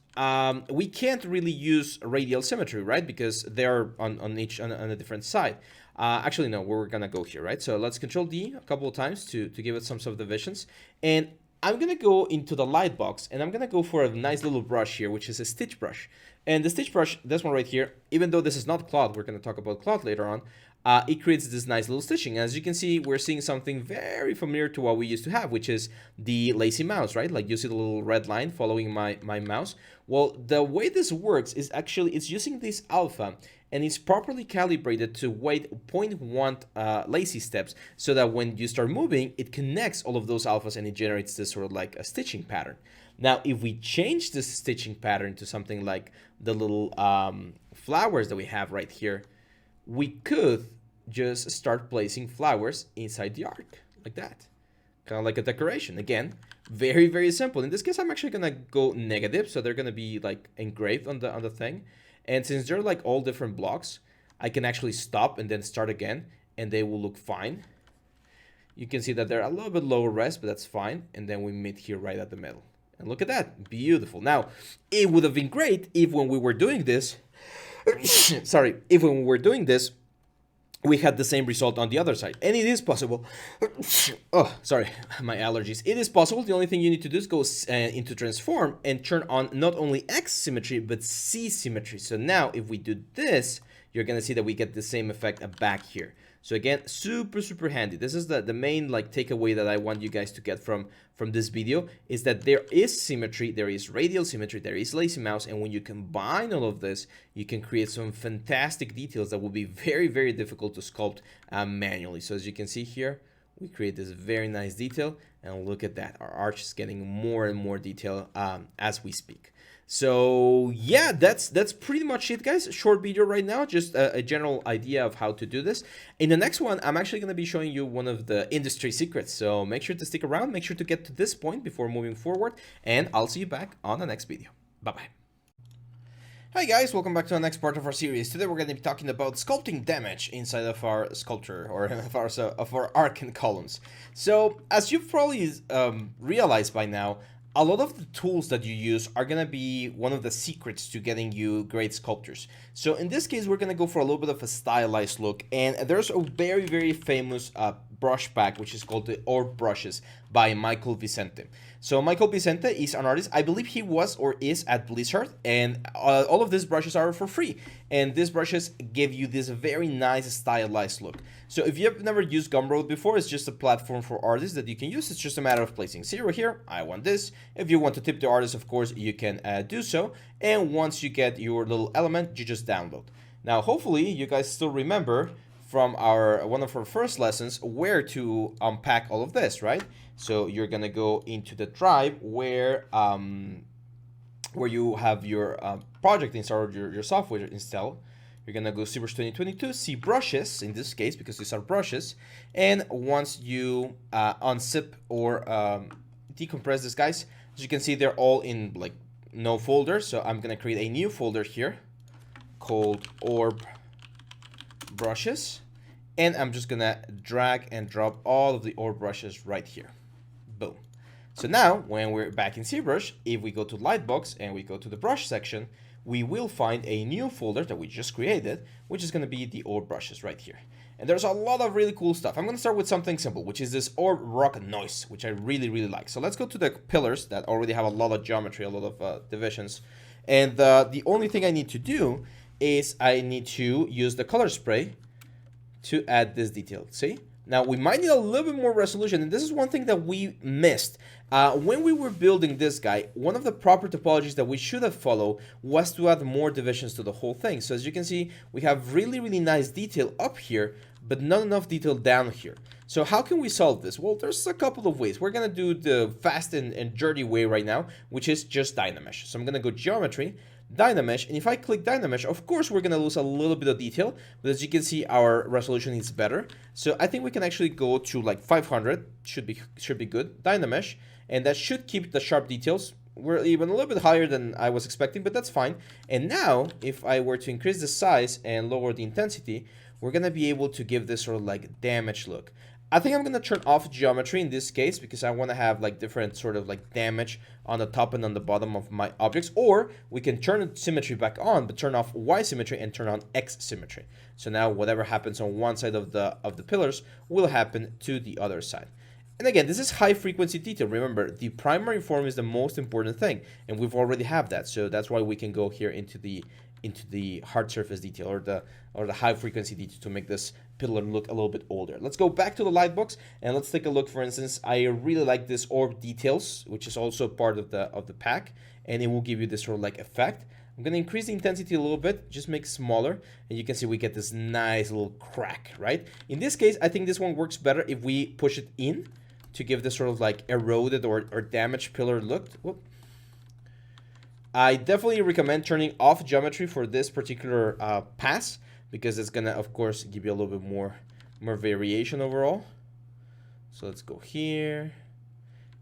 Speaker 1: we can't really use radial symmetry, right? Because they're on a different side. Actually, no, we're going to go here, right? So let's Control D a couple of times to give it some subdivisions. And I'm going to go into the light box, and I'm going to go for a nice little brush here, which is a stitch brush. And the stitch brush, this one right here, even though this is not cloth, we're going to talk about cloth later on, it creates this nice little stitching. As you can see, we're seeing something very familiar to what we used to have, which is the lazy mouse, right? Like you see the little red line following my mouse. Well, the way this works is actually it's using this alpha, and it's properly calibrated to wait 0.1 lazy steps, so that when you start moving, it connects all of those alphas and it generates this sort of like a stitching pattern. Now, if we change this stitching pattern to something like the little flowers that we have right here, we could just start placing flowers inside the arc like that, kind of like a decoration. Again, very simple. In this case, I'm actually gonna go negative, so they're gonna be like engraved on the thing. And since they're like all different blocks, I can actually stop and then start again, and they will look fine. You can see that they're a little bit lower res, but that's fine. And then we meet here right at the middle. And look at that, beautiful. Now, it would have been great if when we were doing this, sorry, if when we were doing this, we had the same result on the other side. And it is possible. Oh, sorry, my allergies. It is possible. The only thing you need to do is go into transform and turn on not only X symmetry, but C symmetry. So now if we do this, you're gonna see that we get the same effect back here. So again, super handy. This is the main like takeaway that I want you guys to get from this video, is that there is symmetry, there is radial symmetry, there is lazy mouse, and when you combine all of this, you can create some fantastic details that will be very difficult to sculpt manually. So as you can see here, we create this very nice detail, and look at that, our arch is getting more and more detail as we speak. So yeah, that's pretty much it, guys. Short video right now, just a general idea of how to do this. In the next one, I'm actually going to be showing you one of the industry secrets. So make sure to stick around, make sure to get to this point before moving forward, and I'll see you back on the next video. Bye-bye. Hi guys, welcome back to the next part of our series. Today we're going to be talking about sculpting damage inside of our sculpture, or of our arc and columns. So, as you've probably realized by now, a lot of the tools that you use are going to be one of the secrets to getting you great sculptures. So in this case, we're going to go for a little bit of a stylized look, and there's a very famous brush pack, which is called the Orb Brushes by Michael Vicente. So Michael Vicente is an artist. I believe he was or is at Blizzard, and all of these brushes are for free. And these brushes give you this very nice stylized look. So if you have never used Gumroad before, it's just a platform for artists that you can use. It's just a matter of placing 0 here. I want this. If you want to tip the artist, of course, you can do so. And once you get your little element, you just download. Now, hopefully, you guys still remember from one of our first lessons where to unpack all of this, right? So you're gonna go into the drive where you have your project installed, your software installed. You're gonna go Zbrush 2022, see brushes in this case because these are brushes, and once you unzip or decompress this, guys, as you can see, they're all in like no folder. So I'm gonna create a new folder here called Orb Brushes. And I'm just gonna drag and drop all of the orb brushes right here. Boom. So now, when we're back in ZBrush, if we go to Lightbox and we go to the brush section, we will find a new folder that we just created, which is gonna be the orb brushes right here. And there's a lot of really cool stuff. I'm gonna start with something simple, which is this orb rock noise, which I really like. So let's go to the pillars that already have a lot of geometry, a lot of divisions. And the only thing I need to do is I need to use the color spray to add this detail. See? Now we might need a little bit more resolution, and this is one thing that we missed. When we were building this guy, one of the proper topologies that we should have followed was to add more divisions to the whole thing. So as you can see, we have really nice detail up here, but not enough detail down here. So how can we solve this? Well, there's a couple of ways. We're gonna do the fast and dirty way right now, which is just Dynamesh. So I'm gonna go Geometry, Dynamesh, and if I click Dynamesh, of course we're gonna lose a little bit of detail, but as you can see, our resolution is better. So I think we can actually go to like 500, should be good, Dynamesh, and that should keep the sharp details. We're even a little bit higher than I was expecting, but that's fine. And now, if I were to increase the size and lower the intensity, we're gonna be able to give this sort of like damage look. I think I'm gonna turn off geometry in this case because I wanna have like different sort of like damage on the top and on the bottom of my objects, or we can turn symmetry back on, but turn off Y symmetry and turn on X symmetry. So now whatever happens on one side of the pillars will happen to the other side. And again, this is high frequency detail. Remember, the primary form is the most important thing, and we've already have that. So that's why we can go here into the hard surface detail or the high frequency detail to make this pillar look a little bit older. Let's go back to the lightbox and let's take a look. For instance, I really like this orb details, which is also part of the pack, and it will give you this sort of like effect. I'm gonna increase the intensity a little bit, just make it smaller, and you can see we get this nice little crack, right? In this case, I think this one works better if we push it in to give this sort of like eroded or damaged pillar look. Whoop. I definitely recommend turning off geometry for this particular pass, because it's gonna, of course, give you a little bit more variation overall. So let's go here,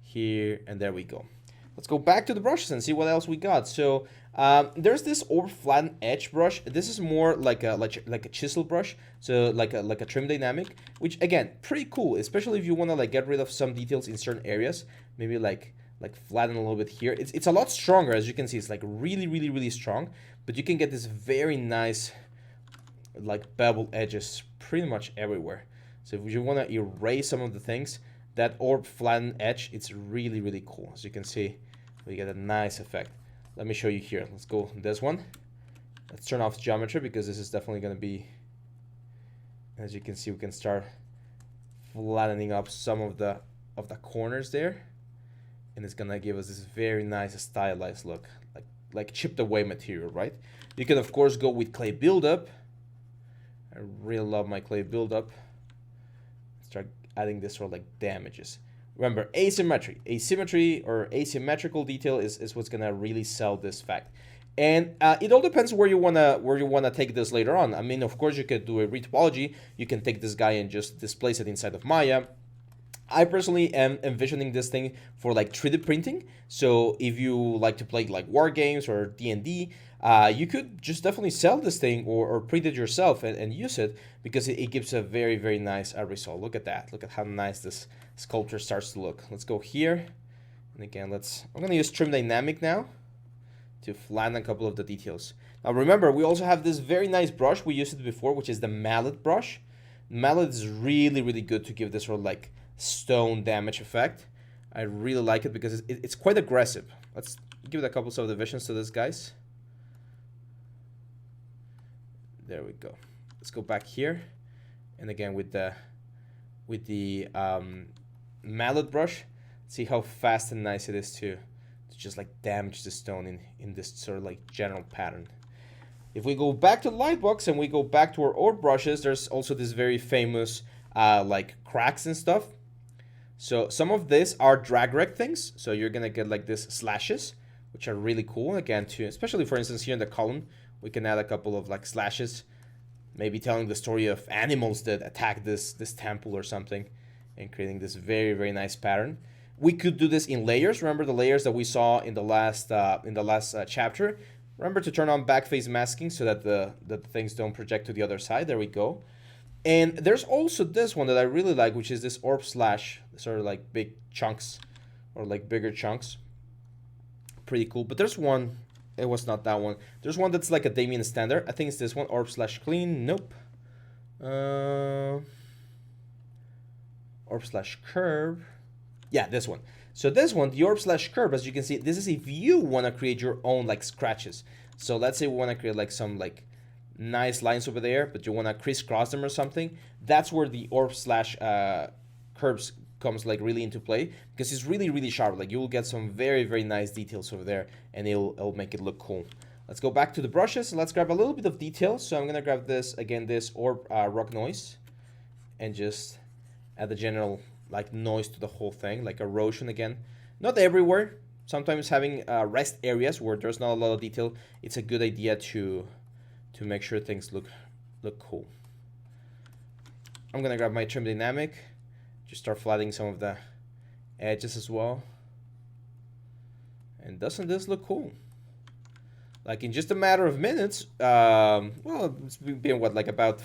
Speaker 1: here, and there we go. Let's go back to the brushes and see what else we got. So there's this orb flattened edge brush. This is more like a chisel brush, so like a trim dynamic, which again, pretty cool, especially if you want to like get rid of some details in certain areas, maybe like flatten a little bit here. It's a lot stronger, as you can see. It's like really strong, but you can get this very nice like beveled edges pretty much everywhere. So if you want to erase some of the things, that orb flattened edge, it's really cool. As you can see, we get a nice effect. Let me show you here. Let's go this one. Let's turn off geometry because this is definitely going to be, as you can see, we can start flattening up some of the corners there, and it's gonna give us this very nice stylized look, like chipped away material, right? You can of course go with clay buildup. I really love my clay buildup. Start adding this sort of like damages. Remember, asymmetry or asymmetrical detail is what's gonna really sell this fact. And it all depends where you wanna take this later on. I mean, of course, you could do a retopology. You can take this guy and just displace it inside of Maya. I personally am envisioning this thing for like 3D printing. So if you like to play like war games or D&D, You could just definitely sell this thing or print it yourself and use it, because it gives a very, very nice result. Look at that. Look at how nice this sculpture starts to look. Let's go here. And again, I'm going to use Trim Dynamic now to flatten a couple of the details. Now remember, we also have this very nice brush. We used it before, which is the mallet brush. Mallet is really, really good to give this sort of like stone damage effect. I really like it because it's quite aggressive. Let's give it a couple of subdivisions to this, guys. There we go. Let's go back here, and again with the mallet brush, see how fast and nice it is to just like damage the stone in this sort of like general pattern. If we go back to the Lightbox and we go back to our orb brushes, there's also this very famous like cracks and stuff. So some of these are drag rect things, so you're gonna get like this slashes, which are really cool. Again, to especially for instance here in the column, we can add a couple of like slashes, maybe telling the story of animals that attack this temple or something, and creating this very, very nice pattern. We could do this in layers. Remember the layers that we saw in the last chapter? Remember to turn on backface masking so that the things don't project to the other side. There we go. And there's also this one that I really like, which is this orb slash, sort of like big chunks or like bigger chunks. Pretty cool. But there's one. It was not that one. There's one that's like a Damien standard. I think it's this one, orb slash clean. Nope. Orb slash curve. Yeah, this one. So this one, the orb slash curve, as you can see, this is if you want to create your own like scratches. So let's say we want to create like some like nice lines over there, but you want to crisscross them or something. That's where the orb slash curves comes like really into play, because it's really, really sharp. Like you will get some very, very nice details over there, and it'll make it look cool. Let's go back to the brushes and let's grab a little bit of detail. So I'm gonna grab this again, this orb rock noise, and just add the general like noise to the whole thing, like erosion again. Not everywhere. Sometimes having rest areas where there's not a lot of detail, it's a good idea to make sure things look cool. I'm gonna grab my Trim Dynamic, just start flattening some of the edges as well. And doesn't this look cool? Like in just a matter of minutes, well, it's been what, like about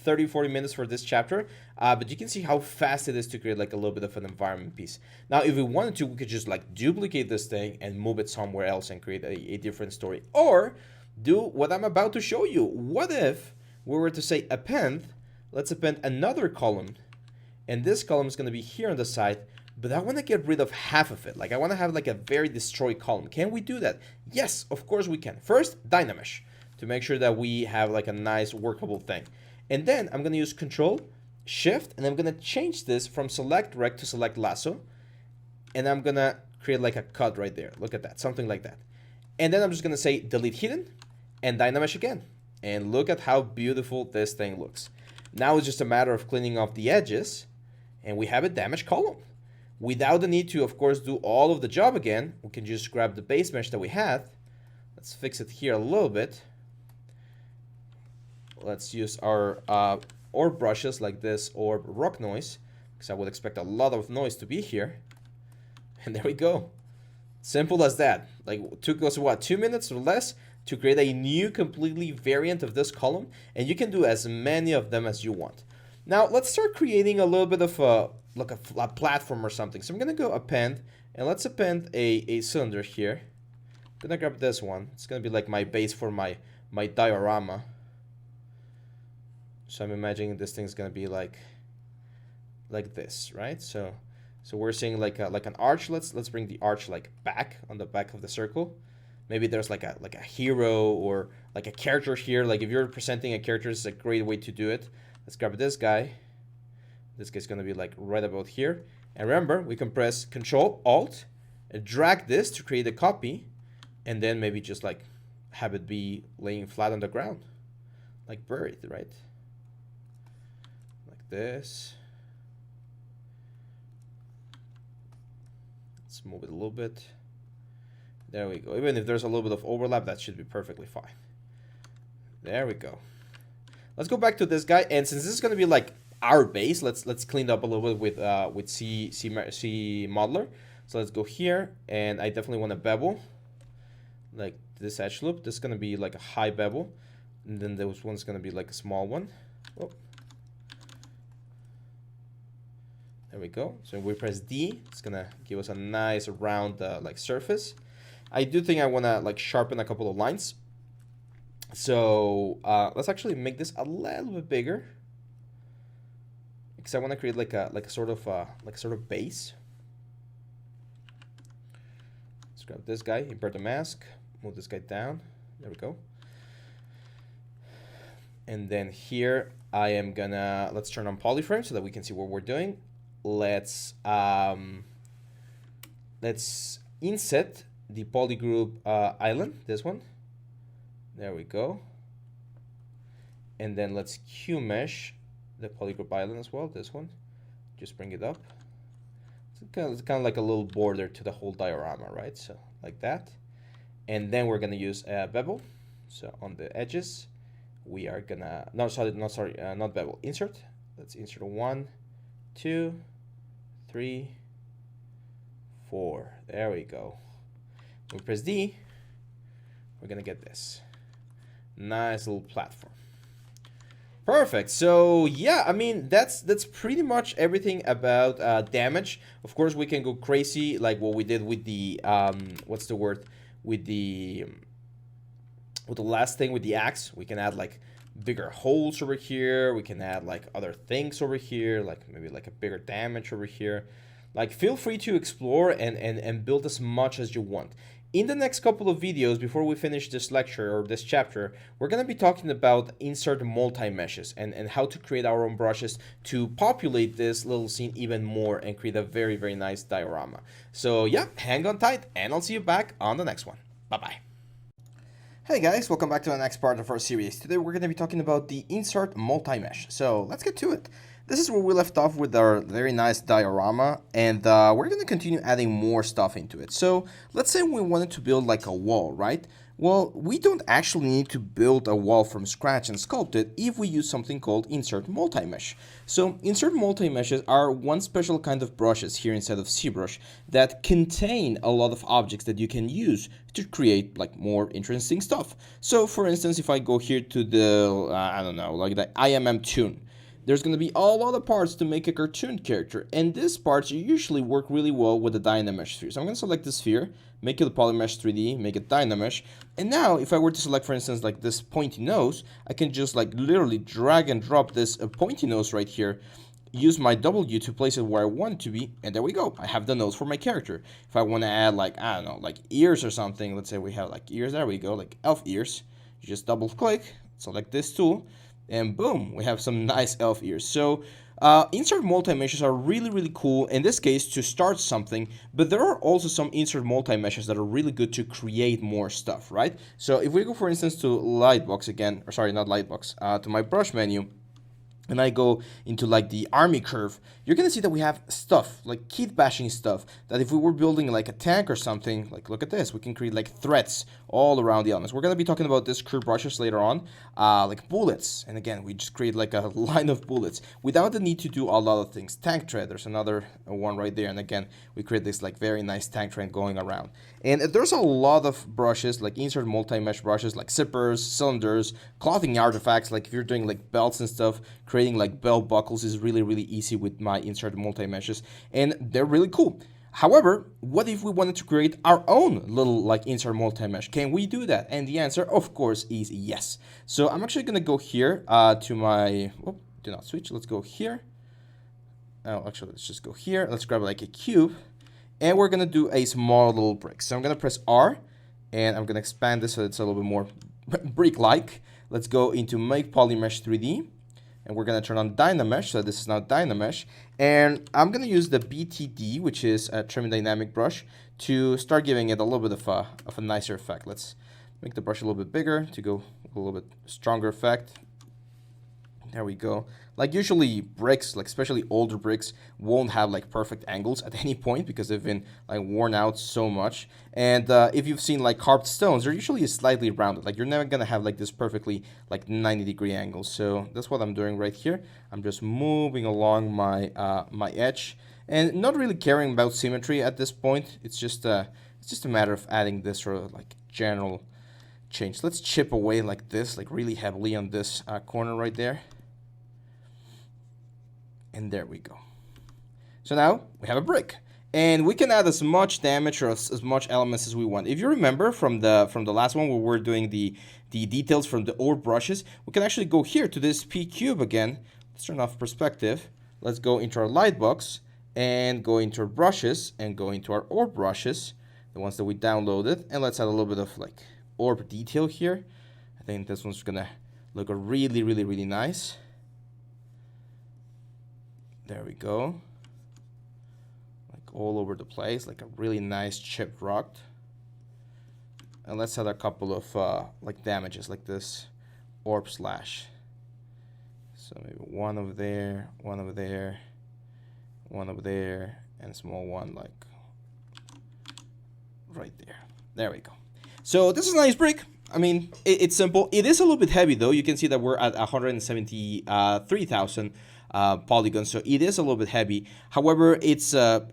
Speaker 1: 30-40 minutes for this chapter, but you can see how fast it is to create like a little bit of an environment piece. Now if we wanted to, we could just like duplicate this thing and move it somewhere else and create a different story, or do what I'm about to show you. What if we were to say append, let's append another column, and this column is going to be here on the side, but I want to get rid of half of it. Like I want to have like a very destroyed column. Can we do that? Yes, of course we can. First, Dynamesh, to make sure that we have like a nice workable thing. And then I'm going to use Control, Shift, and I'm going to change this from Select Rect to Select Lasso. And I'm going to create like a cut right there. Look at that, something like that. And then I'm just going to say Delete Hidden and Dynamesh again. And look at how beautiful this thing looks. Now it's just a matter of cleaning off the edges, and we have a damaged column. Without the need to, of course, do all of the job again, we can just grab the base mesh that we had. Let's fix it here a little bit. Let's use our orb brushes like this orb rock noise, because I would expect a lot of noise to be here. And there we go. Simple as that. Like it took us what, 2 minutes or less to create a new completely variant of this column, and you can do as many of them as you want. Now let's start creating a little bit of a platform or something. So I'm gonna go append, and let's append a cylinder here. I'm gonna grab this one. It's gonna be like my base for my diorama. So I'm imagining this thing's gonna be like this, right? So we're seeing like an arch. Let's bring the arch like back on the back of the circle. Maybe there's like a hero or like a character here. Like if you're presenting a character, this is a great way to do it. Let's grab this guy. This guy's gonna be like right about here. And remember, we can press Control Alt and drag this to create a copy, and then maybe just like have it be laying flat on the ground, like buried, right? Like this. Let's move it a little bit. There we go. Even if there's a little bit of overlap, that should be perfectly fine. There we go. Let's go back to this guy, and since this is going to be like our base, let's clean it up a little bit with C modeler. So let's go here, and I definitely want to bevel like this edge loop. This is gonna be like a high bevel, and then this one's gonna be like a small one. Oh. There we go. So if we press D, it's gonna give us a nice round like surface. I do think I wanna like sharpen a couple of lines. So let's actually make this a little bit bigger, because I want to create like a sort of base. Let's grab this guy, invert the mask, move this guy down. There we go. And then here I am gonna, let's turn on polyframe so that we can see what we're doing. Let's inset the polygroup island, this one. There we go. And then let's Q-mesh the polygroup island as well, this one. Just bring it up. It's kind of like a little border to the whole diorama, right? So like that. And then we're gonna use bevel. So on the edges, we are gonna, not bevel, insert. Let's insert 1, 2, 3, 4. There we go. When we press D, we're gonna get this nice little platform. Perfect. So yeah, I mean that's pretty much everything about damage. Of course, we can go crazy like what we did with the what's the word, with the last thing with the axe. We can add like bigger holes over here. We can add like other things over here, like maybe like a bigger damage over here. Like feel free to explore and build as much as you want. In the next couple of videos, before we finish this lecture or this chapter, we're going to be talking about insert multi-meshes and how to create our own brushes to populate this little scene even more and create a very, very nice diorama. So yeah, hang on tight and I'll see you back on the next one. Bye-bye. Hey guys, welcome back to the next part of our series. Today we're going to be talking about the insert multi-mesh. So let's get to it. This is where we left off with our very nice diorama, and we're going to continue adding more stuff into it. So let's say we wanted to build like a wall, right? Well, we don't actually need to build a wall from scratch and sculpt it if we use something called insert multi-mesh. So insert multi-meshes are one special kind of brushes here inside of Zbrush that contain a lot of objects that you can use to create like more interesting stuff. So for instance, if I go here to the, I don't know, like the IMM tune, there's going to be a lot of parts to make a cartoon character, and these parts usually work really well with the Dynamesh sphere. So I'm going to select the sphere, make it a Polymesh 3D, make it Dynamesh, and now if I were to select, for instance, like this pointy nose, I can just like literally drag and drop this pointy nose right here, use my W to place it where I want it to be, and there we go. I have the nose for my character. If I want to add like, I don't know, like ears or something, let's say we have like ears, there we go, like elf ears, you just double click, select this tool, and boom, we have some nice elf ears. So insert multi-meshes are really, really cool, in this case, to start something, but there are also some insert multi-meshes that are really good to create more stuff, right? So if we go, for instance, to Lightbox again, or sorry, not Lightbox, to my brush menu, and I go into like the army curve, you're gonna see that we have stuff, like kit bashing stuff, that if we were building like a tank or something, like look at this, we can create like threads all around the elements. We're gonna be talking about this curve brushes later on, like bullets, and again, we just create like a line of bullets without the need to do a lot of things. Tank tread, there's another one right there, and again, we create this like very nice tank tread going around. And there's a lot of brushes, like insert multi-mesh brushes, like zippers, cylinders, clothing artifacts, like if you're doing like belts and stuff, creating like belt buckles is really, really easy with my insert multi-meshes, and they're really cool. However, what if we wanted to create our own little like insert multi-mesh? Can we do that? And the answer, of course, is yes. So I'm actually gonna go here to my, do not switch, let's go here. Oh, actually, let's just go here. Let's grab like a cube, and we're gonna do a small little brick. So I'm gonna press R, and I'm gonna expand this so it's a little bit more brick-like. Let's go into Make Polymesh 3D, and we're gonna turn on Dynamesh. So this is now Dynamesh, and I'm gonna use the BTD, which is a trim dynamic brush, to start giving it a little bit of a nicer effect. Let's make the brush a little bit bigger to go a little bit stronger effect. There we go. Like usually bricks, like especially older bricks, won't have like perfect angles at any point because they've been like worn out so much. And if you've seen like carved stones, they're usually slightly rounded. Like you're never gonna have like this perfectly like 90-degree angle. So that's what I'm doing right here. I'm just moving along my my edge and not really caring about symmetry at this point. It's just a matter of adding this sort of like general change. Let's chip away like this, like really heavily on this corner right there. And there we go. So now we have a brick. And we can add as much damage or as much elements as we want. If you remember from the last one where we're doing the details from the ore brushes, we can actually go here to this P cube again. Let's turn off perspective. Let's go into our light box and go into our brushes and go into our ore brushes, the ones that we downloaded, and let's add a little bit of like orb detail here. I think this one's gonna look really, really, really nice. There we go. All over the place, like a really nice chipped rock. And let's add a couple of like damages like this orb slash. So maybe one over there, one over there, one over there, and a small one like right there. There we go. So this is a nice brick. I mean, it's simple. It is a little bit heavy though. You can see that we're at 173,000 polygons, so it is a little bit heavy. However, it's a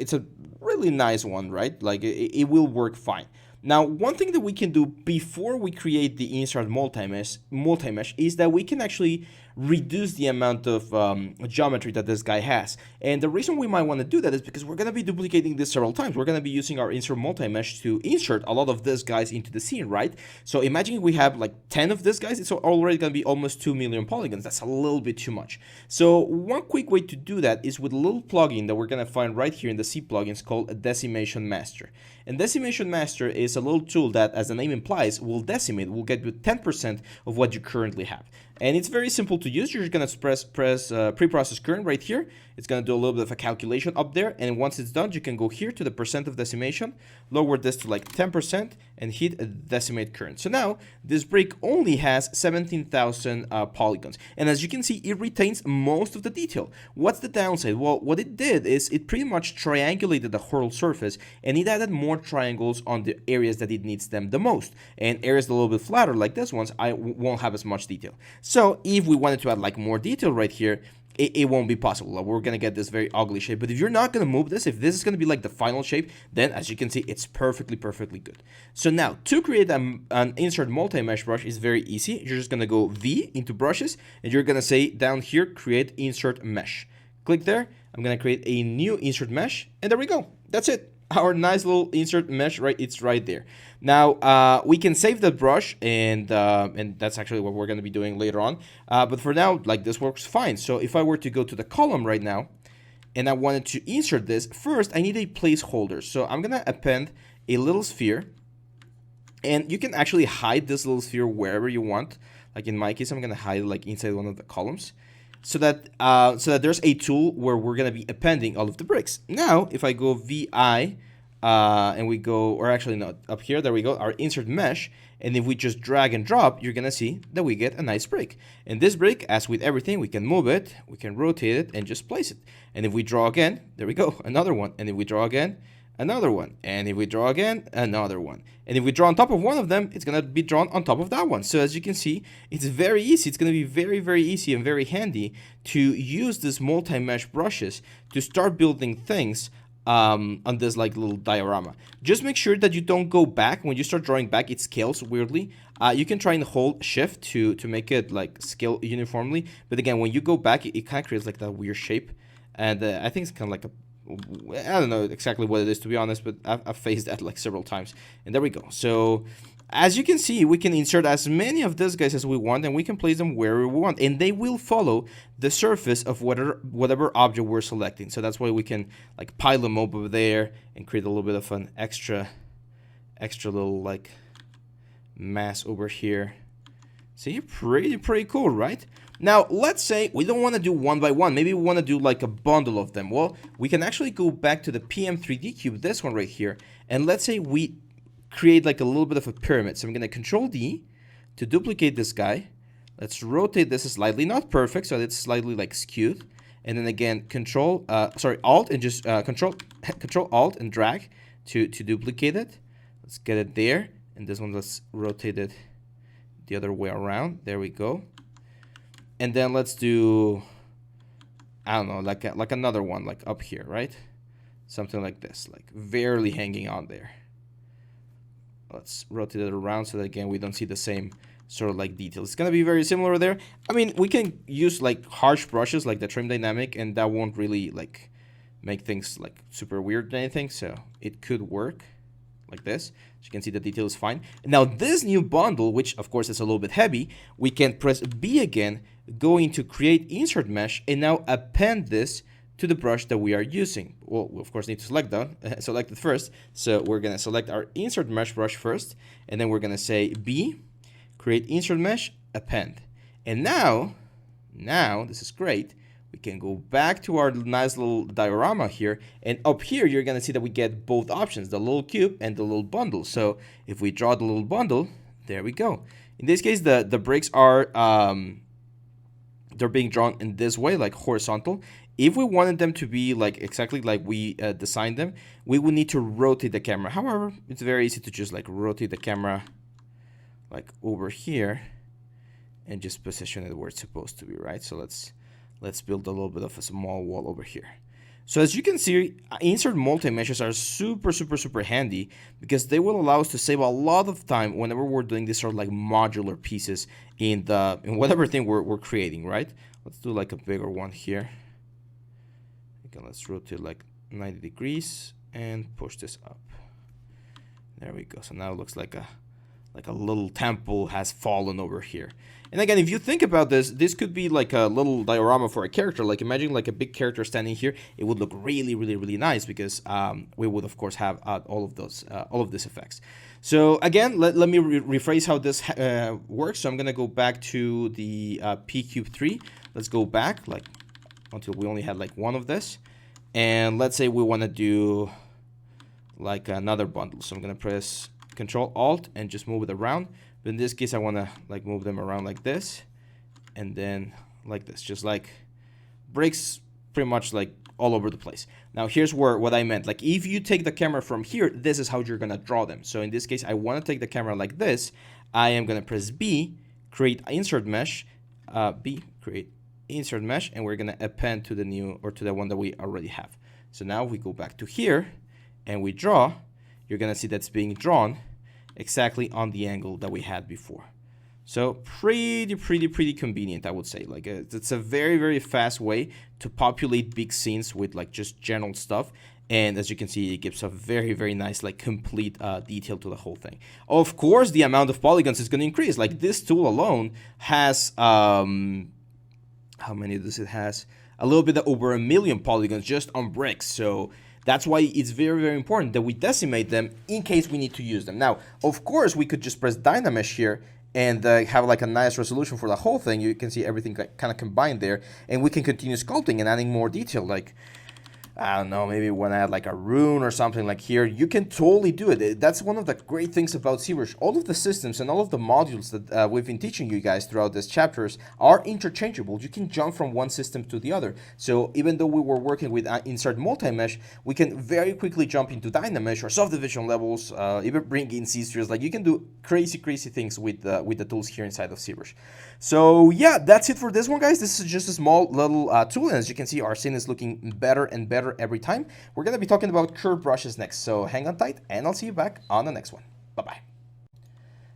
Speaker 1: really nice one, right? Like it will work fine. Now, one thing that we can do before we create the insert multi-mesh is that we can actually reduce the amount of geometry that this guy has. And the reason we might want to do that is because we're going to be duplicating this several times. We're going to be using our insert multi-mesh to insert a lot of these guys into the scene, right? So imagine we have like 10 of these guys. It's already going to be almost 2 million polygons. That's a little bit too much. So one quick way to do that is with a little plugin that we're going to find right here in the C plugins called a Decimation Master. And Decimation Master is a little tool that, as the name implies, will decimate, will get you 10% of what you currently have. And it's very simple to use. You're just going to press preprocess current right here. It's going to do a little bit of a calculation up there. And once it's done, you can go here to the percent of decimation, lower this to like 10%, and hit decimate current. So now this brick only has 17,000 polygons. And as you can see, it retains most of the detail. What's the downside? Well, what it did is it pretty much triangulated the whole surface, and it added more triangles on the areas that it needs them the most. And areas a little bit flatter like this ones, I won't have as much detail. So if we wanted to add like more detail right here, it won't be possible. We're going to get this very ugly shape. But if you're not going to move this, if this is going to be like the final shape, then as you can see, it's perfectly good. So now to create an insert multi-mesh brush is very easy. You're just going to go V into brushes, and you're going to say down here, create insert mesh. Click there. I'm going to create a new insert mesh, and there we go. That's it. Our nice little insert mesh, right? It's right there. Now we can save the brush, and that's actually what we're going to be doing later on. But for now, like this works fine. So if I were to go to the column right now, and I wanted to insert this, first I need a placeholder. So I'm going to append a little sphere, and you can actually hide this little sphere wherever you want. Like in my case, I'm going to hide it like inside one of the columns. So that there's a tool where we're going to be appending all of the bricks. Now, if I go VI, and we go, or actually not, up here, there we go, our insert mesh, and if we just drag and drop, you're going to see that we get a nice brick. And this brick, as with everything, we can move it, we can rotate it, and just place it. And if we draw again, there we go, another one. And if we draw again, another one. And if we draw again, another one. And if we draw on top of one of them, it's going to be drawn on top of that one. So as you can see, it's very easy. It's going to be very, very easy and very handy to use this multi-mesh brushes to start building things on this like little diorama. Just make sure that you don't go back. When you start drawing back, it scales weirdly. You can try and hold shift to make it like scale uniformly. But again, when you go back, it kind of creates like that weird shape. And I think it's kind of like a, I don't know exactly what it is, to be honest, but I've faced that like several times. And there we go. So as you can see, we can insert as many of these guys as we want, and we can place them wherever we want, and they will follow the surface of whatever object we're selecting. So that's why we can like pile them up over there and create a little bit of an extra little like mass over here. See, pretty cool, right? Now, let's say we don't want to do one by one. Maybe we want to do like a bundle of them. Well, we can actually go back to the PM3D cube, this one right here, and let's say we create like a little bit of a pyramid. So I'm going to Control D to duplicate this guy. Let's rotate this slightly, not perfect, so it's slightly like skewed. And then again, Alt and just Control Alt and drag to duplicate it. Let's get it there, and this one let's rotate it the other way around. There we go. And then let's do, I don't know, like another one, like up here, right? Something like this, like barely hanging on there. Let's rotate it around so that again we don't see the same sort of like details. It's gonna be very similar there. I mean, we can use like harsh brushes like the trim dynamic, and that won't really like make things like super weird or anything, so it could work like this. As you can see, the detail is fine. Now this new bundle, which of course is a little bit heavy, we can press B again, go into create insert mesh, and now append this to the brush that we are using. Well, we of course need to select that, select it first. So we're gonna select our insert mesh brush first, and then we're gonna say B, create insert mesh, append. And now this is great. We can go back to our nice little diorama here, and up here you're gonna see that we get both options, the little cube and the little bundle. So if we draw the little bundle, there we go. In this case, the bricks are they're being drawn in this way, like horizontal. If we wanted them to be like exactly like we designed them, we would need to rotate the camera. However, it's very easy to just like rotate the camera like over here and just position it where it's supposed to be, right? So let's build a little bit of a small wall over here. So as you can see, insert multi-meshes are super handy because they will allow us to save a lot of time whenever we're doing this sort of like modular pieces in whatever thing we're creating, right? Let's do like a bigger one here. Okay, let's rotate like 90 degrees and push this up. There we go. So now it looks like a little temple has fallen over here. And again, if you think about this, this could be like a little diorama for a character. Like imagine like a big character standing here. It would look really nice because we would of course have all of these effects. So again, let me rephrase how this works. So I'm gonna go back to the Pcube3. Let's go back like until we only had like one of this, and let's say we want to do like another bundle. So I'm gonna press Control Alt and just move it around. But in this case, I want to like move them around like this, and then like this, just like bricks pretty much like all over the place. Now here's what I meant. Like if you take the camera from here, this is how you're gonna draw them. So in this case, I want to take the camera like this. I am gonna press B, create insert mesh, B, create insert mesh, and we're gonna append to the new or to the one that we already have. So now we go back to here and we draw. You're gonna see that's being drawn exactly on the angle that we had before. So pretty convenient, I would say. Like it's a very fast way to populate big scenes with like just general stuff. And as you can see, it gives a very nice like complete detail to the whole thing. Of course, the amount of polygons is going to increase. Like this tool alone has how many does it has? A little bit over 1 million polygons just on bricks. So that's why it's very important that we decimate them in case we need to use them. Now, of course, we could just press Dynamesh here and have like a nice resolution for the whole thing. You can see everything kind of combined there, and we can continue sculpting and adding more detail. Like, I don't know, maybe when I add like a rune or something like here, you can totally do it. That's one of the great things about Zbrush. All of the systems and all of the modules that we've been teaching you guys throughout these chapters are interchangeable. You can jump from one system to the other. So even though we were working with insert multi-mesh, we can very quickly jump into Dynamesh or subdivision levels, even bring in C-spheres. Like you can do crazy things with the tools here inside of Zbrush. So yeah, that's it for this one, guys. This is just a small little tool, and as you can see, our scene is looking better and better every time. We're going to be talking about curved brushes next, so hang on tight, and I'll see you back on the next one. Bye-bye.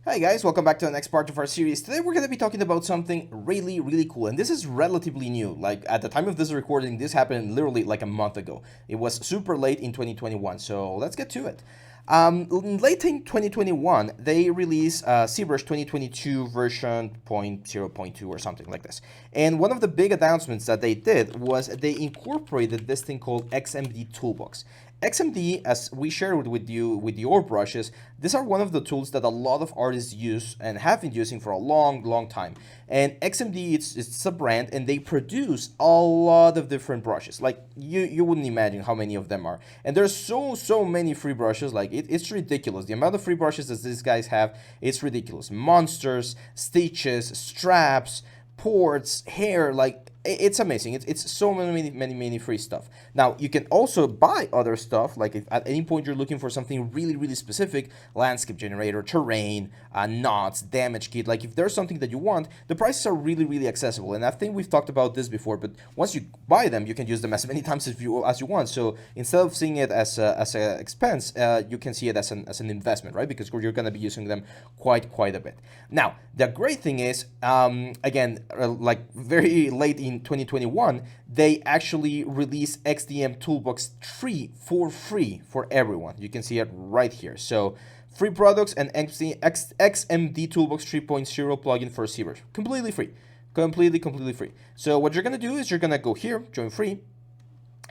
Speaker 1: Hey guys, welcome back to the next part of our series. Today we're going to be talking about something really cool, and this is relatively new. Like at the time of this recording, this happened literally like a month ago. It was super late in 2021, so let's get to it. Late in 2021, they released Zbrush 2022 version 0.0.2 or something like this. And one of the big announcements that they did was they incorporated this thing called XMD Toolbox. XMD, as we shared with you with your brushes, these are one of the tools that a lot of artists use and have been using for a long time. And XMD, it's a brand, and they produce a lot of different brushes. Like you wouldn't imagine how many of them are. And there's so many free brushes. Like it's ridiculous. The amount of free brushes that these guys have, it's ridiculous. Monsters, stitches, straps, ports, hair, like it's amazing. It's so many free stuff. Now you can also buy other stuff, like if at any point you're looking for something really specific, landscape generator, terrain, knots, damage kit. Like if there's something that you want, the prices are really accessible. And I think we've talked about this before, but once you buy them, you can use them as many times as you want. So instead of seeing it as an expense, you can see it as an investment, right? Because you're going to be using them quite a bit. Now the great thing is, again, like very late in 2021, they actually released XDM Toolbox 3 for free for everyone. You can see it right here. So free products and XMD Toolbox 3.0 plugin for ZBrush, completely free, completely free. So what you're gonna do is you're gonna go here, join free,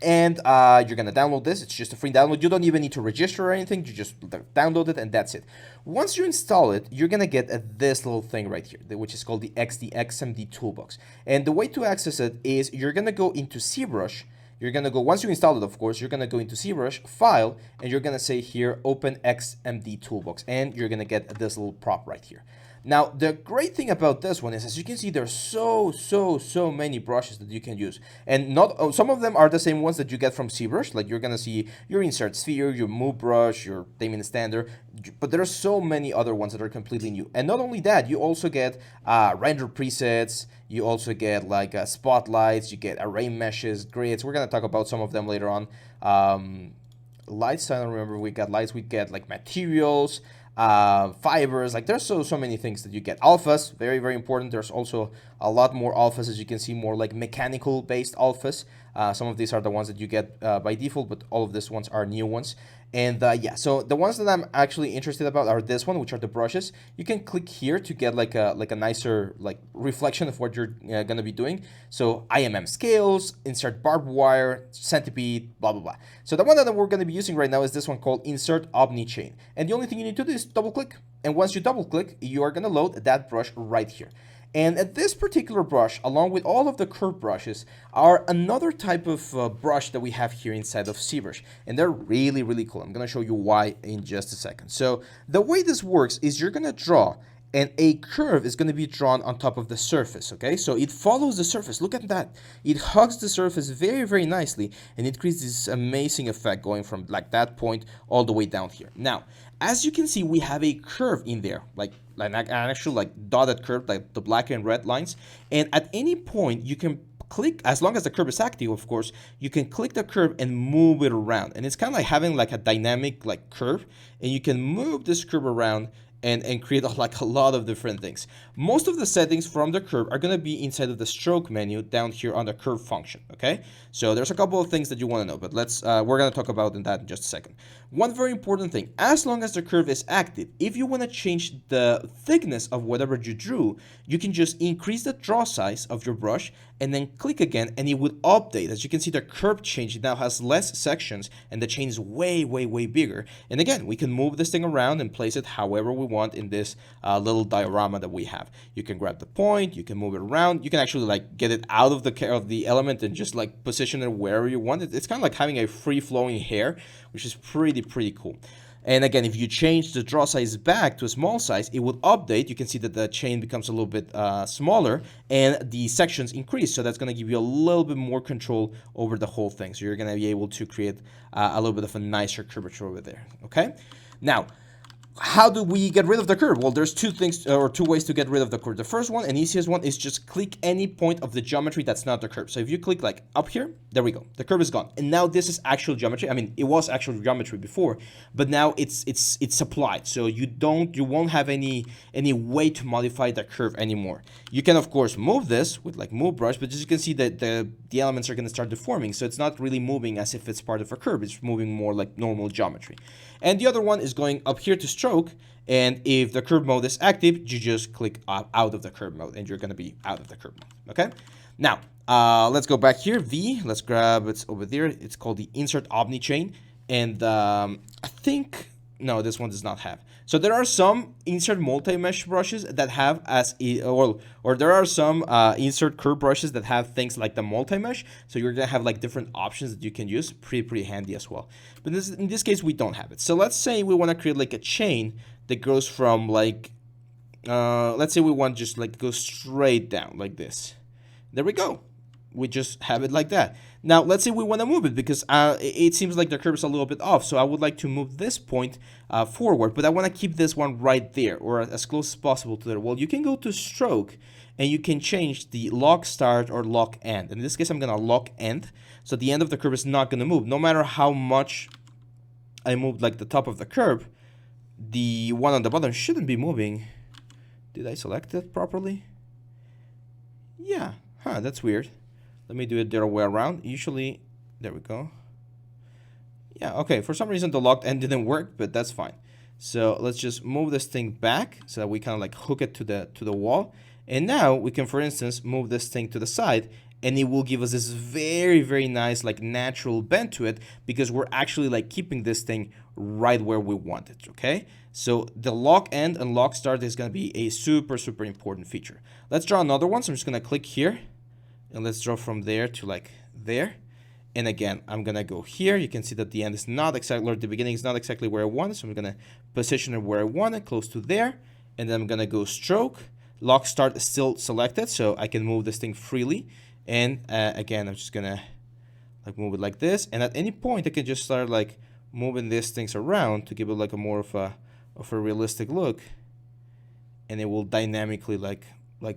Speaker 1: and you're gonna download this. It's just a free download. You don't even need to register or anything. You just download it and that's it. Once you install it, you're gonna get this little thing right here, which is called the XMD Toolbox. And the way to access it is you're gonna go into ZBrush. You're gonna go, once you install it, of course, you're gonna go into ZBrush, File, and you're gonna say here, Open XMD Toolbox, and you're gonna get this little prop right here. Now, the great thing about this one is, as you can see, there's so many brushes that you can use. And not some of them are the same ones that you get from ZBrush. Like you're going to see your Insert Sphere, your Move Brush, your Damien Standard. But there are so many other ones that are completely new. And not only that, you also get render presets. You also get like spotlights. You get array meshes, grids. We're going to talk about some of them later on. Lights, I don't remember. We got lights. We get like materials. Fibers, like there's so many things that you get. Alphas, very important. There's also a lot more alphas, as you can see, more like mechanical based alphas. Some of these are the ones that you get by default, but all of these ones are new ones. And yeah, so the ones that I'm actually interested about are this one, which are the brushes. You can click here to get like a nicer like reflection of what you're gonna be doing. So IMM scales, insert barbed wire, centipede, blah blah. So the one that we're gonna be using right now is this one called Insert Omni Chain. And the only thing you need to do is double click. And once you double click, you are gonna load that brush right here. And at this particular brush, along with all of the curved brushes, are another type of brush that we have here inside of ZBrush. And they're really cool. I'm going to show you why in just a second. So the way this works is you're going to draw, and a curve is going to be drawn on top of the surface, okay? So it follows the surface. Look at that. It hugs the surface very nicely, and it creates this amazing effect going from like that point all the way down here. Now, as you can see, we have a curve in there, like an actual like dotted curve, like the black and red lines. And at any point, you can click, as long as the curve is active, of course, you can click the curve and move it around. And it's kind of like having like a dynamic like curve, and you can move this curve around and create like a lot of different things. Most of the settings from the curve are going to be inside of the stroke menu down here on the curve function, okay? So there's a couple of things that you want to know, but we're going to talk about that in just a second. One very important thing, as long as the curve is active, if you want to change the thickness of whatever you drew, you can just increase the draw size of your brush and then click again, and it will update. As you can see, the curve change, it now has less sections and the chain is way bigger. And again, we can move this thing around and place it however we want in this little diorama that we have. You can grab the point, you can move it around, you can actually like get it out of the element and just like position it wherever you want it. It's kind of like having a free-flowing hair, which is pretty cool. And again, if you change the draw size back to a small size, it will update. You can see that the chain becomes a little bit smaller and the sections increase. So that's going to give you a little bit more control over the whole thing. So you're going to be able to create a little bit of a nicer curvature over there. Okay. Now, how do we get rid of the curve? Well, there's two ways to get rid of the curve. The first one, and easiest one, is just click any point of the geometry that's not the curve. So if you click like up here, there we go. The curve is gone. And now this is actual geometry. I mean, it was actual geometry before, but now it's applied. So you won't have any way to modify the curve anymore. You can of course move this with like Move Brush, but as you can see that the elements are going to start deforming. So it's not really moving as if it's part of a curve. It's moving more like normal geometry. And the other one is going up here to stroke, and if the curve mode is active, you just click out of the curve mode and you're going to be out of the curve mode. Okay. Now let's go back here. Let's grab it's over there. It's called the Insert Omni Chain, and I think no, this one does not have. So there are some insert multi-mesh brushes that have or there are some insert curve brushes that have things like the multi-mesh. So you're gonna have like different options that you can use. Pretty handy as well. But in this case, we don't have it. So let's say we want to create like a chain that goes from like, let's say we want just like go straight down like this. There we go. we just have it like that. Now, let's say we want to move it because it seems like the curve is a little bit off. So I would like to move this point forward, but I want to keep this one right there, or as close as possible to there. Well, you can go to stroke and you can change the lock start or lock end. In this case, I'm going to lock end. So the end of the curve is not going to move. No matter how much I move like the top of the curve, the one on the bottom shouldn't be moving. Did I select it properly? Yeah. Huh, that's weird. Let me do it the other way around. Usually, there we go. Yeah, okay. For some reason, the locked end didn't work, but that's fine. So let's just move this thing back so that we kind of like hook it to the wall. And now we can, for instance, move this thing to the side, and it will give us this very, very nice like natural bend to it because we're actually like keeping this thing right where we want it, okay? So the lock end and lock start is going to be a super, super important feature. Let's draw another one. So I'm just going to click here, and let's draw from there to like there. And again, I'm going to go here. You can see that the end is not exactly, or the beginning is not exactly where I want it. So I'm going to position it where I want it, close to there. And then I'm going to go stroke. Lock start is still selected, so I can move this thing freely. And again, I'm just going to like move it like this. And at any point, I can just start like moving these things around to give it like a more of a realistic look. And it will dynamically like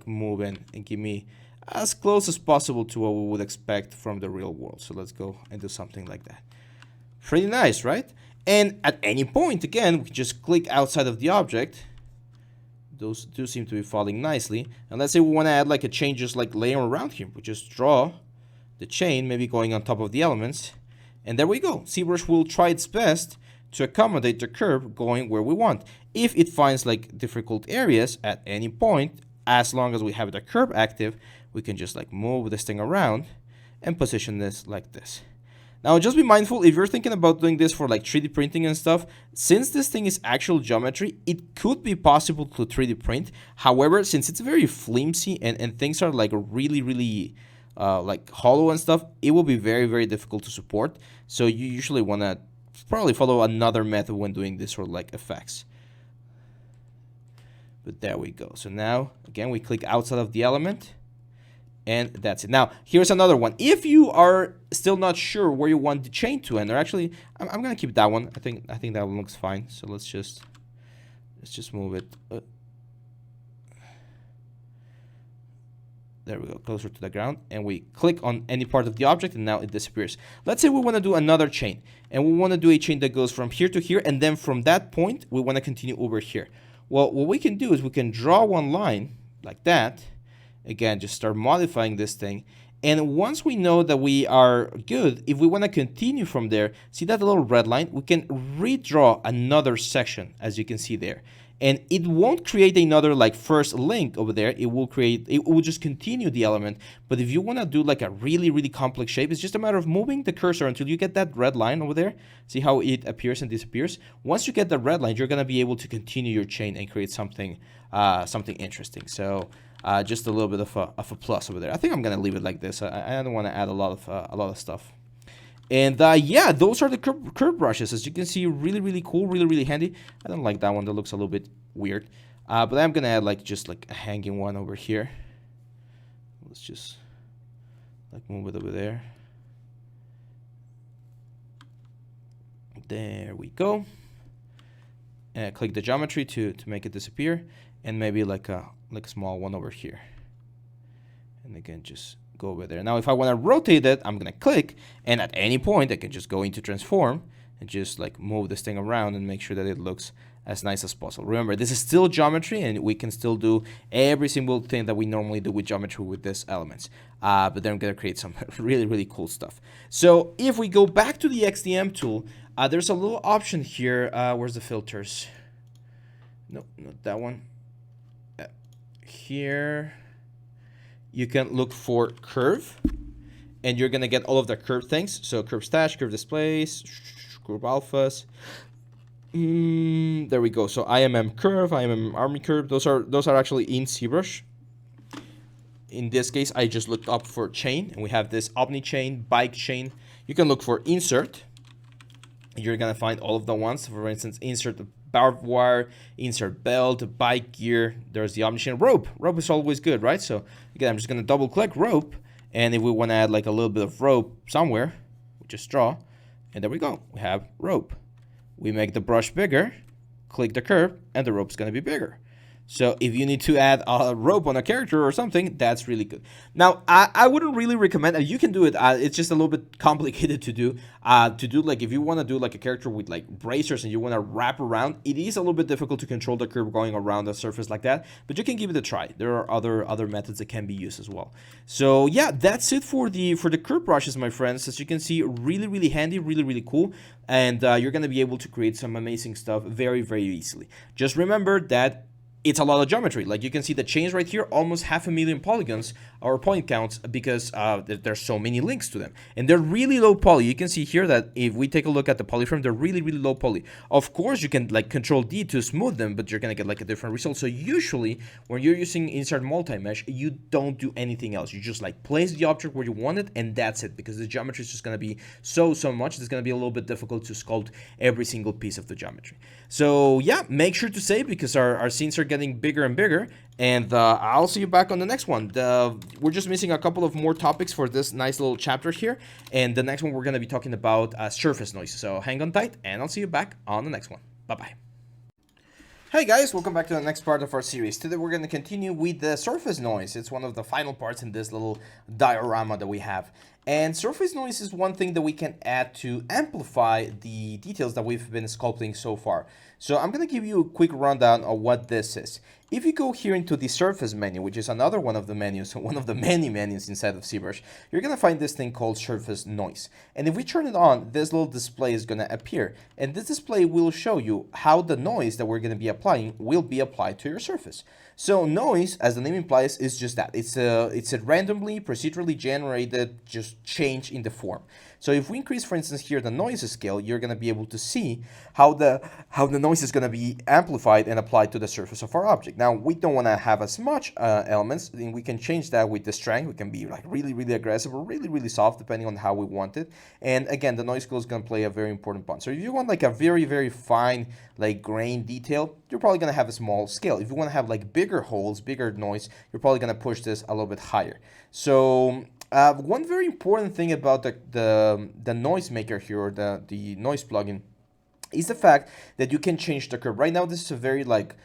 Speaker 1: move in and give me as close as possible to what we would expect from the real world. So let's go and do something like that. Pretty nice, right? And at any point, again, we can just click outside of the object. Those do seem to be falling nicely. And let's say we want to add like a chain just like laying around here. We just draw the chain, maybe going on top of the elements. And there we go. Zbrush will try its best to accommodate the curve going where we want. If it finds like difficult areas at any point, as long as we have the curve active, we can just like move this thing around and position this like this. Now, just be mindful if you're thinking about doing this for like 3D printing and stuff, since this thing is actual geometry, it could be possible to 3D print. However, since it's very flimsy and things are like really, really like hollow and stuff, it will be very, very difficult to support. So you usually want to probably follow another method when doing this sort of like effects. But there we go. So now, again, we click outside of the element. And that's it. Now, here's another one. If you are still not sure where you want the chain to end, or actually, I'm gonna keep that one. I think that one looks fine. So let's just move it. There we go, closer to the ground, and we click on any part of the object, and now it disappears. Let's say we want to do another chain, and we want to do a chain that goes from here to here, and then from that point, we want to continue over here. Well, what we can do is we can draw one line like that. Again, just start modifying this thing. And once we know that we are good, if we want to continue from there, see that little red line? We can redraw another section, as you can see there. And it won't create another like first link over there. It will just continue the element. But if you want to do like a really, really complex shape, it's just a matter of moving the cursor until you get that red line over there. See how it appears and disappears? Once you get the red line, you're going to be able to continue your chain and create something interesting. So just a little bit of a plus over there. I think I'm going to leave it like this. I don't want to add a lot of stuff. And yeah, those are the curve brushes. As you can see, really, really cool, really, really handy. I don't like that one. That looks a little bit weird. But I'm going to add like just like a hanging one over here. Let's just like move it over there. There we go. And click the geometry to make it disappear. And maybe like a small one over here. And again, just go over there. Now, if I want to rotate it, I'm going to click, and at any point, I can just go into transform and just like move this thing around and make sure that it looks as nice as possible. Remember, this is still geometry, and we can still do every single thing that we normally do with geometry with these elements. But then I'm going to create some really, really cool stuff. So if we go back to the XDM tool, there's a little option here. Where's the filters? No, not that one. Here. You can look for curve, and you're going to get all of the curve things. So curve stash, curve displays, curve alphas. There we go. So IMM curve, IMM army curve. Those are actually in Zbrush. In this case, I just looked up for chain, and we have this omni chain, bike chain. You can look for insert. You're going to find all of the ones. For instance, insert barbed wire, insert belt, bike gear. There's the omni chain rope. Rope is always good, right? So again, I'm just going to double click rope, And if we want to add like a little bit of rope somewhere, we just draw, and there we go. We have rope. We make the brush bigger, click the curve, and the rope's going to be bigger. So if you need to add a rope on a character or something, that's really good. Now, I wouldn't really recommend, you can do it, it's just a little bit complicated to do. Like, if you want to do like a character with like bracers and you want to wrap around, it is a little bit difficult to control the curve going around a surface like that, but you can give it a try. There are other methods that can be used as well. So yeah, that's it for the curve brushes, my friends. As you can see, really handy, really cool. And you're going to be able to create some amazing stuff very easily. Just remember that it's a lot of geometry. Like you can see the chains right here, almost 500,000 polygons or point counts, because there's so many links to them. And they're really low poly. You can see here that if we take a look at the polyframe, they're really low poly. Of course, you can like Control D to smooth them, but you're gonna get like a different result. So usually when you're using Insert Multi-Mesh, you don't do anything else. You just like place the object where you want it, and that's it, because the geometry is just gonna be so much. It's gonna be a little bit difficult to sculpt every single piece of the geometry. So yeah, make sure to save, because our scenes are getting bigger and bigger, and I'll see you back on the next one. We're just missing a couple of more topics for this nice little chapter here, and the next one we're going to be talking about surface noise. So hang on tight, and I'll see you back on the next one. Bye-bye. Hey guys, welcome back to the next part of our series. Today we're going to continue with the surface noise. It's one of the final parts in this little diorama that we have. And surface noise is one thing that we can add to amplify the details that we've been sculpting so far. So I'm going to give you a quick rundown of what this is. If you go here into the surface menu, which is another one of the menus, one of the many menus inside of Zbrush, you're going to find this thing called surface noise. And if we turn it on, this little display is going to appear. And this display will show you how the noise that we're going to be applying will be applied to your surface. So noise, as the name implies, is just that. It's a randomly, procedurally generated just change in the form. So if we increase, for instance, here the noise scale, you're going to be able to see how the noise is going to be amplified and applied to the surface of our object. Now, we don't want to have as much elements, and we can change that with the strength. We can be like really aggressive or really soft, depending on how we want it. And again, the noise scale is going to play a very important part. So if you want like a very fine, like grain detail, you're probably going to have a small scale. If you want to have like bigger holes, bigger noise, you're probably going to push this a little bit higher. So one very important thing about the noise maker here, or the noise plugin, is the fact that you can change the curve. Right now, this is a very like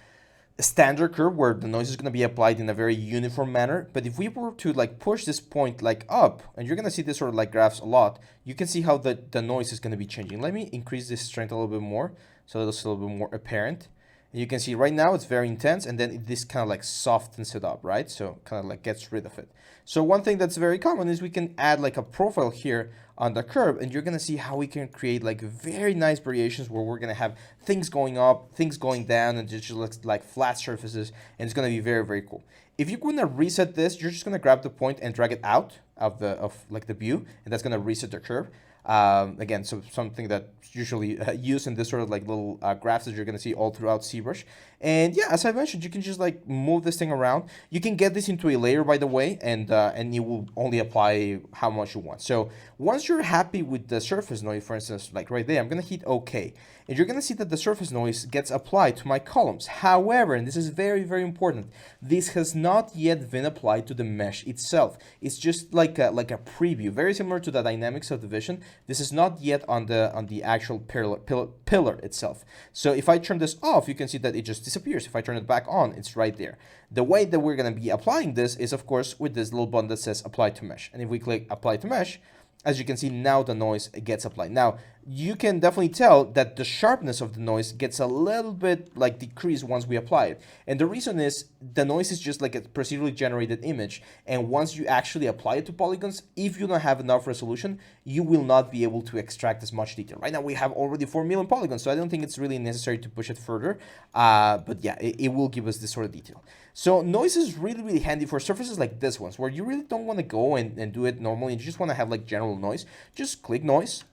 Speaker 1: standard curve where the noise is going to be applied in a very uniform manner. But if we were to like push this point like up, and you're going to see this sort of like graphs a lot, you can see how the noise is going to be changing. Let me increase this strength a little bit more so it's a little bit more apparent. And you can see right now it's very intense, and then this kind of like softens it up, right? So kind of like gets rid of it. So one thing that's very common is we can add like a profile here on the curve, and you're going to see how we can create like very nice variations where we're going to have things going up, things going down, and it just looks like flat surfaces, and it's going to be very cool. If you're going to reset this, you're just going to grab the point and drag it out of like the view, and that's going to reset the curve. Again, so something that's usually used in this sort of like little graphs that you're going to see all throughout Zbrush. And yeah, as I mentioned, you can just like move this thing around. You can get this into a layer, by the way, and you will only apply how much you want. So once you're happy with the surface noise, for instance, like right there, I'm going to hit OK. And you're going to see that the surface noise gets applied to my columns. However, and this is very important, this has not yet been applied to the mesh itself. It's just like a preview, very similar to the dynamic subdivision. This is not yet on the actual pillar itself. So if I turn this off, you can see that it just disappears. If I turn it back on, it's right there. The way that we're going to be applying this is, of course, with this little button that says Apply to Mesh. And if we click Apply to Mesh, as you can see, now the noise gets applied. Now, you can definitely tell that the sharpness of the noise gets a little bit like decreased once we apply it. And the reason is the noise is just like a procedurally generated image. And once you actually apply it to polygons, if you don't have enough resolution, you will not be able to extract as much detail. Right now, we have already 4 million polygons, so I don't think it's really necessary to push it further. But yeah, it will give us this sort of detail. So noise is really handy for surfaces like this ones, where you really don't want to go and do it normally, and you just want to have like general noise. Just click noise,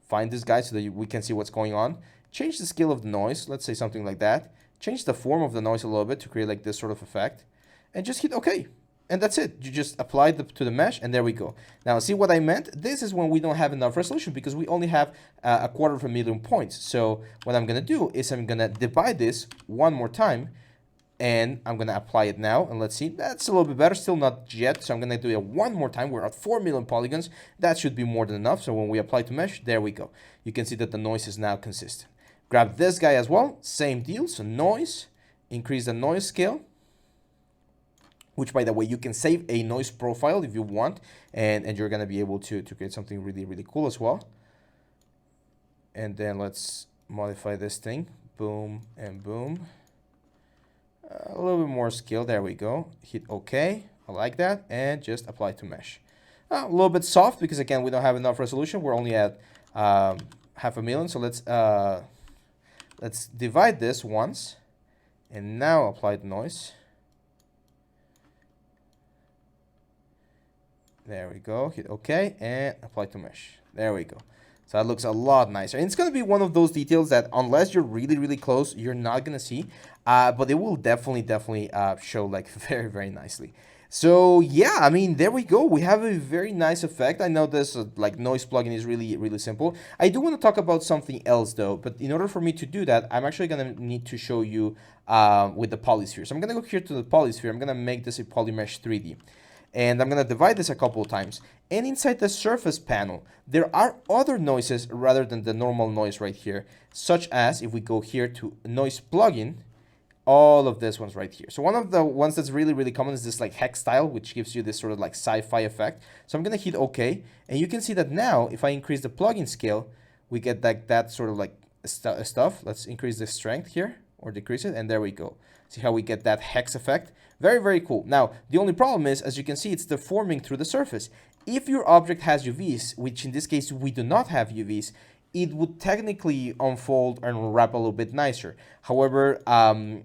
Speaker 1: find this guy so that we can see what's going on, change the scale of the noise, let's say something like that, change the form of the noise a little bit to create like this sort of effect, and just hit OK. And that's it. You just apply it to the mesh, and there we go. Now, see what I meant? This is when we don't have enough resolution, because we only have 250,000 points. So what I'm going to do is I'm going to divide this one more time, and I'm gonna apply it now, and let's see, that's a little bit better, still not yet, so I'm gonna do it one more time. We're at 4 million polygons. That should be more than enough. So when we apply to mesh, there we go. You can see that the noise is now consistent. Grab this guy as well, same deal. So noise, increase the noise scale, which, by the way, you can save a noise profile if you want, and you're gonna be able to create something really, really cool as well. And then let's modify this thing, boom and boom. A little bit more scale, there we go. Hit OK, I like that, and just apply to mesh. A little bit soft because, again, we don't have enough resolution. We're only at 500,000, so let's divide this once, and now apply the noise. There we go, hit OK, and apply to mesh. There we go. So that looks a lot nicer. And it's going to be one of those details that, unless you're really, really close, you're not going to see. But it will definitely show like very, very nicely. So yeah, I mean, there we go. We have a very nice effect. I know this like noise plugin is really, really simple. I do want to talk about something else though. But in order for me to do that, I'm actually going to need to show you with the polysphere. So I'm going to go here to the polysphere. I'm going to make this a polymesh 3D. And I'm going to divide this a couple of times. And inside the surface panel, there are other noises rather than the normal noise right here, such as if we go here to noise plugin, all of this ones right here. So one of the ones that's really, really common is this like hex style, which gives you this sort of like sci-fi effect. So I'm going to hit OK. And you can see that now, if I increase the plugin scale, we get that sort of like stuff. Let's increase the strength here or decrease it. And there we go. See how we get that hex effect? Very, very cool. Now, the only problem is, as you can see, it's deforming through the surface. If your object has UVs, which in this case we do not have UVs, it would technically unfold and wrap a little bit nicer. However,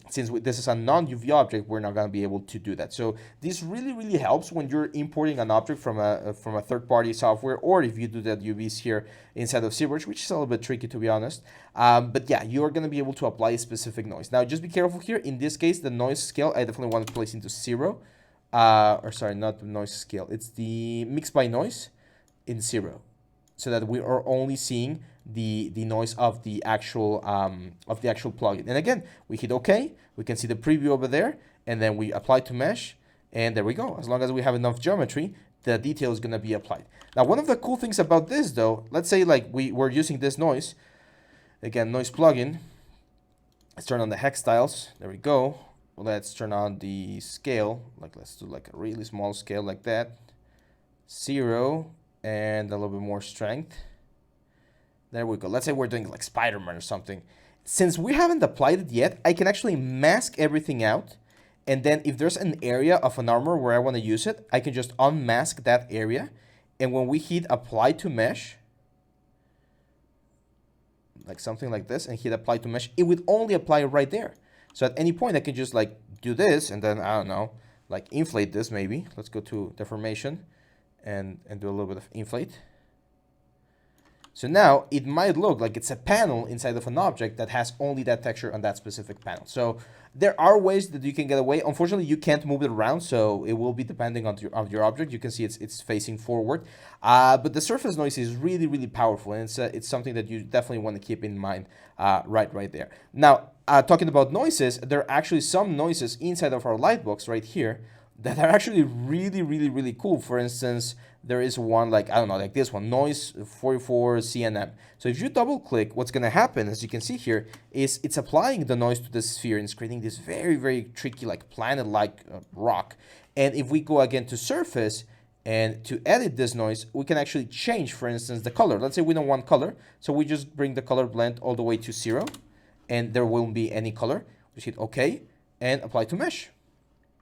Speaker 1: since this is a non-UV object, we're not going to be able to do that. So this really, really helps when you're importing an object from a third-party software, or if you do that UVs here inside of Zbrush, which is a little bit tricky to be honest. But yeah, you're going to be able to apply a specific noise. Now, just be careful here. In this case, the noise scale, I definitely want to place into 0. Or sorry, not the noise scale. It's the mix by noise in 0. So that we are only seeing the noise of the actual plugin. And again, we hit OK. We can see the preview over there, and then we apply to mesh, and there we go. As long as we have enough geometry, the detail is going to be applied. Now, one of the cool things about this, though, let's say like we're using this noise, again, noise plugin. Let's turn on the hex styles. There we go. Let's turn on the scale. Like let's do like a really small scale like that. 0. And a little bit more strength. There we go. Let's say we're doing like Spider-Man or something. Since we haven't applied it yet, I can actually mask everything out. And then if there's an area of an armor where I want to use it, I can just unmask that area. And when we hit apply to mesh, like something like this, and hit apply to mesh, it would only apply right there. So at any point, I can just like do this, and then, I don't know, like inflate this maybe. Let's go to deformation. And do a little bit of inflate. So now it might look like it's a panel inside of an object that has only that texture on that specific panel. So there are ways that you can get away. Unfortunately, you can't move it around, so it will be depending on your object. You can see it's facing forward. But the surface noise is really, really powerful, and it's something that you definitely want to keep in mind right there. Now, talking about noises, there are actually some noises inside of our lightbox right here that are actually really, really, really cool. For instance, there is one like, I don't know, like this one, noise 44 CNM. So if you double click, what's going to happen, as you can see here, is it's applying the noise to the sphere and it's creating this very, very tricky, like planet-like rock. And if we go again to surface and to edit this noise, we can actually change, for instance, the color. Let's say we don't want color. So we just bring the color blend all the way to 0 and there won't be any color. Just hit OK and apply to mesh.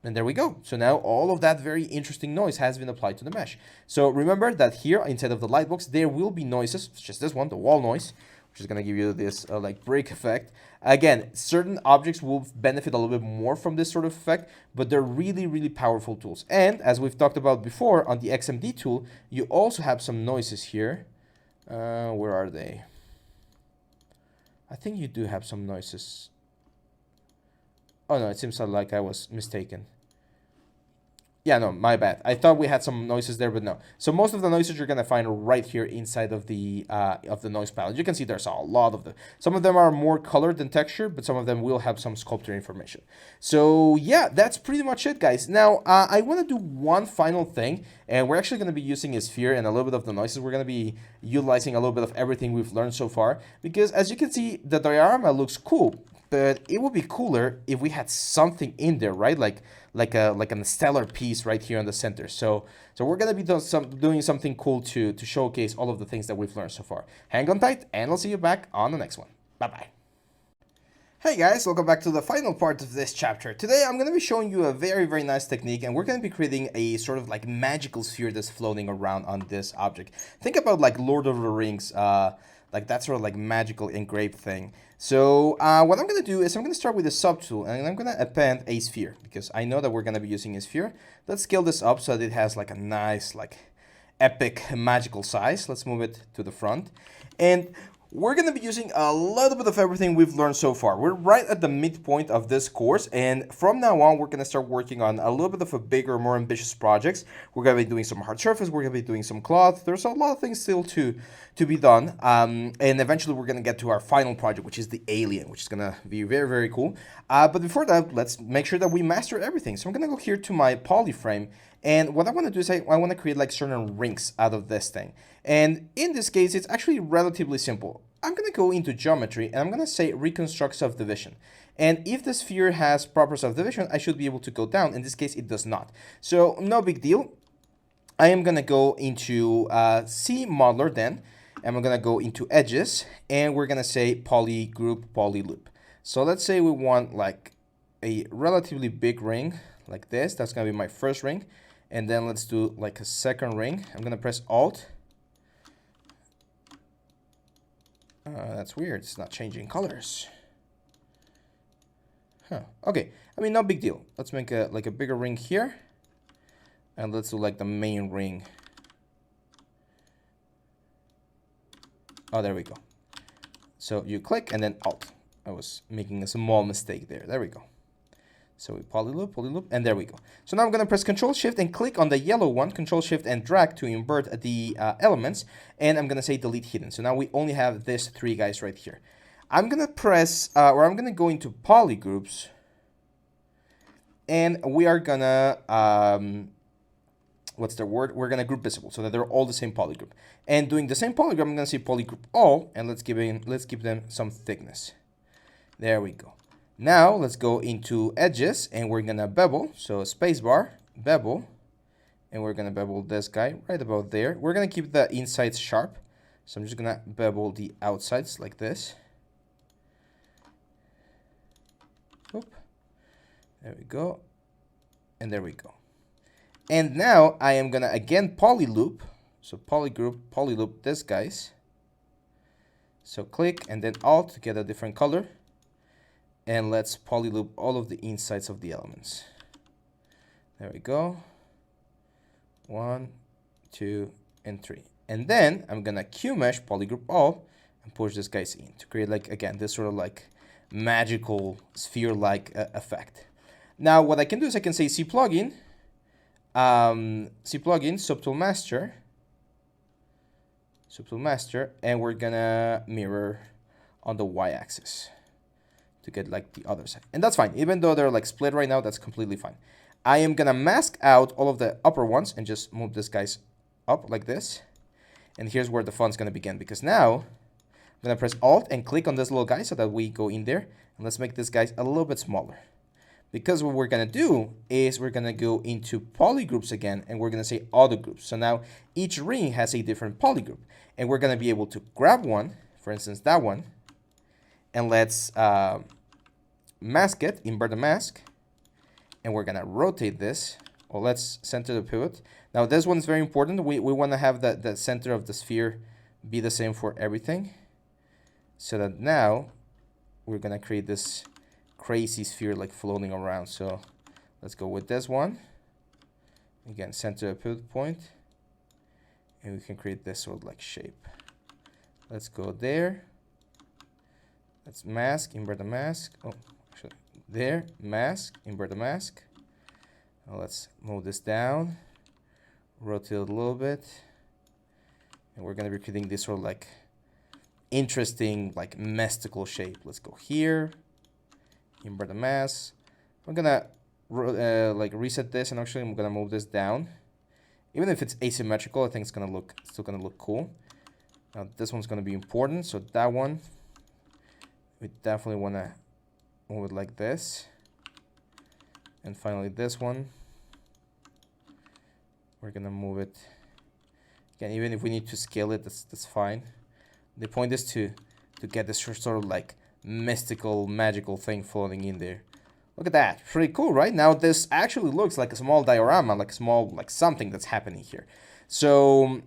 Speaker 1: And there we go. So now all of that very interesting noise has been applied to the mesh. So remember that here inside of the lightbox, there will be noises, just this one, the wall noise, which is going to give you this like break effect. Again, certain objects will benefit a little bit more from this sort of effect, but they're really, really powerful tools. And as we've talked about before on the XMD tool, you also have some noises here. Where are they? I think you do have some noises. Oh no, it seems like I was mistaken. Yeah, no, my bad. I thought we had some noises there, but no. So most of the noises you're gonna find right here inside of the noise palette. You can see there's a lot of them. Some of them are more colored than texture, but some of them will have some sculpture information. So yeah, that's pretty much it, guys. Now I want to do one final thing, and we're actually gonna be using a sphere and a little bit of the noises. We're gonna be utilizing a little bit of everything we've learned so far, because as you can see, the diorama looks cool. But it would be cooler if we had something in there, right? Like a stellar piece right here in the center. So we're gonna be doing something cool to showcase all of the things that we've learned so far. Hang on tight, and I'll see you back on the next one. Bye bye. Hey guys, welcome back to the final part of this chapter. Today I'm going to be showing you a very nice technique, and we're going to be creating a sort of like magical sphere that's floating around on this object. Think about like Lord of the Rings, like that sort of like magical engraved thing. So what I'm going to do is I'm going to start with a subtool, and I'm going to append a sphere because I know that we're going to be using a sphere. Let's scale this up so that it has like a nice like epic magical size. Let's move it to the front, and we're going to be using a little bit of everything we've learned so far. We're right at the midpoint of this course, and from now on, we're going to start working on a little bit of a bigger, more ambitious projects. We're going to be doing some hard surface, we're going to be doing some cloth. There's a lot of things still to be done, and eventually we're going to get to our final project, which is the alien, which is going to be very cool. But before that, let's make sure that we master everything. So I'm going to go here to my poly frame, and what I want to do is I want to create like certain rings out of this thing. And in this case, it's actually relatively simple. I'm going to go into geometry, and I'm going to say reconstruct subdivision. And if the sphere has proper subdivision, I should be able to go down. In this case, it does not. So no big deal. I am going to go into C modeler then, and I'm going to go into edges, and we're going to say poly group, poly loop. So let's say we want like a relatively big ring like this. That's going to be my first ring. And then let's do like a second ring. I'm going to press Alt. That's weird. It's not changing colors. Huh. Okay. I mean, no big deal. Let's make a like a bigger ring here. And let's do like the main ring. Oh, there we go. So you click and then Alt. I was making a small mistake there. There we go. So we poly loop, and there we go. So now I'm going to press Control Shift and click on the yellow one, Control Shift and drag to invert the elements, and I'm going to say delete hidden. So now we only have these three guys right here. I'm going to press, or I'm going to go into poly groups, and we are going to, what's the word? We're going to group visible so that they're all the same poly group. And doing the same poly group, I'm going to say poly group all, and let's give them some thickness. There we go. Now let's go into edges, and we're gonna bevel. So spacebar, bevel, and we're gonna bevel this guy right about there. We're gonna keep the insides sharp, so I'm just gonna bevel the outsides like this. Oop. There we go, and there we go. And now I am gonna again poly loop. So poly group, poly loop this guys. So click and then Alt to get a different color. And let's poly loop all of the insides of the elements. There we go. 1, 2, and 3. And then I'm gonna Q mesh polygroup all and push this guys in to create like again this sort of like magical sphere-like effect. Now what I can do is I can say C plugin, subtool master, and we're gonna mirror on the y-axis to get like the other side. And that's fine. Even though they're like split right now, that's completely fine. I am gonna mask out all of the upper ones and just move this guys up like this. And here's where the fun's gonna begin, because now I'm gonna press Alt and click on this little guy so that we go in there. And let's make this guy a little bit smaller. Because what we're gonna do is we're gonna go into poly groups again, and we're gonna say auto groups. So now each ring has a different poly group, and we're gonna be able to grab one, for instance that one, and let's mask it, invert the mask, and we're gonna rotate this. Well, let's center the pivot. Now this one's very important. We want to have the center of the sphere be the same for everything, so that now we're gonna create this crazy sphere like floating around. So let's go with this one. Again, center the pivot point, and we can create this sort of like shape. Let's go there. Let's mask, invert the mask. Oh, actually, there, mask, invert the mask. Now let's move this down, rotate it a little bit, and we're gonna be creating this sort of like interesting, like mystical shape. Let's go here, invert the mask. I'm gonna like reset this, and actually I'm gonna move this down. Even if it's asymmetrical, I think it's still gonna look cool. Now this one's gonna be important, so that one we definitely wanna move it like this. And finally this one, we're gonna move it again. Even if we need to scale it, that's fine. The point is to get this sort of like mystical, magical thing floating in there. Look at that, pretty cool, right? Now this actually looks like a small diorama, like something that's happening here. So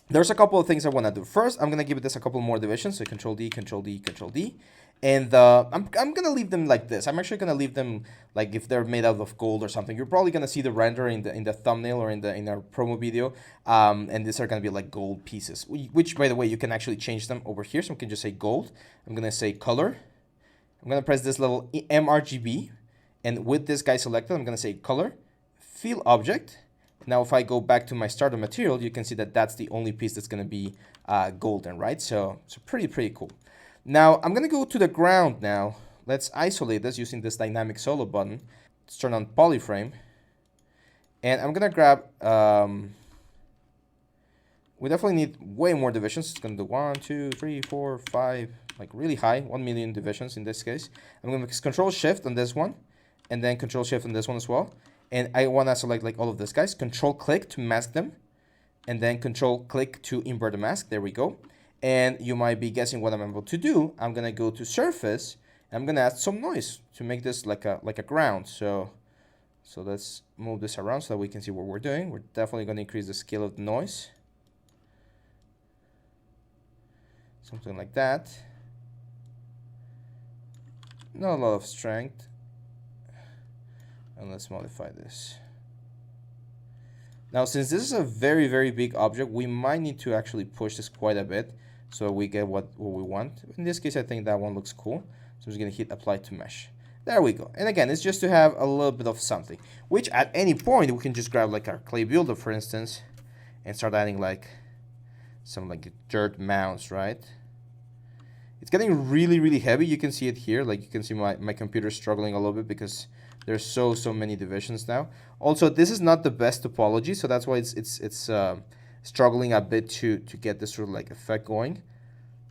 Speaker 1: there's a couple of things I want to do. First, I'm gonna give this a couple more divisions. So Control D, Control D, Control D, and I'm gonna leave them like this. I'm actually gonna leave them like if they're made out of gold or something. You're probably gonna see the render in the thumbnail or in our promo video, and these are gonna be like gold pieces. Which, by the way, you can actually change them over here. So we can just say gold. I'm gonna say color. I'm gonna press this little mRGB, and with this guy selected, I'm gonna say color, fill object. Now, if I go back to my starter material, you can see that that's the only piece that's gonna be golden, right? So pretty cool. Now, I'm gonna go to the ground now. Let's isolate this using this dynamic solo button. Let's turn on polyframe, and I'm gonna grab. We definitely need way more divisions. It's gonna do 1, 2, 3, 4, 5, like really high, 1 million divisions in this case. I'm gonna Control Shift on this one, and then Control Shift on this one as well. And I wanna select like all of these guys. Control click to mask them, and then Control click to invert the mask. There we go. And you might be guessing what I'm able to do. I'm gonna go to surface, and I'm gonna add some noise to make this like a ground. So let's move this around so that we can see what we're doing. We're definitely gonna increase the scale of the noise. Something like that. Not a lot of strength. And let's modify this. Now, since this is a very big object, we might need to actually push this quite a bit so we get what we want. In this case, I think that one looks cool. So I'm just gonna hit apply to mesh. There we go. And again, it's just to have a little bit of something, which at any point we can just grab like our clay builder, for instance, and start adding like some like dirt mounds, right? It's getting really heavy. You can see it here. Like you can see my computer struggling a little bit because there's so many divisions now. Also, this is not the best topology, so that's why it's struggling a bit to get this sort of like effect going.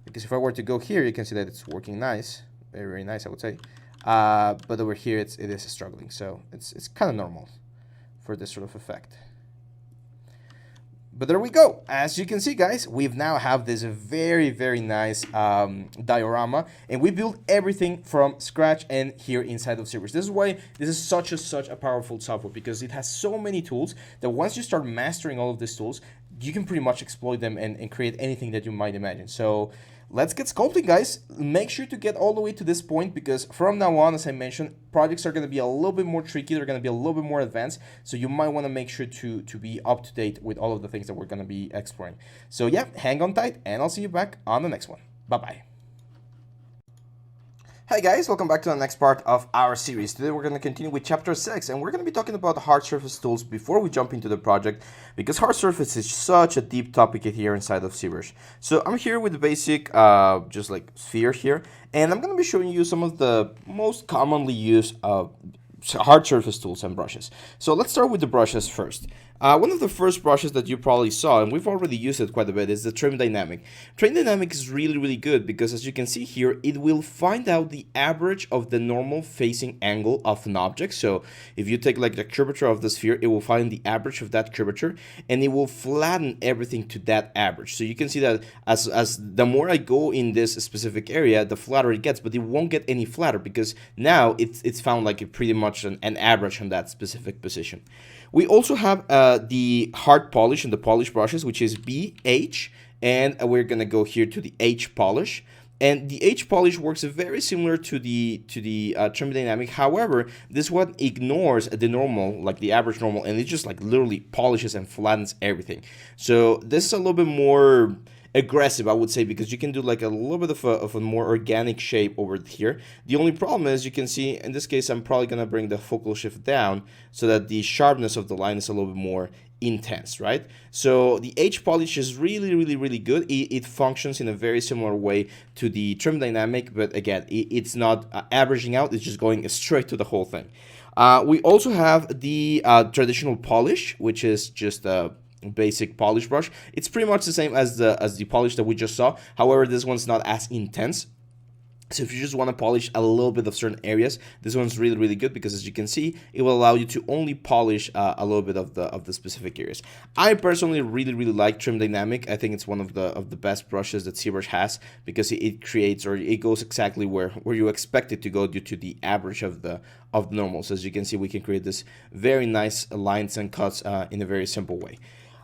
Speaker 1: Because if I were to go here, you can see that it's working nice, very nice, I would say. But over here, it is struggling. So it's kind of normal for this sort of effect. But there we go. As you can see, guys, we've now have this very nice diorama, and we built everything from scratch and here inside of Zbrush. This is why this is such a powerful software, because it has so many tools that once you start mastering all of these tools, you can pretty much exploit them and create anything that you might imagine. So let's get sculpting, guys. Make sure to get all the way to this point, because from now on, as I mentioned, projects are going to be a little bit more tricky. They're going to be a little bit more advanced. So you might want to make sure to be up to date with all of the things that we're going to be exploring. So yeah, hang on tight, and I'll see you back on the next one. Bye-bye. Hi guys, welcome back to the next part of our series. Today we're going to continue with chapter 6, and we're going to be talking about hard surface tools before we jump into the project, because hard surface is such a deep topic here inside of Zbrush. So I'm here with the basic just like sphere here, and I'm going to be showing you some of the most commonly used hard surface tools and brushes. So let's start with the brushes first. One of the first brushes that you probably saw, and we've already used it quite a bit, is the Trim Dynamic. Trim Dynamic is really good because, as you can see here, it will find out the average of the normal facing angle of an object. So if you take like the curvature of the sphere, it will find the average of that curvature, and it will flatten everything to that average. So you can see that as the more I go in this specific area, the flatter it gets, but it won't get any flatter because now it's found like a pretty much an average on that specific position. We also have the hard polish and the polish brushes, which is BH, and we're gonna go here to the H polish. And the H polish works very similar to the Trim Dynamic. However, this one ignores the normal, like the average normal, and it just like literally polishes and flattens everything. So this is a little bit more aggressive, I would say, because you can do like a little bit of a more organic shape over here. The only problem is, you can see in this case, I'm probably gonna bring the focal shift down so that the sharpness of the line is a little bit more intense, right? So the edge polish is really good. It functions in a very similar way to the trim dynamic, but again, it's not averaging out, it's just going straight to the whole thing. We also have the traditional polish, which is just a basic polish brush. It's pretty much the same as the polish that we just saw. However, this one's not as intense. So if you just want to polish a little bit of certain areas, this one's really good, because as you can see, it will allow you to only polish a little bit of the specific areas. I personally really like Trim Dynamic. I think it's one of the best brushes that Zbrush has, because it creates, or it goes exactly where you expect it to go due to the average of the normal. So as you can see, we can create this very nice lines and cuts in a very simple way.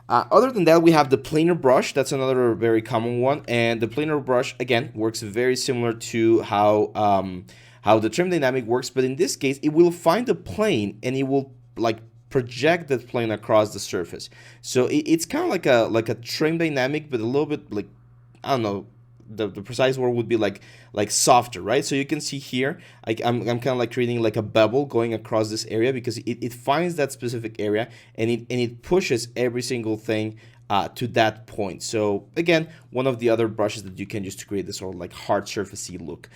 Speaker 1: Other than that, we have the planer brush. That's another very common one, and the planer brush again works very similar to how the trim dynamic works, but in this case, it will find a plane and it will like project that plane across the surface. So it's kind of like a trim dynamic, but a little bit like, I don't know, the precise word would be like softer, right? So you can see here, I'm kind of like creating like a bevel going across this area, because it finds that specific area and it pushes every single thing to that point. So again, one of the other brushes that you can use to create this sort of like hard surfacey look.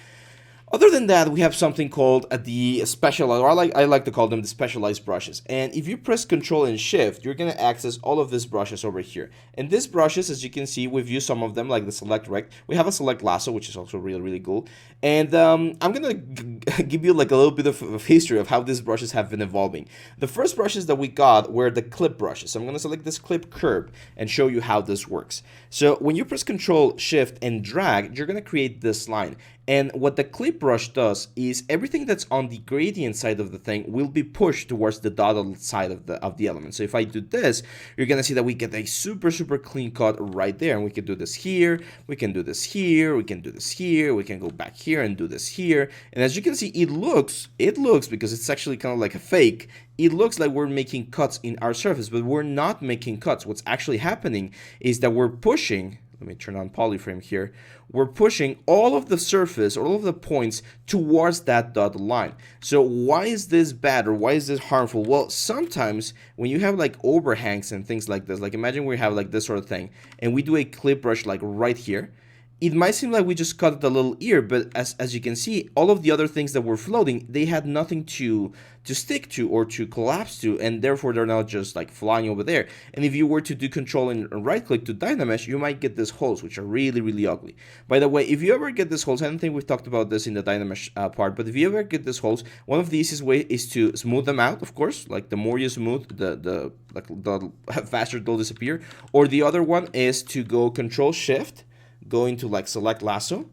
Speaker 1: Other than that, we have something called the specialized, or I like to call them the specialized brushes. And if you press Control and Shift, you're going to access all of these brushes over here. And these brushes, as you can see, we've used some of them, like the Select Rect. We have a Select Lasso, which is also really cool. And I'm going to give you like a little bit of history of how these brushes have been evolving. The first brushes that we got were the clip brushes. So I'm going to select this clip curve and show you how this works. So when you press Control, Shift, and drag, you're going to create this line. And what the clip brush does is everything that's on the gradient side of the thing will be pushed towards the dotted side of the element. So if I do this, you're gonna see that we get a super clean cut right there. And we can do this here, we can do this here, we can do this here, we can go back here and do this here. And as you can see, it looks because it's actually kind of like a fake. It looks like we're making cuts in our surface, but we're not making cuts. What's actually happening is that we're pushing. Let me turn on polyframe here. We're pushing all of the surface, all of the points towards that dotted line. So why is this bad, or why is this harmful? Well, sometimes when you have like overhangs and things like this, like imagine we have like this sort of thing, and we do a clip brush like right here, it might seem like we just cut the little ear, but as you can see, all of the other things that were floating, they had nothing to stick to or to collapse to, and therefore they're not just like flying over there. And if you were to do Control and right click to Dynamesh, you might get these holes, which are really ugly. By the way, if you ever get these holes, I don't think we've talked about this in the Dynamesh part, but if you ever get these holes, one of the easiest way is to smooth them out, of course. Like the more you smooth, the faster they'll disappear. Or the other one is to go Control Shift, go into like Select Lasso,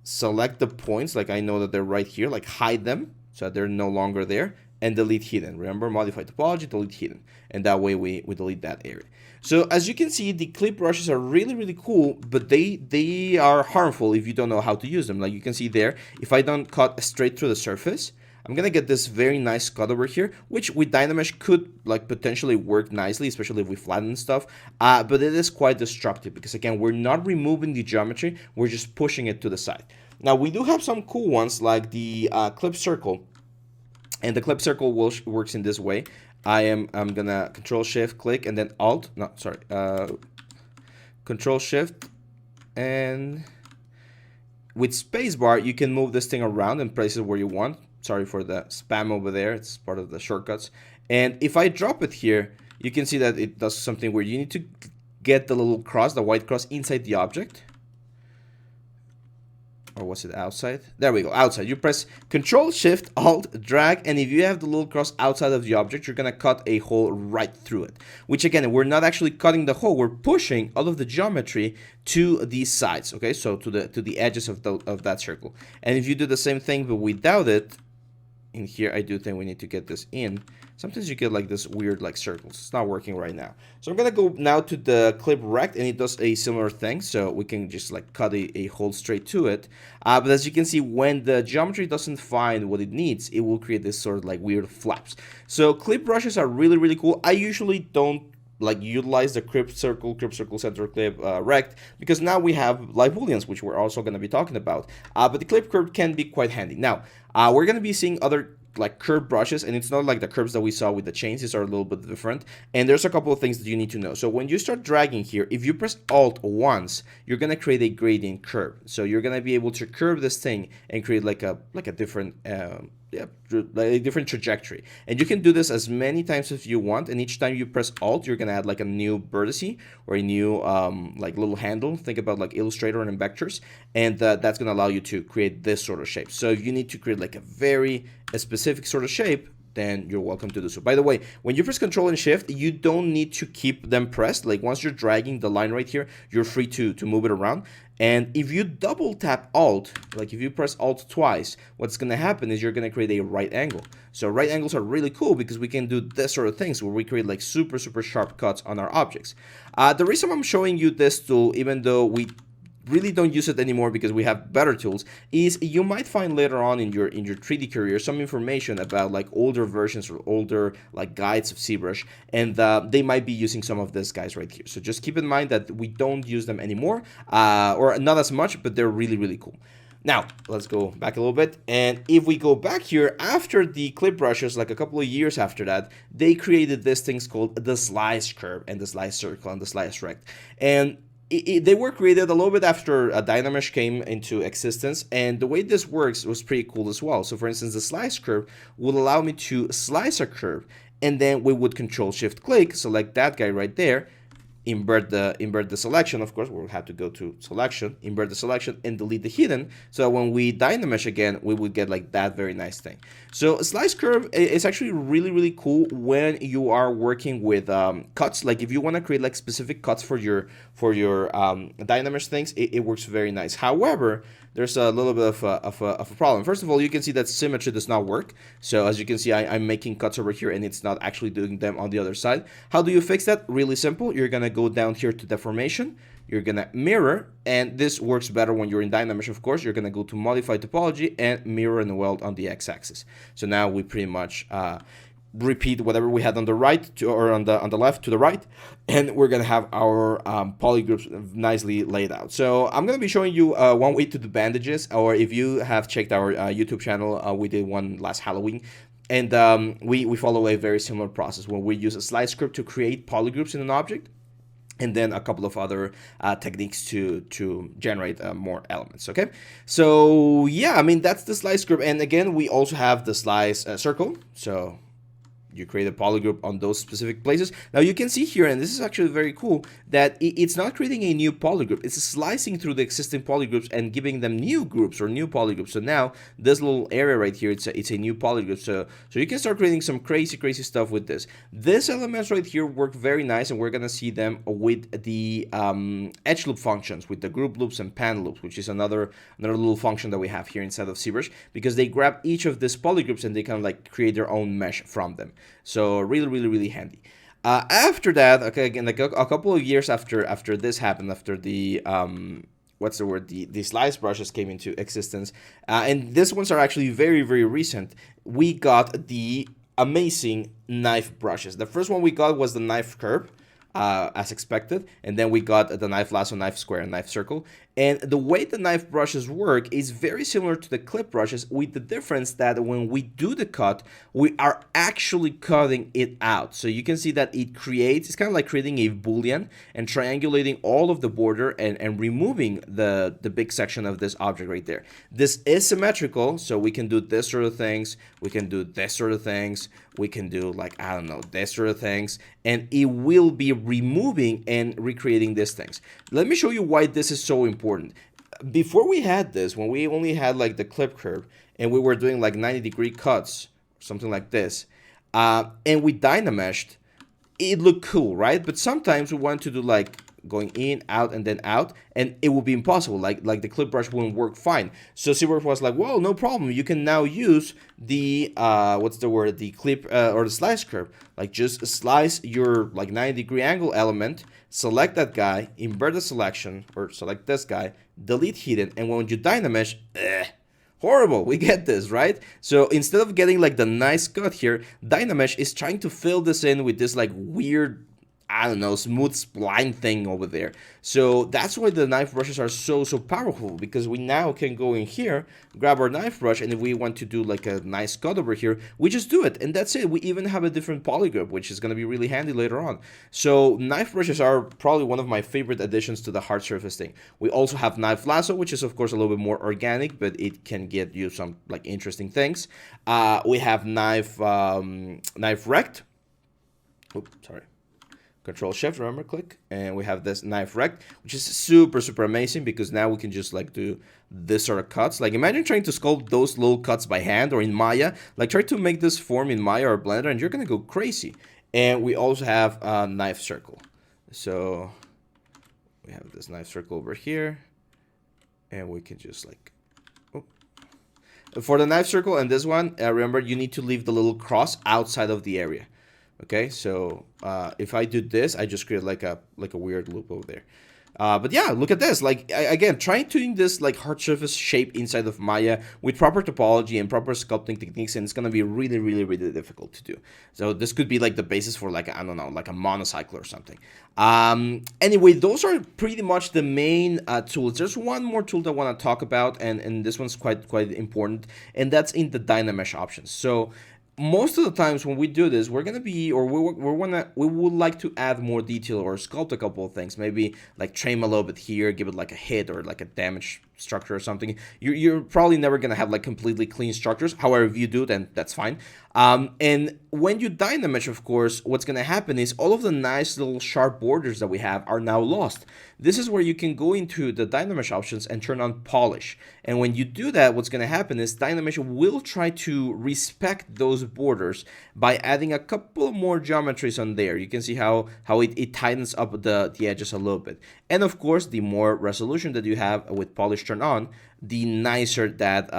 Speaker 1: select the points, like I know that they're right here, like hide them so that they're no longer there, and delete hidden. Remember, modify topology, delete hidden, and that way we delete that area. So as you can see, the clip brushes are really cool, but they are harmful if you don't know how to use them. Like you can see there, if I don't cut straight through the surface, I'm gonna get this very nice cut over here, which with Dynamesh could like potentially work nicely, especially if we flatten stuff, but it is quite destructive because again, we're not removing the geometry, we're just pushing it to the side. Now we do have some cool ones like the clip circle, and the clip circle works in this way. I'm gonna Control Shift click and then Control Shift, and with spacebar you can move this thing around and place it where you want. Sorry for the spam over there, it's part of the shortcuts. And if I drop it here, you can see that it does something where you need to get the little cross, the white cross, inside the object. Or was it outside? There we go, outside. You press Control Shift Alt drag, and if you have the little cross outside of the object, you're gonna cut a hole right through it. Which again, we're not actually cutting the hole, we're pushing all of the geometry to these sides, okay? So to the edges of that circle. And if you do the same thing but without it, in here, I do think we need to get this in. Sometimes you get like this weird like circles. It's not working right now. So I'm gonna go now to the clip rect, and it does a similar thing. So we can just like cut a hole straight to it. But as you can see, when the geometry doesn't find what it needs, it will create this sort of like weird flaps. So clip brushes are really cool. I usually don't like utilize the crypt circle, center clip, rect, because now we have live booleans, which we're also going to be talking about. But the clip curve can be quite handy. Now, we're going to be seeing other like curved brushes, and it's not like the curves that we saw with the chains. These are a little bit different, and there's a couple of things that you need to know. So when you start dragging here, if you press Alt once, you're gonna create a gradient curve. So you're gonna be able to curve this thing and create like a different a different trajectory. And you can do this as many times as you want, and each time you press Alt, you're gonna add like a new vertice or a new like little handle. Think about like Illustrator and vectors, and that's gonna allow you to create this sort of shape. So if you need to create like a specific sort of shape, then you're welcome to do so. By the way, when you press Control and Shift, you don't need to keep them pressed. Like once you're dragging the line right here, you're free to move it around. And if you double tap Alt, like if you press Alt twice, what's going to happen is you're going to create a right angle. So right angles are really cool because we can do this sort of things where we create like super sharp cuts on our objects. The reason I'm showing you this tool, even though we really don't use it anymore because we have better tools, is you might find later on in your 3D career some information about like older versions or older like guides of Zbrush, and they might be using some of these guys right here. So just keep in mind that we don't use them anymore, or not as much, but they're really cool. Now, let's go back a little bit, and if we go back here, after the clip brushes, like a couple of years after that, they created these things called the slice curve and the slice circle and the slice rect. And they were created a little bit after Dynamesh came into existence, and the way this works was pretty cool as well. So for instance, the slice curve would allow me to slice a curve, and then we would Control-Shift-Click, select that guy right there, invert the selection. Of course, we'll have to go to selection, invert the selection, and delete the hidden. So when we Dynamesh again, we would get like that very nice thing. So a slice curve is actually really cool when you are working with cuts. Like if you want to create like specific cuts for your Dynamesh things, it works very nice. However, there's a little bit of a problem. First of all, you can see that symmetry does not work. So as you can see, I'm making cuts over here and it's not actually doing them on the other side. How do you fix that? Really simple. You're going to go down here to deformation. You're going to mirror, and this works better when you're in Dynamesh, of course. You're going to go to modify topology and mirror and weld on the x-axis. So now we pretty much repeat whatever we had on the right or on the left to the right, and we're gonna have our polygroups nicely laid out. So I'm gonna be showing you one way to do bandages, or if you have checked our YouTube channel, we did one last Halloween, and we follow a very similar process where we use a slice script to create polygroups in an object, and then a couple of other techniques to generate more elements. Okay, so yeah, I mean that's the slice script, and again we also have the slice circle. So you create a polygroup on those specific places. Now you can see here, and this is actually very cool, that it's not creating a new polygroup. It's slicing through the existing polygroups and giving them new groups or new polygroups. So now this little area right here, it's a new polygroup. So you can start creating some crazy stuff with this. These elements right here work very nice, and we're gonna see them with the edge loop functions, with the group loops and pan loops, which is another little function that we have here inside of Zbrush, because they grab each of these polygroups and they kind of like create their own mesh from them. So really handy. After that, okay, again, like a couple of years after this happened, after the what's the word, the slice brushes came into existence, and these ones are actually very recent, we got the amazing knife brushes. The first one we got was the knife curve, as expected, and then we got the knife lasso, knife square, and knife circle. And the way the knife brushes work is very similar to the clip brushes, with the difference that when we do the cut, we are actually cutting it out. So you can see that it's kind of like creating a boolean and triangulating all of the border and removing the big section of this object right there. This is symmetrical, so we can do this sort of things, we can do this sort of things, we can do like, I don't know, this sort of things, and it will be removing and recreating these things. Let me show you why this is so important. Before we had this, when we only had like the clip curve and we were doing like 90-degree cuts, something like this, and we Dynameshed, it looked cool, right? But sometimes we want to do like going in, out, and then out, and it would be impossible. Like the clip brush wouldn't work fine. So Zbrush was like, well, no problem. You can now use the what's the word? The clip or the slice curve. Like just slice your like 90-degree angle element, select that guy, invert the selection, or select this guy, delete hidden, and when you Dynamesh, horrible, we get this, right? So instead of getting like the nice cut here, Dynamesh is trying to fill this in with this like weird I don't know, smooth spline thing over there. So that's why the knife brushes are so powerful, because we now can go in here, grab our knife brush, and if we want to do like a nice cut over here, we just do it, and that's it. We even have a different poly grip, which is going to be really handy later on. So knife brushes are probably one of my favorite additions to the hard surface thing. We also have knife lasso, which is of course a little bit more organic, but it can get you some like interesting things. We have knife rect. Oops, sorry. Control Shift, remember, click, and we have this knife rect, which is super amazing, because now we can just like do this sort of cuts. Like imagine trying to sculpt those little cuts by hand or in Maya. Like try to make this form in Maya or Blender, and you're gonna go crazy. And we also have a knife circle. So we have this knife circle over here, and we can just like, oh. For the knife circle and this one, remember you need to leave the little cross outside of the area. Okay, so if I do this, I just create like a weird loop over there. But yeah, look at this. Like again, trying to do this like hard surface shape inside of Maya with proper topology and proper sculpting techniques, and it's gonna be really difficult to do. So this could be like the basis for like, I don't know, like a monocycle or something. Anyway, those are pretty much the main tools. There's one more tool that I want to talk about, and this one's quite important, and that's in the Dynamesh options. So most of the times when we do this, we're gonna be, or we would like to add more detail or sculpt a couple of things. Maybe like trim a little bit here, give it like a hit or like a damage structure or something. You're probably never gonna have like completely clean structures. However, if you do, then that's fine. And when you Dynamesh, of course, what's gonna happen is all of the nice little sharp borders that we have are now lost. This is where you can go into the Dynamesh options and turn on polish. And when you do that, what's gonna happen is Dynamesh will try to respect those borders by adding a couple more geometries on there. You can see how it tightens up the edges a little bit. And of course, the more resolution that you have with polish turned on, the nicer that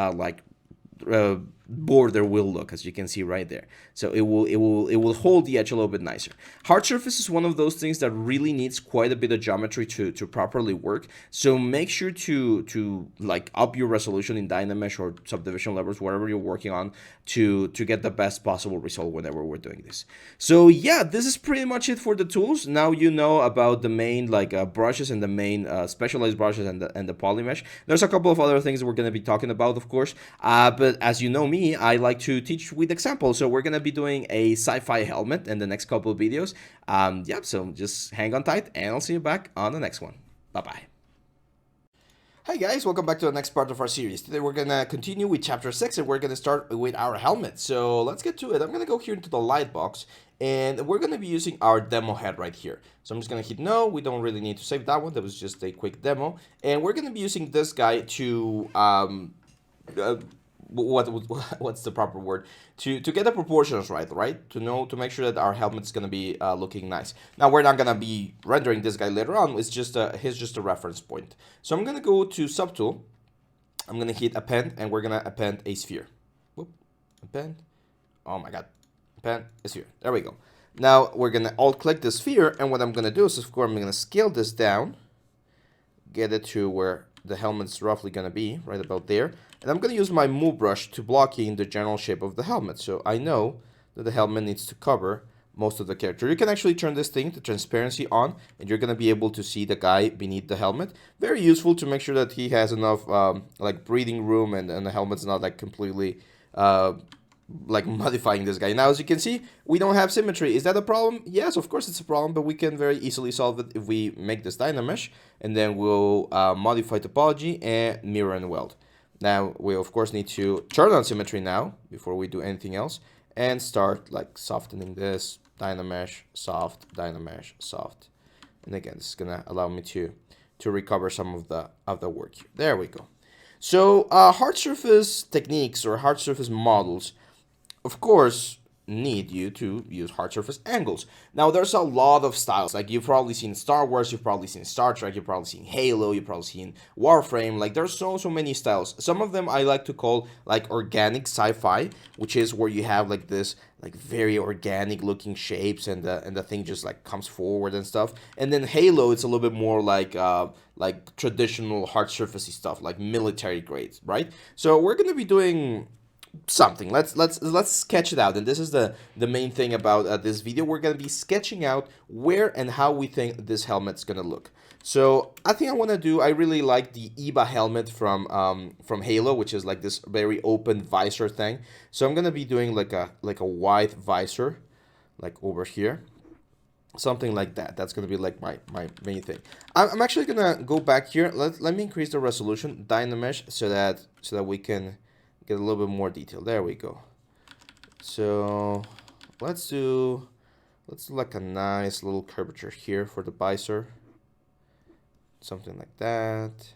Speaker 1: border will look, as you can see right there. So it will hold the edge a little bit nicer. Hard surface is one of those things that really needs quite a bit of geometry to properly work. So make sure to like up your resolution in Dynamesh or subdivision levels, wherever you're working on, to get the best possible result whenever we're doing this. So yeah, this is pretty much it for the tools. Now you know about the main brushes and the main specialized brushes and the polymesh. There's a couple of other things that we're going to be talking about, of course, but as you know me, I like to teach with examples. So we're going to be doing a sci-fi helmet in the next couple of videos. Yeah, so just hang on tight, and I'll see you back on the next one. Bye-bye. Hi guys, welcome back to the next part of our series. Today we're going to continue with chapter 6, and we're going to start with our helmet. So let's get to it. I'm going to go here into the light box, and we're going to be using our demo head right here. So I'm just going to hit no. We don't really need to save that one. That was just a quick demo. And we're going to be using this guy to what's the proper word, to get the proportions right, to make sure that our helmet's gonna be looking nice. Now we're not gonna be rendering this guy later on. It's just he's just a reference point. So I'm gonna go to subtool, I'm gonna hit append, and we're gonna append a sphere. Whoop, append, oh my god, append a sphere. There we go. Now we're gonna alt click the sphere, and what I'm gonna do is, of course, I'm gonna scale this down, get it to where the helmet's roughly gonna be, right about there. And I'm gonna use my move brush to block in the general shape of the helmet. So I know that the helmet needs to cover most of the character. You can actually turn this thing to transparency on, and you're gonna be able to see the guy beneath the helmet. Very useful to make sure that he has enough like breathing room, and the helmet's not like completely like modifying this guy. Now, as you can see, we don't have symmetry. Is that a problem? Yes, of course it's a problem, but we can very easily solve it if we make this Dynamesh, and then we'll modify topology and mirror and weld. Now, we of course need to turn on symmetry now before we do anything else, and start like softening this, Dynamesh, soft, Dynamesh, soft. And again, this is gonna allow me to recover some of the work here. There we go. So hard surface techniques or hard surface models, of course, need you to use hard surface angles. Now, there's a lot of styles. Like, you've probably seen Star Wars, you've probably seen Star Trek, you've probably seen Halo, you've probably seen Warframe. Like, there's so many styles. Some of them I like to call like organic sci-fi, which is where you have like this like very organic looking shapes, and the thing just like comes forward and stuff. And then Halo, it's a little bit more like traditional hard surfacey stuff, like military grades, right? So we're gonna be doing something. Let's sketch it out. And this is the main thing about this video. We're gonna be sketching out where and how we think this helmet's gonna look. So I think I want to do, I really like the EVA helmet from Halo, which is like this very open visor thing. So I'm gonna be doing like a wide visor, like over here, something like that. That's gonna be like my main thing. I'm actually gonna go back here. Let me increase the resolution, Dynamesh, so that we can get a little bit more detail. There we go. So let's do like a nice little curvature here for the visor. Something like that.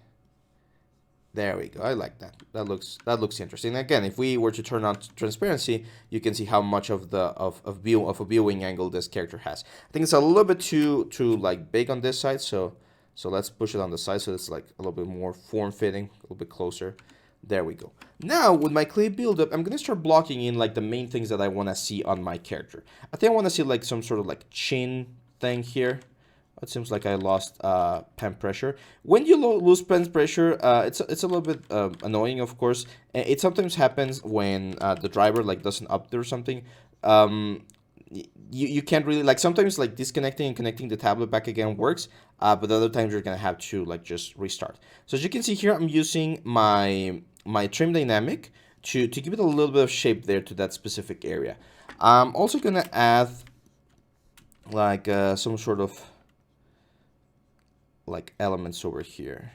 Speaker 1: There we go. I like that. That looks interesting. Again, if we were to turn on transparency, you can see how much of a viewing angle this character has. I think it's a little bit too like big on this side, so let's push it on the side so it's like a little bit more form-fitting, a little bit closer. There we go. Now with my clay buildup, I'm gonna start blocking in like the main things that I want to see on my character. I think I want to see like some sort of like chin thing here. It seems like I lost pen pressure. When you lose pen pressure, it's a little bit annoying, of course. It sometimes happens when the driver like doesn't update or something. You can't really, like, sometimes like disconnecting and connecting the tablet back again works, but other times you're gonna have to like just restart. So as you can see here, I'm using my trim dynamic to give it a little bit of shape there to that specific area. I'm also gonna add like some sort of like elements over here.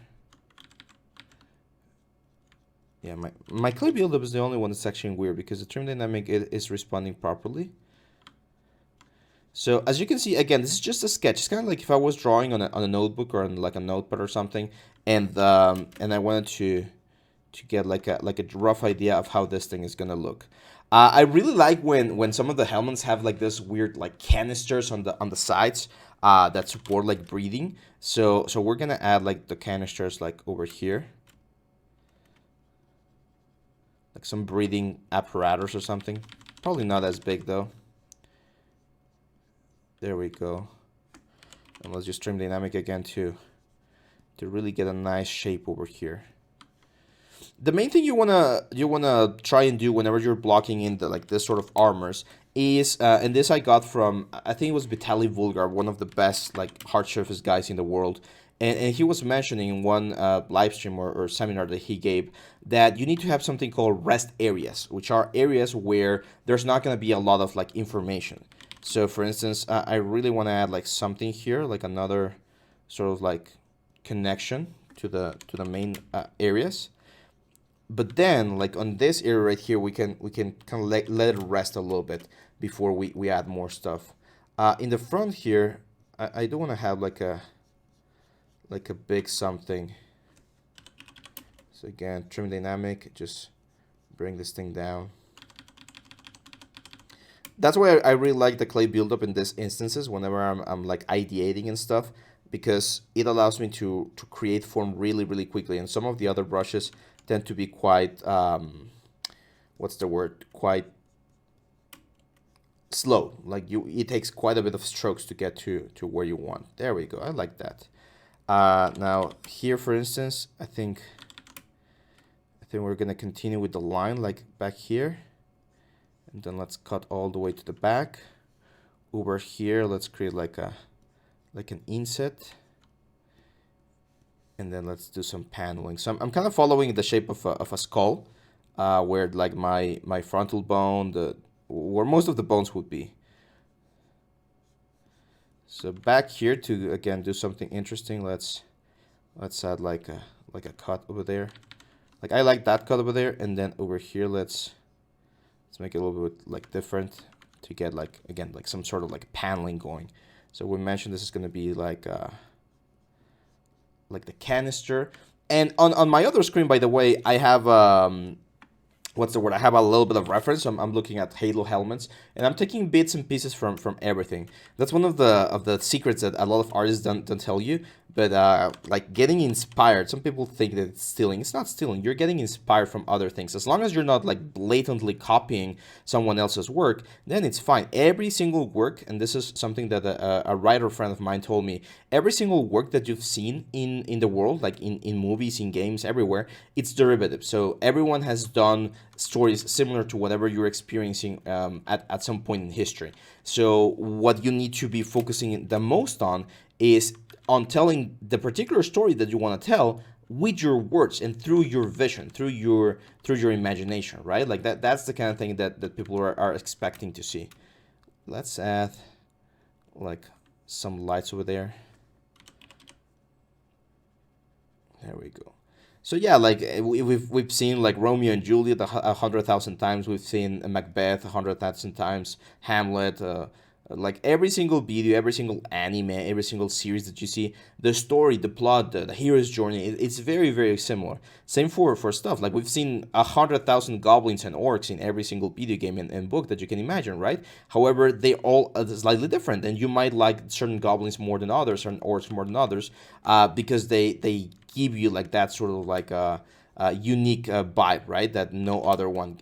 Speaker 1: Yeah, my clay buildup is the only one that's actually weird because the trim dynamic is responding properly. So as you can see, again, this is just a sketch. It's kind of like if I was drawing on a notebook or on like a notepad or something, and I wanted to get like a rough idea of how this thing is gonna look. I really like when some of the helmets have like this weird like canisters on the sides that support like breathing. So we're gonna add like the canisters like over here, like some breathing apparatus or something. Probably not as big though. There we go. And let's just trim dynamic again to really get a nice shape over here. The main thing you wanna try and do whenever you're blocking in this sort of armors is, and this I got from, I think it was Vitaly, one of the best like hard surface guys in the world, and he was mentioning in one live stream or seminar that he gave that you need to have something called rest areas, which are areas where there's not gonna be a lot of like information. So for instance, I really want to add like something here, like another sort of like connection to the main areas. But then like on this area right here, we can kind of let it rest a little bit before we add more stuff. In the front here, I do want to have like a big something. So again, trim dynamic, just bring this thing down. That's why I really like the clay buildup in these instances whenever I'm like ideating and stuff, because it allows me to create form really quickly. And some of the other brushes tend to be quite, what's the word? Quite slow. Like it takes quite a bit of strokes to get to where you want. There we go. I like that. Now here, for instance, I think we're gonna continue with the line like back here. And then let's cut all the way to the back. Over here, let's create like an inset. And then let's do some paneling. So I'm kind of following the shape of a skull, where like my frontal bone, where most of the bones would be. So back here to again do something interesting. Let's add like a cut over there. Like I like that cut over there, and then over here let's make it a little bit like different to get like, again, like some sort of like paneling going. So we mentioned this is going to be like the canister. And on my other screen, by the way, I have what's the word? I have a little bit of reference. I'm looking at Halo helmets, and I'm taking bits and pieces from everything. That's one of the secrets that a lot of artists don't tell you. but like getting inspired, some people think that it's stealing. It's not stealing. You're getting inspired from other things. As long as you're not like blatantly copying someone else's work, then it's fine. Every single work, and this is something that a writer friend of mine told me, every single work that you've seen in the world, like in movies, in games, everywhere, it's derivative. So everyone has done stories similar to whatever you're experiencing at some point in history. So what you need to be focusing the most on is on telling the particular story that you want to tell with your words and through your vision, through your imagination, right? Like that's the kind of thing that people are expecting to see. Let's add like some lights over there. There we go. So yeah, like we've seen like Romeo and Juliet 100,000 times. We've seen Macbeth 100,000 times. Hamlet. Like every single video, every single anime, every single series that you see, the story, the plot, the hero's journey, it's very, very similar. Same for stuff. Like we've seen 100,000 goblins and orcs in every single video game and book that you can imagine, right? However, they all slightly different, and you might like certain goblins more than others, certain orcs more than others, because they give you like that sort of like unique vibe, right? That no other one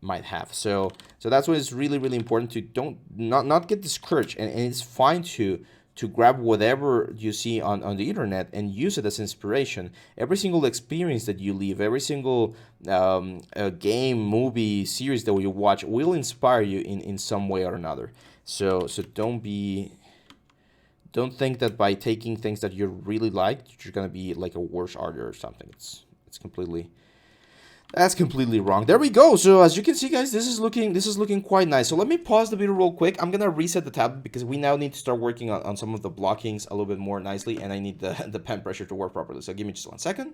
Speaker 1: might have. So that's why it's really, really important to not get discouraged, and it's fine to grab whatever you see on the internet and use it as inspiration. Every single experience that you live, every single game, movie, series that you watch will inspire you in some way or another. So don't think that by taking things that you really like, you're gonna be like a worse artist or something. That's completely wrong. There we go. So as you can see, guys, this is looking quite nice. So let me pause the video real quick. I'm gonna reset the tab because we now need to start working on some of the blockings a little bit more nicely, and I need the pen pressure to work properly. So give me just 1 second.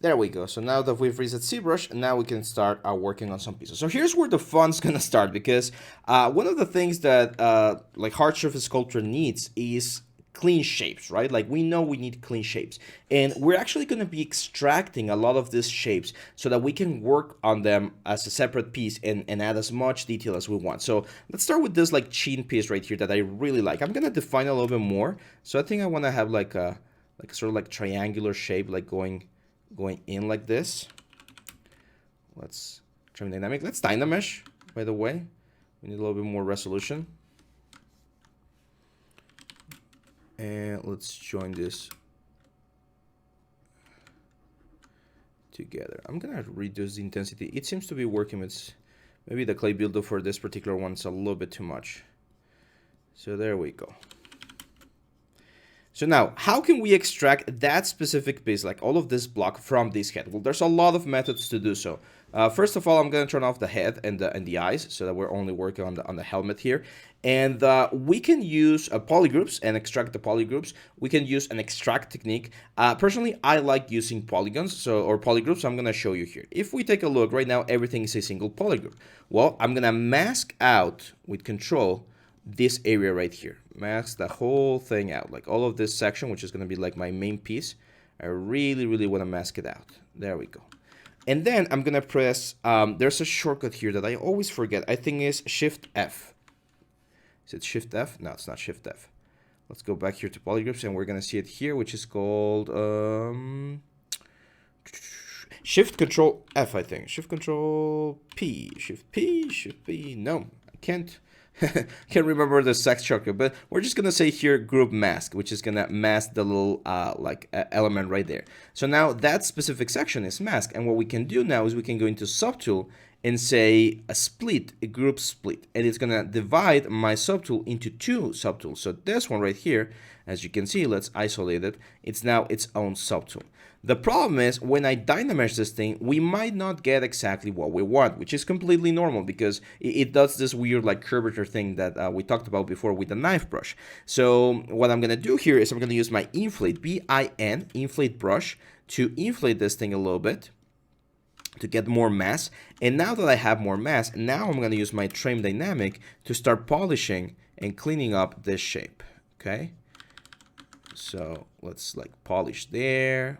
Speaker 1: There we go. So now that we've reset Zbrush, now we can start working on some pieces. So here's where the fun's gonna start, because one of the things that like hard surface sculpture needs is clean shapes, right? Like we know we need clean shapes, and we're actually going to be extracting a lot of these shapes so that we can work on them as a separate piece and add as much detail as we want. So let's start with this like chin piece right here that I really like. I'm going to define a little bit more. So I think I want to have like a sort of like triangular shape, like going in like this. Let's trim dynamic. Let's Dynamesh, by the way. We need a little bit more resolution. And let's join this together. I'm gonna reduce the intensity. It seems to be working. It's maybe the clay builder for this particular one's a little bit too much. So there we go. So now, how can we extract that specific piece, like all of this block, from this head? Well, there's a lot of methods to do so. First of all, I'm going to turn off the head and the eyes so that we're only working on the helmet here. And we can use polygroups and extract the polygroups. We can use an extract technique. Personally, I like using polygons or polygroups. So I'm going to show you here. If we take a look right now, everything is a single polygroup. Well, I'm going to mask out with Control this area right here. Mask the whole thing out, like all of this section, which is going to be like my main piece. I really, really want to mask it out. There we go. And then I'm going to press, there's a shortcut here that I always forget. I think it's Shift F. Is it Shift F? No, it's not Shift F. Let's go back here to polygroups, and we're going to see it here, which is called Shift Control F, I think. Shift Control P. Shift P. Shift P. No, I can't. Can't remember the sex shortcut, but we're just gonna say here group mask, which is gonna mask the little element right there. So now that specific section is masked, and what we can do now is we can go into subtool and say a split, a group split, and it's gonna divide my subtool into two subtools. So this one right here, as you can see, let's isolate it. It's now its own subtool. The problem is when I Dynamesh this thing, we might not get exactly what we want, which is completely normal because it does this weird like curvature thing that we talked about before with the knife brush. So what I'm going to do here is I'm going to use my inflate, B-I-N, inflate brush to inflate this thing a little bit to get more mass. And now that I have more mass, now I'm going to use my trim dynamic to start polishing and cleaning up this shape. Okay. So let's like polish there.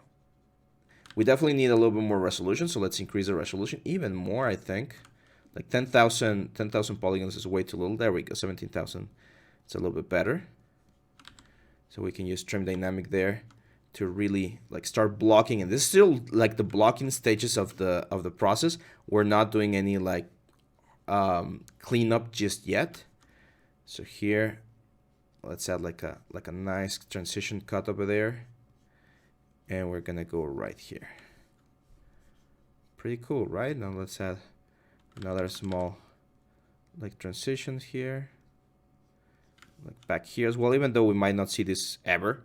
Speaker 1: We definitely need a little bit more resolution, so let's increase the resolution even more, I think. Like 10,000 polygons is way too little. There we go, 17,000. It's a little bit better. So we can use trim dynamic there to really like start blocking. And this is still like the blocking stages of the process. We're not doing any like cleanup just yet. So here, let's add like a nice transition cut over there. And we're gonna go right here. Pretty cool, right? Now let's add another small like transition here. Like back here as well, even though we might not see this ever,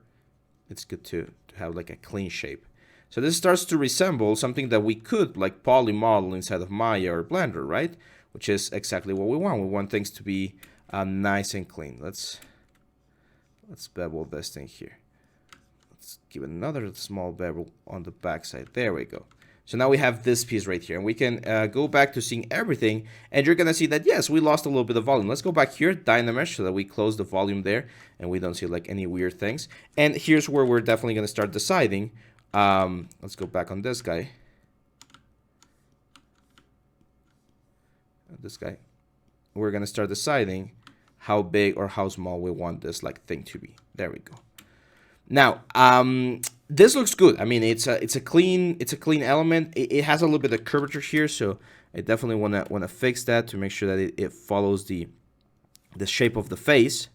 Speaker 1: it's good to have like a clean shape. So this starts to resemble something that we could like poly model inside of Maya or Blender, right? Which is exactly what we want. We want things to be nice and clean. Let's bevel this thing here. Let's give it another small bevel on the back side. There we go. So now we have this piece right here, and we can go back to seeing everything, and you're gonna see that yes, we lost a little bit of volume. Let's go back here, Dynamesh, so that we close the volume there, and we don't see like any weird things. And here's where we're definitely gonna start deciding. Let's go back on this guy. We're gonna start deciding how big or how small we want this like thing to be. There we go. Now, this looks good. I mean, it's a clean element. It has a little bit of curvature here, so I definitely wanna fix that to make sure that it follows the shape of the face.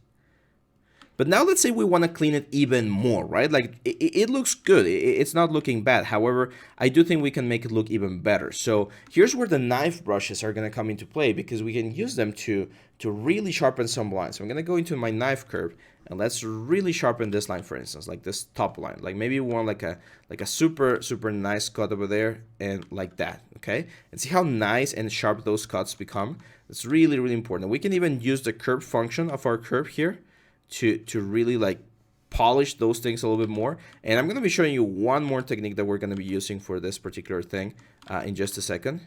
Speaker 1: But now let's say we want to clean it even more, right? Like it looks good. It's not looking bad. However, I do think we can make it look even better. So here's where the knife brushes are going to come into play, because we can use them to really sharpen some lines. So I'm going to go into my knife curve, and let's really sharpen this line, for instance, like this top line. Like maybe we want like a super nice cut over there, and like that, okay? And see how nice and sharp those cuts become. It's really important. We can even use the curve function of our curve here to really like polish those things a little bit more. And I'm going to be showing you one more technique that we're going to be using for this particular thing in just a second.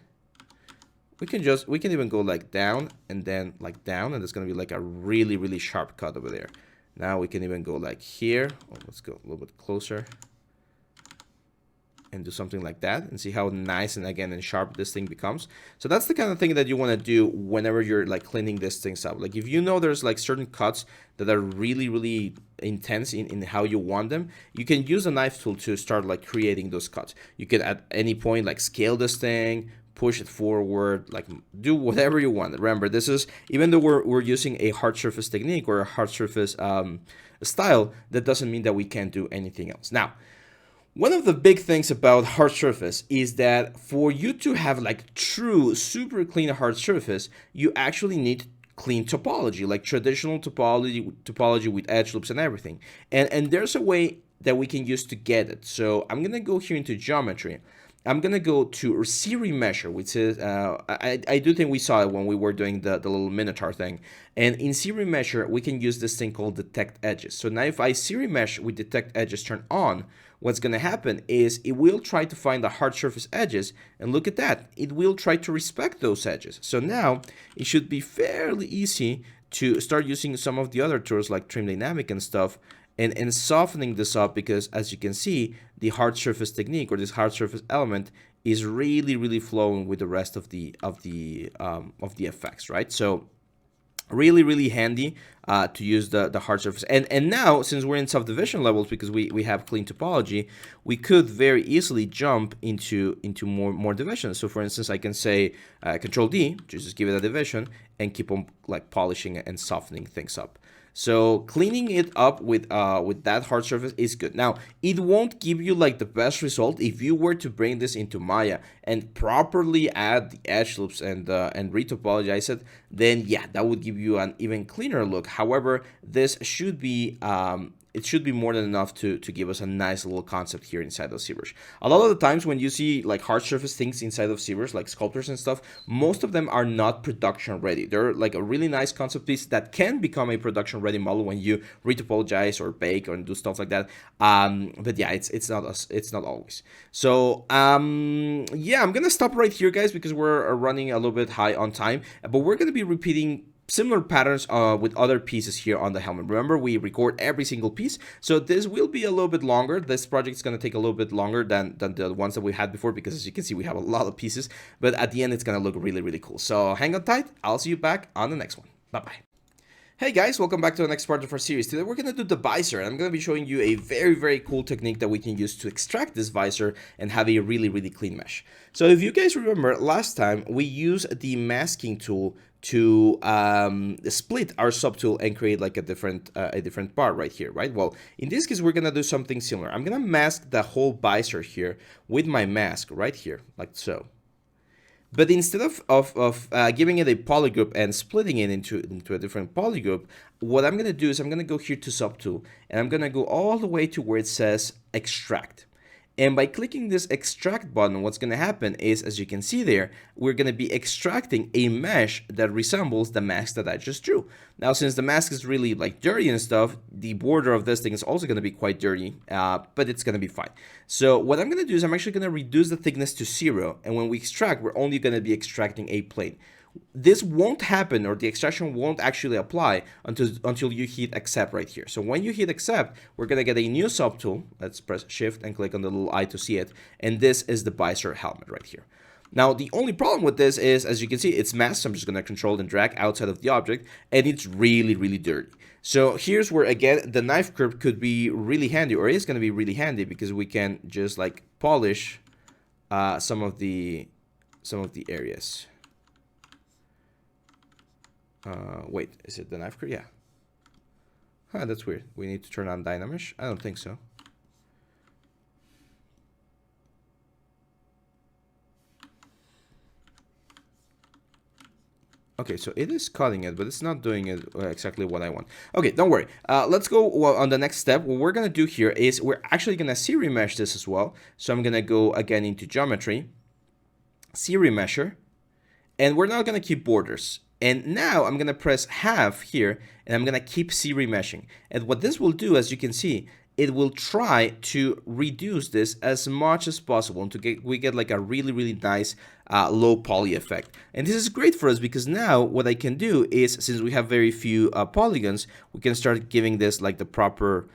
Speaker 1: We can even go like down and then like down, and it's going to be like a really sharp cut over there. Now we can even go like here. Oh, let's go a little bit closer and do something like that, and see how nice and sharp this thing becomes. So that's the kind of thing that you want to do whenever you're like cleaning these things up. Like if you know there's like certain cuts that are really intense in how you want them, you can use a knife tool to start like creating those cuts. You can at any point like scale this thing, push it forward, like do whatever you want. Remember, this is, even though we're using a hard surface technique or a hard surface style, that doesn't mean that we can't do anything else. Now, one of the big things about hard surface is that for you to have like true super clean hard surface, you actually need clean topology, like traditional topology with edge loops and everything. And there's a way that we can use to get it. So I'm gonna go here into geometry. I'm gonna go to series measure, which is I do think we saw it when we were doing the little Minotaur thing. And in series measure, we can use this thing called detect edges. So now if I series mesh with detect edges turned on, what's going to happen is it will try to find the hard surface edges, and look at that, it will try to respect those edges. So now it should be fairly easy to start using some of the other tools like trim dynamic and stuff, and softening this up, because as you can see, the hard surface technique or this hard surface element is really flowing with the rest of the effects, right? So really handy to use the hard surface. And now, since we're in subdivision levels, because we have clean topology, we could very easily jump into more divisions. So for instance, I can say Control D, just give it a division, and keep on like polishing and softening things up. So cleaning it up with that hard surface is good. Now, it won't give you like the best result if you were to bring this into Maya and properly add the edge loops and retopologize it. Then yeah, that would give you an even cleaner look. However, this should be it should be more than enough to give us a nice little concept here inside of Zbrush. A lot of the times when you see like hard surface things inside of Zbrush, like sculptures and stuff, most of them are not production ready. They're like a really nice concept piece that can become a production ready model when you retopologize or bake or do stuff like that. But yeah, it's not always. So yeah, I'm gonna stop right here, guys, because we're running a little bit high on time, but we're gonna be repeating similar patterns with other pieces here on the helmet. Remember, we record every single piece, so this will be a little bit longer. This project is going to take a little bit longer than the ones that we had before, because as you can see, we have a lot of pieces, but at the end, it's going to look really cool. So hang on tight. I'll see you back on the next one. Bye-bye. Hey guys, welcome back to the next part of our series. Today we're going to do the visor, and I'm going to be showing you a very cool technique that we can use to extract this visor and have a really clean mesh. So if you guys remember, last time we used the masking tool to split our subtool and create like a different part right here, right? Well, in this case, we're going to do something similar. I'm going to mask the whole visor here with my mask right here, like so. But instead of giving it a polygroup and splitting it into a different polygroup, what I'm going to do is I'm going to go here to subtool, and I'm going to go all the way to where it says extract. And by clicking this extract button, what's going to happen is, as you can see there, we're going to be extracting a mesh that resembles the mask that I just drew. Now, since the mask is really like dirty and stuff, the border of this thing is also going to be quite dirty, but it's going to be fine. So what I'm going to do is I'm actually going to reduce the thickness to 0. And when we extract, we're only going to be extracting a plane. This won't happen, or the extraction won't actually apply until you hit accept right here. So when you hit accept, we're going to get a new subtool. Let's press shift and click on the little eye to see it. And this is the visor helmet right here. Now, the only problem with this is, as you can see, it's masked. So I'm just going to control and drag outside of the object, and it's really dirty. So here's where, again, the knife curve could be really handy, or is going to be really handy, because we can just like polish some of the areas. Wait, is it the knife curve? Yeah. Huh, that's weird. We need to turn on Dynamesh? I don't think so. Okay, so it is cutting it, but it's not doing it exactly what I want. Okay, don't worry. Let's go on the next step. What we're going to do here is we're actually going to series mesh this as well. So I'm going to go again into geometry, series mesher, and we're now going to keep borders. And now I'm going to press half here, and I'm going to keep series meshing. And what this will do, as you can see, it will try to reduce this as much as possible until we get like a really nice low poly effect. And this is great for us because now what I can do is, since we have very few polygons, we can start giving this like the proper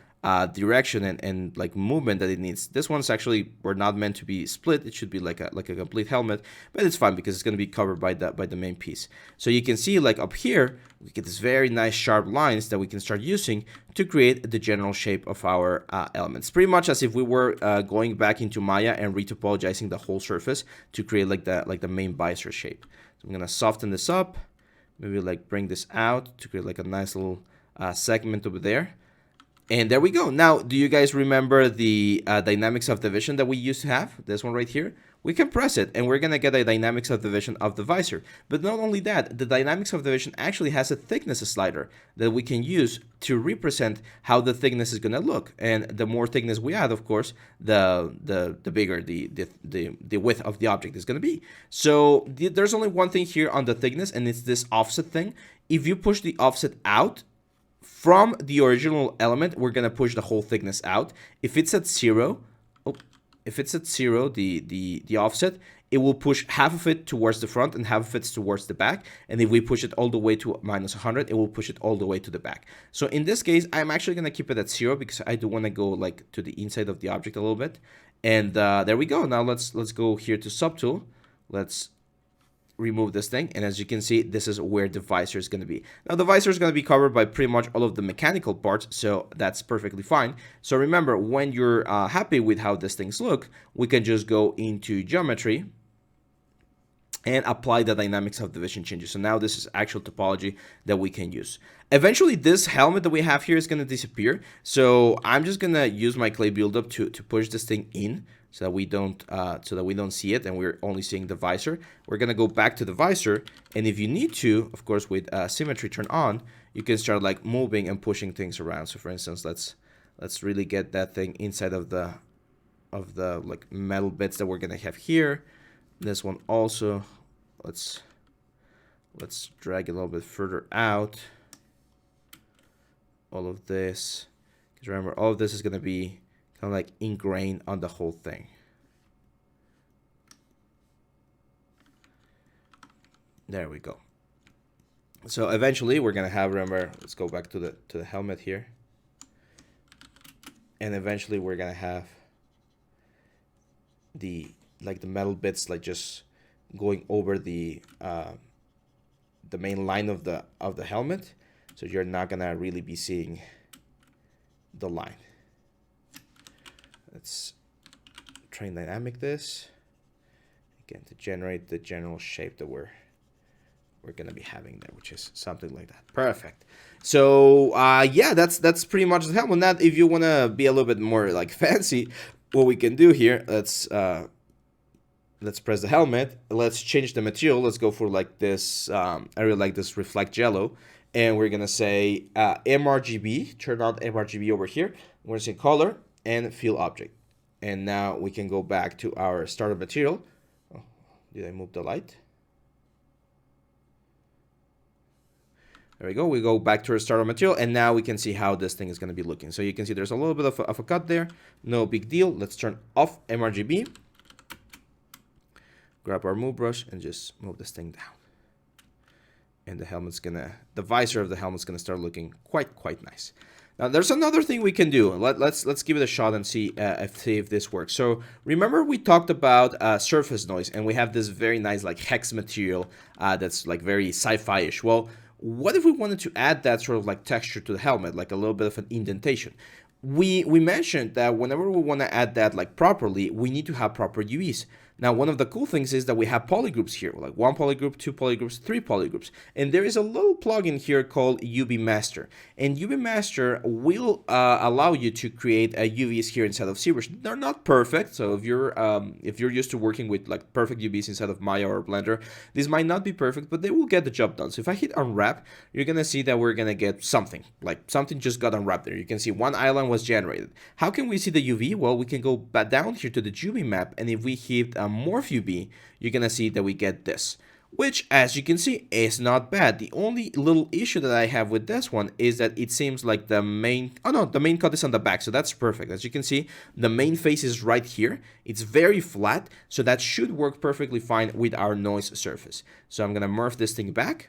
Speaker 1: direction and like movement that it needs. This one's actually were not meant to be split. It should be like a complete helmet, but it's fine because it's going to be covered by the main piece. So you can see like up here we get this very nice sharp lines that we can start using to create the general shape of our elements. Pretty much as if we were going back into Maya and retopologizing the whole surface to create like the main visor shape. So I'm gonna soften this up, maybe like bring this out to create like a nice little segment over there. And there we go. Now, do you guys remember the dynamics of division that we used to have? This one right here. We can press it, and we're going to get a dynamics of division of the visor. But not only that, the dynamics of division actually has a thickness slider that we can use to represent how the thickness is going to look. And the more thickness we add, of course, the bigger the width of the object is going to be. So there's only one thing here on the thickness, and it's this offset thing. If you push the offset out from the original element, we're gonna push the whole thickness out. If it's at 0, the offset, it will push half of it towards the front and half of it towards the back. And if we push it all the way to -100, it will push it all the way to the back. So in this case, I'm actually gonna keep it at 0 because I do want to go like to the inside of the object a little bit. And there we go. Now let's go here to subtool. Let's remove this thing, and as you can see, this is where the visor is going to be. Now the visor is going to be covered by pretty much all of the mechanical parts, so that's perfectly fine. So remember, when you're happy with how these things look, we can just go into geometry and apply the dynamics of division changes. So now this is actual topology that we can use. Eventually this helmet that we have here is going to disappear, so I'm just going to use my clay buildup to push this thing in, so that we don't see it and we're only seeing the visor. We're gonna go back to the visor, and if you need to, of course, with symmetry turned on, you can start like moving and pushing things around. So for instance, let's really get that thing inside of the like metal bits that we're gonna have here. This one also, let's drag it a little bit further out. All of this, because remember, all of this is gonna be kind of like ingrained on the whole thing. There we go. So eventually we're gonna have, remember, let's go back to the helmet here, and eventually we're gonna have the metal bits like just going over the main line of the helmet. so you're not gonna really be seeing the line. Let's train dynamic this again to generate the general shape that we're gonna be having there, which is something like that. Perfect. So yeah, that's pretty much the helmet. Now, if you wanna be a little bit more like fancy, what we can do here, let's press the helmet. Let's change the material. Let's go for like this. I really like this reflect yellow, and we're gonna say mRGB. Turn on mRGB over here. We're gonna say color and fill object, and now we can go back to our starter material. Oh, did I move the light? There we go. We go back to our starter material, and now we can see how this thing is going to be looking. So you can see there's a little bit of a cut there. No big deal. Let's turn off mRGB. Grab our move brush and just move this thing down. And the visor of the helmet's gonna start looking quite nice. Now there's another thing we can do. Let's give it a shot and see if this works. So remember we talked about surface noise, and we have this very nice like hex material that's like very sci-fi-ish. Well, what if we wanted to add that sort of like texture to the helmet, like a little bit of an indentation? We mentioned that whenever we want to add that like properly, we need to have proper UVs. Now, one of the cool things is that we have polygroups here, like 1 polygroup, 2 polygroups, 3 polygroups. And there is a little plugin here called UV Master. And UV Master will allow you to create UVs here inside of ZBrush. They're not perfect, so if you're used to working with like perfect UVs inside of Maya or Blender, this might not be perfect, but they will get the job done. So if I hit unwrap, you're gonna see that we're gonna get something, like something just got unwrapped there. You can see one island was generated. How can we see the UV? Well, we can go back down here to the UV map, and if we hit morph UV, you're gonna see that we get this, which, as you can see, is not bad. The only little issue that I have with this one is that it seems like the main cut is on the back, so that's perfect. As you can see, the main face is right here. It's very flat, so that should work perfectly fine with our noise surface. So I'm gonna morph this thing back.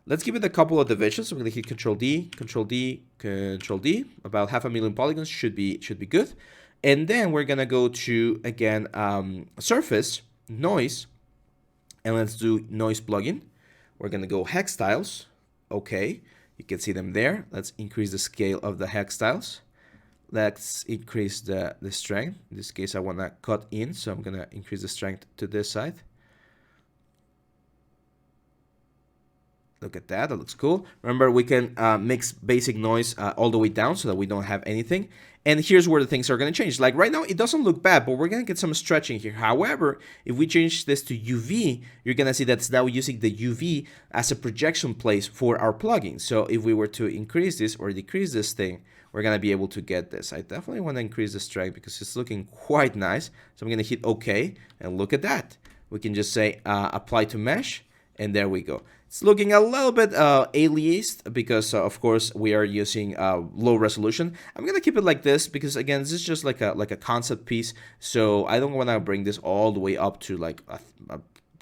Speaker 1: Let's give it a couple of divisions. I'm gonna hit Control D, Control D, Control D. About 500,000 polygons should be good. And then we're gonna go to again surface noise, and let's do noise plugin. We're gonna go hex tiles. Okay, you can see them there. Let's increase the scale of the hex tiles. Let's increase the strength. In this case, I wanna cut in, so I'm gonna increase the strength to this side. Look at that, that looks cool. Remember, we can mix basic noise all the way down so that we don't have anything. And here's where the things are going to change. Like right now, it doesn't look bad, but we're going to get some stretching here. However, if we change this to UV, you're going to see that's now using the UV as a projection place for our plugin. So if we were to increase this or decrease this thing, we're going to be able to get this. I definitely want to increase the strength because it's looking quite nice. So I'm going to hit OK, and look at that. We can just say apply to mesh, and there we go. It's looking a little bit aliased because, of course, we are using low resolution. I'm gonna keep it like this because, again, this is just like a concept piece. So I don't want to bring this all the way up to like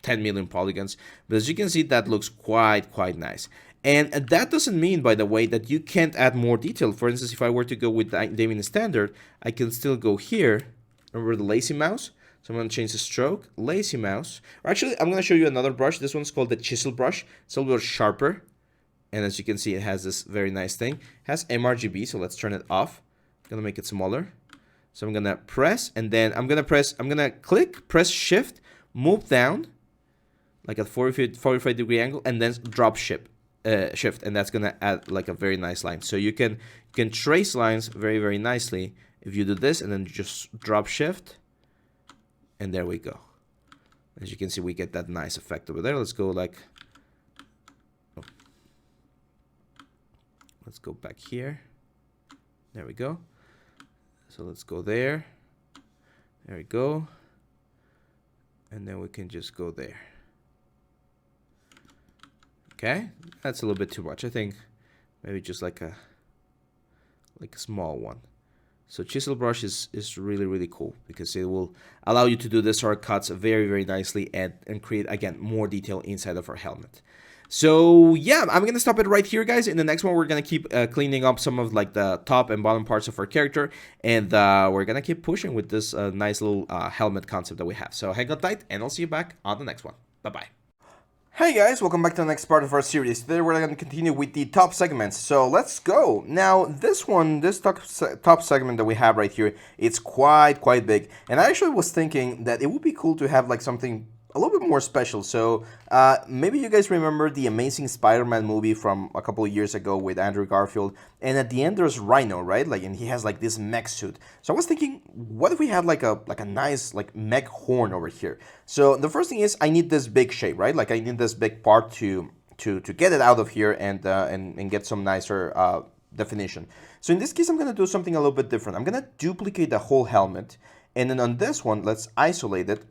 Speaker 1: 10 million polygons. But as you can see, that looks quite nice. And that doesn't mean, by the way, that you can't add more detail. For instance, if I were to go with Damien Standard, I can still go here. Remember the lazy mouse? So I'm going to change the stroke, lazy mouse. Or actually, I'm going to show you another brush. This one's called the chisel brush. It's a little bit sharper. And as you can see, it has this very nice thing. It has mRGB, so let's turn it off. I'm going to make it smaller. So I'm going to press, and then I'm going to click, press shift, move down, like a 45 degree angle, and then drop shift. And that's going to add like a very nice line. So you can trace lines very nicely if you do this, and then just drop shift. And there we go. As you can see, we get that nice effect over there. Let's go like, oh. Let's go back here. There we go. So let's go there. There we go. And then we can just go there. Okay, that's a little bit too much. I think maybe just like a small one. So chisel brush is really cool because it will allow you to do the shortcuts very nicely and create, again, more detail inside of our helmet. So yeah, I'm gonna stop it right here, guys. In the next one, we're gonna keep cleaning up some of like the top and bottom parts of our character, and we're gonna keep pushing with this nice little helmet concept that we have. So hang on tight, and I'll see you back on the next one. Bye bye. Hey guys, welcome back to the next part of our series. Today we're going to continue with the top segments, so let's go. Now this top segment that we have right here, it's quite big, and I actually was thinking that it would be cool to have like something a little bit more special. So maybe you guys remember the Amazing Spider-Man movie from a couple of years ago with Andrew Garfield, and at the end there's Rhino, right? Like, and he has like this mech suit. So I was thinking, what if we had like a nice like mech horn over here? So the first thing is I need this big shape, right? Like I need this big part to get it out of here and get some nicer definition. So in this case, I'm gonna do something a little bit different. I'm gonna duplicate the whole helmet, and then on this one, let's isolate it.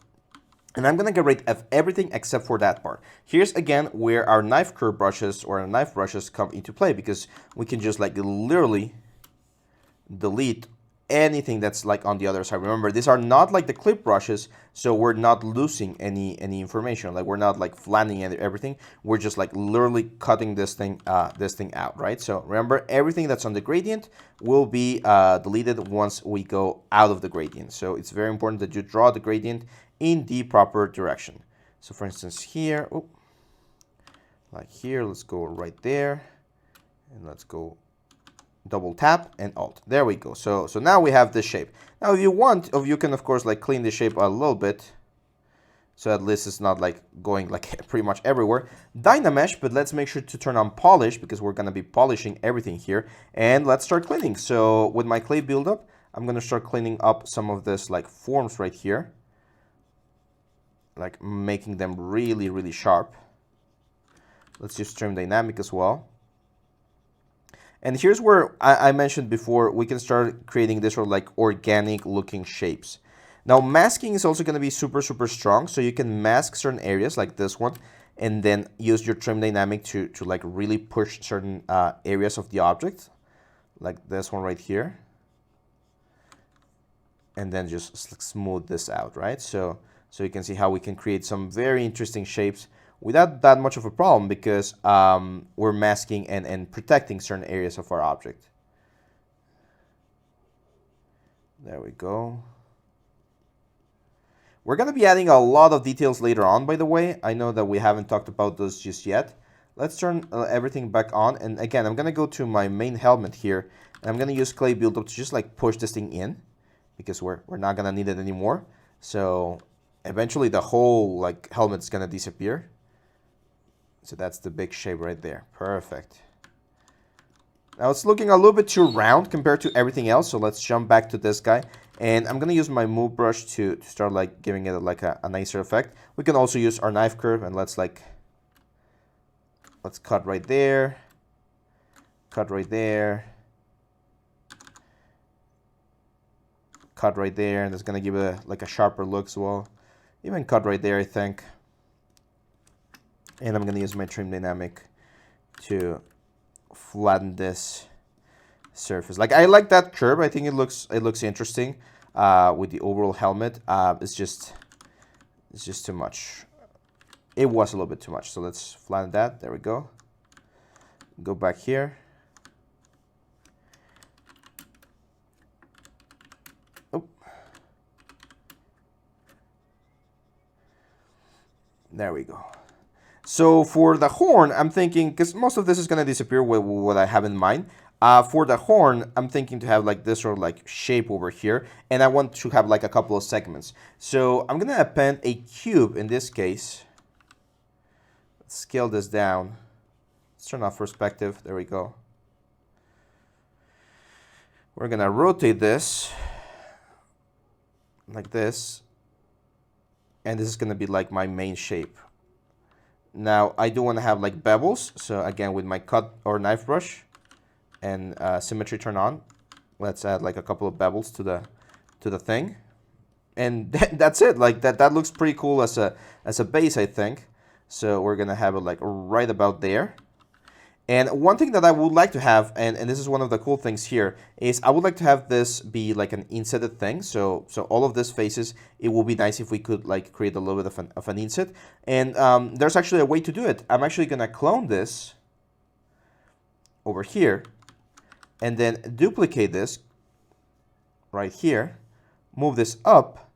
Speaker 1: And I'm going to get rid of everything except for that part. Here's again where our knife curve brushes or our knife brushes come into play, because we can just like literally delete anything that's like on the other side. Remember, these are not like the clip brushes, so we're not losing any information. Like we're not like flattening everything. We're just like literally cutting this thing out, right? So remember, everything that's on the gradient will be deleted once we go out of the gradient. So it's very important that you draw the gradient in the proper direction. So for instance here, like here, let's go right there, and let's go double tap and alt. There we go. So now we have this shape. Now if you want, you can of course like clean the shape a little bit, so at least it's not like going like pretty much everywhere. Dynamesh, but let's make sure to turn on polish, because we're gonna be polishing everything here. And let's start cleaning. So with my clay buildup, I'm gonna start cleaning up some of this like forms right here, like making them really sharp. Let's use trim dynamic as well. And here's where I mentioned before, we can start creating this sort of like organic looking shapes. Now masking is also going to be super strong, so you can mask certain areas like this one, and then use your trim dynamic to like really push certain areas of the object, like this one right here, and then just smooth this out, right? So you can see how we can create some very interesting shapes without that much of a problem, because we're masking and protecting certain areas of our object. There we go. We're going to be adding a lot of details later on, by the way. I know that we haven't talked about those just yet. Let's turn everything back on. And again, I'm going to go to my main helmet here, and I'm going to use clay buildup to just like push this thing in, because we're not going to need it anymore. So eventually the whole like helmet's going to disappear. So that's the big shape right there. Perfect. Now it's looking a little bit too round compared to everything else, so let's jump back to this guy. And I'm going to use my move brush to start like giving it like a nicer effect. We can also use our knife curve, and let's cut right there. Cut right there. Cut right there, and it's going to give it like a sharper look as well. Even cut right there, I think. And I'm going to use my trim dynamic to flatten this surface. Like, I like that curve. I think it looks interesting with the overall helmet. It's just too much. It was a little bit too much. So let's flatten that. There we go. Go back here. Oh. There we go. So for the horn, I'm thinking, because most of this is going to disappear with what I have in mind. For the horn, I'm thinking to have like this sort of like shape over here, and I want to have like a couple of segments. So I'm going to append a cube in this case. Let's scale this down. Let's turn off perspective. There we go. We're going to rotate this like this, and this is going to be like my main shape. Now I do want to have like bevels, so again with my cut or knife brush and symmetry turn on, let's add like a couple of bevels to the thing, and that's it. Like that looks pretty cool as a base, I think. So we're gonna have it like right about there. And one thing that I would like to have, and this is one of the cool things here, is I would like to have this be like an insetted thing. So all of these faces, it would be nice if we could like create a little bit of an inset. And there's actually a way to do it. I'm actually going to clone this over here, and then duplicate this right here, move this up,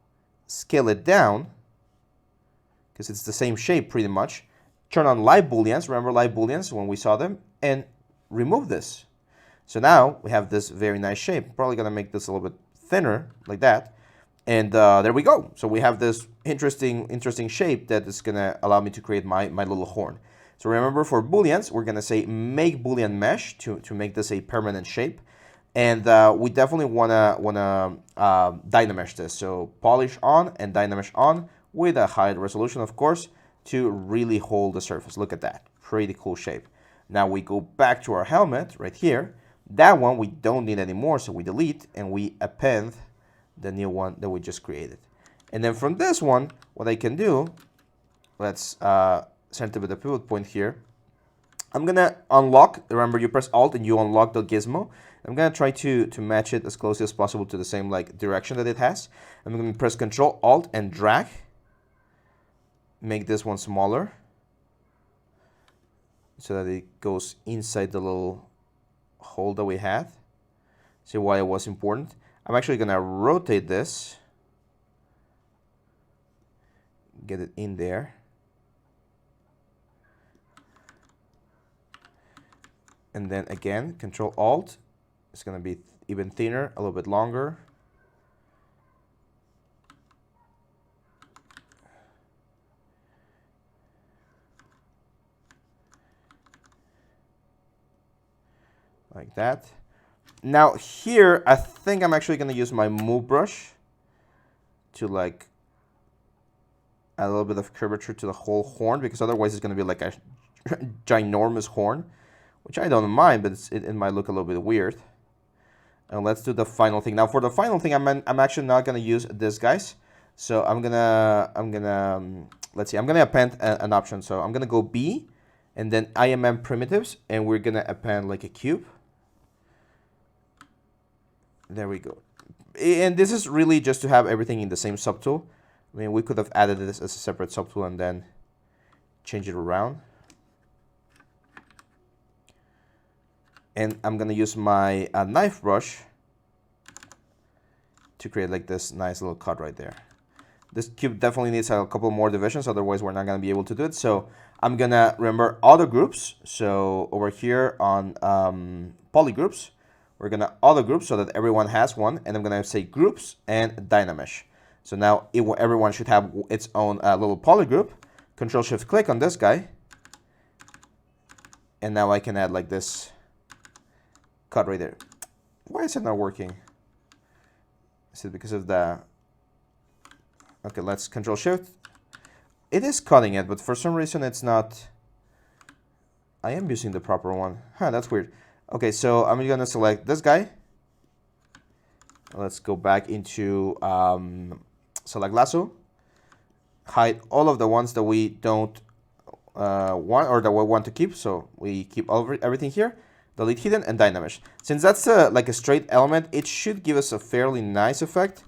Speaker 1: scale it down, because it's the same shape pretty much, turn on live booleans, remember live booleans when we saw them, and remove this. So now we have this very nice shape. Probably gonna make this a little bit thinner, like that. And there we go. So we have this interesting shape that is gonna allow me to create my little horn. So remember, for booleans, we're gonna say make boolean mesh to make this a permanent shape. And we definitely wanna dynamesh this. So polish on and dynamesh on with a high resolution, of course, to really hold the surface. Look at that, pretty cool shape. Now we go back to our helmet right here. That one we don't need anymore, so we delete and we append the new one that we just created. And then from this one, what I can do, let's center with the pivot point here. I'm gonna unlock, remember you press Alt and you unlock the gizmo. I'm gonna try to match it as closely as possible to the same like direction that it has. I'm gonna press Control Alt and drag. Make this one smaller so that it goes inside the little hole that we had. See why it was important? I'm actually gonna rotate this, get it in there, and then again Control Alt. It's gonna be even thinner, a little bit longer. Like that. Now here, I think I'm actually gonna use my move brush to like add a little bit of curvature to the whole horn, because otherwise it's gonna be like a ginormous horn, which I don't mind, but it might look a little bit weird. And let's do the final thing. Now for the final thing, I'm actually not gonna use this, guys. So I'm gonna let's see, I'm gonna append an option. So I'm gonna go B and then IMM primitives, and we're gonna append like a cube. There we go. And this is really just to have everything in the same subtool. I mean, we could have added this as a separate subtool and then change it around. And I'm gonna use my knife brush to create like this nice little cut right there. This cube definitely needs a couple more divisions, otherwise we're not gonna be able to do it. So I'm gonna remember auto groups. So over here on polygroups, we're gonna auto group so that everyone has one, and I'm gonna say groups and dynamesh. So now everyone should have its own little polygroup. Control Shift click on this guy, and now I can add like this cut right there. Why is it not working? Is it because of the... Okay, let's Control Shift. It is cutting it, but for some reason it's not... I am using the proper one. Huh, that's weird. Okay, so I'm gonna select this guy. Let's go back into select lasso. Hide all of the ones that we don't want, or that we want to keep. So we keep everything here. Delete hidden and dynamesh. Since that's like a straight element, it should give us a fairly nice effect.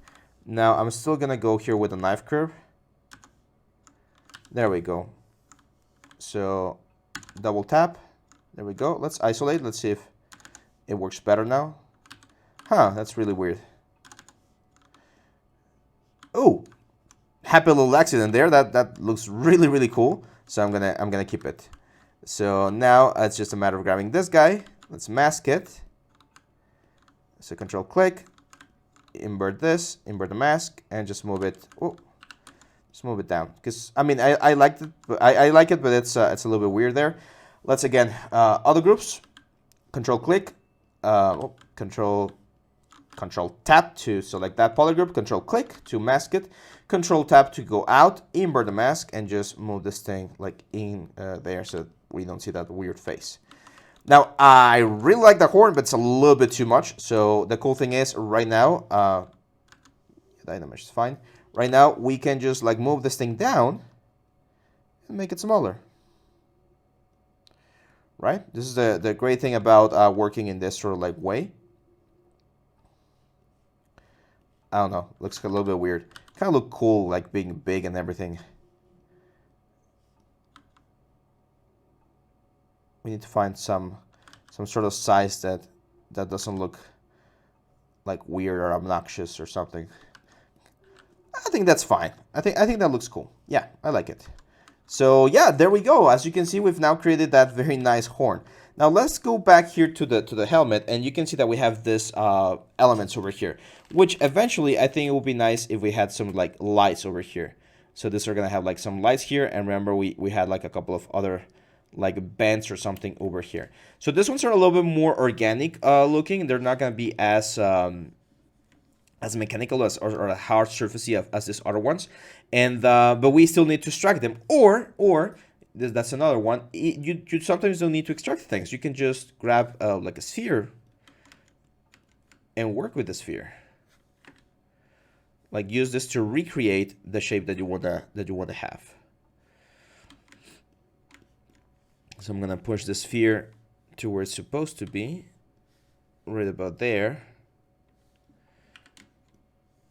Speaker 1: Now I'm still gonna go here with a knife curve. There we go. So double tap. There we go. Let's isolate. Let's see if it works better now. Huh, that's really weird. Oh, happy little accident there. That looks really cool. So I'm gonna keep it. So now it's just a matter of grabbing this guy. Let's mask it. So Control click, invert this, invert the mask, and just move it. Oh, just move it down. Because I mean, I liked it, but I like it, but it's a little bit weird there. Let's again other groups. Control click, Control tap to select that polygroup. Control click to mask it. Control tap to go out, invert the mask, and just move this thing like in there so we don't see that weird face. Now I really like the horn, but it's a little bit too much. So the cool thing is right now, dynamesh is fine. Right now we can just like move this thing down and make it smaller. Right? This is the great thing about working in this sort of like way. I don't know, looks a little bit weird. Kind of look cool, like being big and everything. We need to find some sort of size that doesn't look like weird or obnoxious or something. I think that's fine. I think that looks cool. Yeah, I like it. So yeah, there we go. As you can see, we've now created that very nice horn. Now let's go back here to the helmet, and you can see that we have this elements over here, which eventually I think it would be nice if we had some like lights over here. So these are gonna have like some lights here, and remember we had like a couple of other like bands or something over here. So these ones are a little bit more organic looking. They're not gonna be as mechanical as or hard surfacey as these other ones, and but we still need to extract them. Or that's another one. You sometimes don't need to extract things. You can just grab like a sphere and work with the sphere. Like use this to recreate the shape that you wanna have. So I'm gonna push the sphere to where it's supposed to be, right about there.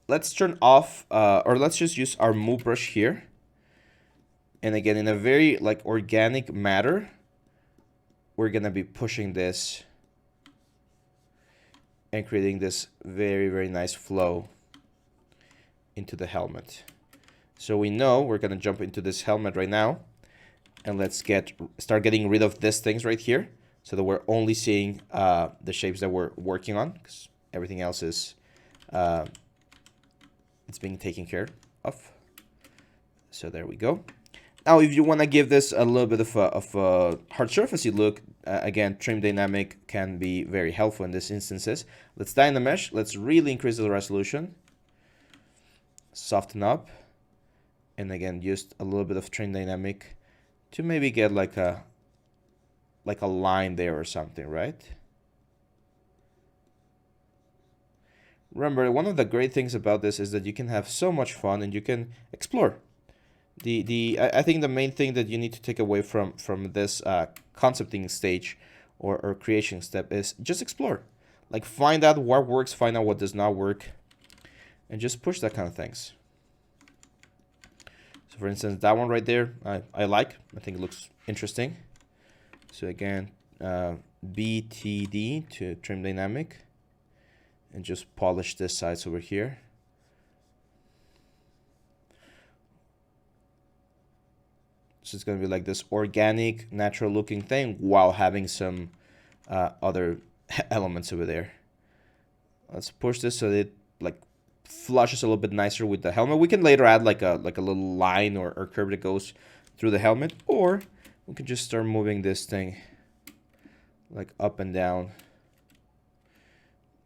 Speaker 1: Let's turn off, or let's just use our move brush here. And again, in a very like organic matter, we're gonna be pushing this and creating this very, very nice flow into the helmet. So we know we're gonna jump into this helmet right now, and let's start getting rid of these things right here, so that we're only seeing the shapes that we're working on, because everything else is it's being taken care of. So there we go. Now, if you want to give this a little bit of a hard surfacey look, again, trim dynamic can be very helpful in these instances. Let's Dynamesh. Let's really increase the resolution. Soften up. And again, just a little bit of trim dynamic to maybe get like a line there or something, right? Remember, one of the great things about this is that you can have so much fun and you can explore. I think the main thing that you need to take away from this concepting stage or creation step is just explore. Like find out what works, find out what does not work, and just push that kind of things. So for instance, that one right there, I like. I think it looks interesting. So again, Pvt.Ltd to trim dynamic. And just polish this sides over here. So it's going to be like this organic, natural looking thing while having some other elements over there. Let's push this so that it like flushes a little bit nicer with the helmet. We can later add like a little line or curve that goes through the helmet, or we can just start moving this thing like up and down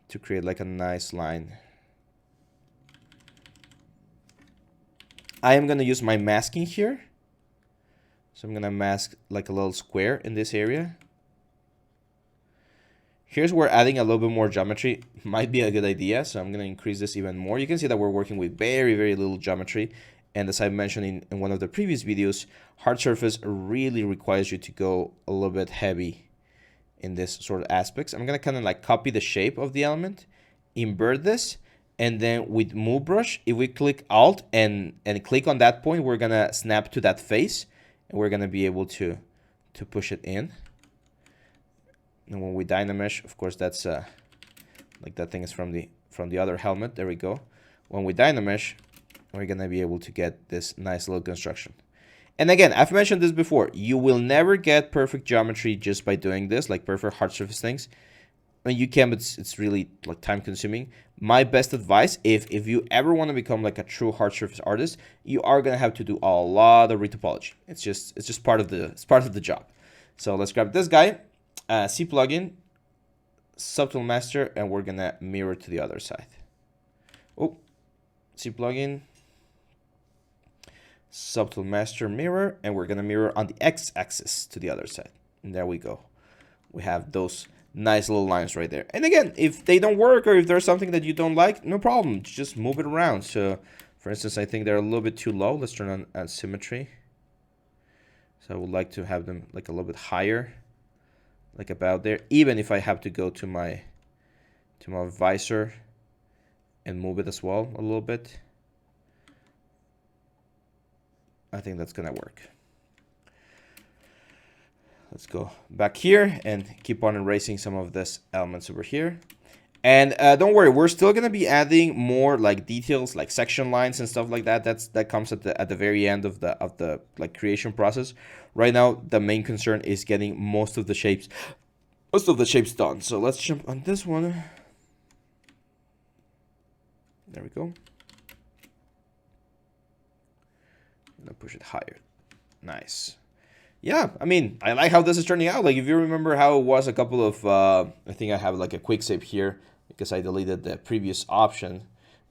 Speaker 1: to create like a nice line. I am going to use my masking here. So I'm going to mask like a little square in this area. Here's where adding a little bit more geometry might be a good idea. So I'm going to increase this even more. You can see that we're working with very, very little geometry. And as I mentioned in one of the previous videos, hard surface really requires you to go a little bit heavy in this sort of aspects. I'm gonna kind of like copy the shape of the element, invert this, and then with move brush, if we click Alt and click on that point, we're gonna snap to that face, and we're gonna be able to push it in. And when we Dynamesh, of course, that's like that thing is from the other helmet. There we go. When we Dynamesh, we're gonna be able to get this nice little construction. And again, I've mentioned this before, you will never get perfect geometry just by doing this, like perfect hard surface things. I mean, you can, but it's really like time consuming. My best advice, if you ever want to become like a true hard surface artist, you are gonna have to do a lot of retopology. It's just part of the job. So let's grab this guy, C plugin, subtool master, and we're gonna mirror to the other side. Oh, C plugin, subtool master, mirror, and we're gonna mirror on the x-axis to the other side. And there we go. We have those nice little lines right there. And again, if they don't work or if there's something that you don't like, no problem, just move it around. So for instance, I think they're a little bit too low. Let's turn on symmetry. So I would like to have them like a little bit higher, like about there, even if I have to go to my visor and move it as well a little bit. I think that's gonna work. Let's go back here and keep on erasing some of these elements over here. And don't worry, we're still gonna be adding more like details, like section lines and stuff like that. That comes at the very end of the like creation process. Right now, the main concern is getting most of the shapes done. So let's jump on this one. There we go. I'm gonna push it higher. Nice. Yeah, I mean, I like how this is turning out. Like, if you remember how it was a couple of, I think I have like a quick save here because I deleted the previous option.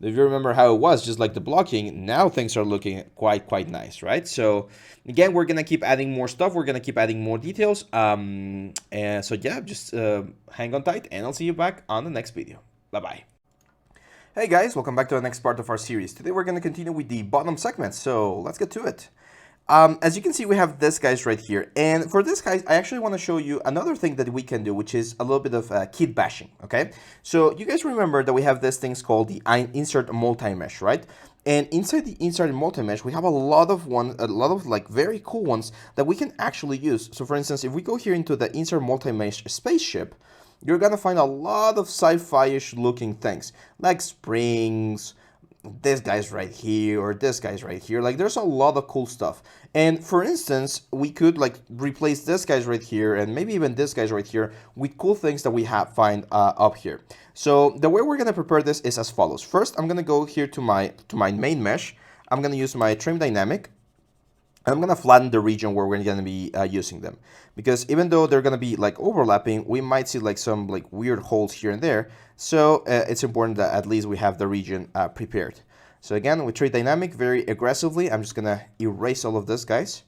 Speaker 1: If you remember how it was, just like the blocking, now things are looking quite nice, right? So again, we're gonna keep adding more stuff. We're gonna keep adding more details. And so yeah, just hang on tight, and I'll see you back on the next video. Bye-bye. Hey guys, welcome back to the next part of our series. Today we're gonna continue with the bottom segment, so let's get to it. As you can see, we have this guys right here. And for this guys, I actually want to show you another thing that we can do, which is a little bit of kit bashing, okay? So you guys remember that we have these things called the insert multi-mesh, right? And inside the insert multi-mesh, we have a lot of like very cool ones that we can actually use. So for instance, if we go here into the insert multi-mesh spaceship, you're gonna find a lot of sci-fi-ish looking things, like springs, this guy's right here, or this guy's right here. Like, there's a lot of cool stuff. And for instance, we could like replace this guy's right here, and maybe even this guy's right here, with cool things that we find up here. So the way we're gonna prepare this is as follows. First, I'm gonna go here to my main mesh. I'm gonna use my trim dynamic. I'm gonna flatten the region where we're gonna be using them, because even though they're gonna be like overlapping, we might see like some like weird holes here and there. So it's important that at least we have the region prepared. So again, with trim dynamic, very aggressively, I'm just gonna erase all of this, guys.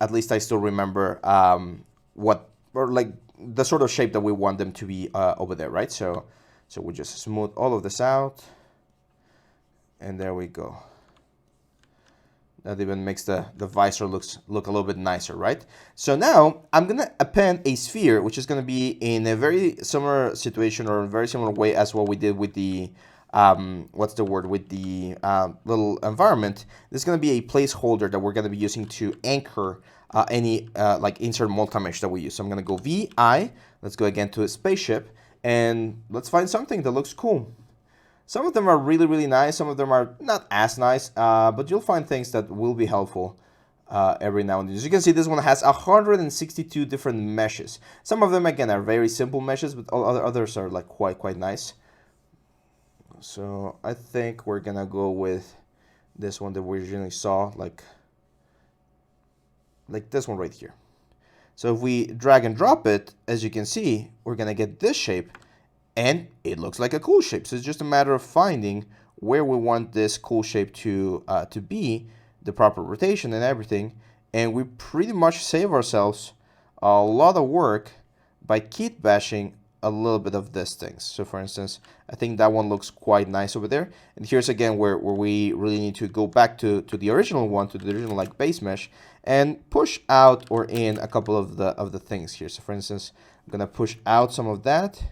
Speaker 1: At least I still remember like the sort of shape that we want them to be over there, right? So we just smooth all of this out, and there we go. That even makes the visor look a little bit nicer, right? So now I'm gonna append a sphere, which is gonna be in a very similar situation or a very similar way as what we did with the with the little environment. This is gonna be a placeholder that we're gonna be using to anchor any like insert multi-mesh that we use. So I'm gonna go VI. Let's go again to a spaceship, and let's find something that looks cool. Some of them are really nice, some of them are not as nice, but you'll find things that will be helpful every now and then. As you can see, this one has 162 different meshes. Some of them, again, are very simple meshes, but others are like quite nice. So I think we're gonna go with this one that we originally saw, like this one right here. So if we drag and drop it, as you can see, we're gonna get this shape. And it looks like a cool shape. So it's just a matter of finding where we want this cool shape to be, the proper rotation and everything. And we pretty much save ourselves a lot of work by kit bashing a little bit of these things. So for instance, I think that one looks quite nice over there. And here's again where we really need to go back to the original one, to the original like base mesh, and push out or in a couple of the things here. So for instance, I'm gonna push out some of that.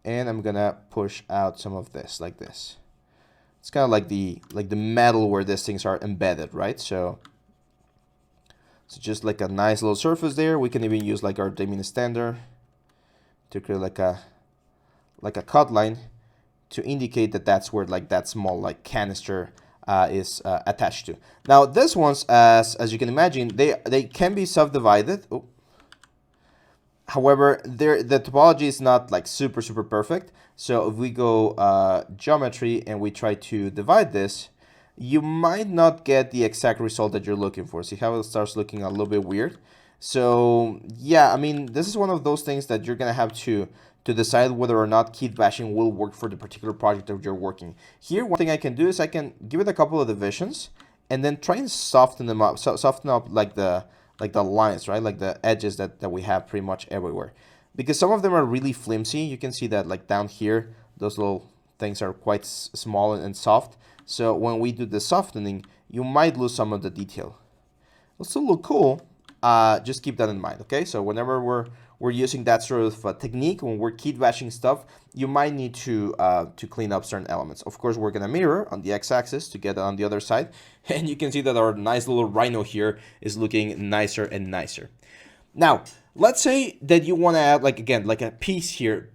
Speaker 1: And I'm gonna push out some of this, like this. It's kind of like the metal where these things are embedded, right? So just like a nice little surface there. We can even use like our Udemy standard to create like a cut line to indicate that that's where like that small like canister is attached to. Now this ones, as you can imagine, they can be subdivided. Oh. However, the topology is not like super perfect. So if we go geometry and we try to divide this, you might not get the exact result that you're looking for. See how it starts looking a little bit weird? So yeah, I mean, this is one of those things that you're gonna have to decide whether or not kit bashing will work for the particular project that you're working. Here, one thing I can do is I can give it a couple of divisions and then try and soften them up, soften up like the lines, right? Like the edges that we have pretty much everywhere. Because some of them are really flimsy. You can see that like down here, those little things are quite small and soft. So when we do the softening, you might lose some of the detail. It'll still look cool. Just keep that in mind, okay? So whenever we're using that sort of technique, when we're kit bashing stuff, you might need to clean up certain elements. Of course, we're gonna mirror on the x-axis to get on the other side, and you can see that our nice little rhino here is looking nicer and nicer. Now, let's say that you want to add like a piece here,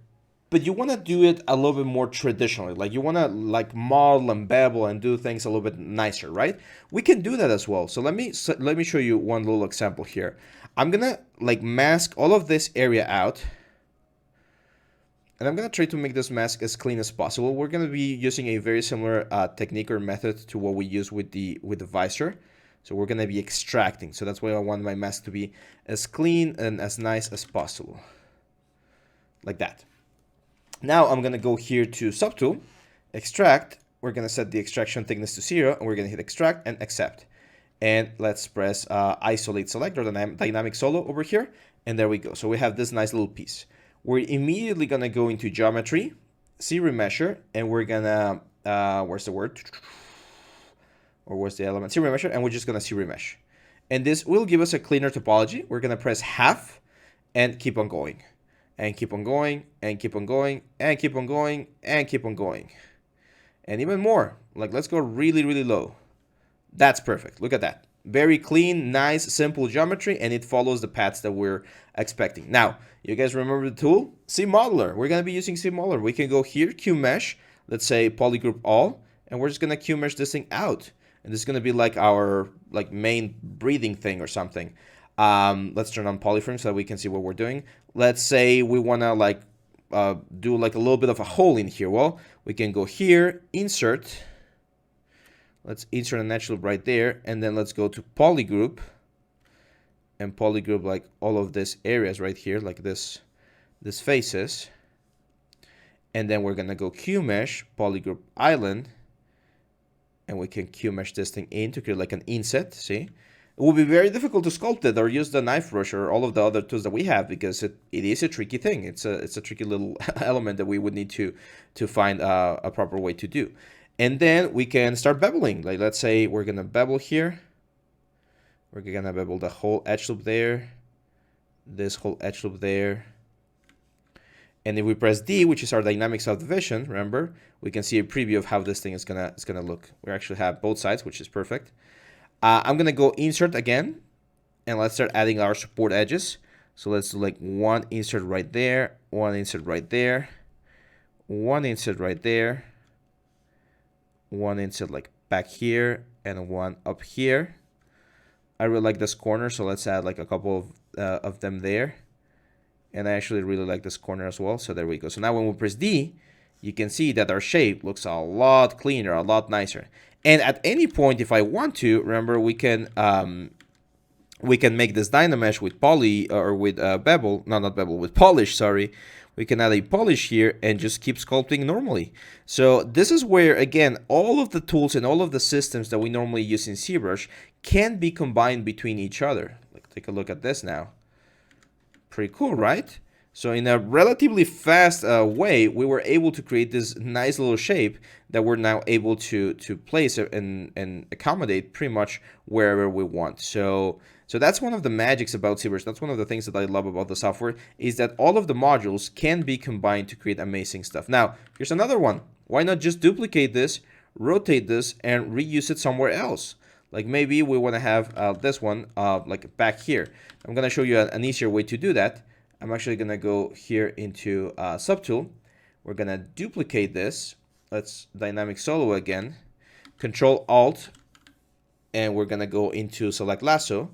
Speaker 1: but you want to do it a little bit more traditionally. Like you want to like model and bevel and do things a little bit nicer, right? We can do that as well. So let me show you one little example here. I'm gonna like mask all of this area out, and I'm gonna try to make this mask as clean as possible. We're gonna be using a very similar technique or method to what we use with the visor. So we're gonna be extracting. So that's why I want my mask to be as clean and as nice as possible, like that. Now I'm gonna go here to Subtool, Extract. We're gonna set the extraction thickness to 0, and we're gonna hit Extract and Accept. And let's press Isolate Select or Dynamic Solo over here, and there we go. So we have this nice little piece. We're immediately gonna go into Geometry, see Remeasure, and we're gonna where's the word? Or where's the element? See Remeasure, and we're just gonna see Remesh. And this will give us a cleaner topology. We're gonna press half and keep on going. And keep on going, and keep on going, and keep on going, and keep on going. And even more, like let's go really, really low. That's perfect. Look at that. Very clean, nice, simple geometry, and it follows the paths that we're expecting. Now, you guys remember the tool? C-Modeler. We're going to be using C-Modeler. We can go here, Q-Mesh, let's say Polygroup All, and we're just going to Q-Mesh this thing out. And this is going to be like our main breathing thing or something. Let's turn on polyframe so that we can see what we're doing. Let's say we want to do like a little bit of a hole in here. Well, we can go here, insert. Let's insert an edge loop right there, and then let's go to polygroup and polygroup like all of these areas right here, like this faces. And then we're gonna go Q-Mesh, polygroup island, and we can Q-Mesh this thing in to create like an inset, see? It will be very difficult to sculpt it or use the knife brush or all of the other tools that we have because it is a tricky thing. It's a tricky little element that we would need to find a proper way to do. And then we can start beveling. Like let's say we're gonna bevel here. We're gonna bevel the whole edge loop there, this whole edge loop there. And if we press D, which is our dynamic subdivision, remember, we can see a preview of how this thing is gonna look. We actually have both sides, which is perfect. I'm gonna go insert again, and let's start adding our support edges. So let's do like one insert right there, one insert right there, one insert right there, one insert like back here, and one up here. I really like this corner, so let's add like a couple of them there. And I actually really like this corner as well. So there we go. So now when we press D, you can see that our shape looks a lot cleaner, a lot nicer. And at any point, if I want to, remember we can make this Dynamesh with poly or with bevel, no, not bevel, with polish. Sorry, we can add a polish here and just keep sculpting normally. So this is where again all of the tools and all of the systems that we normally use in ZBrush can be combined between each other. Like take a look at this now. Pretty cool, right? So in a relatively fast way, we were able to create this nice little shape that we're now able to place and accommodate pretty much wherever we want. So that's one of the magics about ZBrush. That's one of the things that I love about the software is that all of the modules can be combined to create amazing stuff. Now, here's another one. Why not just duplicate this, rotate this, and reuse it somewhere else? Like maybe we want to have this one like back here. I'm going to show you an easier way to do that. I'm actually going to go here into Subtool. We're going to duplicate this. Let's Dynamic Solo again. Control Alt. And we're going to go into Select Lasso.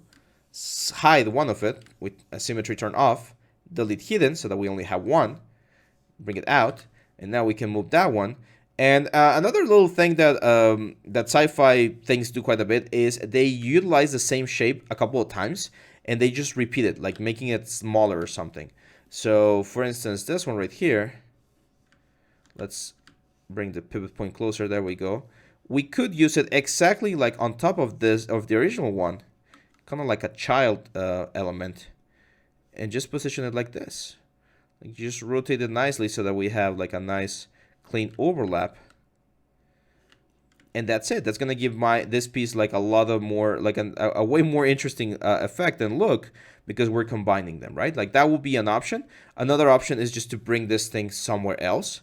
Speaker 1: Hide one of it with a symmetry turn off. Delete Hidden so that we only have one. Bring it out. And now we can move that one. And another little thing that that sci-fi things do quite a bit is they utilize the same shape a couple of times and they just repeat it, like making it smaller or something. So for instance, this one right here, let's bring the pivot point closer. There we go. We could use it exactly like on top of this, of the original one, kind of like a child element, and just position it like this. Like you just rotate it nicely so that we have like a nice clean overlap, and that's it. That's gonna give this piece like a lot of more, like a way more interesting effect and look, because we're combining them, right? Like that would be an option. Another option is just to bring this thing somewhere else.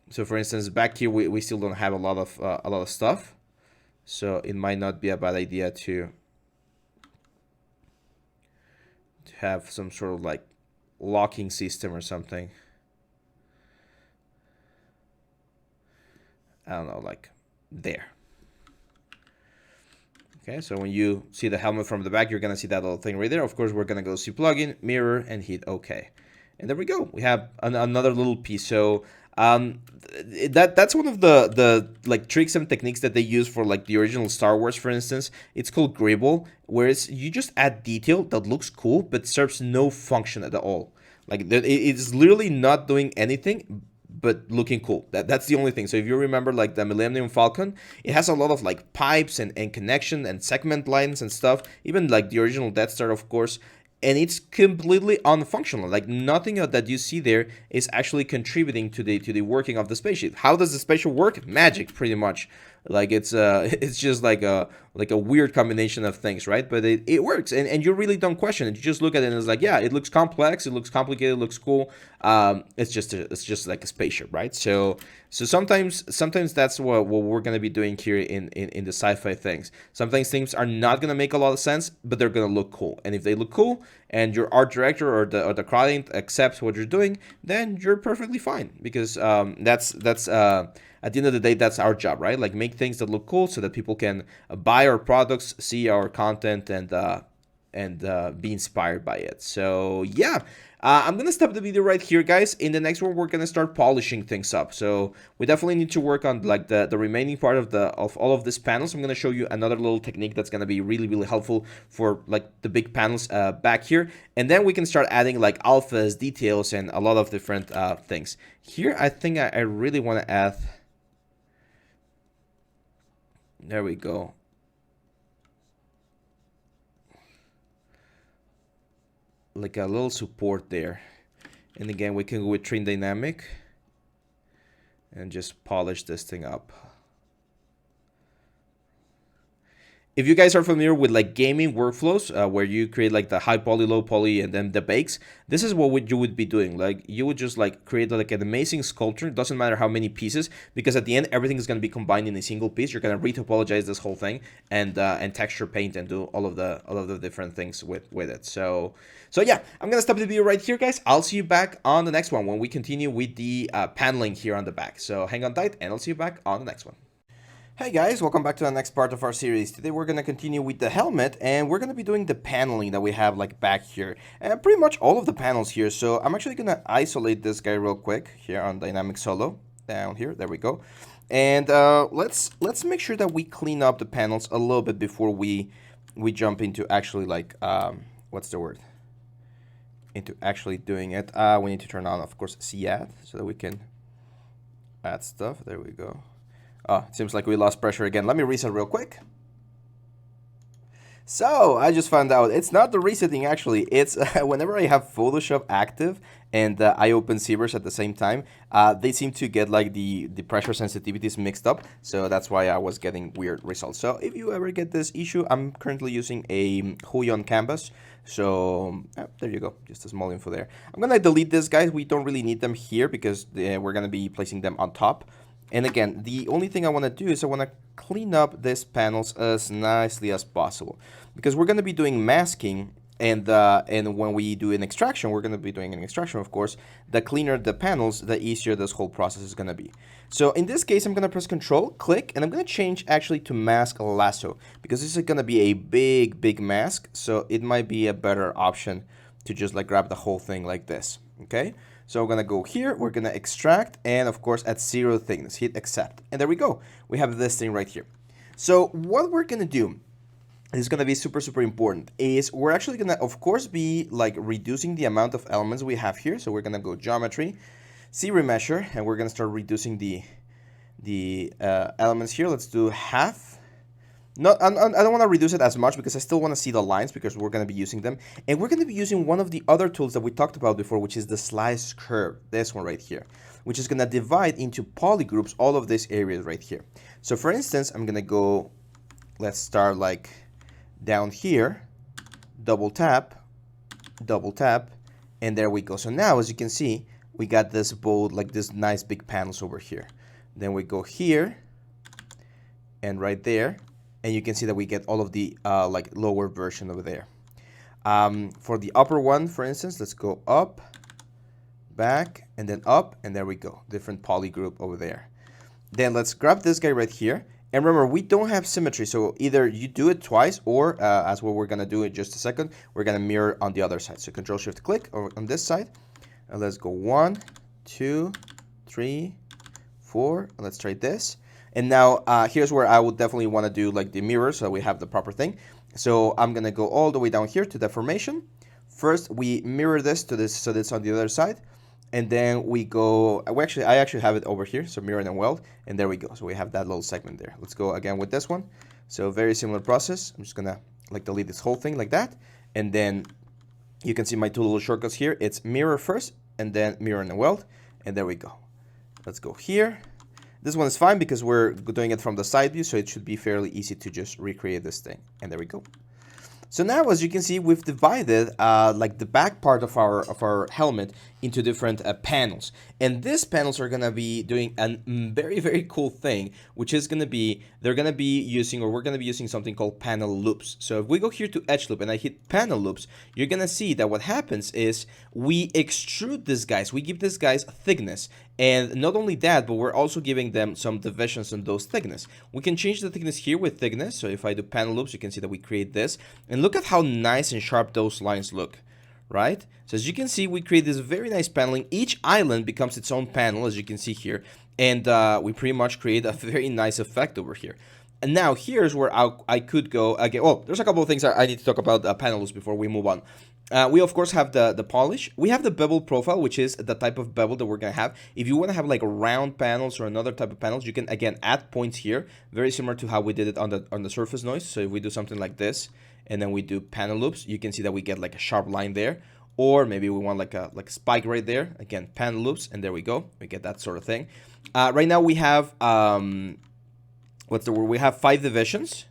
Speaker 1: So for instance, back here we still don't have a lot of stuff, so it might not be a bad idea to have some sort of like locking system or something. I don't know, like there. Okay, so when you see the helmet from the back, you're gonna see that little thing right there. Of course, we're gonna go see plugin, mirror, and hit OK. And there we go. We have another little piece. So that's one of the like tricks and techniques that they use for like the original Star Wars, for instance. It's called Gribble, where you just add detail that looks cool but serves no function at all. Like it's literally not doing anything but looking cool. That's the only thing. So if you remember like the Millennium Falcon, it has a lot of like pipes and connection and segment lines and stuff, even like the original Death Star, of course, and it's completely unfunctional. Like nothing that you see there is actually contributing to the working of the spaceship. How does the spaceship work? Magic, pretty much. Like it's just like a weird combination of things, right? But it works, and you really don't question it. You just look at it and it's like, yeah, it looks complex, it looks complicated, it looks cool. It's just like a spaceship, right? So sometimes that's what we're gonna be doing here in the sci-fi things. Sometimes things are not gonna make a lot of sense, but they're gonna look cool. And if they look cool, and your art director or the client accepts what you're doing, then you're perfectly fine, because that's at the end of the day, that's our job, right? Like make things that look cool so that people can buy our products, see our content, and be inspired by it. So yeah, I'm gonna stop the video right here, guys. In the next one, we're gonna start polishing things up. So we definitely need to work on like the remaining part of all of these panels. I'm gonna show you another little technique that's gonna be really helpful for like the big panels back here, and then we can start adding like alphas, details, and a lot of different things. Here, I think I really want to add. There we go. Like a little support there. And again, we can go with trim dynamic and just polish this thing up. If you guys are familiar with like gaming workflows, where you create like the high poly, low poly, and then the bakes, this is what you would be doing. Like you would just like create like an amazing sculpture. It doesn't matter how many pieces, because at the end everything is going to be combined in a single piece. You're going to retopologize this whole thing and texture paint and do all of the different things with it. So yeah, I'm gonna stop the video right here, guys. I'll see you back on the next one when we continue with the paneling here on the back. So hang on tight, and I'll see you back on the next one. Hey guys, welcome back to the next part of our series. Today we're going to continue with the helmet, and we're going to be doing the paneling that we have like back here. And pretty much all of the panels here. So I'm actually going to isolate this guy real quick here on Dynamic Solo. Down here, there we go. And let's make sure that we clean up the panels a little bit before we jump into actually like, what's the word? Into actually doing it. We need to turn on, of course, CAD so that we can add stuff. There we go. Oh, it seems like we lost pressure again. Let me reset real quick. So, I just found out it's not the resetting actually. It's whenever I have Photoshop active and I open Zbrush at the same time, they seem to get like the pressure sensitivities mixed up. So that's why I was getting weird results. So if you ever get this issue, I'm currently using a Huion canvas. So there you go, just a small info there. I'm gonna delete this, guys. We don't really need them here because we're gonna be placing them on top. And again, the only thing I want to do is I want to clean up these panels as nicely as possible, because we're going to be doing masking, and when we do an extraction, we're going to be doing an extraction, of course. The cleaner the panels, the easier this whole process is going to be. So in this case, I'm going to press Control, click, and I'm going to change actually to Mask Lasso, because this is going to be a big mask, so it might be a better option to just like grab the whole thing like this, okay? So we're gonna go here, we're gonna extract, and of course at 0 thickness, hit accept. And there we go, we have this thing right here. So what we're gonna do is gonna be super important, is we're actually gonna of course be like reducing the amount of elements we have here. So we're gonna go geometry, see remeasure, and we're gonna start reducing the elements here. Let's do half. I don't want to reduce it as much because I still want to see the lines, because we're going to be using them. And we're going to be using one of the other tools that we talked about before, which is the slice curve, this one right here, which is going to divide into polygroups all of these areas right here. So for instance, I'm going to go, let's start like down here, double tap, and there we go. So now, as you can see, we got this bold, like this nice big panels over here. Then we go here and right there. And you can see that we get all of the like lower version over there. For the upper one, for instance, let's go up, back, and then up, and there we go. Different poly group over there. Then let's grab this guy right here. And remember, we don't have symmetry, so either you do it twice, or as what we're gonna do in just a second, we're gonna mirror on the other side. So Control-Shift-Click on this side, and let's go 1, 2, 3, 4. Let's try this. And now here's where I would definitely want to do like the mirror, so we have the proper thing. So I'm gonna go all the way down here to deformation. First, we mirror this to this, so that's on the other side. And then we go, I actually have it over here, so mirror and weld, and there we go. So we have that little segment there. Let's go again with this one. So very similar process. I'm just gonna like delete this whole thing like that. And then you can see my two little shortcuts here. It's mirror first, and then mirror and weld, and there we go. Let's go here. This one is fine because we're doing it from the side view, so it should be fairly easy to just recreate this thing. And there we go. So now, as you can see, we've divided like the back part of our helmet into different panels. And these panels are gonna be doing a very, very cool thing, which is gonna be, we're gonna be using something called panel loops. So if we go here to edge loop and I hit panel loops, you're gonna see that what happens is we extrude these guys, we give these guys thickness. And not only that, but we're also giving them some divisions on those thickness. We can change the thickness here with thickness. So if I do panel loops, you can see that we create this. And look at how nice and sharp those lines look, right? So as you can see, we create this very nice paneling. Each island becomes its own panel, as you can see here. And we pretty much create a very nice effect over here. And now here's where I could go again. Well, there's a couple of things I need to talk about panel loops before we move on. We of course have the polish. We have the bevel profile, which is the type of bevel that we're gonna have. If you want to have like round panels or another type of panels, you can again add points here, very similar to how we did it on the surface noise. So if we do something like this, and then we do panel loops, you can see that we get like a sharp line there. Or maybe we want like a spike right there. Again, panel loops, and there we go. We get that sort of thing. Right now we have what's the word? We have 5 divisions.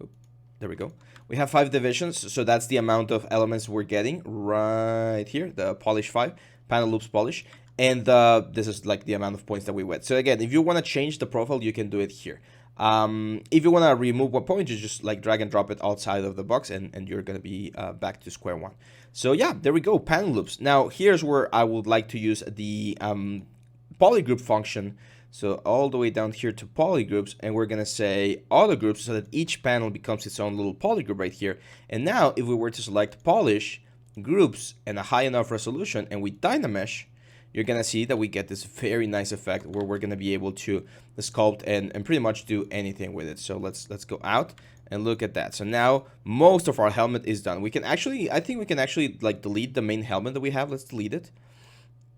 Speaker 1: Oop, there we go. We have 5 divisions, so that's the amount of elements we're getting right here, the polish 5, panel loops polish, and this is like the amount of points that we went. So again, if you want to change the profile, you can do it here. If you want to remove one point, you just like drag and drop it outside of the box, and you're going to be back to square one. So yeah, there we go, panel loops. Now here's where I would like to use the polygroup function. So all the way down here to polygroups, and we're gonna say auto groups so that each panel becomes its own little polygroup right here. And now if we were to select polish, groups, and a high enough resolution, and we dynamesh, you're gonna see that we get this very nice effect where we're gonna be able to sculpt and pretty much do anything with it. So let's go out and look at that. So now most of our helmet is done. We can actually, I think we can actually like delete the main helmet that we have. Let's delete it.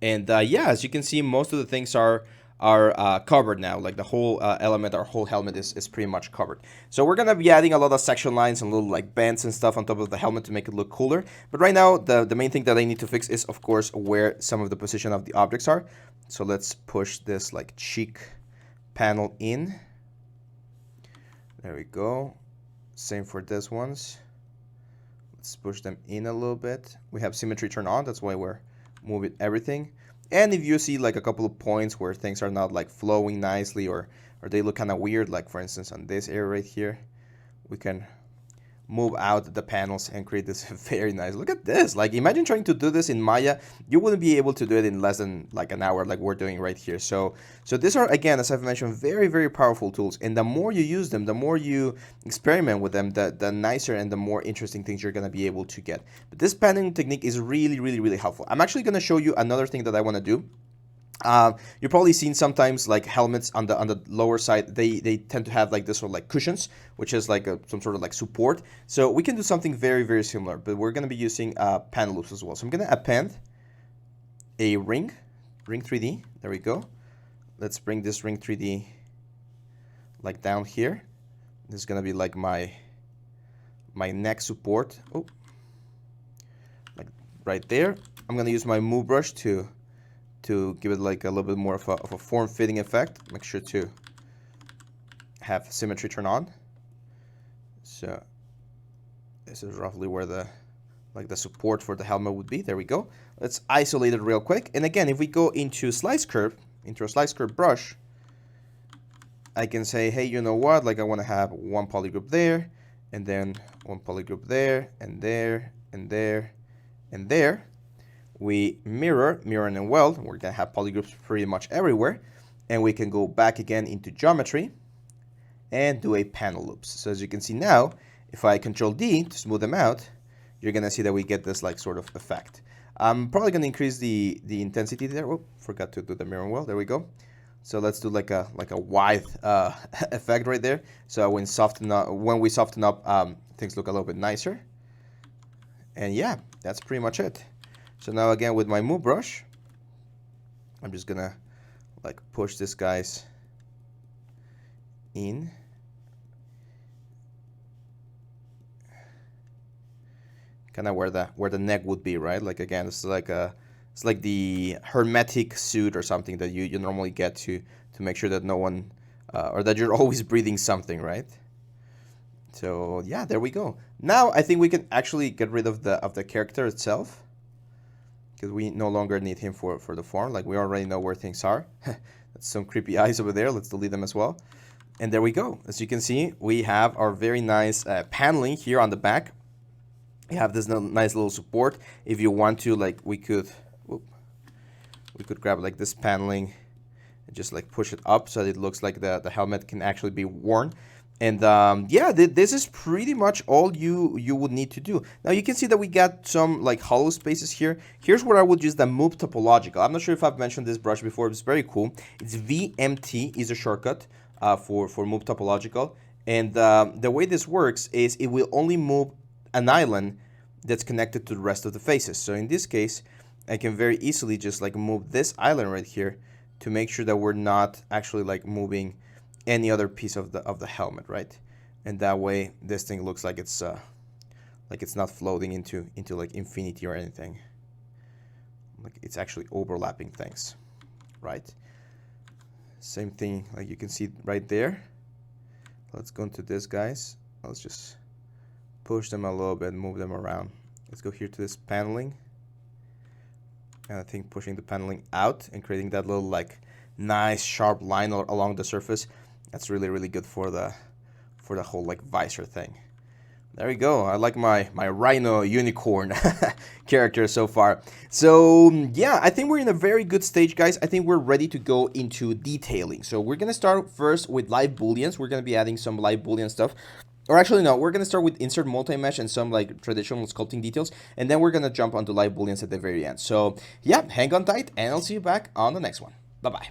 Speaker 1: And yeah, as you can see, most of the things are covered now. Like the whole element, our whole helmet is pretty much covered. So we're gonna be adding a lot of section lines and little like bends and stuff on top of the helmet to make it look cooler. But right now, the main thing that I need to fix is, of course, where some of the position of the objects are. So let's push this like cheek panel in. There we go. Same for this ones. Let's push them in a little bit. We have symmetry turned on. That's why we're moving everything. And if you see like a couple of points where things are not like flowing nicely, or they look kind of weird, like for instance on this area right here, we can move out the panels and create this very nice. Look at this. Like imagine trying to do this in Maya. You wouldn't be able to do it in less than like an hour like we're doing right here. So these are, again, as I've mentioned, very, very powerful tools. And the more you use them, the more you experiment with them, the nicer and the more interesting things you're going to be able to get. But this panning technique is really, really, really helpful. I'm actually going to show you another thing that I want to do. You've probably seen sometimes like helmets on the lower side, they tend to have like this sort of like cushions, which is like some sort of like support. So we can do something very, very similar, but we're going to be using panel loops as well. So I'm going to append a ring 3D. There we go. Let's bring this ring 3D like down here. This is going to be like my neck support. Oh, like right there. I'm going to use my move brush to give it like a little bit more of a form-fitting effect. Make sure to have symmetry turn on. So this is roughly where the support for the helmet would be. There we go. Let's isolate it real quick. And again, if we go into a slice curve brush, I can say, hey, you know what? Like I want to have one polygroup there, and then one polygroup there, and there, and there, and there. We mirror and weld. We're gonna have polygroups pretty much everywhere. and we can go back again into geometry and do a panel loops. So as you can see now, if I Control D to smooth them out, you're gonna see that we get this like sort of effect. I'm probably gonna increase the intensity there. Oh, forgot to do the mirror well. There we go. So let's do like a wide effect right there. So when we soften up, things look a little bit nicer. And yeah, that's pretty much it. So now again with my move brush, I'm just gonna like push this guys in. Kind of where the neck would be, right? Like again, it's like the hermetic suit or something that you normally get to make sure that no one or that you're always breathing something, right? So yeah, there we go. Now I think we can actually get rid of the character itself, because we no longer need him for the form. Like we already know where things are. That's some creepy eyes over there. Let's delete them as well. And there we go. As you can see, we have our very nice paneling here on the back. We have this nice little support. If you want to, like, we could grab like this paneling and just like push it up so that it looks like the helmet can actually be worn. And yeah, this is pretty much all you would need to do. Now you can see that we got some like hollow spaces here. Here's where I would use the Move Topological. I'm not sure if I've mentioned this brush before. It's very cool. It's VMT is a shortcut for Move Topological. And the way this works is it will only move an island that's connected to the rest of the faces. So in this case, I can very easily just like move this island right here to make sure that we're not actually like moving any other piece of the helmet, right? And that way this thing looks like it's not floating into like infinity or anything. Like it's actually overlapping things, right? Same thing, like you can see right there. Let's go into this, guys. Let's just push them a little bit, move them around. Let's go here to this paneling. And I think pushing the paneling out and creating that little like nice sharp line along the surface, that's really, really good for the whole like visor thing. There we go. I like my rhino unicorn character so far. So yeah, I think we're in a very good stage, guys. I think we're ready to go into detailing. So we're gonna start first with live booleans. We're gonna be adding some live boolean stuff. Or actually, no, we're going to start with insert multi-mesh and some like traditional sculpting details. And then we're going to jump onto live booleans at the very end. So yeah, hang on tight and I'll see you back on the next one. Bye-bye.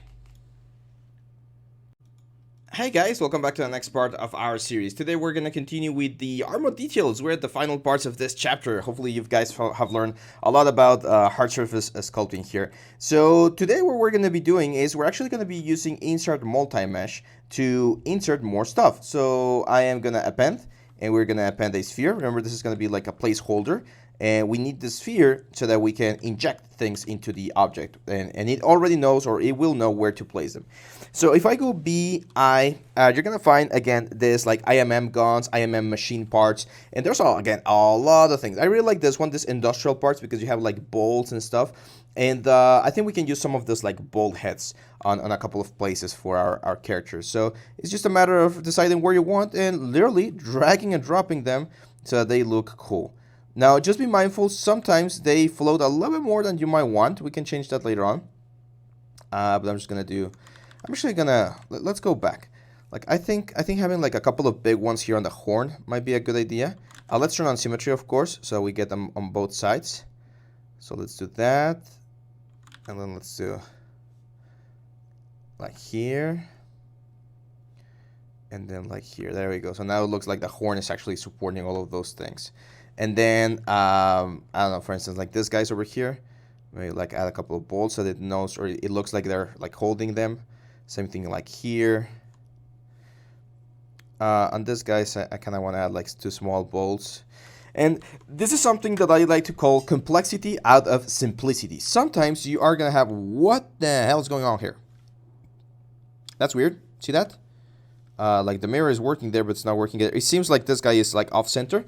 Speaker 1: Hey guys, welcome back to the next part of our series. Today we're going to continue with the armor details. We're at the final parts of this chapter. Hopefully you guys have learned a lot about hard surface sculpting here. So today what we're going to be doing is we're actually going to be using insert multi-mesh to insert more stuff. So I am going to append, and we're going to append a sphere. Remember, this is going to be like a placeholder. And we need the sphere so that we can inject things into the object. And it already knows, or it will know where to place them. So if I go BI, you're going to find, again, this like IMM guns, IMM machine parts. And there's, again, a lot of things. I really like this one, this industrial parts, because you have like bolts and stuff. And I think we can use some of this like bolt heads on a couple of places for our characters. So it's just a matter of deciding where you want and literally dragging and dropping them so that they look cool. Now, just be mindful, sometimes they float a little bit more than you might want. We can change that later on. But I'm actually gonna, let's go back. Like, I think having like a couple of big ones here on the horn might be a good idea. Let's turn on symmetry, of course, so we get them on both sides. So let's do that. And then let's do like here. And then like here, there we go. So now it looks like the horn is actually supporting all of those things. And then, I don't know, for instance, like this guy's over here, maybe like add a couple of bolts so that it knows, or it looks like they're like holding them. Same thing like here. On this guy's, I kind of want to add like 2 small bolts. And this is something that I like to call complexity out of simplicity. Sometimes you are going to have, what the hell is going on here? That's weird. See that? Like the mirror is working there, but it's not working there. It seems like this guy is like off center.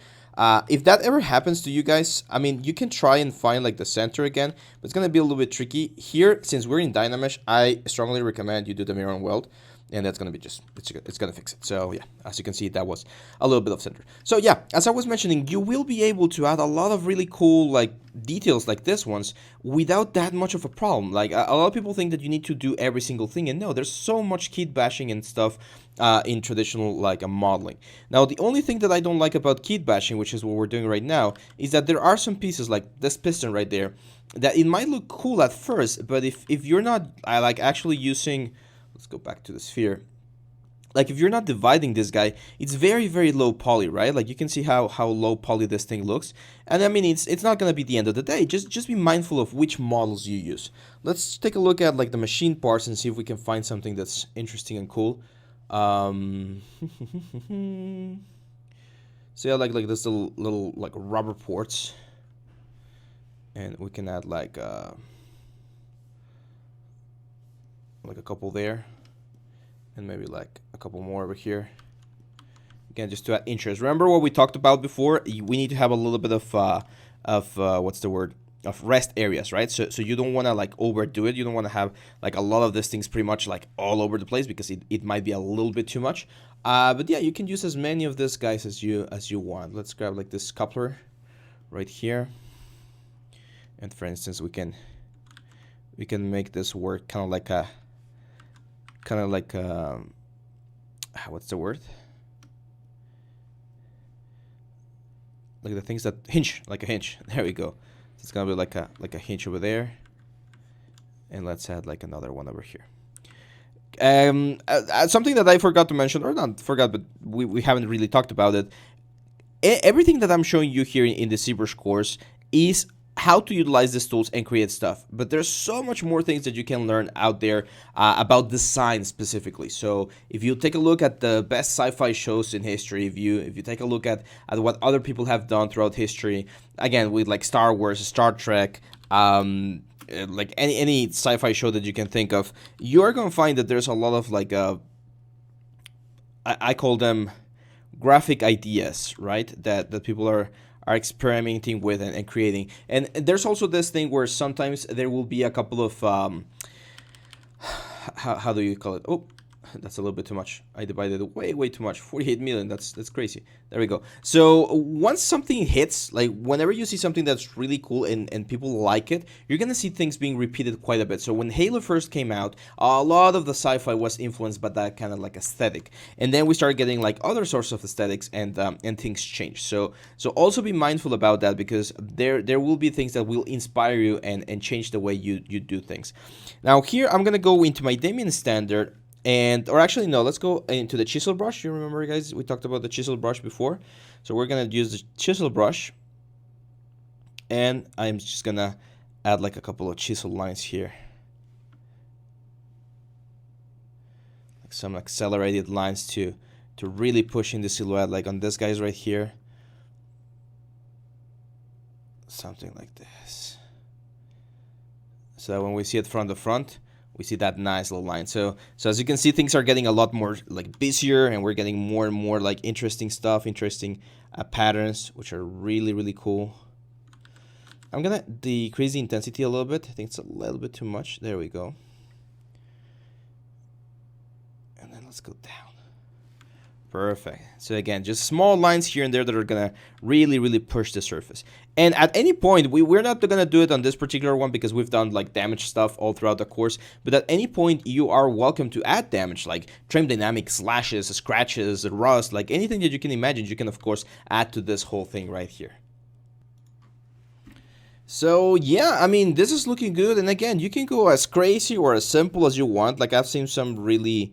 Speaker 1: If that ever happens to you guys, I mean, you can try and find like the center again, but it's going to be a little bit tricky. Here, since we're in Dynamesh, I strongly recommend you do the mirror and weld. and that's gonna be just, it's gonna fix it. So yeah, as you can see, that was a little bit of center. So yeah, as I was mentioning, you will be able to add a lot of really cool like details like this ones without that much of a problem. Like a lot of people think that you need to do every single thing, and no, there's so much kit bashing and stuff in traditional like modeling. Now the only thing that I don't like about kit bashing, which is what we're doing right now, is that there are some pieces like this piston right there that it might look cool at first, but if you're not like actually using, let's go back to the sphere. Like if you're not dividing this guy, it's very low poly, right? Like you can see how low poly this thing looks. And I mean, it's not gonna be the end of the day. Just be mindful of which models you use. Let's take a look at like the machine parts and see if we can find something that's interesting and cool. So yeah, like this little like rubber ports, and we can add like a couple there, and maybe like a couple more over here. Again, just to add interest. Remember what we talked about before? We need to have a little bit of what's the word? Of rest areas, right? So you don't want to like overdo it. You don't want to have like a lot of these things pretty much like all over the place, because it might be a little bit too much. But yeah, you can use as many of these guys as you want. Let's grab like this coupler right here, and for instance, we can make this work kind of like what's the word? Like the things that hinge, like a hinge. There we go. So it's gonna be like a hinge over there, and let's add like another one over here. Something that I forgot to mention, or not forgot, but we haven't really talked about it. Everything that I'm showing you here in the Zbrush course is how to utilize these tools and create stuff, but there's so much more things that you can learn out there about design specifically. So if you take a look at the best sci-fi shows in history, if you take a look at what other people have done throughout history, again with like Star Wars, Star Trek, like any sci-fi show that you can think of, you're gonna find that there's a lot of like I call them graphic ideas, right? That people are experimenting with and creating. And there's also this thing where sometimes there will be a couple of how do you call it? Oh, that's a little bit too much. I divided it way too much. 48 million. That's crazy. There we go. So once something hits, like whenever you see something that's really cool and people like it, you're gonna see things being repeated quite a bit. So when Halo first came out, a lot of the sci-fi was influenced by that kind of like aesthetic, and then we started getting like other sorts of aesthetics, and things changed. So also be mindful about that, because there will be things that will inspire you and change the way you do things. Now here I'm gonna go into my Damien standard. Or actually, no, let's go into the chisel brush. You remember, guys, we talked about the chisel brush before. So we're going to use the chisel brush. And I'm just going to add like a couple of chisel lines here. Like some accelerated lines to really push in the silhouette, like on this guy's right here. Something like this. So that when we see it from the front, we see that nice little line. So as you can see, things are getting a lot more like busier, and we're getting more and more like interesting stuff, interesting patterns, which are really cool. I'm gonna decrease the intensity a little bit. I think it's a little bit too much. There we go. And then let's go down. Perfect. So again, just small lines here and there that are gonna really push the surface. And at any point, we're not gonna do it on this particular one because we've done like damage stuff all throughout the course. But at any point, you are welcome to add damage, like trim dynamic, slashes, scratches, rust, like anything that you can imagine. You can of course add to this whole thing right here. So yeah, I mean, this is looking good. And again, you can go as crazy or as simple as you want. Like I've seen some really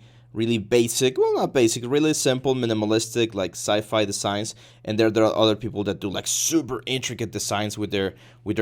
Speaker 1: basic, well, not basic, really simple, minimalistic, like sci-fi designs, and there are other people that do like super intricate designs with their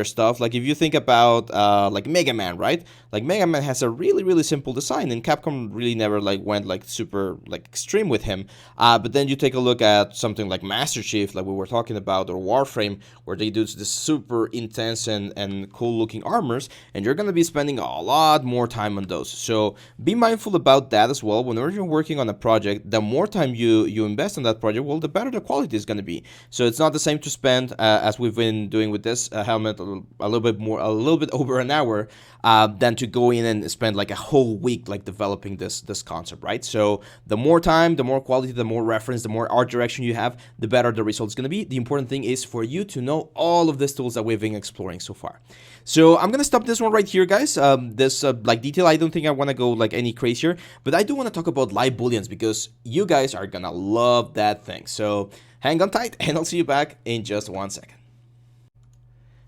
Speaker 1: stuff. Like if you think about like Mega Man, right? Like Mega Man has a really simple design, and Capcom really never like went like super like extreme with him. But then you take a look at something like Master Chief, like we were talking about, or Warframe, where they do this super intense and cool looking armors, and you're gonna be spending a lot more time on those. So be mindful about that as well. Whenever you're working on a project, the more time you invest on that project, well, the better the quality is going to be. So it's not the same to spend, as we've been doing with this helmet, it a little bit more, a little bit over an hour, than to go in and spend like a whole week like developing this concept, right? So the more time, the more quality, the more reference, the more art direction you have, the better the result's gonna be. The important thing is for you to know all of these tools that we've been exploring so far. So I'm gonna stop this one right here, guys. This like detail, I don't think I want to go like any crazier, but I do want to talk about live booleans because you guys are gonna love that thing. So hang on tight, and I'll see you back in just 1 second.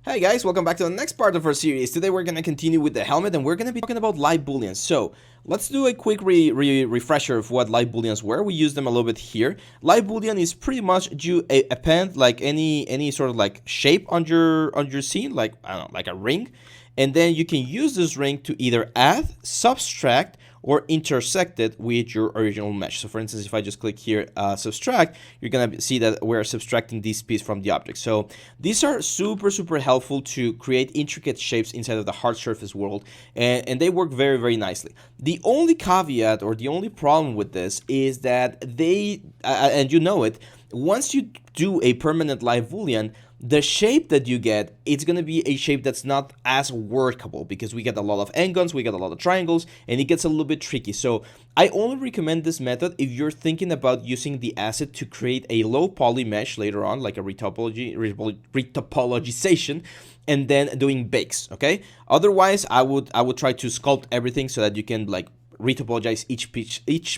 Speaker 1: Hey guys, welcome back to the next part of our series. Today we're going to continue with the helmet, and we're going to be talking about live booleans. So let's do a quick refresher of what live booleans were. We use them a little bit here. Live boolean is pretty much you append like any sort of like shape on your scene, like I don't know, like a ring, and then you can use this ring to either add, subtract, or intersect it with your original mesh. So for instance, if I just click here, subtract, you're gonna see that we're subtracting this piece from the object. So these are super helpful to create intricate shapes inside of the hard surface world, and they work very nicely. The only caveat or the only problem with this is that they, and you know it, once you do a permanent live boolean, the shape that you get, it's going to be a shape that's not as workable because we get a lot of n-gons, we get a lot of triangles, and it gets a little bit tricky. So I only recommend this method if you're thinking about using the asset to create a low poly mesh later on, like a retopologization, and then doing bakes, okay? Otherwise, I would try to sculpt everything so that you can like retopologize each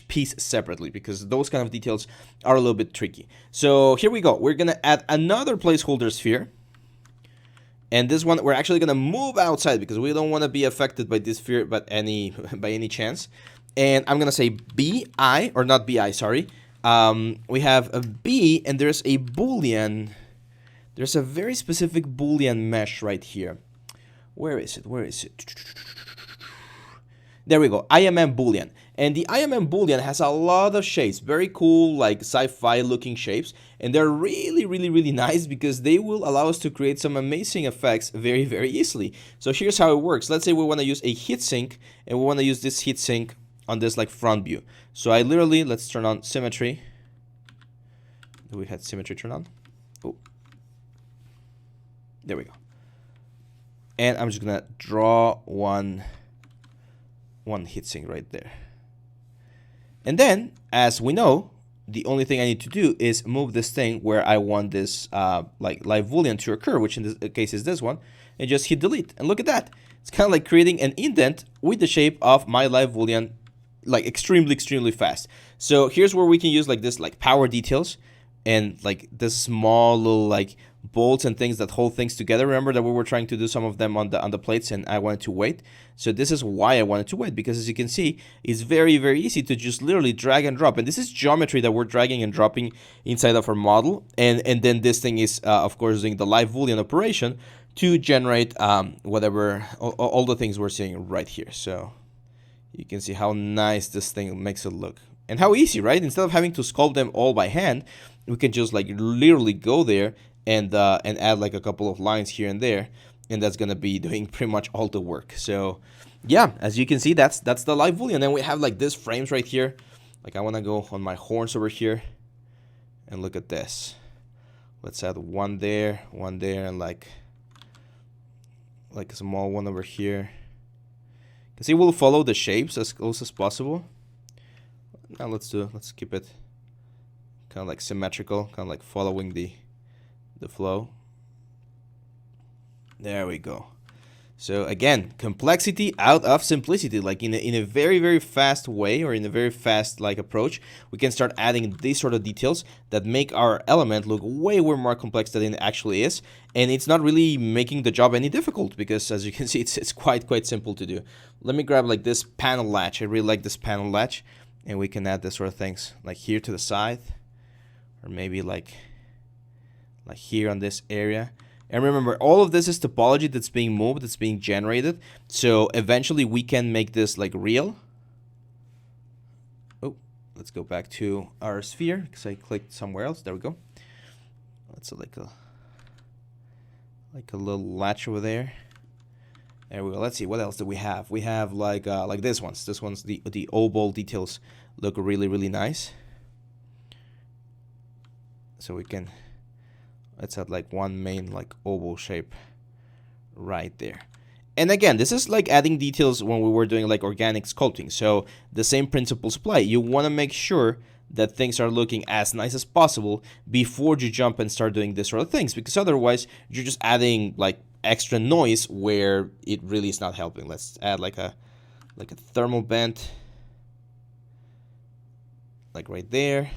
Speaker 1: piece separately, because those kind of details are a little bit tricky. So here we go. We're gonna add another placeholder sphere, and this one we're actually gonna move outside because we don't want to be affected by this sphere by any chance. And I'm gonna say bi, or not bi, sorry. We have a b, and there's a boolean. There's a very specific boolean mesh right here. Where is it? There we go, IMM boolean. And the IMM boolean has a lot of shapes, very cool, like sci-fi looking shapes. And they're really nice because they will allow us to create some amazing effects very easily. So here's how it works. Let's say we want to use a heatsink, and we want to use this heatsink on this like front view. So I literally, let's turn on symmetry. Do we have symmetry turned on? Oh, there we go. And I'm just gonna draw one heatsink right there. And then, as we know, the only thing I need to do is move this thing where I want this like live boolean to occur, which in this case is this one, and just hit delete. And look at that. It's kind of like creating an indent with the shape of my live boolean, like extremely fast. So here's where we can use like this like power details and like this small little like bolts and things that hold things together. Remember that we were trying to do some of them on the plates, and I wanted to wait. So this is why I wanted to wait, because as you can see, it's very easy to just literally drag and drop. And this is geometry that we're dragging and dropping inside of our model. And then this thing is, of course, doing the live boolean operation to generate whatever, all the things we're seeing right here. So you can see how nice this thing makes it look. And how easy, right? Instead of having to sculpt them all by hand, we can just like literally go there and add like a couple of lines here and there, and that's gonna be doing pretty much all the work. So yeah, as you can see, that's the live boolean. And then we have like this frames right here. Like I want to go on my horns over here, and look at this. Let's add one there, and like a small one over here. You can see we'll follow the shapes as close as possible. Now let's keep it kind of like symmetrical, kind of like following the flow. There we go. So again, complexity out of simplicity, like in a very fast way, or in a very fast like approach, we can start adding these sort of details that make our element look way more complex than it actually is. And it's not really making the job any difficult, because as you can see, it's quite simple to do. Let me grab like this panel latch. I really like this panel latch, and we can add this sort of things like here to the side, or maybe like here on this area. And remember, all of this is topology that's being moved, that's being generated. So eventually we can make this like real. Oh, let's go back to our sphere because I clicked somewhere else. There we go. That's like a little latch over there. There we go. Let's see, what else do we have? We have like this one's. This one's the oval details look really nice. So we can, let's add like one main like oval shape right there. And again, this is like adding details when we were doing like organic sculpting. So the same principles apply. You want to make sure that things are looking as nice as possible before you jump and start doing this sort of things, because otherwise you're just adding like extra noise where it really is not helping. Let's add like a thermal vent, like right there.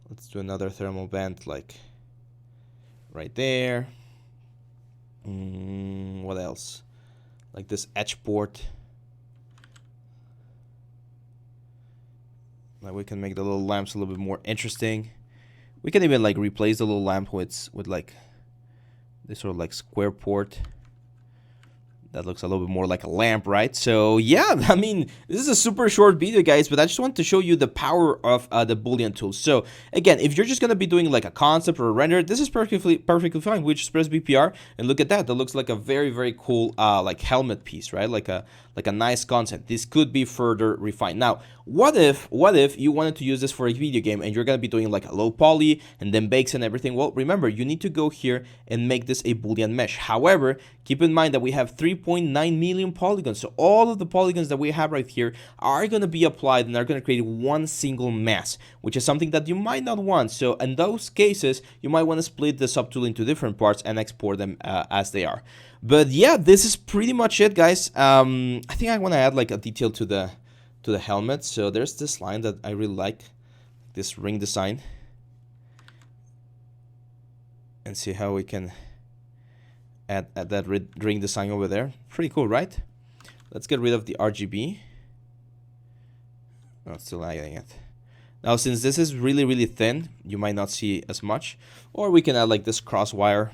Speaker 1: Let's do another thermal vent like right there. What else? Like this etch port. Like we can make the little lamps a little bit more interesting. We can even like replace the little lamp with like this sort of like square port. That looks a little bit more like a lamp, right? So yeah, I mean, this is a super short video, guys, but I just want to show you the power of the Boolean tools. So again, if you're just gonna be doing like a concept or a render, this is perfectly fine. We just press BPR and look at that. That looks like a very cool like helmet piece, right? Like a nice concept. This could be further refined. Now, what if you wanted to use this for a video game and you're gonna be doing like a low poly and then bakes and everything? Well, remember, you need to go here and make this a Boolean mesh. However, keep in mind that we have 3.9 million polygons. So all of the polygons that we have right here are gonna be applied and are gonna create one single mass, which is something that you might not want. So in those cases, you might want to split the subtool into different parts and export them as they are. But yeah, this is pretty much it, guys. I think I want to add like a detail to the helmet. So there's this line that I really like, this ring design, and see how we can add that ring design over there. Pretty cool, right? Let's get rid of the RGB. Oh, still adding it. Now, since this is really thin, you might not see as much. Or we can add like this cross wire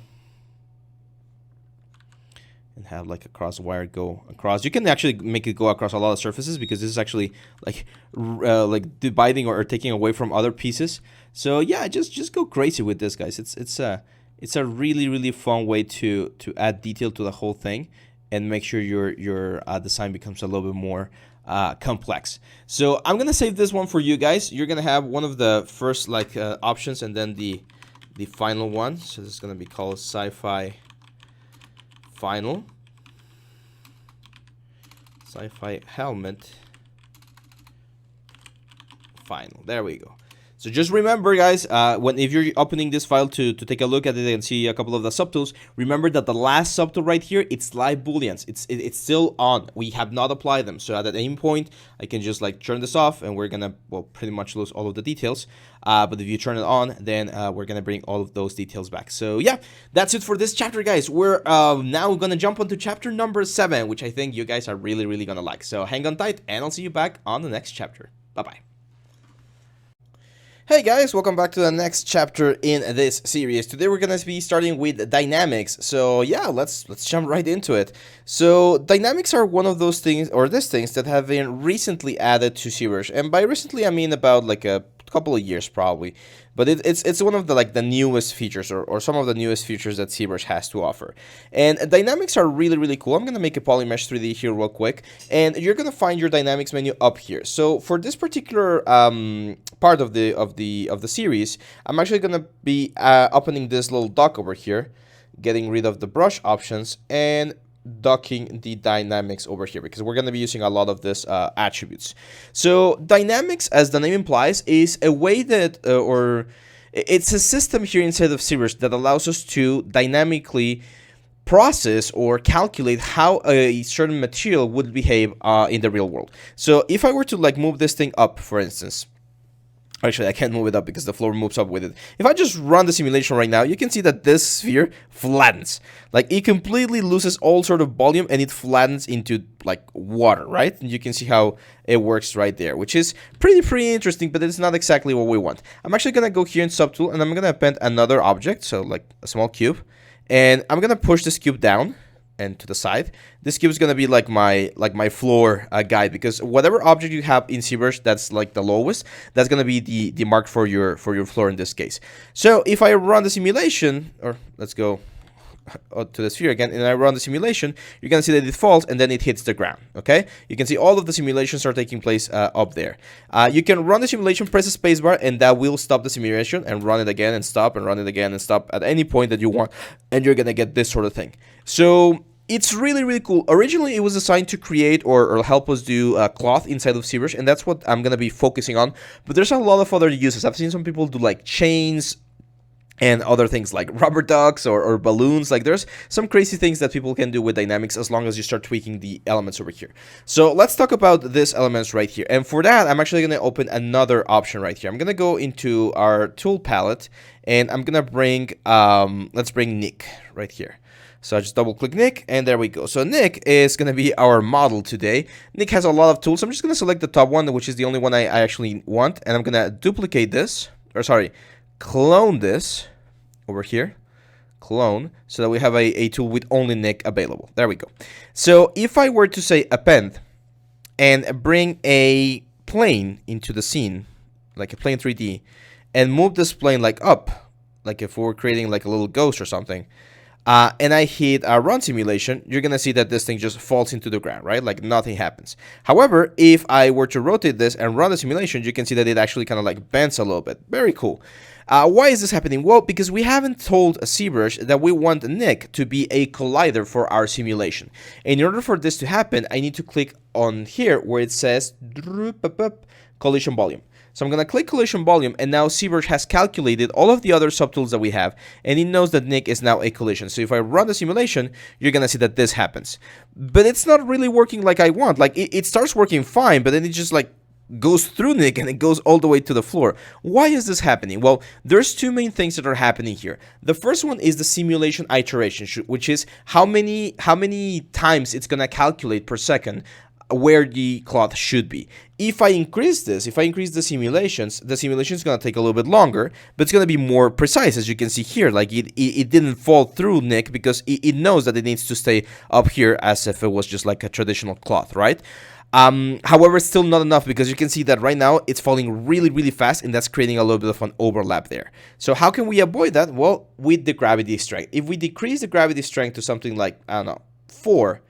Speaker 1: and have like a cross wire go across. You can actually make it go across a lot of surfaces because this is actually like dividing or taking away from other pieces. So yeah, just go crazy with this, guys. It's a really fun way to add detail to the whole thing and make sure your design becomes a little bit more complex. So I'm gonna save this one for you guys. You're gonna have one of the first like options and then the final one. So this is gonna be called sci-fi final, sci-fi helmet final. There we go. So just remember, guys, if you're opening this file to take a look at it and see a couple of the subtools, remember that the last subtool right here, it's live booleans. It's still on. We have not applied them. So at any point, I can just like turn this off, and we're gonna pretty much lose all of the details. But if you turn it on, then we're gonna bring all of those details back. So yeah, that's it for this chapter, guys. We're now gonna jump onto chapter number 7, which I think you guys are really gonna like. So hang on tight, and I'll see you back on the next chapter. Bye-bye. Hey guys, welcome back to the next chapter in this series. Today we're gonna be starting with dynamics. So yeah, let's jump right into it. So dynamics are one of those things, or these things, that have been recently added to Zbrush. And by recently I mean about like a couple of years probably. But it's one of the newest features, or some of the newest features that Zbrush has to offer. And dynamics are really cool. I'm gonna make a polymesh 3D here real quick, and you're gonna find your dynamics menu up here. So for this particular part of the series, I'm actually gonna be opening this little dock over here, getting rid of the brush options, and docking the dynamics over here, because we're going to be using a lot of this attributes. So dynamics, as the name implies, is a way that or it's a system here inside of Zbrush that allows us to dynamically process or calculate how a certain material would behave in the real world. So if I were to like move this thing up, for instance, actually, I can't move it up because the floor moves up with it. If I just run the simulation right now, you can see that this sphere flattens. Like, it completely loses all sort of volume and it flattens into, like, water, right? And you can see how it works right there, which is pretty interesting, but it's not exactly what we want. I'm actually going to go here in Subtool, and I'm going to append another object, so, like, a small cube. And I'm going to push this cube down and to the side. This cube is going to be like my floor guide, because whatever object you have in Zbrush that's like the lowest, that's going to be the mark for your floor in this case. So if I run the simulation, or let's go to the sphere again, and I run the simulation, you're gonna see that it falls and then it hits the ground. Okay, you can see all of the simulations are taking place up there. You can run the simulation, press the spacebar, and that will stop the simulation, and run it again and stop, and run it again and stop at any point that you want, and you're gonna get this sort of thing. So it's really, really cool. Originally, it was designed to create or help us do cloth inside of Zbrush, and that's what I'm going to be focusing on. But there's a lot of other uses. I've seen some people do like chains and other things like rubber ducks or balloons. Like there's some crazy things that people can do with dynamics as long as you start tweaking the elements over here. So let's talk about these elements right here. And for that, I'm actually going to open another option right here. I'm going to go into our tool palette, and I'm going to bring, let's bring Nick right here. So I just double click Nick, and there we go. So Nick is going to be our model today. Nick has a lot of tools. I'm just going to select the top one, which is the only one I actually want. And I'm going to duplicate this, or sorry, clone this over here. Clone, so that we have a tool with only Nick available. There we go. So if I were to say append and bring a plane into the scene, like a plane 3D, and move this plane like up, like if we were creating like a little ghost or something, and I hit a run simulation, you're going to see that this thing just falls into the ground, right? Like nothing happens. However, if I were to rotate this and run the simulation, you can see that it actually kind of like bends a little bit. Very cool. Why is this happening? Well, because we haven't told Zbrush that we want Nick to be a collider for our simulation. And in order for this to happen, I need to click on here where it says collision volume. So I'm going to click collision volume, and now Zbrush has calculated all of the other subtools that we have, and it knows that Nick is now a collision. So if I run the simulation, you're going to see that this happens. But it's not really working like I want. Like it starts working fine, but then it just like goes through Nick and it goes all the way to the floor. Why is this happening? Well, there's two main things that are happening here. The first one is the simulation iteration, which is how many times it's going to calculate per second where the cloth should be. If I increase this, if I increase the simulation is going to take a little bit longer, but it's going to be more precise, as you can see here. Like it didn't fall through Nick because it knows that it needs to stay up here as if it was just like a traditional cloth, right? However, it's still not enough because you can see that right now it's falling really, really fast, and that's creating a little bit of an overlap there. So how can we avoid that? Well, with the gravity strength. If we decrease the gravity strength to something like, I don't know, 4,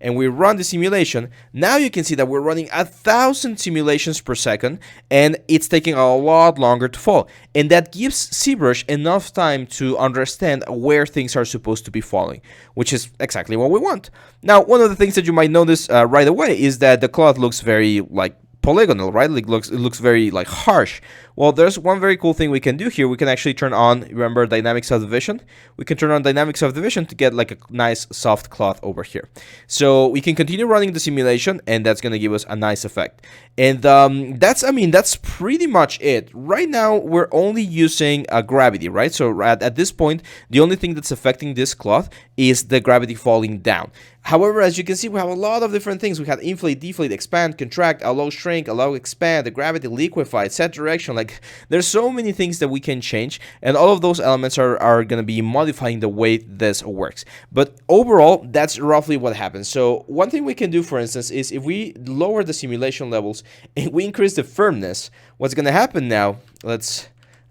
Speaker 1: and we run the simulation, now you can see that we're running 1,000 simulations per second, and it's taking a lot longer to fall. And that gives Zbrush enough time to understand where things are supposed to be falling, which is exactly what we want. Now, one of the things that you might notice right away is that the cloth looks very like polygonal, right? Like it looks very like harsh. Well, there's one very cool thing we can do here. We can actually turn on, remember, dynamic subdivision. We can turn on dynamic subdivision to get like a nice soft cloth over here. So we can continue running the simulation, and that's going to give us a nice effect. And that's pretty much it. Right now, we're only using gravity, right? So at this point, the only thing that's affecting this cloth is the gravity falling down. However, as you can see, we have a lot of different things. We have inflate, deflate, expand, contract, allow shrink, allow expand, the gravity, liquefy, set direction. Like there's so many things that we can change, and all of those elements are going to be modifying the way this works. But overall, that's roughly what happens. So one thing we can do, for instance, is if we lower the simulation levels and we increase the firmness, what's going to happen now, let's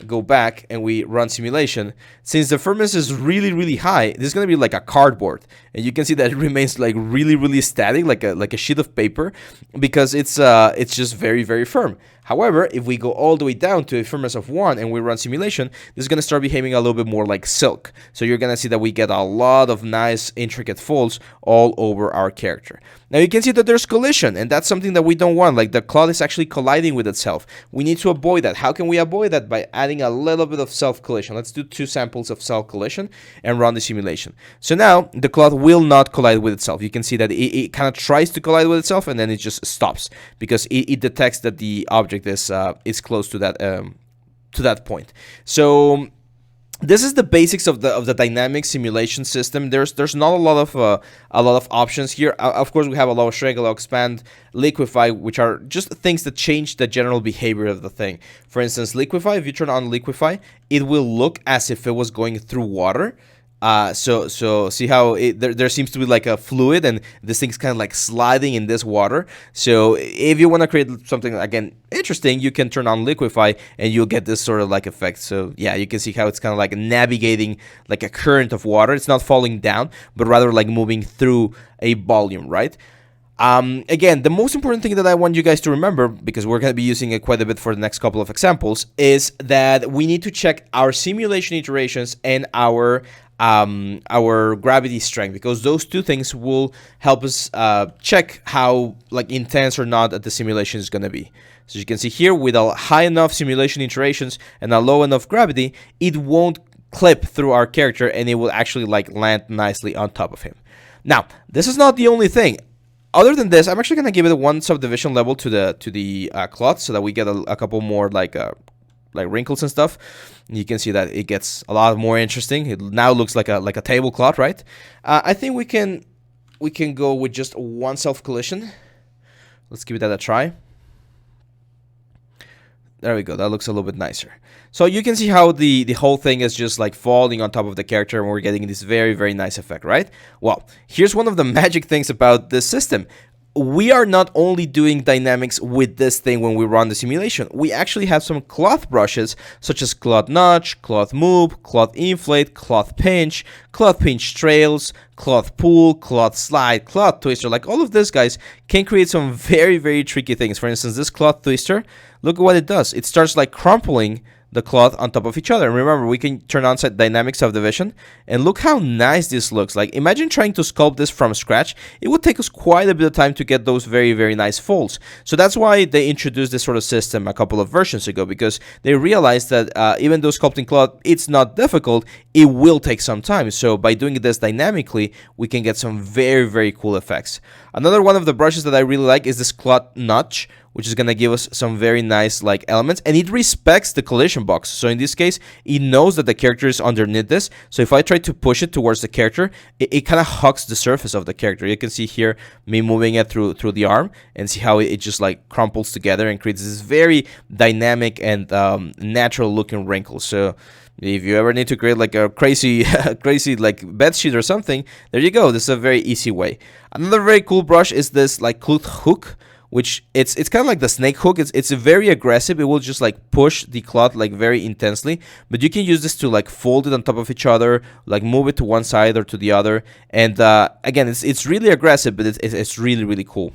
Speaker 1: go back and we run simulation. Since the firmness is really, really high, this is going to be like a cardboard, and you can see that it remains like really, really static, like a sheet of paper, because it's just very, very firm. However, if we go all the way down to a firmness of 1 and we run simulation, this is going to start behaving a little bit more like silk. So you're going to see that we get a lot of nice intricate folds all over our character. Now you can see that there's collision, and that's something that we don't want. Like the cloth is actually colliding with itself. We need to avoid that. How can we avoid that? By adding a little bit of self-collision. Let's do 2 samples of self-collision and run the simulation. So now the cloth will not collide with itself. You can see that it kind of tries to collide with itself, and then it just stops because it detects that the object is close to that point. So this is the basics of the dynamic simulation system. There's not a lot of options here. Of course, we have allow shrink, allow expand, liquefy, which are just things that change the general behavior of the thing. For instance, liquefy. If you turn on liquefy, it will look as if it was going through water. So see how there seems to be like a fluid, and this thing's kind of like sliding in this water. So if you want to create something again interesting, you can turn on liquify and you'll get this sort of like effect. So yeah, you can see how it's kind of like navigating like a current of water. It's not falling down, but rather like moving through a volume, right? Again, the most important thing that I want you guys to remember, because we're going to be using it quite a bit for the next couple of examples, is that we need to check our simulation iterations and our gravity strength, because those two things will help us check how like intense or not that the simulation is going to be. So you can see here, with a high enough simulation iterations and a low enough gravity, it won't clip through our character and it will actually like land nicely on top of him. Now, this is not the only thing. Other than this, I'm actually going to give it one subdivision level to the cloth, so that we get a couple more like wrinkles and stuff. You can see that it gets a lot more interesting. It now looks like a tablecloth, right? I think we can go with just one self collision. Let's give that a try. There we go. That looks a little bit nicer. So you can see how the whole thing is just like falling on top of the character, and we're getting this very, very nice effect, right? Well, here's one of the magic things about this system. We are not only doing dynamics with this thing when we run the simulation. We actually have some cloth brushes, such as cloth notch, cloth move, cloth inflate, cloth pinch trails, cloth pull, cloth slide, cloth twister. Like all of this, guys, can create some very, very tricky things. For instance, this cloth twister, look at what it does. It starts like crumpling the cloth on top of each other. And remember, we can turn on set dynamic subdivision, and look how nice this looks. Like, imagine trying to sculpt this from scratch. It would take us quite a bit of time to get those very, very nice folds. So that's why they introduced this sort of system a couple of versions ago, because they realized that even though sculpting cloth, it's not difficult, it will take some time. So by doing this dynamically, we can get some very, very cool effects. Another one of the brushes that I really like is this cloth notch, which is going to give us some very nice like elements, and it respects the collision box. So in this case, it knows that the character is underneath this. So if I try to push it towards the character, it kind of hugs the surface of the character. You can see here me moving it through the arm, and see how it just like crumples together and creates this very dynamic and natural looking wrinkles. So if you ever need to create like a crazy like bed sheet or something, there you go. This is a very easy way. Another very cool brush is this like cloth hook, which it's kind of like the snake hook. It's very aggressive. It will just like push the cloth like very intensely, but you can use this to like fold it on top of each other, like move it to one side or to the other. And again, it's really aggressive, but it's really, really cool.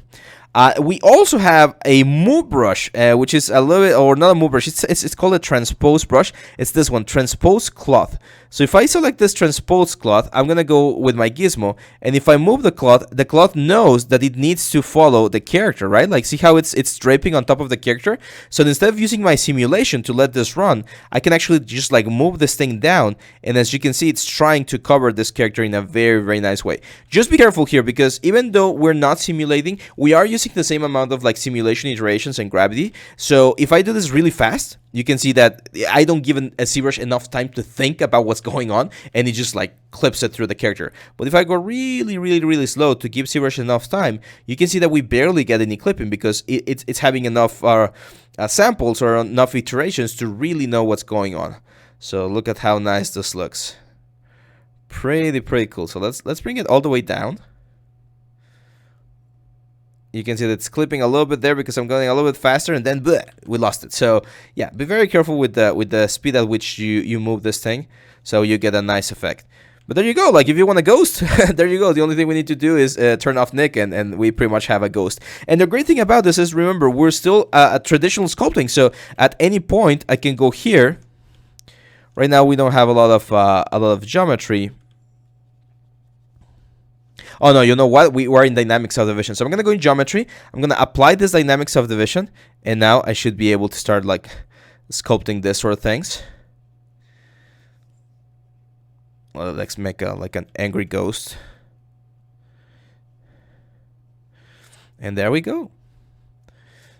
Speaker 1: We also have a move brush, which is a little bit, or not a move brush, it's called a transpose brush. It's this one, transpose cloth. So if I select this transpose cloth, I'm going to go with my gizmo, and if I move the cloth knows that it needs to follow the character, right? Like, see how it's draping on top of the character? So instead of using my simulation to let this run, I can actually just like move this thing down, and as you can see, it's trying to cover this character in a very, very nice way. Just be careful here, because even though we're not simulating, we are using the same amount of like simulation iterations and gravity. So if I do this really fast, you can see that I don't give a ZBrush enough time to think about what's going on, and it just like clips it through the character. But if I go really, really, really slow to give ZBrush enough time, you can see that we barely get any clipping, because it's having enough samples or enough iterations to really know what's going on. So look at how nice this looks. Pretty cool. So let's bring it all the way down. You can see that it's clipping a little bit there because I'm going a little bit faster, and then bleh, we lost it. So yeah, be very careful with the speed at which you move this thing, so you get a nice effect. But there you go. Like, if you want a ghost, there you go. The only thing we need to do is turn off Nick, and we pretty much have a ghost. And the great thing about this is, remember, we're still at traditional sculpting. So at any point, I can go here. Right now, we don't have a lot of geometry. Oh no, you know what? We are in dynamic subdivision. So I'm going to go in geometry. I'm going to apply this dynamic subdivision. And now I should be able to start like sculpting this sort of things. Well, let's make like an angry ghost. And there we go.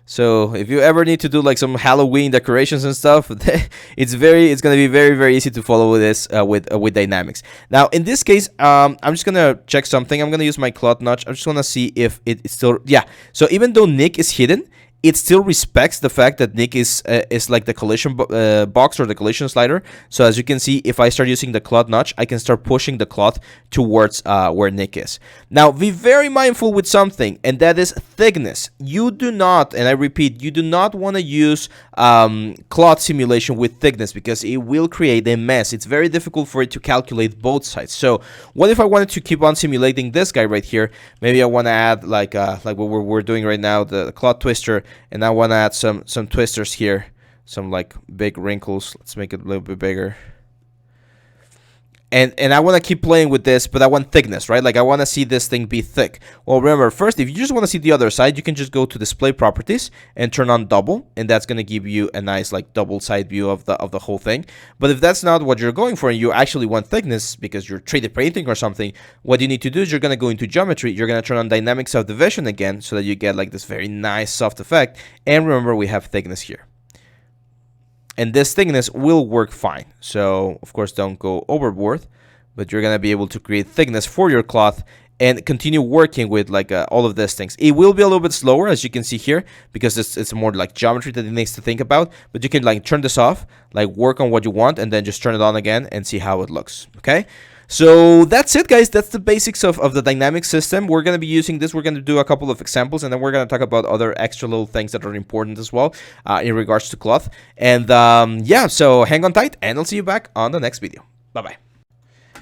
Speaker 1: So if you ever need to do like some Halloween decorations and stuff, it's going to be very, very easy to follow this with dynamics. Now in this case, I'm just gonna check something. I'm gonna use my cloth notch. I just wanna see if it's still, yeah. So even though Nick is hidden, it still respects the fact that Nick is like the collision box or the collision slider. So as you can see, if I start using the cloth notch, I can start pushing the cloth towards where Nick is. Now, be very mindful with something, and that is thickness. You do not, and I repeat, you do not want to use cloth simulation with thickness, because it will create a mess. It's very difficult for it to calculate both sides. So what if I wanted to keep on simulating this guy right here? Maybe I want to add like what we're doing right now, the cloth twister, and I want to add some twisters here, some like big wrinkles. Let's make it a little bit bigger. And I want to keep playing with this, but I want thickness, right? Like I want to see this thing be thick. Well, remember, first, if you just want to see the other side, you can just go to display properties and turn on double, and that's going to give you a nice like double side view of the whole thing. But if that's not what you're going for and you actually want thickness because you're 3D printing or something, what you need to do is you're going to go into geometry, you're going to turn on dynamic subdivision again so that you get like this very nice soft effect. And remember, we have thickness here. And this thickness will work fine. So, of course, don't go overboard, but you're going to be able to create thickness for your cloth and continue working with like all of these things. It will be a little bit slower, as you can see here, because it's more like geometry that it needs to think about. But you can like turn this off, like work on what you want, and then just turn it on again and see how it looks, okay? So that's it, guys. That's the basics of the dynamic system. We're going to be using this. We're going to do a couple of examples, and then we're going to talk about other extra little things that are important as well in regards to cloth. And yeah, so hang on tight, and I'll see you back on the next video. Bye-bye.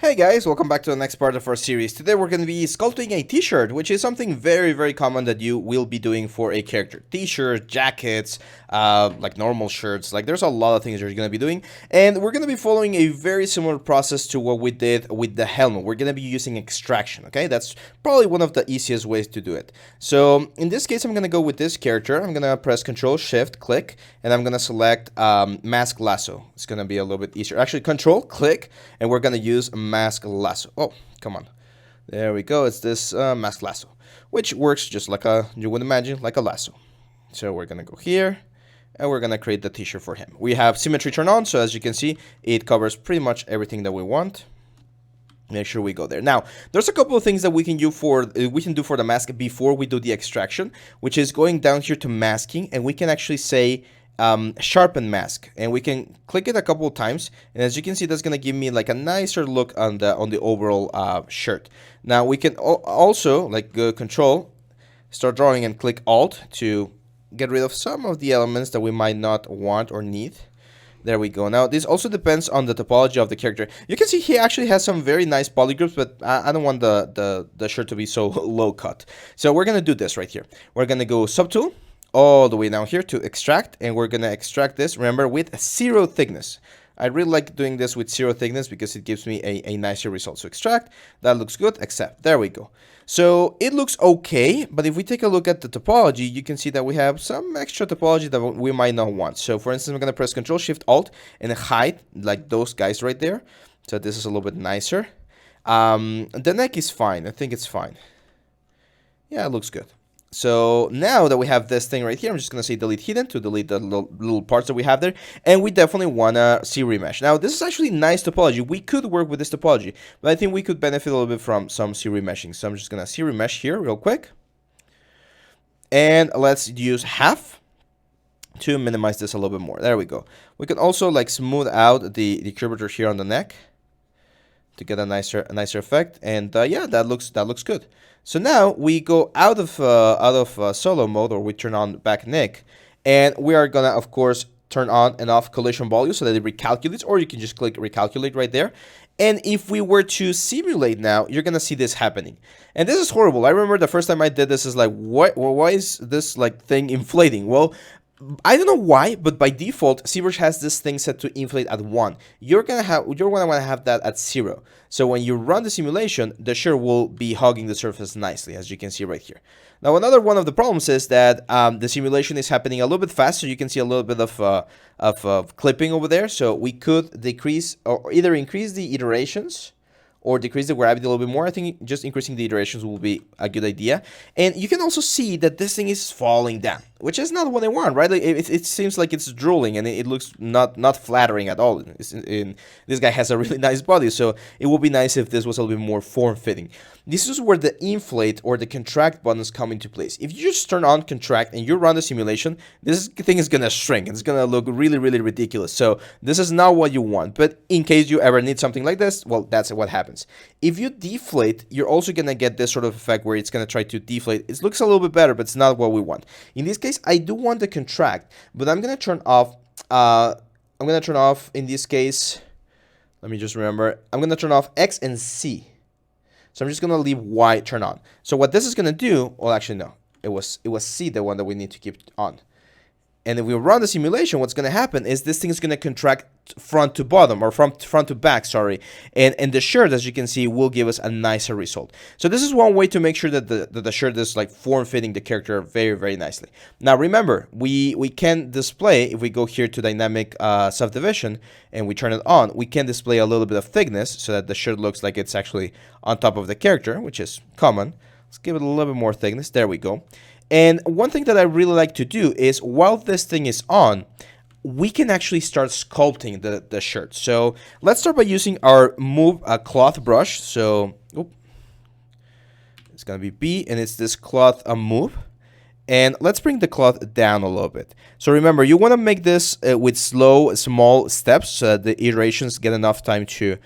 Speaker 1: Hey guys, welcome back to the next part of our series. Today we're going to be sculpting a t-shirt, which is something very, very common that you will be doing for a character. T-shirts, jackets, like normal shirts, like there's a lot of things you're going to be doing. And we're going to be following a very similar process to what we did with the helmet. We're going to be using extraction, okay? That's probably one of the easiest ways to do it. So in this case, I'm going to go with this character. I'm going to press Control, Shift, click, and I'm going to select Mask Lasso. It's going to be a little bit easier. Actually, Control, click, and we're going to use Mask Lasso. Oh, come on. There we go. It's this Mask Lasso, which works just like you would imagine, like a lasso. So we're going to go here, and we're going to create the t-shirt for him. We have symmetry turned on, so as you can see, it covers pretty much everything that we want. Make sure we go there. Now, there's a couple of things that we can do for the mask before we do the extraction, which is going down here to masking, and we can actually say sharpen mask, and we can click it a couple of times, and as you can see, that's going to give me like a nicer look on the overall shirt. Now we can also like go Control, start drawing, and click Alt to get rid of some of the elements that we might not want or need. There we go. Now this also depends on the topology of the character. You can see he actually has some very nice polygroups, but I don't want the shirt to be so low cut. So we're gonna do this right here. We're gonna go Subtool all the way down here to extract, and we're gonna extract this, remember, with 0 thickness. I really like doing this with 0 thickness because it gives me a nicer result. So extract, that looks good, accept. There we go. So it looks okay, but if we take a look at the topology, you can see that we have some extra topology that we might not want. So for instance, I'm going to press Control Shift Alt and hide like those guys right there. So this is a little bit nicer. The neck is fine. I think it's fine. Yeah, it looks good. So now that we have this thing right here, I'm just going to say delete hidden to delete the little parts that we have there. And we definitely want to see remesh. Now, this is actually nice topology. We could work with this topology, but I think we could benefit a little bit from some see remeshing. So I'm just going to see remesh here real quick. And let's use half to minimize this a little bit more. There we go. We can also like smooth out the curvature here on the neck to get a nicer effect. And yeah, that looks good. So now we go out of solo mode, or we turn on back Nick, and we are gonna of course turn on and off collision volume so that it recalculates, or you can just click recalculate right there. And if we were to simulate now, you're gonna see this happening, and this is horrible. I remember the first time I did this is like, what? Why is this like thing inflating? Well, I don't know why, but by default, Zbrush has this thing set to inflate at 1. You're gonna want to have that at 0. So when you run the simulation, the shirt will be hugging the surface nicely, as you can see right here. Now, another one of the problems is that the simulation is happening a little bit fast, so you can see a little bit of clipping over there. So we could decrease or either increase the iterations, or decrease the gravity a little bit more. I think just increasing the iterations will be a good idea. And you can also see that this thing is falling down, which is not what I want, right? Like it seems like it's drooling, and it looks not flattering at all. This guy has a really nice body, so it would be nice if this was a little bit more form-fitting. This is where the inflate or the contract buttons come into place. If you just turn on contract and you run the simulation, this thing is gonna shrink. It's gonna look really, really ridiculous. So this is not what you want. But in case you ever need something like this, well, that's what happens. If you deflate, you're also gonna get this sort of effect where it's gonna try to deflate. It looks a little bit better, but it's not what we want. In this case, I do want the contract, but I'm gonna turn off. In this case. Let me just remember. I'm gonna turn off X and C. So I'm just gonna leave Y turn on. So what this is gonna do, well, actually no, it was C, the one that we need to keep on. And if we run the simulation, what's gonna happen is this thing is gonna contract front to bottom, or from front to back, sorry. And the shirt, as you can see, will give us a nicer result. So this is one way to make sure that the shirt is like form-fitting the character very, very nicely. Now remember, we can display, if we go here to dynamic subdivision and we turn it on, we can display a little bit of thickness so that the shirt looks like it's actually on top of the character, which is common. Let's give it a little bit more thickness. There we go. And one thing that I really like to do is, while this thing is on, we can actually start sculpting the shirt. So let's start by using our move cloth brush. So it's gonna be B, and it's this cloth move. And let's bring the cloth down a little bit. So remember, you want to make this with slow, small steps so that the iterations get enough time to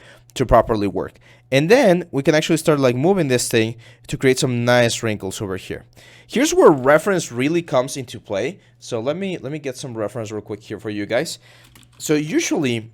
Speaker 1: properly work. And then we can actually start like moving this thing to create some nice wrinkles over here. Here's where reference really comes into play. So let me get some reference real quick here for you guys. So usually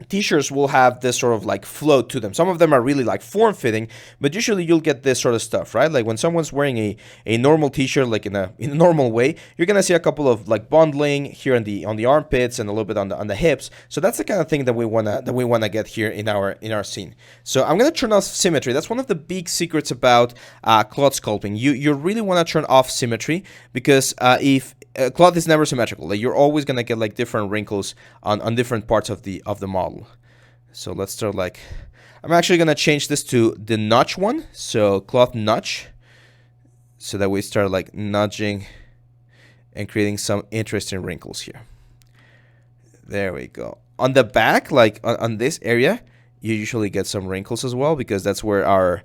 Speaker 1: t-shirts will have this sort of like float to them. Some of them are really like form-fitting, but usually you'll get this sort of stuff, right? Like when someone's wearing a normal t-shirt, like in a normal way, you're gonna see a couple of like bundling here on the armpits and a little bit on the hips. So that's the kind of thing that we wanna get here in our scene. So I'm gonna turn off symmetry. That's one of the big secrets about cloth sculpting. You really wanna turn off symmetry, because if cloth is never symmetrical. Like you're always gonna get like different wrinkles on different parts of the model. So let's start like, I'm actually gonna change this to the notch one. So cloth notch, so that we start like nudging and creating some interesting wrinkles here. There we go. On the back, like on this area, you usually get some wrinkles as well, because that's where our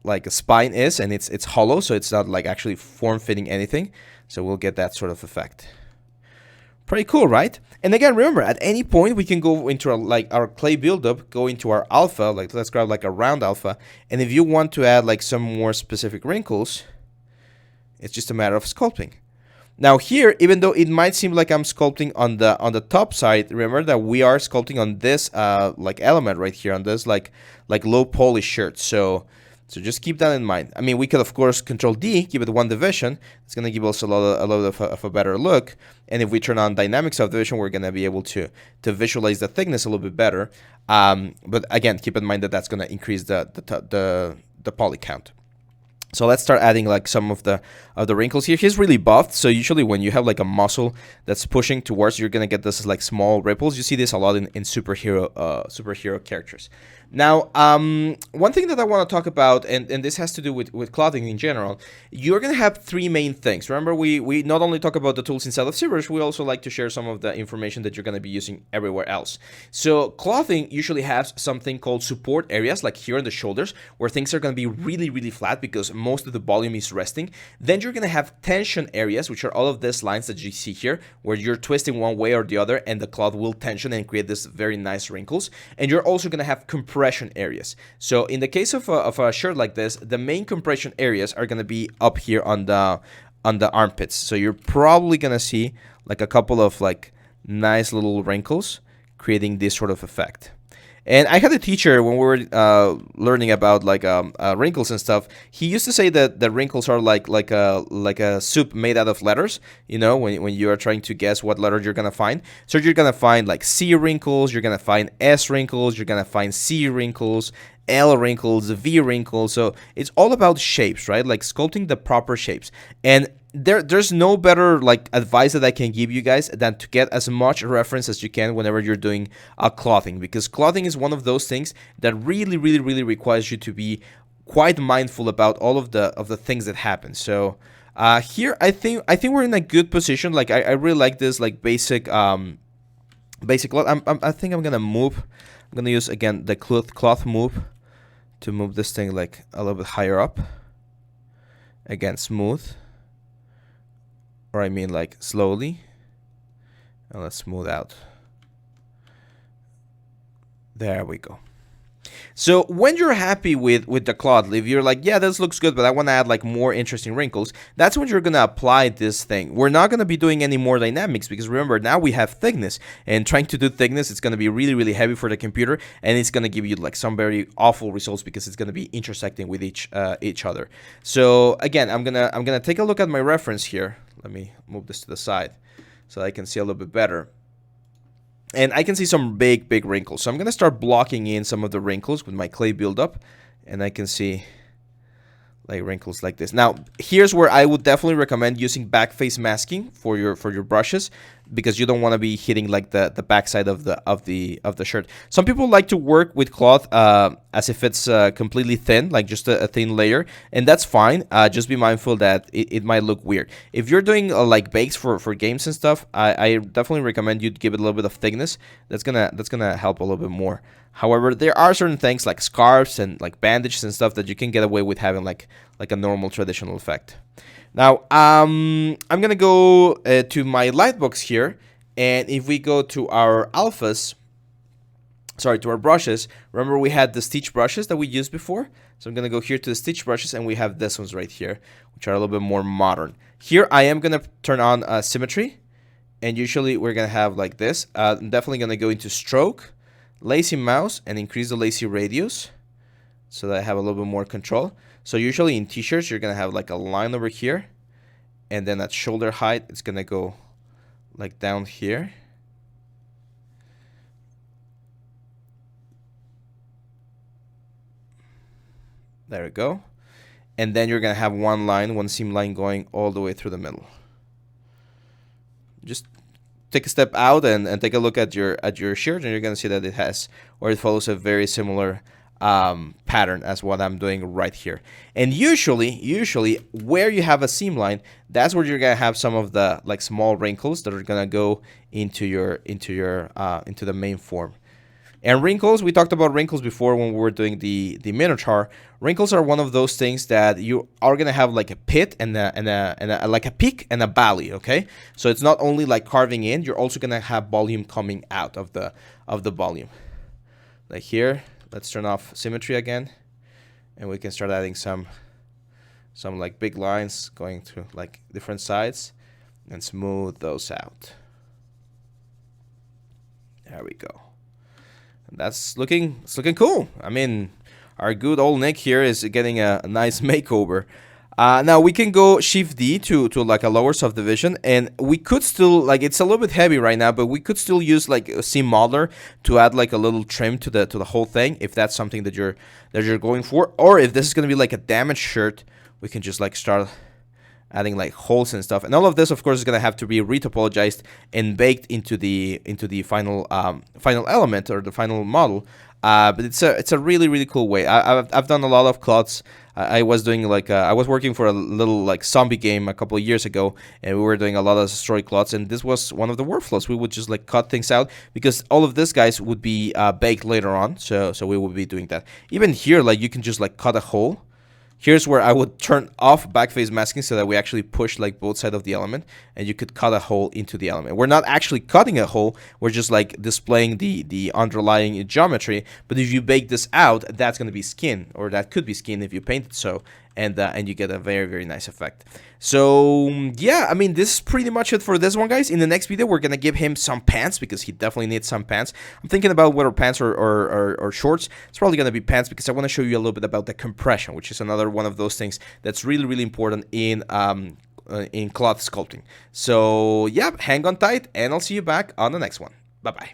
Speaker 1: like a spine is, and it's hollow, so it's not like actually form-fitting anything. So we'll get that sort of effect. Pretty cool, right? And again, remember, at any point we can go into our clay buildup, go into our alpha, like let's grab like a round alpha, and if you want to add like some more specific wrinkles, it's just a matter of sculpting. Now here, even though it might seem like I'm sculpting on the top side, remember that we are sculpting on this like element right here, on this like low poly shirt. So just keep that in mind. I mean, we could of course Control D, give it one division. It's gonna give us a lot of a better look. And if we turn on dynamic subdivision, we're gonna be able to visualize the thickness a little bit better. But again, keep in mind that that's gonna increase the poly count. So let's start adding like some of the wrinkles here. He's really buffed, so usually when you have like a muscle that's pushing towards, you're gonna get this like small ripples. You see this a lot in superhero characters. Now, one thing that I want to talk about, and this has to do with clothing in general, you're going to have three main things. Remember, we not only talk about the tools inside of Zbrush, we also like to share some of the information that you're going to be using everywhere else. So clothing usually has something called support areas, like here on the shoulders, where things are going to be really, really flat because most of the volume is resting. Then you're going to have tension areas, which are all of these lines that you see here, where you're twisting one way or the other, and the cloth will tension and create this very nice wrinkles. And you're also going to have compression areas. So in the case of a shirt like this, the main compression areas are going to be up here on the armpits. So you're probably going to see like a couple of like nice little wrinkles creating this sort of effect. And I had a teacher when we were learning about like wrinkles and stuff. He used to say that the wrinkles are like a soup made out of letters. You know, when you are trying to guess what letter you're gonna find. So you're gonna find like C wrinkles, you're gonna find S wrinkles, you're gonna find C wrinkles, L wrinkles, V wrinkles. So it's all about shapes, right? Like sculpting the proper shapes. And there's no better like advice that I can give you guys than to get as much reference as you can whenever you're doing clothing, because clothing is one of those things that really requires you to be quite mindful about all of the things that happen. So here I think we're in a good position. Like I really like this like basic basic cloth. I think I'm gonna move. I'm gonna use again the cloth move to move this thing like a little bit higher up. Again, smooth. Or I mean like slowly. And let's smooth out. There we go. So when you're happy with the cloth, if you're like, yeah, this looks good, but I want to add like more interesting wrinkles, that's when you're going to apply this thing. We're not going to be doing any more dynamics because remember, now we have thickness, and trying to do thickness, it's going to be really heavy for the computer, and it's going to give you like some very awful results because it's going to be intersecting with each other. So again, I'm gonna take a look at my reference here. Let me move this to the side so I can see a little bit better. And I can see some big wrinkles. So I'm going to start blocking in some of the wrinkles with my clay buildup. And I can see like wrinkles like this. Now, here's where I would definitely recommend using backface masking for your brushes, because you don't want to be hitting like the backside of the shirt. Some people like to work with cloth as if it's completely thin, like just a thin layer, and that's fine. Just be mindful that it might look weird. If you're doing like bakes for games and stuff, I definitely recommend you give it a little bit of thickness. That's gonna help a little bit more. However, there are certain things like scarves and like bandages and stuff that you can get away with having like a normal traditional effect. Now, I'm gonna go to my lightbox here, and if we go to our alphas, sorry, to our brushes, remember we had the stitch brushes that we used before. So I'm gonna go here to the stitch brushes, and we have this ones right here, which are a little bit more modern. Here, I am gonna turn on symmetry, and usually we're gonna have like this. I'm definitely gonna go into stroke, lazy mouse, and increase the lazy radius so that I have a little bit more control. So usually in t-shirts, you're going to have like a line over here, and then at shoulder height, it's going to go like down here. There we go. And then you're going to have one seam line going all the way through the middle. Just take a step out and take a look at your shirt, and you're going to see that it follows a very similar pattern as what I'm doing right here. And usually where you have a seam line, that's where you're gonna have some of the like small wrinkles that are gonna go into the main form. And wrinkles, we talked about wrinkles before when we were doing the Minotaur. Wrinkles are one of those things that you are gonna have like a pit and like a peak and a valley. Okay, so it's not only like carving in, you're also gonna have volume coming out of the volume. Like here, let's turn off symmetry again, and we can start adding some like big lines going to like different sides and smooth those out. There we go. And it's looking cool. I mean, our good old Nick here is getting a nice makeover. Now we can go Shift D to like a lower subdivision, and we could still, like, it's a little bit heavy right now, but we could still use like a seam modeler to add like a little trim to the whole thing, if that's something that you're going for. Or if this is gonna be like a damaged shirt, we can just like start adding like holes and stuff. And all of this, of course, is gonna have to be retopologized and baked into the final element or the final model. But it's a really cool way. I've done a lot of cloths. I was doing like I was working for a little like zombie game a couple of years ago, and we were doing a lot of story cloths, and this was one of the workflows. We would just like cut things out because all of this guys would be baked later on, so we would be doing that. Even here, like, you can just like cut a hole. Here's where I would turn off backface masking so that we actually push like both sides of the element, and you could cut a hole into the element. We're not actually cutting a hole, we're just like displaying the underlying geometry. But if you bake this out, that's going to be skin, or that could be skin if you paint it so, and you get a very nice effect. So yeah, I mean, this is pretty much it for this one, guys. In the next video, we're gonna give him some pants because he definitely needs some pants. I'm thinking about whether pants or shorts. It's probably gonna be pants because I want to show you a little bit about the compression, which is another one of those things that's really important in cloth sculpting. So yeah, hang on tight, and I'll see you back on the next one. Bye bye.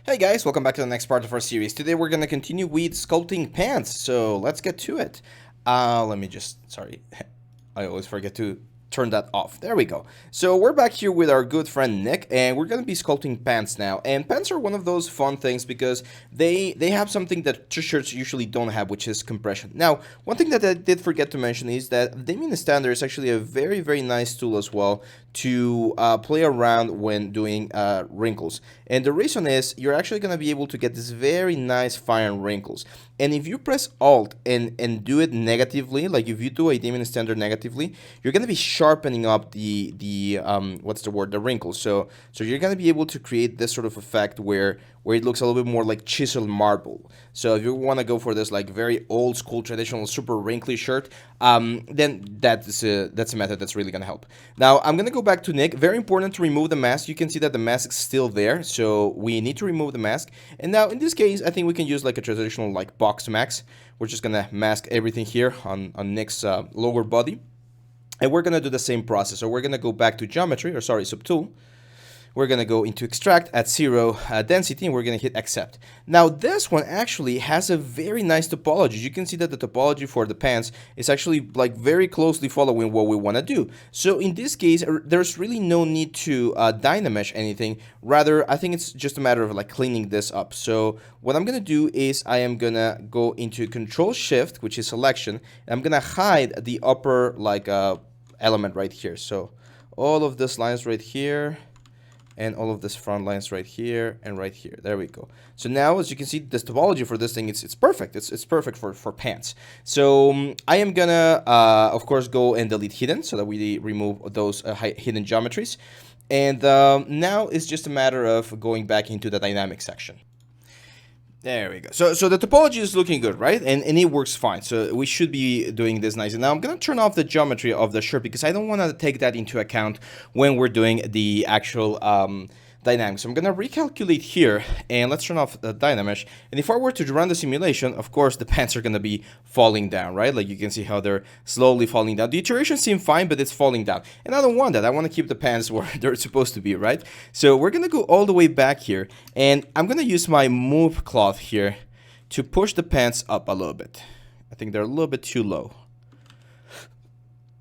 Speaker 1: Hey guys, welcome back to the next part of our series. Today we're going to continue with sculpting pants, so let's get to it. Let me just, sorry, I always forget to turn that off. There we go. So we're back here with our good friend Nick, and we're going to be sculpting pants now. And pants are one of those fun things because they have something that t-shirts usually don't have, which is compression. Now, one thing that I did forget to mention is that Damien Standard is actually a very, very nice tool as well to play around when doing wrinkles. And the reason is you're actually going to be able to get this very nice fine wrinkles. And if you press Alt and do it negatively, like if you do a Damien Standard negatively, you're going to be sharpening up the what's the word, the wrinkles. So you're going to be able to create this sort of effect where it looks a little bit more like chiseled marble. So if you want to go for this like very old school traditional super wrinkly shirt, then that's a method that's really going to help. Now I'm going to go back to Nick. Very important to remove the mask. You can see that the mask is still there, so we need to remove the mask. And now in this case, I think we can use like a traditional like box mask. We're just going to mask everything here on Nick's lower body. And we're going to do the same process. So we're going to go back to geometry, or sorry, subtool. We're going to go into extract at 0 density, and we're going to hit accept. Now this one actually has a very nice topology. You can see that the topology for the pants is actually like very closely following what we want to do. So in this case, there's really no need to dynamesh anything. Rather, I think it's just a matter of like cleaning this up. So what I'm going to do is I am going to go into Control Shift, which is selection, and I'm going to hide the upper like element right here. So all of this lines right here, and all of this front lines right here and right here. There we go. So now, as you can see, this topology for this thing, it's perfect. It's perfect for pants. So I am gonna, of course, go and delete hidden so that we remove those hidden geometries. And now it's just a matter of going back into the dynamic section. There we go. So the topology is looking good, right? And it works fine. So we should be doing this nice. And now I'm going to turn off the geometry of the shirt because I don't want to take that into account when we're doing the actual dynamics. So I'm going to recalculate here, and let's turn off the dynamesh. And if I were to run the simulation, of course, the pants are going to be falling down, right? Like you can see how they're slowly falling down. The iterations seem fine, but it's falling down. And I don't want that. I want to keep the pants where they're supposed to be, right? So we're going to go all the way back here, and I'm going to use my move cloth here to push the pants up a little bit. I think they're a little bit too low.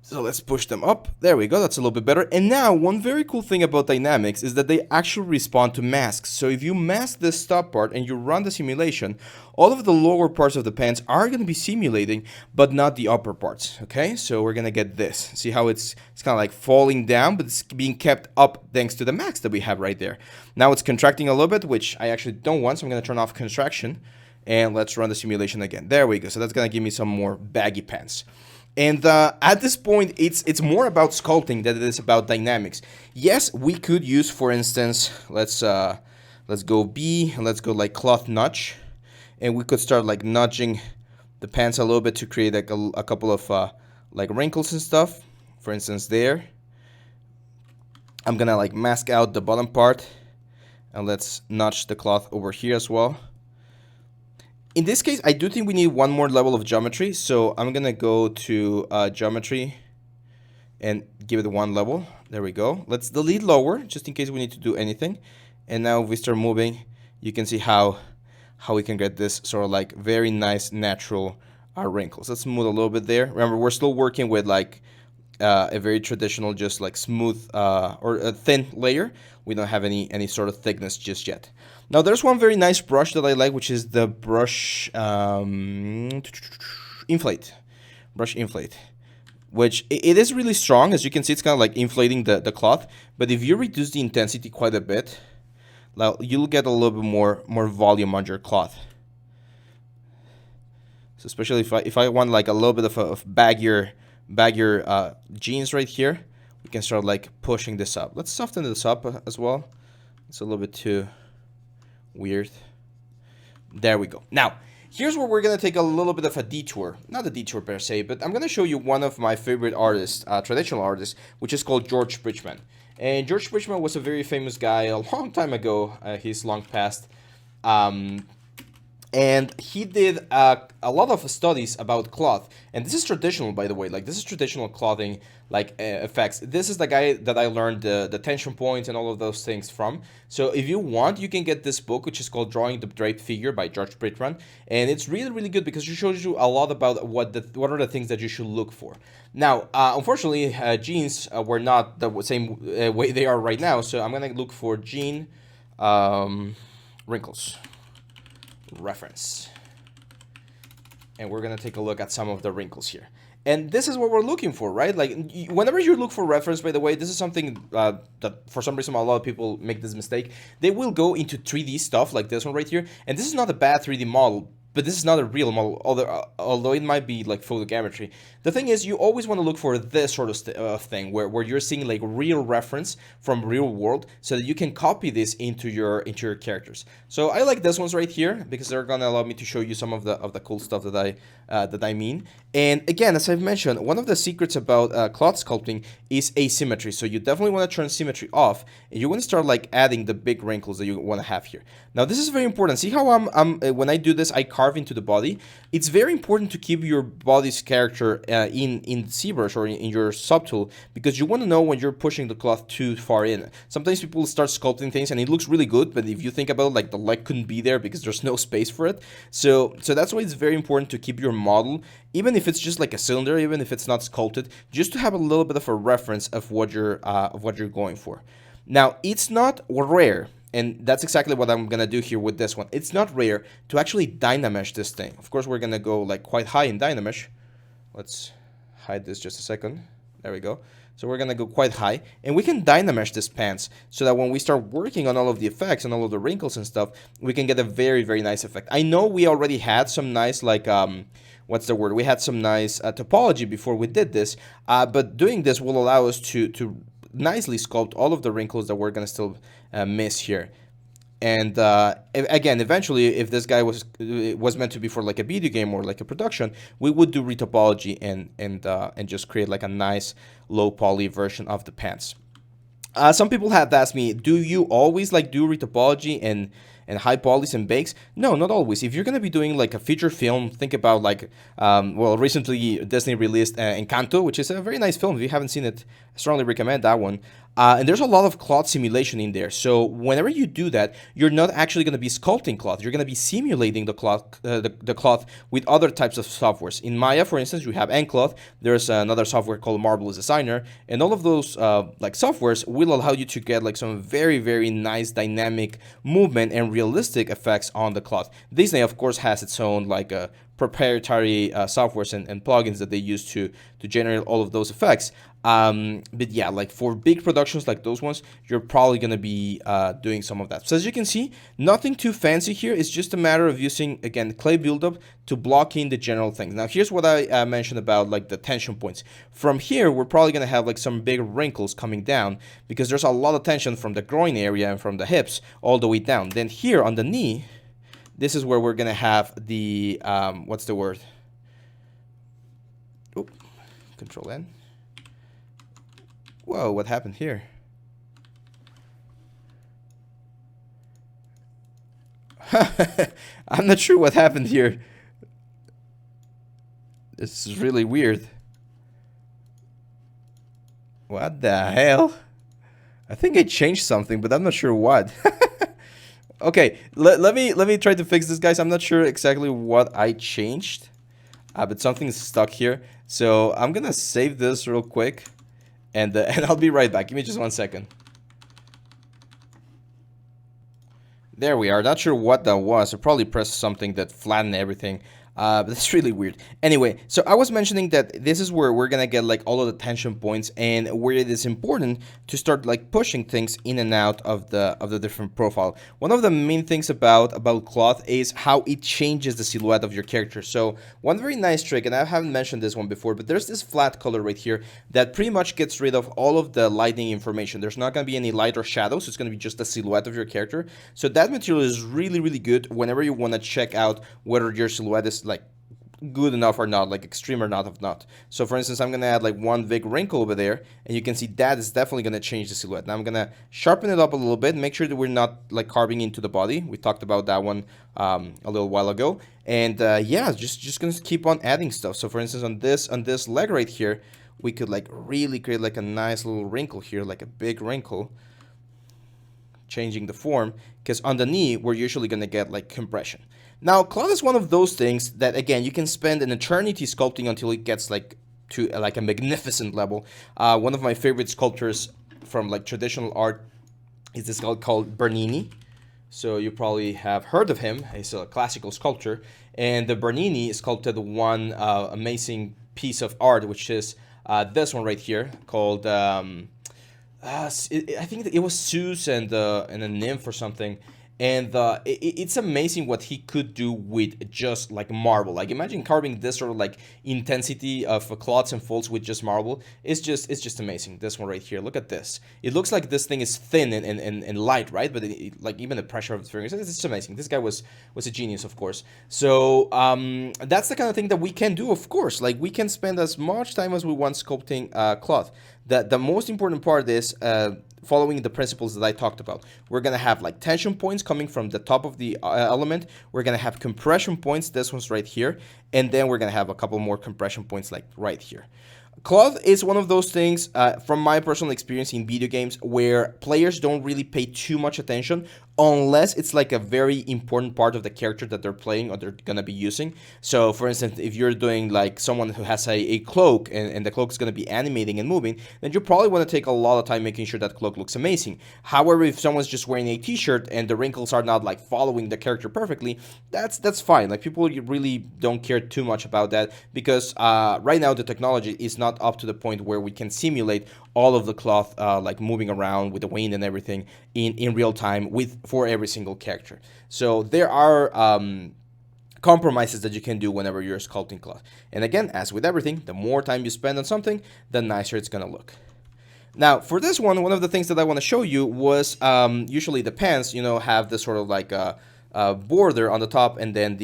Speaker 1: So let's push them up. There we go. That's a little bit better. And now one very cool thing about dynamics is that they actually respond to masks. So if you mask this top part and you run the simulation, all of the lower parts of the pants are going to be simulating, but not the upper parts. Okay, so we're going to get this. See how it's kind of like falling down, but it's being kept up thanks to the mask that we have right there. Now it's contracting a little bit, which I actually don't want. So I'm going to turn off contraction, and let's run the simulation again. There we go. So that's going to give me some more baggy pants. And at this point, it's more about sculpting than it is about dynamics. Yes, we could use, for instance, let's go B, and let's go like cloth notch, and we could start like nudging the pants a little bit to create like a couple of like wrinkles and stuff. For instance, there. I'm gonna like mask out the bottom part, and let's notch the cloth over here as well. In this case, I do think we need one more level of geometry, so I'm going to go to geometry and give it one level. There we go. Let's delete lower, just in case we need to do anything. And now if we start moving, you can see how we can get this sort of like very nice natural wrinkles. Let's smooth a little bit there. Remember, we're still working with like a very traditional, just like smooth or a thin layer. We don't have any sort of thickness just yet. Now there's one very nice brush that I like, which is the brush inflate, which it is really strong. As you can see, it's kind of like inflating the cloth. But if you reduce the intensity quite a bit, you'll get a little bit more volume on your cloth. So especially if I want like a little bit of baggier jeans right here, we can start like pushing this up. Let's soften this up as well. It's a little bit too weird. There we go. Now, here's where we're going to take a little bit of a detour. Not a detour per se, but I'm going to show you one of my favorite artists, traditional artists, which is called George Bridgman. And George Bridgman was a very famous guy a long time ago. He's long past. and he did a lot of studies about cloth, and this is traditional, by the way. Like, this is traditional clothing, like effects. This is the guy that I learned the tension points and all of those things from. So if you want, you can get this book, which is called Drawing the Draped Figure by George Britran, and it's really, really good because it shows you a lot about what are the things that you should look for. Now, unfortunately, jeans were not the same way they are right now, so I'm gonna look for jean wrinkles reference, and we're gonna take a look at some of the wrinkles here. And this is what we're looking for, right? Like, whenever you look for reference, by the way, this is something that for some reason a lot of people make this mistake. They will go into 3D stuff like this one right here, and this is not a bad 3D model, but this is not a real model, although it might be like photogrammetry. The thing is, you always want to look for this sort of thing where you're seeing like real reference from real world, so that you can copy this into your characters. So I like this ones right here because they're gonna allow me to show you some of the cool stuff that I mean. And again, as I've mentioned, one of the secrets about cloth sculpting is asymmetry. So you definitely want to turn symmetry off, and you want to start like adding the big wrinkles that you want to have here. Now this is very important. See how when I do this, I carve into the body. It's very important to keep your body's character in Zbrush or in your subtool, because you want to know when you're pushing the cloth too far in. Sometimes people start sculpting things and it looks really good, but if you think about it, like the leg couldn't be there because there's no space for it. So that's why it's very important to keep your model, even if it's just like a cylinder, even if it's not sculpted, just to have a little bit of a reference of what you're going for. Now, it's not rare, and that's exactly what I'm gonna do here with this one. It's not rare to actually dynamesh this thing. Of course, we're gonna go like quite high in dynamesh. Let's hide this just a second. There we go. So we're gonna go quite high, and we can dynamesh this pants so that when we start working on all of the effects and all of the wrinkles and stuff, we can get a very, very nice effect. I know we already had some nice, like, what's the word? We had some nice topology before we did this, but doing this will allow us to nicely sculpt all of the wrinkles that we're gonna still miss here. And again, eventually, if this guy was meant to be for like a video game or like a production, we would do retopology and just create like a nice low poly version of the pants. Some people have asked me, do you always like do retopology and high polys and bakes? No, not always. If you're gonna be doing like a feature film, think about like, well, recently Disney released Encanto, which is a very nice film. If you haven't seen it, I strongly recommend that one. And there's a lot of cloth simulation in there. So whenever you do that, you're not actually going to be sculpting cloth. You're going to be simulating the cloth, the cloth with other types of softwares. In Maya, for instance, you have Encloth. There's another software called Marvelous Designer, and all of those like softwares will allow you to get like some very, very nice dynamic movement and realistic effects on the cloth. Disney, of course, has its own like proprietary softwares and plugins that they use to generate all of those effects. But yeah, like for big productions like those ones, you're probably going to be doing some of that. So as you can see, nothing too fancy here. It's just a matter of using, again, clay buildup to block in the general things. Now, here's what I mentioned about like the tension points. From here, we're probably going to have like some big wrinkles coming down because there's a lot of tension from the groin area and from the hips all the way down. Then here on the knee, this is where we're going to have the, what's the word? Oop, Control N. Whoa, what happened here? I'm not sure what happened here. This is really weird. What the hell? I think I changed something, but I'm not sure what. Okay, let me try to fix this, guys. I'm not sure exactly what I changed, but something's stuck here. So I'm gonna save this real quick, and I'll be right back. Give me just 1 second. There we are. Not sure what that was. I probably pressed something that flattened everything. But that's really weird. Anyway, so I was mentioning that this is where we're gonna get like all of the tension points, and where it is important to start like pushing things in and out of the different profile. One of the main things about cloth is how it changes the silhouette of your character. So one very nice trick, and I haven't mentioned this one before, but there's this flat color right here that pretty much gets rid of all of the lighting information. There's not gonna be any light or shadows. It's gonna be just the silhouette of your character. So that material is really, really good whenever you want to check out whether your silhouette is like good enough or not, like extreme or not of not. So for instance, I'm gonna add like one big wrinkle over there, and you can see that is definitely gonna change the silhouette. Now I'm gonna sharpen it up a little bit, make sure that we're not like carving into the body. We talked about that one a little while ago, and yeah, just gonna keep on adding stuff. So for instance, on this leg right here, we could like really create like a nice little wrinkle here, like a big wrinkle, changing the form, because on the knee we're usually going to get like compression. Now cloth is one of those things that again you can spend an eternity sculpting until it gets like to like a magnificent level. One of my favorite sculptors from like traditional art is this guy called Bernini. So you probably have heard of him. He's a classical sculptor, and the Bernini sculpted one amazing piece of art, which is this one right here called I think it was Zeus and a nymph or something, and it's amazing what he could do with just like marble. Like imagine carving this sort of like intensity of cloths and folds with just marble. It's just amazing. This one right here, look at this. It looks like this thing is thin and light, right? But like even the pressure of the fingers, it's just amazing. This guy was a genius, of course. So that's the kind of thing that we can do, of course. Like we can spend as much time as we want sculpting cloth. The most important part is following the principles that I talked about. We're going to have like tension points coming from the top of the element. We're going to have compression points. This one's right here. And then we're going to have a couple more compression points like right here. Cloth is one of those things, from my personal experience in video games, where players don't really pay too much attention unless it's like a very important part of the character that they're playing or they're going to be using. So, for instance, if you're doing like someone who has a cloak and the cloak is going to be animating and moving, then you probably want to take a lot of time making sure that cloak looks amazing. However, if someone's just wearing a t-shirt and the wrinkles are not like following the character perfectly, that's fine. Like people really don't care too much about that because right now the technology is not up to the point where we can simulate all of the cloth like moving around with the wind and everything in real time for every single character. So there are compromises that you can do whenever you're sculpting cloth. And again, as with everything, the more time you spend on something, the nicer it's gonna look. Now, for this one of the things that I want to show you was usually the pants, have this sort of like border on the top, and then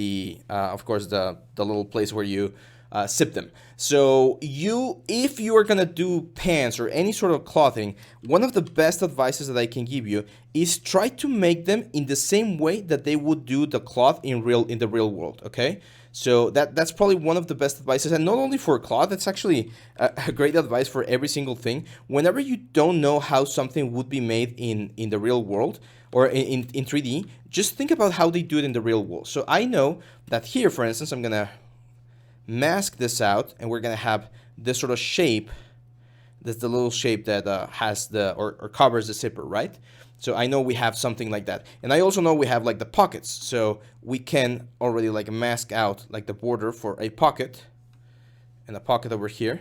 Speaker 1: of course, the little place where you sip them. So if you are gonna do pants or any sort of clothing, one of the best advices that I can give you is try to make them in the same way that they would do the cloth in the real world. Okay, so that's probably one of the best advices, and not only for cloth, it's actually a great advice for every single thing. Whenever you don't know how something would be made in the real world or in 3D, just think about how they do it in the real world. So I know that here, for instance, I'm gonna mask this out, and we're gonna have this sort of shape. That's the little shape that has or covers the zipper, right? So I know we have something like that, and I also know we have like the pockets, so we can already like mask out like the border for a pocket and a pocket over here.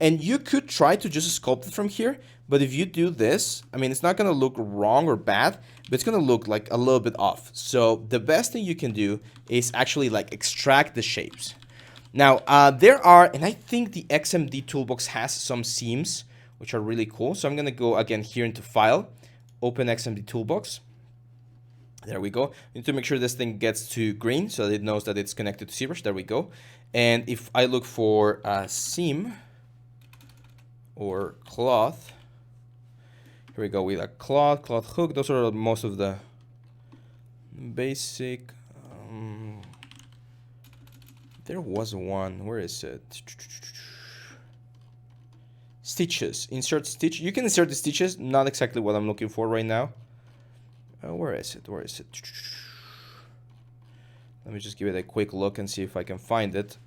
Speaker 1: And you could try to just sculpt it from here, but if you do this, I mean, it's not gonna look wrong or bad, but it's gonna look like a little bit off. So the best thing you can do is actually like extract the shapes. Now, there are, and I think the XMD toolbox has some seams, which are really cool. So I'm going to go again here into File, Open XMD toolbox. There we go. You need to make sure this thing gets to green so that it knows that it's connected to ZBrush. There we go. And if I look for seam or cloth, here we go with a cloth hook. Those are most of the basic. There was one. Where is it? Stitches. Insert stitch. You can insert the stitches. Not exactly what I'm looking for right now. Where is it? Where is it? Let me just give it a quick look and see if I can find it.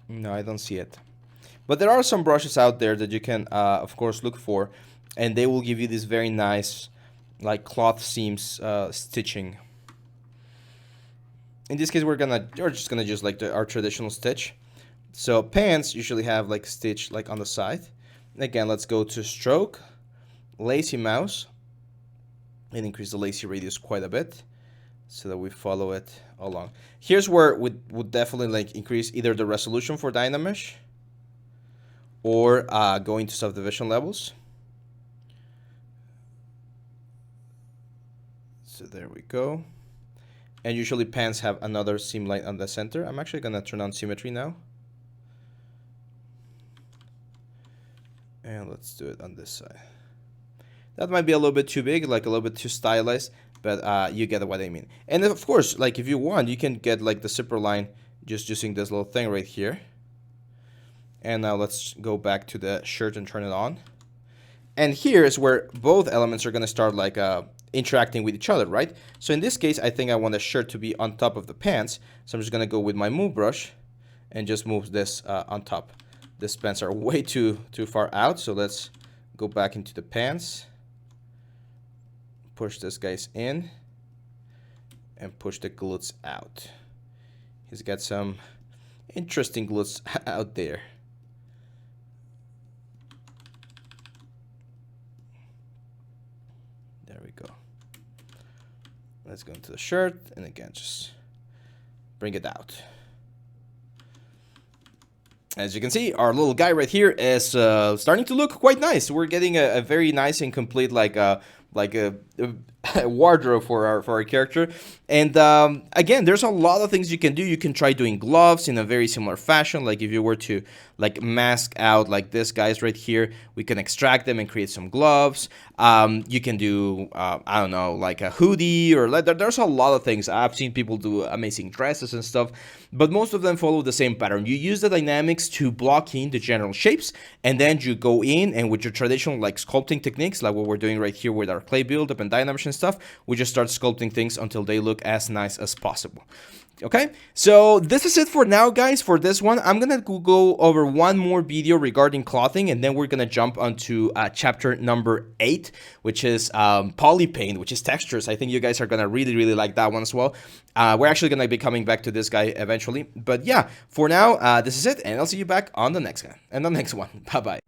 Speaker 1: No, I don't see it. But there are some brushes out there that you can, of course, look for, and they will give you this very nice, like cloth seams stitching. In this case, we're just gonna use like our traditional stitch. So pants usually have like stitch like on the side. Again, let's go to Stroke, Lazy Mouse, and increase the lacy radius quite a bit, so that we follow it along. Here's where we would definitely like increase either the resolution for Dynamesh, or go into subdivision levels. So there we go. And usually pans have another seam line on the center. I'm actually gonna turn on symmetry now. And let's do it on this side. That might be a little bit too big, like a little bit too stylized, but you get what I mean. And of course, like if you want, you can get like the zipper line just using this little thing right here. And now let's go back to the shirt and turn it on. And here is where both elements are gonna start like interacting with each other, right? So in this case, I think I want the shirt to be on top of the pants. So I'm just gonna go with my move brush and just move this on top. These pants are way too far out, so let's go back into the pants. Push this guys in and push the glutes out. He's got some interesting glutes out there. There we go. Let's go into the shirt and again just bring it out. As you can see, our little guy right here is starting to look quite nice. We're getting a very nice and complete like a wardrobe for our character. And again, there's a lot of things you can do. You can try doing gloves in a very similar fashion. Like if you were to like mask out like this guys right here, we can extract them and create some gloves. You can do I don't know, like a hoodie, or like there's a lot of things. I've seen people do amazing dresses and stuff, but most of them follow the same pattern. You use the dynamics to block in the general shapes, and then you go in and with your traditional like sculpting techniques, like what we're doing right here with our clay buildup and dynamics and stuff, we just start sculpting things until they look as nice as possible. Okay, so this is it for now, guys. For this one, I'm gonna go over one more video regarding clothing, and then we're gonna jump onto chapter number 8, which is poly paint, which is textures. I think you guys are gonna really like that one as well. We're actually gonna be coming back to this guy eventually, but yeah, for now, this is it, and I'll see you back on the next guy and the next one. Bye bye.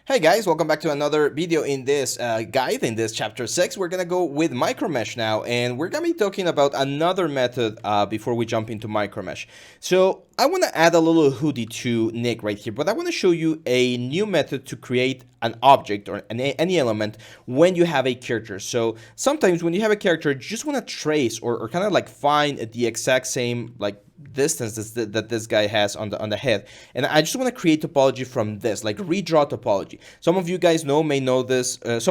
Speaker 1: Hey guys, welcome back to another video in this guide. In this chapter 6, we're gonna go with micromesh now, and we're gonna be talking about another method before we jump into micromesh. So I want to add a little hoodie to Nick right here, but I want to show you a new method to create an object or any element when you have a character. So sometimes when you have a character, you just want to trace or kind of like find the exact same like distance that this guy has on the head, and I just want to create topology from this, like redraw topology. Some of you guys may know this as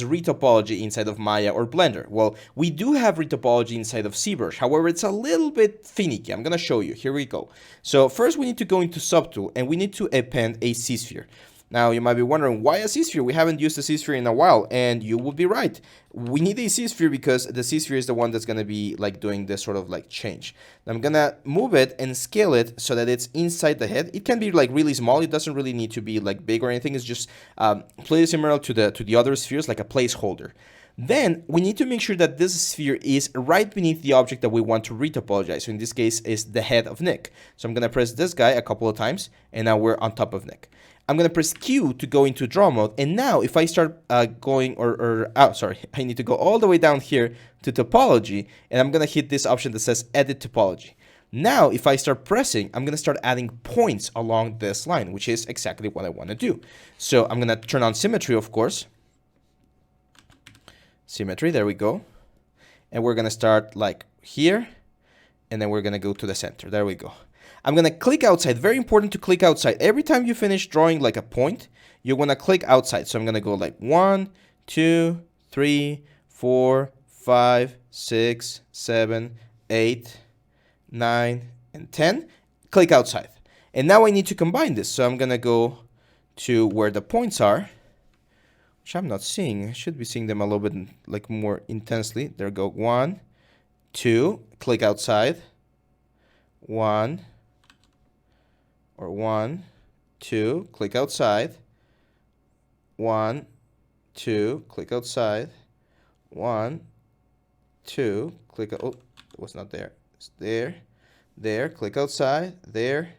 Speaker 1: retopology inside of Maya or Blender. Well, we do have retopology inside of Zbrush. However, it's a little bit finicky. I'm gonna show you. Here we go. So first we need to go into subtool and we need to append a Z-sphere. Now, you might be wondering, why a Z-sphere? We haven't used a Z-sphere in a while, and you would be right. We need a Z-sphere because the Z-sphere is the one that's going to be like doing this sort of like change. Now, I'm going to move it and scale it so that it's inside the head. It can be like really small. It doesn't really need to be like big or anything. It's just pretty similar to the other spheres, like a placeholder. Then we need to make sure that this sphere is right beneath the object that we want to retopologize. So in this case, is the head of Nick. So I'm going to press this guy a couple of times, and now we're on top of Nick. I'm going to press Q to go into draw mode. And now if I start going I need to go all the way down here to topology, and I'm going to hit this option that says edit topology. Now, if I start pressing, I'm going to start adding points along this line, which is exactly what I want to do. So I'm going to turn on symmetry, of course. Symmetry, there we go. And we're going to start like here, and then we're going to go to the center. There we go. I'm going to click outside. Very important to click outside. Every time you finish drawing like a point, you're going to click outside. So I'm going to go like 1, 2, 3, 4, 5, 6, 7, 8, 9, and 10. Click outside. And now I need to combine this. So I'm going to go to where the points are, which I'm not seeing. I should be seeing them a little bit like more intensely. There go 1, 2, click outside. 1, or 1, 2, click outside. 1, 2, click outside. 1, 2, click. Oh, it was not there. It's there, there. Click outside, there,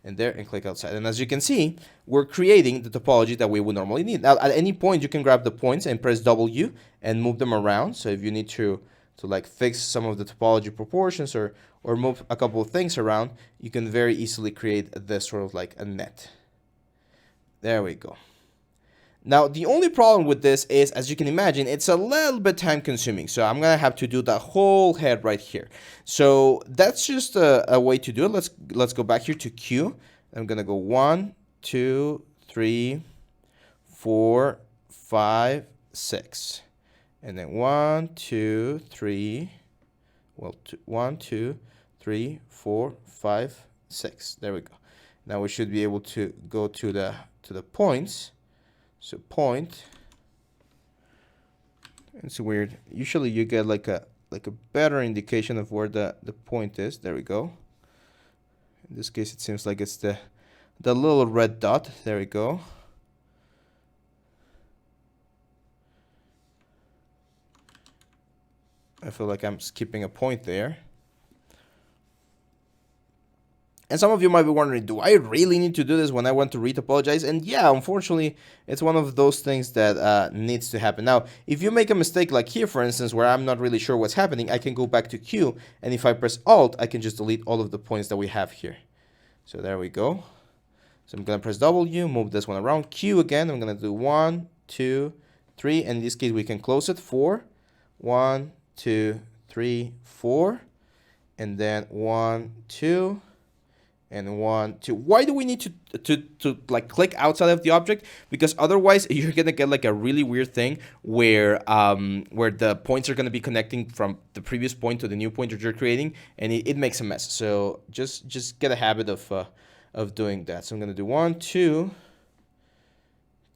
Speaker 1: and there, and click outside. And as you can see, we're creating the topology that we would normally need. Now, at any point, you can grab the points and press W and move them around. So if you need to to like fix some of the topology proportions or move a couple of things around, you can very easily create this sort of like a net. There we go. Now, the only problem with this is, as you can imagine, it's a little bit time consuming. So I'm going to have to do the whole head right here. So that's just a way to do it. Let's go back here to Q. I'm going to go 1, 2, 3, 4, 5, 6. And then 1, 2, 3, well, 1, 2, 3, 4, 5, 6. There we go. Now we should be able to go to the points. So point. It's weird. Usually you get like a better indication of where the point is. There we go. In this case, it seems like it's the little red dot. There we go. I feel like I'm skipping a point there. And some of you might be wondering, do I really need to do this when I want to retopologize? And yeah, unfortunately, it's one of those things that needs to happen. Now, if you make a mistake like here, for instance, where I'm not really sure what's happening, I can go back to Q, and if I press Alt, I can just delete all of the points that we have here. So there we go. So I'm going to press W, move this one around. Q again, I'm going to do 1, 2, 3, and in this case, we can close it. 4, 1, 2, 3, 4, and then 1, 2, and 1, 2. Why do we need to like click outside of the object? Because otherwise you're gonna get like a really weird thing where the points are gonna be connecting from the previous point to the new point that you're creating, and it makes a mess. So just get a habit of doing that. So I'm gonna do 1, 2,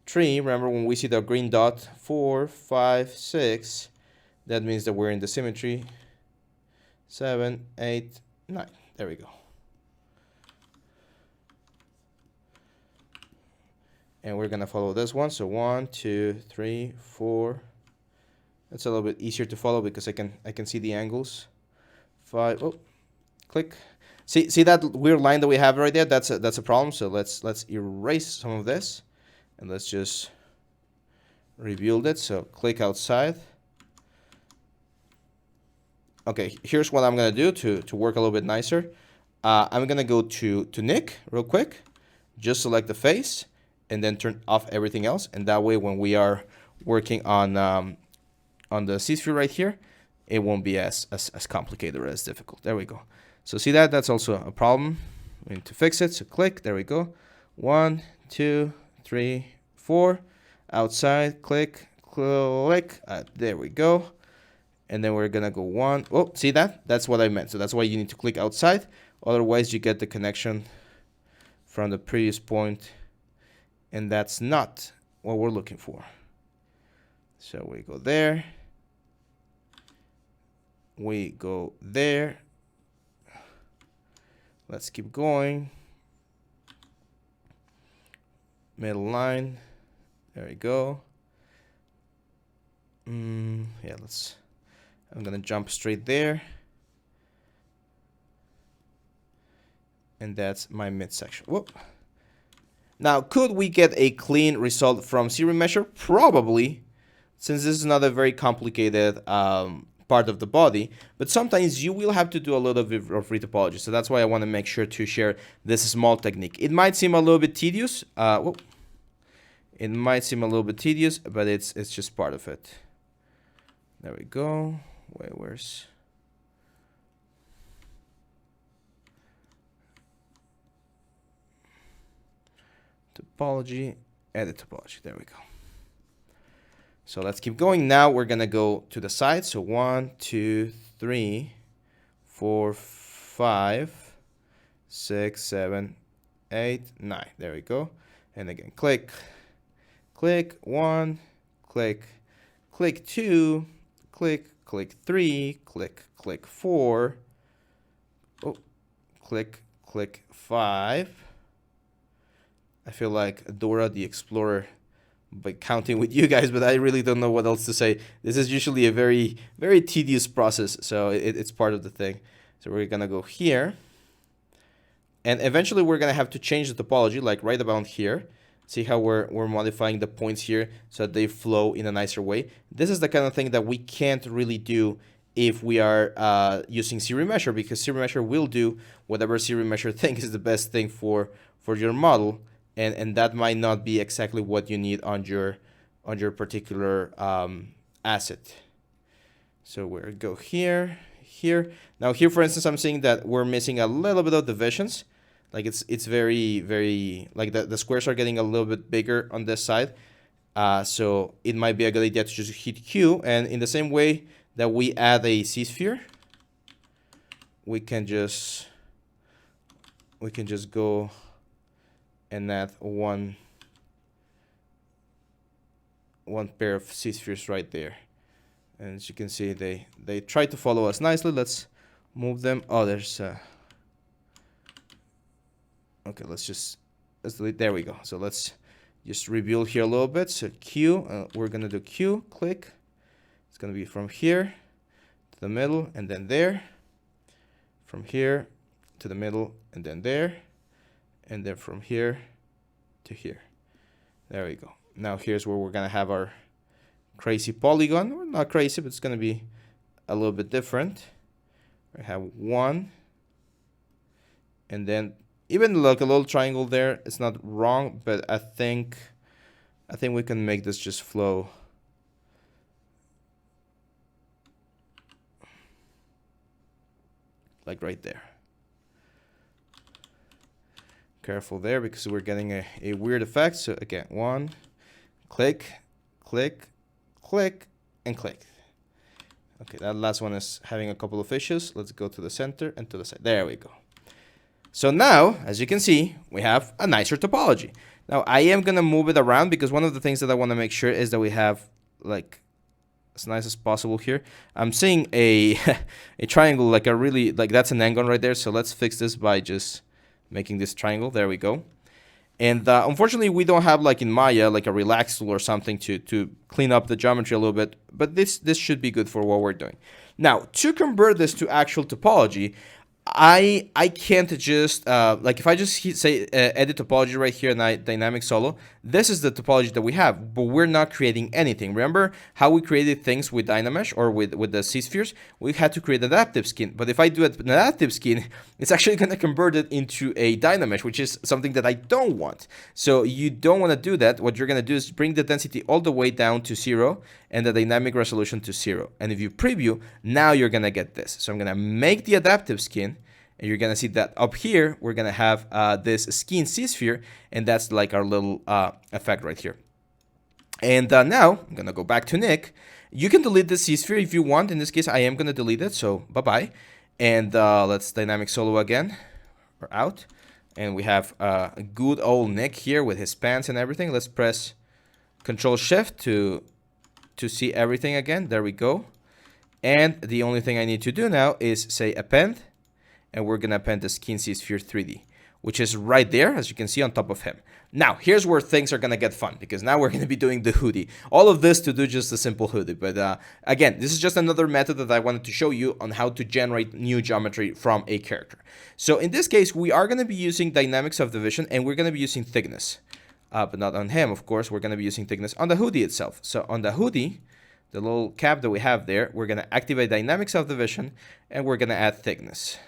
Speaker 1: 3. Remember when we see the green dot, 4, 5, 6. That means that we're in the symmetry. 7, 8, 9. There we go. And we're gonna follow this one. So 1, 2, 3, 4. That's a little bit easier to follow because I can see the angles. 5. Oh, click. See that weird line that we have right there? That's a problem. So let's erase some of this, and let's just rebuild it. So click outside. Okay, here's what I'm gonna do to work a little bit nicer. I'm gonna go to Nick real quick. Just select the face, and then turn off everything else, and that way when we are working on the C-sphere right here, it won't be as complicated or as difficult. There we go. So see that's also a problem. We need to fix it. So click. There we go. 1, 2, 3, 4. Outside. Click. Click. There we go. And then we're gonna go 1. Oh, see that? That's what I meant. So that's why you need to click outside. Otherwise, you get the connection from the previous point, and that's not what we're looking for. So we go there. We go there. Let's keep going. Middle line. There we go. Yeah, I'm gonna jump straight there. And that's my midsection. Whoop. Now, could we get a clean result from zero measure? Probably, since this is not a very complicated part of the body, but sometimes you will have to do a little bit of retopology. So that's why I want to make sure to share this small technique. It might seem a little bit tedious. It might seem a little bit tedious, but it's just part of it. There we go. Wait, where's... topology, edit topology. There we go. So let's keep going. Now we're gonna go to the side. So 1, 2, 3, 4, 5, 6, 7, 8, 9. There we go. And again, click, click 1, click, click 2, click, click 3, click, click 4. Oh, click, click 5. I feel like Dora the Explorer by counting with you guys, but I really don't know what else to say. This is usually a very, very tedious process, so it's part of the thing. So we're gonna go here, and eventually we're gonna have to change the topology, like right about here. See how we're modifying the points here so that they flow in a nicer way. This is the kind of thing that we can't really do if we are using Series Measure, because Series Measure will do whatever Series Measure thinks is the best thing for your model, and that might not be exactly what you need on your particular asset. So we'll go here. Now here, for instance, I'm seeing that we're missing a little bit of divisions. Like it's very like the squares are getting a little bit bigger on this side. So it might be a good idea to just hit Q, and in the same way that we add a C-sphere, we can just go and add one pair of C-spheres right there. And as you can see, they try to follow us nicely. Let's move them. Oh, there's okay, let's delete. There we go. So let's just rebuild here a little bit. So Q, we're gonna do Q, click. It's gonna be from here to the middle and then there. From here to the middle and then there. And then from here to here. There we go. Now here's where we're gonna have our crazy polygon. Or not crazy, but it's gonna be a little bit different. I have one. And then even like a little triangle there, it's not wrong, but I think we can make this just flow. Like right there. Careful there because we're getting a weird effect. So again, one, click, click, click, and click. Okay, that last one is having a couple of issues. Let's go to the center and to the side. There we go. So now, as you can see, we have a nicer topology. Now, I am going to move it around because one of the things that I want to make sure is that we have, like, as nice as possible here. I'm seeing a triangle, like a really, like that's an angle right there. So let's fix this by just making this triangle. There we go. And unfortunately, we don't have, like in Maya, like a relax tool or something to clean up the geometry a little bit. But this should be good for what we're doing. Now, to convert this to actual topology, I can't just, like if I just say edit topology right here in Dynamic Solo, this is the topology that we have, but we're not creating anything. Remember how we created things with Dynamesh or with the C-spheres? We had to create an adaptive skin, but if I do an adaptive skin, it's actually going to convert it into a Dynamesh, which is something that I don't want. So you don't want to do that. What you're going to do is bring the density all the way down to 0 and the dynamic resolution to 0. And if you preview, now you're going to get this. So I'm going to make the adaptive skin. And you're going to see that up here, we're going to have this skin C-sphere, and that's like our little effect right here. And now, I'm going to go back to Nick. You can delete the C-sphere if you want. In this case, I am going to delete it, so bye-bye. And let's Dynamic Solo again, or out. And we have a good old Nick here with his pants and everything. Let's press Control-Shift to see everything again. There we go. And the only thing I need to do now is say append. And we're going to append the skin C-sphere 3D, which is right there, as you can see, on top of him. Now, here's where things are going to get fun, because now we're going to be doing the hoodie. All of this to do just a simple hoodie. But again, this is just another method that I wanted to show you on how to generate new geometry from a character. So in this case, we are going to be using dynamic subdivision, and we're going to be using thickness. But not on him, of course. We're going to be using thickness on the hoodie itself. So on the hoodie, the little cap that we have there, we're going to activate dynamic subdivision, and we're going to add thickness.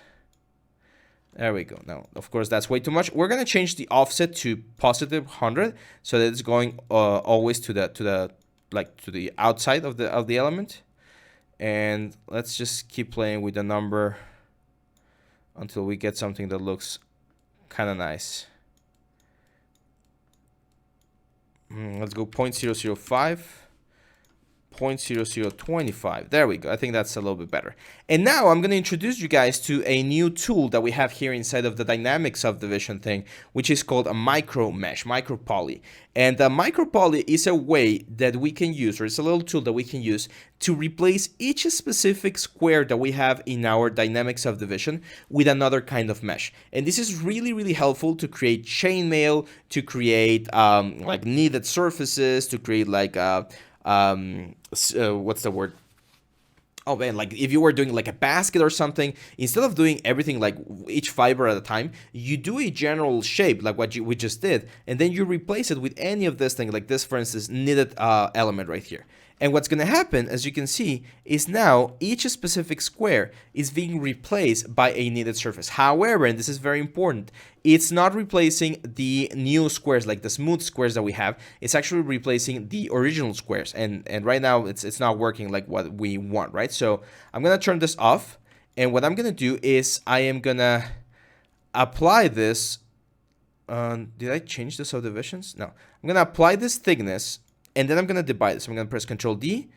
Speaker 1: There we go. Now, of course, that's way too much. We're gonna change the offset to positive 100, so that it's going always to the outside of the element. And let's just keep playing with the number until we get something that looks kind of nice. Let's go 0.005. 0.0025. There we go. I think that's a little bit better. And now I'm going to introduce you guys to a new tool that we have here inside of the dynamic subdivision thing, which is called a micro mesh, micro poly. And a micro poly is a way that we can use, or it's a little tool that we can use to replace each specific square that we have in our dynamic subdivision with another kind of mesh. And this is really, really helpful to create chainmail, to create like kneaded surfaces, to create like what's the word? Oh man, like if you were doing like a basket or something, instead of doing everything like each fiber at a time, you do a general shape like what we just did, and then you replace it with any of this thing, like this, for instance, knitted element right here. And what's going to happen, as you can see, is now each specific square is being replaced by a kneaded surface. However, and this is very important, it's not replacing the new squares, like the smooth squares that we have. It's actually replacing the original squares. And right now, it's not working like what we want, right? So I'm going to turn this off. And what I'm going to do is I am going to apply this. Did I change the subdivisions? No. I'm going to apply this thickness. And then I'm going to divide this. I'm going to press Control D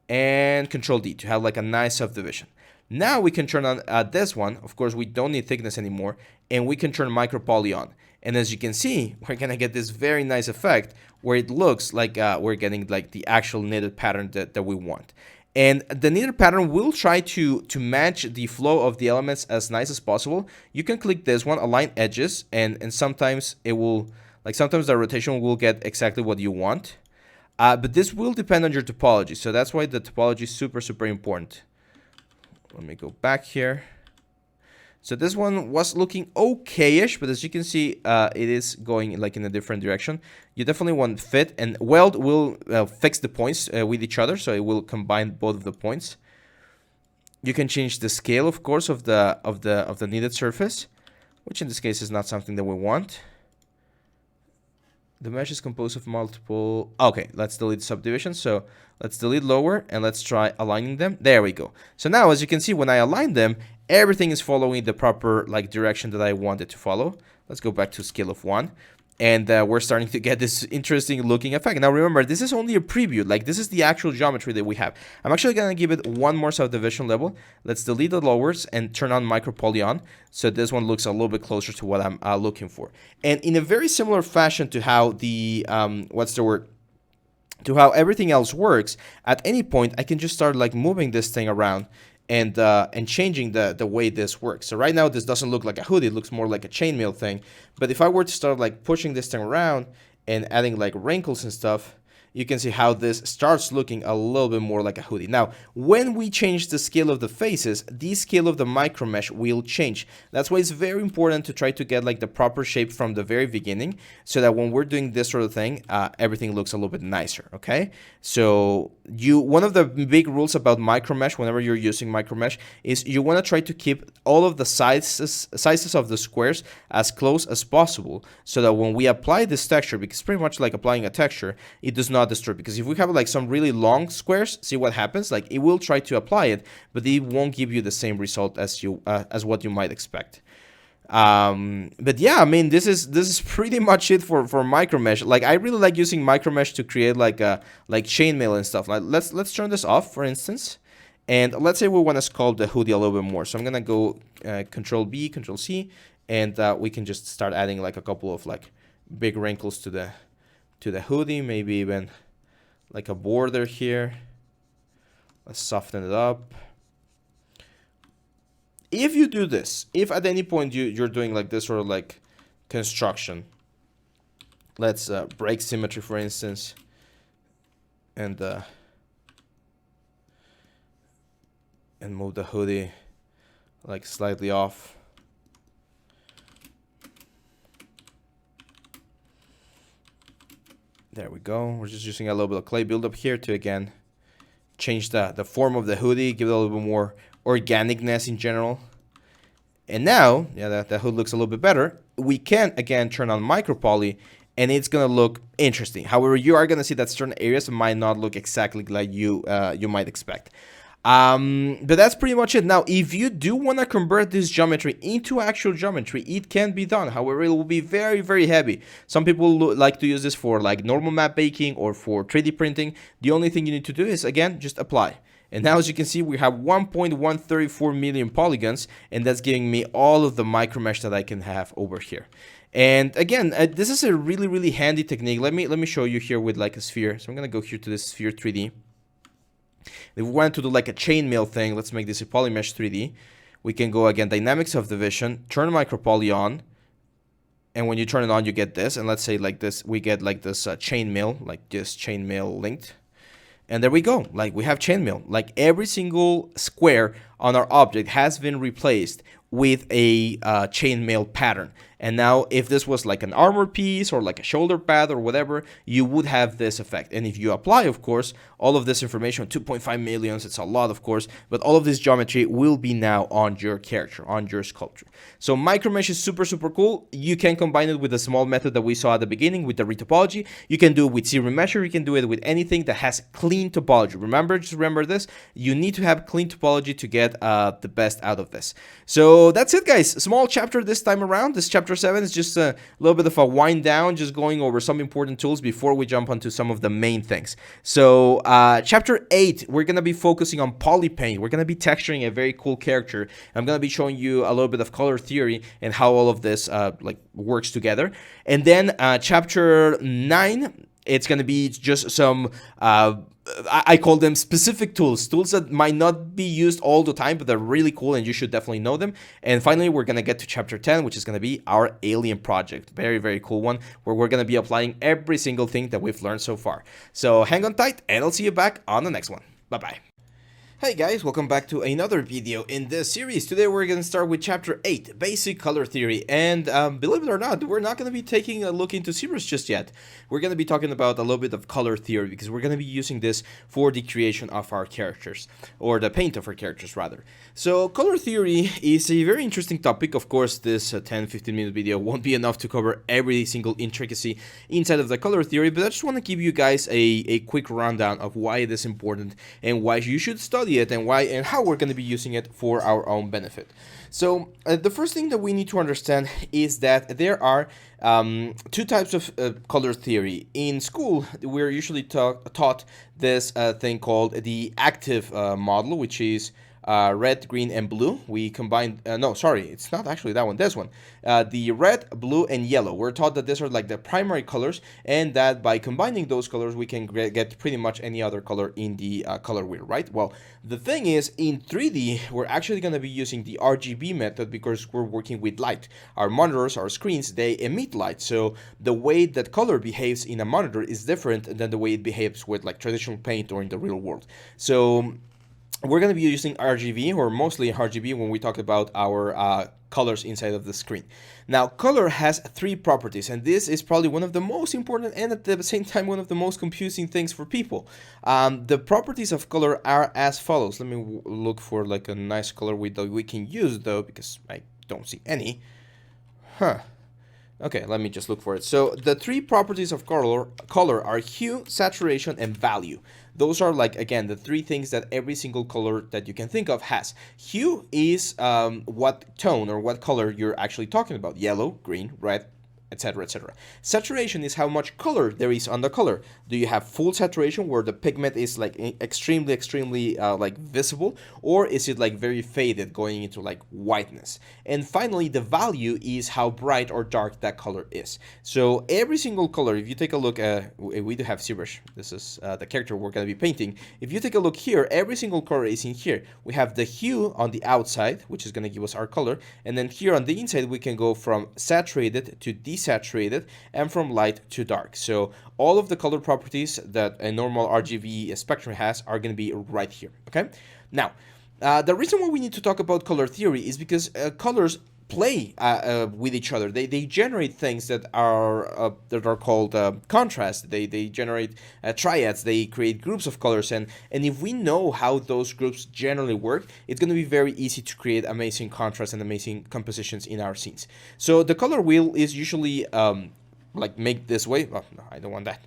Speaker 1: and Control D to have like a nice subdivision. Now we can turn on this one. Of course, we don't need thickness anymore. And we can turn micro poly on. And as you can see, we're going to get this very nice effect where it looks like we're getting like the actual knitted pattern that we want. And the knitted pattern will try to match the flow of the elements as nice as possible. You can click this one, align edges, and sometimes it will, like sometimes the rotation will get exactly what you want. But this will depend on your topology. So that's why the topology is super, super important. Let me go back here. So this one was looking okay-ish, but as you can see, it is going like in a different direction. You definitely want fit, and weld will fix the points with each other, so it will combine both of the points. You can change the scale, of course, of the kneaded surface, which in this case is not something that we want. The mesh is composed of multiple... Okay, let's delete subdivisions. So let's delete lower and let's try aligning them. There we go. So now, as you can see, when I align them, everything is following the proper like direction that I wanted to follow. Let's go back to scale of 1. And we're starting to get this interesting looking effect. Now remember, this is only a preview. Like this is the actual geometry that we have. I'm actually going to give it one more subdivision level. Let's delete the lowers and turn on micro poly on. So this one looks a little bit closer to what I'm looking for. And in a very similar fashion to how the, to how everything else works, at any point, I can just start like moving this thing around and changing the way this works. So right now this doesn't look like a hoodie, it looks more like a chainmail thing. But if I were to start like pushing this thing around and adding like wrinkles and stuff, you can see how this starts looking a little bit more like a hoodie. Now, when we change the scale of the faces, the scale of the micro mesh will change. That's why it's very important to try to get like the proper shape from the very beginning, so that when we're doing this sort of thing, everything looks a little bit nicer, okay? So one of the big rules about micro mesh, whenever you're using micro mesh, is you want to try to keep all of the sizes of the squares as close as possible, so that when we apply this texture, because it's pretty much like applying a texture, it does not disturb. Because if we have like some really long squares, see what happens? Like it will try to apply it, but it won't give you the same result as as what you might expect. But yeah, I mean, this is pretty much it for micro mesh. Like I really like using micro mesh to create like chainmail and stuff. Like let's turn this off, for instance, and let's say we want to sculpt the hoodie a little bit more. So I'm gonna go Control B, Control C, and we can just start adding like a couple of like big wrinkles to the hoodie, maybe even like a border here. Let's soften it up. If you do this, if at any point you're doing like this sort of like construction, let's break symmetry, for instance, and move the hoodie like slightly off. There we go. We're just using a little bit of clay buildup here to, again, change the form of the hoodie, give it a little bit more organicness in general. And now, yeah, the hood looks a little bit better. We can, again, turn on micro poly, and it's going to look interesting. However, you are going to see that certain areas might not look exactly like you might expect. But that's pretty much it. Now, if you do want to convert this geometry into actual geometry, it can be done. However, it will be very, very heavy. Some people like to use this for like normal map baking or for 3D printing. The only thing you need to do is, again, just apply. And now, as you can see, we have 1.134 million polygons, and that's giving me all of the micro mesh that I can have over here. And again, this is a really, really handy technique. Let me show you here with like a sphere. So I'm gonna go here to this sphere 3D. If we want to do like a chainmail thing, let's make this a polymesh 3D. We can go, again, dynamics of division, turn micro poly on, and when you turn it on, you get this. And let's say like this, we get like this chainmail, like this chainmail linked. And there we go. Like we have chainmail. Like every single square on our object has been replaced with a chainmail pattern. And now if this was like an armor piece or like a shoulder pad or whatever, you would have this effect. And if you apply, of course, all of this information, 2.5 millions, it's a lot, of course, but all of this geometry will be now on your character, on your sculpture. So micromesh is super, super cool. You can combine it with the small method that we saw at the beginning with the retopology. You can do it with zero measure. You can do it with anything that has clean topology. Remember, just remember this. You need to have clean topology to get the best out of this. So that's it, guys. Small chapter this time around. This chapter 7 is just a little bit of a wind down, just going over some important tools before we jump onto some of the main things. So chapter 8, we're going to be focusing on polypaint. We're going to be texturing a very cool character. I'm going to be showing you a little bit of color theory and how all of this like works together. And then chapter 9, it's going to be just some I call them specific tools that might not be used all the time, but they're really cool and you should definitely know them. And finally, we're going to get to chapter 10, which is going to be our alien project. Very, very cool one, where we're going to be applying every single thing that we've learned so far. So hang on tight, and I'll see you back on the next one. Bye-bye. Hey guys, welcome back to another video in this series. Today we're going to start with chapter 8, basic color theory. And believe it or not, we're not going to be taking a look into Zbrush just yet. We're going to be talking about a little bit of color theory because we're going to be using this for the creation of our characters, or the paint of our characters rather. So color theory is a very interesting topic. Of course, this 10-15 minute video won't be enough to cover every single intricacy inside of the color theory, but I just want to give you guys a quick rundown of why it is important and why you should study it and why and how we're going to be using it for our own benefit. So the first thing that we need to understand is that there are two types of color theory. In school, we're usually taught this thing called the active model, which is red, green, and blue. We combine, no, sorry, it's not actually that one, this one. The red, blue, and yellow. We're taught that these are like the primary colors, and that by combining those colors, we can get pretty much any other color in the color wheel, right? Well, the thing is, in 3D, we're actually going to be using the RGB method because we're working with light. Our monitors, our screens, they emit light, so the way that color behaves in a monitor is different than the way it behaves with like traditional paint or in the real world. So we're going to be using RGB, or mostly RGB, when we talk about our colors inside of the screen. Now, color has three properties, and this is probably one of the most important and at the same time one of the most confusing things for people. The properties of color are as follows. Let me look for like a nice color we can use though, because I don't see any. Okay, let me just look for it. So the three properties of color are hue, saturation, and value. Those are like, again, the three things that every single color that you can think of has. Hue is what tone or what color you're actually talking about. Yellow, green, red, etc., etc. Saturation is how much color there is on the color. Do you have full saturation where the pigment is like extremely like visible, or is it like very faded going into like whiteness? And finally, the value is how bright or dark that color is. So every single color, if you take a look, we do have Zbrush. This is the character we're going to be painting. If you take a look here, every single color is in here. We have the hue on the outside, which is going to give us our color, and then here on the inside we can go from saturated to desaturated and from light to dark. So all of the color properties that a normal RGB spectrum has are going to be right here. Okay, now the reason why we need to talk about color theory is because colors play with each other. They generate things that are called contrast. They generate triads. They create groups of colors, and if we know how those groups generally work, it's going to be very easy to create amazing contrast and amazing compositions in our scenes. So the color wheel is usually like make this way. Oh, no, I don't want that.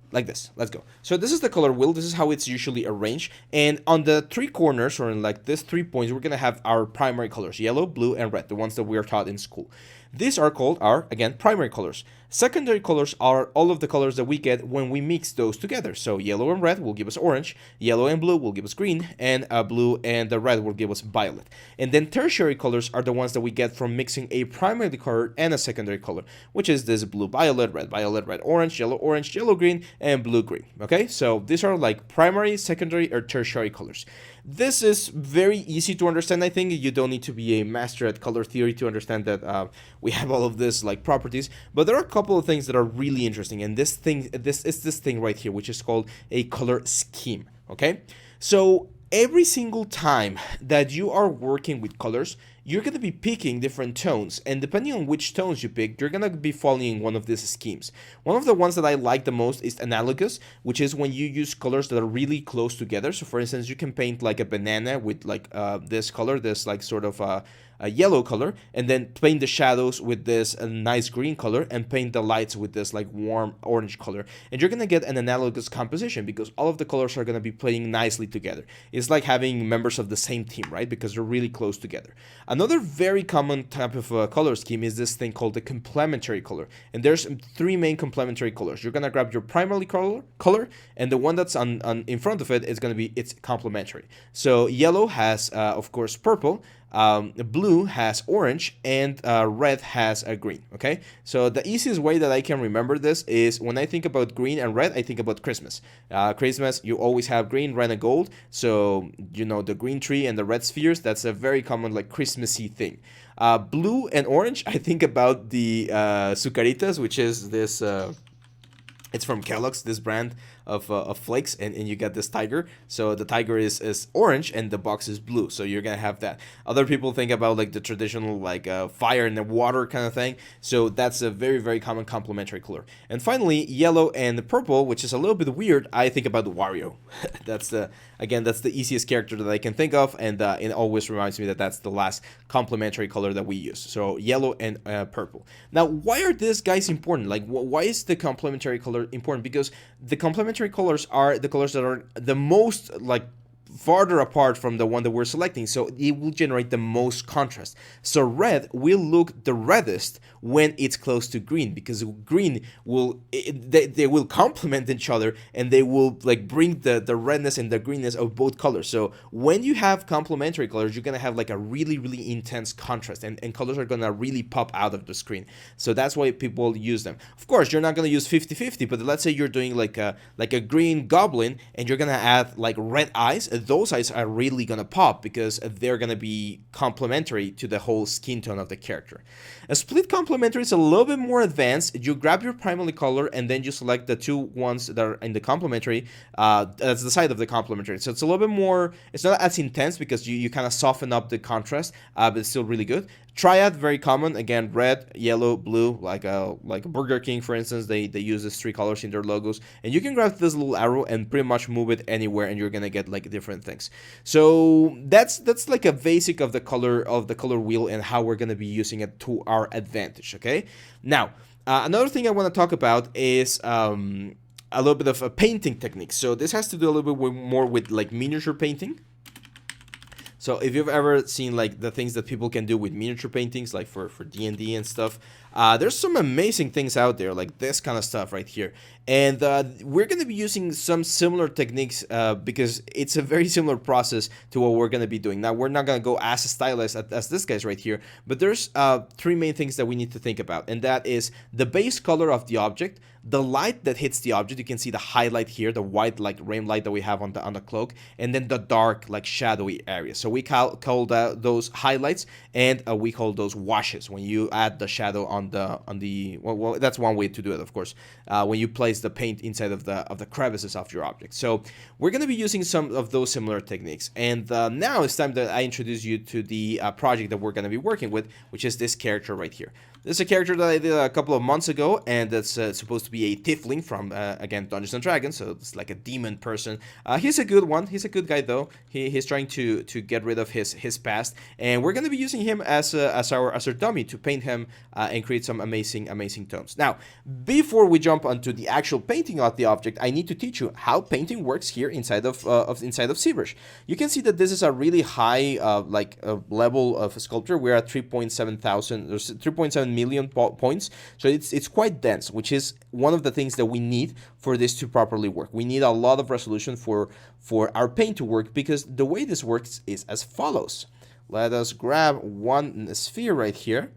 Speaker 1: Like this. Let's go. So this is the color wheel. This is how it's usually arranged. And on the three corners, or in like this 3 points, we're going to have our primary colors, yellow, blue, and red, the ones that we are taught in school. These are called again, primary colors. Secondary colors are all of the colors that we get when we mix those together. So yellow and red will give us orange, yellow and blue will give us green, and blue and the red will give us violet. And then tertiary colors are the ones that we get from mixing a primary color and a secondary color, which is this blue violet, red orange, yellow green, and blue green. Okay, so these are like primary, secondary, or tertiary colors. This is very easy to understand. I think you don't need to be a master at color theory to understand that we have all of this like properties, but there are a couple of things that are really interesting, and this is this thing right here, which is called a color scheme. Okay, so every single time that you are working with colors, you're going to be picking different tones, and depending on which tones you pick, you're going to be following one of these schemes. One of the ones that I like the most is analogous, which is when you use colors that are really close together. So for instance, you can paint like a banana with like this color, this like sort of a yellow color, and then paint the shadows with this nice green color, and paint the lights with this like warm orange color, and you're gonna get an analogous composition because all of the colors are gonna be playing nicely together. It's like having members of the same team, right? Because they're really close together. Another very common type of color scheme is this thing called the complementary color, and there's three main complementary colors. You're gonna grab your primary color, and the one that's on in front of it is gonna be its complementary. So yellow has of course purple, blue has orange, and red has a green. Okay, so the easiest way that I can remember this is when I think about green and red, I think about Christmas. Christmas, you always have green, red, and gold. So you know the green tree and the red spheres. That's a very common like Christmassy thing. Blue and orange, I think about the Zucaritas, which is this. It's from Kellogg's, this brand of flakes, and you get this tiger. So the tiger is orange and the box is blue. So you're gonna have that. Other people think about like the traditional like fire and the water kind of thing. So that's a very, very common complementary color. And finally, yellow and purple, which is a little bit weird. I think about Wario. That's the easiest character that I can think of, and it always reminds me that that's the last complementary color that we use. So yellow and purple. Now, why are these guys important? Like, why is the complementary color important? Because the complementary colors are the colors that are the most like farther apart from the one that we're selecting, so it will generate the most contrast. So red will look the reddest when it's close to green, because green will they will complement each other, and they will like bring the redness and the greenness of both colors. So when you have complementary colors, you're gonna have like a really, really intense contrast, and colors are gonna really pop out of the screen. So that's why people use them. Of course, you're not gonna use 50-50, but let's say you're doing like a green goblin, and you're gonna add like red eyes. Those eyes are really gonna pop because they're gonna be complementary to the whole skin tone of the character. A split complementary is a little bit more advanced. You grab your primary color, and then you select the two ones that are in the complementary. That's the side of the complementary. So it's a little bit more, it's not as intense because you kind of soften up the contrast, but it's still really good. Triad, very common. Again, red, yellow, blue, like a Burger King, for instance. They use these three colors in their logos, and you can grab this little arrow and pretty much move it anywhere, and you're gonna get like different things. So that's like a basic of the color wheel and how we're gonna be using it to our advantage. Okay. Now, another thing I want to talk about is a little bit of a painting technique. So this has to do a little bit more with like miniature painting. So if you've ever seen like the things that people can do with miniature paintings, like for D&D and stuff, there's some amazing things out there, like this kind of stuff right here. And we're going to be using some similar techniques because it's a very similar process to what we're going to be doing. Now, we're not going to go as stylized as this guy's right here, but there's three main things that we need to think about, and that is the base color of the object, the light that hits the object. You can see the highlight here, the white like rain light that we have on the cloak, and then the dark like shadowy area. So we call those highlights, and we call those washes when you add the shadow on the well, that's one way to do it, of course, when you place the paint inside of the crevices of your object. So we're going to be using some of those similar techniques, and now it's time that I introduce you to the project that we're going to be working with, which is this character right here. This is a character that I did a couple of months ago, and that's supposed to be a tiefling from, again, Dungeons & Dragons, so it's like a demon person. He's a good one. He's a good guy, though. He's trying to get rid of his past, and we're going to be using him as our dummy to paint him and create some amazing tones. Now, before we jump onto the actual painting of the object, I need to teach you how painting works here inside of Zbrush. You can see that this is a really high level of sculpture. We're at 3.7 million points, so it's quite dense, which is one of the things that we need for this to properly work. We need a lot of resolution for our paint to work, because the way this works is as follows. Let us grab one sphere right here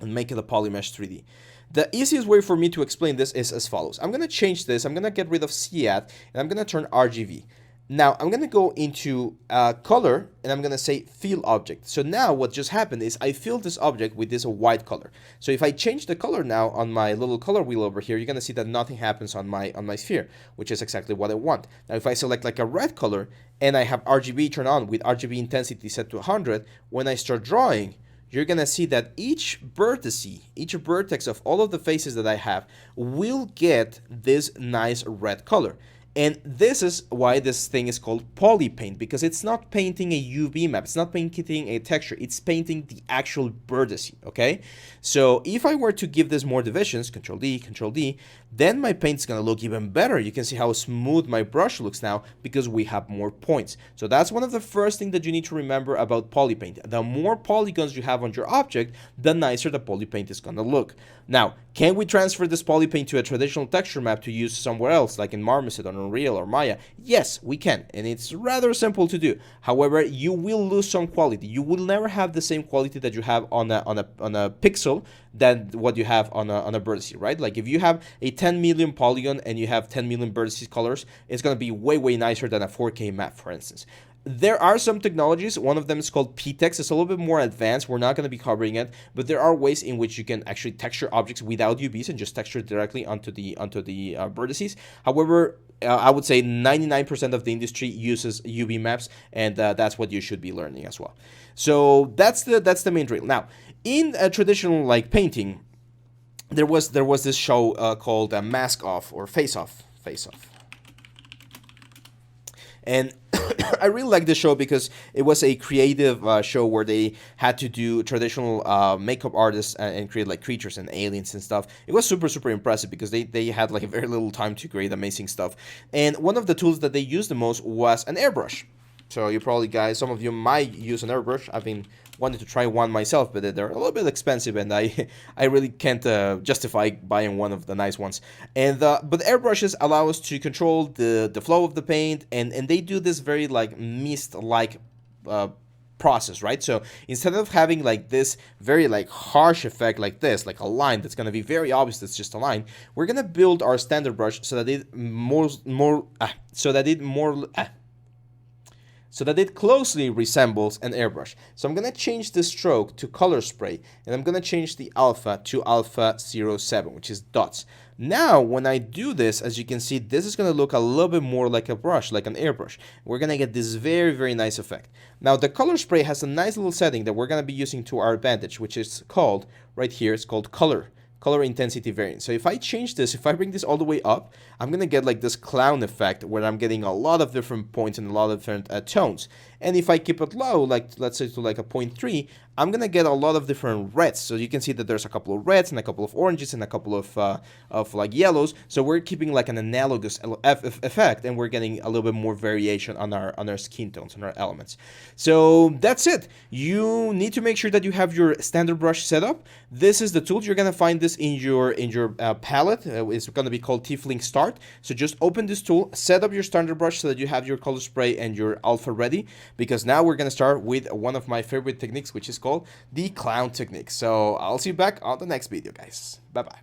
Speaker 1: and make it a polymesh 3D. The easiest way for me to explain this is as follows. I'm going to change this. I'm going to get rid of CAD, and I'm going to turn RGB. Now I'm gonna go into color and I'm gonna say fill object. So now what just happened is I filled this object with this white color. So if I change the color now on my little color wheel over here, you're gonna see that nothing happens on my sphere, which is exactly what I want. Now if I select like a red color and I have RGB turned on with RGB intensity set to 100, when I start drawing, you're gonna see that each vertex of all of the faces that I have will get this nice red color. And this is why this thing is called polypaint, because it's not painting a UV map, it's not painting a texture, it's painting the actual vertex, okay? So if I were to give this more divisions, Control D, then my paint's gonna look even better. You can see how smooth my brush looks now because we have more points. So that's one of the first things that you need to remember about polypaint. The more polygons you have on your object, the nicer the polypaint is gonna look. Now, can we transfer this polypaint to a traditional texture map to use somewhere else, like in Marmoset or Unreal or Maya? Yes, we can, and it's rather simple to do. However, you will lose some quality. You will never have the same quality that you have on a pixel than what you have on a vertex, right? Like if you have a 10 million polygon and you have 10 million vertex colors, it's gonna be way nicer than a 4K map, for instance. There are some technologies. One of them is called PTEX. It's a little bit more advanced. We're not going to be covering it, but there are ways in which you can actually texture objects without UVs and just texture directly onto the vertices. However, I would say 99% of the industry uses UV maps, and that's what you should be learning as well. So that's the main drill. Now, in a traditional like painting, there was this show called Mask Off or Face Off. And I really like this show because it was a creative show where they had to do traditional makeup artists and create like creatures and aliens and stuff. It was super impressive because they had like very little time to create amazing stuff. And one of the tools that they used the most was an airbrush. So you probably guys, some of you might use an airbrush. I've been wanted to try one myself, but they're a little bit expensive, and I really can't justify buying one of the nice ones. And but airbrushes allow us to control the flow of the paint, and they do this very like mist-like process, right? So instead of having like this very like harsh effect like this, like a line that's gonna be very obvious that's just a line, we're gonna build our standard brush so that it closely resembles an airbrush. So I'm going to change the stroke to color spray, and I'm going to change the alpha to alpha 07, which is dots. Now, when I do this, as you can see, this is going to look a little bit more like a brush, like an airbrush. We're going to get this very nice effect. Now, the color spray has a nice little setting that we're going to be using to our advantage, which is called, right here, it's called color intensity variance. So if I change this, if I bring this all the way up, I'm gonna get like this clown effect where I'm getting a lot of different points and a lot of different tones. And if I keep it low, like let's say to like a 0.3, I'm gonna get a lot of different reds. So you can see that there's a couple of reds and a couple of oranges and a couple of like yellows. So we're keeping like an analogous effect, and we're getting a little bit more variation on our skin tones, on our elements. So that's it. You need to make sure that you have your standard brush set up. This is the tool. You're gonna find this in your palette. It's gonna be called Tiefling Start. So just open this tool, set up your standard brush so that you have your color spray and your alpha ready, because now we're gonna start with one of my favorite techniques, which is called the clown technique. So I'll see you back on the next video, guys. Bye-bye.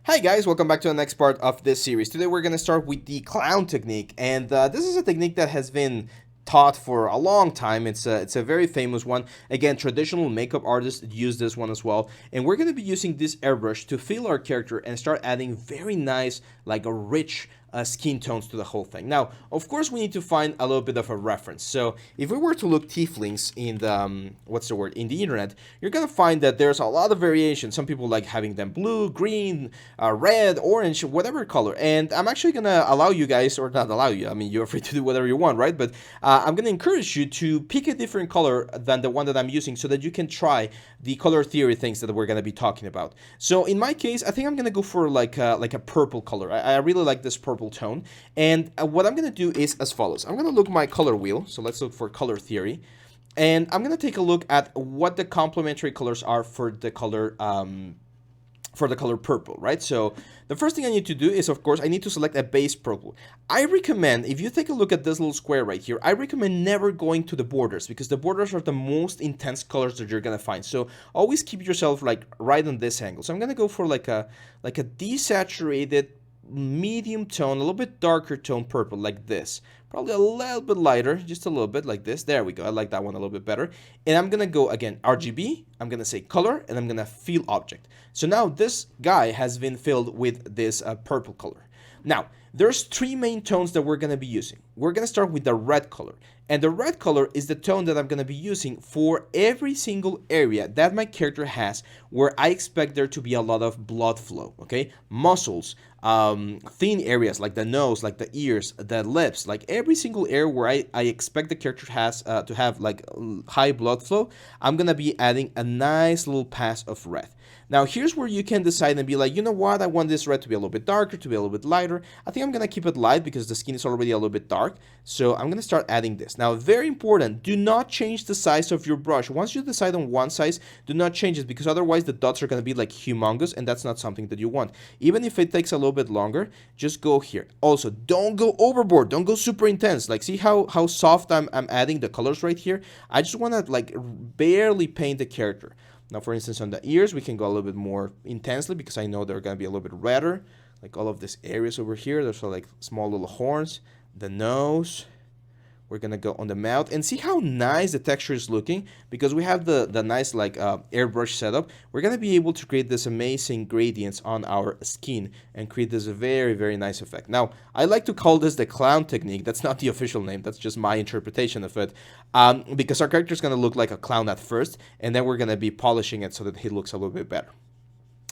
Speaker 1: Hi guys, welcome back to the next part of this series. Today we're gonna start with the clown technique, and this is a technique that has been taught for a long time. It's a very famous one. Again, traditional makeup artists use this one as well, and we're going to be using this airbrush to fill our character and start adding very nice, like a rich skin tones to the whole thing. Now, of course, we need to find a little bit of a reference. So if we were to look tieflings in the in the internet, you're gonna find that there's a lot of variation. Some people like having them blue, green, red, orange, whatever color. And I'm actually gonna allow you guys, or not allow you, I mean, you're free to do whatever you want, right? But I'm gonna encourage you to pick a different color than the one that I'm using so that you can try the color theory things that we're gonna be talking about. So in my case, I think I'm gonna go for like a purple color. I really like this purple tone, and what I'm gonna do is as follows. I'm gonna look my color wheel, so let's look for color theory, and I'm gonna take a look at what the complementary colors are for the color purple, right? So the first thing I need to do is, of course, I need to select a base purple. I recommend, if you take a look at this little square right here, I recommend never going to the borders, because the borders are the most intense colors that you're gonna find. So always keep yourself like right on this angle. So I'm gonna go for like a desaturated medium tone, a little bit darker tone purple, like this. probably a little bit lighter, just a little bit like this. There we go. I like that one a little bit better. And I'm gonna go again RGB. I'm gonna say color, and I'm gonna fill object. So now this guy has been filled with this purple color. Now, there's three main tones that we're going to be using. We're going to start with the red color. And the red color is the tone that I'm going to be using for every single area that my character has where I expect there to be a lot of blood flow, okay? Muscles, thin areas like the nose, like the ears, the lips, like every single area where I expect the character has to have like high blood flow, I'm going to be adding a nice little pass of red. Now, here's where you can decide and be like, you know what, I want this red to be a little bit darker, to be a little bit lighter. I think I'm going to keep it light because the skin is already a little bit dark. So I'm going to start adding this. Now, very important, do not change the size of your brush. Once you decide on one size, do not change it because otherwise the dots are going to be like humongous and that's not something that you want. Even if it takes a little bit longer, just go here. Also, don't go overboard. Don't go super intense. Like, see how soft I'm adding the colors right here? I just want to like barely paint the character. Now, for instance, on the ears, we can go a little bit more intensely because I know they're going to be a little bit redder. Like all of these areas over here, there's like small little horns. The nose, we're going to go on the mouth. And see how nice the texture is looking? Because we have the nice like airbrush setup. We're going to be able to create this amazing gradients on our skin and create this very, very nice effect. Now, I like to call this the clown technique. That's not the official name. That's just my interpretation of it. Because our character is going to look like a clown at first, and then we're going to be polishing it so that he looks a little bit better.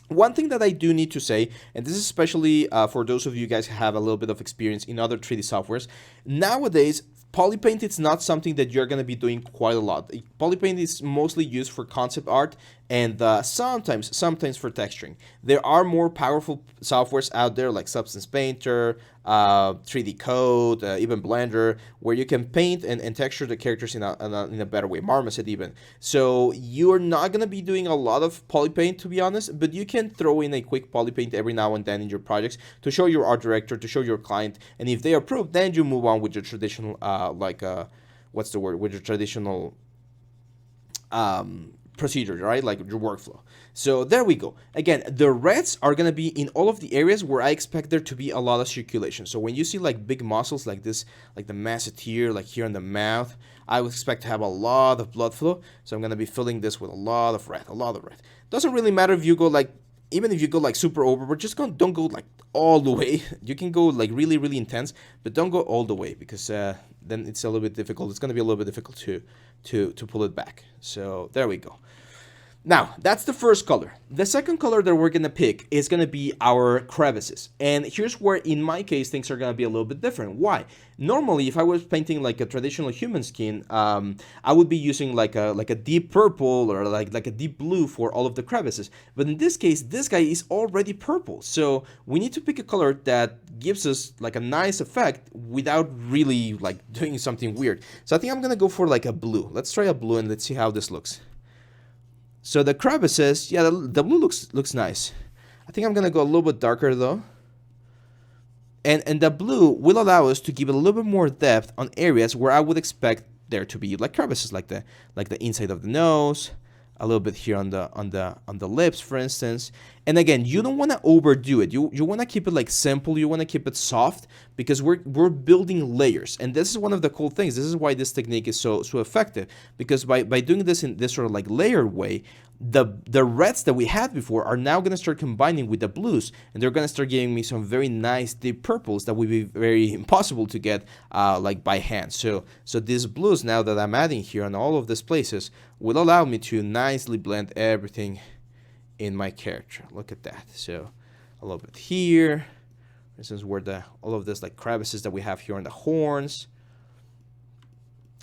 Speaker 1: One thing that I do need to say, and this is especially for those of you guys who have a little bit of experience in other 3D softwares, nowadays, Polypaint is not something that you're going to be doing quite a lot. Polypaint is mostly used for concept art and sometimes for texturing. There are more powerful softwares out there like Substance Painter, 3D Code, even Blender, where you can paint and texture the characters in a better way. Marmoset even. So you're not going to be doing a lot of Polypaint, to be honest, but you can throw in a quick Polypaint every now and then in your projects to show your art director, to show your client, and if they approve, then you move on with your traditional what's the word, with your traditional procedure, right? Like your workflow. So there we go. Again, the reds are going to be in all of the areas where I expect there to be a lot of circulation. So when you see like big muscles like this, like the masseter, like here in the mouth, I would expect to have a lot of blood flow. So I'm going to be filling this with a lot of red, Doesn't really matter if you go like, even if you go like super overboard, just don't go like all the way. You can go like really, really intense, but don't go all the way because then it's a little bit difficult. It's going to be a little bit difficult to pull it back. So there we go. Now, that's the first color. The second color that we're going to pick is going to be our crevices. And here's where, in my case, things are going to be a little bit different. Why? Normally, if I was painting like a traditional human skin, I would be using like a deep purple or like a deep blue for all of the crevices. But in this case, this guy is already purple. So we need to pick a color that gives us like a nice effect without really like doing something weird. So I think I'm going to go for like a blue. Let's try a blue and let's see how this looks. So the crevices, yeah, the blue looks nice. I think I'm gonna go a little bit darker though. And the blue will allow us to give it a little bit more depth on areas where I would expect there to be like crevices, like the inside of the nose, a little bit here on the lips, for instance. And again, you don't want to overdo it. You want to keep it like simple. You want to keep it soft because we're building layers. And this is one of the cool things. This is why this technique is so effective, because by doing this in this sort of like layered way, the reds that we had before are now going to start combining with the blues, and they're going to start giving me some very nice deep purples that would be very impossible to get like by hand. So these blues now that I'm adding here on all of these places will allow me to nicely blend everything in my character. Look at that. So a little bit here. This is where all of this like crevices that we have here on the horns.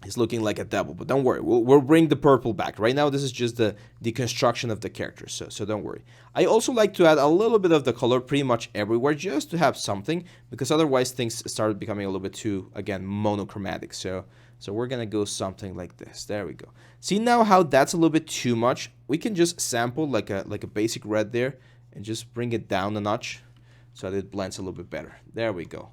Speaker 1: It's looking like a devil, but don't worry. We'll bring the purple back. Right now, this is just the construction of the character, so don't worry. I also like to add a little bit of the color pretty much everywhere just to have something, because otherwise things start becoming a little bit too, again, monochromatic. So we're going to go something like this. There we go. See now how that's a little bit too much? We can just sample like a basic red there and just bring it down a notch so that it blends a little bit better. There we go.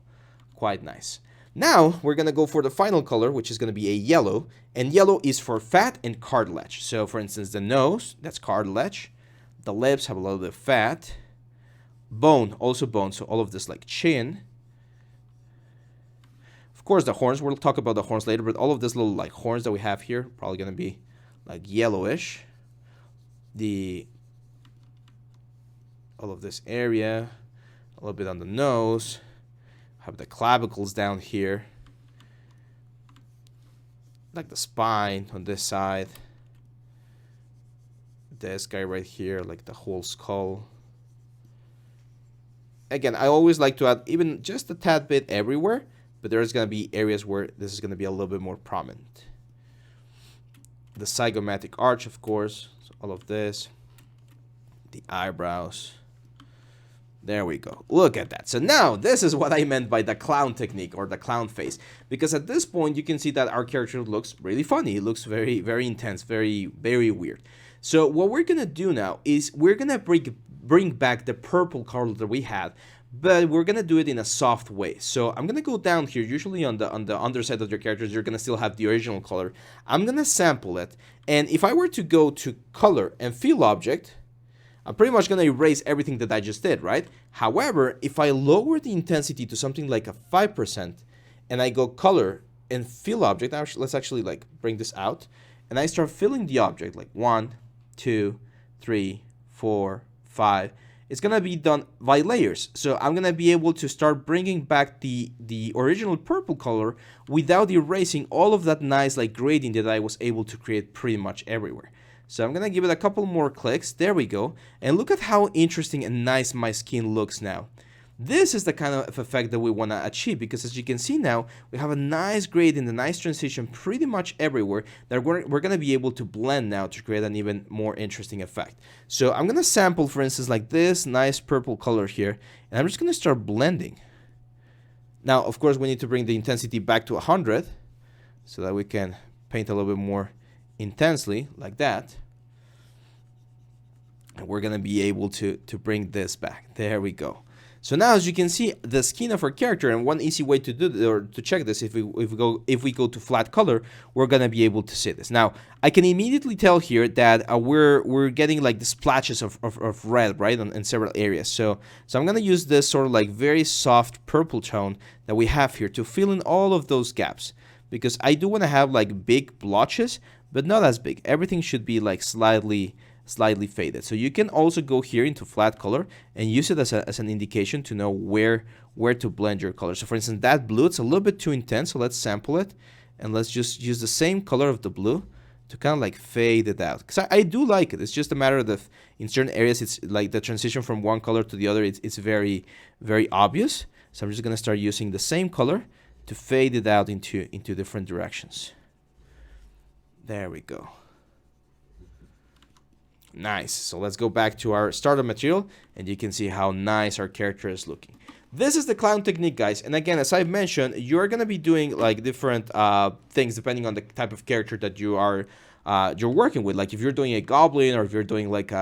Speaker 1: Quite nice. Now, we're going to go for the final color, which is going to be a yellow. And yellow is for fat and cartilage. So, for instance, the nose, that's cartilage. The lips have a little bit of fat. Bone, also bone. So, all of this like chin. Of course, the horns, we'll talk about the horns later, but all of these little like horns that we have here, probably going to be like yellowish. All of this area, a little bit on the nose, have the clavicles down here, like the spine on this side, this guy right here, like the whole skull. Again, I always like to add even just a tad bit everywhere, but there's going to be areas where this is going to be a little bit more prominent. The zygomatic arch, of course, so all of this, the eyebrows. There we go. Look at that. So now this is what I meant by the clown technique, or the clown face, because at this point you can see that our character looks really funny. It looks very, very intense, very, very weird. So what we're going to do now is we're going to bring back the purple color that we had, but we're gonna do it in a soft way. So I'm gonna go down here. Usually on the underside of your characters, you're gonna still have the original color. I'm gonna sample it, and if I were to go to color and fill object, I'm pretty much gonna erase everything that I just did, right? However, if I lower the intensity to something like a 5%, and I go color and fill object, let's actually like bring this out, and I start filling the object like 1, 2, 3, 4, 5. It's gonna be done by layers, so I'm gonna be able to start bringing back the original purple color without erasing all of that nice like grading that I was able to create pretty much everywhere. So I'm gonna give it a couple more clicks. There we go, and look at how interesting and nice my skin looks now. This is the kind of effect that we want to achieve, because as you can see now, we have a nice gradient, a nice transition pretty much everywhere that we're going to be able to blend now to create an even more interesting effect. So I'm going to sample, for instance, like this nice purple color here, and I'm just going to start blending. Now, of course, we need to bring the intensity back to 100 so that we can paint a little bit more intensely like that. And we're going to be able to bring this back. There we go. So now, as you can see, the skin of our character, and one easy way to do this, or to check this, if we go to flat color, we're gonna be able to see this. Now, I can immediately tell here that we're getting like the splashes of red, right, in several areas. So I'm gonna use this sort of like very soft purple tone that we have here to fill in all of those gaps, because I do want to have like big blotches, but not as big. Everything should be like slightly faded. So you can also go here into flat color and use it as an indication to know where to blend your color. So for instance, that blue, it's a little bit too intense, so let's sample it, and let's just use the same color of the blue to kind of like fade it out, because I do like it. It's just a matter of in certain areas, it's like the transition from one color to the other, it's very, very obvious. So I'm just gonna start using the same color to fade it out into different directions. There we go. Nice. So let's go back to our starter material, and you can see how nice our character is looking. This is the clown technique, guys. And again, as I've mentioned, you're going to be doing like different things depending on the type of character that you're working with. Like if you're doing a goblin, or if you're doing like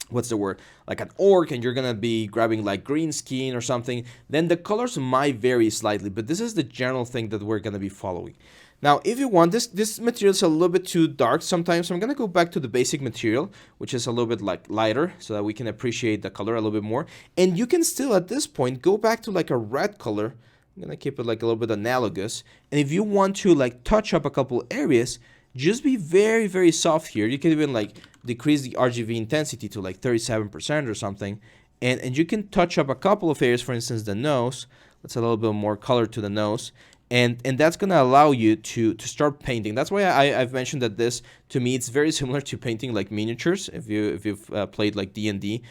Speaker 1: what's the word, like an orc, and you're gonna be grabbing like green skin or something, then the colors might vary slightly, but this is the general thing that we're gonna be following. Now, if you want, this material is a little bit too dark sometimes, so I'm going to go back to the basic material, which is a little bit like lighter, so that we can appreciate the color a little bit more. And you can still, at this point, go back to like a red color. I'm going to keep it like a little bit analogous. And if you want to like touch up a couple areas, just be very, very soft here. You can even like decrease the RGB intensity to like 37% or something. And you can touch up a couple of areas, for instance, the nose. Let's add a little bit more color to the nose. And that's going to allow you to start painting. That's why I've mentioned that this, to me, it's very similar to painting like miniatures. If you've played like D&D,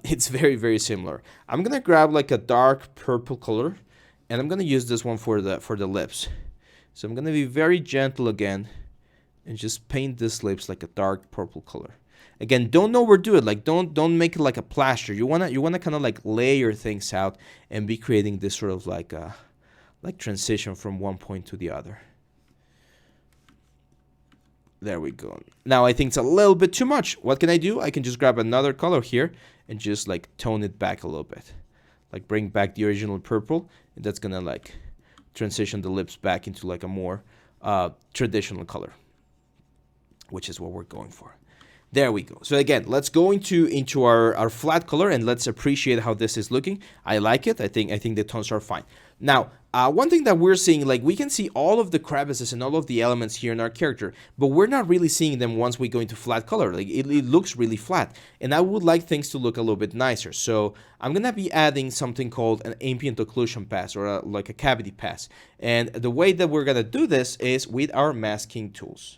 Speaker 1: it's very, very similar. I'm going to grab like a dark purple color, and I'm going to use this one for the lips. So I'm going to be very gentle again and just paint these lips like a dark purple color. Again, don't overdo it. Like don't make it like a plaster. You wanna kind of like layer things out and be creating this sort of like transition from one point to the other. There we go. Now I think it's a little bit too much. What can I do? I can just grab another color here and just like tone it back a little bit. Like bring back the original purple, and that's gonna like transition the lips back into like a more traditional color, which is what we're going for. There we go. So again, let's go into our flat color and let's appreciate how this is looking. I like it. I think the tones are fine. Now, one thing that we're seeing, like we can see all of the crevices and all of the elements here in our character, but we're not really seeing them once we go into flat color. Like it looks really flat, and I would like things to look a little bit nicer. So I'm gonna be adding something called an ambient occlusion pass, or like a cavity pass. And the way that we're gonna do this is with our masking tools.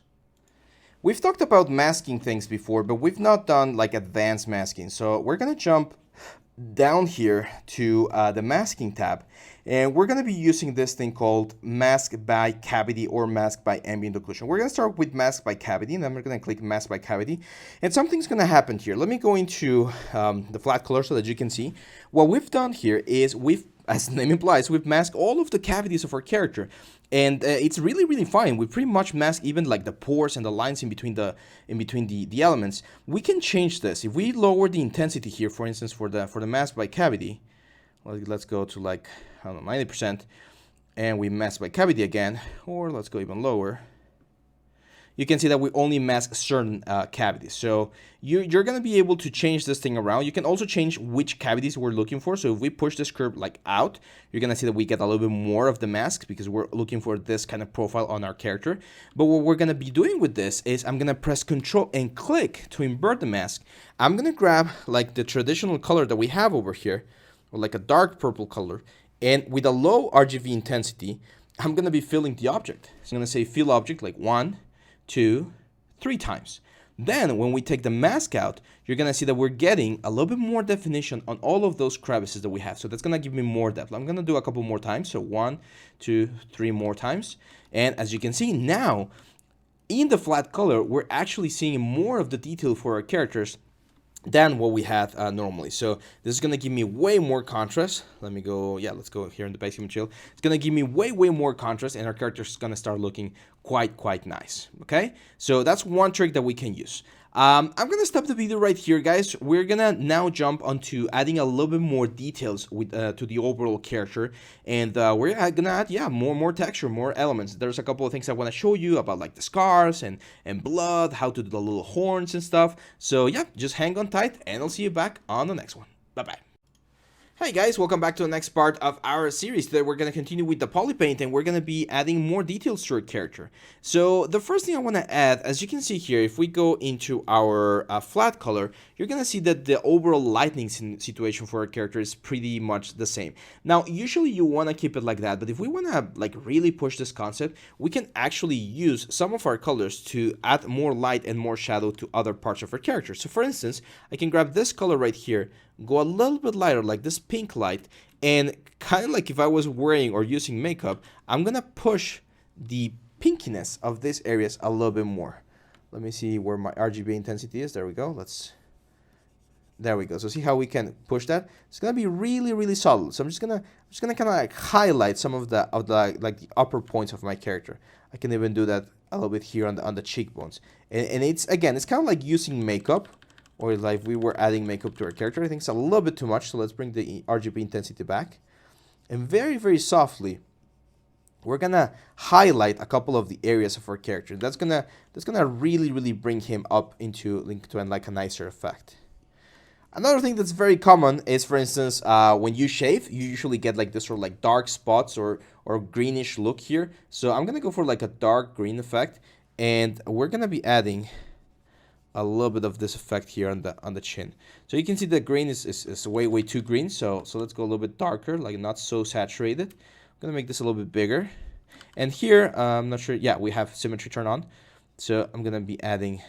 Speaker 1: We've talked about masking things before, but we've not done like advanced masking. So we're gonna jump down here to the masking tab, and we're gonna be using this thing called mask by cavity or mask by ambient occlusion. We're gonna start with mask by cavity, and then we're gonna click mask by cavity, and something's gonna happen here. Let me go into the flat color so that you can see. What we've done here is as the name implies, we've masked all of the cavities of our character. And it's really fine. We pretty much mask even like the pores and the lines in between the elements. We can change this. If we lower the intensity here, for instance, for the mask by cavity, let's go to like, I don't know, 90%, and we mask by cavity again, or let's go even lower. You can see that we only mask certain cavities. So you're going to be able to change this thing around. You can also change which cavities we're looking for. So if we push this curve like out, you're going to see that we get a little bit more of the mask because we're looking for this kind of profile on our character. But what we're going to be doing with this is I'm going to press Control and click to invert the mask. I'm going to grab like the traditional color that we have over here, or like a dark purple color. And with a low RGB intensity, I'm going to be filling the object. So I'm going to say fill object like 1, 2, 3 times. Then when we take the mask out, you're gonna see that we're getting a little bit more definition on all of those crevices that we have. So that's gonna give me more depth. I'm gonna do a couple more times. So 1, 2, 3 more times. And as you can see now, in the flat color, we're actually seeing more of the detail for our characters than what we had normally. So this is going to give me way more contrast. Let me go, let's go here in the basic material. It's going to give me way more contrast, and our character is going to start looking quite nice. Okay, so that's one trick that we can use. I'm going to stop the video right here, guys. We're going to now jump onto adding a little bit more details with to the overall character, and we're going to add, more texture, more elements. There's a couple of things I want to show you about, like the scars and blood, how to do the little horns and stuff. So yeah, just hang on tight, and I'll see you back on the next one. Bye-bye. Hey guys, welcome back to the next part of our series. Today we're going to continue with the poly paint, and we're going to be adding more details to our character. So the first thing I want to add, as you can see here, if we go into our flat color, you're going to see that the overall lighting situation for our character is pretty much the same. Now usually you want to keep it like that, but if we want to like really push this concept, we can actually use some of our colors to add more light and more shadow to other parts of our character. So for instance, I can grab this color right here, go a little bit lighter, like this pink light, and kind of like if I was wearing or using makeup, I'm gonna push the pinkiness of these areas a little bit more. Let me see where my RGB intensity is. There we go. There we go. So see how we can push that? It's gonna be really solid. So I'm just gonna kind of like highlight some of the like the upper points of my character. I can even do that a little bit here on the cheekbones. And it's again, it's kind of like using makeup, or like if we were adding makeup to our character. I think it's a little bit too much, so let's bring the RGB intensity back. And very softly, we're gonna highlight a couple of the areas of our character. That's gonna really bring him up into like a nicer effect. Another thing that's very common is, for instance, when you shave, you usually get like this sort of like dark spots or greenish look here. So I'm gonna go for like a dark green effect, and we're gonna be adding a little bit of this effect here on the chin. So you can see the green is way too green. So let's go a little bit darker, like not so saturated. I'm gonna make this a little bit bigger. And here, I'm not sure. Yeah, we have symmetry turned on. So I'm gonna be adding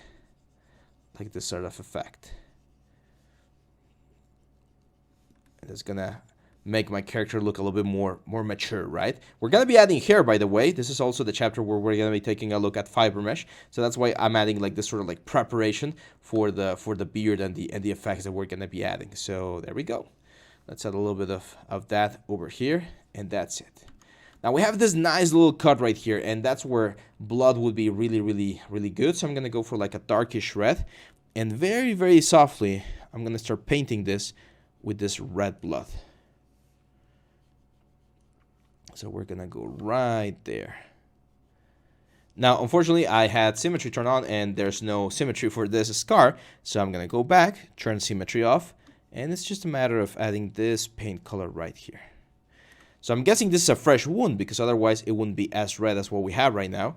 Speaker 1: like this sort of effect. And it's gonna make my character look a little bit more mature, right? We're gonna be adding hair, by the way. This is also the chapter where we're gonna be taking a look at fiber mesh. So that's why I'm adding like this sort of like preparation for the beard and the effects that we're gonna be adding. So there we go. Let's add a little bit of that over here, and that's it. Now we have this nice little cut right here, and that's where blood would be really good. So I'm gonna go for like a darkish red, and very softly, I'm gonna start painting this with this red blood. So we're gonna go right there. Now, unfortunately, I had symmetry turned on and there's no symmetry for this scar. So I'm going to go back, turn symmetry off, and it's just a matter of adding this paint color right here. So I'm guessing this is a fresh wound because otherwise it wouldn't be as red as what we have right now.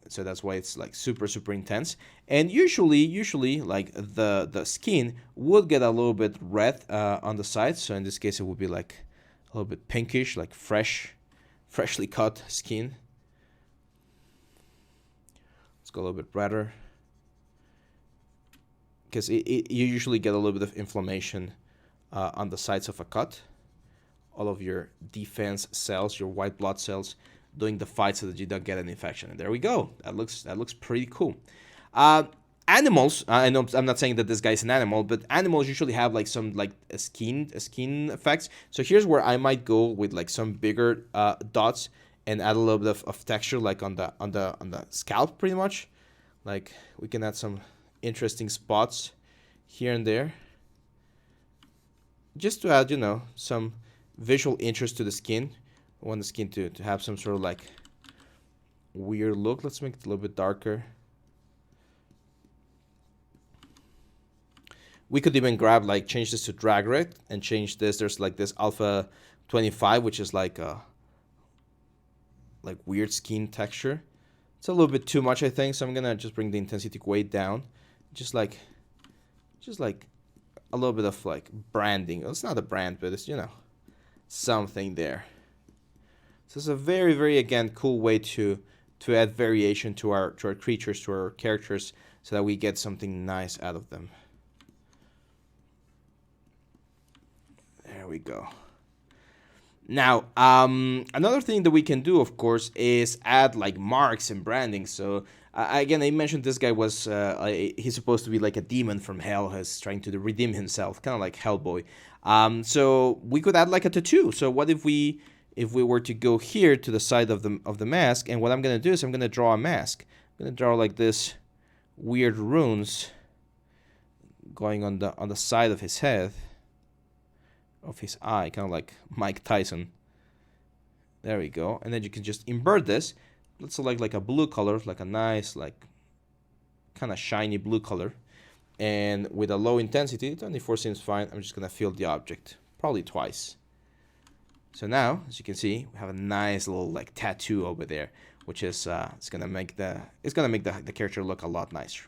Speaker 1: So that's why it's like super, super intense. And usually like the skin would get a little bit red on the sides. So in this case, it would be like a little bit pinkish, like freshly cut skin. Let's go a little bit redder. Because you usually get a little bit of inflammation on the sides of a cut. All of your defense cells, your white blood cells, doing the fight so that you don't get an infection. And there we go. That looks pretty cool. Animals. I know I'm not saying that this guy's an animal, but animals usually have like some like skin effects. So here's where I might go with like some bigger dots and add a little bit of texture, like on the scalp, pretty much. Like we can add some interesting spots here and there, just to add, you know, some visual interest to the skin. I want the skin to have some sort of like weird look. Let's make it a little bit darker. We could even grab, like, change this to drag red and change this. There's like this alpha 25, which is like weird skin texture. It's a little bit too much, I think, so I'm gonna just bring the intensity way down. Just like a little bit of like branding. Well, it's not a brand, but it's, you know, something there. So it's a very, very, again, cool way to add variation to our creatures, to our characters, so that we get something nice out of them. There we go. Now, another thing that we can do, of course, is add like marks and branding. So again, I mentioned this guy was he's supposed to be like a demon from hell, who's trying to redeem himself, kind of like Hellboy. So we could add like a tattoo. So what if we were to go here to the side of the mask, and what I'm gonna do is I'm gonna draw a mask. I'm gonna draw like this weird runes going on the side of his head, of his eye, kind of like Mike Tyson. There we go. And then you can just invert this. Let's select like a blue color, like a nice, like kind of shiny blue color. And with a low intensity, 24 seems fine. I'm just gonna fill the object, probably twice. So now, as you can see, we have a nice little like tattoo over there, which is it's gonna make the character look a lot nicer.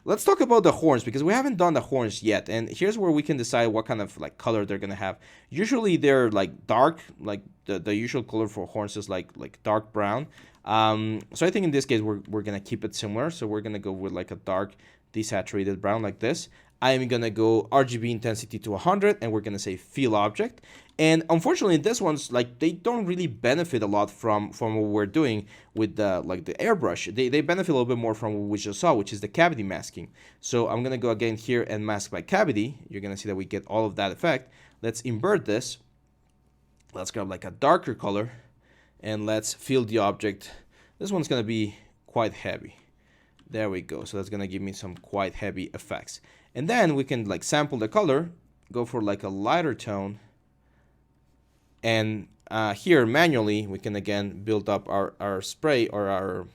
Speaker 1: Let's talk about the horns, because we haven't done the horns yet, and here's where we can decide what kind of like color they're gonna have. Usually they're like dark, like the usual color for horns is like dark brown. So I think in this case we're gonna keep it similar. So we're gonna go with like a dark desaturated brown like this. I'm gonna go RGB intensity to 100, and we're gonna say fill object. And unfortunately, this one's like they don't really benefit a lot from what we're doing with the airbrush. They benefit a little bit more from what we just saw, which is the cavity masking. So I'm gonna go again here and mask by cavity. You're gonna see that we get all of that effect. Let's invert this. Let's grab like a darker color, and let's fill the object. This one's gonna be quite heavy. There we go. So that's gonna give me some quite heavy effects. And then we can like sample the color, go for like a lighter tone. And here manually, we can again build up our spray, or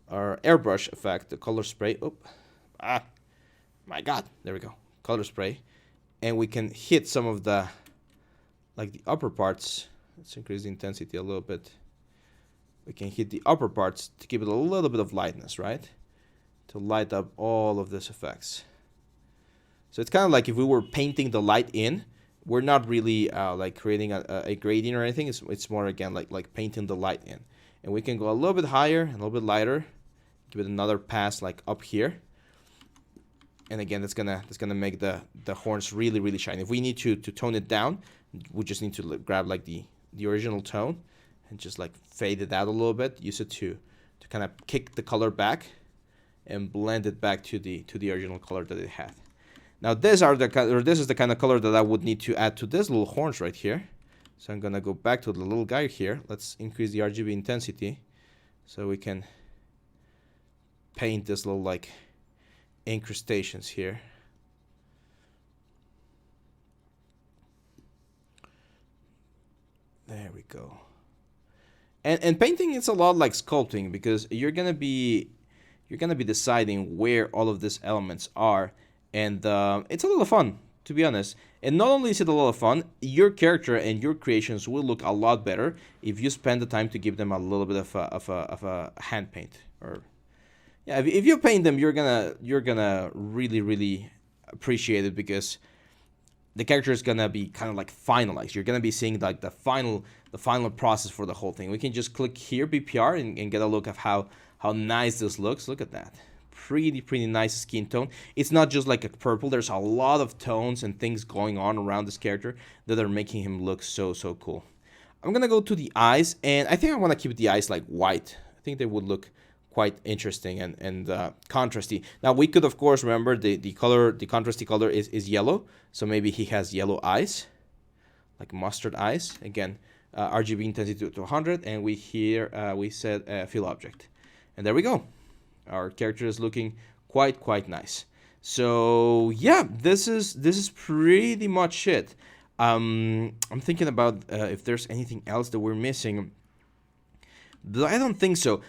Speaker 1: our airbrush effect, the color spray. My God, there we go, color spray. And we can hit some of the upper parts. Let's increase the intensity a little bit. We can hit the upper parts to give it a little bit of lightness, right? To light up all of these effects. So it's kind of like if we were painting the light in. We're not really like creating a gradient or anything. It's more again like painting the light in. And we can go a little bit higher and a little bit lighter. Give it another pass like up here. And again, that's gonna make the horns really, really shiny. If we need to tone it down, we just need to grab like the original tone and just like fade it out a little bit. Use it to kind of kick the color back and blend it back to the original color that it had. Now this is the kind of color that I would need to add to this little horns right here. So I'm gonna go back to the little guy here. Let's increase the RGB intensity so we can paint this little like incrustations here. There we go. And painting is a lot like sculpting, because you're gonna be deciding where all of these elements are, and it's a lot of fun, to be honest. And not only is it a lot of fun, your character and your creations will look a lot better if you spend the time to give them a little bit of a hand paint. Or yeah, if you paint them, you're gonna really appreciate it, because the character is gonna be kind of like finalized. You're gonna be seeing like the final process for the whole thing. We can just click here, BPR, and get a look of how nice this looks. Look at that. Pretty nice skin tone. It's not just like a purple. There's a lot of tones and things going on around this character that are making him look so cool. I'm gonna go to the eyes, and I think I want to keep the eyes like white. I think they would look quite interesting and contrasty. Now we could of course remember the contrasty color is yellow, so maybe he has yellow eyes, like mustard eyes. Again, RGB intensity to 100, and we set fill object, and there we go. Our character is looking quite nice. So yeah, this is pretty much it. I'm thinking about if there's anything else that we're missing. But I don't think so.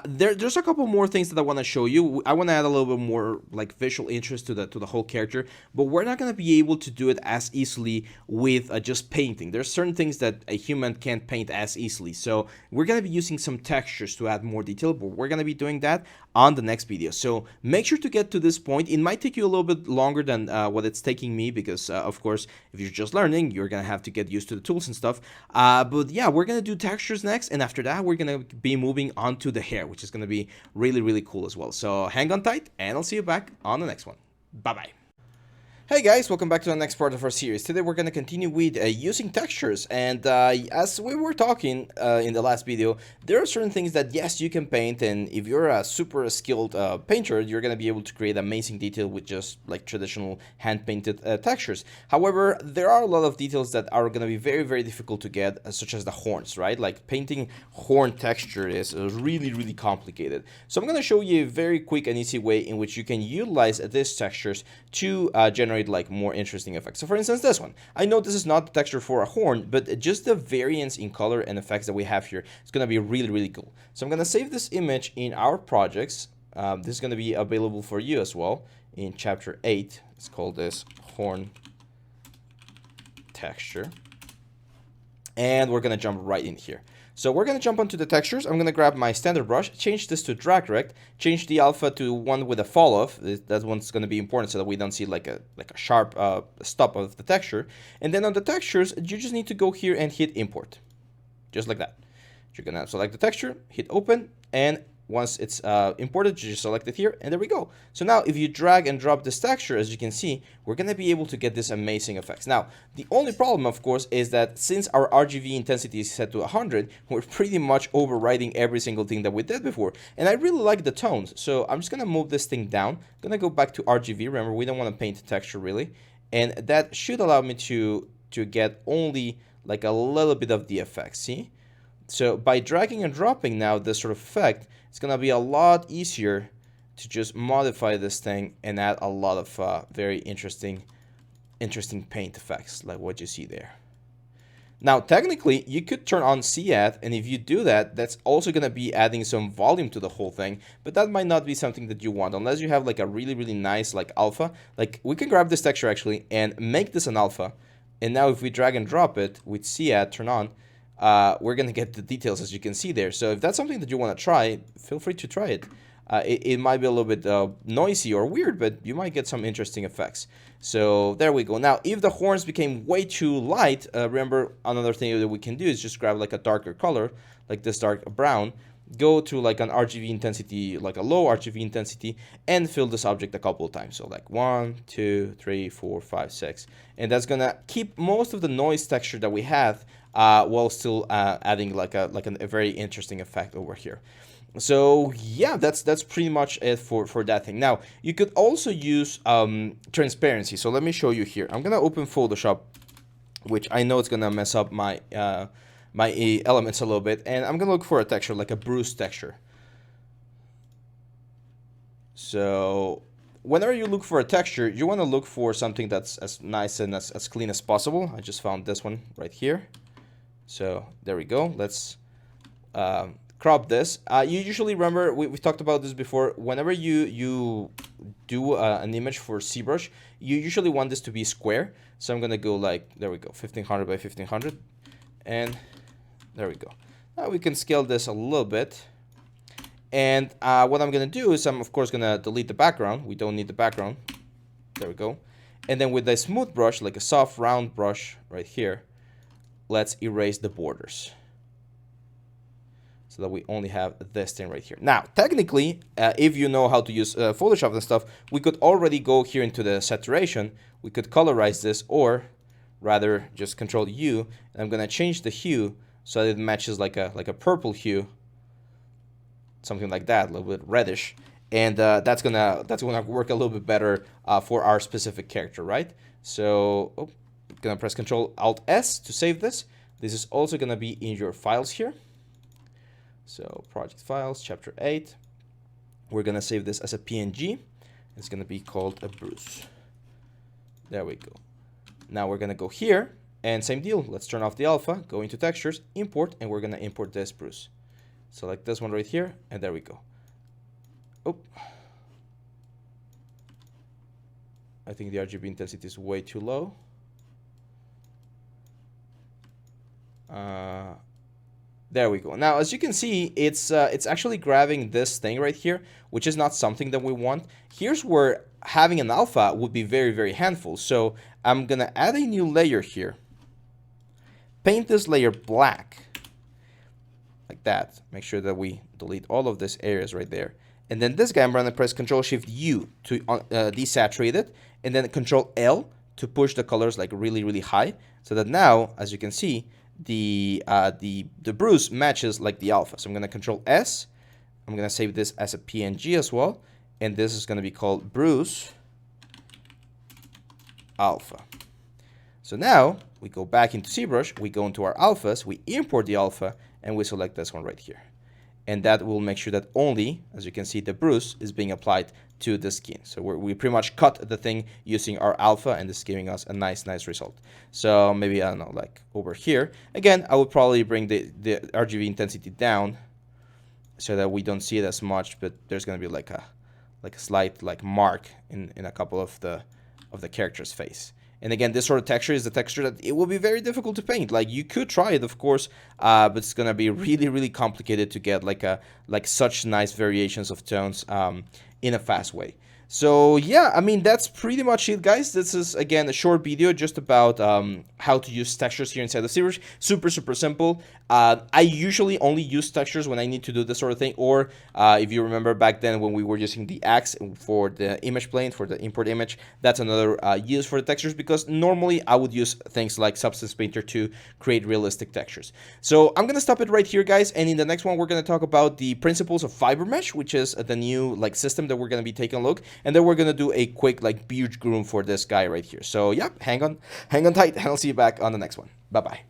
Speaker 1: There's a couple more things that I want to show you. I want to add a little bit more like visual interest to the whole character, but we're not going to be able to do it as easily with just painting. There's certain things that a human can't paint as easily, so we're going to be using some textures to add more detail, but we're going to be doing that on the next video. So make sure to get to this point. It might take you a little bit longer than what it's taking me, because of course, if you're just learning, you're going to have to get used to the tools and stuff. But yeah, we're going to do textures next, and after that, we're going to be moving on to the hair, which is going to be really cool as well. So hang on tight, and I'll see you back on the next one. Bye. Hey guys, welcome back to the next part of our series. Today we're going to continue with using textures, and as we were talking in the last video, there are certain things that yes, you can paint, and if you're a super skilled painter, you're going to be able to create amazing detail with just like traditional hand-painted textures. However, there are a lot of details that are going to be very difficult to get, such as the horns, right? Like painting horn texture is really complicated. So I'm going to show you a very quick and easy way in which you can utilize these textures to generate like more interesting effects. So for instance, this one, I know this is not the texture for a horn, but just the variance in color and effects that we have here, it's going to be really cool. So I'm going to save this image in our projects. This is going to be available for you as well in chapter 8. Let's call this horn texture, and we're going to jump right in here. So we're going to jump onto the textures. I'm going to grab my standard brush, change this to drag direct, change the alpha to 1 with a fall off. That one's going to be important so that we don't see like a sharp stop of the texture. And then on the textures, you just need to go here and hit import, just like that. You're going to select the texture, hit open, and once it's imported, you just select it here, and there we go. So now if you drag and drop this texture, as you can see, we're going to be able to get this amazing effects. Now, the only problem, of course, is that since our RGB intensity is set to 100, we're pretty much overriding every single thing that we did before. And I really like the tones, so I'm just going to move this thing down. I'm going to go back to RGB. Remember, we don't want to paint the texture really. And that should allow me to get only like a little bit of the effect, see? So by dragging and dropping now this sort of effect, it's going to be a lot easier to just modify this thing and add a lot of very interesting paint effects like what you see there. Now, technically, you could turn on C-add, and if you do that, that's also going to be adding some volume to the whole thing, but that might not be something that you want unless you have like a really nice like alpha. Like we can grab this texture actually and make this an alpha, and now if we drag and drop it with C-add, turn on, we're going to get the details as you can see there. So if that's something that you want to try, feel free to try it. It might be a little bit noisy or weird, but you might get some interesting effects. So there we go. Now, if the horns became way too light, remember another thing that we can do is just grab like a darker color, like this dark brown, go to like an RGB intensity, like a low RGB intensity, and fill this object a couple of times. So like 1, 2, 3, 4, 5, 6. And that's going to keep most of the noise texture that we have while still adding like a very interesting effect over here. So yeah, that's pretty much it for that thing. Now you could also use transparency. So let me show you here. I'm gonna open Photoshop, which I know it's gonna mess up my my elements a little bit, and I'm gonna look for a texture like a bruise texture. So whenever you look for a texture, you want to look for something that's as nice and as clean as possible. I just found this one right here. So there we go. Let's crop this. You usually remember we've talked about this before. Whenever you do an image for Zbrush, you usually want this to be square. So I'm gonna go like, there we go, 1500 by 1500, and there we go. Now we can scale this a little bit. And what I'm gonna do is I'm of course gonna delete the background. We don't need the background. There we go. And then with a smooth brush, like a soft round brush right here, let's erase the borders, so that we only have this thing right here. Now, technically, if you know how to use Photoshop and stuff, we could already go here into the saturation. We could colorize this, or rather just Control U, and I'm gonna change the hue so that it matches like a purple hue, something like that, a little bit reddish, and that's gonna work a little bit better for our specific character, right? So, I'm gonna press Control Alt S to save this. This is also gonna be in your files here. So project files, chapter 8. We're gonna save this as a PNG. It's gonna be called a Bruce. There we go. Now we're gonna go here and same deal. Let's turn off the alpha, go into textures, import, and we're gonna import this Bruce. Select this one right here, and there we go. Oh, I think the RGB intensity is way too low. There we go. Now, as you can see, it's actually grabbing this thing right here, which is not something that we want. Here's where having an alpha would be very, very handful. So I'm gonna add a new layer here. Paint this layer black, like that. Make sure that we delete all of these areas right there. And then this guy, I'm gonna press Control-Shift-U to desaturate it, and then Control-L to push the colors like really, really high, so that now, as you can see, the Bruce matches like the alpha. So I'm gonna Control S. I'm gonna save this as a PNG as well, and this is gonna be called Bruce Alpha. So now we go back into ZBrush, we go into our alphas, we import the alpha, and we select this one right here. And that will make sure that only, as you can see, the Bruce is being applied to the skin. So we pretty much cut the thing using our alpha, and this is giving us a nice result. So maybe, I don't know, like over here. Again, I would probably bring the RGB intensity down so that we don't see it as much, but there's gonna be like a slight like mark in a couple of the character's face. And again, this sort of texture is the texture that it will be very difficult to paint. Like, you could try it, of course, but it's gonna be really complicated to get like such nice variations of tones in a fast way. So yeah, I mean, that's pretty much it, guys. This is, again, a short video just about how to use textures here inside the ZBrush. Super simple. I usually only use textures when I need to do this sort of thing, or if you remember back then when we were using the axe for the image plane, for the import image, that's another use for the textures, because normally I would use things like Substance Painter to create realistic textures. So I'm gonna stop it right here, guys, and in the next one we're gonna talk about the principles of fiber mesh, which is the new like system that we're gonna be taking a look, and then we're gonna do a quick like beard groom for this guy right here. So yeah, hang on tight, and I'll see you back on the next one. Bye.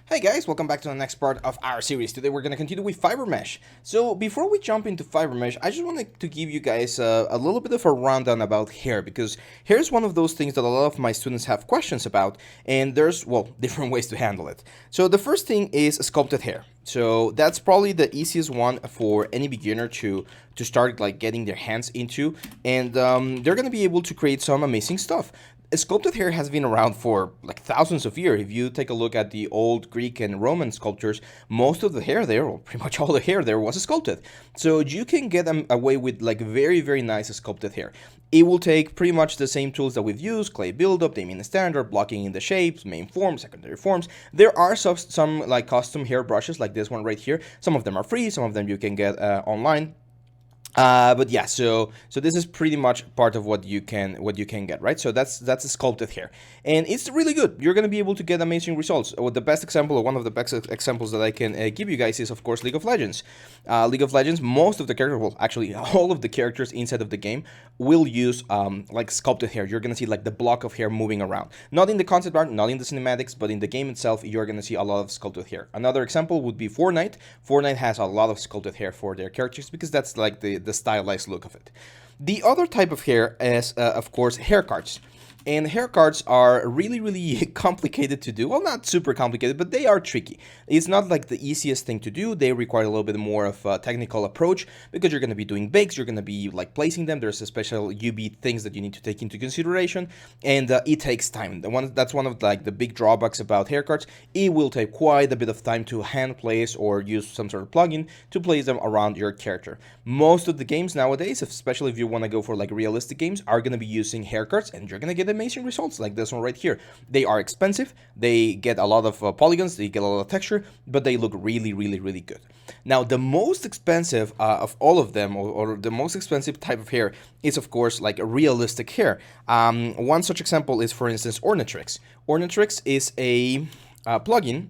Speaker 1: Hey guys, welcome back to the next part of our series. Today we're going to continue with fiber mesh. So before we jump into fiber mesh, I just wanted to give you guys a little bit of a rundown about hair, because hair is one of those things that a lot of my students have questions about, and there's, well, different ways to handle it. So the first thing is sculpted hair. So that's probably the easiest one for any beginner to start like getting their hands into, and they're going to be able to create some amazing stuff. Sculpted hair has been around for like thousands of years. If you take a look at the old Greek and Roman sculptures, most of the hair there, or pretty much all the hair there, was sculpted. So you can get away with like very nice sculpted hair. It will take pretty much the same tools that we've used: clay buildup, Damien standard, blocking in the shapes, main forms, secondary forms. There are some like custom hair brushes like this one right here. Some of them are free, some of them you can get online. But yeah, so this is pretty much part of what you can get, right? So that's a sculpted hair, and it's really good. You're gonna be able to get amazing results. The best example, or one of the best examples that I can give you guys, is of course League of Legends. League of Legends, most of the characters, well, actually all of the characters inside of the game will use like sculpted hair. You're gonna see like the block of hair moving around, not in the concept art, not in the cinematics, but in the game itself. You're gonna see a lot of sculpted hair. Another example would be Fortnite. Fortnite has a lot of sculpted hair for their characters, because that's like the stylized look of it. The other type of hair is, of course, hair cards. And hair cards are really, really complicated to do. Well, not super complicated, but they are tricky. It's not like the easiest thing to do. They require a little bit more of a technical approach because you're going to be doing bakes, you're going to be like placing them. There's a special UV things that you need to take into consideration, and it takes time. That's one of like the big drawbacks about hair cards. It will take quite a bit of time to hand place or use some sort of plugin to place them around your character. Most of the games nowadays, especially if you want to go for like realistic games, are going to be using hair cards, and you're going to get amazing results like this one right here. They are expensive, they get a lot of polygons, they get a lot of texture, but they look really, really, really good. Now, the most expensive of all of them, or the most expensive type of hair, is of course like a realistic hair. One such example is, for instance, Ornatrix. Ornatrix is a plugin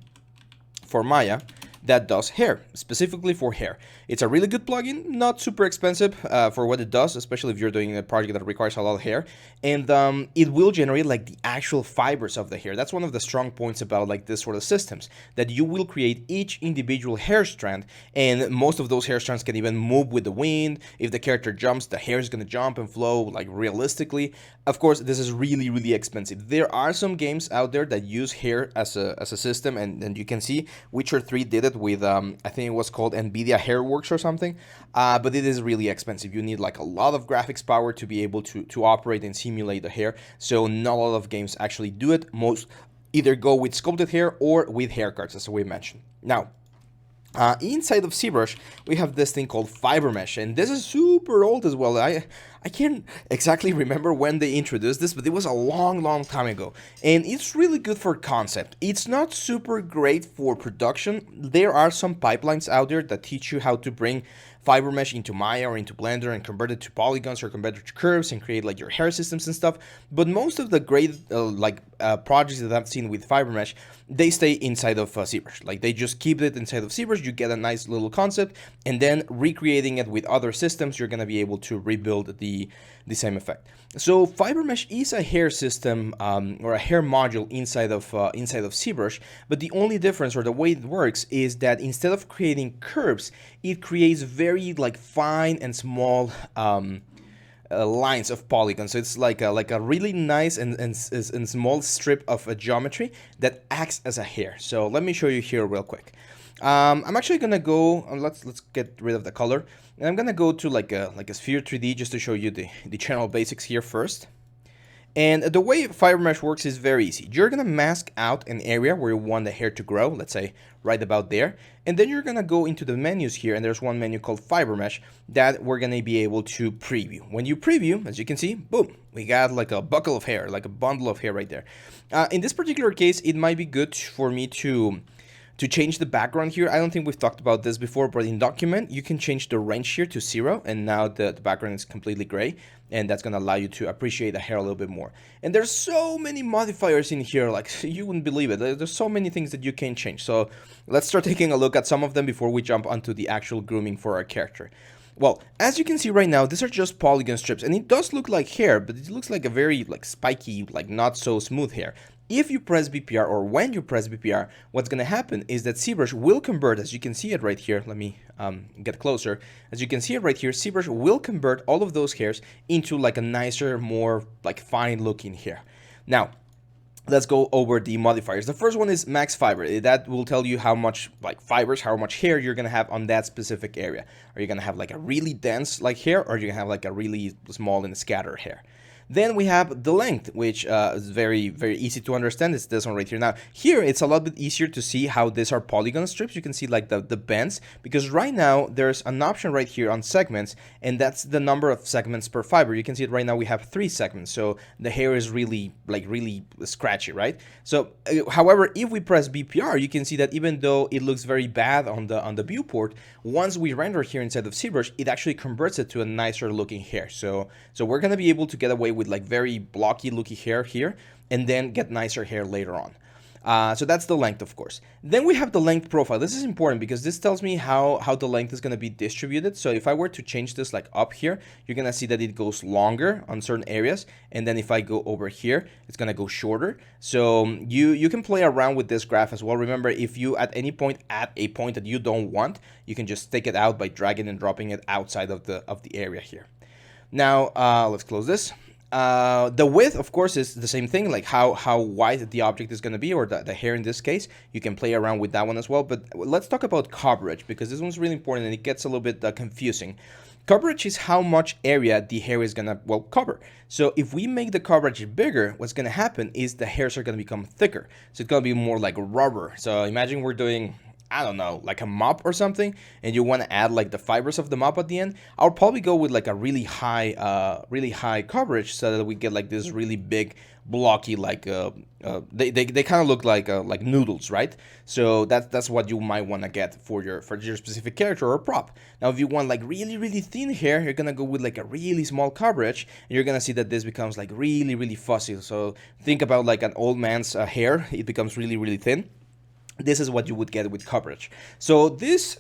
Speaker 1: for Maya that does hair, specifically for hair. It's a really good plugin, not super expensive for what it does, especially if you're doing a project that requires a lot of hair, and it will generate like the actual fibers of the hair. That's one of the strong points about like this sort of systems, that you will create each individual hair strand, and most of those hair strands can even move with the wind. If the character jumps, the hair is going to jump and flow like realistically. Of course, this is really, really expensive. There are some games out there that use hair as a system, and you can see Witcher 3 did it with I think it was called NVIDIA Hairworks or something, but it is really expensive. You need like a lot of graphics power to be able to operate and simulate the hair, so not a lot of games actually do it. Most either go with sculpted hair or with hair cards, as we mentioned. Now, inside of Zbrush, we have this thing called fiber mesh, and this is super old as well. I can't exactly remember when they introduced this, but it was a long time ago, and it's really good for concept. It's not super great for production. There are some pipelines out there that teach you how to bring fiber mesh into Maya or into Blender and convert it to polygons or convert it to curves and create like your hair systems and stuff. But most of the great projects that I've seen with fiber mesh, they stay inside of Zbrush. Like they just keep it inside of Zbrush. You get a nice little concept, and then recreating it with other systems, you're gonna be able to rebuild the same effect. So fiber mesh is a hair system or a hair module inside of Zbrush, but the only difference, or the way it works, is that instead of creating curves, it creates very like fine and small lines of polygons. So it's like a really nice and small strip of a geometry that acts as a hair. So let me show you here real quick. I'm actually gonna go. Let's get rid of the color, and I'm gonna go to like a sphere 3D just to show you the general basics here first. And the way fiber mesh works is very easy. You're gonna mask out an area where you want the hair to grow, let's say right about there, and then you're gonna go into the menus here, and there's one menu called fiber mesh that we're gonna be able to preview. When you preview, as you can see, boom, we got like a buckle of hair, like a bundle of hair right there. In this particular case, it might be good for me to change the background here. I don't think we've talked about this before, but in document, you can change the range here to 0, and now the background is completely gray, and that's going to allow you to appreciate the hair a little bit more. And there's so many modifiers in here, like you wouldn't believe it. There's so many things that you can change. So let's start taking a look at some of them before we jump onto the actual grooming for our character. Well, as you can see right now, these are just polygon strips, and it does look like hair, but it looks like a very like spiky, like not so smooth hair. If you press BPR, or when you press BPR, what's going to happen is that Zbrush will convert, as you can see it right here. Let me get closer. As you can see it right here, Zbrush will convert all of those hairs into like a nicer, more like fine looking hair. Now, let's go over the modifiers. The first one is max fiber. That will tell you how much like fibers, how much hair you're gonna have on that specific area. Are you gonna have like a really dense like hair, or are you gonna have like a really small and scattered hair? Then we have the length, which is very, very easy to understand. It's this one right here. Now, here it's a lot bit easier to see how these are polygon strips. You can see like the bends, because right now there's an option right here on segments, and that's the number of segments per fiber. You can see it right now we have 3 segments, so the hair is really scratchy, right? So, however, if we press BPR, you can see that even though it looks very bad on the viewport, once we render here inside of Zbrush, it actually converts it to a nicer looking hair. So we're gonna be able to get away with like very blocky looking hair here, and then get nicer hair later on. So that's the length, of course. Then we have the length profile. This is important because this tells me how the length is going to be distributed. So if I were to change this like up here, you're going to see that it goes longer on certain areas. And then if I go over here, it's going to go shorter. So you can play around with this graph as well. Remember, if you at any point add a point that you don't want, you can just take it out by dragging and dropping it outside of the area here. Now, let's close this. The width, of course, is the same thing, like how wide the object is going to be, or the hair in this case. You can play around with that one as well. But let's talk about coverage, because this one's really important and it gets a little bit confusing. Coverage is how much area the hair is going to, well, cover. So if we make the coverage bigger, what's going to happen is the hairs are going to become thicker. So it's going to be more like rubber. So imagine we're doing, I don't know, like a mop or something, and you want to add like the fibers of the mop at the end. I'll probably go with like a really high coverage, so that we get like this really big, blocky, like they kind of look like noodles, right? So that's what you might want to get for your specific character or prop. Now, if you want like really thin hair, you're gonna go with like a really small coverage, and you're gonna see that this becomes like really fuzzy. So think about like an old man's hair; it becomes really thin. This is what you would get with coverage. So this,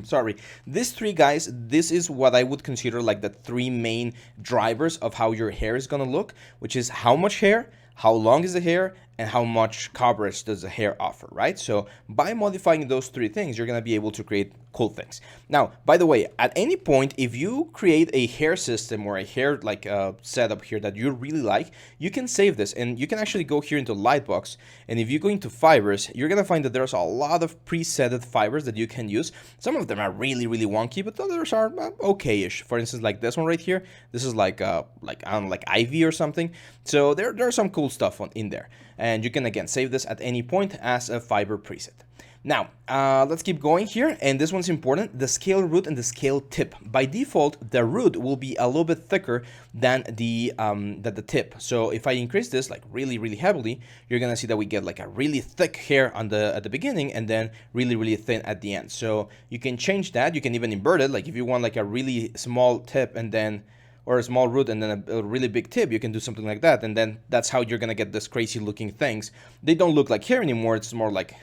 Speaker 1: sorry, these three guys, this is what I would consider like the three main drivers of how your hair is gonna look, which is how much hair, how long is the hair, and how much coverage does the hair offer, right? So by modifying those three things, you're gonna be able to create cool things. Now, by the way, at any point, if you create a hair system or a hair like setup here that you really like, you can save this, and you can actually go here into Lightbox, and if you go into fibers, you're gonna find that there's a lot of presetted fibers that you can use. Some of them are really wonky, but others are okay-ish. For instance, like this one right here, this is like I don't know, like ivy or something. So there's some cool stuff in there, and you can again save this at any point as a fiber preset. Now, let's keep going here, and this one's important, the scale root and the scale tip. By default, the root will be a little bit thicker than the tip. So if I increase this like really heavily, you're gonna see that we get like a really thick hair at the beginning, and then really thin at the end. So you can change that. You can even invert it, like if you want like a really small tip and then, or a small root and then a really big tip, you can do something like that, and then that's how you're gonna get this crazy looking things. They don't look like hair anymore, it's more like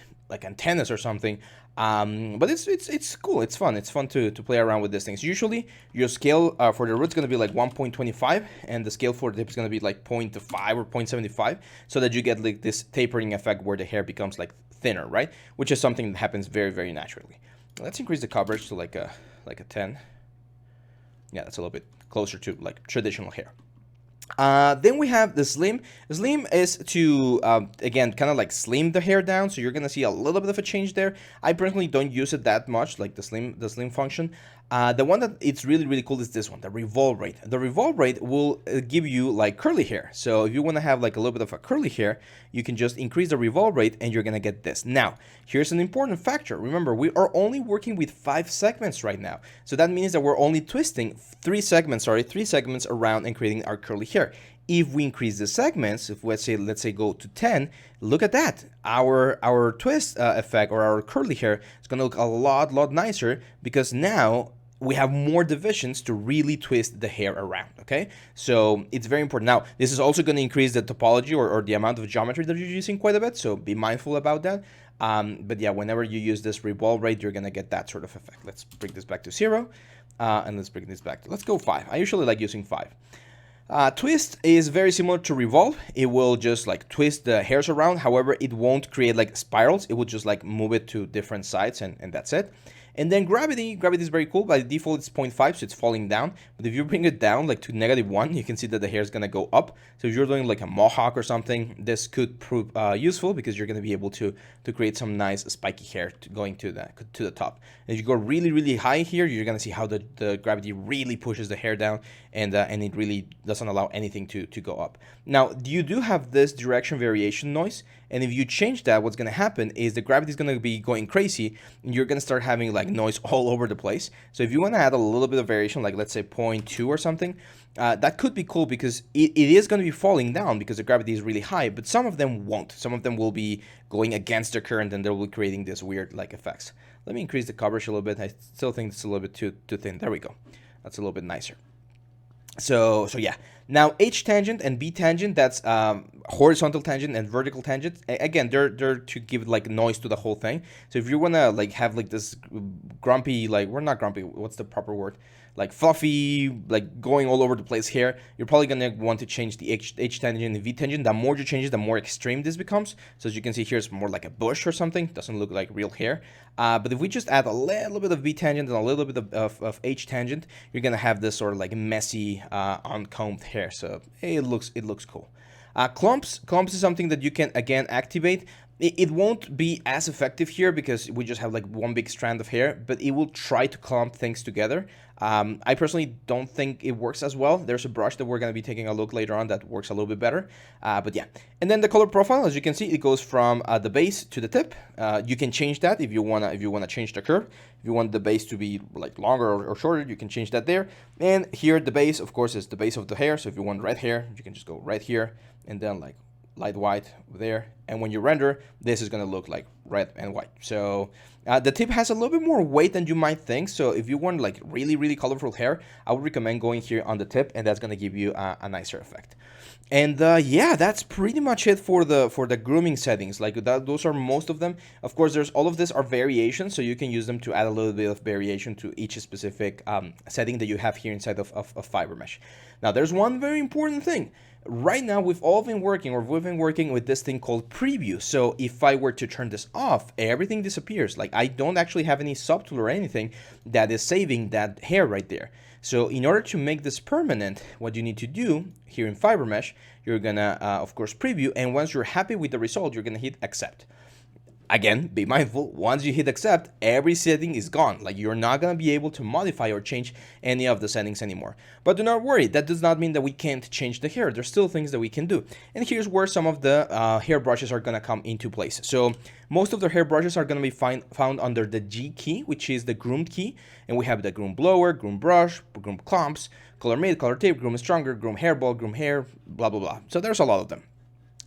Speaker 1: antennas or something, but it's cool, it's fun to play around with these things. Usually your scale for the root is going to be like 1.25, and the scale for the tip is going to be like 0.5 or 0.75, so that you get like this tapering effect where the hair becomes like thinner, right? Which is something that happens very naturally. Let's increase the coverage to like a 10. Yeah, that's a little bit closer to like traditional hair. Then we have the slim. Slim is to, again, kind of like slim the hair down. So you're going to see a little bit of a change there. I personally don't use it that much, like the slim function. The one that it's really cool is this one, the revolve rate. The revolve rate will give you like curly hair. So if you want to have like a little bit of a curly hair, you can just increase the revolve rate and you're going to get this. Now, here's an important factor. Remember, we are only working with 5 segments right now. So that means that we're only twisting 3 segments around and creating our curly hair. If we increase the segments, if let's say go to 10, look at that. Our twist effect, or our curly hair, is going to look a lot nicer, because now we have more divisions to really twist the hair around, okay? So it's very important. Now, this is also going to increase the topology or the amount of geometry that you're using quite a bit, so be mindful about that. But yeah, whenever you use this revolve rate, you're going to get that sort of effect. Let's bring this back to 0, and let's bring this back to, let's go 5. I usually like using 5. Twist is very similar to revolve. It will just like twist the hairs around. However, it won't create like spirals. It will just like move it to different sides, and that's it. And then gravity is very cool. By default, it's 0.5, so it's falling down. But if you bring it down like to -1, you can see that the hair is going to go up. So if you're doing like a mohawk or something, this could prove useful, because you're going to be able to create some nice spiky hair going to the top. And if you go really high here, you're going to see how the gravity really pushes the hair down, and it really doesn't allow anything to go up. Now, you do have this direction variation noise, and if you change that, what's going to happen is the gravity is going to be going crazy, and you're going to start having like noise all over the place. So if you want to add a little bit of variation, like let's say 0.2 or something, that could be cool, because it is going to be falling down because the gravity is really high, but some of them won't. Some of them will be going against the current, and they will be creating this weird like effects. Let me increase the coverage a little bit. I still think it's a little bit too thin. There we go. That's a little bit nicer. So yeah. Now H tangent and B tangent, that's horizontal tangent and vertical tangent. Again, they're to give like noise to the whole thing. So if you wanna like have like this grumpy, like, we're not grumpy, what's the proper word? like fluffy, like going all over the place hair, you're probably gonna want to change the H tangent and V tangent. The more you change it, the more extreme this becomes. So as you can see here, it's more like a bush or something. Doesn't look like real hair. But if we just add a little bit of V tangent and a little bit of H tangent, you're gonna have this sort of like messy, uncombed hair. So it looks cool. Clumps is something that you can again activate. It won't be as effective here because we just have like one big strand of hair, but it will try to clump things together. I personally don't think it works as well. There's a brush that we're going to be taking a look later on that works a little bit better. But yeah, and then the color profile, as you can see, it goes from the base to the tip. You can change that if you wanna change the curve. If you want the base to be like longer or shorter, you can change that there. And here the base, of course, is the base of the hair. So if you want red hair, you can just go right here and then like light white there, and when you render, this is going to look like red and white. So the tip has a little bit more weight than you might think, so if you want like really colorful hair, I would recommend going here on the tip, and that's going to give you a nicer effect. And yeah, that's pretty much it for the grooming settings. Like those are most of them. Of course, there's all of this are variations, so you can use them to add a little bit of variation to each specific setting that you have here inside of FiberMesh. Now, there's one very important thing. Right now, we've been working with this thing called preview. So if I were to turn this off, everything disappears. Like I don't actually have any subtool or anything that is saving that hair right there. So in order to make this permanent, what you need to do here in FiberMesh, you're gonna, of course, preview. And once you're happy with the result, you're gonna hit accept. Again, be mindful, once you hit accept, every setting is gone. Like you're not going to be able to modify or change any of the settings anymore. But do not worry, that does not mean that we can't change the hair. There's still things that we can do. And here's where some of the hair brushes are going to come into place. So most of the hair brushes are going to be found under the G key, which is the groomed key. And we have the groom blower, groom brush, groom clumps, color mate, color tape, groom stronger, groom hairball, groom hair, blah, blah, blah. So there's a lot of them.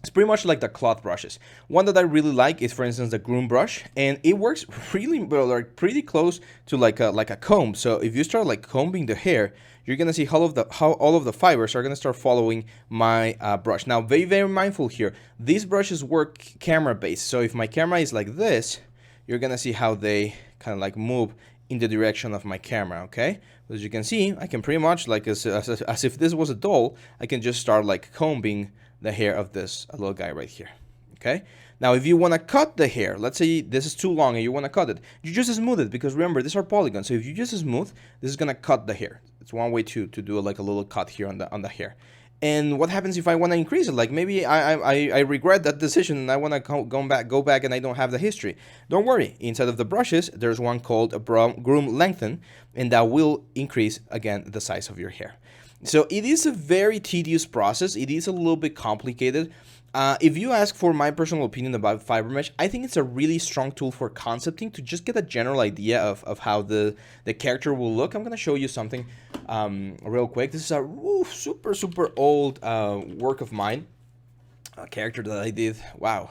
Speaker 1: It's pretty much like the cloth brushes. One that I really like is, for instance, the groom brush, and it works really well, like pretty close to like a comb. So if you start like combing the hair, you're gonna see how all of the fibers are gonna start following my brush. Now, very mindful here. These brushes work camera based. So if my camera is like this, you're gonna see how they kind of like move in the direction of my camera. Okay, as you can see, I can pretty much like as if this was a doll, I can just start like combing the hair of this little guy right here. Okay, now if you want to cut the hair, let's say this is too long and you want to cut it, you just smooth it, because remember, these are polygons. So if you just smooth, this is gonna cut the hair. It's one way to do like a little cut here on the hair. And what happens if I want to increase it? Like maybe I regret that decision and I want to go back and I don't have the history. Don't worry. Inside of the brushes, there's one called a groom lengthen, and that will increase again the size of your hair. So it is a very tedious process. It is a little bit complicated. If you ask for my personal opinion about FiberMesh, I think it's a really strong tool for concepting, to just get a general idea of how the character will look. I'm going to show you something real quick. This is a super old work of mine, a character that I did, wow,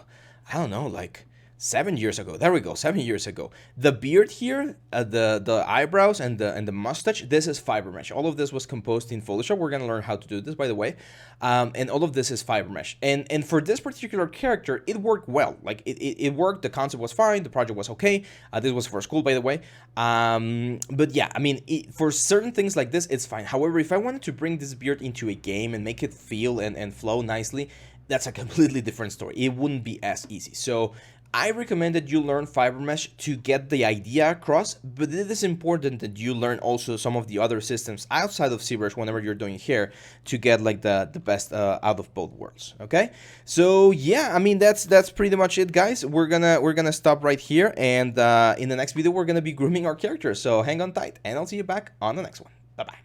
Speaker 1: I don't know, like 7 years ago. There we go, 7 years ago. The beard here, the eyebrows and the mustache, this is FiberMesh. All of this was composed in Photoshop. We're gonna learn how to do this, by the way. And all of this is FiberMesh. And for this particular character, it worked well. Like it worked. The concept was fine. The project was okay. This was for school, by the way. But yeah, I mean, for certain things like this, it's fine. However, if I wanted to bring this beard into a game and make it feel and flow nicely, that's a completely different story. It wouldn't be as easy. So I recommend that you learn FiberMesh to get the idea across, but it is important that you learn also some of the other systems outside of Zbrush whenever you're doing hair, to get like the best out of both worlds. Okay, so yeah, I mean that's pretty much it, guys. We're gonna stop right here, and in the next video we're gonna be grooming our characters. So hang on tight, and I'll see you back on the next one. Bye bye.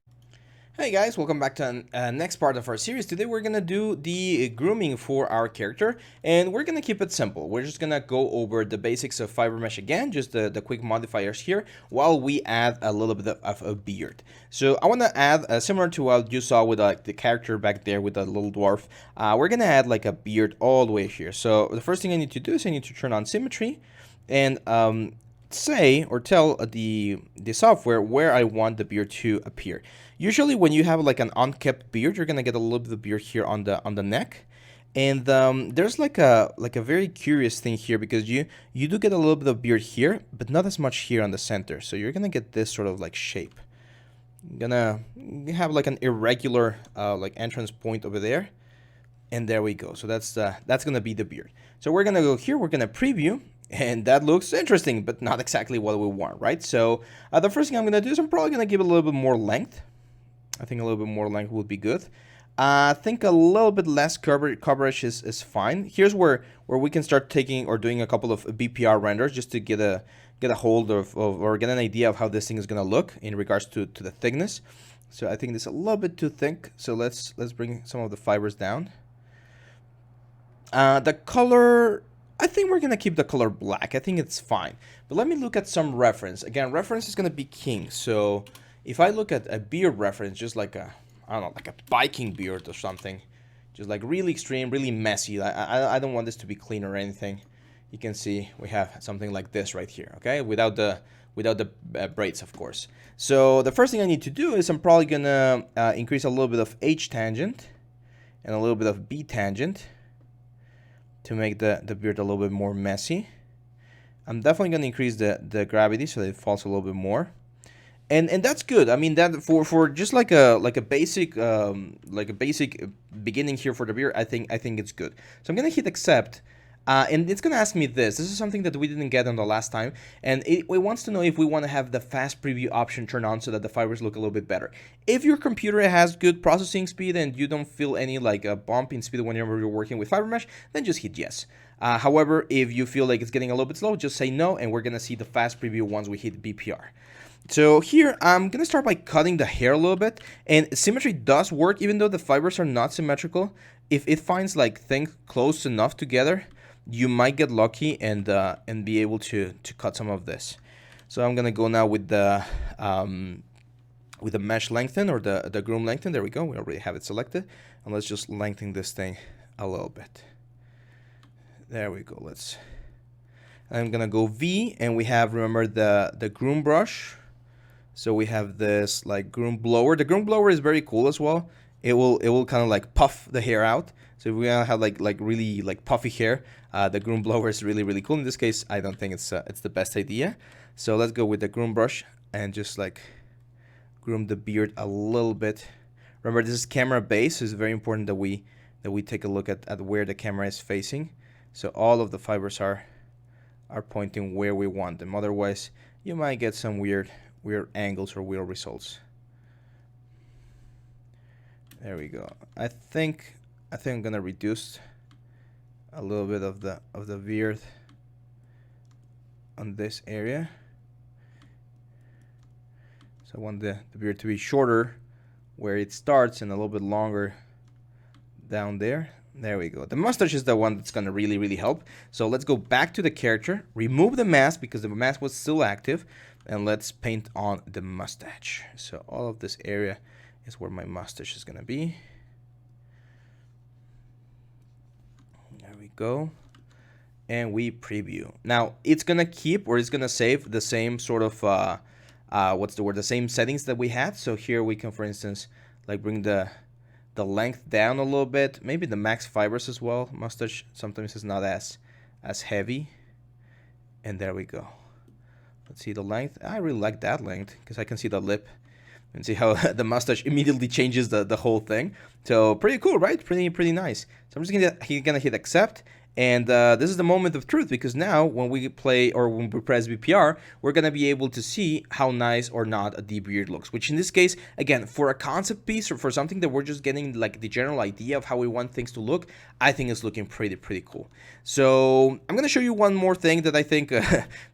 Speaker 1: Hey guys, welcome back to the next part of our series. Today we're going to do the grooming for our character, and we're going to keep it simple. We're just going to go over the basics of FiberMesh again, just the quick modifiers here, while we add a little bit of a beard. So I want to add, similar to what you saw with the character back there with the little dwarf, we're going to add like a beard all the way here. So the first thing I need to do is I need to turn on symmetry and say or tell the software where I want the beard to appear. Usually when you have like an unkept beard, you're gonna get a little bit of beard here on the neck, and there's like a very curious thing here, because you do get a little bit of beard here, but not as much here on the center. So you're gonna get this sort of like shape. I'm gonna have like an irregular like entrance point over there. And there we go. So that's gonna be the beard. So we're gonna go here, we're gonna preview, and that looks interesting, but not exactly what we want, right? So the first thing I'm gonna do is I'm probably gonna give it a little bit more length. I think a little bit more length would be good. I think a little bit less coverage is fine. Here's where we can start taking or doing a couple of BPR renders just to get a hold of or get an idea of how this thing is gonna look in regards to the thickness. So I think this is a little bit too thick. So let's bring some of the fibers down. The color, I think we're gonna keep the color black. I think it's fine. But let me look at some reference. Again, reference is gonna be king. So if I look at a beard reference, just like a, I don't know, like a Viking beard or something, just like really extreme, really messy. I don't want this to be clean or anything. You can see we have something like this right here, okay? Without the braids, of course. So the first thing I need to do is I'm probably gonna increase a little bit of H tangent and a little bit of B tangent to make the beard a little bit more messy. I'm definitely going to increase the gravity so that it falls a little bit more. And that's good. I mean, that for just like a basic beginning here for the beard, I think it's good. So I'm going to hit accept. And it's going to ask me this. This is something that we didn't get on the last time. And it wants to know if we want to have the fast preview option turned on so that the fibers look a little bit better. If your computer has good processing speed and you don't feel any like a bump in speed whenever you're working with fiber mesh, then just hit yes. However, if you feel like it's getting a little bit slow, just say no, and we're going to see the fast preview once we hit BPR. So here, I'm going to start by cutting the hair a little bit, and symmetry does work even though the fibers are not symmetrical. If it finds like things close enough together, you might get lucky and be able to cut some of this. So I'm gonna go now with the mesh lengthen or the groom lengthen. There we go. We already have it selected, and let's just lengthen this thing a little bit. There we go. I'm gonna go V, and we have, remember, the groom brush. So we have this like groom blower. The groom blower is very cool as well. It will kind of like puff the hair out. So if we want to have like really like puffy hair, the groom blower is really cool. In this case, I don't think it's the best idea. So let's go with the groom brush and just like groom the beard a little bit. Remember, this is camera base, so it's very important that we take a look at where the camera is facing. So all of the fibers are pointing where we want them. Otherwise, you might get some weird angles or weird results. There we go. I think I'm gonna reduce a little bit of the beard on this area. So I want the beard to be shorter where it starts and a little bit longer down there. There we go. The mustache is the one that's gonna really help. So let's go back to the character, remove the mask because the mask was still active, and let's paint on the mustache. So all of this area is where my mustache is gonna be. There we go. And we preview. Now it's gonna keep, or it's gonna save the same sort of the same settings that we had. So here we can, for instance, like bring the length down a little bit, maybe the max fibers as well. Mustache sometimes is not as heavy. And there we go. Let's see the length. I really like that length because I can see the lip and see how the mustache immediately changes the whole thing. So pretty cool, right? Pretty nice. So I'm just gonna hit accept. And this is the moment of truth, because now when we play or when we press BPR, we're going to be able to see how nice or not a deep beard looks, which in this case, again, for a concept piece or for something that we're just getting like the general idea of how we want things to look, I think it's looking pretty cool. So I'm going to show you one more thing that I think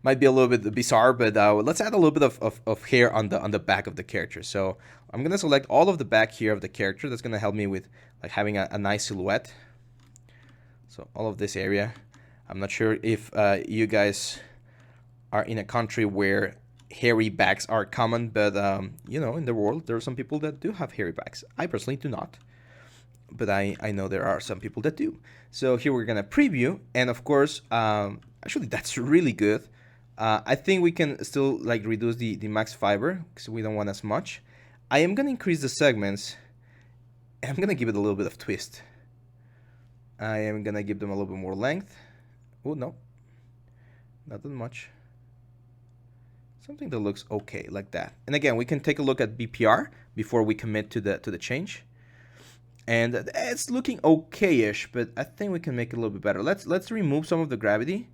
Speaker 1: might be a little bit bizarre, but let's add a little bit of hair on the back of the character. So I'm going to select all of the back here of the character. That's going to help me with like having a nice silhouette. So all of this area. I'm not sure if you guys are in a country where hairy backs are common, but you know, in the world there are some people that do have hairy backs. I personally do not, but I know there are some people that do. So here we're gonna preview, and of course, actually that's really good. I think we can still like reduce the max fiber because we don't want as much. I am gonna increase the segments, and I'm gonna give it a little bit of twist. I am gonna give them a little bit more length. Oh no, not that much. something that looks okay like that. And again, we can take a look at BPR before we commit to the change. And it's looking okay-ish, but I think we can make it a little bit better. Let's remove some of the gravity.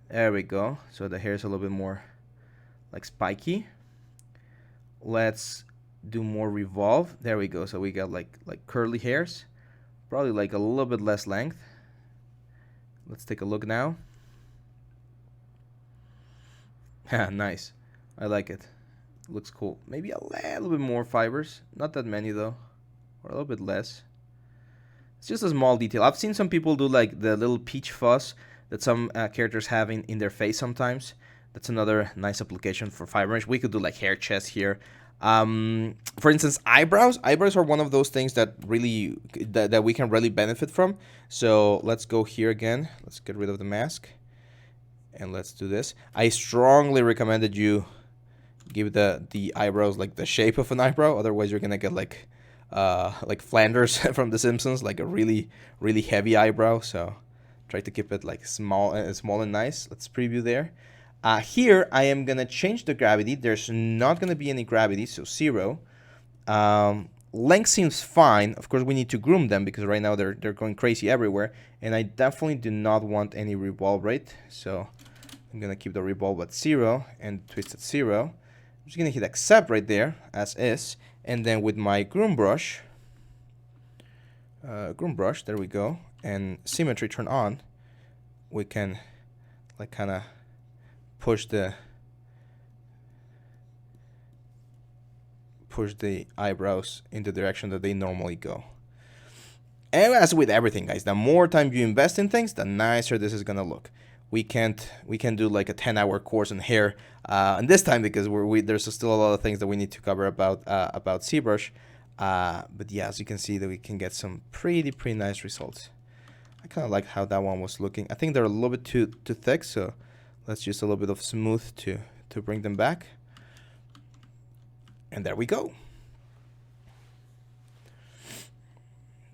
Speaker 1: There we go. So the hair is a little bit more like spiky. Let's do more revolve. There we go. So we got like curly hairs, probably like a little bit less length. Let's take a look now. Nice. I like it. Looks cool. Maybe a little bit more fibers. Not that many though. Or a little bit less. It's just a small detail. I've seen some people do like the little peach fuzz that some characters have in their face sometimes. That's another nice application for fiber mesh. We could do like hair chest here. For instance, eyebrows. Eyebrows are one of those things that really that we can really benefit from. So let's go here again. Let's get rid of the mask. And let's do this. I strongly recommend that you give the eyebrows like the shape of an eyebrow. Otherwise, you're gonna get like Flanders from The Simpsons, like a really heavy eyebrow. So try to keep it like small and nice. Let's preview there. Here I am gonna change the gravity. There's not gonna be any gravity, so 0. Length seems fine. Of course, we need to groom them because right now they're going crazy everywhere, and I definitely do not want any revolve rate. So I'm gonna keep the revolve at 0 and twist at 0. I'm just gonna hit accept right there as is, and then with my groom brush, there we go, and symmetry turn on, we can like kind of push the eyebrows in the direction that they normally go. And as with everything, guys, the more time you invest in things, the nicer this is gonna look. We can do like a 10-hour course on hair, and this time because there's still a lot of things that we need to cover about Zbrush. But yeah, as you can see, that we can get some pretty nice results. I kind of like how that one was looking. I think they're a little bit too thick, so let's use a little bit of smooth to bring them back. And there we go.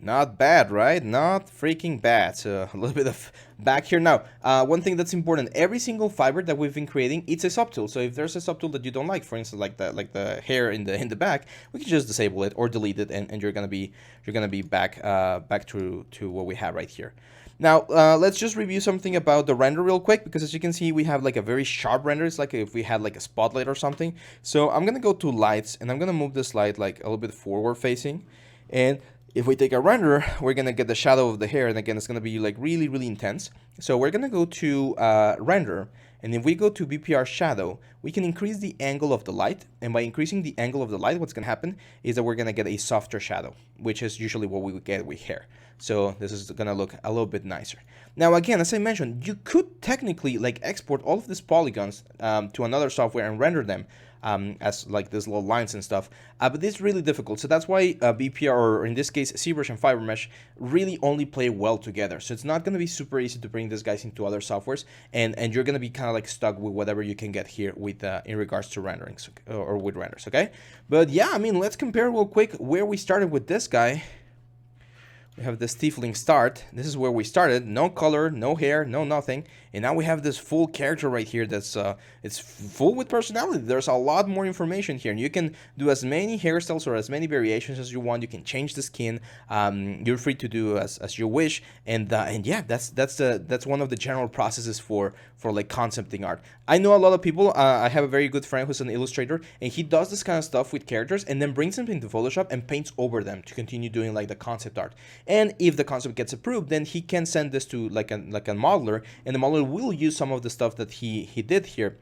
Speaker 1: Not bad, right? Not freaking bad. So a little bit of back here now. One thing that's important: every single fiber that we've been creating, it's a subtool. So if there's a subtool that you don't like, for instance, like the hair in the back, we can just disable it or delete it, and you're gonna be back to what we have right here. Now let's just review something about the render real quick, because as you can see, we have like a very sharp render. It's like if we had like a spotlight or something. So I'm gonna go to lights, and I'm gonna move this light like a little bit forward facing, and if we take a render, we're gonna get the shadow of the hair, and again, it's gonna be like really intense. So we're gonna go to render, and if we go to BPR shadow, we can increase the angle of the light, and by increasing the angle of the light, what's gonna happen is that we're gonna get a softer shadow, which is usually what we would get with hair. So this is gonna look a little bit nicer. Now again, as I mentioned, you could technically like export all of these polygons to another software and render them as like these little lines and stuff, but it's really difficult. So that's why BPR, or in this case Zbrush and Fiber Mesh, really only play well together. So it's not going to be super easy to bring these guys into other softwares, and you're going to be kind of like stuck with whatever you can get here with in regards to renderings or with renders. Okay, but yeah, I mean, let's compare real quick where we started with this guy. We have this tiefling start. This is where we started. No color, no hair, no nothing. And now we have this full character right here that's it's full with personality. There's a lot more information here, and you can do as many hairstyles or as many variations as you want. You can change the skin. You're free to do as you wish. And yeah, that's one of the general processes for like concepting art. I know a lot of people. I have a very good friend who's an illustrator, and he does this kind of stuff with characters and then brings them into Photoshop and paints over them to continue doing like the concept art. And if the concept gets approved, then he can send this to like a modeler, and the modeler will use some of the stuff that he did here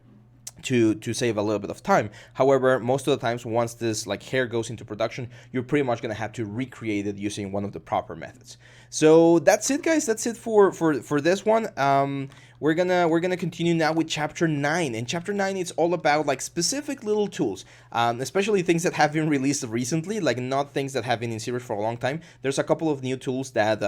Speaker 1: to save a little bit of time. However, most of the times, once this like hair goes into production, you're pretty much gonna have to recreate it using one of the proper methods. So that's it, guys. That's it for this one. We're gonna continue now with chapter 9, and chapter 9 is all about like specific little tools, especially things that have been released recently, like not things that have been in Zbrush for a long time. There's a couple of new tools that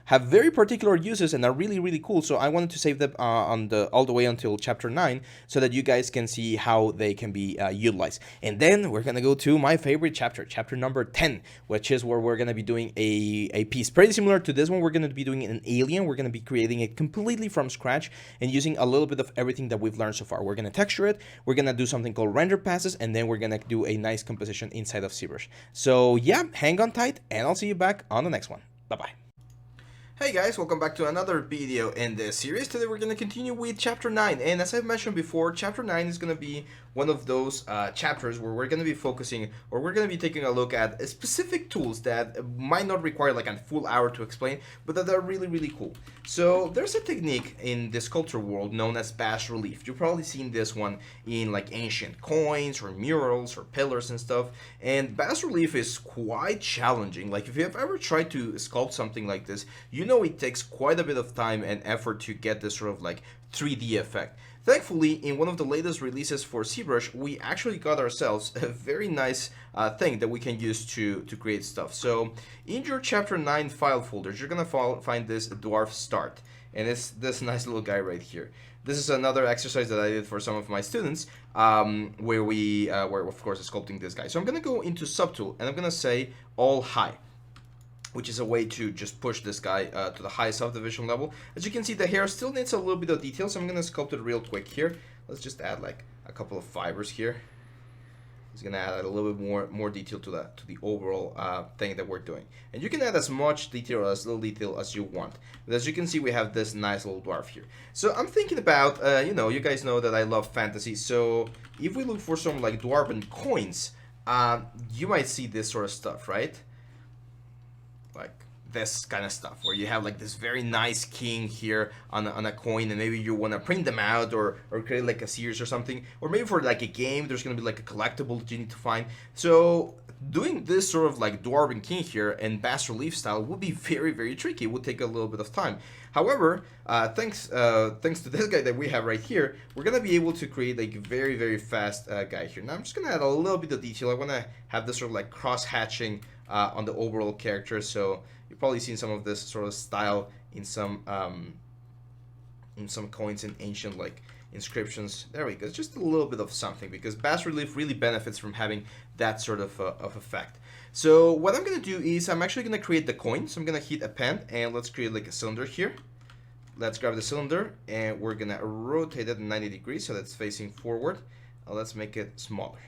Speaker 1: have very particular uses and are really cool. So I wanted to save them all the way until chapter 9, so that you guys can see how they can be utilized. And then we're gonna go to my favorite chapter, chapter number 10, which is where we're gonna be doing a piece pretty similar to this one, we're going to be doing an alien. We're going to be creating it completely from scratch and using a little bit of everything that we've learned so far. We're going to texture it, we're going to do something called render passes, and then we're going to do a nice composition inside of Zbrush. So yeah, hang on tight, and I'll see you back on the next one. Bye-bye. Hey guys, welcome back to another video in this series. Today we're going to continue with Chapter 9, and as I've mentioned before, Chapter 9 is going to be one of those chapters where we're going to be focusing, or we're going to be taking a look at specific tools that might not require like a full hour to explain, but that are really, really cool. So there's a technique in the sculpture world known as bas relief. You've probably seen this one in like ancient coins or murals or pillars and stuff, and bas relief is quite challenging. Like if you have ever tried to sculpt something like this, you know it takes quite a bit of time and effort to get this sort of like 3D effect. Thankfully, in one of the latest releases for Zbrush, we actually got ourselves a very nice thing that we can use to create stuff. So in your Chapter 9 file folders, you're gonna find this dwarf start, and it's this nice little guy right here. This is another exercise that I did for some of my students, where we were of course sculpting this guy. So I'm gonna go into subtool, and I'm gonna say all high, which is a way to just push this guy to the high subdivision level. As you can see, the hair still needs a little bit of detail, so I'm going to sculpt it real quick here. Let's just add like a couple of fibers here. It's going to add a little bit more detail to the overall thing that we're doing. And you can add as much detail or as little detail as you want. But as you can see, we have this nice little dwarf here. So I'm thinking about, you guys know that I love fantasy, so if we look for some like dwarven coins, you might see this sort of stuff, right? Like this kind of stuff, where you have like this very nice king here on a coin, and maybe you want to print them out or create like a series or something, or maybe for like a game there's going to be like a collectible that you need to find. So doing this sort of like dwarven king here in bas relief style would be very, very tricky. It would take a little bit of time. However, thanks to this guy that we have right here, we're gonna be able to create like a very, very fast guy here. Now I'm just gonna add a little bit of detail. I want to have this sort of like cross hatching on the overall character, so you've probably seen some of this sort of style in some coins and ancient like inscriptions. There we go. It's just a little bit of something, because bas relief really benefits from having that sort of effect. So what I'm gonna do is I'm actually gonna create the coin. So I'm gonna hit append, and let's create like a cylinder here. Let's grab the cylinder, and we're gonna rotate it 90 degrees so that's facing forward. Let's make it smaller.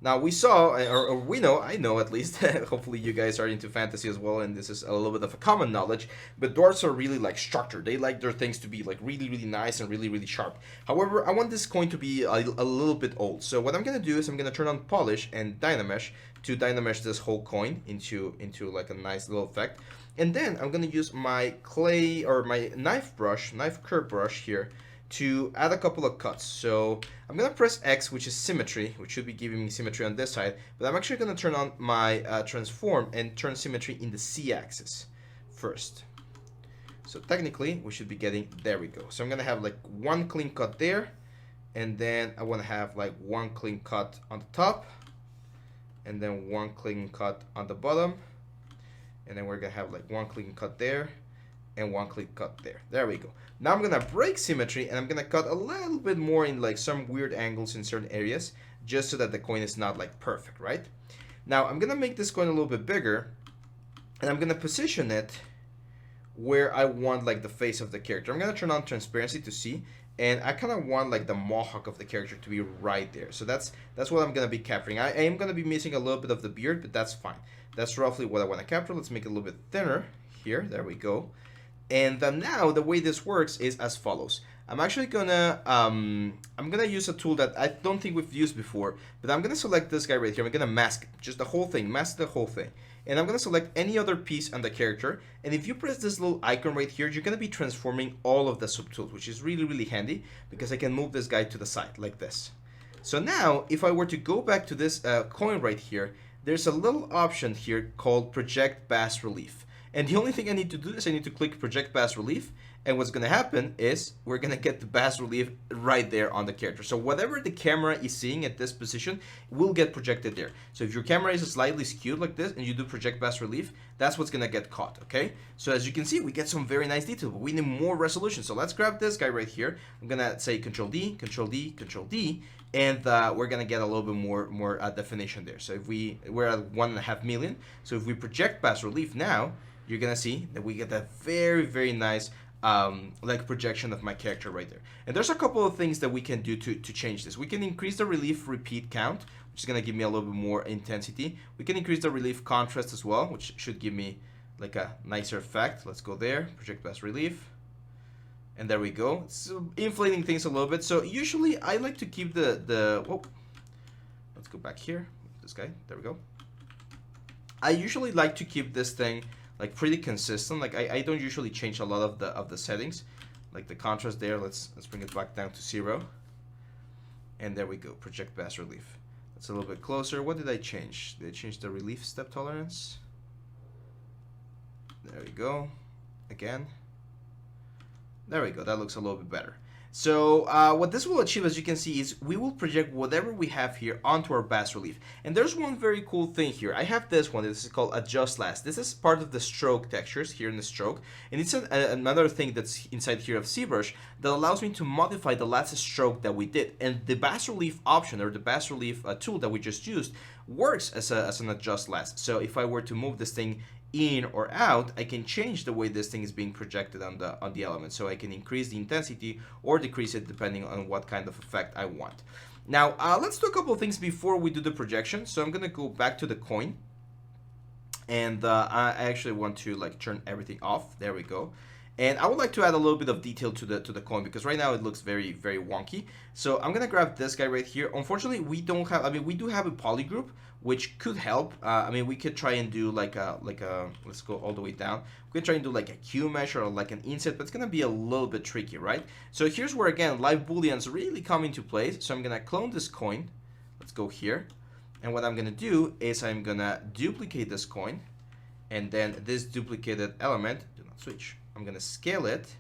Speaker 1: Now we saw, or we know, I know at least, hopefully you guys are into fantasy as well, and this is a little bit of a common knowledge, but dwarves are really like structured. They like their things to be like really, really nice and really, really sharp. However, I want this coin to be a little bit old. So what I'm going to do is I'm going to turn on polish and dynamesh to dynamesh this whole coin into like a nice little effect. And then I'm going to use my clay, or my knife curve brush here, to add a couple of cuts. So I'm gonna press X, which is symmetry, which should be giving me symmetry on this side, but I'm actually gonna turn on my transform and turn symmetry in the Z axis first. So technically we should be getting, there we go. So I'm gonna have like one clean cut there, and then I want to have like one clean cut on the top, and then one clean cut on the bottom, and then we're gonna have like one clean cut there and one clean cut there. There we go. Now I'm gonna break symmetry, and I'm gonna cut a little bit more in like some weird angles in certain areas, just so that the coin is not like perfect, right? Now I'm gonna make this coin a little bit bigger, and I'm gonna position it where I want like the face of the character. I'm gonna turn on transparency to see, and I kind of want like the mohawk of the character to be right there. So that's what I'm gonna be capturing. I am gonna be missing a little bit of the beard, but that's fine. That's roughly what I want to capture. Let's make it a little bit thinner here. There we go. And then now the way this works is as follows. I'm actually gonna use a tool that I don't think we've used before, but I'm gonna select this guy right here. I'm gonna mask just the whole thing, mask the whole thing, and I'm gonna select any other piece on the character. And if you press this little icon right here, you're gonna be transforming all of the subtools, which is really, really handy, because I can move this guy to the side like this. So now if I were to go back to this coin right here, there's a little option here called project bas relief. And the only thing I need to do is I need to click project bas relief, and what's going to happen is we're going to get the bas relief right there on the character. So whatever the camera is seeing at this position will get projected there. So if your camera is slightly skewed like this and you do project bas relief, that's what's going to get caught, okay? So as you can see, we get some very nice detail, but we need more resolution. So let's grab this guy right here. I'm going to say Control D, Control D, Control D, and we're going to get a little bit more definition there. So if we're at 1.5 million. So if we project bas relief now, you're gonna see that we get that very nice like projection of my character right there. And there's a couple of things that we can do to change this. We can increase the relief repeat count, which is gonna give me a little bit more intensity. We can increase the relief contrast as well, which should give me like a nicer effect. Let's go there, project bas relief. And there we go. It's inflating things a little bit. So usually I like to keep whoa. Let's go back here. This guy. There we go. I usually like to keep this thing like pretty consistent. Like I don't usually change a lot of the settings. Like the contrast there, let's bring it back down to 0. And there we go. Project bas relief. That's a little bit closer. What did I change? Did I change the relief step tolerance? There we go. Again. There we go, that looks a little bit better. So what this will achieve, as you can see, is we will project whatever we have here onto our bas relief. And there's one very cool thing here. I have this one, this is called adjust last. This is part of the stroke textures here in the stroke. And it's another thing that's inside here of Zbrush that allows me to modify the last stroke that we did. And the bas relief option, or the bas relief tool that we just used, works as an adjust last. So if I were to move this thing in or out, I can change the way this thing is being projected on the element. So I can increase the intensity or decrease it depending on what kind of effect I want. Now let's do a couple of things before we do the projection. So I'm gonna go back to the coin, and I actually want to like turn everything off. There we go. And I would like to add a little bit of detail to the coin, because right now it looks very wonky. So I'm gonna grab this guy right here. Unfortunately, we don't have, I mean, we do have a poly group, which could help. I mean, we could try and do like a let's go all the way down. We could try and do like a Q mesh or like an inset, but it's gonna be a little bit tricky, right? So here's where again live booleans really come into place. So I'm gonna clone this coin. Let's go here, and what I'm gonna do is I'm gonna duplicate this coin, and then this duplicated element, do not switch. I'm gonna scale it.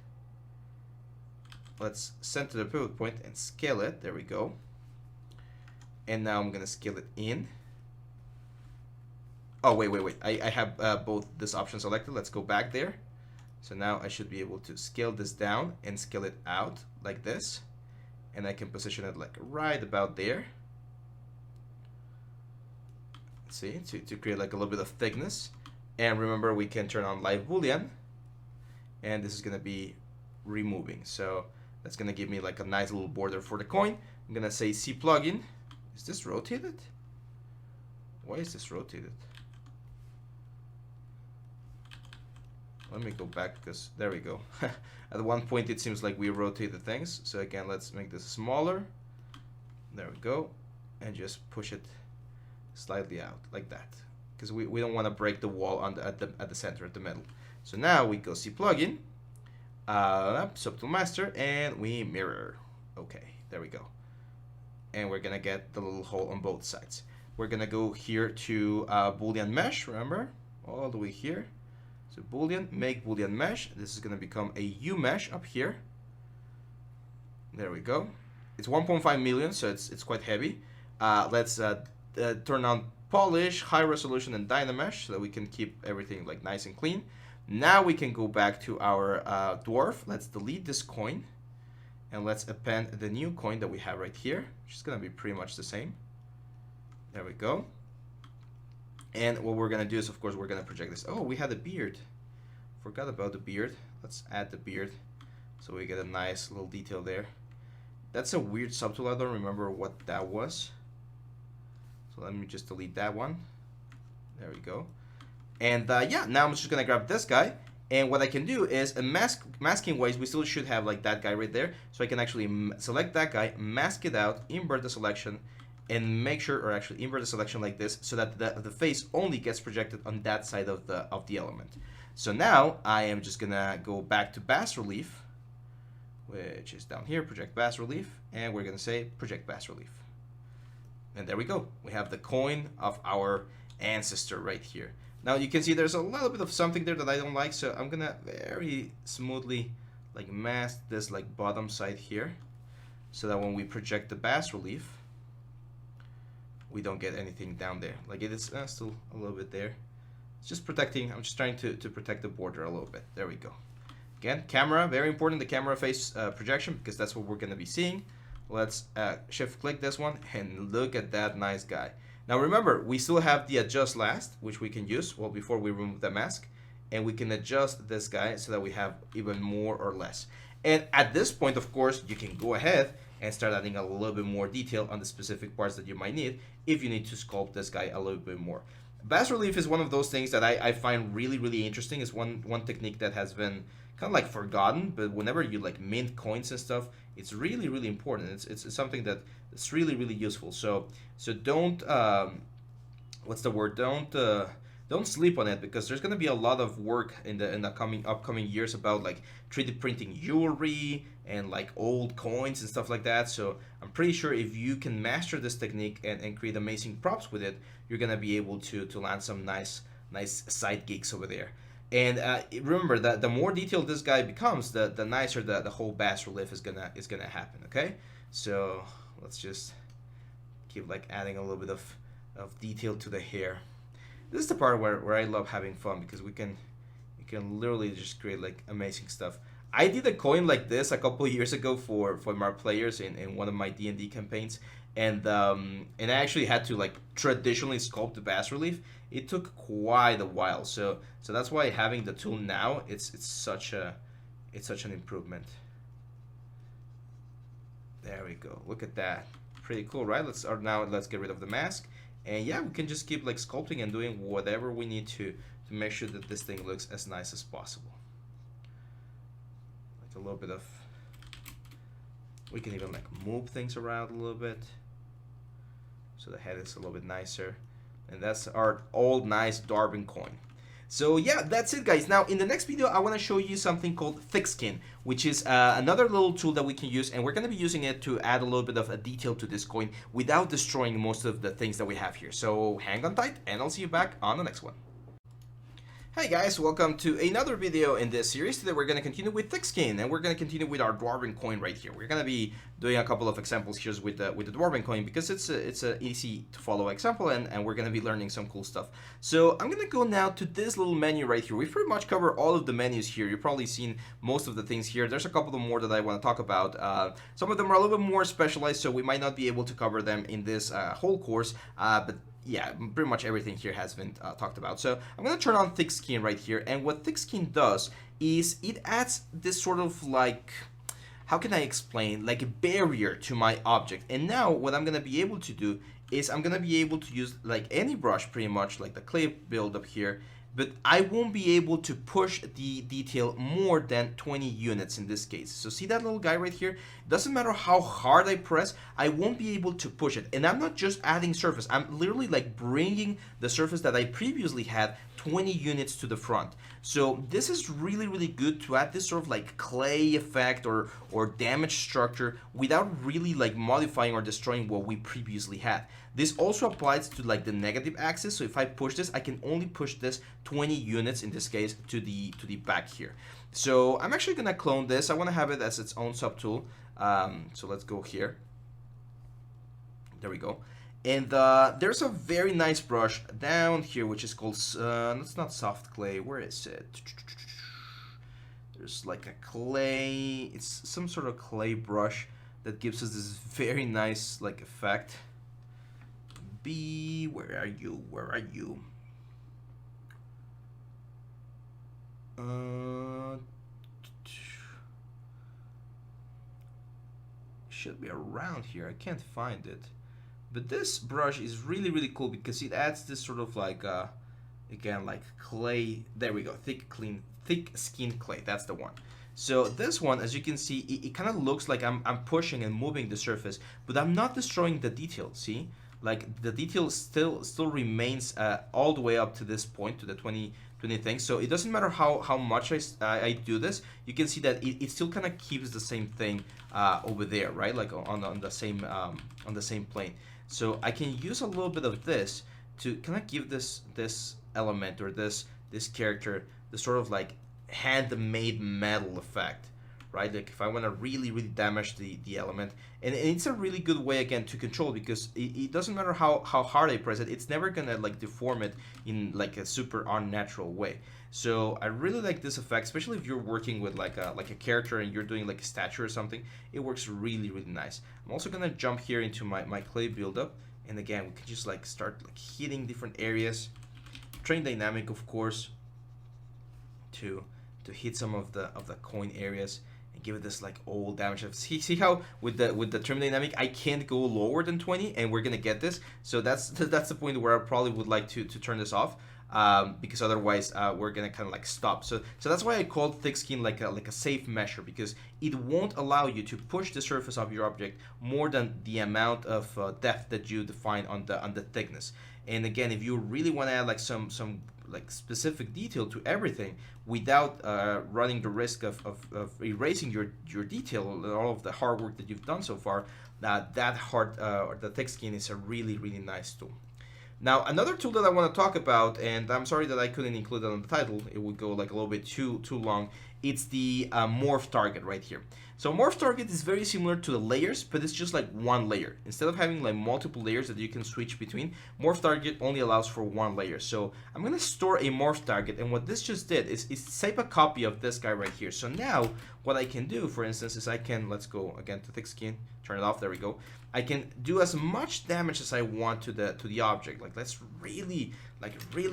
Speaker 1: Let's send to the pivot point and scale it. There we go. And now I'm gonna scale it in. Oh, wait. I have both this option selected. Let's go back there. So now I should be able to scale this down and scale it out like this. And I can position it like right about there. See, to create like a little bit of thickness. And remember, we can turn on live boolean. And this is going to be removing. So that's going to give me like a nice little border for the coin. I'm going to say C plugin. Is this rotated? Why is this rotated? Let me go back, because there we go. At one point it seems like we rotated things. So again, let's make this smaller. There we go. And just push it slightly out like that, because we don't want to break the wall on at the center, at the middle. So now we go C plugin, subtool master, and we mirror. Okay, there we go. And we're gonna get the little hole on both sides. We're gonna go here to boolean mesh, remember, all the way here. So boolean, make boolean mesh. This is gonna become a U mesh up here. There we go. It's 1.5 million, so it's quite heavy. Let's turn on polish, high resolution, and dynamesh, so that we can keep everything like nice and clean. Now we can go back to our dwarf. Let's delete this coin, and let's append the new coin that we have right here, which is gonna be pretty much the same. There we go. And what we're gonna do is, of course, we're gonna project this. Oh, we had a beard. Forgot about the beard. Let's add the beard, so we get a nice little detail there. That's a weird subtool. I don't remember what that was. So let me just delete that one. There we go. And yeah, now I'm just gonna grab this guy, and what I can do is masking wise, we still should have like that guy right there. So I can actually select that guy, mask it out, invert the selection, and make sure, or actually invert the selection like this, so that the face only gets projected on that side of the element. So now I am just gonna go back to bas relief, which is down here, project bas relief, and we're gonna say project bas relief. And there we go. We have the coin of our ancestor right here. Now you can see there's a little bit of something there that I don't like, so I'm gonna very smoothly like mask this like bottom side here, so that when we project the bas relief, we don't get anything down there. Like it is still a little bit there. It's just protecting, I'm just trying to protect the border a little bit. There we go. Again, camera, very important, the camera face projection, because that's what we're gonna be seeing. Let's shift click this one, and look at that nice guy. Now remember, we still have the adjust last, which we can use well before we remove the mask. and we can adjust this guy so that we have even more or less. And at this point, of course, you can go ahead and start adding a little bit more detail on the specific parts that you might need if you need to sculpt this guy a little bit more. Bas relief is one of those things that I find really interesting. It's one technique that has been kind of like forgotten, but whenever you like mint coins and stuff, it's really important. It's something that it's really useful. So don't what's the word? Don't sleep on it, because there's gonna be a lot of work in the upcoming years about like 3D printing jewelry and like old coins and stuff like that. So I'm pretty sure if you can master this technique and create amazing props with it, you're gonna be able to land some nice side gigs over there. And remember that the more detailed this guy becomes, the nicer the whole bas relief is gonna happen. Okay, so let's just keep like adding a little bit of detail to the hair. This is the part where I love having fun, because you can literally just create like amazing stuff. I did a coin like this a couple of years ago for my players in one of my D&D campaigns, and I actually had to like traditionally sculpt the bas relief. It took quite a while, so that's why having the tool now, it's such an improvement. There we go. Look at that. Pretty cool, right? Let's get rid of the mask. And yeah, we can just keep like sculpting and doing whatever we need to make sure that this thing looks as nice as possible. Like a little bit of, we can even like move things around a little bit, so the head is a little bit nicer. And that's our old nice Darwin coin. So yeah, that's it guys. Now in the next video, I want to show you something called thick skin, which is another little tool that we can use, and we're going to be using it to add a little bit of a detail to this coin without destroying most of the things that we have here. So hang on tight, and I'll see you back on the next one. Hey guys, welcome to another video in this series. Today we're going to continue with thick skin, and we're going to continue with our Dwarven coin right here. We're going to be doing a couple of examples here with the Dwarven coin, because it's a easy to follow example, and we're going to be learning some cool stuff. So I'm going to go now to this little menu right here. We've pretty much covered all of the menus here. You've probably seen most of the things here. There's a couple of more that I want to talk about. Some of them are a little bit more specialized, so we might not be able to cover them in this whole course, but yeah, pretty much everything here has been talked about. So I'm going to turn on thick skin right here, and what thick skin does is it adds this sort of like, how can I explain, like a barrier to my object. And now what I'm going to be able to do is I'm going to be able to use like any brush, pretty much like the clay build up here, but I won't be able to push the detail more than 20 units in this case. So see that little guy right here? Doesn't matter how hard I press, I won't be able to push it. And I'm not just adding surface, I'm literally like bringing the surface that I previously had 20 units to the front. So this is really good to add this sort of like clay effect or damage structure without really like modifying or destroying what we previously had. This also applies to like the negative axis. So if I push this, I can only push this 20 units in this case to the back here. So I'm actually gonna clone this. I want to have it as its own subtool. So let's go here. There we go. And there's a very nice brush down here, which is called, it's not soft clay, where is it? There's like a clay, it's some sort of clay brush that gives us this very nice like effect. Where are you? Where are you? Should be around here. I can't find it. But this brush is really cool because it adds this sort of like again like clay. There we go. Thick skin clay. That's the one. So this one, as you can see, it kind of looks like I'm pushing and moving the surface, but I'm not destroying the detail. See, like the detail still remains all the way up to this point, to the 20 thing. So it doesn't matter how much I do this. You can see that it still kind of keeps the same thing over there, right? Like on the same plane. So I can use a little bit of this to kind of give this element or this character the sort of like handmade metal effect, right? Like if I want to really damage the element, and it's a really good way again to control, because it doesn't matter how hard I press it, it's never gonna like deform it in like a super unnatural way. So I really like this effect, especially if you're working with like a character and you're doing like a statue or something. It works really nice. I'm also gonna jump here into my clay buildup, and again we can just like start like hitting different areas. Train dynamic, of course. to hit some of the coin areas and give it this like old damage. See how with the thermodynamic I can't go lower than 20, and we're gonna get this. So that's the point where I probably would like to turn this off, because otherwise we're gonna kind of like stop. So that's why I called thick skin like a safe measure, because it won't allow you to push the surface of your object more than the amount of depth that you define on the thickness. And again, if you really want to add like some like specific detail to everything without running the risk of erasing your detail, all of the hard work that you've done so far, or the thick skin is a really nice tool. Now, another tool that I want to talk about, and I'm sorry that I couldn't include it on the title, it would go like a little bit too long. It's the morph target right here. So morph target is very similar to the layers, but it's just like one layer. Instead of having like multiple layers that you can switch between, morph target only allows for one layer. So I'm gonna store a morph target, and what this just did is save a copy of this guy right here. So now what I can do, for instance, is I can, let's go again to thick skin, turn it off, there we go. I can do as much damage as I want to the object. Like, let's really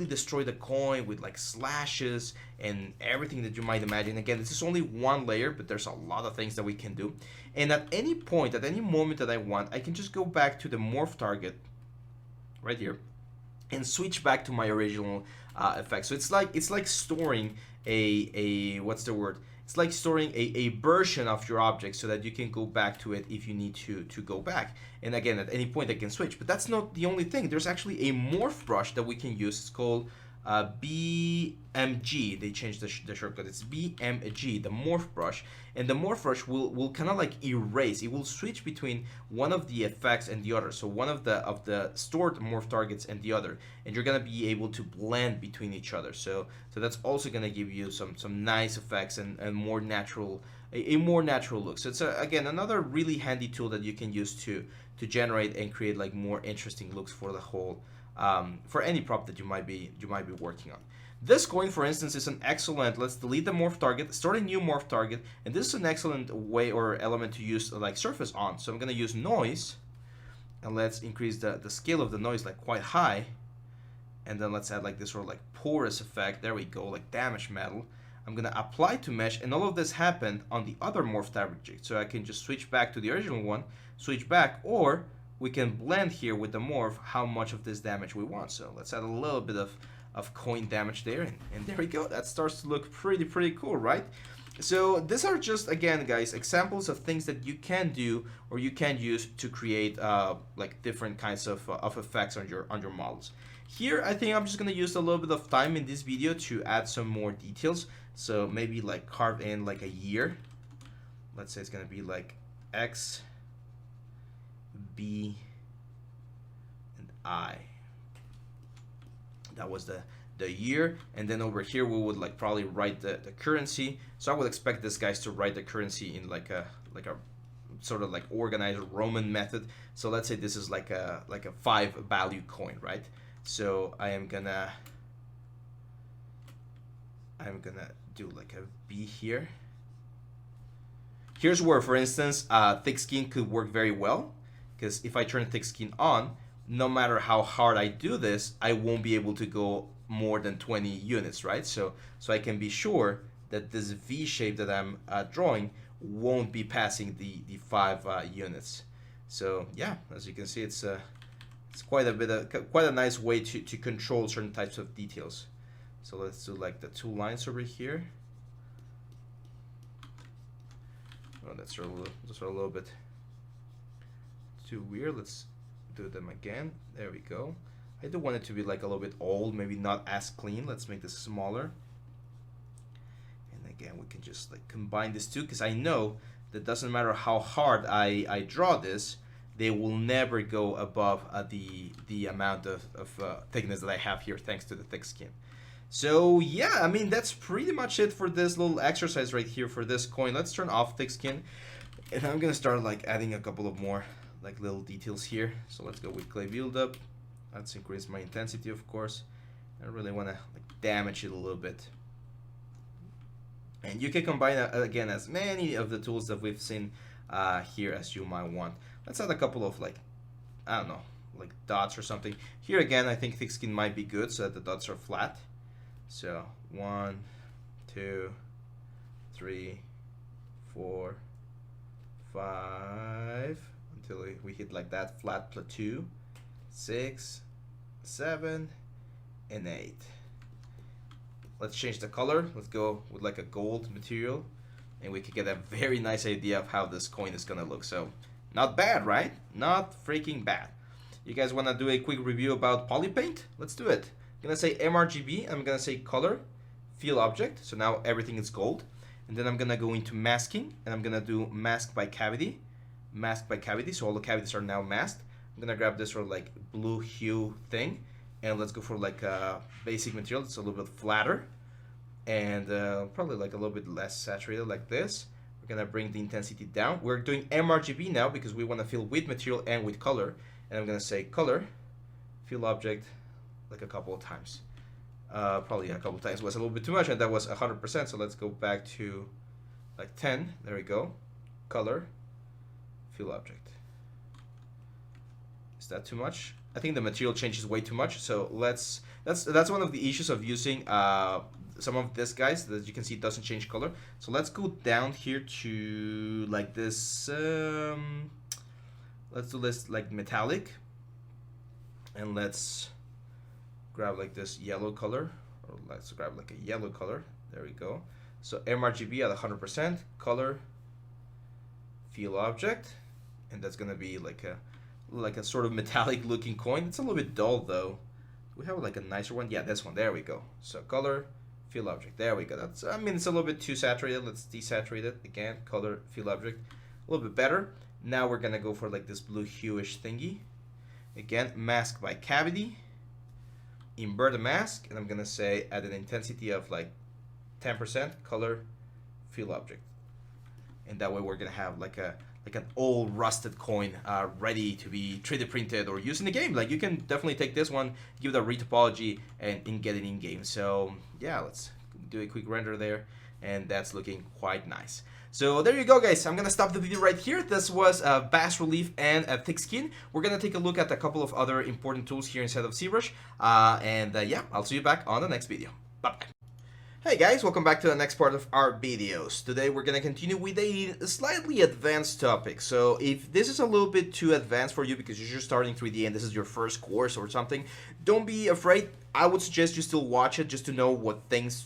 Speaker 1: destroy the coin with like slashes and everything that you might imagine. Again, this is only one layer, but there's a lot of things that we can do. And at any point, at any moment that I want, I can just go back to the morph target right here and switch back to my original effect. So it's like storing a what's the word? It's like storing a version of your object so that you can go back to it if you need to go back. And again, at any point I can switch. But that's not the only thing. There's actually a morph brush that we can use. It's called BMG. They changed the shortcut. It's BMG, the morph brush. And the morph brush will kind of like erase. It will switch between one of the effects and the other. So one of the stored morph targets and the other. And you're gonna be able to blend between each other. So that's also gonna give you some nice effects and more natural, a more natural look. So it's again another really handy tool that you can use to generate and create like more interesting looks for the whole for any prop that you might be working on. This coin, for instance, is an excellent, let's delete the morph target, start a new morph target, and this is an excellent way or element to use like surface on. So I'm going to use noise, and let's increase the scale of the noise like quite high, and then let's add like this sort of like porous effect. There we go, like damage metal. I'm going to apply to mesh, and all of this happened on the other morph object. So I can just switch back to the original one, switch back, or we can blend here with the morph how much of this damage we want. So let's add a little bit of coin damage there, and there we go. That starts to look pretty cool, right? So these are just, again guys, examples of things that you can do or you can use to create like different kinds of effects on your models. Here I think I'm just gonna use a little bit of time in this video to add some more details. So maybe like carve in like a year. Let's say it's gonna be like X, B, and I. That was the year, and then over here we would like probably write the currency. So I would expect this guys to write the currency in like a sort of like organized Roman method. So let's say this is like a 5 value coin, right? So I'm gonna do like a B here. Here's where, for instance, thick skin could work very well, because if I turn thick skin on, no matter how hard I do this, I won't be able to go more than 20 units, right? So I can be sure that this V shape that I'm drawing won't be passing the 5 units. So yeah, as you can see, it's quite a nice way to control certain types of details. So let's do like the 2 lines over here. Oh, that's a little bit too weird. Let's do them again. There we go. I do want it to be like a little bit old, maybe not as clean. Let's make this smaller. And again, we can just like combine these two, because I know that doesn't matter how hard I draw this, they will never go above the amount of thickness that I have here, thanks to the thick skin. So yeah, I mean, that's pretty much it for this little exercise right here for this coin. Let's turn off thick skin, and I'm gonna start like adding a couple of more like little details here. So let's go with clay buildup. Let's increase my intensity, of course. I really want to like damage it a little bit. And you can combine again as many of the tools that we've seen here as you might want. Let's add a couple of like, I don't know, like dots or something. Here again, I think thick skin might be good so that the dots are flat. So 1, 2, 3, 4, 5, until we hit like that flat plateau. 6, 7, and 8. Let's change the color. Let's go with like a gold material, and we can get a very nice idea of how this coin is gonna look. So not bad, right? Not freaking bad. You guys want to do a quick review about polypaint? Let's do it. I'm gonna say mRGB. I'm gonna say color, fill object. So now everything is gold. And then I'm gonna go into masking, and I'm gonna do mask by cavity. Mask by cavity, so all the cavities are now masked. I'm gonna grab this sort of like blue hue thing, and let's go for like a basic material. It's a little bit flatter, and probably like a little bit less saturated like this. We're gonna bring the intensity down. We're doing mRGB now because we want to fill with material and with color. And I'm gonna say color, fill object, like a couple of times. Probably a couple of times was a little bit too much, and that was 100%. So let's go back to like 10. There we go. Color, fill object. Is that too much? I think the material changes way too much. So that's one of the issues of using some of this guys. That you can see it doesn't change color. So let's go down here to like this. Let's do this like metallic, and let's grab like this yellow color, or let's grab like a yellow color. There we go. So mRGB at 100%, color, fill object, and that's gonna be like a sort of metallic looking coin. It's a little bit dull though. We have like a nicer one. Yeah, this one. There we go. So color, fill object. There we go. That's, I mean, it's a little bit too saturated. Let's desaturate it again. Color, fill object. A little bit better. Now we're gonna go for like this blue hue-ish thingy. Again, mask by cavity. Invert the mask, and I'm gonna say at an intensity of like 10%, color, fill object. And that way we're gonna have like an old rusted coin ready to be 3D printed or used in the game. Like, you can definitely take this one, give it a retopology, and get it in game. So yeah, let's do a quick render there, and that's looking quite nice. So there you go, guys. I'm gonna stop the video right here. This was Bas Relief and Thick Skin. We're gonna take a look at a couple of other important tools here inside of Zbrush, and yeah, I'll see you back on the next video. Bye bye. Hey guys, welcome back to the next part of our videos. Today we're gonna continue with a slightly advanced topic. So if this is a little bit too advanced for you because you're just starting 3D and this is your first course or something, don't be afraid. I would suggest you still watch it just to know what these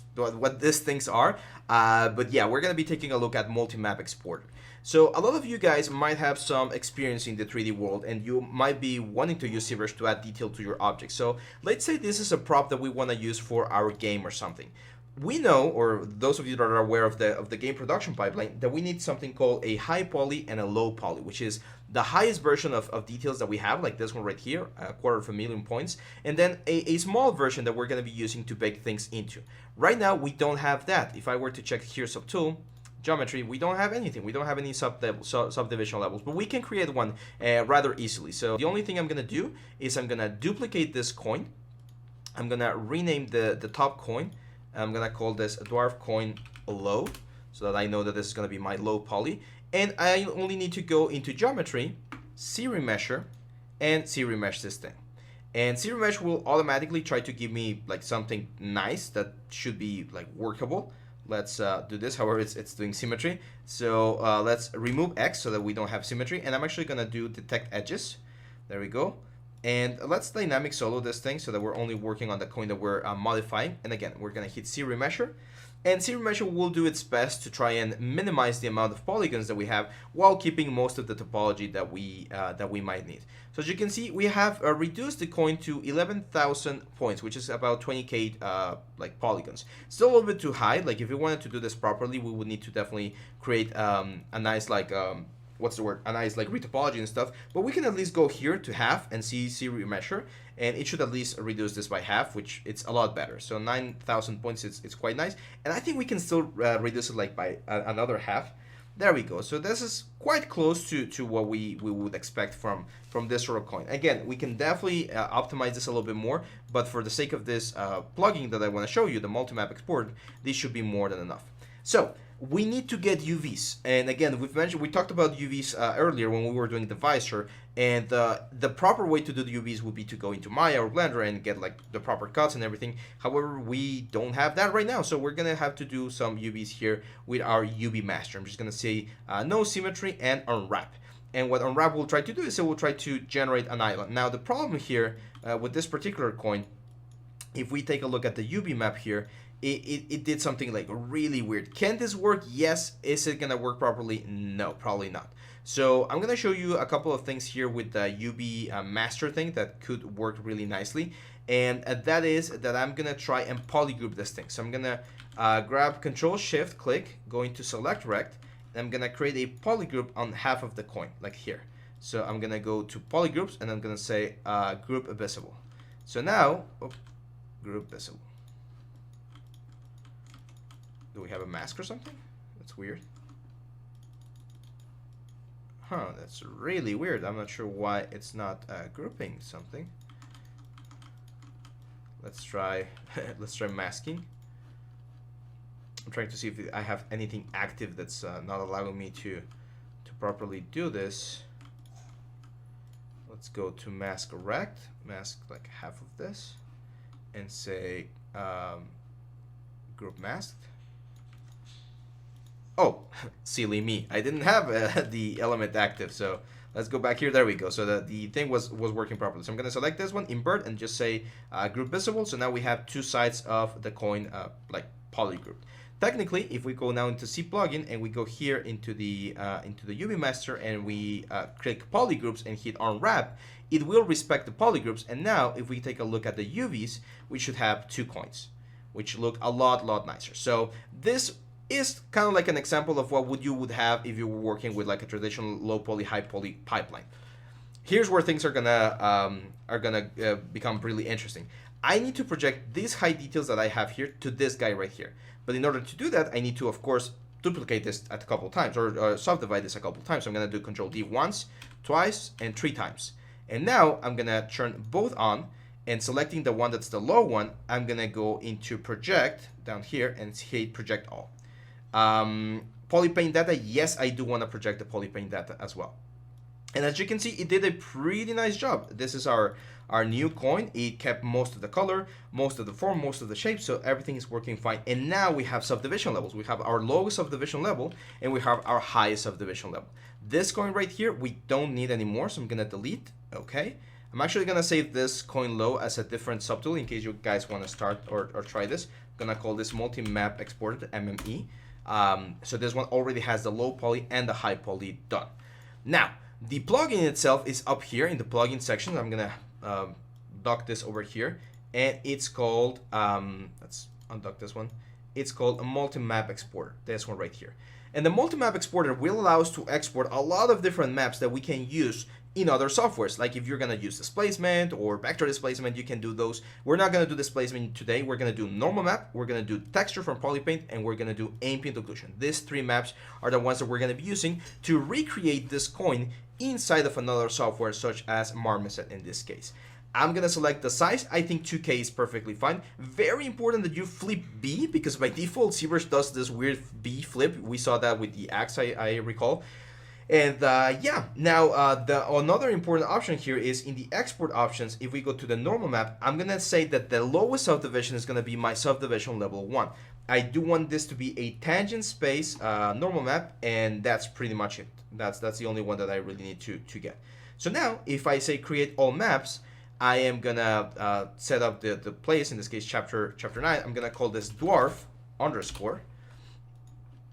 Speaker 1: things are. But yeah, we're gonna be taking a look at multi-map exporter. So a lot of you guys might have some experience in the 3D world, and you might be wanting to use Zbrush to add detail to your objects. So let's say this is a prop that we want to use for our game or something. We know, or those of you that are aware of the game production pipeline, that we need something called a high poly and a low poly, which is the highest version of details that we have, like this one right here, 250,000 points, and then a small version that we're going to be using to bake things into. Right now, we don't have that. If I were to check here, subtool, geometry, we don't have anything. We don't have any subdivision levels, but we can create one rather easily. So the only thing I'm going to do is I'm going to duplicate this coin. I'm going to rename the top coin. I'm gonna call this dwarf coin low, so that I know that this is gonna be my low poly. And I only need to go into geometry, Z-remesher, and Z-remesh this thing. And Z-remesh will automatically try to give me like something nice that should be like workable. Let's do this. However, it's doing symmetry. So let's remove X so that we don't have symmetry. And I'm actually gonna do detect edges. There we go. And let's dynamic solo this thing so that we're only working on the coin that we're modifying. And again, we're going to hit Z-remesher. And Z-remesher will do its best to try and minimize the amount of polygons that we have while keeping most of the topology that we might need. So as you can see, we have reduced the coin to 11,000 points, which is about 20k like polygons. Still a little bit too high. Like if we wanted to do this properly, we would need to definitely create a nice like what's the word? A nice like retopology and stuff. But we can at least go here to half and see remesher, and it should at least reduce this by half, which it's a lot better. So 9,000 points, it's quite nice, and I think we can still reduce it like by another half. There we go. So this is quite close to what we would expect from this sort of coin. Again, we can definitely optimize this a little bit more, but for the sake of this plugin that I want to show you, the multi-map export, this should be more than enough. So we need to get UVs. And again, we talked about UVs earlier when we were doing the visor, and the proper way to do the UVs would be to go into Maya or Blender and get like the proper cuts and everything. However, we don't have that right now, so we're gonna have to do some UVs here with our UV master. I'm just gonna say no symmetry and unwrap. And what unwrap will try to do is it will try to generate an island. Now the problem here with this particular coin, if we take a look at the UV map here, it did something like really weird. Can this work? Yes. Is it gonna work properly? No, probably not. So I'm gonna show you a couple of things here with the UV master thing that could work really nicely, and that is that I'm gonna try and polygroup this thing. So I'm gonna grab Control Shift click, going to select rect, and I'm gonna create a polygroup on half of the coin, like here. So I'm gonna go to polygroups and I'm gonna say group visible. So now, group visible. Do we have a mask or something? That's weird. Huh, that's really weird. I'm not sure why it's not grouping something. Let's try let's try masking. I'm trying to see if I have anything active that's not allowing me to properly do this. Let's go to mask rect, mask like half of this, and say group masked. Oh, silly me. I didn't have the element active, so let's go back here. There we go. So the thing was working properly. So I'm going to select this one, invert, and just say group visible. So now we have two sides of the coin like polygrouped. Technically, if we go now into C plugin and we go here into the UV master and we click polygroups and hit unwrap, it will respect the polygroups. And now if we take a look at the UVs, we should have two coins, which look a lot nicer. So this is kind of like an example of what you would have if you were working with like a traditional low poly, high poly pipeline. Here's where things are gonna become really interesting. I need to project these high details that I have here to this guy right here. But in order to do that, I need to, of course, duplicate this a couple times or subdivide this a couple times. So I'm gonna do Control D once, twice, and 3 times. And now I'm gonna turn both on, and selecting the one that's the low one, I'm gonna go into project down here and hit project all. Polypaint data, yes, I do want to project the polypaint data as well. And as you can see, it did a pretty nice job. This is our new coin. It kept most of the color, most of the form, most of the shape, so everything is working fine. And now we have subdivision levels. We have our lowest subdivision level and we have our highest subdivision level. This coin right here, we don't need anymore, so I'm gonna delete. Okay. I'm actually gonna save this coin low as a different subtool in case you guys want to start or try this. I'm gonna call this multi-map exported MME. So this one already has the low poly and the high poly done. Now, the plugin itself is up here in the plugin section. I'm gonna dock this over here, and it's called, let's undock this one. It's called a multi-map exporter, this one right here. And the multi-map exporter will allow us to export a lot of different maps that we can use in other softwares. Like if you're gonna use displacement or vector displacement, you can do those. We're not gonna do displacement today. We're gonna do normal map, we're gonna do texture from polypaint, and we're gonna do ambient occlusion. These 3 maps are the ones that we're gonna be using to recreate this coin inside of another software such as Marmoset in this case. I'm gonna select the size. I think 2K is perfectly fine. Very important that you flip B, because by default Zbrush does this weird B flip. We saw that with the axe, I recall. And yeah, now another important option here is in the export options. If we go to the normal map, I'm gonna say that the lowest subdivision is gonna be my subdivision level 1. I do want this to be a tangent space normal map, and that's pretty much it. That's the only one that I really need to get. So now if I say create all maps, I am gonna set up the place, in this case chapter 9. I'm gonna call this dwarf underscore.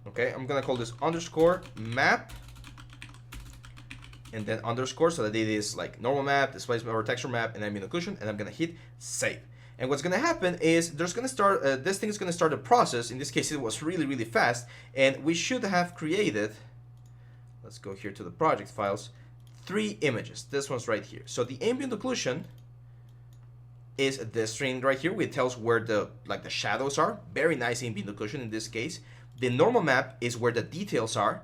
Speaker 1: Okay, I'm gonna call this underscore map, and then underscore, so that it is like normal map, displacement or texture map, and ambient occlusion, and I'm gonna hit save. And what's gonna happen is there's gonna start this thing is gonna start a process. In this case, it was really fast, and we should have created, let's go here to the project files, 3 images. This one's right here. So the ambient occlusion is this string right here, which tells where the shadows are. Very nice ambient occlusion in this case. The normal map is where the details are.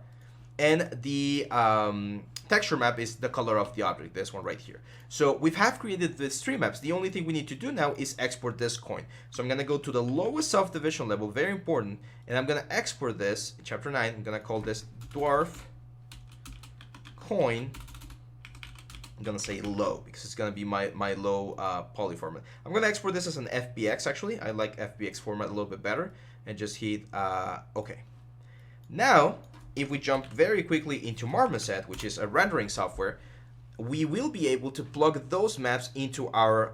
Speaker 1: and the texture map is the color of the object, this one right here. So we have created these three maps. The only thing we need to do now is export this coin. So I'm going to go to the lowest subdivision level, very important, and I'm going to export this in chapter 9. I'm going to call this dwarf coin. I'm going to say low because it's going to be my low poly format. I'm going to export this as an FBX actually. I like FBX format a little bit better, and just hit OK. Now, if we jump very quickly into Marmoset, which is a rendering software, we will be able to plug those maps into our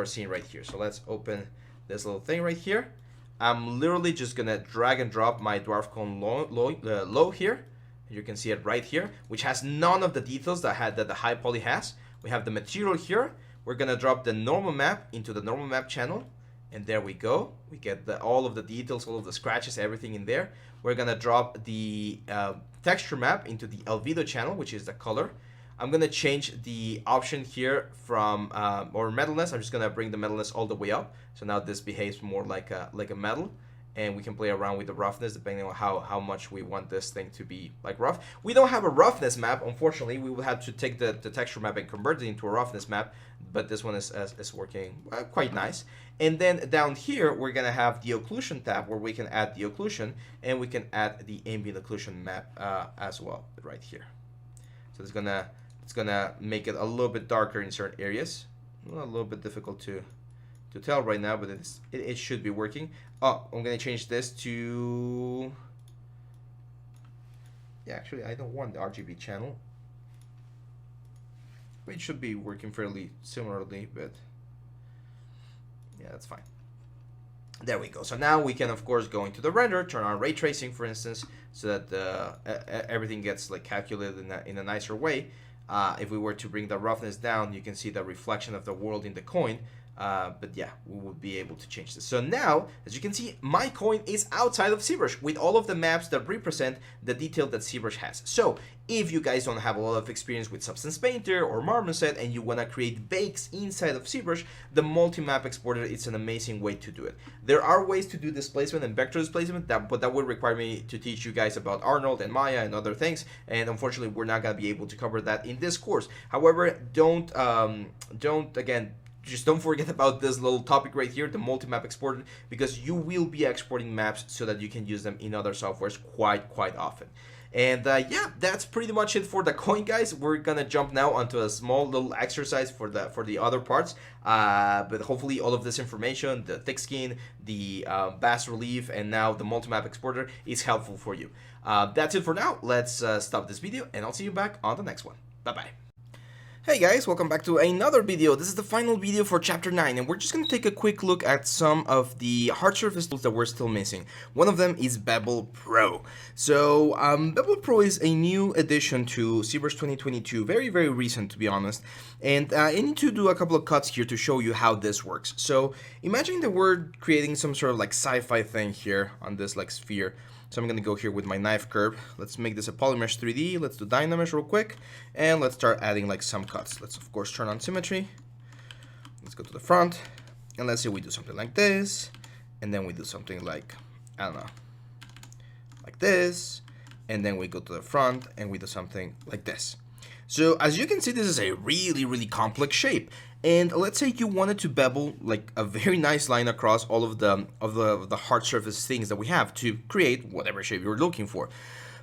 Speaker 1: scene right here. So let's open this little thing right here. I'm literally just gonna drag and drop my dwarf cone low here. You can see it right here, which has none of the details that the high poly has. We have the material here. We're gonna drop the normal map into the normal map channel. And there we go. We get all of the details, all of the scratches, everything in there. We're going to drop the texture map into the albedo channel, which is the color. I'm going to change the option here from or metalness. I'm just going to bring the metalness all the way up. So now this behaves more like a metal. And we can play around with the roughness depending on how much we want this thing to be like rough. We don't have a roughness map, unfortunately. We will have to take the texture map and convert it into a roughness map, but this one is working quite nice. And then down here, we're gonna have the occlusion tab where we can add the occlusion, and we can add the ambient occlusion map as well right here. So it's gonna make it a little bit darker in certain areas. A little bit difficult to tell right now, but it should be working. Oh, I'm gonna change this to, yeah, actually I don't want the RGB channel. It should be working fairly similarly, but yeah, that's fine. There we go. So now we can of course go into the render, turn on ray tracing for instance, so that everything gets like calculated in a nicer way. If we were to bring the roughness down, you can see the reflection of the world in the coin. But yeah, we will be able to change this. So now, as you can see, my coin is outside of Zbrush with all of the maps that represent the detail that Zbrush has. So if you guys don't have a lot of experience with Substance Painter or Marmoset and you want to create bakes inside of Zbrush, the multi-map exporter is an amazing way to do it. There are ways to do displacement and vector displacement, but that would require me to teach you guys about Arnold and Maya and other things, and unfortunately we're not going to be able to cover that in this course. However, don't just don't forget about this little topic right here, the multi-map exporter, because you will be exporting maps so that you can use them in other softwares quite often. And yeah, that's pretty much it for the coin, guys. We're gonna jump now onto a small little exercise for the other parts. But hopefully all of this information, the thick skin, the bas relief, and now the multi-map exporter is helpful for you. That's it for now. Let's stop this video, and I'll see you back on the next one. Bye-bye. Hey guys, welcome back to another video. This is the final video for chapter 9, and we're just going to take a quick look at some of the hard surface tools that we're still missing. One of them is Bevel Pro. So Bevel Pro is a new addition to Zbrush 2022, very recent to be honest, and I need to do a couple of cuts here to show you how this works. So imagine that we're creating some sort of like sci-fi thing here on this like sphere. So I'm going to go here with my knife curve. Let's make this a polymesh 3D. Let's do Dynamesh real quick. And let's start adding like some cuts. Let's of course turn on symmetry. Let's go to the front. And let's say we do something like this. And then we do something like, I don't know, like this. And then we go to the front and we do something like this. So as you can see, this is a really complex shape. And let's say you wanted to bevel like a very nice line across all of the hard surface things that we have to create whatever shape you're looking for.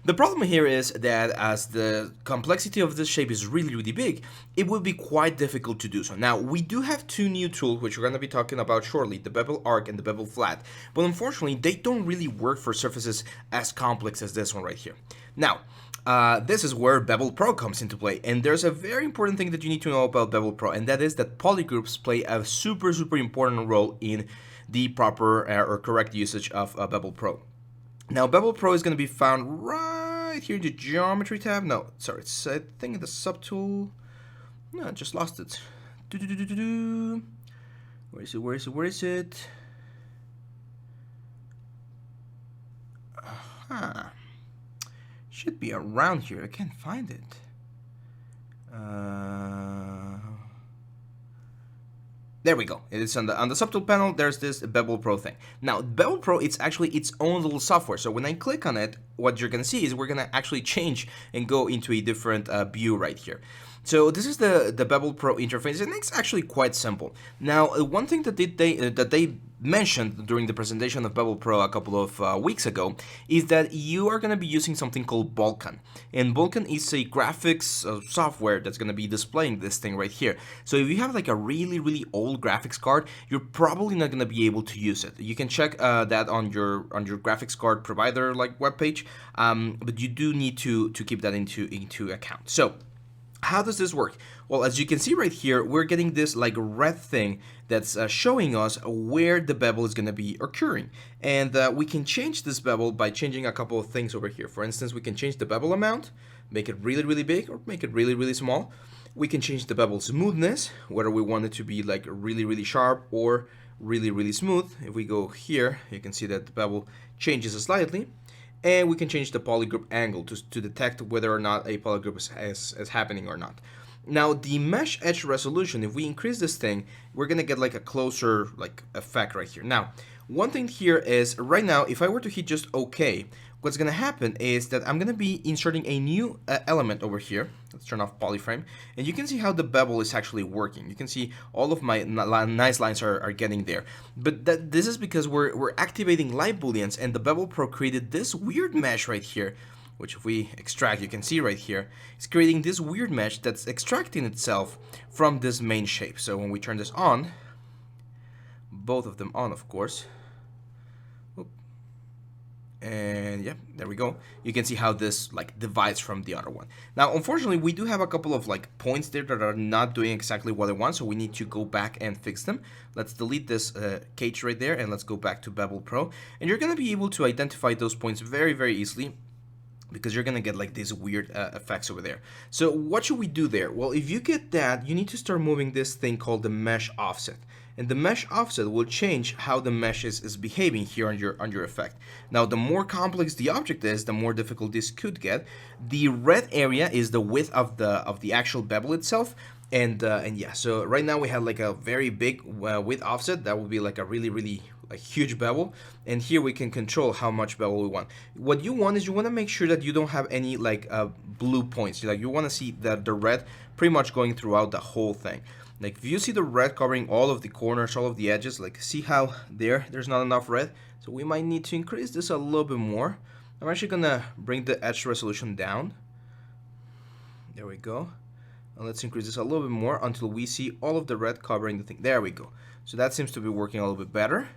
Speaker 1: The problem here is that as the complexity of this shape is really big, it will be quite difficult to do so. Now, we do have two new tools, which we're going to be talking about shortly, the Bevel Arc and the Bevel Flat, but unfortunately, they don't really work for surfaces as complex as this one right here. Now, this is where Bevel Pro comes into play, and there's a very important thing that you need to know about Bevel Pro, and that is that polygroups play a super important role in the proper or correct usage of Bevel Pro. Now, Bevel Pro is going to be found right here in the Geometry tab. No, sorry, it's I think in the Subtool. No, I just lost it. Where is it? Should be around here. I can't find it. There we go. It is on the subtool panel. There's this Bevel Pro thing. Now, Bevel Pro, it's actually its own little software. So when I click on it, what you're gonna see is we're gonna actually change and go into a different view right here. So this is the Bevel Pro interface, and it's actually quite simple. Now, one thing that they mentioned during the presentation of Bevel Pro a couple of weeks ago is that you are going to be using something called Vulkan. And Vulkan is a graphics software that's going to be displaying this thing right here. So if you have like a really old graphics card, you're probably not going to be able to use it. You can check that on your graphics card provider like webpage, but you do need to keep that into account. So how does this work? Well, as you can see right here, we're getting this like red thing that's showing us where the bevel is going to be occurring. And we can change this bevel by changing a couple of things over here. For instance, we can change the bevel amount, make it really big, or make it really small. We can change the bevel smoothness, whether we want it to be like really sharp or really smooth. If we go here, you can see that the bevel changes slightly. And we can change the polygroup angle to detect whether or not a polygroup is happening or not. Now, the mesh edge resolution, if we increase this thing, we're gonna get like a closer like effect right here. Now, one thing here is right now, if I were to hit just OK, what's gonna happen is that I'm gonna be inserting a new element over here. Let's turn off polyframe, and you can see how the bevel is actually working. You can see all of my nice lines are getting there. But this is because we're activating live booleans, and the Bevel Pro created this weird mesh right here, which if we extract, you can see right here, it's creating this weird mesh that's extracting itself from this main shape. So when we turn this on, both of them on, of course. And yeah, there we go. You can see how this like divides from the other one. Now, unfortunately, we do have a couple of like points there that are not doing exactly what I want, so we need to go back and fix them. Let's delete this cage right there, and let's go back to Bevel Pro. And you're gonna be able to identify those points very easily, because you're gonna get like these weird effects over there. So what should we do there? Well, if you get that, you need to start moving this thing called the mesh offset. And the mesh offset will change how the mesh is behaving here on your effect. Now, the more complex the object is, the more difficult this could get. The red area is the width of the actual bevel itself. And yeah, so right now we have like a very big width offset. That would be like a really a huge bevel, and here we can control how much bevel we want. What you want is you want to make sure that you don't have any like blue points. Like you want to see that the red pretty much going throughout the whole thing. Like if you see the red covering all of the corners, all of the edges, like see how there's not enough red, so we might need to increase this a little bit more. I'm actually gonna bring the edge resolution down. There we go. And let's increase this a little bit more until we see all of the red covering the thing. There we go. So that seems to be working a little bit better.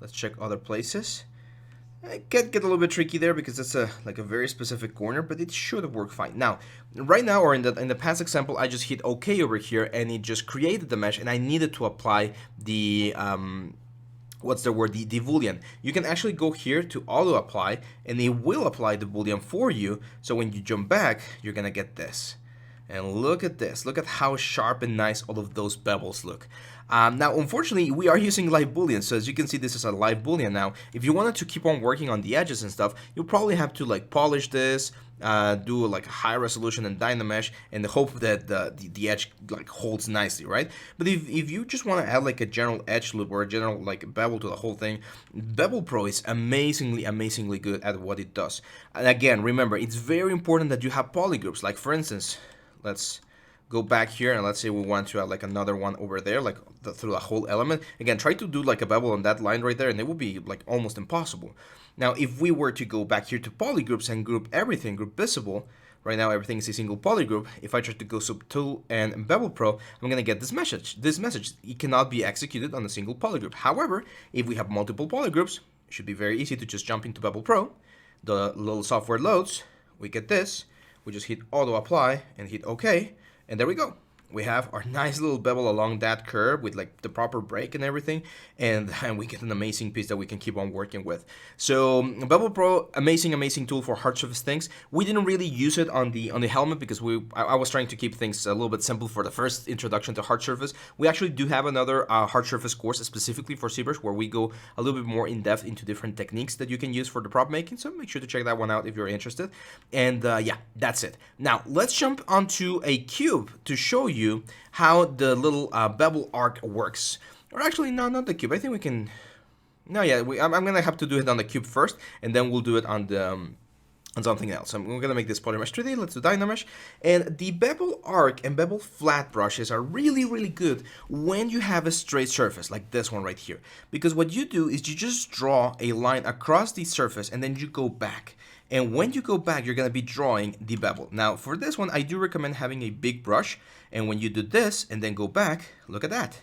Speaker 1: Let's check other places. It can get a little bit tricky there because it's like a very specific corner, but it should have worked fine. Now, right now, or in the past example, I just hit OK over here, and it just created the mesh, and I needed to apply the what's the word? The boolean. You can actually go here to auto apply, and it will apply the boolean for you. So when you jump back, you're gonna get this. And look at this. Look at how sharp and nice all of those bevels look. Now, unfortunately, we are using live boolean. So as you can see, this is a live boolean now. If you wanted to keep on working on the edges and stuff, you'll probably have to like polish this, do like a high resolution and Dynamesh, and hope that the edge like holds nicely, right? But if you just want to add like a general edge loop or a general like bevel to the whole thing, Bevel Pro is amazingly good at what it does. And again, remember, it's very important that you have polygroups. Like for instance, let's go back here, and let's say we want to add like another one over there, like through the whole element. Again, try to do like a bevel on that line right there, and it would be like almost impossible. Now, if we were to go back here to polygroups and group everything, group visible, right now everything is a single polygroup. If I try to go subtool and Bevel Pro, I'm gonna get this message. It cannot be executed on a single polygroup. However, if we have multiple polygroups, it should be very easy to just jump into Bevel Pro. The little software loads, we get this. We just hit auto apply and hit OK, and there we go. We have our nice little bevel along that curve with like the proper break and everything, and we get an amazing piece that we can keep on working with. So Bevel Pro, amazing tool for hard surface things. We didn't really use it on the helmet because I was trying to keep things a little bit simple for the first introduction to hard surface. We actually do have another hard surface course specifically for Zbrush where we go a little bit more in depth into different techniques that you can use for the prop making. So make sure to check that one out if you're interested. And yeah, that's it. Now let's jump onto a cube to show you you how the little bevel arc works. Or actually, no, not the cube. I think we can... No, yeah, I'm gonna have to do it on the cube first, and then we'll do it on the... on something else. We're gonna make this Polymesh 3D, let's do Dynamesh. And the bevel arc and bevel flat brushes are really, really good when you have a straight surface, like this one right here. Because what you do is you just draw a line across the surface and then you go back. And when you go back, you're gonna be drawing the bevel. Now, for this one, I do recommend having a big brush. And when you do this and then go back, look at that.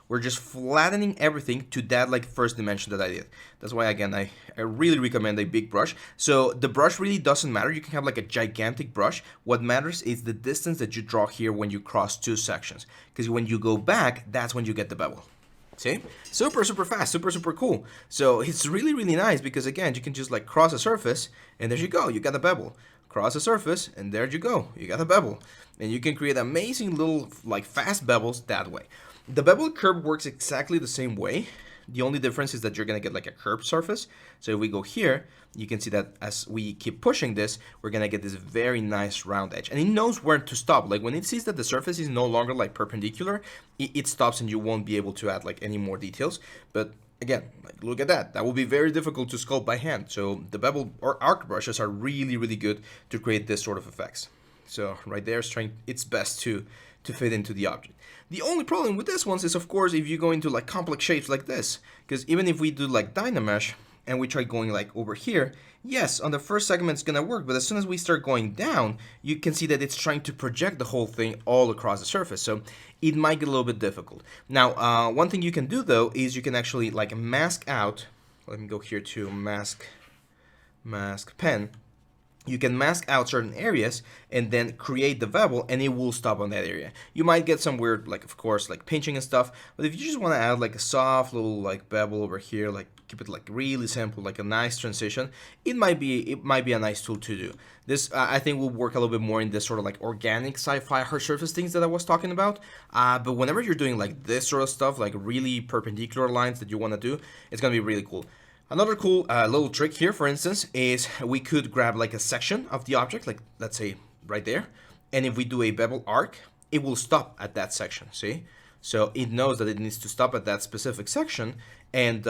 Speaker 1: We're just flattening everything to that like first dimension that I did. That's why, again, I really recommend a big brush. So the brush really doesn't matter. You can have like a gigantic brush. What matters is the distance that you draw here when you cross two sections. Because when you go back, that's when you get the bevel. See? Super, super fast, super, super cool. So it's really, really nice because, again, you can just like cross a surface and there you go. You got the bevel. Cross a surface and there you go. You got the bevel. And you can create amazing little like fast bevels that way. The bevel curve works exactly the same way. The only difference is that you're going to get like a curved surface. So if we go here, you can see that as we keep pushing this, we're going to get this very nice round edge. And it knows where to stop. Like when it sees that the surface is no longer like perpendicular, it stops and you won't be able to add like any more details. But again, like look at that. That will be very difficult to sculpt by hand. So the bevel or arc brushes are really, really good to create this sort of effects. So right there is trying its best to fit into the object. The only problem with this one is, of course, if you go into like complex shapes like this, because even if we do like Dynamesh and we try going like over here, yes, on the first segment it's gonna work, but as soon as we start going down, you can see that it's trying to project the whole thing all across the surface, so it might get a little bit difficult. Now, one thing you can do though is you can actually like mask out. Let me go here to mask pen. You can mask out certain areas and then create the bevel and it will stop on that area. You might get some weird, like, of course, like pinching and stuff, but if you just want to add like a soft little like bevel over here, like keep it like really simple, like a nice transition, it might be a nice tool to do. This I think will work a little bit more in this sort of like organic sci-fi hard surface things that I was talking about. But whenever you're doing like this sort of stuff, like really perpendicular lines that you want to do, it's gonna be really cool. Another cool little trick here, for instance, is we could grab like a section of the object, like let's say right there, and if we do a bevel arc, it will stop at that section, see? So it knows that it needs to stop at that specific section, and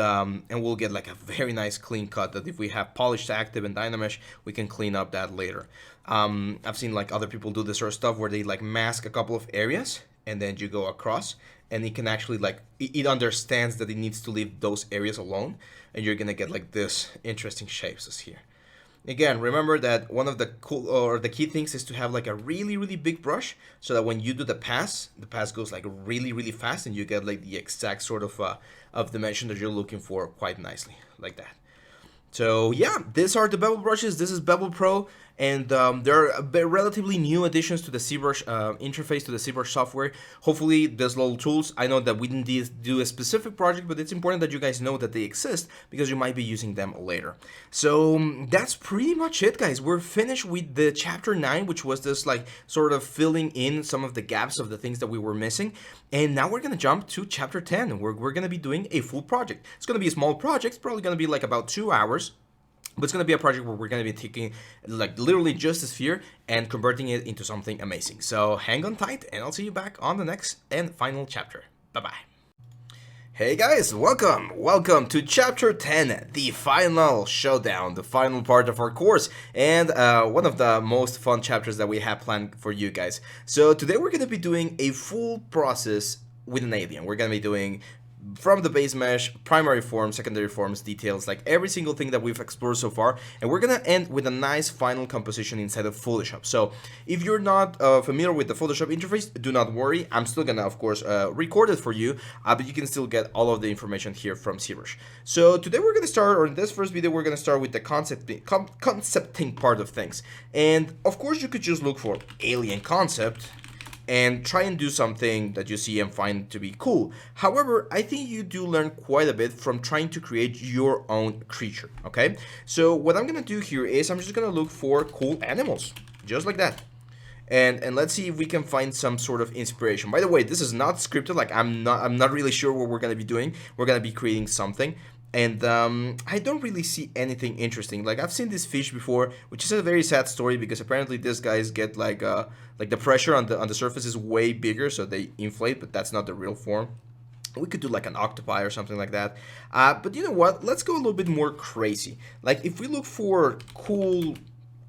Speaker 1: we'll get like a very nice clean cut that if we have polished active and Dynamesh, we can clean up that later. I've seen like other people do this sort of stuff where they like mask a couple of areas, and then you go across, and it can actually like, it understands that it needs to leave those areas alone, and you're gonna get like this interesting shapes as here. Again, remember that one of the cool or the key things is to have like a really, really big brush so that when you do the pass goes like really, really fast and you get like the exact sort of dimension that you're looking for quite nicely, like that. So yeah, these are the bevel brushes. This is Bevel Pro, and there are relatively new additions to the Zbrush interface, to the Zbrush software. Hopefully, these little tools, I know that we didn't do a specific project, but it's important that you guys know that they exist because you might be using them later. So that's pretty much it, guys. We're finished with the chapter 9, which was this like sort of filling in some of the gaps of the things that we were missing. And now we're gonna jump to chapter 10. We're gonna be doing a full project. It's gonna be a small project. It's probably gonna be like about 2 hours. But it's going to be a project where we're going to be taking like literally just a sphere and converting it into something amazing. So hang on tight and I'll see you back on the next and final chapter. Bye-bye. Hey guys, welcome to chapter 10, the final showdown, the final part of our course, and one of the most fun chapters that we have planned for you guys. So today we're going to be doing a full process with an alien. We're going to be doing from the base mesh, primary forms, secondary forms, details, like every single thing that we've explored so far, and we're gonna end with a nice final composition inside of Photoshop. So if you're not familiar with the Photoshop interface, do not worry, I'm still gonna of course record it for you, but you can still get all of the information here from Zbrush. So today we're gonna start, or in this first video, we're gonna start with the concepting part of things. And of course you could just look for alien concept and try and do something that you see and find to be cool. However, I think you do learn quite a bit from trying to create your own creature, okay? So what I'm gonna do here is I'm just gonna look for cool animals, just like that. And let's see if we can find some sort of inspiration. By the way, this is not scripted, like I'm not really sure what we're gonna be doing. We're gonna be creating something. And I don't really see anything interesting. Like, I've seen this fish before, which is a very sad story because apparently these guys get like the pressure on the surface is way bigger, so they inflate, but that's not the real form. We could do like an octopi or something like that. But you know what? Let's go a little bit more crazy. Like, if we look for cool,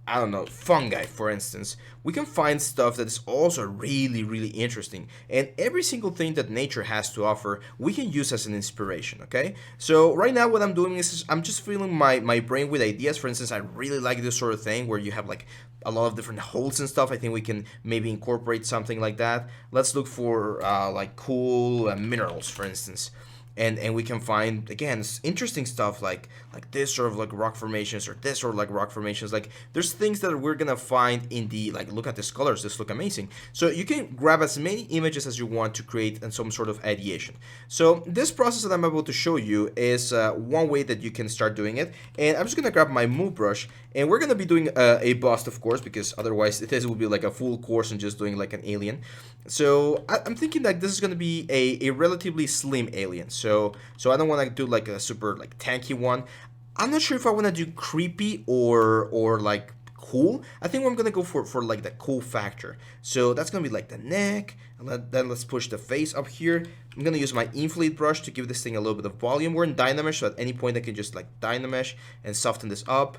Speaker 1: I don't know, fungi, for instance, we can find stuff that is also really, really interesting. And every single thing that nature has to offer, we can use as an inspiration, okay? So right now what I'm doing is I'm just filling my brain with ideas. For instance, I really like this sort of thing where you have like a lot of different holes and stuff. I think we can maybe incorporate something like that. Let's look for like cool minerals, for instance. And we can find, again, interesting stuff like this sort of like rock formations, or this sort of like rock formations. Like, there's things that we're gonna find in the, like, look at these colors, this look amazing. So you can grab as many images as you want to create some sort of ideation. So this process that I'm about to show you is one way that you can start doing it. And I'm just gonna grab my move brush, and we're gonna be doing a bust, of course, because otherwise this will be like a full course and just doing like an alien. So I'm thinking like this is gonna be a relatively slim alien. So I don't want to do like a super like tanky one. I'm not sure if I want to do creepy or like cool. I think I'm gonna go for like the cool factor. So that's gonna be like the neck, and then let's push the face up here. I'm gonna use my inflate brush to give this thing a little bit of volume. We're in Dynamesh, so at any point I can just like Dynamesh and soften this up.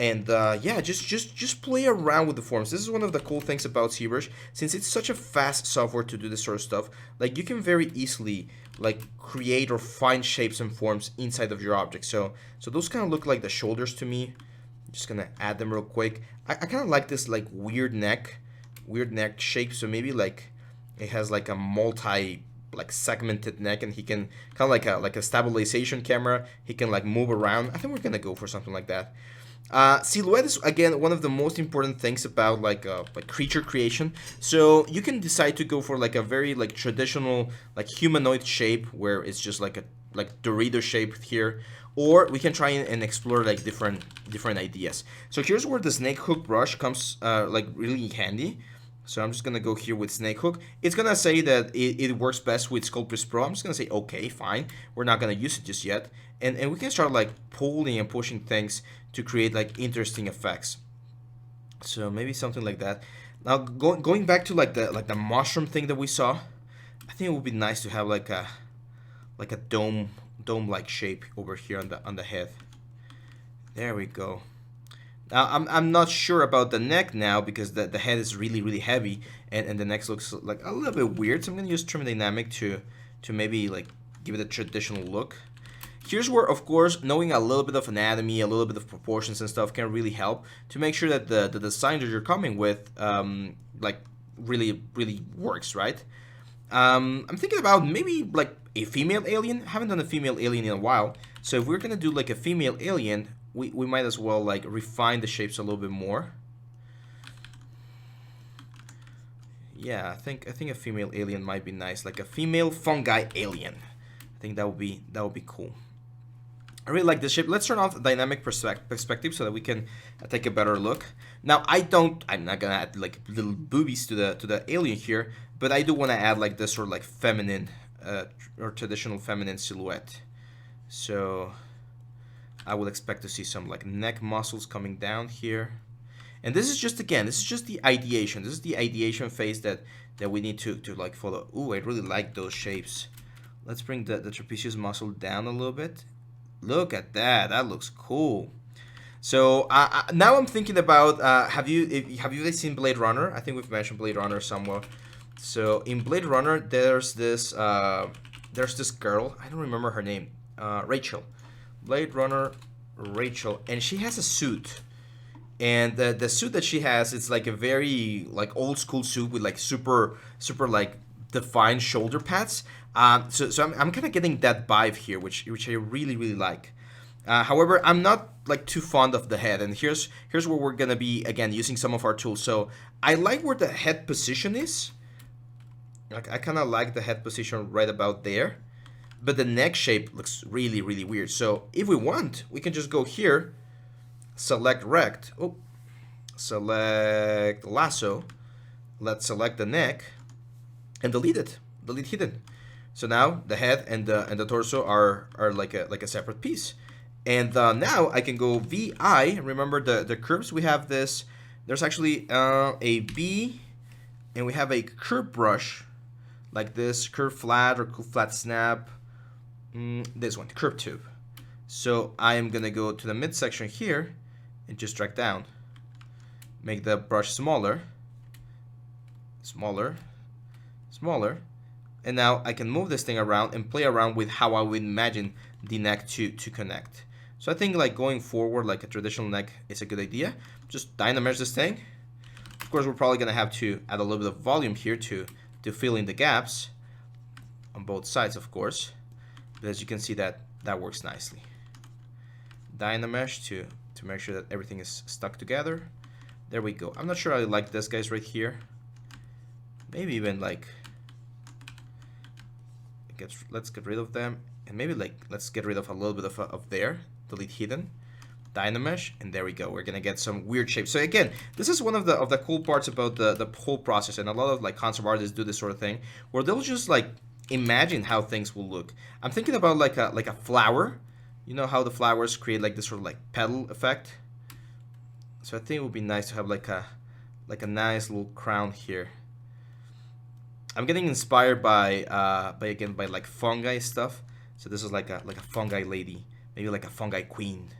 Speaker 1: And yeah, just play around with the forms. This is one of the cool things about Zbrush, since it's such a fast software to do this sort of stuff. Like, you can very easily like create or find shapes and forms inside of your object. So those kind of look like the shoulders to me. I'm just gonna add them real quick. I kind of like this like weird neck shape. So maybe like it has like a multi like segmented neck, and he can kind of like a stabilization camera. He can like move around. I think we're gonna go for something like that. Silhouette is, again, one of the most important things about like creature creation. So you can decide to go for like a very like traditional like humanoid shape where it's just like a Dorito shape here, or we can try and explore like different ideas. So here's where the snake hook brush comes like really handy. So I'm just gonna go here with snake hook. It's gonna say that it works best with Sculptris Pro. I'm just gonna say okay, fine. We're not gonna use it just yet, and we can start like pulling and pushing things to create like interesting effects. So maybe something like that. Now going back to like the mushroom thing that we saw, I think it would be nice to have like a dome like shape over here on the head. There we go. Now I'm not sure about the neck now because the head is really heavy, and the neck looks like a little bit weird. So I'm gonna use Trim Dynamic to maybe like give it a traditional look. Here's where, of course, knowing a little bit of anatomy, a little bit of proportions and stuff can really help to make sure that the design that you're coming with like really works, right? I'm thinking about maybe like a female alien. I haven't done a female alien in a while, so if we're gonna do like a female alien, we might as well like refine the shapes a little bit more. Yeah, I think a female alien might be nice, like a female fungi alien. I think that would be cool. I really like this shape. Let's turn off the dynamic perspective so that we can take a better look. Now I'm not gonna add like little boobies to the alien here, but I do want to add like this sort of like feminine or traditional feminine silhouette. So I would expect to see some like neck muscles coming down here. And this is just, again, this is just the ideation. This is the ideation phase that we need to like follow. Ooh, I really like those shapes. Let's bring the trapezius muscle down a little bit. Look at that. That looks cool. So now I'm thinking about have you guys seen Blade Runner? I think we've mentioned Blade Runner somewhere. So in Blade Runner, there's this girl. I don't remember her name. Rachel. Blade Runner Rachel, and she has a suit. And the suit that she has, it's like a very like old school suit with like super like defined shoulder pads. So I'm kind of getting that vibe here, which I really like. However, I'm not like too fond of the head, and here's where we're gonna be again using some of our tools. So I like where the head position is. Like, I kind of like the head position right about there, but the neck shape looks really weird. So if we want, we can just go here, select rect, select lasso, let's select the neck, and delete it, delete hidden. So now the head and the torso are like a separate piece. And now I can go VI. Remember the curves? We have this. There's actually a B, and we have a curve brush, like this, curve flat or curve flat snap. This one, curve tube. So I am gonna go to the midsection here and just drag down. Make the brush smaller, smaller, smaller. And now I can move this thing around and play around with how I would imagine the neck to connect. So I think like going forward, like a traditional neck is a good idea. Just dynamesh this thing. Of course, we're probably gonna have to add a little bit of volume here to fill in the gaps on both sides, of course. But as you can see, that works nicely. Dynamesh to make sure that everything is stuck together. There we go. I'm not sure I like this guys right here. Maybe even like let's get rid of them, and maybe like let's get rid of a little bit of there. Delete hidden, Dynamesh, and there we go. We're gonna get some weird shapes. So again, this is one of the cool parts about the whole process, and a lot of like concept artists do this sort of thing where they'll just like imagine how things will look. I'm thinking about like a flower. You know how the flowers create like this sort of like petal effect. So I think it would be nice to have like a nice little crown here. I'm getting inspired by like fungi stuff. So this is like a fungi lady, maybe like a fungi queen.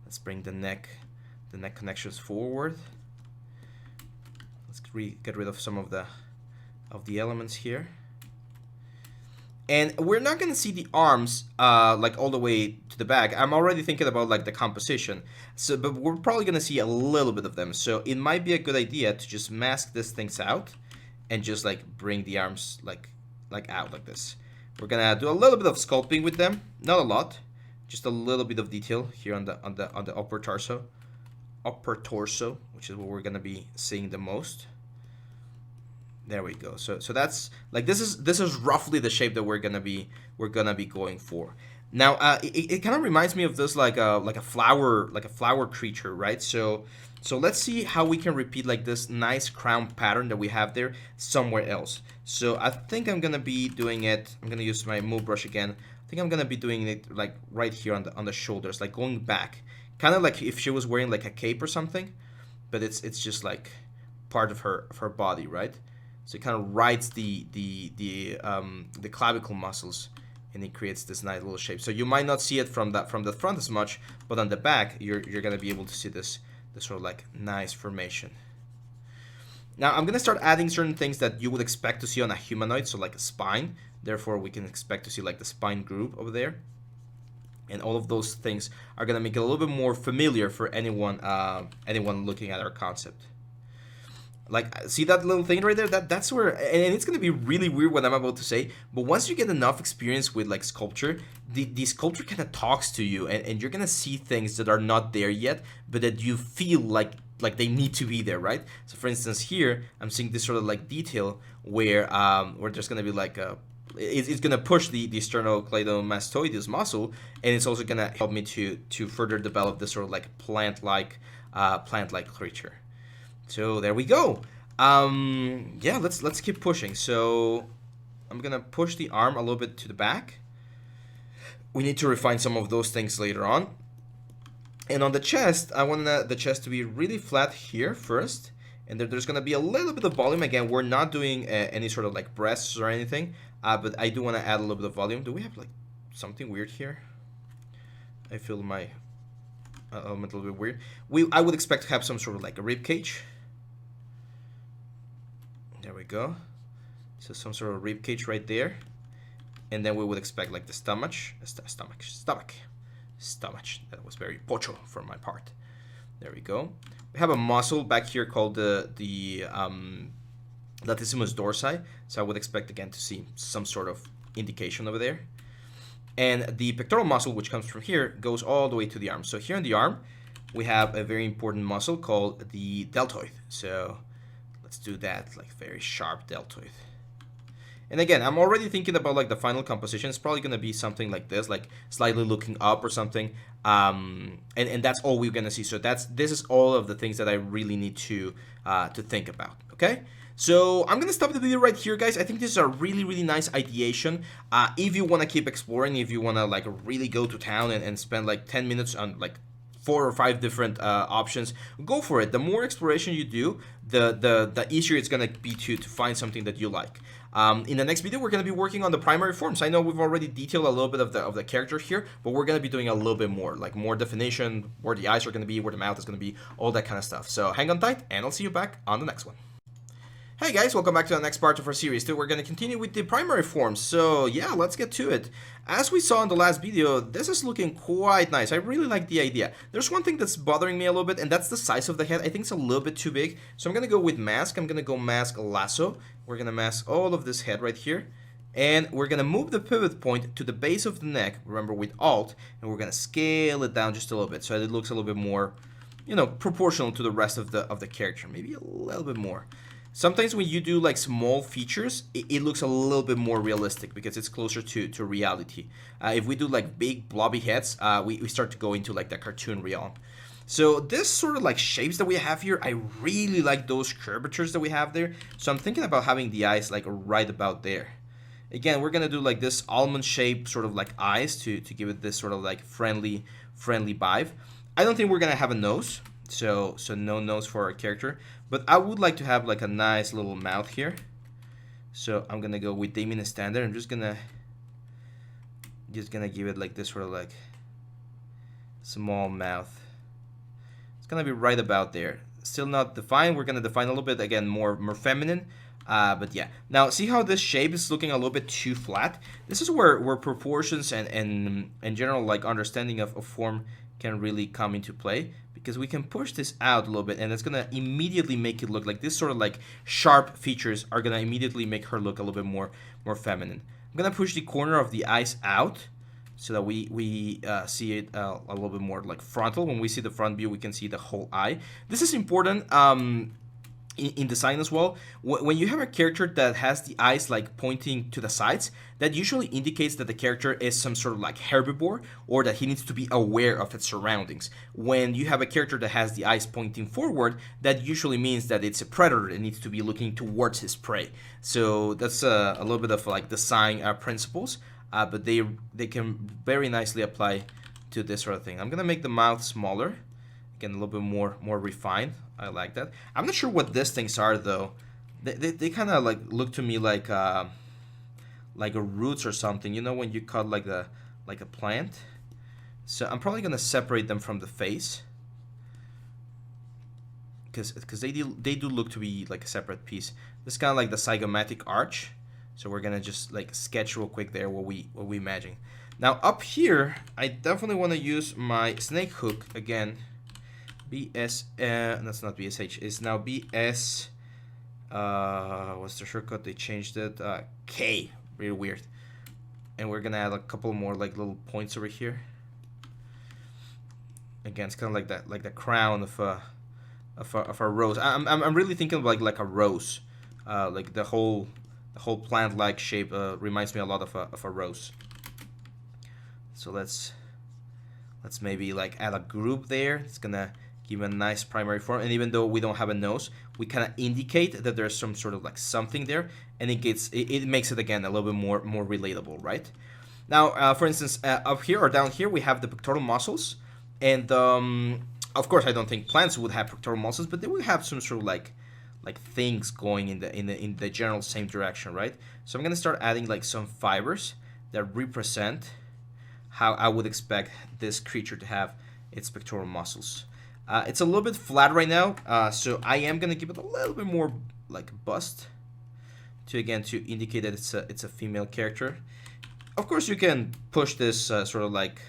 Speaker 1: Let's bring the neck connections forward. Let's get rid of some of the elements here. And we're not gonna see the arms like all the way to the back. I'm already thinking about like the composition. So, but we're probably gonna see a little bit of them. So it might be a good idea to just mask these things out and just like bring the arms like out like this. We're gonna do a little bit of sculpting with them, not a lot, just a little bit of detail here on the upper torso, which is what we're gonna be seeing the most. There we go. So that's like this is roughly the shape that we're gonna be going for. Now it kind of reminds me of this like a flower creature, right? So let's see how we can repeat like this nice crown pattern that we have there somewhere else. So I think I'm gonna be doing it. I'm gonna use my move brush again. I think I'm gonna be doing it like right here on the shoulders, like going back, kind of like if she was wearing like a cape or something, but it's just like part of her body, right? So it kind of rides the clavicle muscles, and it creates this nice little shape. So you might not see it from the front as much, but on the back you're gonna be able to see this sort of like nice formation. Now I'm gonna start adding certain things that you would expect to see on a humanoid, so like a spine. Therefore we can expect to see like the spine groove over there, and all of those things are gonna make it a little bit more familiar for anyone looking at our concept. Like, see that little thing right there? That's where, and it's gonna be really weird what I'm about to say, but once you get enough experience with like sculpture, the sculpture kind of talks to you, and you're gonna see things that are not there yet, but that you feel like they need to be there, right? So for instance, here I'm seeing this sort of like detail where there's gonna be like it's gonna push the sternocleidomastoideus muscle, and it's also gonna help me to further develop this sort of like plant-like creature. So there we go. Yeah, let's keep pushing. So I'm gonna push the arm a little bit to the back. We need to refine some of those things later on. And on the chest, I want the chest to be really flat here first, and there's gonna be a little bit of volume. Again, we're not doing any sort of like breasts or anything, but I do want to add a little bit of volume. Do we have like something weird here? I feel my element a little bit weird. I would expect to have some sort of like a rib cage. There we go. So some sort of rib cage right there, and then we would expect like the stomach. That was very pocho from my part. There we go. We have a muscle back here called the latissimus dorsi. So I would expect again to see some sort of indication over there. And the pectoral muscle, which comes from here, goes all the way to the arm. So here on the arm, we have a very important muscle called the deltoid. So let's do that, like very sharp deltoid. And again, I'm already thinking about like the final composition. It's probably gonna be something like this, like slightly looking up or something. And that's all we're gonna see. So this is all of the things that I really need to think about. Okay. So I'm gonna stop the video right here, guys. I think this is a really nice ideation. If you wanna keep exploring, if you wanna like really go to town and spend like 10 minutes on like 4 or 5 different options, go for it. The more exploration you do, the easier it's gonna be to find something that you like. In the next video, we're gonna be working on the primary forms. I know we've already detailed a little bit of the character here, but we're gonna be doing a little bit more, like more definition, where the eyes are gonna be, where the mouth is gonna be, all that kind of stuff. So hang on tight, and I'll see you back on the next one. Hey guys, welcome back to the next part of our series. We're going to continue with the primary forms, so yeah, let's get to it. As we saw in the last video, this is looking quite nice. I really like the idea. There's one thing that's bothering me a little bit, and that's the size of the head. I think it's a little bit too big, so I'm going to go with mask. I'm going to go mask lasso. We're going to mask all of this head right here, and we're going to move the pivot point to the base of the neck, remember with Alt, and we're going to scale it down just a little bit so that it looks a little bit more, you know, proportional to the rest of the character, maybe a little bit more. Sometimes when you do like small features, it looks a little bit more realistic because it's closer to reality. If we do like big blobby heads, we start to go into like the cartoon realm. So this sort of like shapes that we have here, I really like those curvatures that we have there. So I'm thinking about having the eyes like right about there. Again, we're gonna do like this almond shape sort of like eyes to give it this sort of like friendly vibe. I don't think we're gonna have a nose. So no nose for our character, but I would like to have like a nice little mouth here. So I'm gonna go with Damien standard. I'm just gonna give it like this sort of like small mouth. It's gonna be right about there. Still not defined. We're gonna define a little bit again, more feminine. But yeah. Now see how this shape is looking a little bit too flat. This is where proportions and general like understanding of form can really come into play, because we can push this out a little bit and it's gonna immediately make it look like this sort of like sharp features are gonna immediately make her look a little bit more feminine. I'm gonna push the corner of the eyes out so that we see it a little bit more like frontal. When we see the front view, we can see the whole eye. This is important in design as well. When you have a character that has the eyes like pointing to the sides, that usually indicates that the character is some sort of like herbivore, or that he needs to be aware of its surroundings. When you have a character that has the eyes pointing forward, that usually means that it's a predator and needs to be looking towards his prey. So that's a little bit of like design principles, but they can very nicely apply to this sort of thing. I'm gonna make the mouth smaller, again a little bit more refined. I like that. I'm not sure what these things are though. They kind of like look to me like a roots or something. You know when you cut like a plant. So I'm probably gonna separate them from the face, because they do look to be like a separate piece. This is kind of like the zygomatic arch. So we're gonna just like sketch real quick there what we imagine. Now up here, I definitely want to use my snake hook again. BS, that's not BSH, it's now BS, what's the shortcut, they changed it, K, really weird. And we're gonna add a couple more like little points over here. Again, it's kind of like that, like the crown of a rose. I'm really thinking of like a rose, like the whole plant-like shape reminds me a lot of a rose. So let's maybe like add a group there. It's gonna give a nice primary form, and even though we don't have a nose, we kind of indicate that there's some sort of like something there, and it makes it again a little bit more relatable, right? Now, for instance, up here or down here, we have the pectoral muscles, and of course, I don't think plants would have pectoral muscles, but they would have some sort of like things going in the general same direction, right? So I'm gonna start adding like some fibers that represent how I would expect this creature to have its pectoral muscles. It's a little bit flat right now, so I am gonna give it a little bit more like bust to indicate that it's a female character. Of course, you can push this sort of like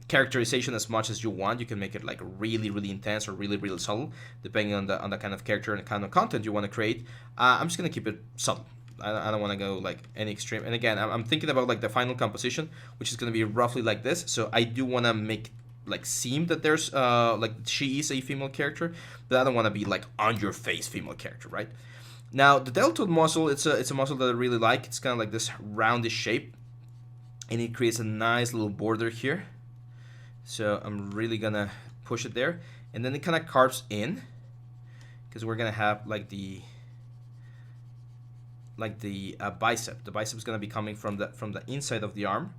Speaker 1: characterization as much as you want. You can make it like really intense or really subtle, depending on the kind of character and the kind of content you want to create. I'm just gonna keep it subtle. I don't want to go like any extreme. And again, I'm thinking about like the final composition, which is gonna be roughly like this. So I do want to make like seem that there's like she is a female character, but I don't want to be like on your face female character, right? Now the deltoid muscle, it's a muscle that I really like. It's kind of like this roundish shape, and it creates a nice little border here. So I'm really gonna push it there, and then it kind of carves in, because we're gonna have like the bicep. The bicep is gonna be coming from the inside of the arm,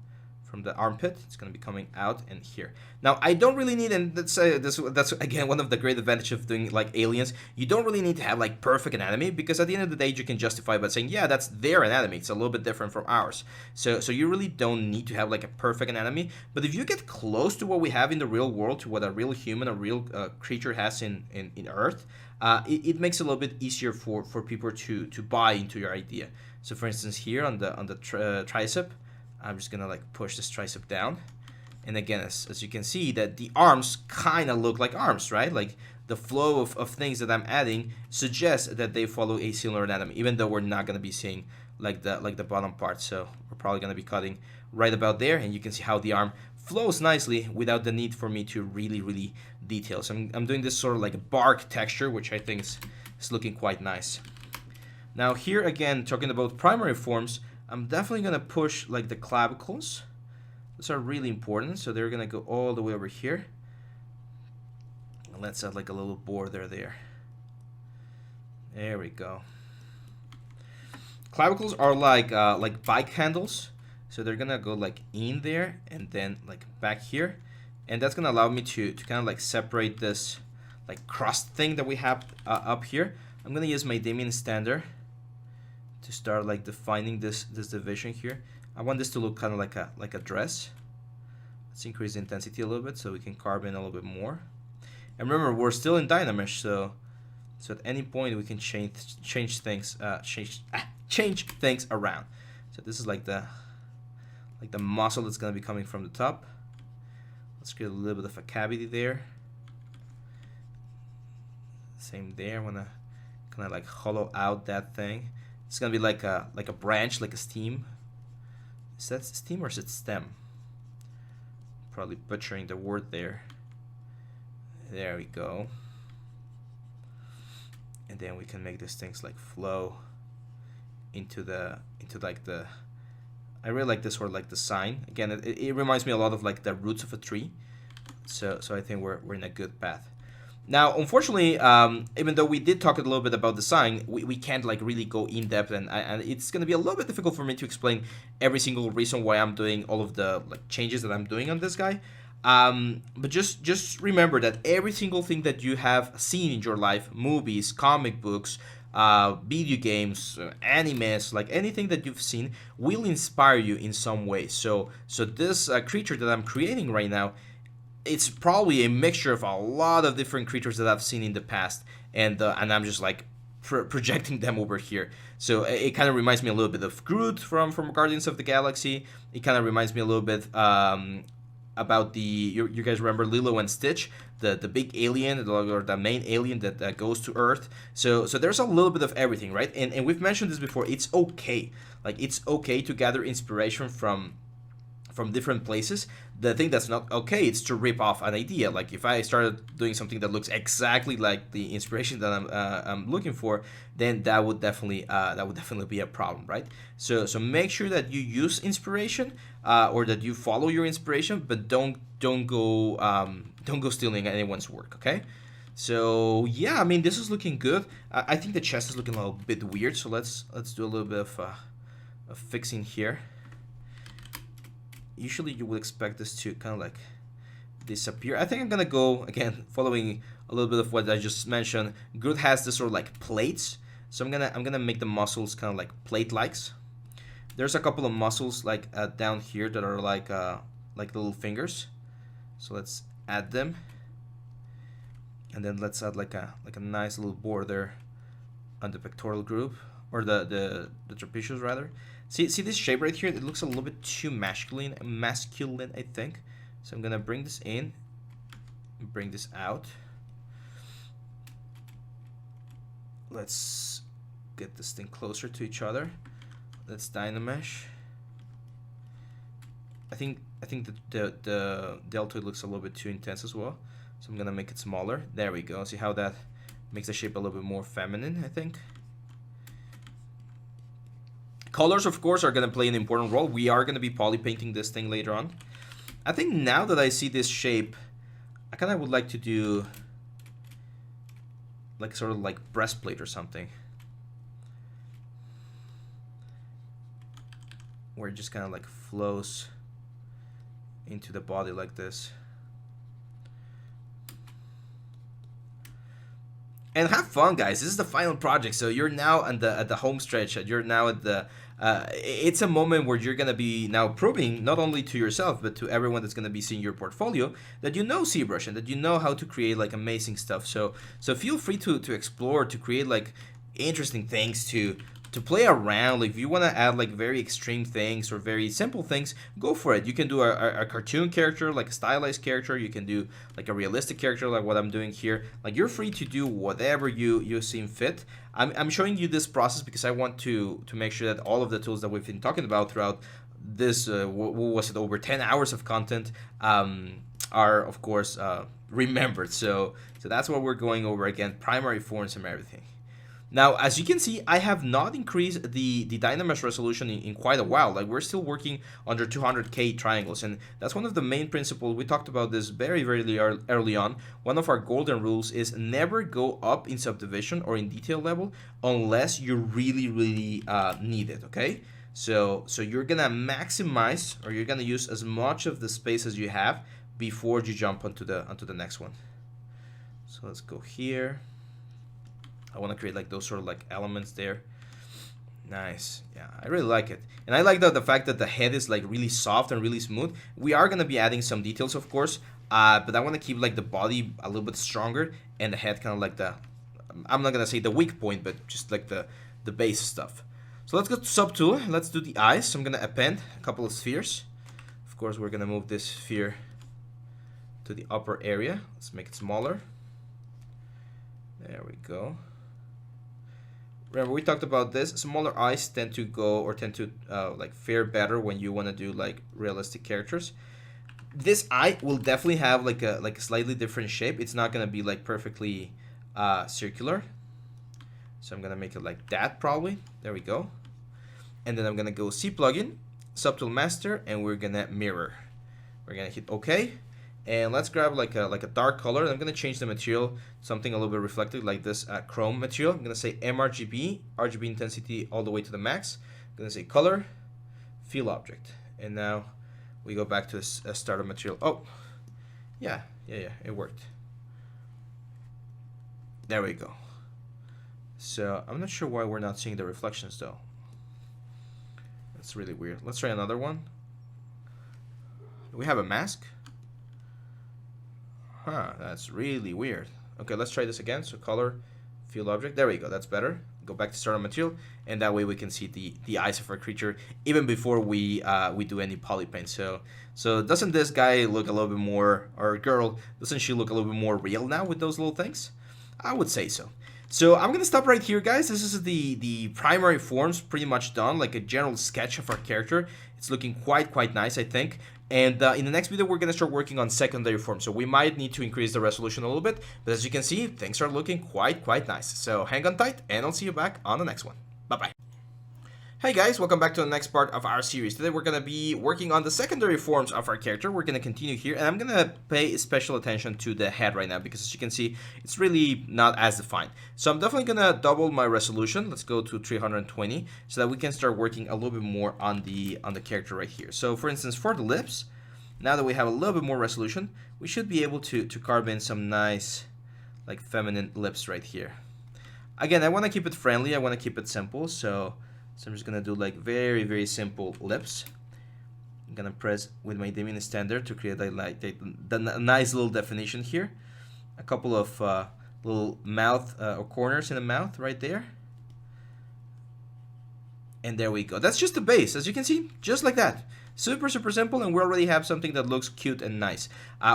Speaker 1: from the armpit. It's going to be coming out and here. Now, I don't really need, and that's again one of the great advantages of doing like aliens. You don't really need to have like perfect anatomy, because at the end of the day, you can justify by saying, yeah, that's their anatomy. It's a little bit different from ours. So you really don't need to have like a perfect anatomy. But if you get close to what we have in the real world, to what a real human, a real creature has in Earth, it makes it a little bit easier for people to buy into your idea. So for instance, here on the tricep, I'm just gonna like push this tricep down, and again, as you can see, that the arms kind of look like arms, right? Like the flow of things that I'm adding suggests that they follow a similar anatomy, even though we're not gonna be seeing like the bottom part. So we're probably gonna be cutting right about there, and you can see how the arm flows nicely without the need for me to really detail. So I'm doing this sort of like bark texture, which I think is looking quite nice. Now here again, talking about primary forms, I'm definitely going to push like the clavicles. Those are really important, so they're going to go all the way over here. And let's add like a little border there. There we go. Clavicles are like bike handles, so they're going to go like in there and then like back here. And that's going to allow me to kind of like separate this like crust thing that we have up here. I'm going to use my Damien Standard to start like defining this division here. I want this to look kind of like a dress. Let's increase the intensity a little bit so we can carve in a little bit more. And remember, we're still in Dynamesh, so at any point we can change things around. So this is like the muscle that's gonna be coming from the top. Let's create a little bit of a cavity there. Same there. I wanna kind of like hollow out that thing. It's gonna be like a branch, like a stem. Is that stem or is it stem? Probably butchering the word there. There we go. And then we can make these things like flow into like the. I really like this sort of like the sign. Again, it reminds me a lot of like the roots of a tree. So I think we're in a good path. Now, unfortunately, even though we did talk a little bit about design, we can't like really go in depth, and it's going to be a little bit difficult for me to explain every single reason why I'm doing all of the like changes that I'm doing on this guy. But just remember that every single thing that you have seen in your life, movies, comic books, video games, animes, like anything that you've seen, will inspire you in some way. So this creature that I'm creating right now, it's probably a mixture of a lot of different creatures that I've seen in the past, and I'm just like projecting them over here. So it kind of reminds me a little bit of Groot from Guardians of the Galaxy. It kind of reminds me a little bit about you guys remember Lilo and Stitch, the big alien, or the main alien that goes to Earth. So there's a little bit of everything, right? And we've mentioned this before. It's okay. Like, it's okay to gather inspiration from different places. The thing that's not okay is to rip off an idea. Like, if I started doing something that looks exactly like the inspiration that I'm looking for, then that would definitely be a problem, right? So make sure that you use inspiration, or that you follow your inspiration, but don't go stealing anyone's work, okay? So yeah, I mean, this is looking good. I think the chest is looking a little bit weird, so let's do a little bit of fixing here. Usually you would expect this to kind of like disappear. I think I'm gonna go again following a little bit of what I just mentioned. Groot has this sort of like plates, so I'm gonna make the muscles kind of like plate-likes. There's a couple of muscles like down here that are like little fingers, so let's add them, and then let's add like a nice little border on the pectoral group, or the trapezius rather. See this shape right here? It looks a little bit too masculine, I think. So I'm gonna bring this in, bring this out. Let's get this thing closer to each other. Let's Dynamesh. I think the deltoid looks a little bit too intense as well. So I'm gonna make it smaller. There we go. See how that makes the shape a little bit more feminine, I think. Colors, of course, are going to play an important role. We are going to be poly painting this thing later on. I think now that I see this shape, I kind of would like to do like sort of like breastplate or something, where it just kind of like flows into the body like this. And have fun, guys. This is the final project, so you're now at the home stretch. You're now at the it's a moment where you're gonna be now proving not only to yourself but to everyone that's gonna be seeing your portfolio that you know Zbrush and that you know how to create like amazing stuff. So feel free to explore, to create like interesting things, to play around. Like if you want to add like very extreme things or very simple things, go for it. You can do a cartoon character, like a stylized character. You can do like a realistic character, like what I'm doing here. Like you're free to do whatever you seem fit. I'm showing you this process because I want to make sure that all of the tools that we've been talking about throughout this what was it, over 10 hours of content, are of course remembered. So that's what we're going over again, primary forms and everything. Now, as you can see, I have not increased the Dynamesh resolution in quite a while. Like we're still working under 200K triangles, and that's one of the main principles. We talked about this very early on. One of our golden rules is never go up in subdivision or in detail level unless you really need it. Okay, so you're gonna maximize, or you're gonna use as much of the space as you have before you jump onto the next one. So let's go here. I want to create like those sort of like elements there. Nice. Yeah, I really like it. And I like the fact that the head is like really soft and really smooth. We are going to be adding some details, of course, but I want to keep like the body a little bit stronger and the head kind of like the, I'm not going to say the weak point, but just like the base stuff. So let's go to subtool. Let's do the eyes. So I'm going to append a couple of spheres. Of course, we're going to move this sphere to the upper area. Let's make it smaller. There we go. Remember, we talked about this. Smaller eyes tend to like fare better when you want to do like realistic characters. This eye will definitely have like a slightly different shape. It's not gonna be like perfectly circular. So I'm gonna make it like that probably. There we go. And then I'm gonna go C plugin, subtool master, and we're gonna mirror. We're gonna hit OK. And let's grab like a dark color. I'm gonna change the material, something a little bit reflective, like this chrome material. I'm gonna say mRGB, RGB intensity all the way to the max. I'm gonna say color, fill object, and now we go back to this starter material. Oh, yeah, it worked. There we go. So I'm not sure why we're not seeing the reflections though. That's really weird. Let's try another one. Do we have a mask? Huh, that's really weird. Okay, let's try this again. So color, field object. There we go. That's better. Go back to starter material, and that way we can see the eyes of our creature even before we do any poly paint. So doesn't this guy look a little bit more, or girl, doesn't she look a little bit more real now with those little things? I would say so. So I'm gonna stop right here, guys. This is the primary forms pretty much done, like a general sketch of our character. It's looking quite nice, I think. And in the next video, we're gonna start working on secondary forms. So we might need to increase the resolution a little bit, but as you can see, things are looking quite nice. So hang on tight, and I'll see you back on the next one. Bye-bye. Hey guys, welcome back to the next part of our series. Today we're going to be working on the secondary forms of our character. We're going to continue here, and I'm going to pay special attention to the head right now because as you can see, it's really not as defined. So I'm definitely going to double my resolution. Let's go to 320 so that we can start working a little bit more on the character right here. So for instance, for the lips, now that we have a little bit more resolution, we should be able to carve in some nice like feminine lips right here. Again, I want to keep it friendly. I want to keep it simple. So I'm just gonna do like very simple lips. I'm gonna press with my Udemy standard to create like the nice little definition here. A couple of little mouth or corners in the mouth right there. And there we go. That's just the base, as you can see, just like that. Super simple, and we already have something that looks cute and nice.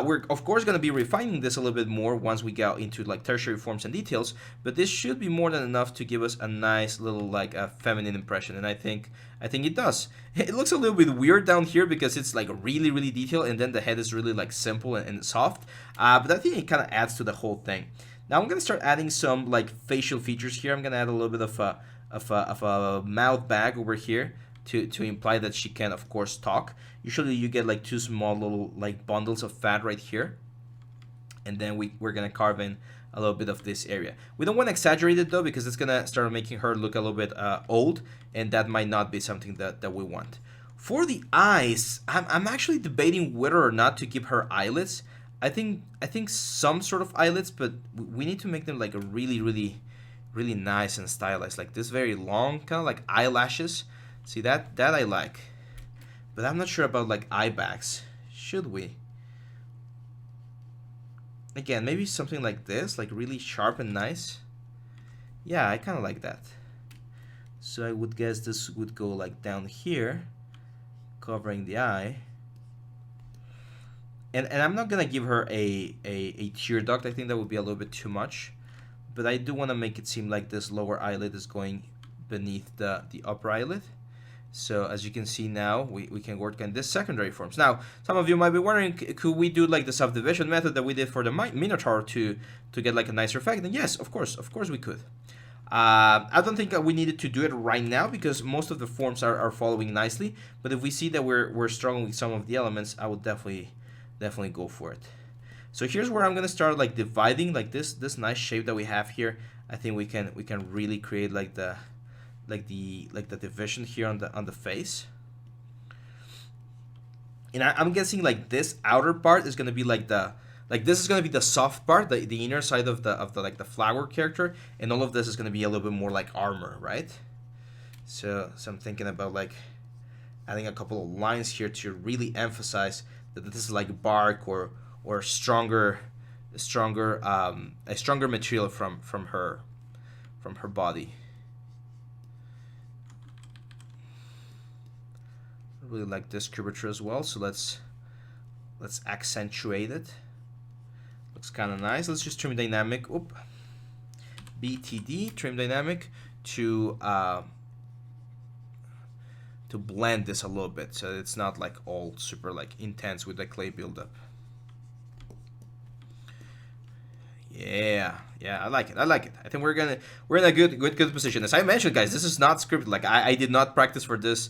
Speaker 1: We're of course going to be refining this a little bit more once we go into like tertiary forms and details, but this should be more than enough to give us a nice little like a feminine impression, and I think it does. It looks a little bit weird down here because it's like really detailed, and then the head is really like simple and soft, but I think it kind of adds to the whole thing. Now I'm going to start adding some like facial features here. I'm going to add a little bit of a mouth bag over here to imply that she can of course talk. Usually you get like two small little like bundles of fat right here, and then we're gonna carve in a little bit of this area. We don't want to exaggerate it though, because it's gonna start making her look a little bit old, and that might not be something that we want. For the eyes, I'm actually debating whether or not to give her eyelids. I think some sort of eyelids, but we need to make them like a really nice and stylized, like this very long kind of like eyelashes. See, that I like, but I'm not sure about like eye bags. Should we? Again, maybe something like this, like really sharp and nice. Yeah, I kind of like that. So I would guess this would go like down here, covering the eye. And I'm not gonna give her a tear duct. I think that would be a little bit too much. But I do want to make it seem like this lower eyelid is going beneath the upper eyelid. So as you can see now, we can work on this secondary forms. Now, some of you might be wondering, could we do like the subdivision method that we did for the Minotaur to get like a nicer effect? And yes, of course we could. I don't think we needed to do it right now because most of the forms are following nicely. But if we see that we're struggling with some of the elements, I would definitely go for it. So here's where I'm gonna start like dividing like this nice shape that we have here. I think we can really create like the division here on the face. And I'm guessing like this outer part is gonna be like this is gonna be the soft part, the inner side of the like the flower character, and all of this is gonna be a little bit more like armor, right? So I'm thinking about like adding a couple of lines here to really emphasize that this is like bark or a stronger material from her body. I really like this curvature as well, so let's accentuate it. Looks kind of nice. Let's just trim dynamic. BTD trim dynamic to blend this a little bit, so it's not like all super like intense with the clay buildup. Yeah, I like it. I think we're in a good position. As I mentioned, guys, this is not scripted. Like I did not practice for this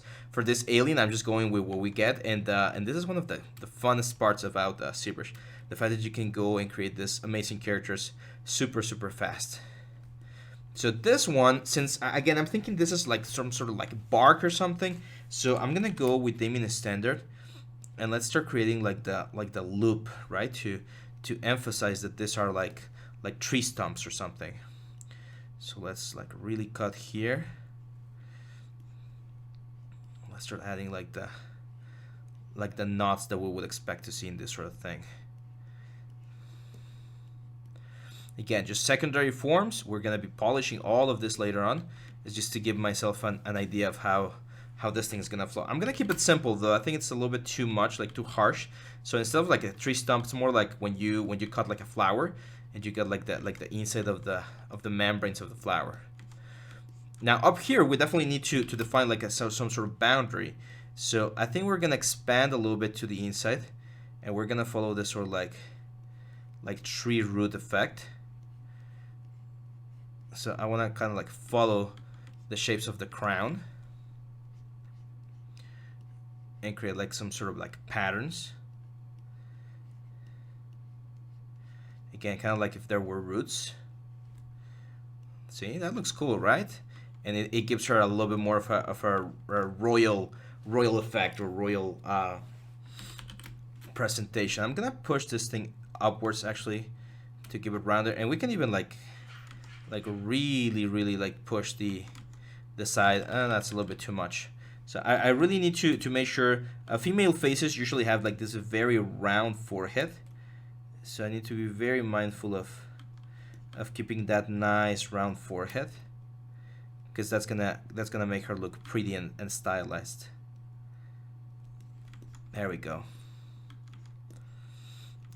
Speaker 1: alien. I'm just going with what we get, and this is one of the funnest parts about Zbrush, the fact that you can go and create this amazing characters super fast. So this one, since again I'm thinking this is like some sort of like bark or something, so I'm gonna go with Damien Standard, and let's start creating like the loop, right, to emphasize that these are like tree stumps or something. So let's like really cut here. Let's start adding like the knots that we would expect to see in this sort of thing. Again, just secondary forms. We're gonna be polishing all of this later on. It's just to give myself an idea of how this thing is gonna flow. I'm gonna keep it simple though. I think it's a little bit too much, like too harsh. So instead of like a tree stump, it's more like when you cut like a flower, and you get like the inside of the membranes of the flower. Now up here, we definitely need to define like some sort of boundary. So I think we're gonna expand a little bit to the inside, and we're gonna follow this sort of like tree root effect. So I want to kind of like follow the shapes of the crown and create like some sort of like patterns. Again, kind of like if there were roots. See, that looks cool, right? And it gives her a little bit more of a royal effect or royal presentation. I'm gonna push this thing upwards actually to give it rounder, and we can even like really like push the side. That's a little bit too much. So I really need to make sure female faces usually have like this very round forehead. So I need to be very mindful of keeping that nice round forehead, because that's gonna make her look pretty and stylized. There we go.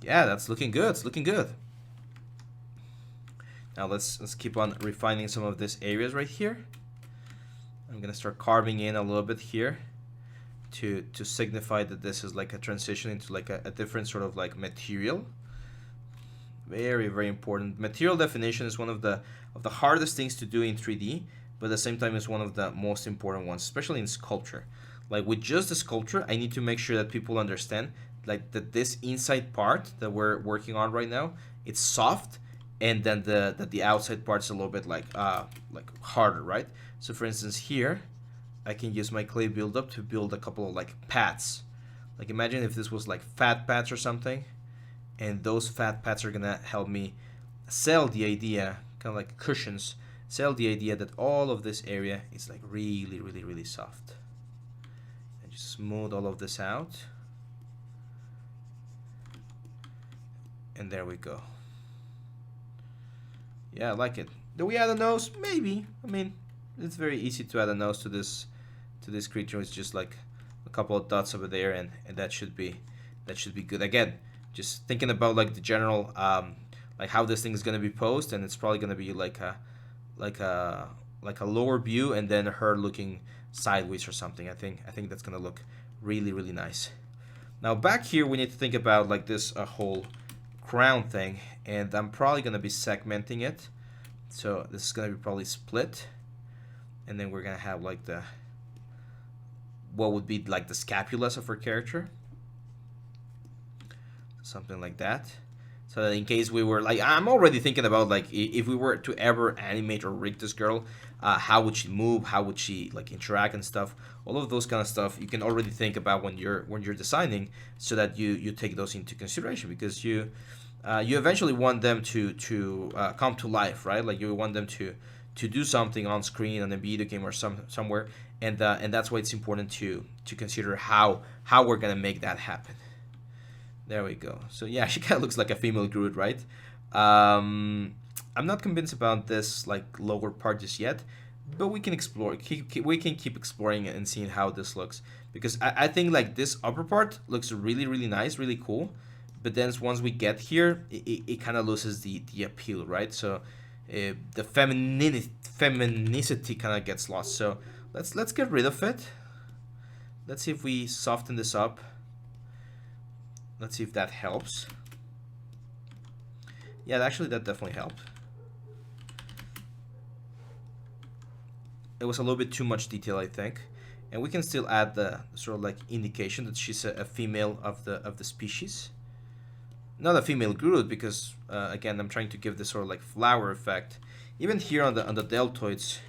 Speaker 1: Yeah, that's looking good. It's looking good. Now let's keep on refining some of these areas right here. I'm gonna start carving in a little bit here to signify that this is like a transition into like a different sort of like material. Very important. Material definition is one of the hardest things to do in 3D, but at the same time is one of the most important ones, especially in sculpture. Like with just the sculpture, I need to make sure that people understand like that this inside part that we're working on right now, it's soft, and then the outside part's a little bit like harder, right? So for instance here, I can use my clay buildup to build a couple of like pads. Like imagine if this was like fat pads or something, and those fat pads are gonna help me sell the idea, kind of like cushions, sell the idea that all of this area is like really, really, really soft. And just smooth all of this out. And there we go. Yeah, I like it. Do we add a nose? Maybe. I mean, it's very easy to add a nose to this creature. It's just like a couple of dots over there, and that should be good. Again, just thinking about like the general like how this thing is gonna be posed, and it's probably gonna be like a lower view, and then her looking sideways or something. I think that's gonna look really, really nice. Now back here, we need to think about like this whole crown thing, and I'm probably gonna be segmenting it. So this is gonna be probably split, and then we're gonna have like what would be like the scapulas of her character, something like that. So that in case we were like, I'm already thinking about like if we were to ever animate or rig this girl, how would she move, how would she like interact and stuff. All of those kind of stuff you can already think about when you're designing, so that you take those into consideration, because you eventually want them to come to life, right? Like you want them to do something on screen on a video game or somewhere, and that's why it's important to consider how we're gonna make that happen. There we go. So yeah, she kind of looks like a female Groot, right? I'm not convinced about this like lower part just yet, but we can explore. We can keep exploring and seeing how this looks, because I think like this upper part looks really, really nice, really cool. But then once we get here, it kind of loses the appeal, right? So the femininity kind of gets lost. So let's get rid of it. Let's see if we soften this up. Let's see if that helps. Yeah, actually that definitely helped. It was a little bit too much detail, I think. And we can still add the sort of like indication that she's a female of the species. Not a female Groot, because again, I'm trying to give this sort of like flower effect. Even here on the deltoids,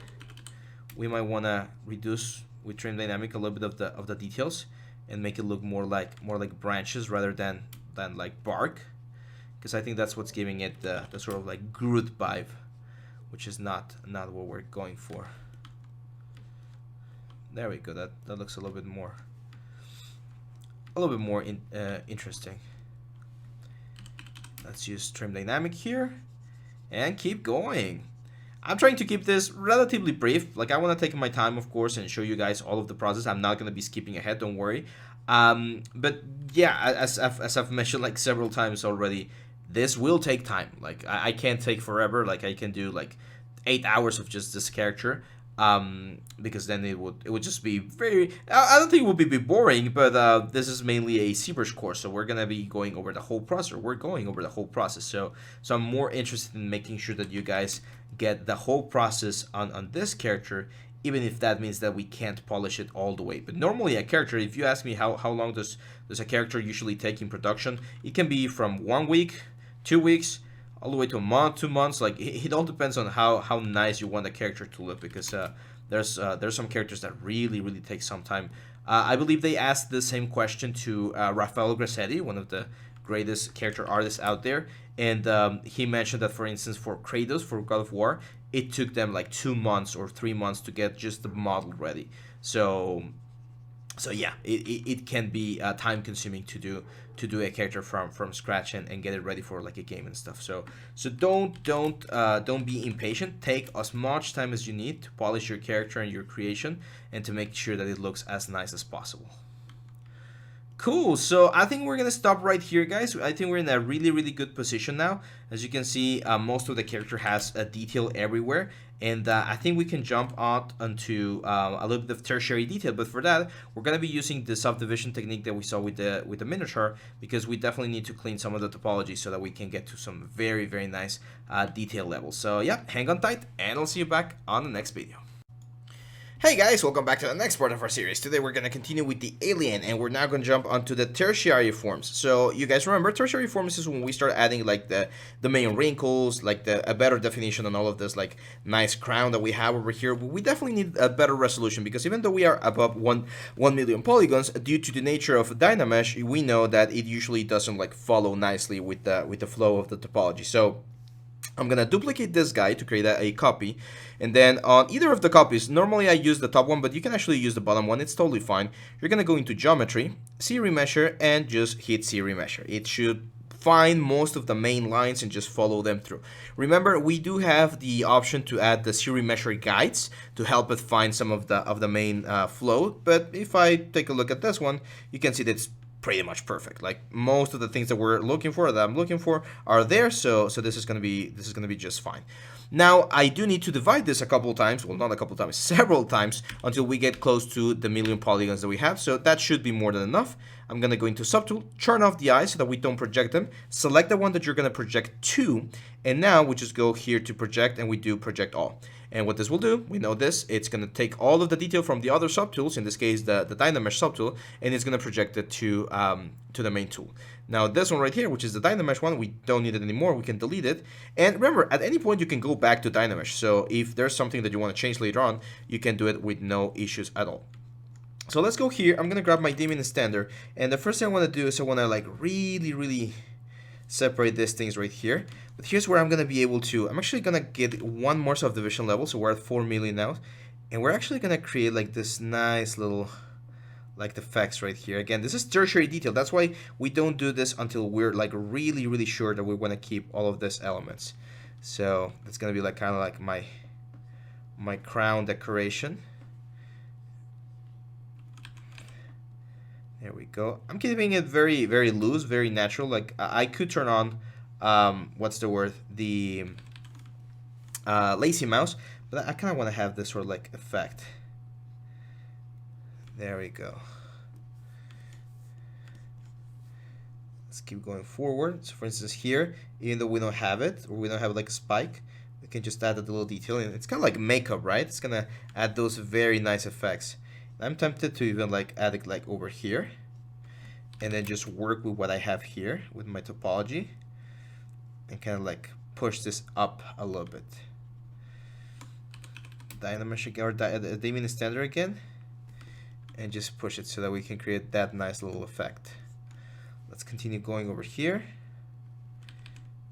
Speaker 1: we might want to reduce with trim dynamic a little bit of the details, and make it look more like branches rather than like bark, because I think that's what's giving it the sort of like Groot vibe, which is not what we're going for. There we go. That looks a little bit more interesting. Let's use trim dynamic here and keep going. I'm trying to keep this relatively brief. Like I want to take my time, of course, and show you guys all of the process. I'm not going to be skipping ahead, don't worry. But yeah, as I've mentioned like several times already, this will take time. Like I can't take forever. Like I can do like 8 hours of just this character. Because then it would just be very, I don't think it would be boring, but this is mainly a Zbrush course, so we're gonna be going over the whole process. We're going over the whole process, so I'm more interested in making sure that you guys get the whole process on this character, even if that means that we can't polish it all the way. But normally a character, if you ask me how long does a character usually take in production, it can be from 1 week, 2 weeks, all the way to a month, 2 months. Like it all depends on how nice you want the character to look, because there's some characters that really take some time. I believe they asked the same question to Raffaello Grassetti, one of the greatest character artists out there, and he mentioned that, for instance, for Kratos, for God of War, it took them like 2 months or 3 months to get just the model ready. So yeah, it can be time consuming to do a character from scratch and get it ready for like a game and stuff. So don't be impatient. Take as much time as you need to polish your character and your creation, and to make sure that it looks as nice as possible. Cool, so I think we're gonna stop right here, guys. I think we're in a really good position now. As you can see, most of the character has a detail everywhere, and I think we can jump out onto a little bit of tertiary detail. But for that, we're gonna be using the subdivision technique that we saw with the miniature, because we definitely need to clean some of the topology so that we can get to some very nice detail levels. So yeah, hang on tight, and I'll see you back on the next video. Hey guys, welcome back to the next part of our series. Today we're going to continue with the alien, and we're now going to jump onto the tertiary forms. So you guys remember, tertiary forms is when we start adding like the main wrinkles, like a better definition on all of this like nice crown that we have over here. We definitely need a better resolution, because even though we are above 1 million polygons, due to the nature of Dynamesh, we know that it usually doesn't like follow nicely with the flow of the topology. So I'm gonna duplicate this guy to create a copy, and then on either of the copies, normally I use the top one, but you can actually use the bottom one, it's totally fine. You're gonna go into geometry, series measure, and just hit series measure. It should find most of the main lines and just follow them through. Remember, we do have the option to add the series measure guides to help it find some of the main flow, but if I take a look at this one, you can see that it's pretty much perfect. Like most of the things that we're looking for, that I'm looking for, are there. So this is gonna be just fine. Now I do need to divide this a couple times. Well, not a couple times, several times, until we get close to the million polygons that we have. So that should be more than enough. I'm gonna go into subtool, turn off the eyes so that we don't project them. Select the one that you're gonna project to, and now we just go here to project, and we do project all. And what this will do, we know this, it's going to take all of the detail from the other subtools, in this case the Dynamesh subtool, and it's going to project it to the main tool. Now this one right here, which is the Dynamesh one, we don't need it anymore, we can delete it. And remember, at any point you can go back to Dynamesh, so if there's something that you want to change later on, you can do it with no issues at all. So let's go here, I'm going to grab my dimming standard, and the first thing I want to do is I want to like really separate these things right here. But here's where I'm going to be able to, I'm actually going to get one more subdivision level, so we're at 4 million now, and we're actually going to create like this nice little like effects right here. Again, this is tertiary detail, that's why we don't do this until we're like really sure that we want to keep all of these elements. So it's going to be like kind of like my crown decoration. There we go. I'm keeping it very loose, very natural. Like I could turn on what's the word, the lazy mouse, but I kind of want to have this sort of like effect. There we go. Let's keep going forward. So for instance here, even though we don't have it, or we don't have like a spike, we can just add a little detail, and it's kind of like makeup, right? It's gonna add those very nice effects. I'm tempted to even like add it like over here, and then just work with what I have here with my topology, and kind of like push this up a little bit. Dynamesh again, or dimming standard again, and just push it so that we can create that nice little effect. Let's continue going over here.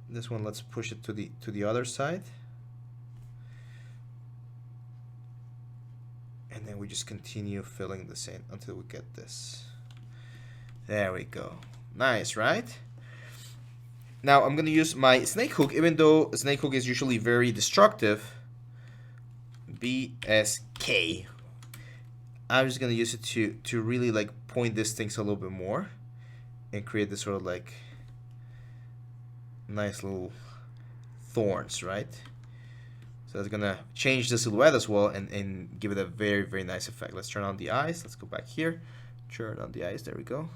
Speaker 1: This one, let's push it to the other side. And then we just continue filling this in until we get this. There we go. Nice, right? Now I'm gonna use my snake hook, even though snake hook is usually very destructive. BSK. I'm just gonna use it to really like point these things a little bit more and create this sort of like nice little thorns, right? So it's gonna change the silhouette as well, and give it a very nice effect. Let's turn on the eyes. Let's go back here. Turn on the eyes. There we go.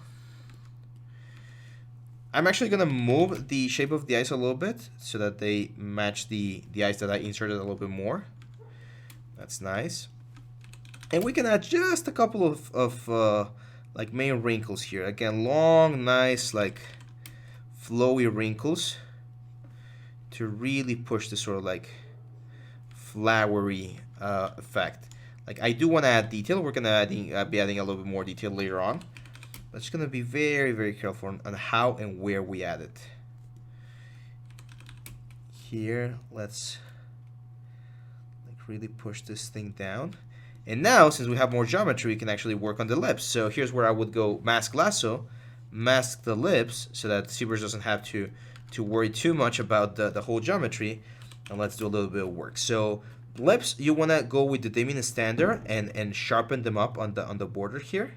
Speaker 1: I'm actually gonna move the shape of the eyes a little bit so that they match the eyes that I inserted a little bit more. That's nice. And we can add just a couple of like main wrinkles here. Again, long, nice, like flowy wrinkles to really push this sort of like flowery effect. Like I do want to add detail. We're gonna be adding a little bit more detail later on. But just gonna be very careful on how and where we add it. Here, let's like really push this thing down. And now, since we have more geometry, we can actually work on the lips. So here's where I would go mask lasso, mask the lips, so that Zbrush doesn't have to worry too much about the whole geometry. And let's do a little bit of work. So lips, you want to go with the dimming standard and sharpen them up on the border here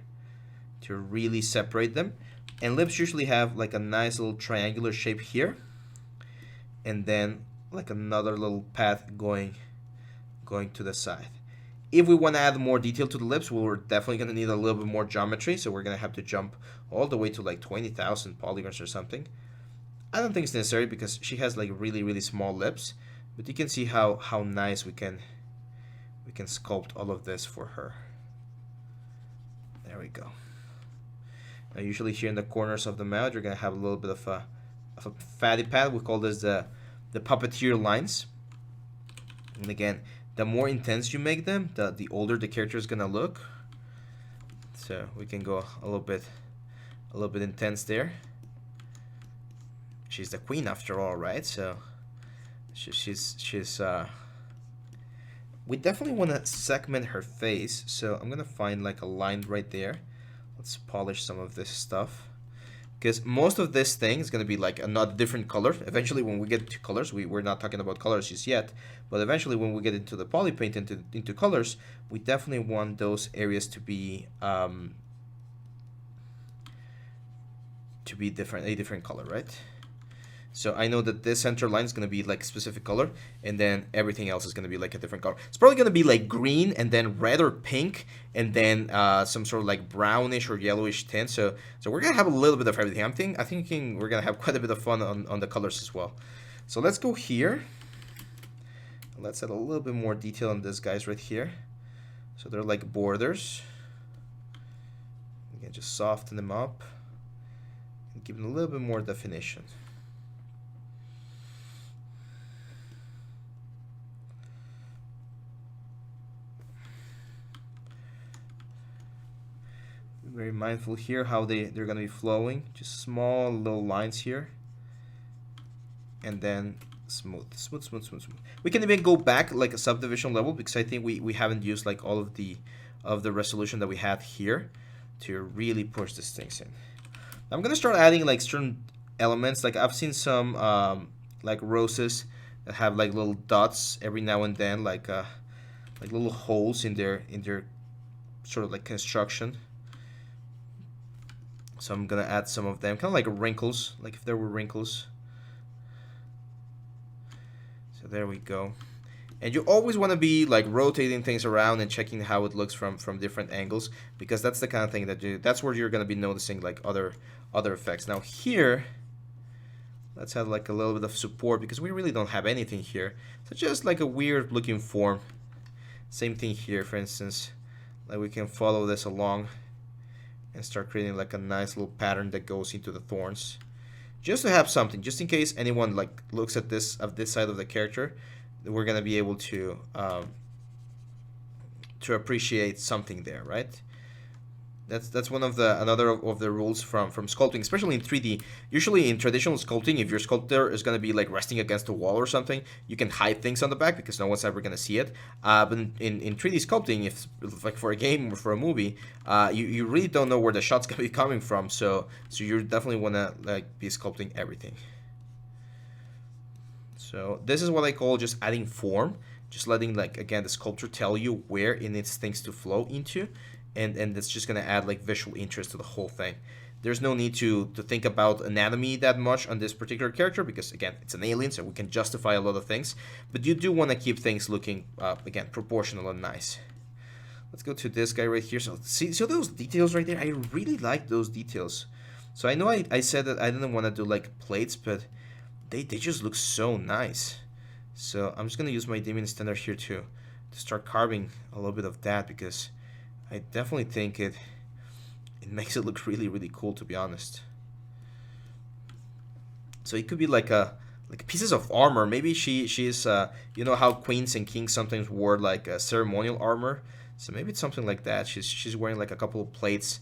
Speaker 1: to really separate them. And lips usually have like a nice little triangular shape here, and then like another little path going to the side. If we want to add more detail to the lips, we're definitely going to need a little bit more geometry, so we're going to have to jump all the way to like 20,000 polygons or something. I don't think it's necessary because she has like really small lips, but you can see how nice we can we can sculpt all of this for her. There we go. Now usually here in the corners of the mouth, you're gonna have a little bit of a fatty pad. We call this the puppeteer lines. And again, the more intense you make them, the older the character is gonna look. So we can go a little bit intense there. She's the queen after all, right? So she's we definitely want to segment her face. So I'm gonna find like a line right there. Let's polish some of this stuff, because most of this thing is gonna be like a different color. Eventually, when we get to colors, we're not talking about colors just yet, but eventually when we get into the poly paint into colors, we definitely want those areas to be different, a different color, right? So I know that this center line is going to be like a specific color, and then everything else is going to be like a different color. It's probably going to be like green, and then red or pink, and then some sort of like brownish or yellowish tint. So we're going to have a little bit of everything. I'm thinking we're going to have quite a bit of fun on the colors as well. So let's go here. Let's add a little bit more detail on these guys right here. So they're like borders. We can just soften them up and give them a little bit more definition. Very mindful here how they're going to be flowing. Just small little lines here. And then smooth. We can even go back like a subdivision level, because I think we haven't used like all of the resolution that we had here to really push these things in. I'm going to start adding like certain elements. Like I've seen some like roses that have like little dots every now and then, like little holes in their sort of like construction. So I'm gonna add some of them, kind of like wrinkles, like if there were wrinkles. So there we go. And you always want to be like rotating things around and checking how it looks from different angles, because that's the kind of thing that's where you're gonna be noticing like other effects. Now here, let's add like a little bit of support, because we really don't have anything here. So just like a weird looking form. Same thing here, for instance. Like we can follow this along and start creating like a nice little pattern that goes into the thorns, just to have something, just in case anyone like looks at this side of the character, we're gonna be able to appreciate something there, right? That's another of the rules from sculpting, especially in 3D. Usually in traditional sculpting, if your sculptor is gonna be like resting against a wall or something, you can hide things on the back because no one's ever gonna see it. But in 3D sculpting, if like for a game or for a movie, you really don't know where the shot's gonna be coming from. So you definitely wanna like be sculpting everything. So this is what I call just adding form, just letting like again the sculptor tell you where it needs things to flow into. And it's just going to add like visual interest to the whole thing. There's no need to think about anatomy that much on this particular character, because again, it's an alien, so we can justify a lot of things. But you do want to keep things looking, again, proportional and nice. Let's go to this guy right here. So see those details right there? I really like those details. So I know I said that I didn't want to do like plates, but they just look so nice. So I'm just going to use my Damien standard here to start carving a little bit of that, because I definitely think it makes it look really, really cool, to be honest. So it could be like pieces of armor. Maybe she's you know how queens and kings sometimes wore like a ceremonial armor. So maybe it's something like that. She's wearing like a couple of plates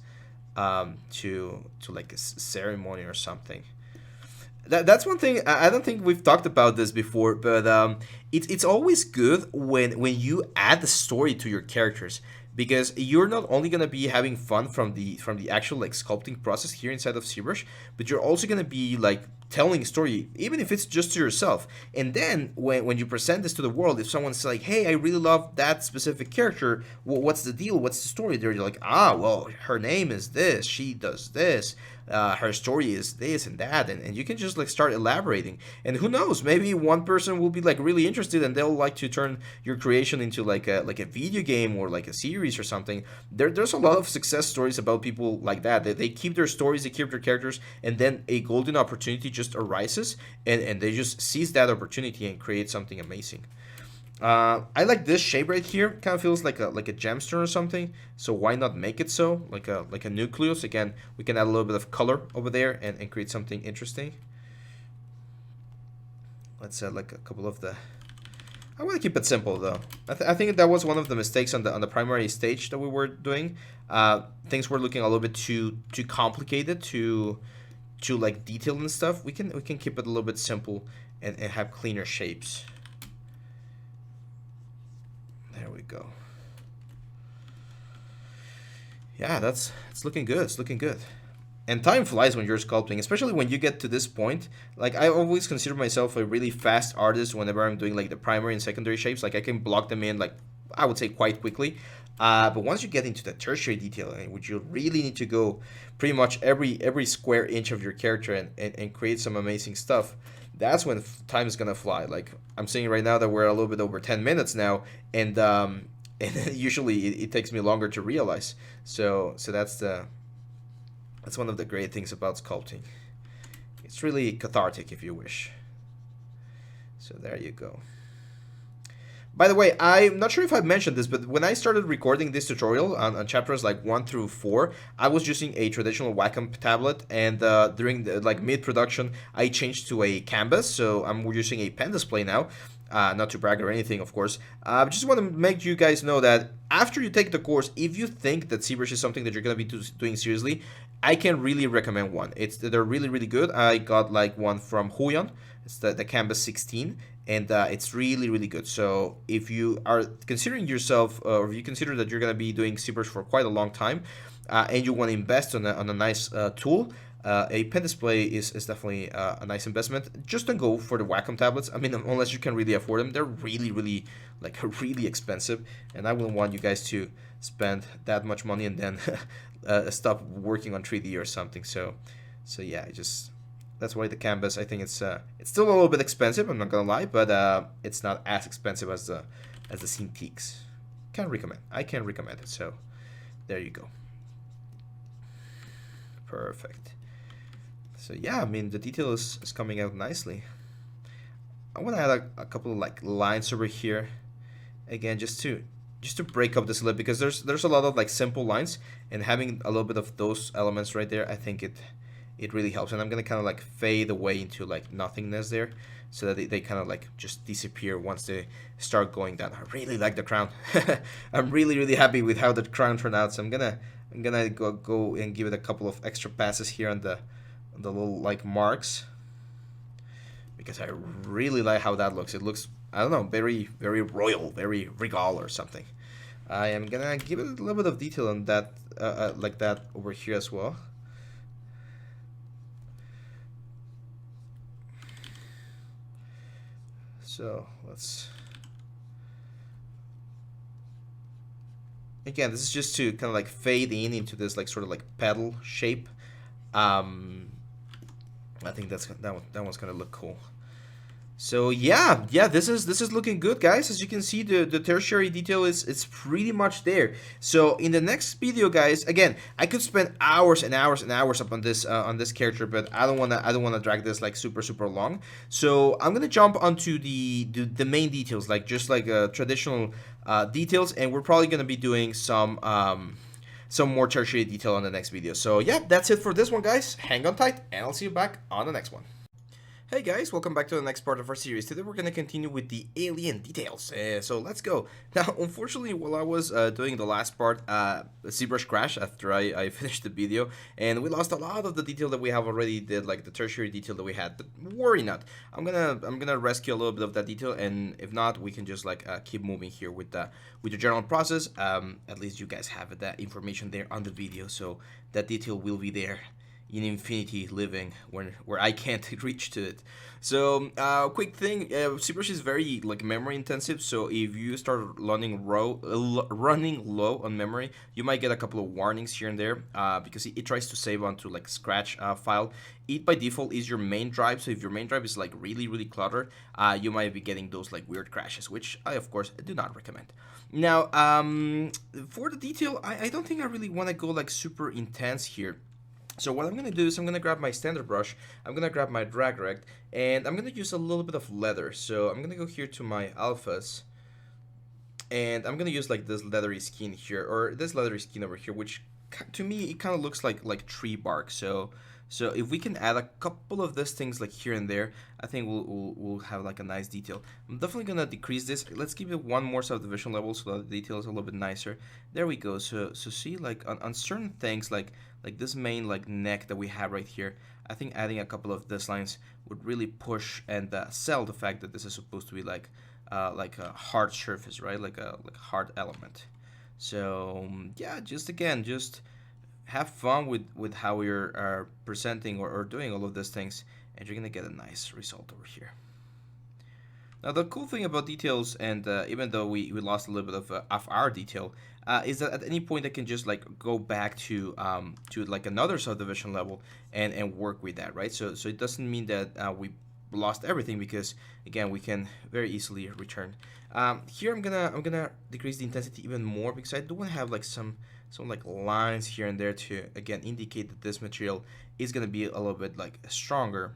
Speaker 1: to like a ceremony or something. That's one thing. I don't think we've talked about this before, but it's always good when you add the story to your characters, because you're not only gonna be having fun from the actual like sculpting process here inside of Zbrush, but you're also gonna be like telling a story, even if it's just to yourself. And then when you present this to the world, if someone's like, hey, I really love that specific character, what's the deal, what's the story there, you're like, well, her name is this, she does this, her story is this and that, and you can just like start elaborating. And who knows, maybe one person will be like really interested and they'll like to turn your creation into like a video game or like a series or something. There's a lot of success stories about people like that. They keep their stories, they keep their characters, and then a golden opportunity just arises, and they just seize that opportunity and create something amazing. I like this shape right here. Kind of feels like a gemstone or something. So why not make it so, like a nucleus? Again, we can add a little bit of color over there and create something interesting. Let's add like a couple of the. I want to keep it simple though. I think that was one of the mistakes on the primary stage that we were doing. Things were looking a little bit too complicated, too like detailed and stuff. We can keep it a little bit simple and have cleaner shapes. There we go. Yeah, it's looking good. It's looking good. And time flies when you're sculpting, especially when you get to this point. Like, I always consider myself a really fast artist whenever I'm doing like the primary and secondary shapes. Like, I can block them in, like, I would say quite quickly. But once you get into the tertiary detailing, which you really need to go pretty much every square inch of your character and create some amazing stuff, that's when time is gonna fly. Like, I'm seeing right now that we're a little bit over 10 minutes now, and usually it takes me longer to realize. So that's one of the great things about sculpting. It's really cathartic, if you wish. So there you go. By the way, I'm not sure if I've mentioned this, but when I started recording this tutorial on chapters like 1 through 4, I was using a traditional Wacom tablet, and during the mid-production, I changed to a canvas, so I'm using a pen display now. Not to brag or anything, of course. I just want to make you guys know that after you take the course, if you think that Zbrush is something that you're going to be doing seriously, I can really recommend one. They're really, really good. I got like one from Huion. It's the Canvas 16, and it's really, really good. So if you are considering yourself, or if you consider that you're going to be doing Zbrush for quite a long time, and you want to invest on a nice tool, a pen display is definitely a nice investment. Just don't go for the Wacom tablets. I mean, unless you can really afford them, they're really, really really expensive, and I wouldn't want you guys to spend that much money and then stop working on 3D or something. So yeah, that's why the canvas, I think it's still a little bit expensive. I'm not gonna lie, but it's not as expensive as the Cintiqs. I can recommend it. So there you go. Perfect. So yeah, I mean, the detail is coming out nicely. I want to add a couple of like lines over here, again, just to break up this lip, because there's a lot of like simple lines, and having a little bit of those elements right there, I think it really helps. And I'm gonna kind of like fade away into like nothingness there, so that they kind of like just disappear once they start going down. I really like the crown. I'm really happy with how the crown turned out. So I'm gonna go and give it a couple of extra passes here on the little like marks, because I really like how that looks. It looks, I don't know, very royal, very regal or something. I am gonna give it a little bit of detail on that, like that over here as well. So let's, again, this is just to kind of like fade in into this like sort of like petal shape. I think that one's gonna look cool. So yeah, this is looking good, guys. As you can see, the tertiary detail is pretty much there. So in the next video, guys, again, I could spend hours and hours and hours up on this character, but I don't wanna drag this like super long. So I'm gonna jump onto the main details, like just like traditional details, and we're probably gonna be doing some more tertiary detail on the next video. So yeah, that's it for this one, guys. Hang on tight, and I'll see you back on the next one. Hey guys, welcome back to the next part of our series. Today we're going to continue with the alien details, so let's go. Now, unfortunately, while I was doing the last part, Zbrush crashed after I finished the video, and we lost a lot of the detail that we have already did, like the tertiary detail that we had, but worry not. I'm gonna rescue a little bit of that detail, and if not, we can just like keep moving here with the general process. At least you guys have that information there on the video, so that detail will be there in infinity living where I can't reach to it. So quick thing, Zbrush is very like memory intensive, so if you start running low on memory, you might get a couple of warnings here and there, because it tries to save onto like Scratch file. It by default is your main drive, so if your main drive is like really cluttered, you might be getting those like weird crashes, which I of course do not recommend. Now for the detail, I don't think I really want to go like super intense here. So what I'm going to do is I'm going to grab my standard brush, I'm going to grab my drag rect, and I'm going to use a little bit of leather. So I'm going to go here to my alphas, And I'm gonna use like this leathery skin here, or this leathery skin over here, which to me it kind of looks like tree bark. So if we can add a couple of these things like here and there, I think we'll have like a nice detail. I'm definitely gonna decrease this. Let's give it one more subdivision level so that the detail is a little bit nicer. There we go. So see, like on certain things like this main like neck that we have right here, I think adding a couple of these lines would really push and sell the fact that this is supposed to be like a hard surface, right? Like a hard element. So yeah, just again, just have fun with how you're presenting or doing all of these things, and you're gonna get a nice result over here. Now the cool thing about details, and even though we lost a little bit of our detail, is that at any point I can just like go back to like another subdivision level and work with that, right? So it doesn't mean that we lost everything, because again we can very easily return. Here I'm gonna decrease the intensity even more, because I do want to have like some like lines here and there to again indicate that this material is gonna be a little bit like stronger,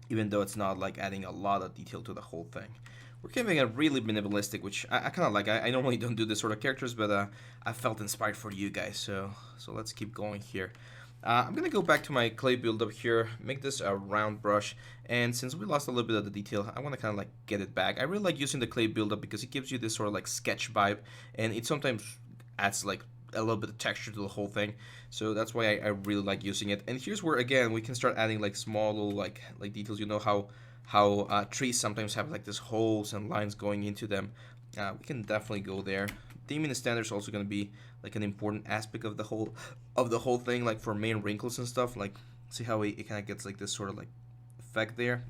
Speaker 1: even though it's not like adding a lot of detail to the whole thing. We're keeping it really minimalistic, which I kind of like. I normally don't do this sort of characters, but I felt inspired for you guys, so let's keep going here. I'm gonna go back to my clay buildup here, make this a round brush, and since we lost a little bit of the detail, I want to kind of like get it back. I really like using the clay buildup because it gives you this sort of like sketch vibe, and it sometimes adds like a little bit of texture to the whole thing, so that's why I really like using it. And here's where again we can start adding like small little like details. You know how trees sometimes have like these holes and lines going into them. We can definitely go there. Theming the standard is also going to be like an important aspect of the whole thing, like for main wrinkles and stuff. Like see how it kind of gets like this sort of like effect there.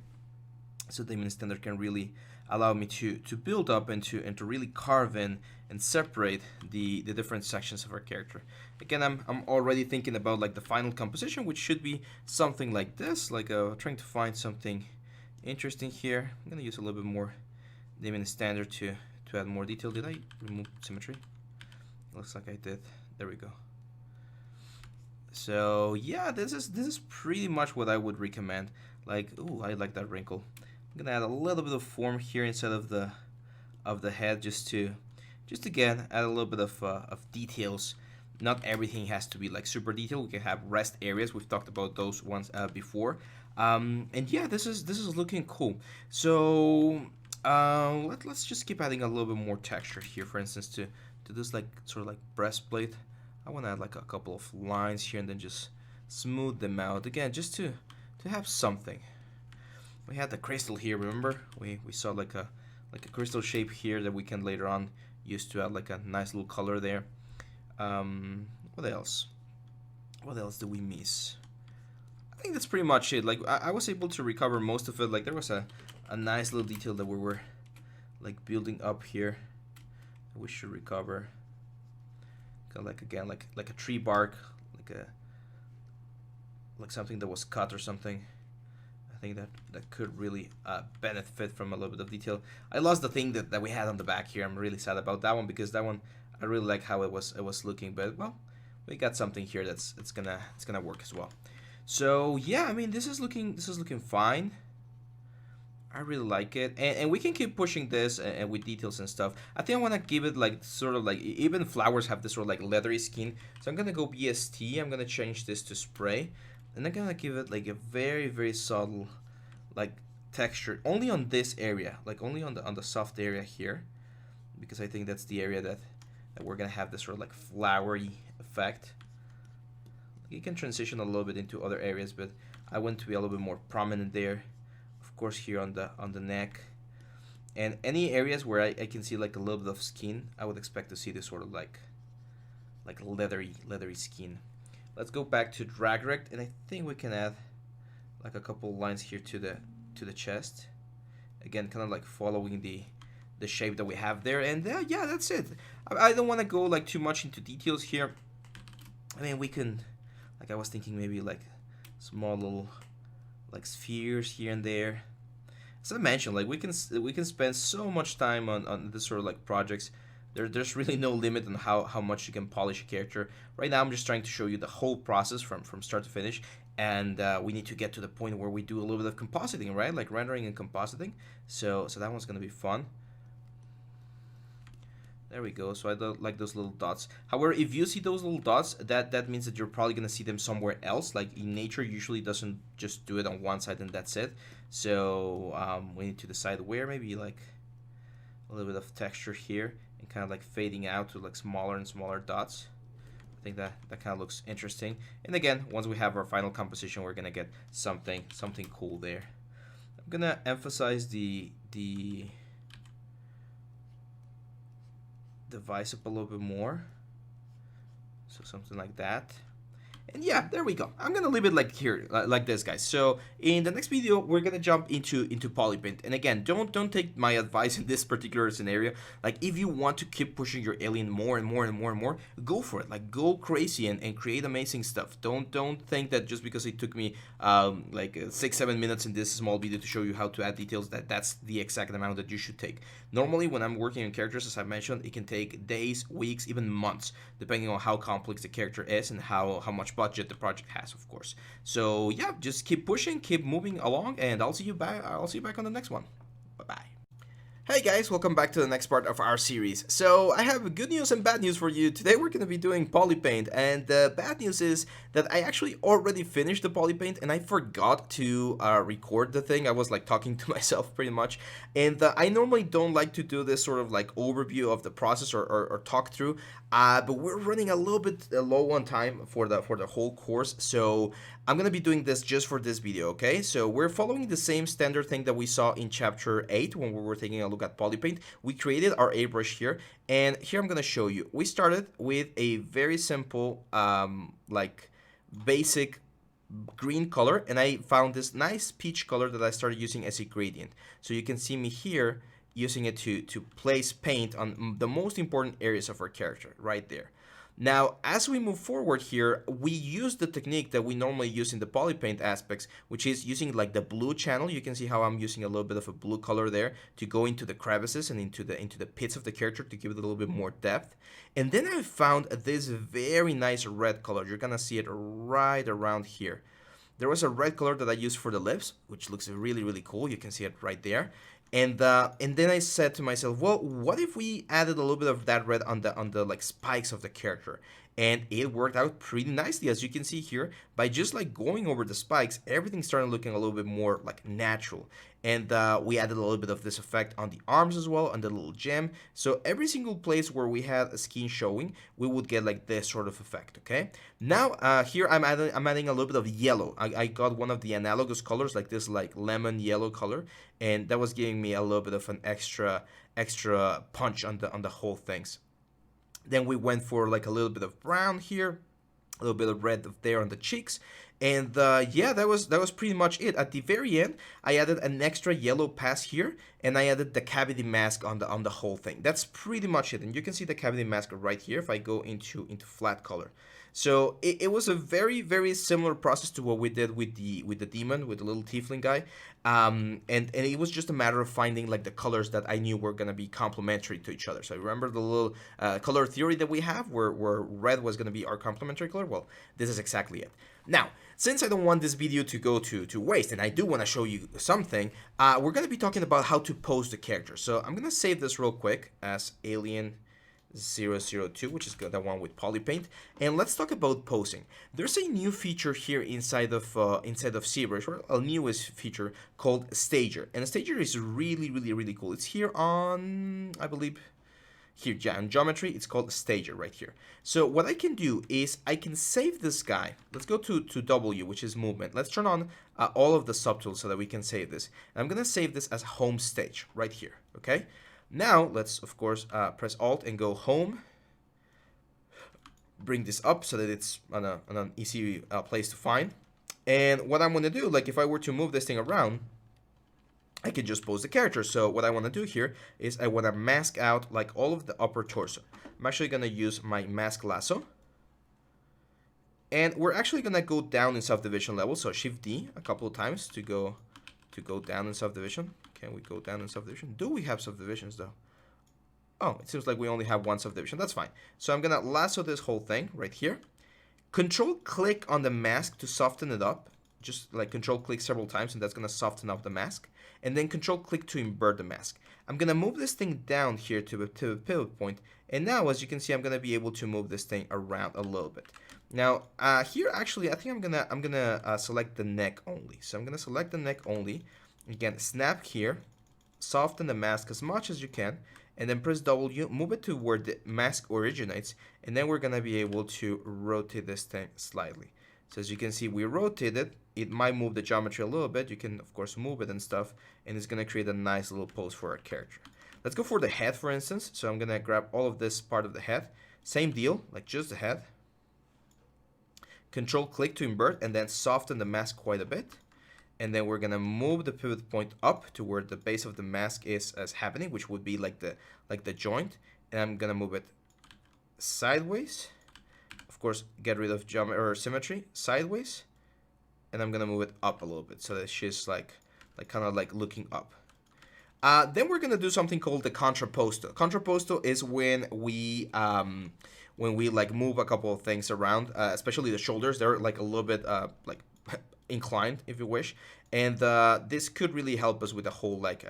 Speaker 1: So theming the standard can really allow me to build up and to really carve in and separate the different sections of our character. Again, I'm already thinking about like the final composition, which should be something like this, like trying to find something interesting here. I'm gonna use a little bit more theming the standard to add more detail. Did I remove symmetry? Looks like I did. There we go. So yeah, this is pretty much what I would recommend. Like, ooh, I like that wrinkle. I'm gonna add a little bit of form here instead of the head, just to again add a little bit of details. Not everything has to be like super detailed. We can have rest areas. We've talked about those ones before. And yeah, this is looking cool. So let's just keep adding a little bit more texture here. For instance, to this like sort of like breastplate, I want to add like a couple of lines here and then just smooth them out again, just to have something. We had the crystal here, remember? We saw like a crystal shape here that we can later on use to add like a nice little color there. What else? What else did we miss? I think that's pretty much it. Like I was able to recover most of it. Like there was a nice little detail that we were like building up here that we should recover. Kind of like again like a tree bark, like something that was cut or something. I think that could really benefit from a little bit of detail. I lost the thing that we had on the back here. I'm really sad about that one, because that one I really like how it was looking. But well, we got something here that's gonna work as well. So yeah, I mean this is looking fine. I really like it, and we can keep pushing this and with details and stuff. I think I want to give it like sort of like, even flowers have this sort of like leathery skin. So I'm gonna go BST. I'm gonna change this to spray. And I'm gonna give it like a very subtle like texture only on this area, like only on the soft area here, because I think that's the area that we're gonna have this sort of like flowery effect. You can transition a little bit into other areas, but I want to be a little bit more prominent there. Of course, here on the neck, and any areas where I can see like a little bit of skin, I would expect to see this sort of like leathery skin. Let's go back to drag rect, and I think we can add like a couple lines here to the chest. Again, kind of like following the shape that we have there, and yeah, that's it. I don't want to go like too much into details here. I mean, we can, like I was thinking maybe like small little like spheres here and there. As I mentioned, like we can spend so much time on this sort of like projects. There's really no limit on how much you can polish a character. Right now I'm just trying to show you the whole process from start to finish, and we need to get to the point where we do a little bit of compositing, right? Like rendering and compositing. So that one's gonna be fun. There we go. So I don't like those little dots. However, if you see those little dots, that means that you're probably gonna see them somewhere else. Like in nature, usually doesn't just do it on one side and that's it. So we need to decide where. Maybe like a little bit of texture here and kind of like fading out to like smaller and smaller dots. I think that kind of looks interesting. And again, once we have our final composition, we're gonna get something cool there. I'm gonna emphasize the device up a little bit more, so something like that. And yeah, there we go. I'm gonna leave it like here, like this, guys. So in the next video, we're gonna jump into Polypaint. And again, don't take my advice in this particular scenario. Like if you want to keep pushing your alien more and more and more and more, go for it. Like go crazy and create amazing stuff. Don't think that just because it took me like 6-7 minutes in this small video to show you how to add details, that's the exact amount that you should take. Normally, when I'm working on characters, as I mentioned, it can take days, weeks, even months, depending on how complex the character is and how much budget the project has, of course. So yeah, just keep pushing, keep moving along, and I'll see you back on the next one. Bye bye. Hey guys, welcome back to the next part of our series. So I have good news and bad news for you. Today we're going to be doing Polypaint, and the bad news is that I actually already finished the Polypaint and I forgot to record the thing. I was like talking to myself pretty much, and I normally don't like to do this sort of like overview of the process or talk through, but we're running a little bit low on time for the whole course, so I'm gonna be doing this just for this video, okay? So we're following the same standard thing that we saw in chapter 8 when we were taking a look at Polypaint. We created our airbrush here, and here I'm gonna show you. We started with a very simple, like basic green color, and I found this nice peach color that I started using as a gradient. So you can see me here using it to place paint on the most important areas of our character, right there. Now, as we move forward here, we use the technique that we normally use in the Polypaint aspects, which is using like the blue channel. You can see how I'm using a little bit of a blue color there to go into the crevices and into the pits of the character to give it a little bit more depth. And then I found this very nice red color. You're gonna see it right around here. There was a red color that I used for the lips, which looks really, really cool. You can see it right there. And then I said to myself, well, what if we added a little bit of that red on the like spikes of the character? And it worked out pretty nicely, as you can see here. By just like going over the spikes, everything started looking a little bit more like natural. And we added a little bit of this effect on the arms as well, on the little gem. So every single place where we had a skin showing, we would get like this sort of effect, okay? Now, here I'm adding a little bit of yellow. I got one of the analogous colors, like this like lemon yellow color, and that was giving me a little bit of an extra punch on the whole things. Then we went for like a little bit of brown here, a little bit of red there on the cheeks, and yeah, that was pretty much it. At the very end, I added an extra yellow pass here, and I added the cavity mask on the whole thing. That's pretty much it, and you can see the cavity mask right here if I go into flat color. So it was a very, very similar process to what we did with the demon, with the little tiefling guy, and it was just a matter of finding like the colors that I knew were gonna be complementary to each other. So remember the little color theory that we have, where red was gonna be our complementary color. Well, this is exactly it. Now, since I don't want this video to go to waste, and I do want to show you something, we're gonna be talking about how to pose the character. So I'm gonna save this real quick as Alien 002, which is the one with Polypaint, and let's talk about posing. There's a new feature here inside of Zbrush, or a newest feature called Stager, and Stager is really, really, really cool. It's here on, I believe, here, yeah, on Geometry. It's called Stager right here. So what I can do is I can save this guy. Let's go to W, which is movement. Let's turn on all of the subtools so that we can save this. And I'm gonna save this as home stage right here. Okay. Now, let's, of course, press Alt and go Home. Bring this up so that it's on an easy place to find. And what I'm going to do, like if I were to move this thing around, I can just pose the character. So what I want to do here is I want to mask out like all of the upper torso. I'm actually going to use my mask lasso. And we're actually going to go down in subdivision level. So Shift D a couple of times to go down in subdivision. Can we go down in subdivision? Do we have subdivisions though? Oh, it seems like we only have one subdivision. That's fine. So I'm gonna lasso this whole thing right here. Control click on the mask to soften it up. just like control click several times, and that's gonna soften up the mask. And then control click to invert the mask. I'm gonna move this thing down here to a pivot point, and now as you can see, I'm gonna be able to move this thing around a little bit. Now here actually I think I'm gonna select the neck only. So I'm gonna select the neck only. Again, snap here, soften the mask as much as you can, and then press W, move it to where the mask originates, and then we're gonna be able to rotate this thing slightly. So as you can see, we rotate it. It might move the geometry a little bit. You can of course move it and stuff, and it's gonna create a nice little pose for our character. Let's go for the head, for instance. So I'm gonna grab all of this part of the head. Same deal, like just the head. Control click to invert, and then soften the mask quite a bit. And then we're gonna move the pivot point up to where the base of the mask is as happening, which would be like the joint. And I'm gonna move it sideways. Of course, get rid of geometry or symmetry, sideways. And I'm gonna move it up a little bit so that she's like kind of like looking up. Then we're gonna do something called the contrapposto. Contrapposto is when we like move a couple of things around, especially the shoulders. They're like a little bit like inclined, if you wish, and this could really help us with the whole like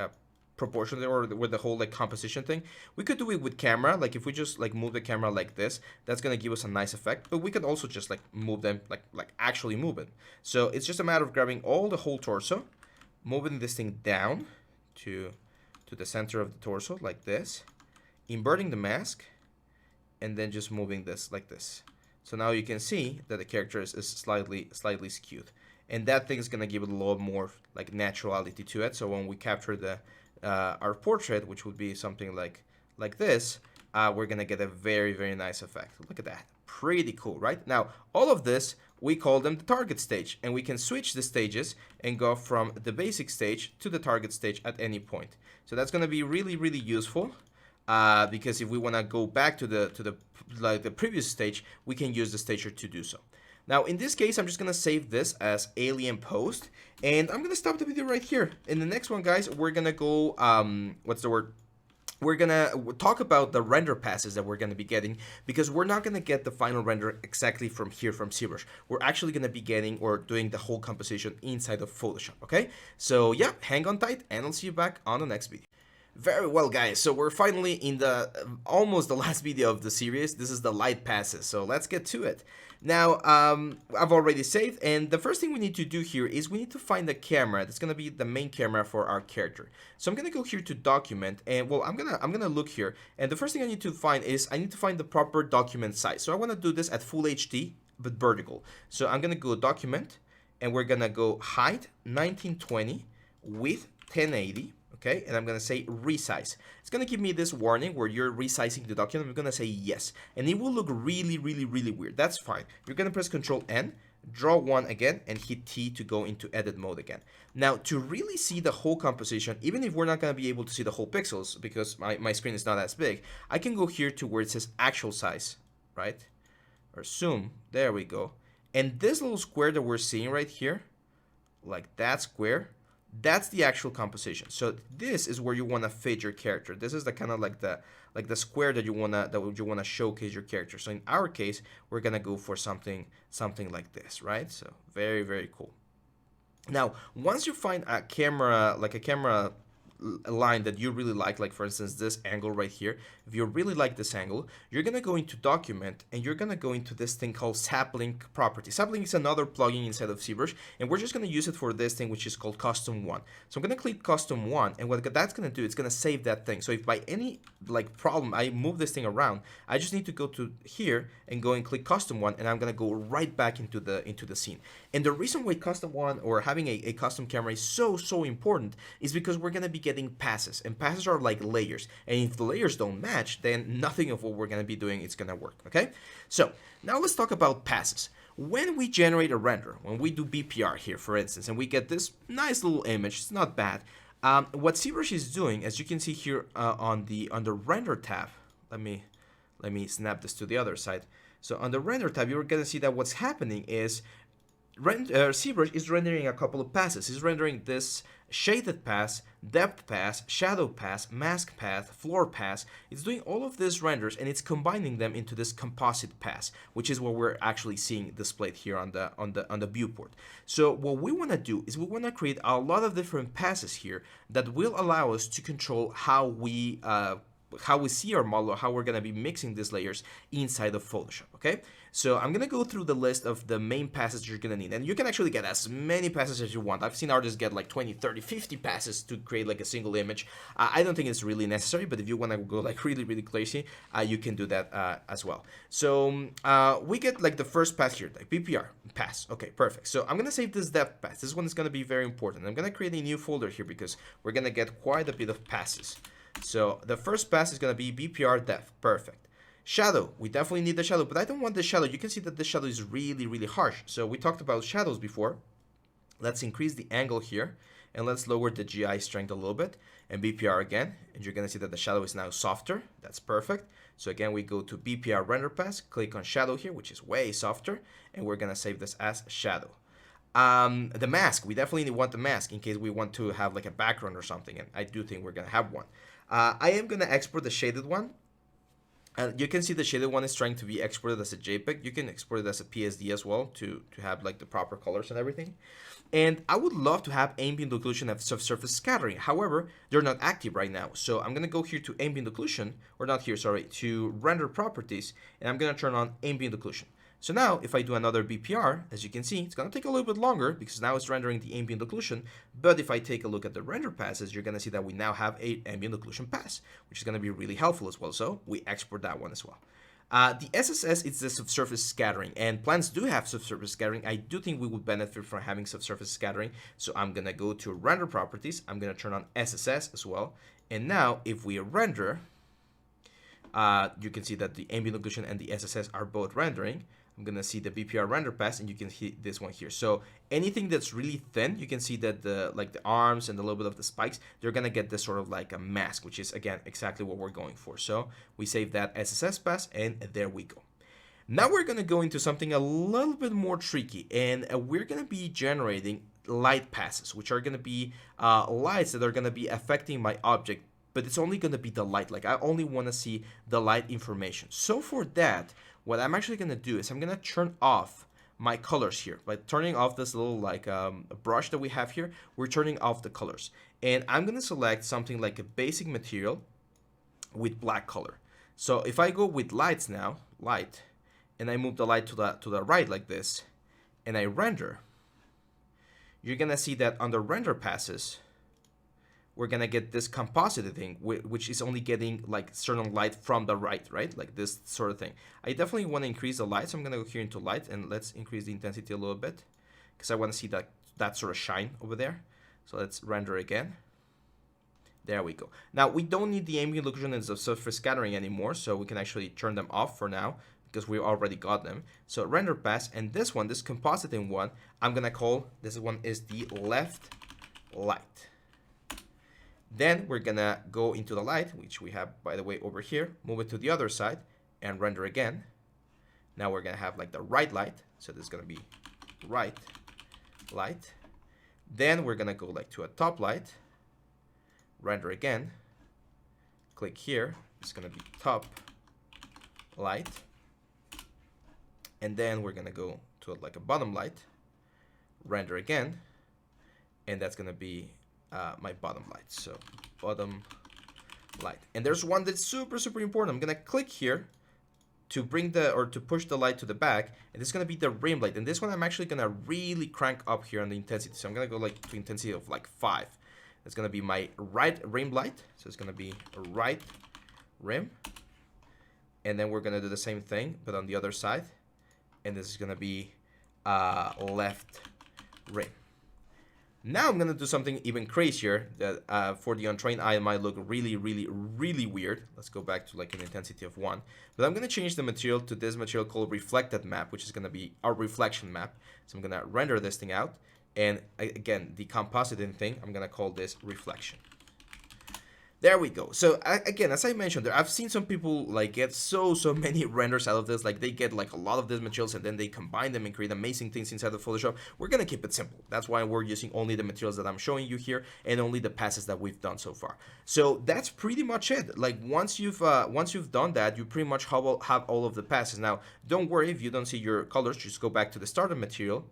Speaker 1: proportion or with the whole like composition thing. We could do it with camera, like if we just like move the camera like this, that's gonna give us a nice effect. But we could also just like move them like actually move it. So it's just a matter of grabbing all the whole torso, moving this thing down to the center of the torso like this, inverting the mask, and then just moving this like this. So now you can see that the character is slightly skewed. And that thing is gonna give it a little more like naturality to it. So when we capture the our portrait, which would be something like this, we're gonna get a very nice effect. Look at that, pretty cool, right? Now all of this, we call them the target stage, and we can switch the stages and go from the basic stage to the target stage at any point. So that's gonna be really useful. Because if we want to go back to the previous stage, we can use the stager to do so. Now in this case, I'm just gonna save this as alien post, and I'm gonna stop the video right here. In the next one, guys, we're gonna go what's the word? We're gonna talk about the render passes that we're gonna be getting, because we're not gonna get the final render exactly from here from Zbrush. We're actually gonna be getting or doing the whole composition inside of Photoshop. Okay, so yeah, hang on tight, and I'll see you back on the next video. Very well, guys, so we're finally in the almost the last video of the series. This is the light passes, so let's get to it. Now I've already saved, and the first thing we need to do here is we need to find the camera that's gonna be the main camera for our character. So I'm gonna go here to document, and well, I'm gonna look here, and the first thing I need to find is I need to find the proper document size. So I want to do this at full HD but vertical. So I'm gonna go document, and we're gonna go height 1920, width 1080. Okay, and I'm gonna say resize. It's gonna give me this warning where you're resizing the document. I'm gonna say yes, and it will look really weird. That's fine. You're gonna press Control N, draw one again, and hit T to go into edit mode again. Now to really see the whole composition, even if we're not gonna be able to see the whole pixels because my screen is not as big, I can go here to where it says actual size, right? Or zoom. There we go. And this little square that we're seeing right here, like that square, that's the actual composition. So this is where you want to fit your character. This is the kind of like the square that you wanna showcase your character. So in our case, we're gonna go for something like this, right? So very cool. Now once you find a camera line that you really like for instance this angle right here, if you really like this angle, you're gonna go into document, and you're gonna go into this thing called sapling property. Sapling is another plugin inside of Zbrush, and we're just gonna use it for this thing which is called custom one. So I'm gonna click custom one, and what that's gonna do, it's gonna save that thing. So if by any like problem I move this thing around, I just need to go to here and go and click custom one, and I'm gonna go right back into the scene. And the reason why custom one or having a custom camera is so important is because we're gonna be getting passes, and passes are like layers, and if the layers don't match, then nothing of what we're gonna be doing is gonna work. Okay, so now let's talk about passes. When we generate a render, when we do BPR here for instance, and we get this nice little image, it's not bad. What Zbrush is doing, as you can see here on the render tab, let me snap this to the other side. So on the render tab, you're gonna see that what's happening is ZBrush is rendering a couple of passes. It's rendering this shaded pass, depth pass, shadow pass, mask path, floor pass. It's doing all of these renders and it's combining them into this composite pass, which is what we're actually seeing displayed here on the viewport. So what we want to do is we want to create a lot of different passes here that will allow us to control how we see our model, or how we're going to be mixing these layers inside of Photoshop, okay? So I'm going to go through the list of the main passes you're going to need, and you can actually get as many passes as you want. I've seen artists get like 20, 30, 50 passes to create like a single image. I don't think it's really necessary, but if you want to go like really, really crazy, you can do that as well. So we get like the first pass here, like PPR pass. Okay, perfect. So I'm going to save this depth pass. This one is going to be very important. I'm going to create a new folder here because we're going to get quite a bit of passes. So the first pass is going to be BPR depth. Perfect. Shadow. We definitely need the shadow, but I don't want the shadow. You can see that the shadow is really, really harsh. So we talked about shadows before. Let's increase the angle here and let's lower the GI strength a little bit and BPR again. And you're going to see that the shadow is now softer. That's perfect. So again, we go to BPR render pass, click on shadow here, which is way softer. And we're going to save this as shadow. The mask. We definitely want the mask in case we want to have like a background or something. And I do think we're going to have one. I am going to export the shaded one. You can see the shaded one is trying to be exported as a JPEG. You can export it as a PSD as well to have like the proper colors and everything. And I would love to have ambient occlusion and subsurface scattering. However, they're not active right now. So I'm going to go here to ambient occlusion, or not here, sorry, to render properties. And I'm going to turn on ambient occlusion. So now, if I do another BPR, as you can see, it's going to take a little bit longer because now it's rendering the ambient occlusion. But if I take a look at the render passes, you're going to see that we now have a ambient occlusion pass, which is going to be really helpful as well. So we export that one as well. The SSS is the subsurface scattering, and plants do have subsurface scattering. I do think we would benefit from having subsurface scattering. So I'm going to go to render properties. I'm going to turn on SSS as well. And now, if we render, you can see that the ambient occlusion and the SSS are both rendering. I'm going to see the BPR render pass, and you can see this one here. So anything that's really thin, you can see that the arms and a little bit of the spikes, they're going to get this sort of like a mask, which is, again, exactly what we're going for. So we save that SSS pass, and there we go. Now we're going to go into something a little bit more tricky, and we're going to be generating light passes, which are going to be lights that are going to be affecting my object, but it's only going to be the light. Like, I only want to see the light information. So for that, what I'm actually going to do is I'm going to turn off my colors here. By turning off this little like brush that we have here, we're turning off the colors. And I'm going to select something like a basic material with black color. So if I go with lights now, light, and I move the light to the right like this, and I render, you're going to see that on the render passes, we're going to get this composite thing, which is only getting like certain light from the right, like this sort of thing. I definitely want to increase the light, so I'm going to go here into light, and let's increase the intensity a little bit, because I want to see that sort of shine over there. So let's render again. There we go. Now, we don't need the ambient occlusion and the surface scattering anymore, so we can actually turn them off for now, because we already got them. So render pass, and this one, this compositing one, I'm going to call, this one is the left light. Then we're gonna go into the light, which we have, by the way, over here, move it to the other side and render again. Now we're gonna have like the right light. So this is gonna be right light. Then we're gonna go like to a top light, render again, click here, it's gonna be top light. And then we're gonna go to like a bottom light, render again, and that's gonna be my bottom light. So bottom light, and there's one that's super important. I'm gonna click here to bring to push the light to the back, and it's gonna be the rim light. And this one I'm actually gonna really crank up here on the intensity. So I'm gonna go like to intensity of like 5. It's gonna be my right rim light. So it's gonna be a right rim, and then we're gonna do the same thing but on the other side, and this is gonna be left rim. Now I'm going to do something even crazier that for the untrained eye might look really weird. Let's go back to like an intensity of 1. But I'm going to change the material to this material called reflected map, which is going to be our reflection map. So I'm going to render this thing out. And again, the compositing thing, I'm going to call this reflection. There we go. So again, as I mentioned there, I've seen some people like get so many renders out of this. Like they get like a lot of these materials and then they combine them and create amazing things inside of Photoshop. We're gonna keep it simple. That's why we're using only the materials that I'm showing you here and only the passes that we've done so far. So that's pretty much it. Like once you've done that, you pretty much have all of the passes. Now don't worry if you don't see your colors. Just go back to the starter material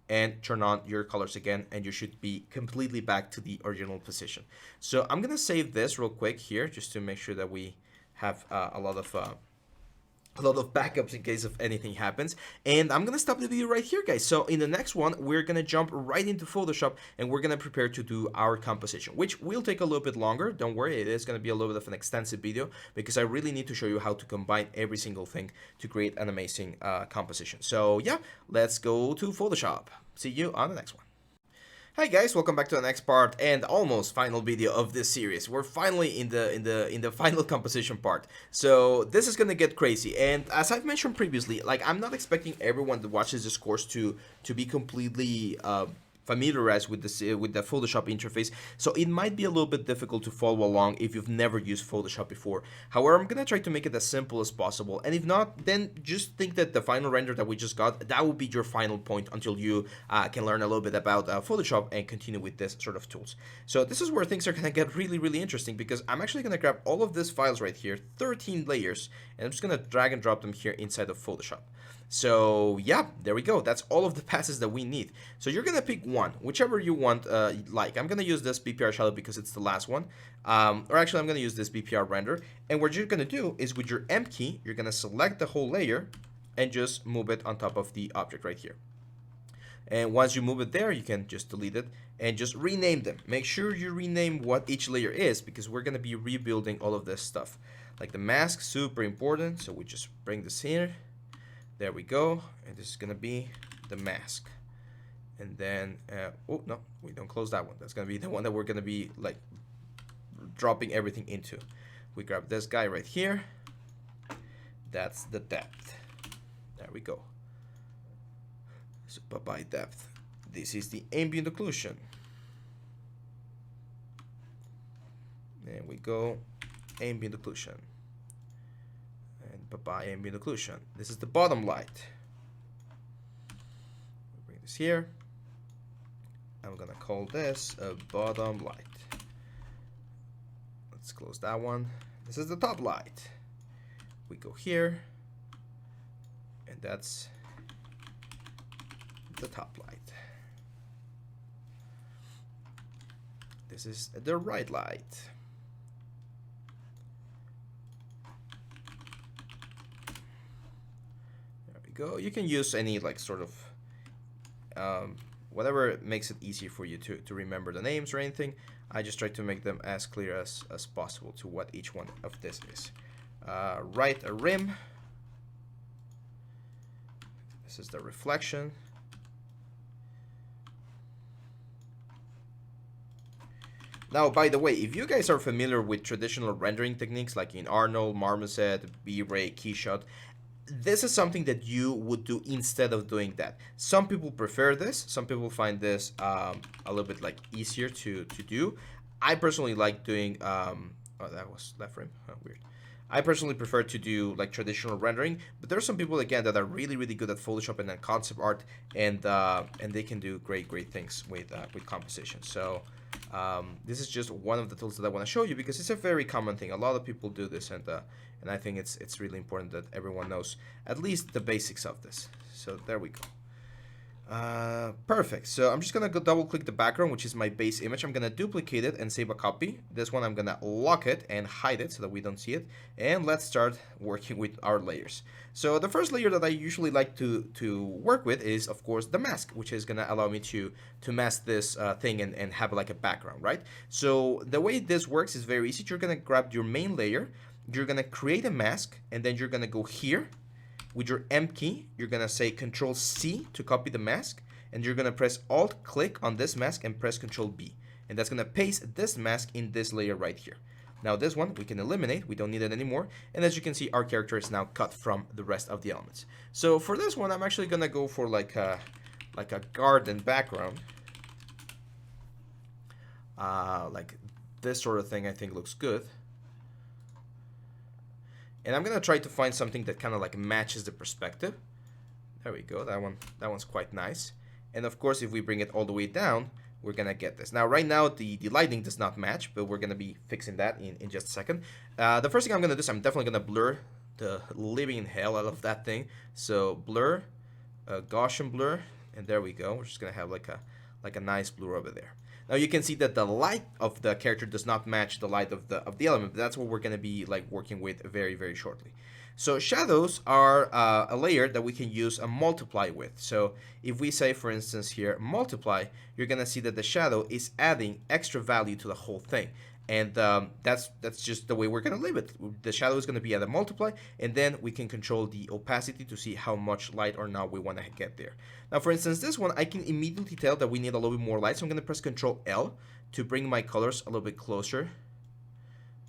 Speaker 1: and turn on your colors again, and you should be completely back to the original position. So I'm gonna save this real quick here just to make sure that we have a lot of backups in case of anything happens. And I'm gonna stop the video right here, guys. So in the next one, we're gonna jump right into Photoshop and we're gonna prepare to do our composition, which will take a little bit longer. Don't worry, it is gonna be a little bit of an extensive video because I really need to show you how to combine every single thing to create an amazing composition. So yeah, let's go to Photoshop. See you on the next one. Hi guys, welcome back to the next part and almost final video of this series. We're finally in the final composition part. So this is gonna get crazy, and as I've mentioned previously, like I'm not expecting everyone that watches this course to be completely familiarized with the Photoshop interface, so it might be a little bit difficult to follow along if you've never used Photoshop before. However, I'm gonna try to make it as simple as possible, and if not, then just think that the final render that we just got, that will be your final point until you can learn a little bit about Photoshop and continue with this sort of tools. So this is where things are gonna get really interesting, because I'm actually gonna grab all of these files right here, 13 layers, and I'm just gonna drag and drop them here inside of Photoshop. So yeah, there we go. That's all of the passes that we need. So you're gonna pick one, whichever you want. Like I'm gonna use this BPR shadow because it's the last one. Or actually, I'm gonna use this BPR render. And what you're gonna do is with your M key, you're gonna select the whole layer and just move it on top of the object right here. And once you move it there, you can just delete it and just rename them. Make sure you rename what each layer is, because we're gonna be rebuilding all of this stuff. Like the mask, super important. So we just bring this here. There we go, and this is gonna be the mask. And then, oh no, we don't close that one. That's gonna be the one that we're gonna be like dropping everything into. We grab this guy right here. That's the depth. There we go. So by depth, this is the ambient occlusion. There we go, ambient occlusion. By ambient occlusion. This is the bottom light. Bring this here. I'm gonna call this a bottom light. Let's close that one. This is the top light. We go here, and that's the top light. This is the right light. Go. You can use any like sort of whatever makes it easy for you to remember the names or anything. I just try to make them as clear as possible to what each one of this is. Right, a rim. This is the reflection. Now, by the way, if you guys are familiar with traditional rendering techniques like in Arnold, Marmoset, V-Ray, Keyshot, this is something that you would do instead of doing that. Some people prefer this. Some people find this a little bit like easier to do. I personally like doing, oh, that was left frame, oh, weird. I personally prefer to do like traditional rendering, but there are some people again that are really good at Photoshop and then concept art, and they can do great things with composition. So this is just one of the tools that I want to show you because it's a very common thing. A lot of people do this, and I think it's really important that everyone knows at least the basics of this. So there we go. Perfect. So I'm just gonna go double click the background, which is my base image. I'm gonna duplicate it and save a copy. This one I'm gonna lock it and hide it so that we don't see it. And let's start working with our layers. So the first layer that I usually like to work with is of course the mask, which is gonna allow me to mask this thing and have like a background, right? So the way this works is very easy. You're gonna grab your main layer, you're gonna create a mask, and then you're gonna go here. With your M key, you're gonna say Control C to copy the mask, and you're gonna press Alt click on this mask and press Control B, and that's gonna paste this mask in this layer right here. Now this one we can eliminate, we don't need it anymore, and as you can see our character is now cut from the rest of the elements. So for this one I'm actually gonna go for like a garden background, like this sort of thing I think looks good. And I'm gonna try to find something that kind of like matches the perspective. There we go, that one's quite nice. And of course, if we bring it all the way down, we're gonna get this. Now, right now, the lighting does not match, but we're gonna be fixing that in just a second. The first thing I'm gonna do is I'm definitely gonna blur the living hell out of that thing. So blur, Gaussian blur, and there we go. We're just gonna have like a nice blur over there. Now you can see that the light of the character does not match the light of the element, but that's what we're gonna be like working with very, very shortly. So shadows are a layer that we can use a multiply with. So if we say, for instance, here multiply, you're gonna see that the shadow is adding extra value to the whole thing. And that's just the way we're gonna leave it. The shadow is gonna be at a multiply, and then we can control the opacity to see how much light or not we wanna get there. Now, for instance, this one, I can immediately tell that we need a little bit more light, so I'm gonna press Control L to bring my colors a little bit closer,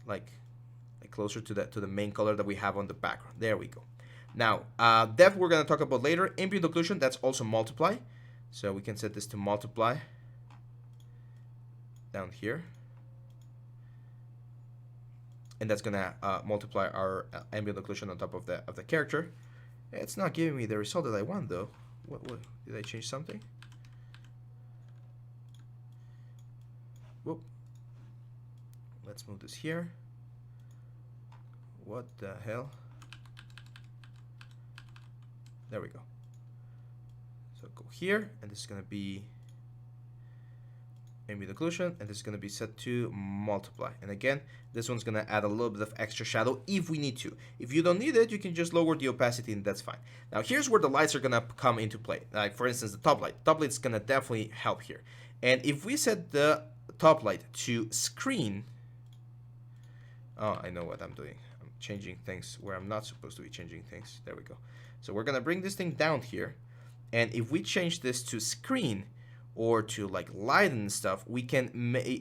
Speaker 1: like closer to the main color that we have on the background. There we go. Now, depth we're gonna talk about later. Ambient occlusion, that's also multiply. So we can set this to multiply down here. And that's gonna multiply our ambient occlusion on top of the character. It's not giving me the result that I want though. What did I change something? Whoop. Let's move this here. What the hell? There we go. So go here, and this is gonna be ambient occlusion, and this is going to be set to multiply. And again, this one's going to add a little bit of extra shadow if we need to. If you don't need it, you can just lower the opacity, and that's fine. Now here's where the lights are going to come into play. Like for instance, the top light. Top light's going to definitely help here. And if we set the top light to screen, oh, I know what I'm doing. I'm changing things where I'm not supposed to be changing things. There we go. So we're going to bring this thing down here, and if we change this to screen, or to like light and stuff, we can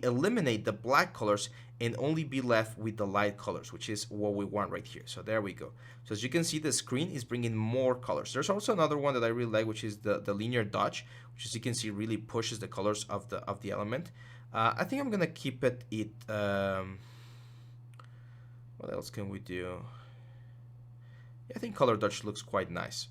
Speaker 1: eliminate the black colors and only be left with the light colors, which is what we want right here. So there we go. So as you can see, the screen is bringing more colors. There's also another one that I really like, which is the linear dodge, which as you can see really pushes the colors of the element. I think I'm gonna keep it what else can we do? Yeah, I think color dodge looks quite nice.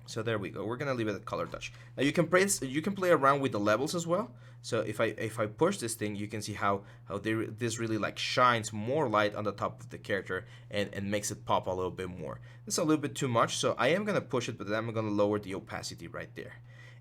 Speaker 1: So there we go. We're gonna leave it at color touch. Now you can play around with the levels as well. So if I push this thing, you can see how this really like shines more light on the top of the character and makes it pop a little bit more. It's a little bit too much, so I am gonna push it, but then I'm gonna lower the opacity right there.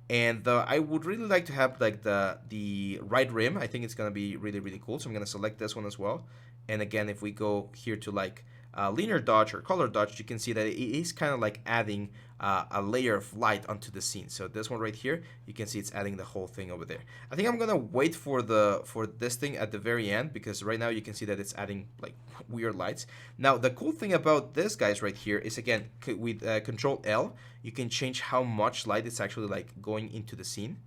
Speaker 1: And I would really like to have like the right rim. I think it's gonna be really, really cool. So I'm gonna select this one as well. And again, if we go here to like linear dodge or color dodge, you can see that it is kind of like adding a layer of light onto the scene. So this one right here, you can see it's adding the whole thing over there. I think I'm gonna wait for this thing at the very end, because right now you can see that it's adding like weird lights. Now the cool thing about this guys right here is, again, with Control L, you can change how much light it's actually like going into the scene.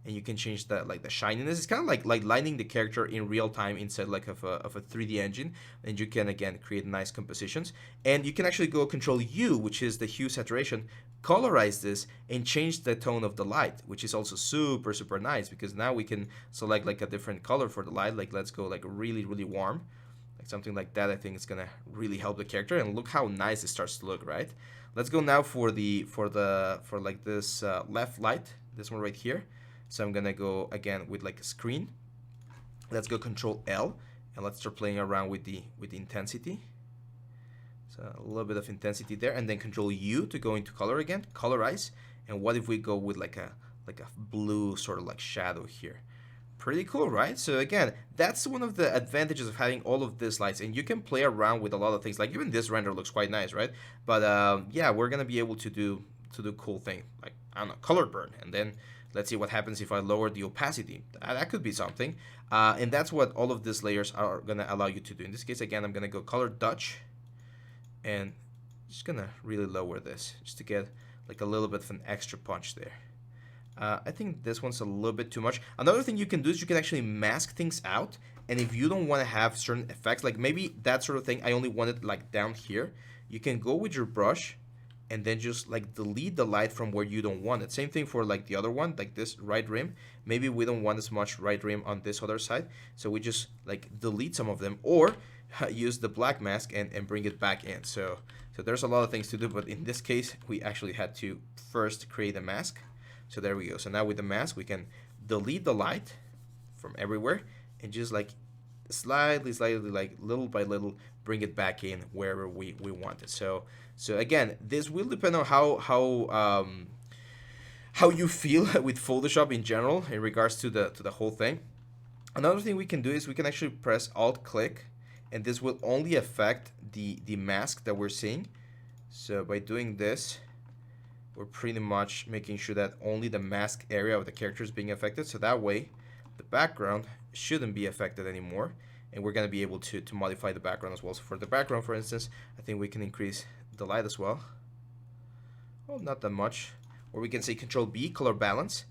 Speaker 1: And you can change the shininess. It's kind of like lighting the character in real time inside like of a 3D engine, and you can again create nice compositions. And you can actually go Control U, which is the hue saturation, colorize this, and change the tone of the light, which is also super, super nice, because now we can select like a different color for the light. Like let's go like really, really warm, like something like that. I think it's gonna really help the character, and look how nice it starts to look, right? Let's go now for like this left light, this one right here. So I'm gonna go again with like a screen. Let's go Control L, and let's start playing around with the intensity. So a little bit of intensity there, and then Control U to go into color again, colorize. And what if we go with like a blue sort of like shadow here? Pretty cool, right? So again, that's one of the advantages of having all of these lights, and you can play around with a lot of things. Like even this render looks quite nice, right? But yeah, we're gonna be able to do cool thing, like I don't know, color burn, and then let's see what happens if I lower the opacity. That could be something. And that's what all of these layers are going to allow you to do. In this case, again, I'm going to go color dodge. And just going to really lower this, just to get like a little bit of an extra punch there. I think this one's a little bit too much. Another thing you can do is you can actually mask things out. And if you don't want to have certain effects, like maybe that sort of thing, I only want it like down here. You can go with your brush and then just like delete the light from where you don't want it. Same thing for like the other one, like this right rim. Maybe we don't want as much right rim on this other side, so we just like delete some of them, or use the black mask and bring it back in. So there's a lot of things to do, but in this case we actually had to first create a mask. So there we go. So now with the mask we can delete the light from everywhere and just like slightly like little by little bring it back in wherever we want it. So again, this will depend on how you feel with Photoshop in general in regards to the whole thing. Another thing we can do is we can actually press Alt click, and this will only affect the mask that we're seeing. So by doing this, we're pretty much making sure that only the mask area of the character is being affected, so that way the background shouldn't be affected anymore, and we're going to be able to modify the background as well. So for the background, for instance, I think we can increase the light as well. Well, not that much. Or we can say Control B, color balance,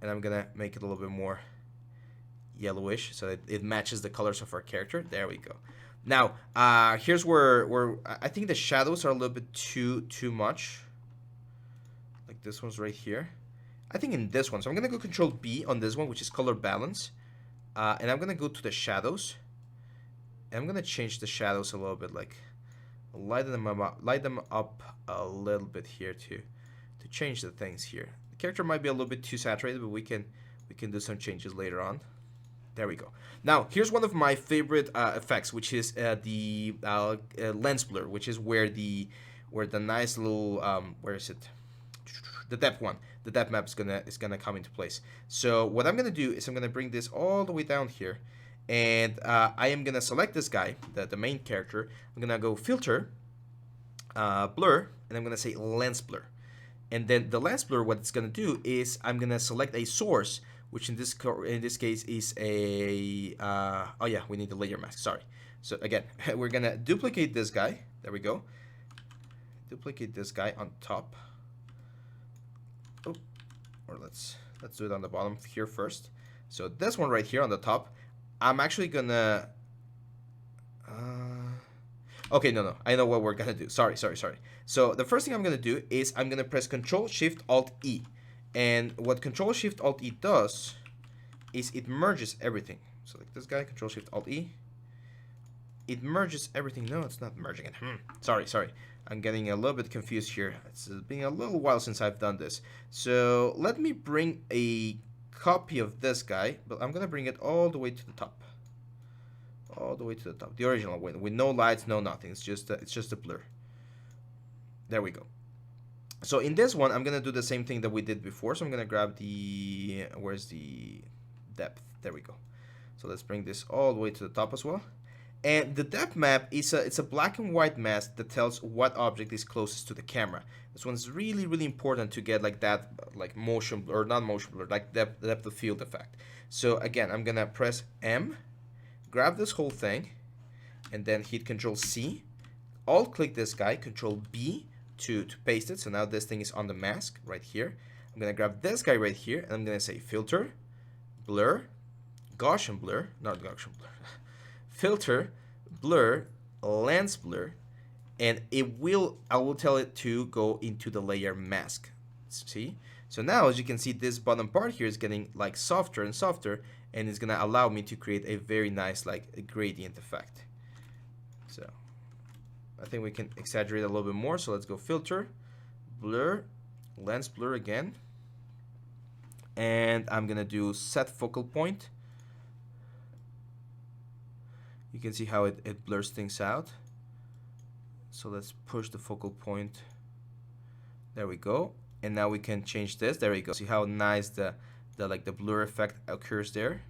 Speaker 1: and I'm going to make it a little bit more yellowish so that it matches the colors of our character. There we go. Now, here's where I think the shadows are a little bit too much. Like this one's right here. I think in this one. So I'm going to go Control B on this one, which is color balance. And I'm going to go to the shadows. And I'm going to change the shadows a little bit, like light them up a little bit here to change the things here. The character might be a little bit too saturated, but we can do some changes later on. There we go. Now, here's one of my favorite effects, which is the lens blur, which is where the nice little where is it? The depth one. The depth map is gonna come into place. So what I'm gonna do is I'm gonna bring this all the way down here, and I am gonna select this guy, the main character. I'm gonna go filter, blur, and I'm gonna say lens blur. And then the lens blur, what it's gonna do is I'm gonna select a source, which in this case is a oh yeah, we need the layer mask. Sorry. So again, we're gonna duplicate this guy. There we go. Duplicate this guy on top. Oh, or let's do it on the bottom here first. So this one right here on the top, I'm actually gonna. Okay, no, I know what we're gonna do. Sorry. So the first thing I'm gonna do is I'm gonna press Control Shift Alt E, and what Control Shift Alt E does is it merges everything. So like this guy, Control Shift Alt E, it merges everything. No, it's not merging it. Sorry. I'm getting a little bit confused here. It's been a little while since I've done this. So let me bring a copy of this guy, but I'm gonna bring it all the way to the top. All the way to the top, the original one, with no lights, no nothing. It's just a blur. There we go. So in this one, I'm gonna do the same thing that we did before. So I'm gonna grab the where's the depth? There we go. So let's bring this all the way to the top as well. And the depth map is it's a black and white mask that tells what object is closest to the camera. This one's really important to get like that, like motion or not motion blur, like depth of field effect. So again, I'm gonna press M, grab this whole thing, and then hit Control C, Alt click this guy, Control B to paste it. So now this thing is on the mask right here. I'm gonna grab this guy right here, and I'm gonna say filter, blur, Gaussian blur, not Gaussian blur. Filter, blur, lens blur, and I will tell it to go into the layer mask. See? So now, as you can see, this bottom part here is getting like softer and softer, and it's gonna allow me to create a very nice like a gradient effect. So I think we can exaggerate a little bit more. So let's go filter, blur, lens blur again, and I'm gonna do set focal point. You can see how it blurs things out. So let's push the focal point. There we go. And now we can change this. There we go. See how nice the blur effect occurs there.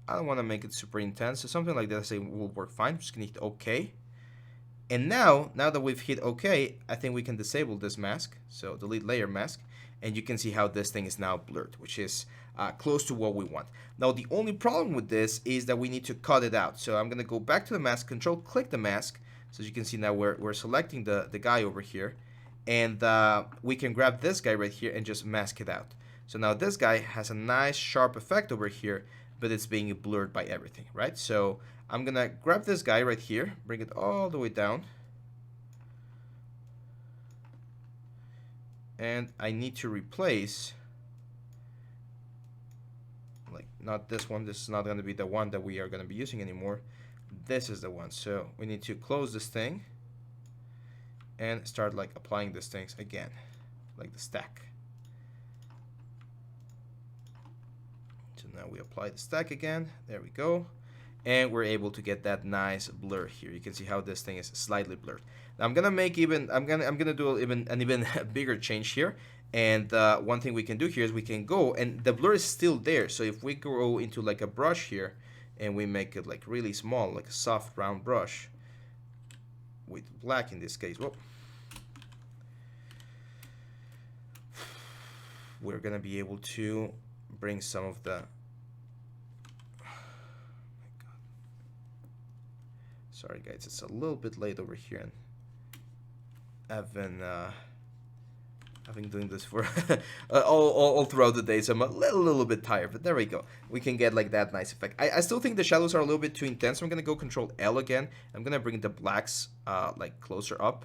Speaker 1: I don't want to make it super intense. So something like that I say will work fine. I'm just gonna hit OK. And now that we've hit OK, I think we can disable this mask. So delete layer mask. And you can see how this thing is now blurred, which is close to what we want. Now the only problem with this is that we need to cut it out. So I'm gonna go back to the mask, Control click the mask. So as you can see now we're selecting the guy over here, and we can grab this guy right here and just mask it out. So now this guy has a nice sharp effect over here, but it's being blurred by everything, right? So I'm gonna grab this guy right here, bring it all the way down. And I need to replace, like, not this one. This is not going to be the one that we are going to be using anymore. This is the one. So we need to close this thing and start like applying these things again, like the stack. So now we apply the stack again. There we go. And we're able to get that nice blur here. You can see how this thing is slightly blurred. Now I'm gonna make I'm gonna do an even bigger change here. And one thing we can do here is we can go, and the blur is still there. So if we go into like a brush here, and we make it like really small, like a soft round brush with black in this case. Whoa. We're gonna be able to bring some of the sorry guys, it's a little bit late over here, and I've been doing this for all throughout the day, so I'm a little bit tired, but there we go. We can get like that nice effect. I still think the shadows are a little bit too intense, so I'm gonna go Control L again. I'm gonna bring the blacks like closer up,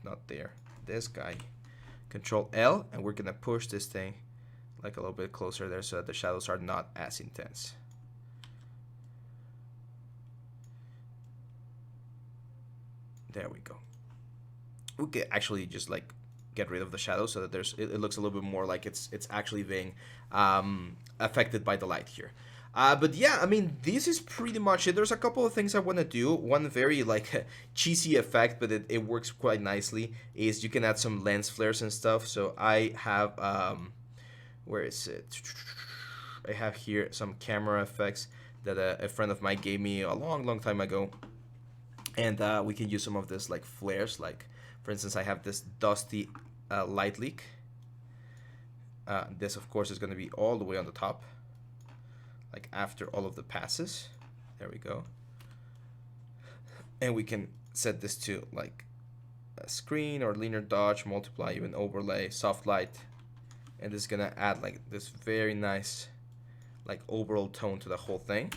Speaker 1: not there, this guy. Control L, and we're gonna push this thing like a little bit closer there so that the shadows are not as intense. There we go. We can actually just like get rid of the shadows so that it looks a little bit more like it's actually being affected by the light here. But yeah, I mean, this is pretty much it. There's a couple of things I want to do. One very like cheesy effect, but it works quite nicely, is you can add some lens flares and stuff. So I have where is it? I have here some camera effects that a friend of mine gave me a long time ago. And we can use some of this like flares, like for instance I have this dusty light leak. This of course is going to be all the way on the top, like after all of the passes. There we go. And we can set this to like a screen or linear dodge, multiply, even overlay, soft light, and this is gonna add like this very nice like overall tone to the whole thing.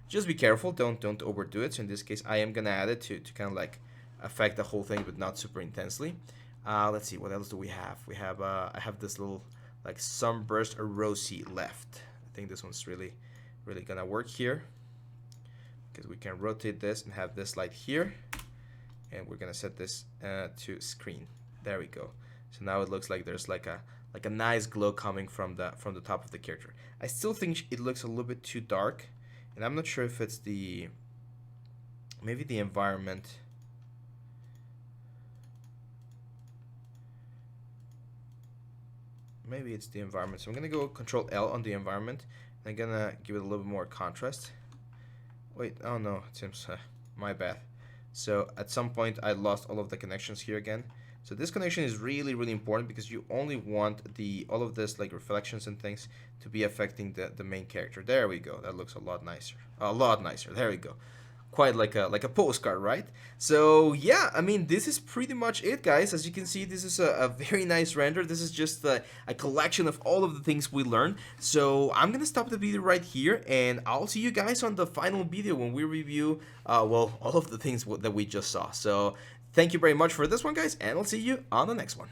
Speaker 1: Just be careful, don't overdo it. So in this case, I am gonna add it to kind of like affect the whole thing, but not super intensely. Let's see, what else do we have? We have I have this little like sunburst or rosy left. I think this one's really gonna work here, because we can rotate this and have this light here, and we're gonna set this to screen. There we go. So now it looks like there's like a nice glow coming from the top of the character. I still think it looks a little bit too dark. And I'm not sure if it's maybe the environment. Maybe it's the environment. So I'm gonna go Control L on the environment. And I'm gonna give it a little bit more contrast. Wait, oh no, it seems my bad. So at some point I lost all of the connections here again. So this connection is really important, because you only want all of this like reflections and things to be affecting the main character. There we go. That looks a lot nicer. There we go. Quite like a postcard, right? So yeah, I mean, this is pretty much it, guys. As you can see, this is a very nice render. This is just a collection of all of the things we learned. So I'm gonna stop the video right here, and I'll see you guys on the final video when we review well, all of the things that we just saw. So thank you very much for this one, guys, and I'll see you on the next one.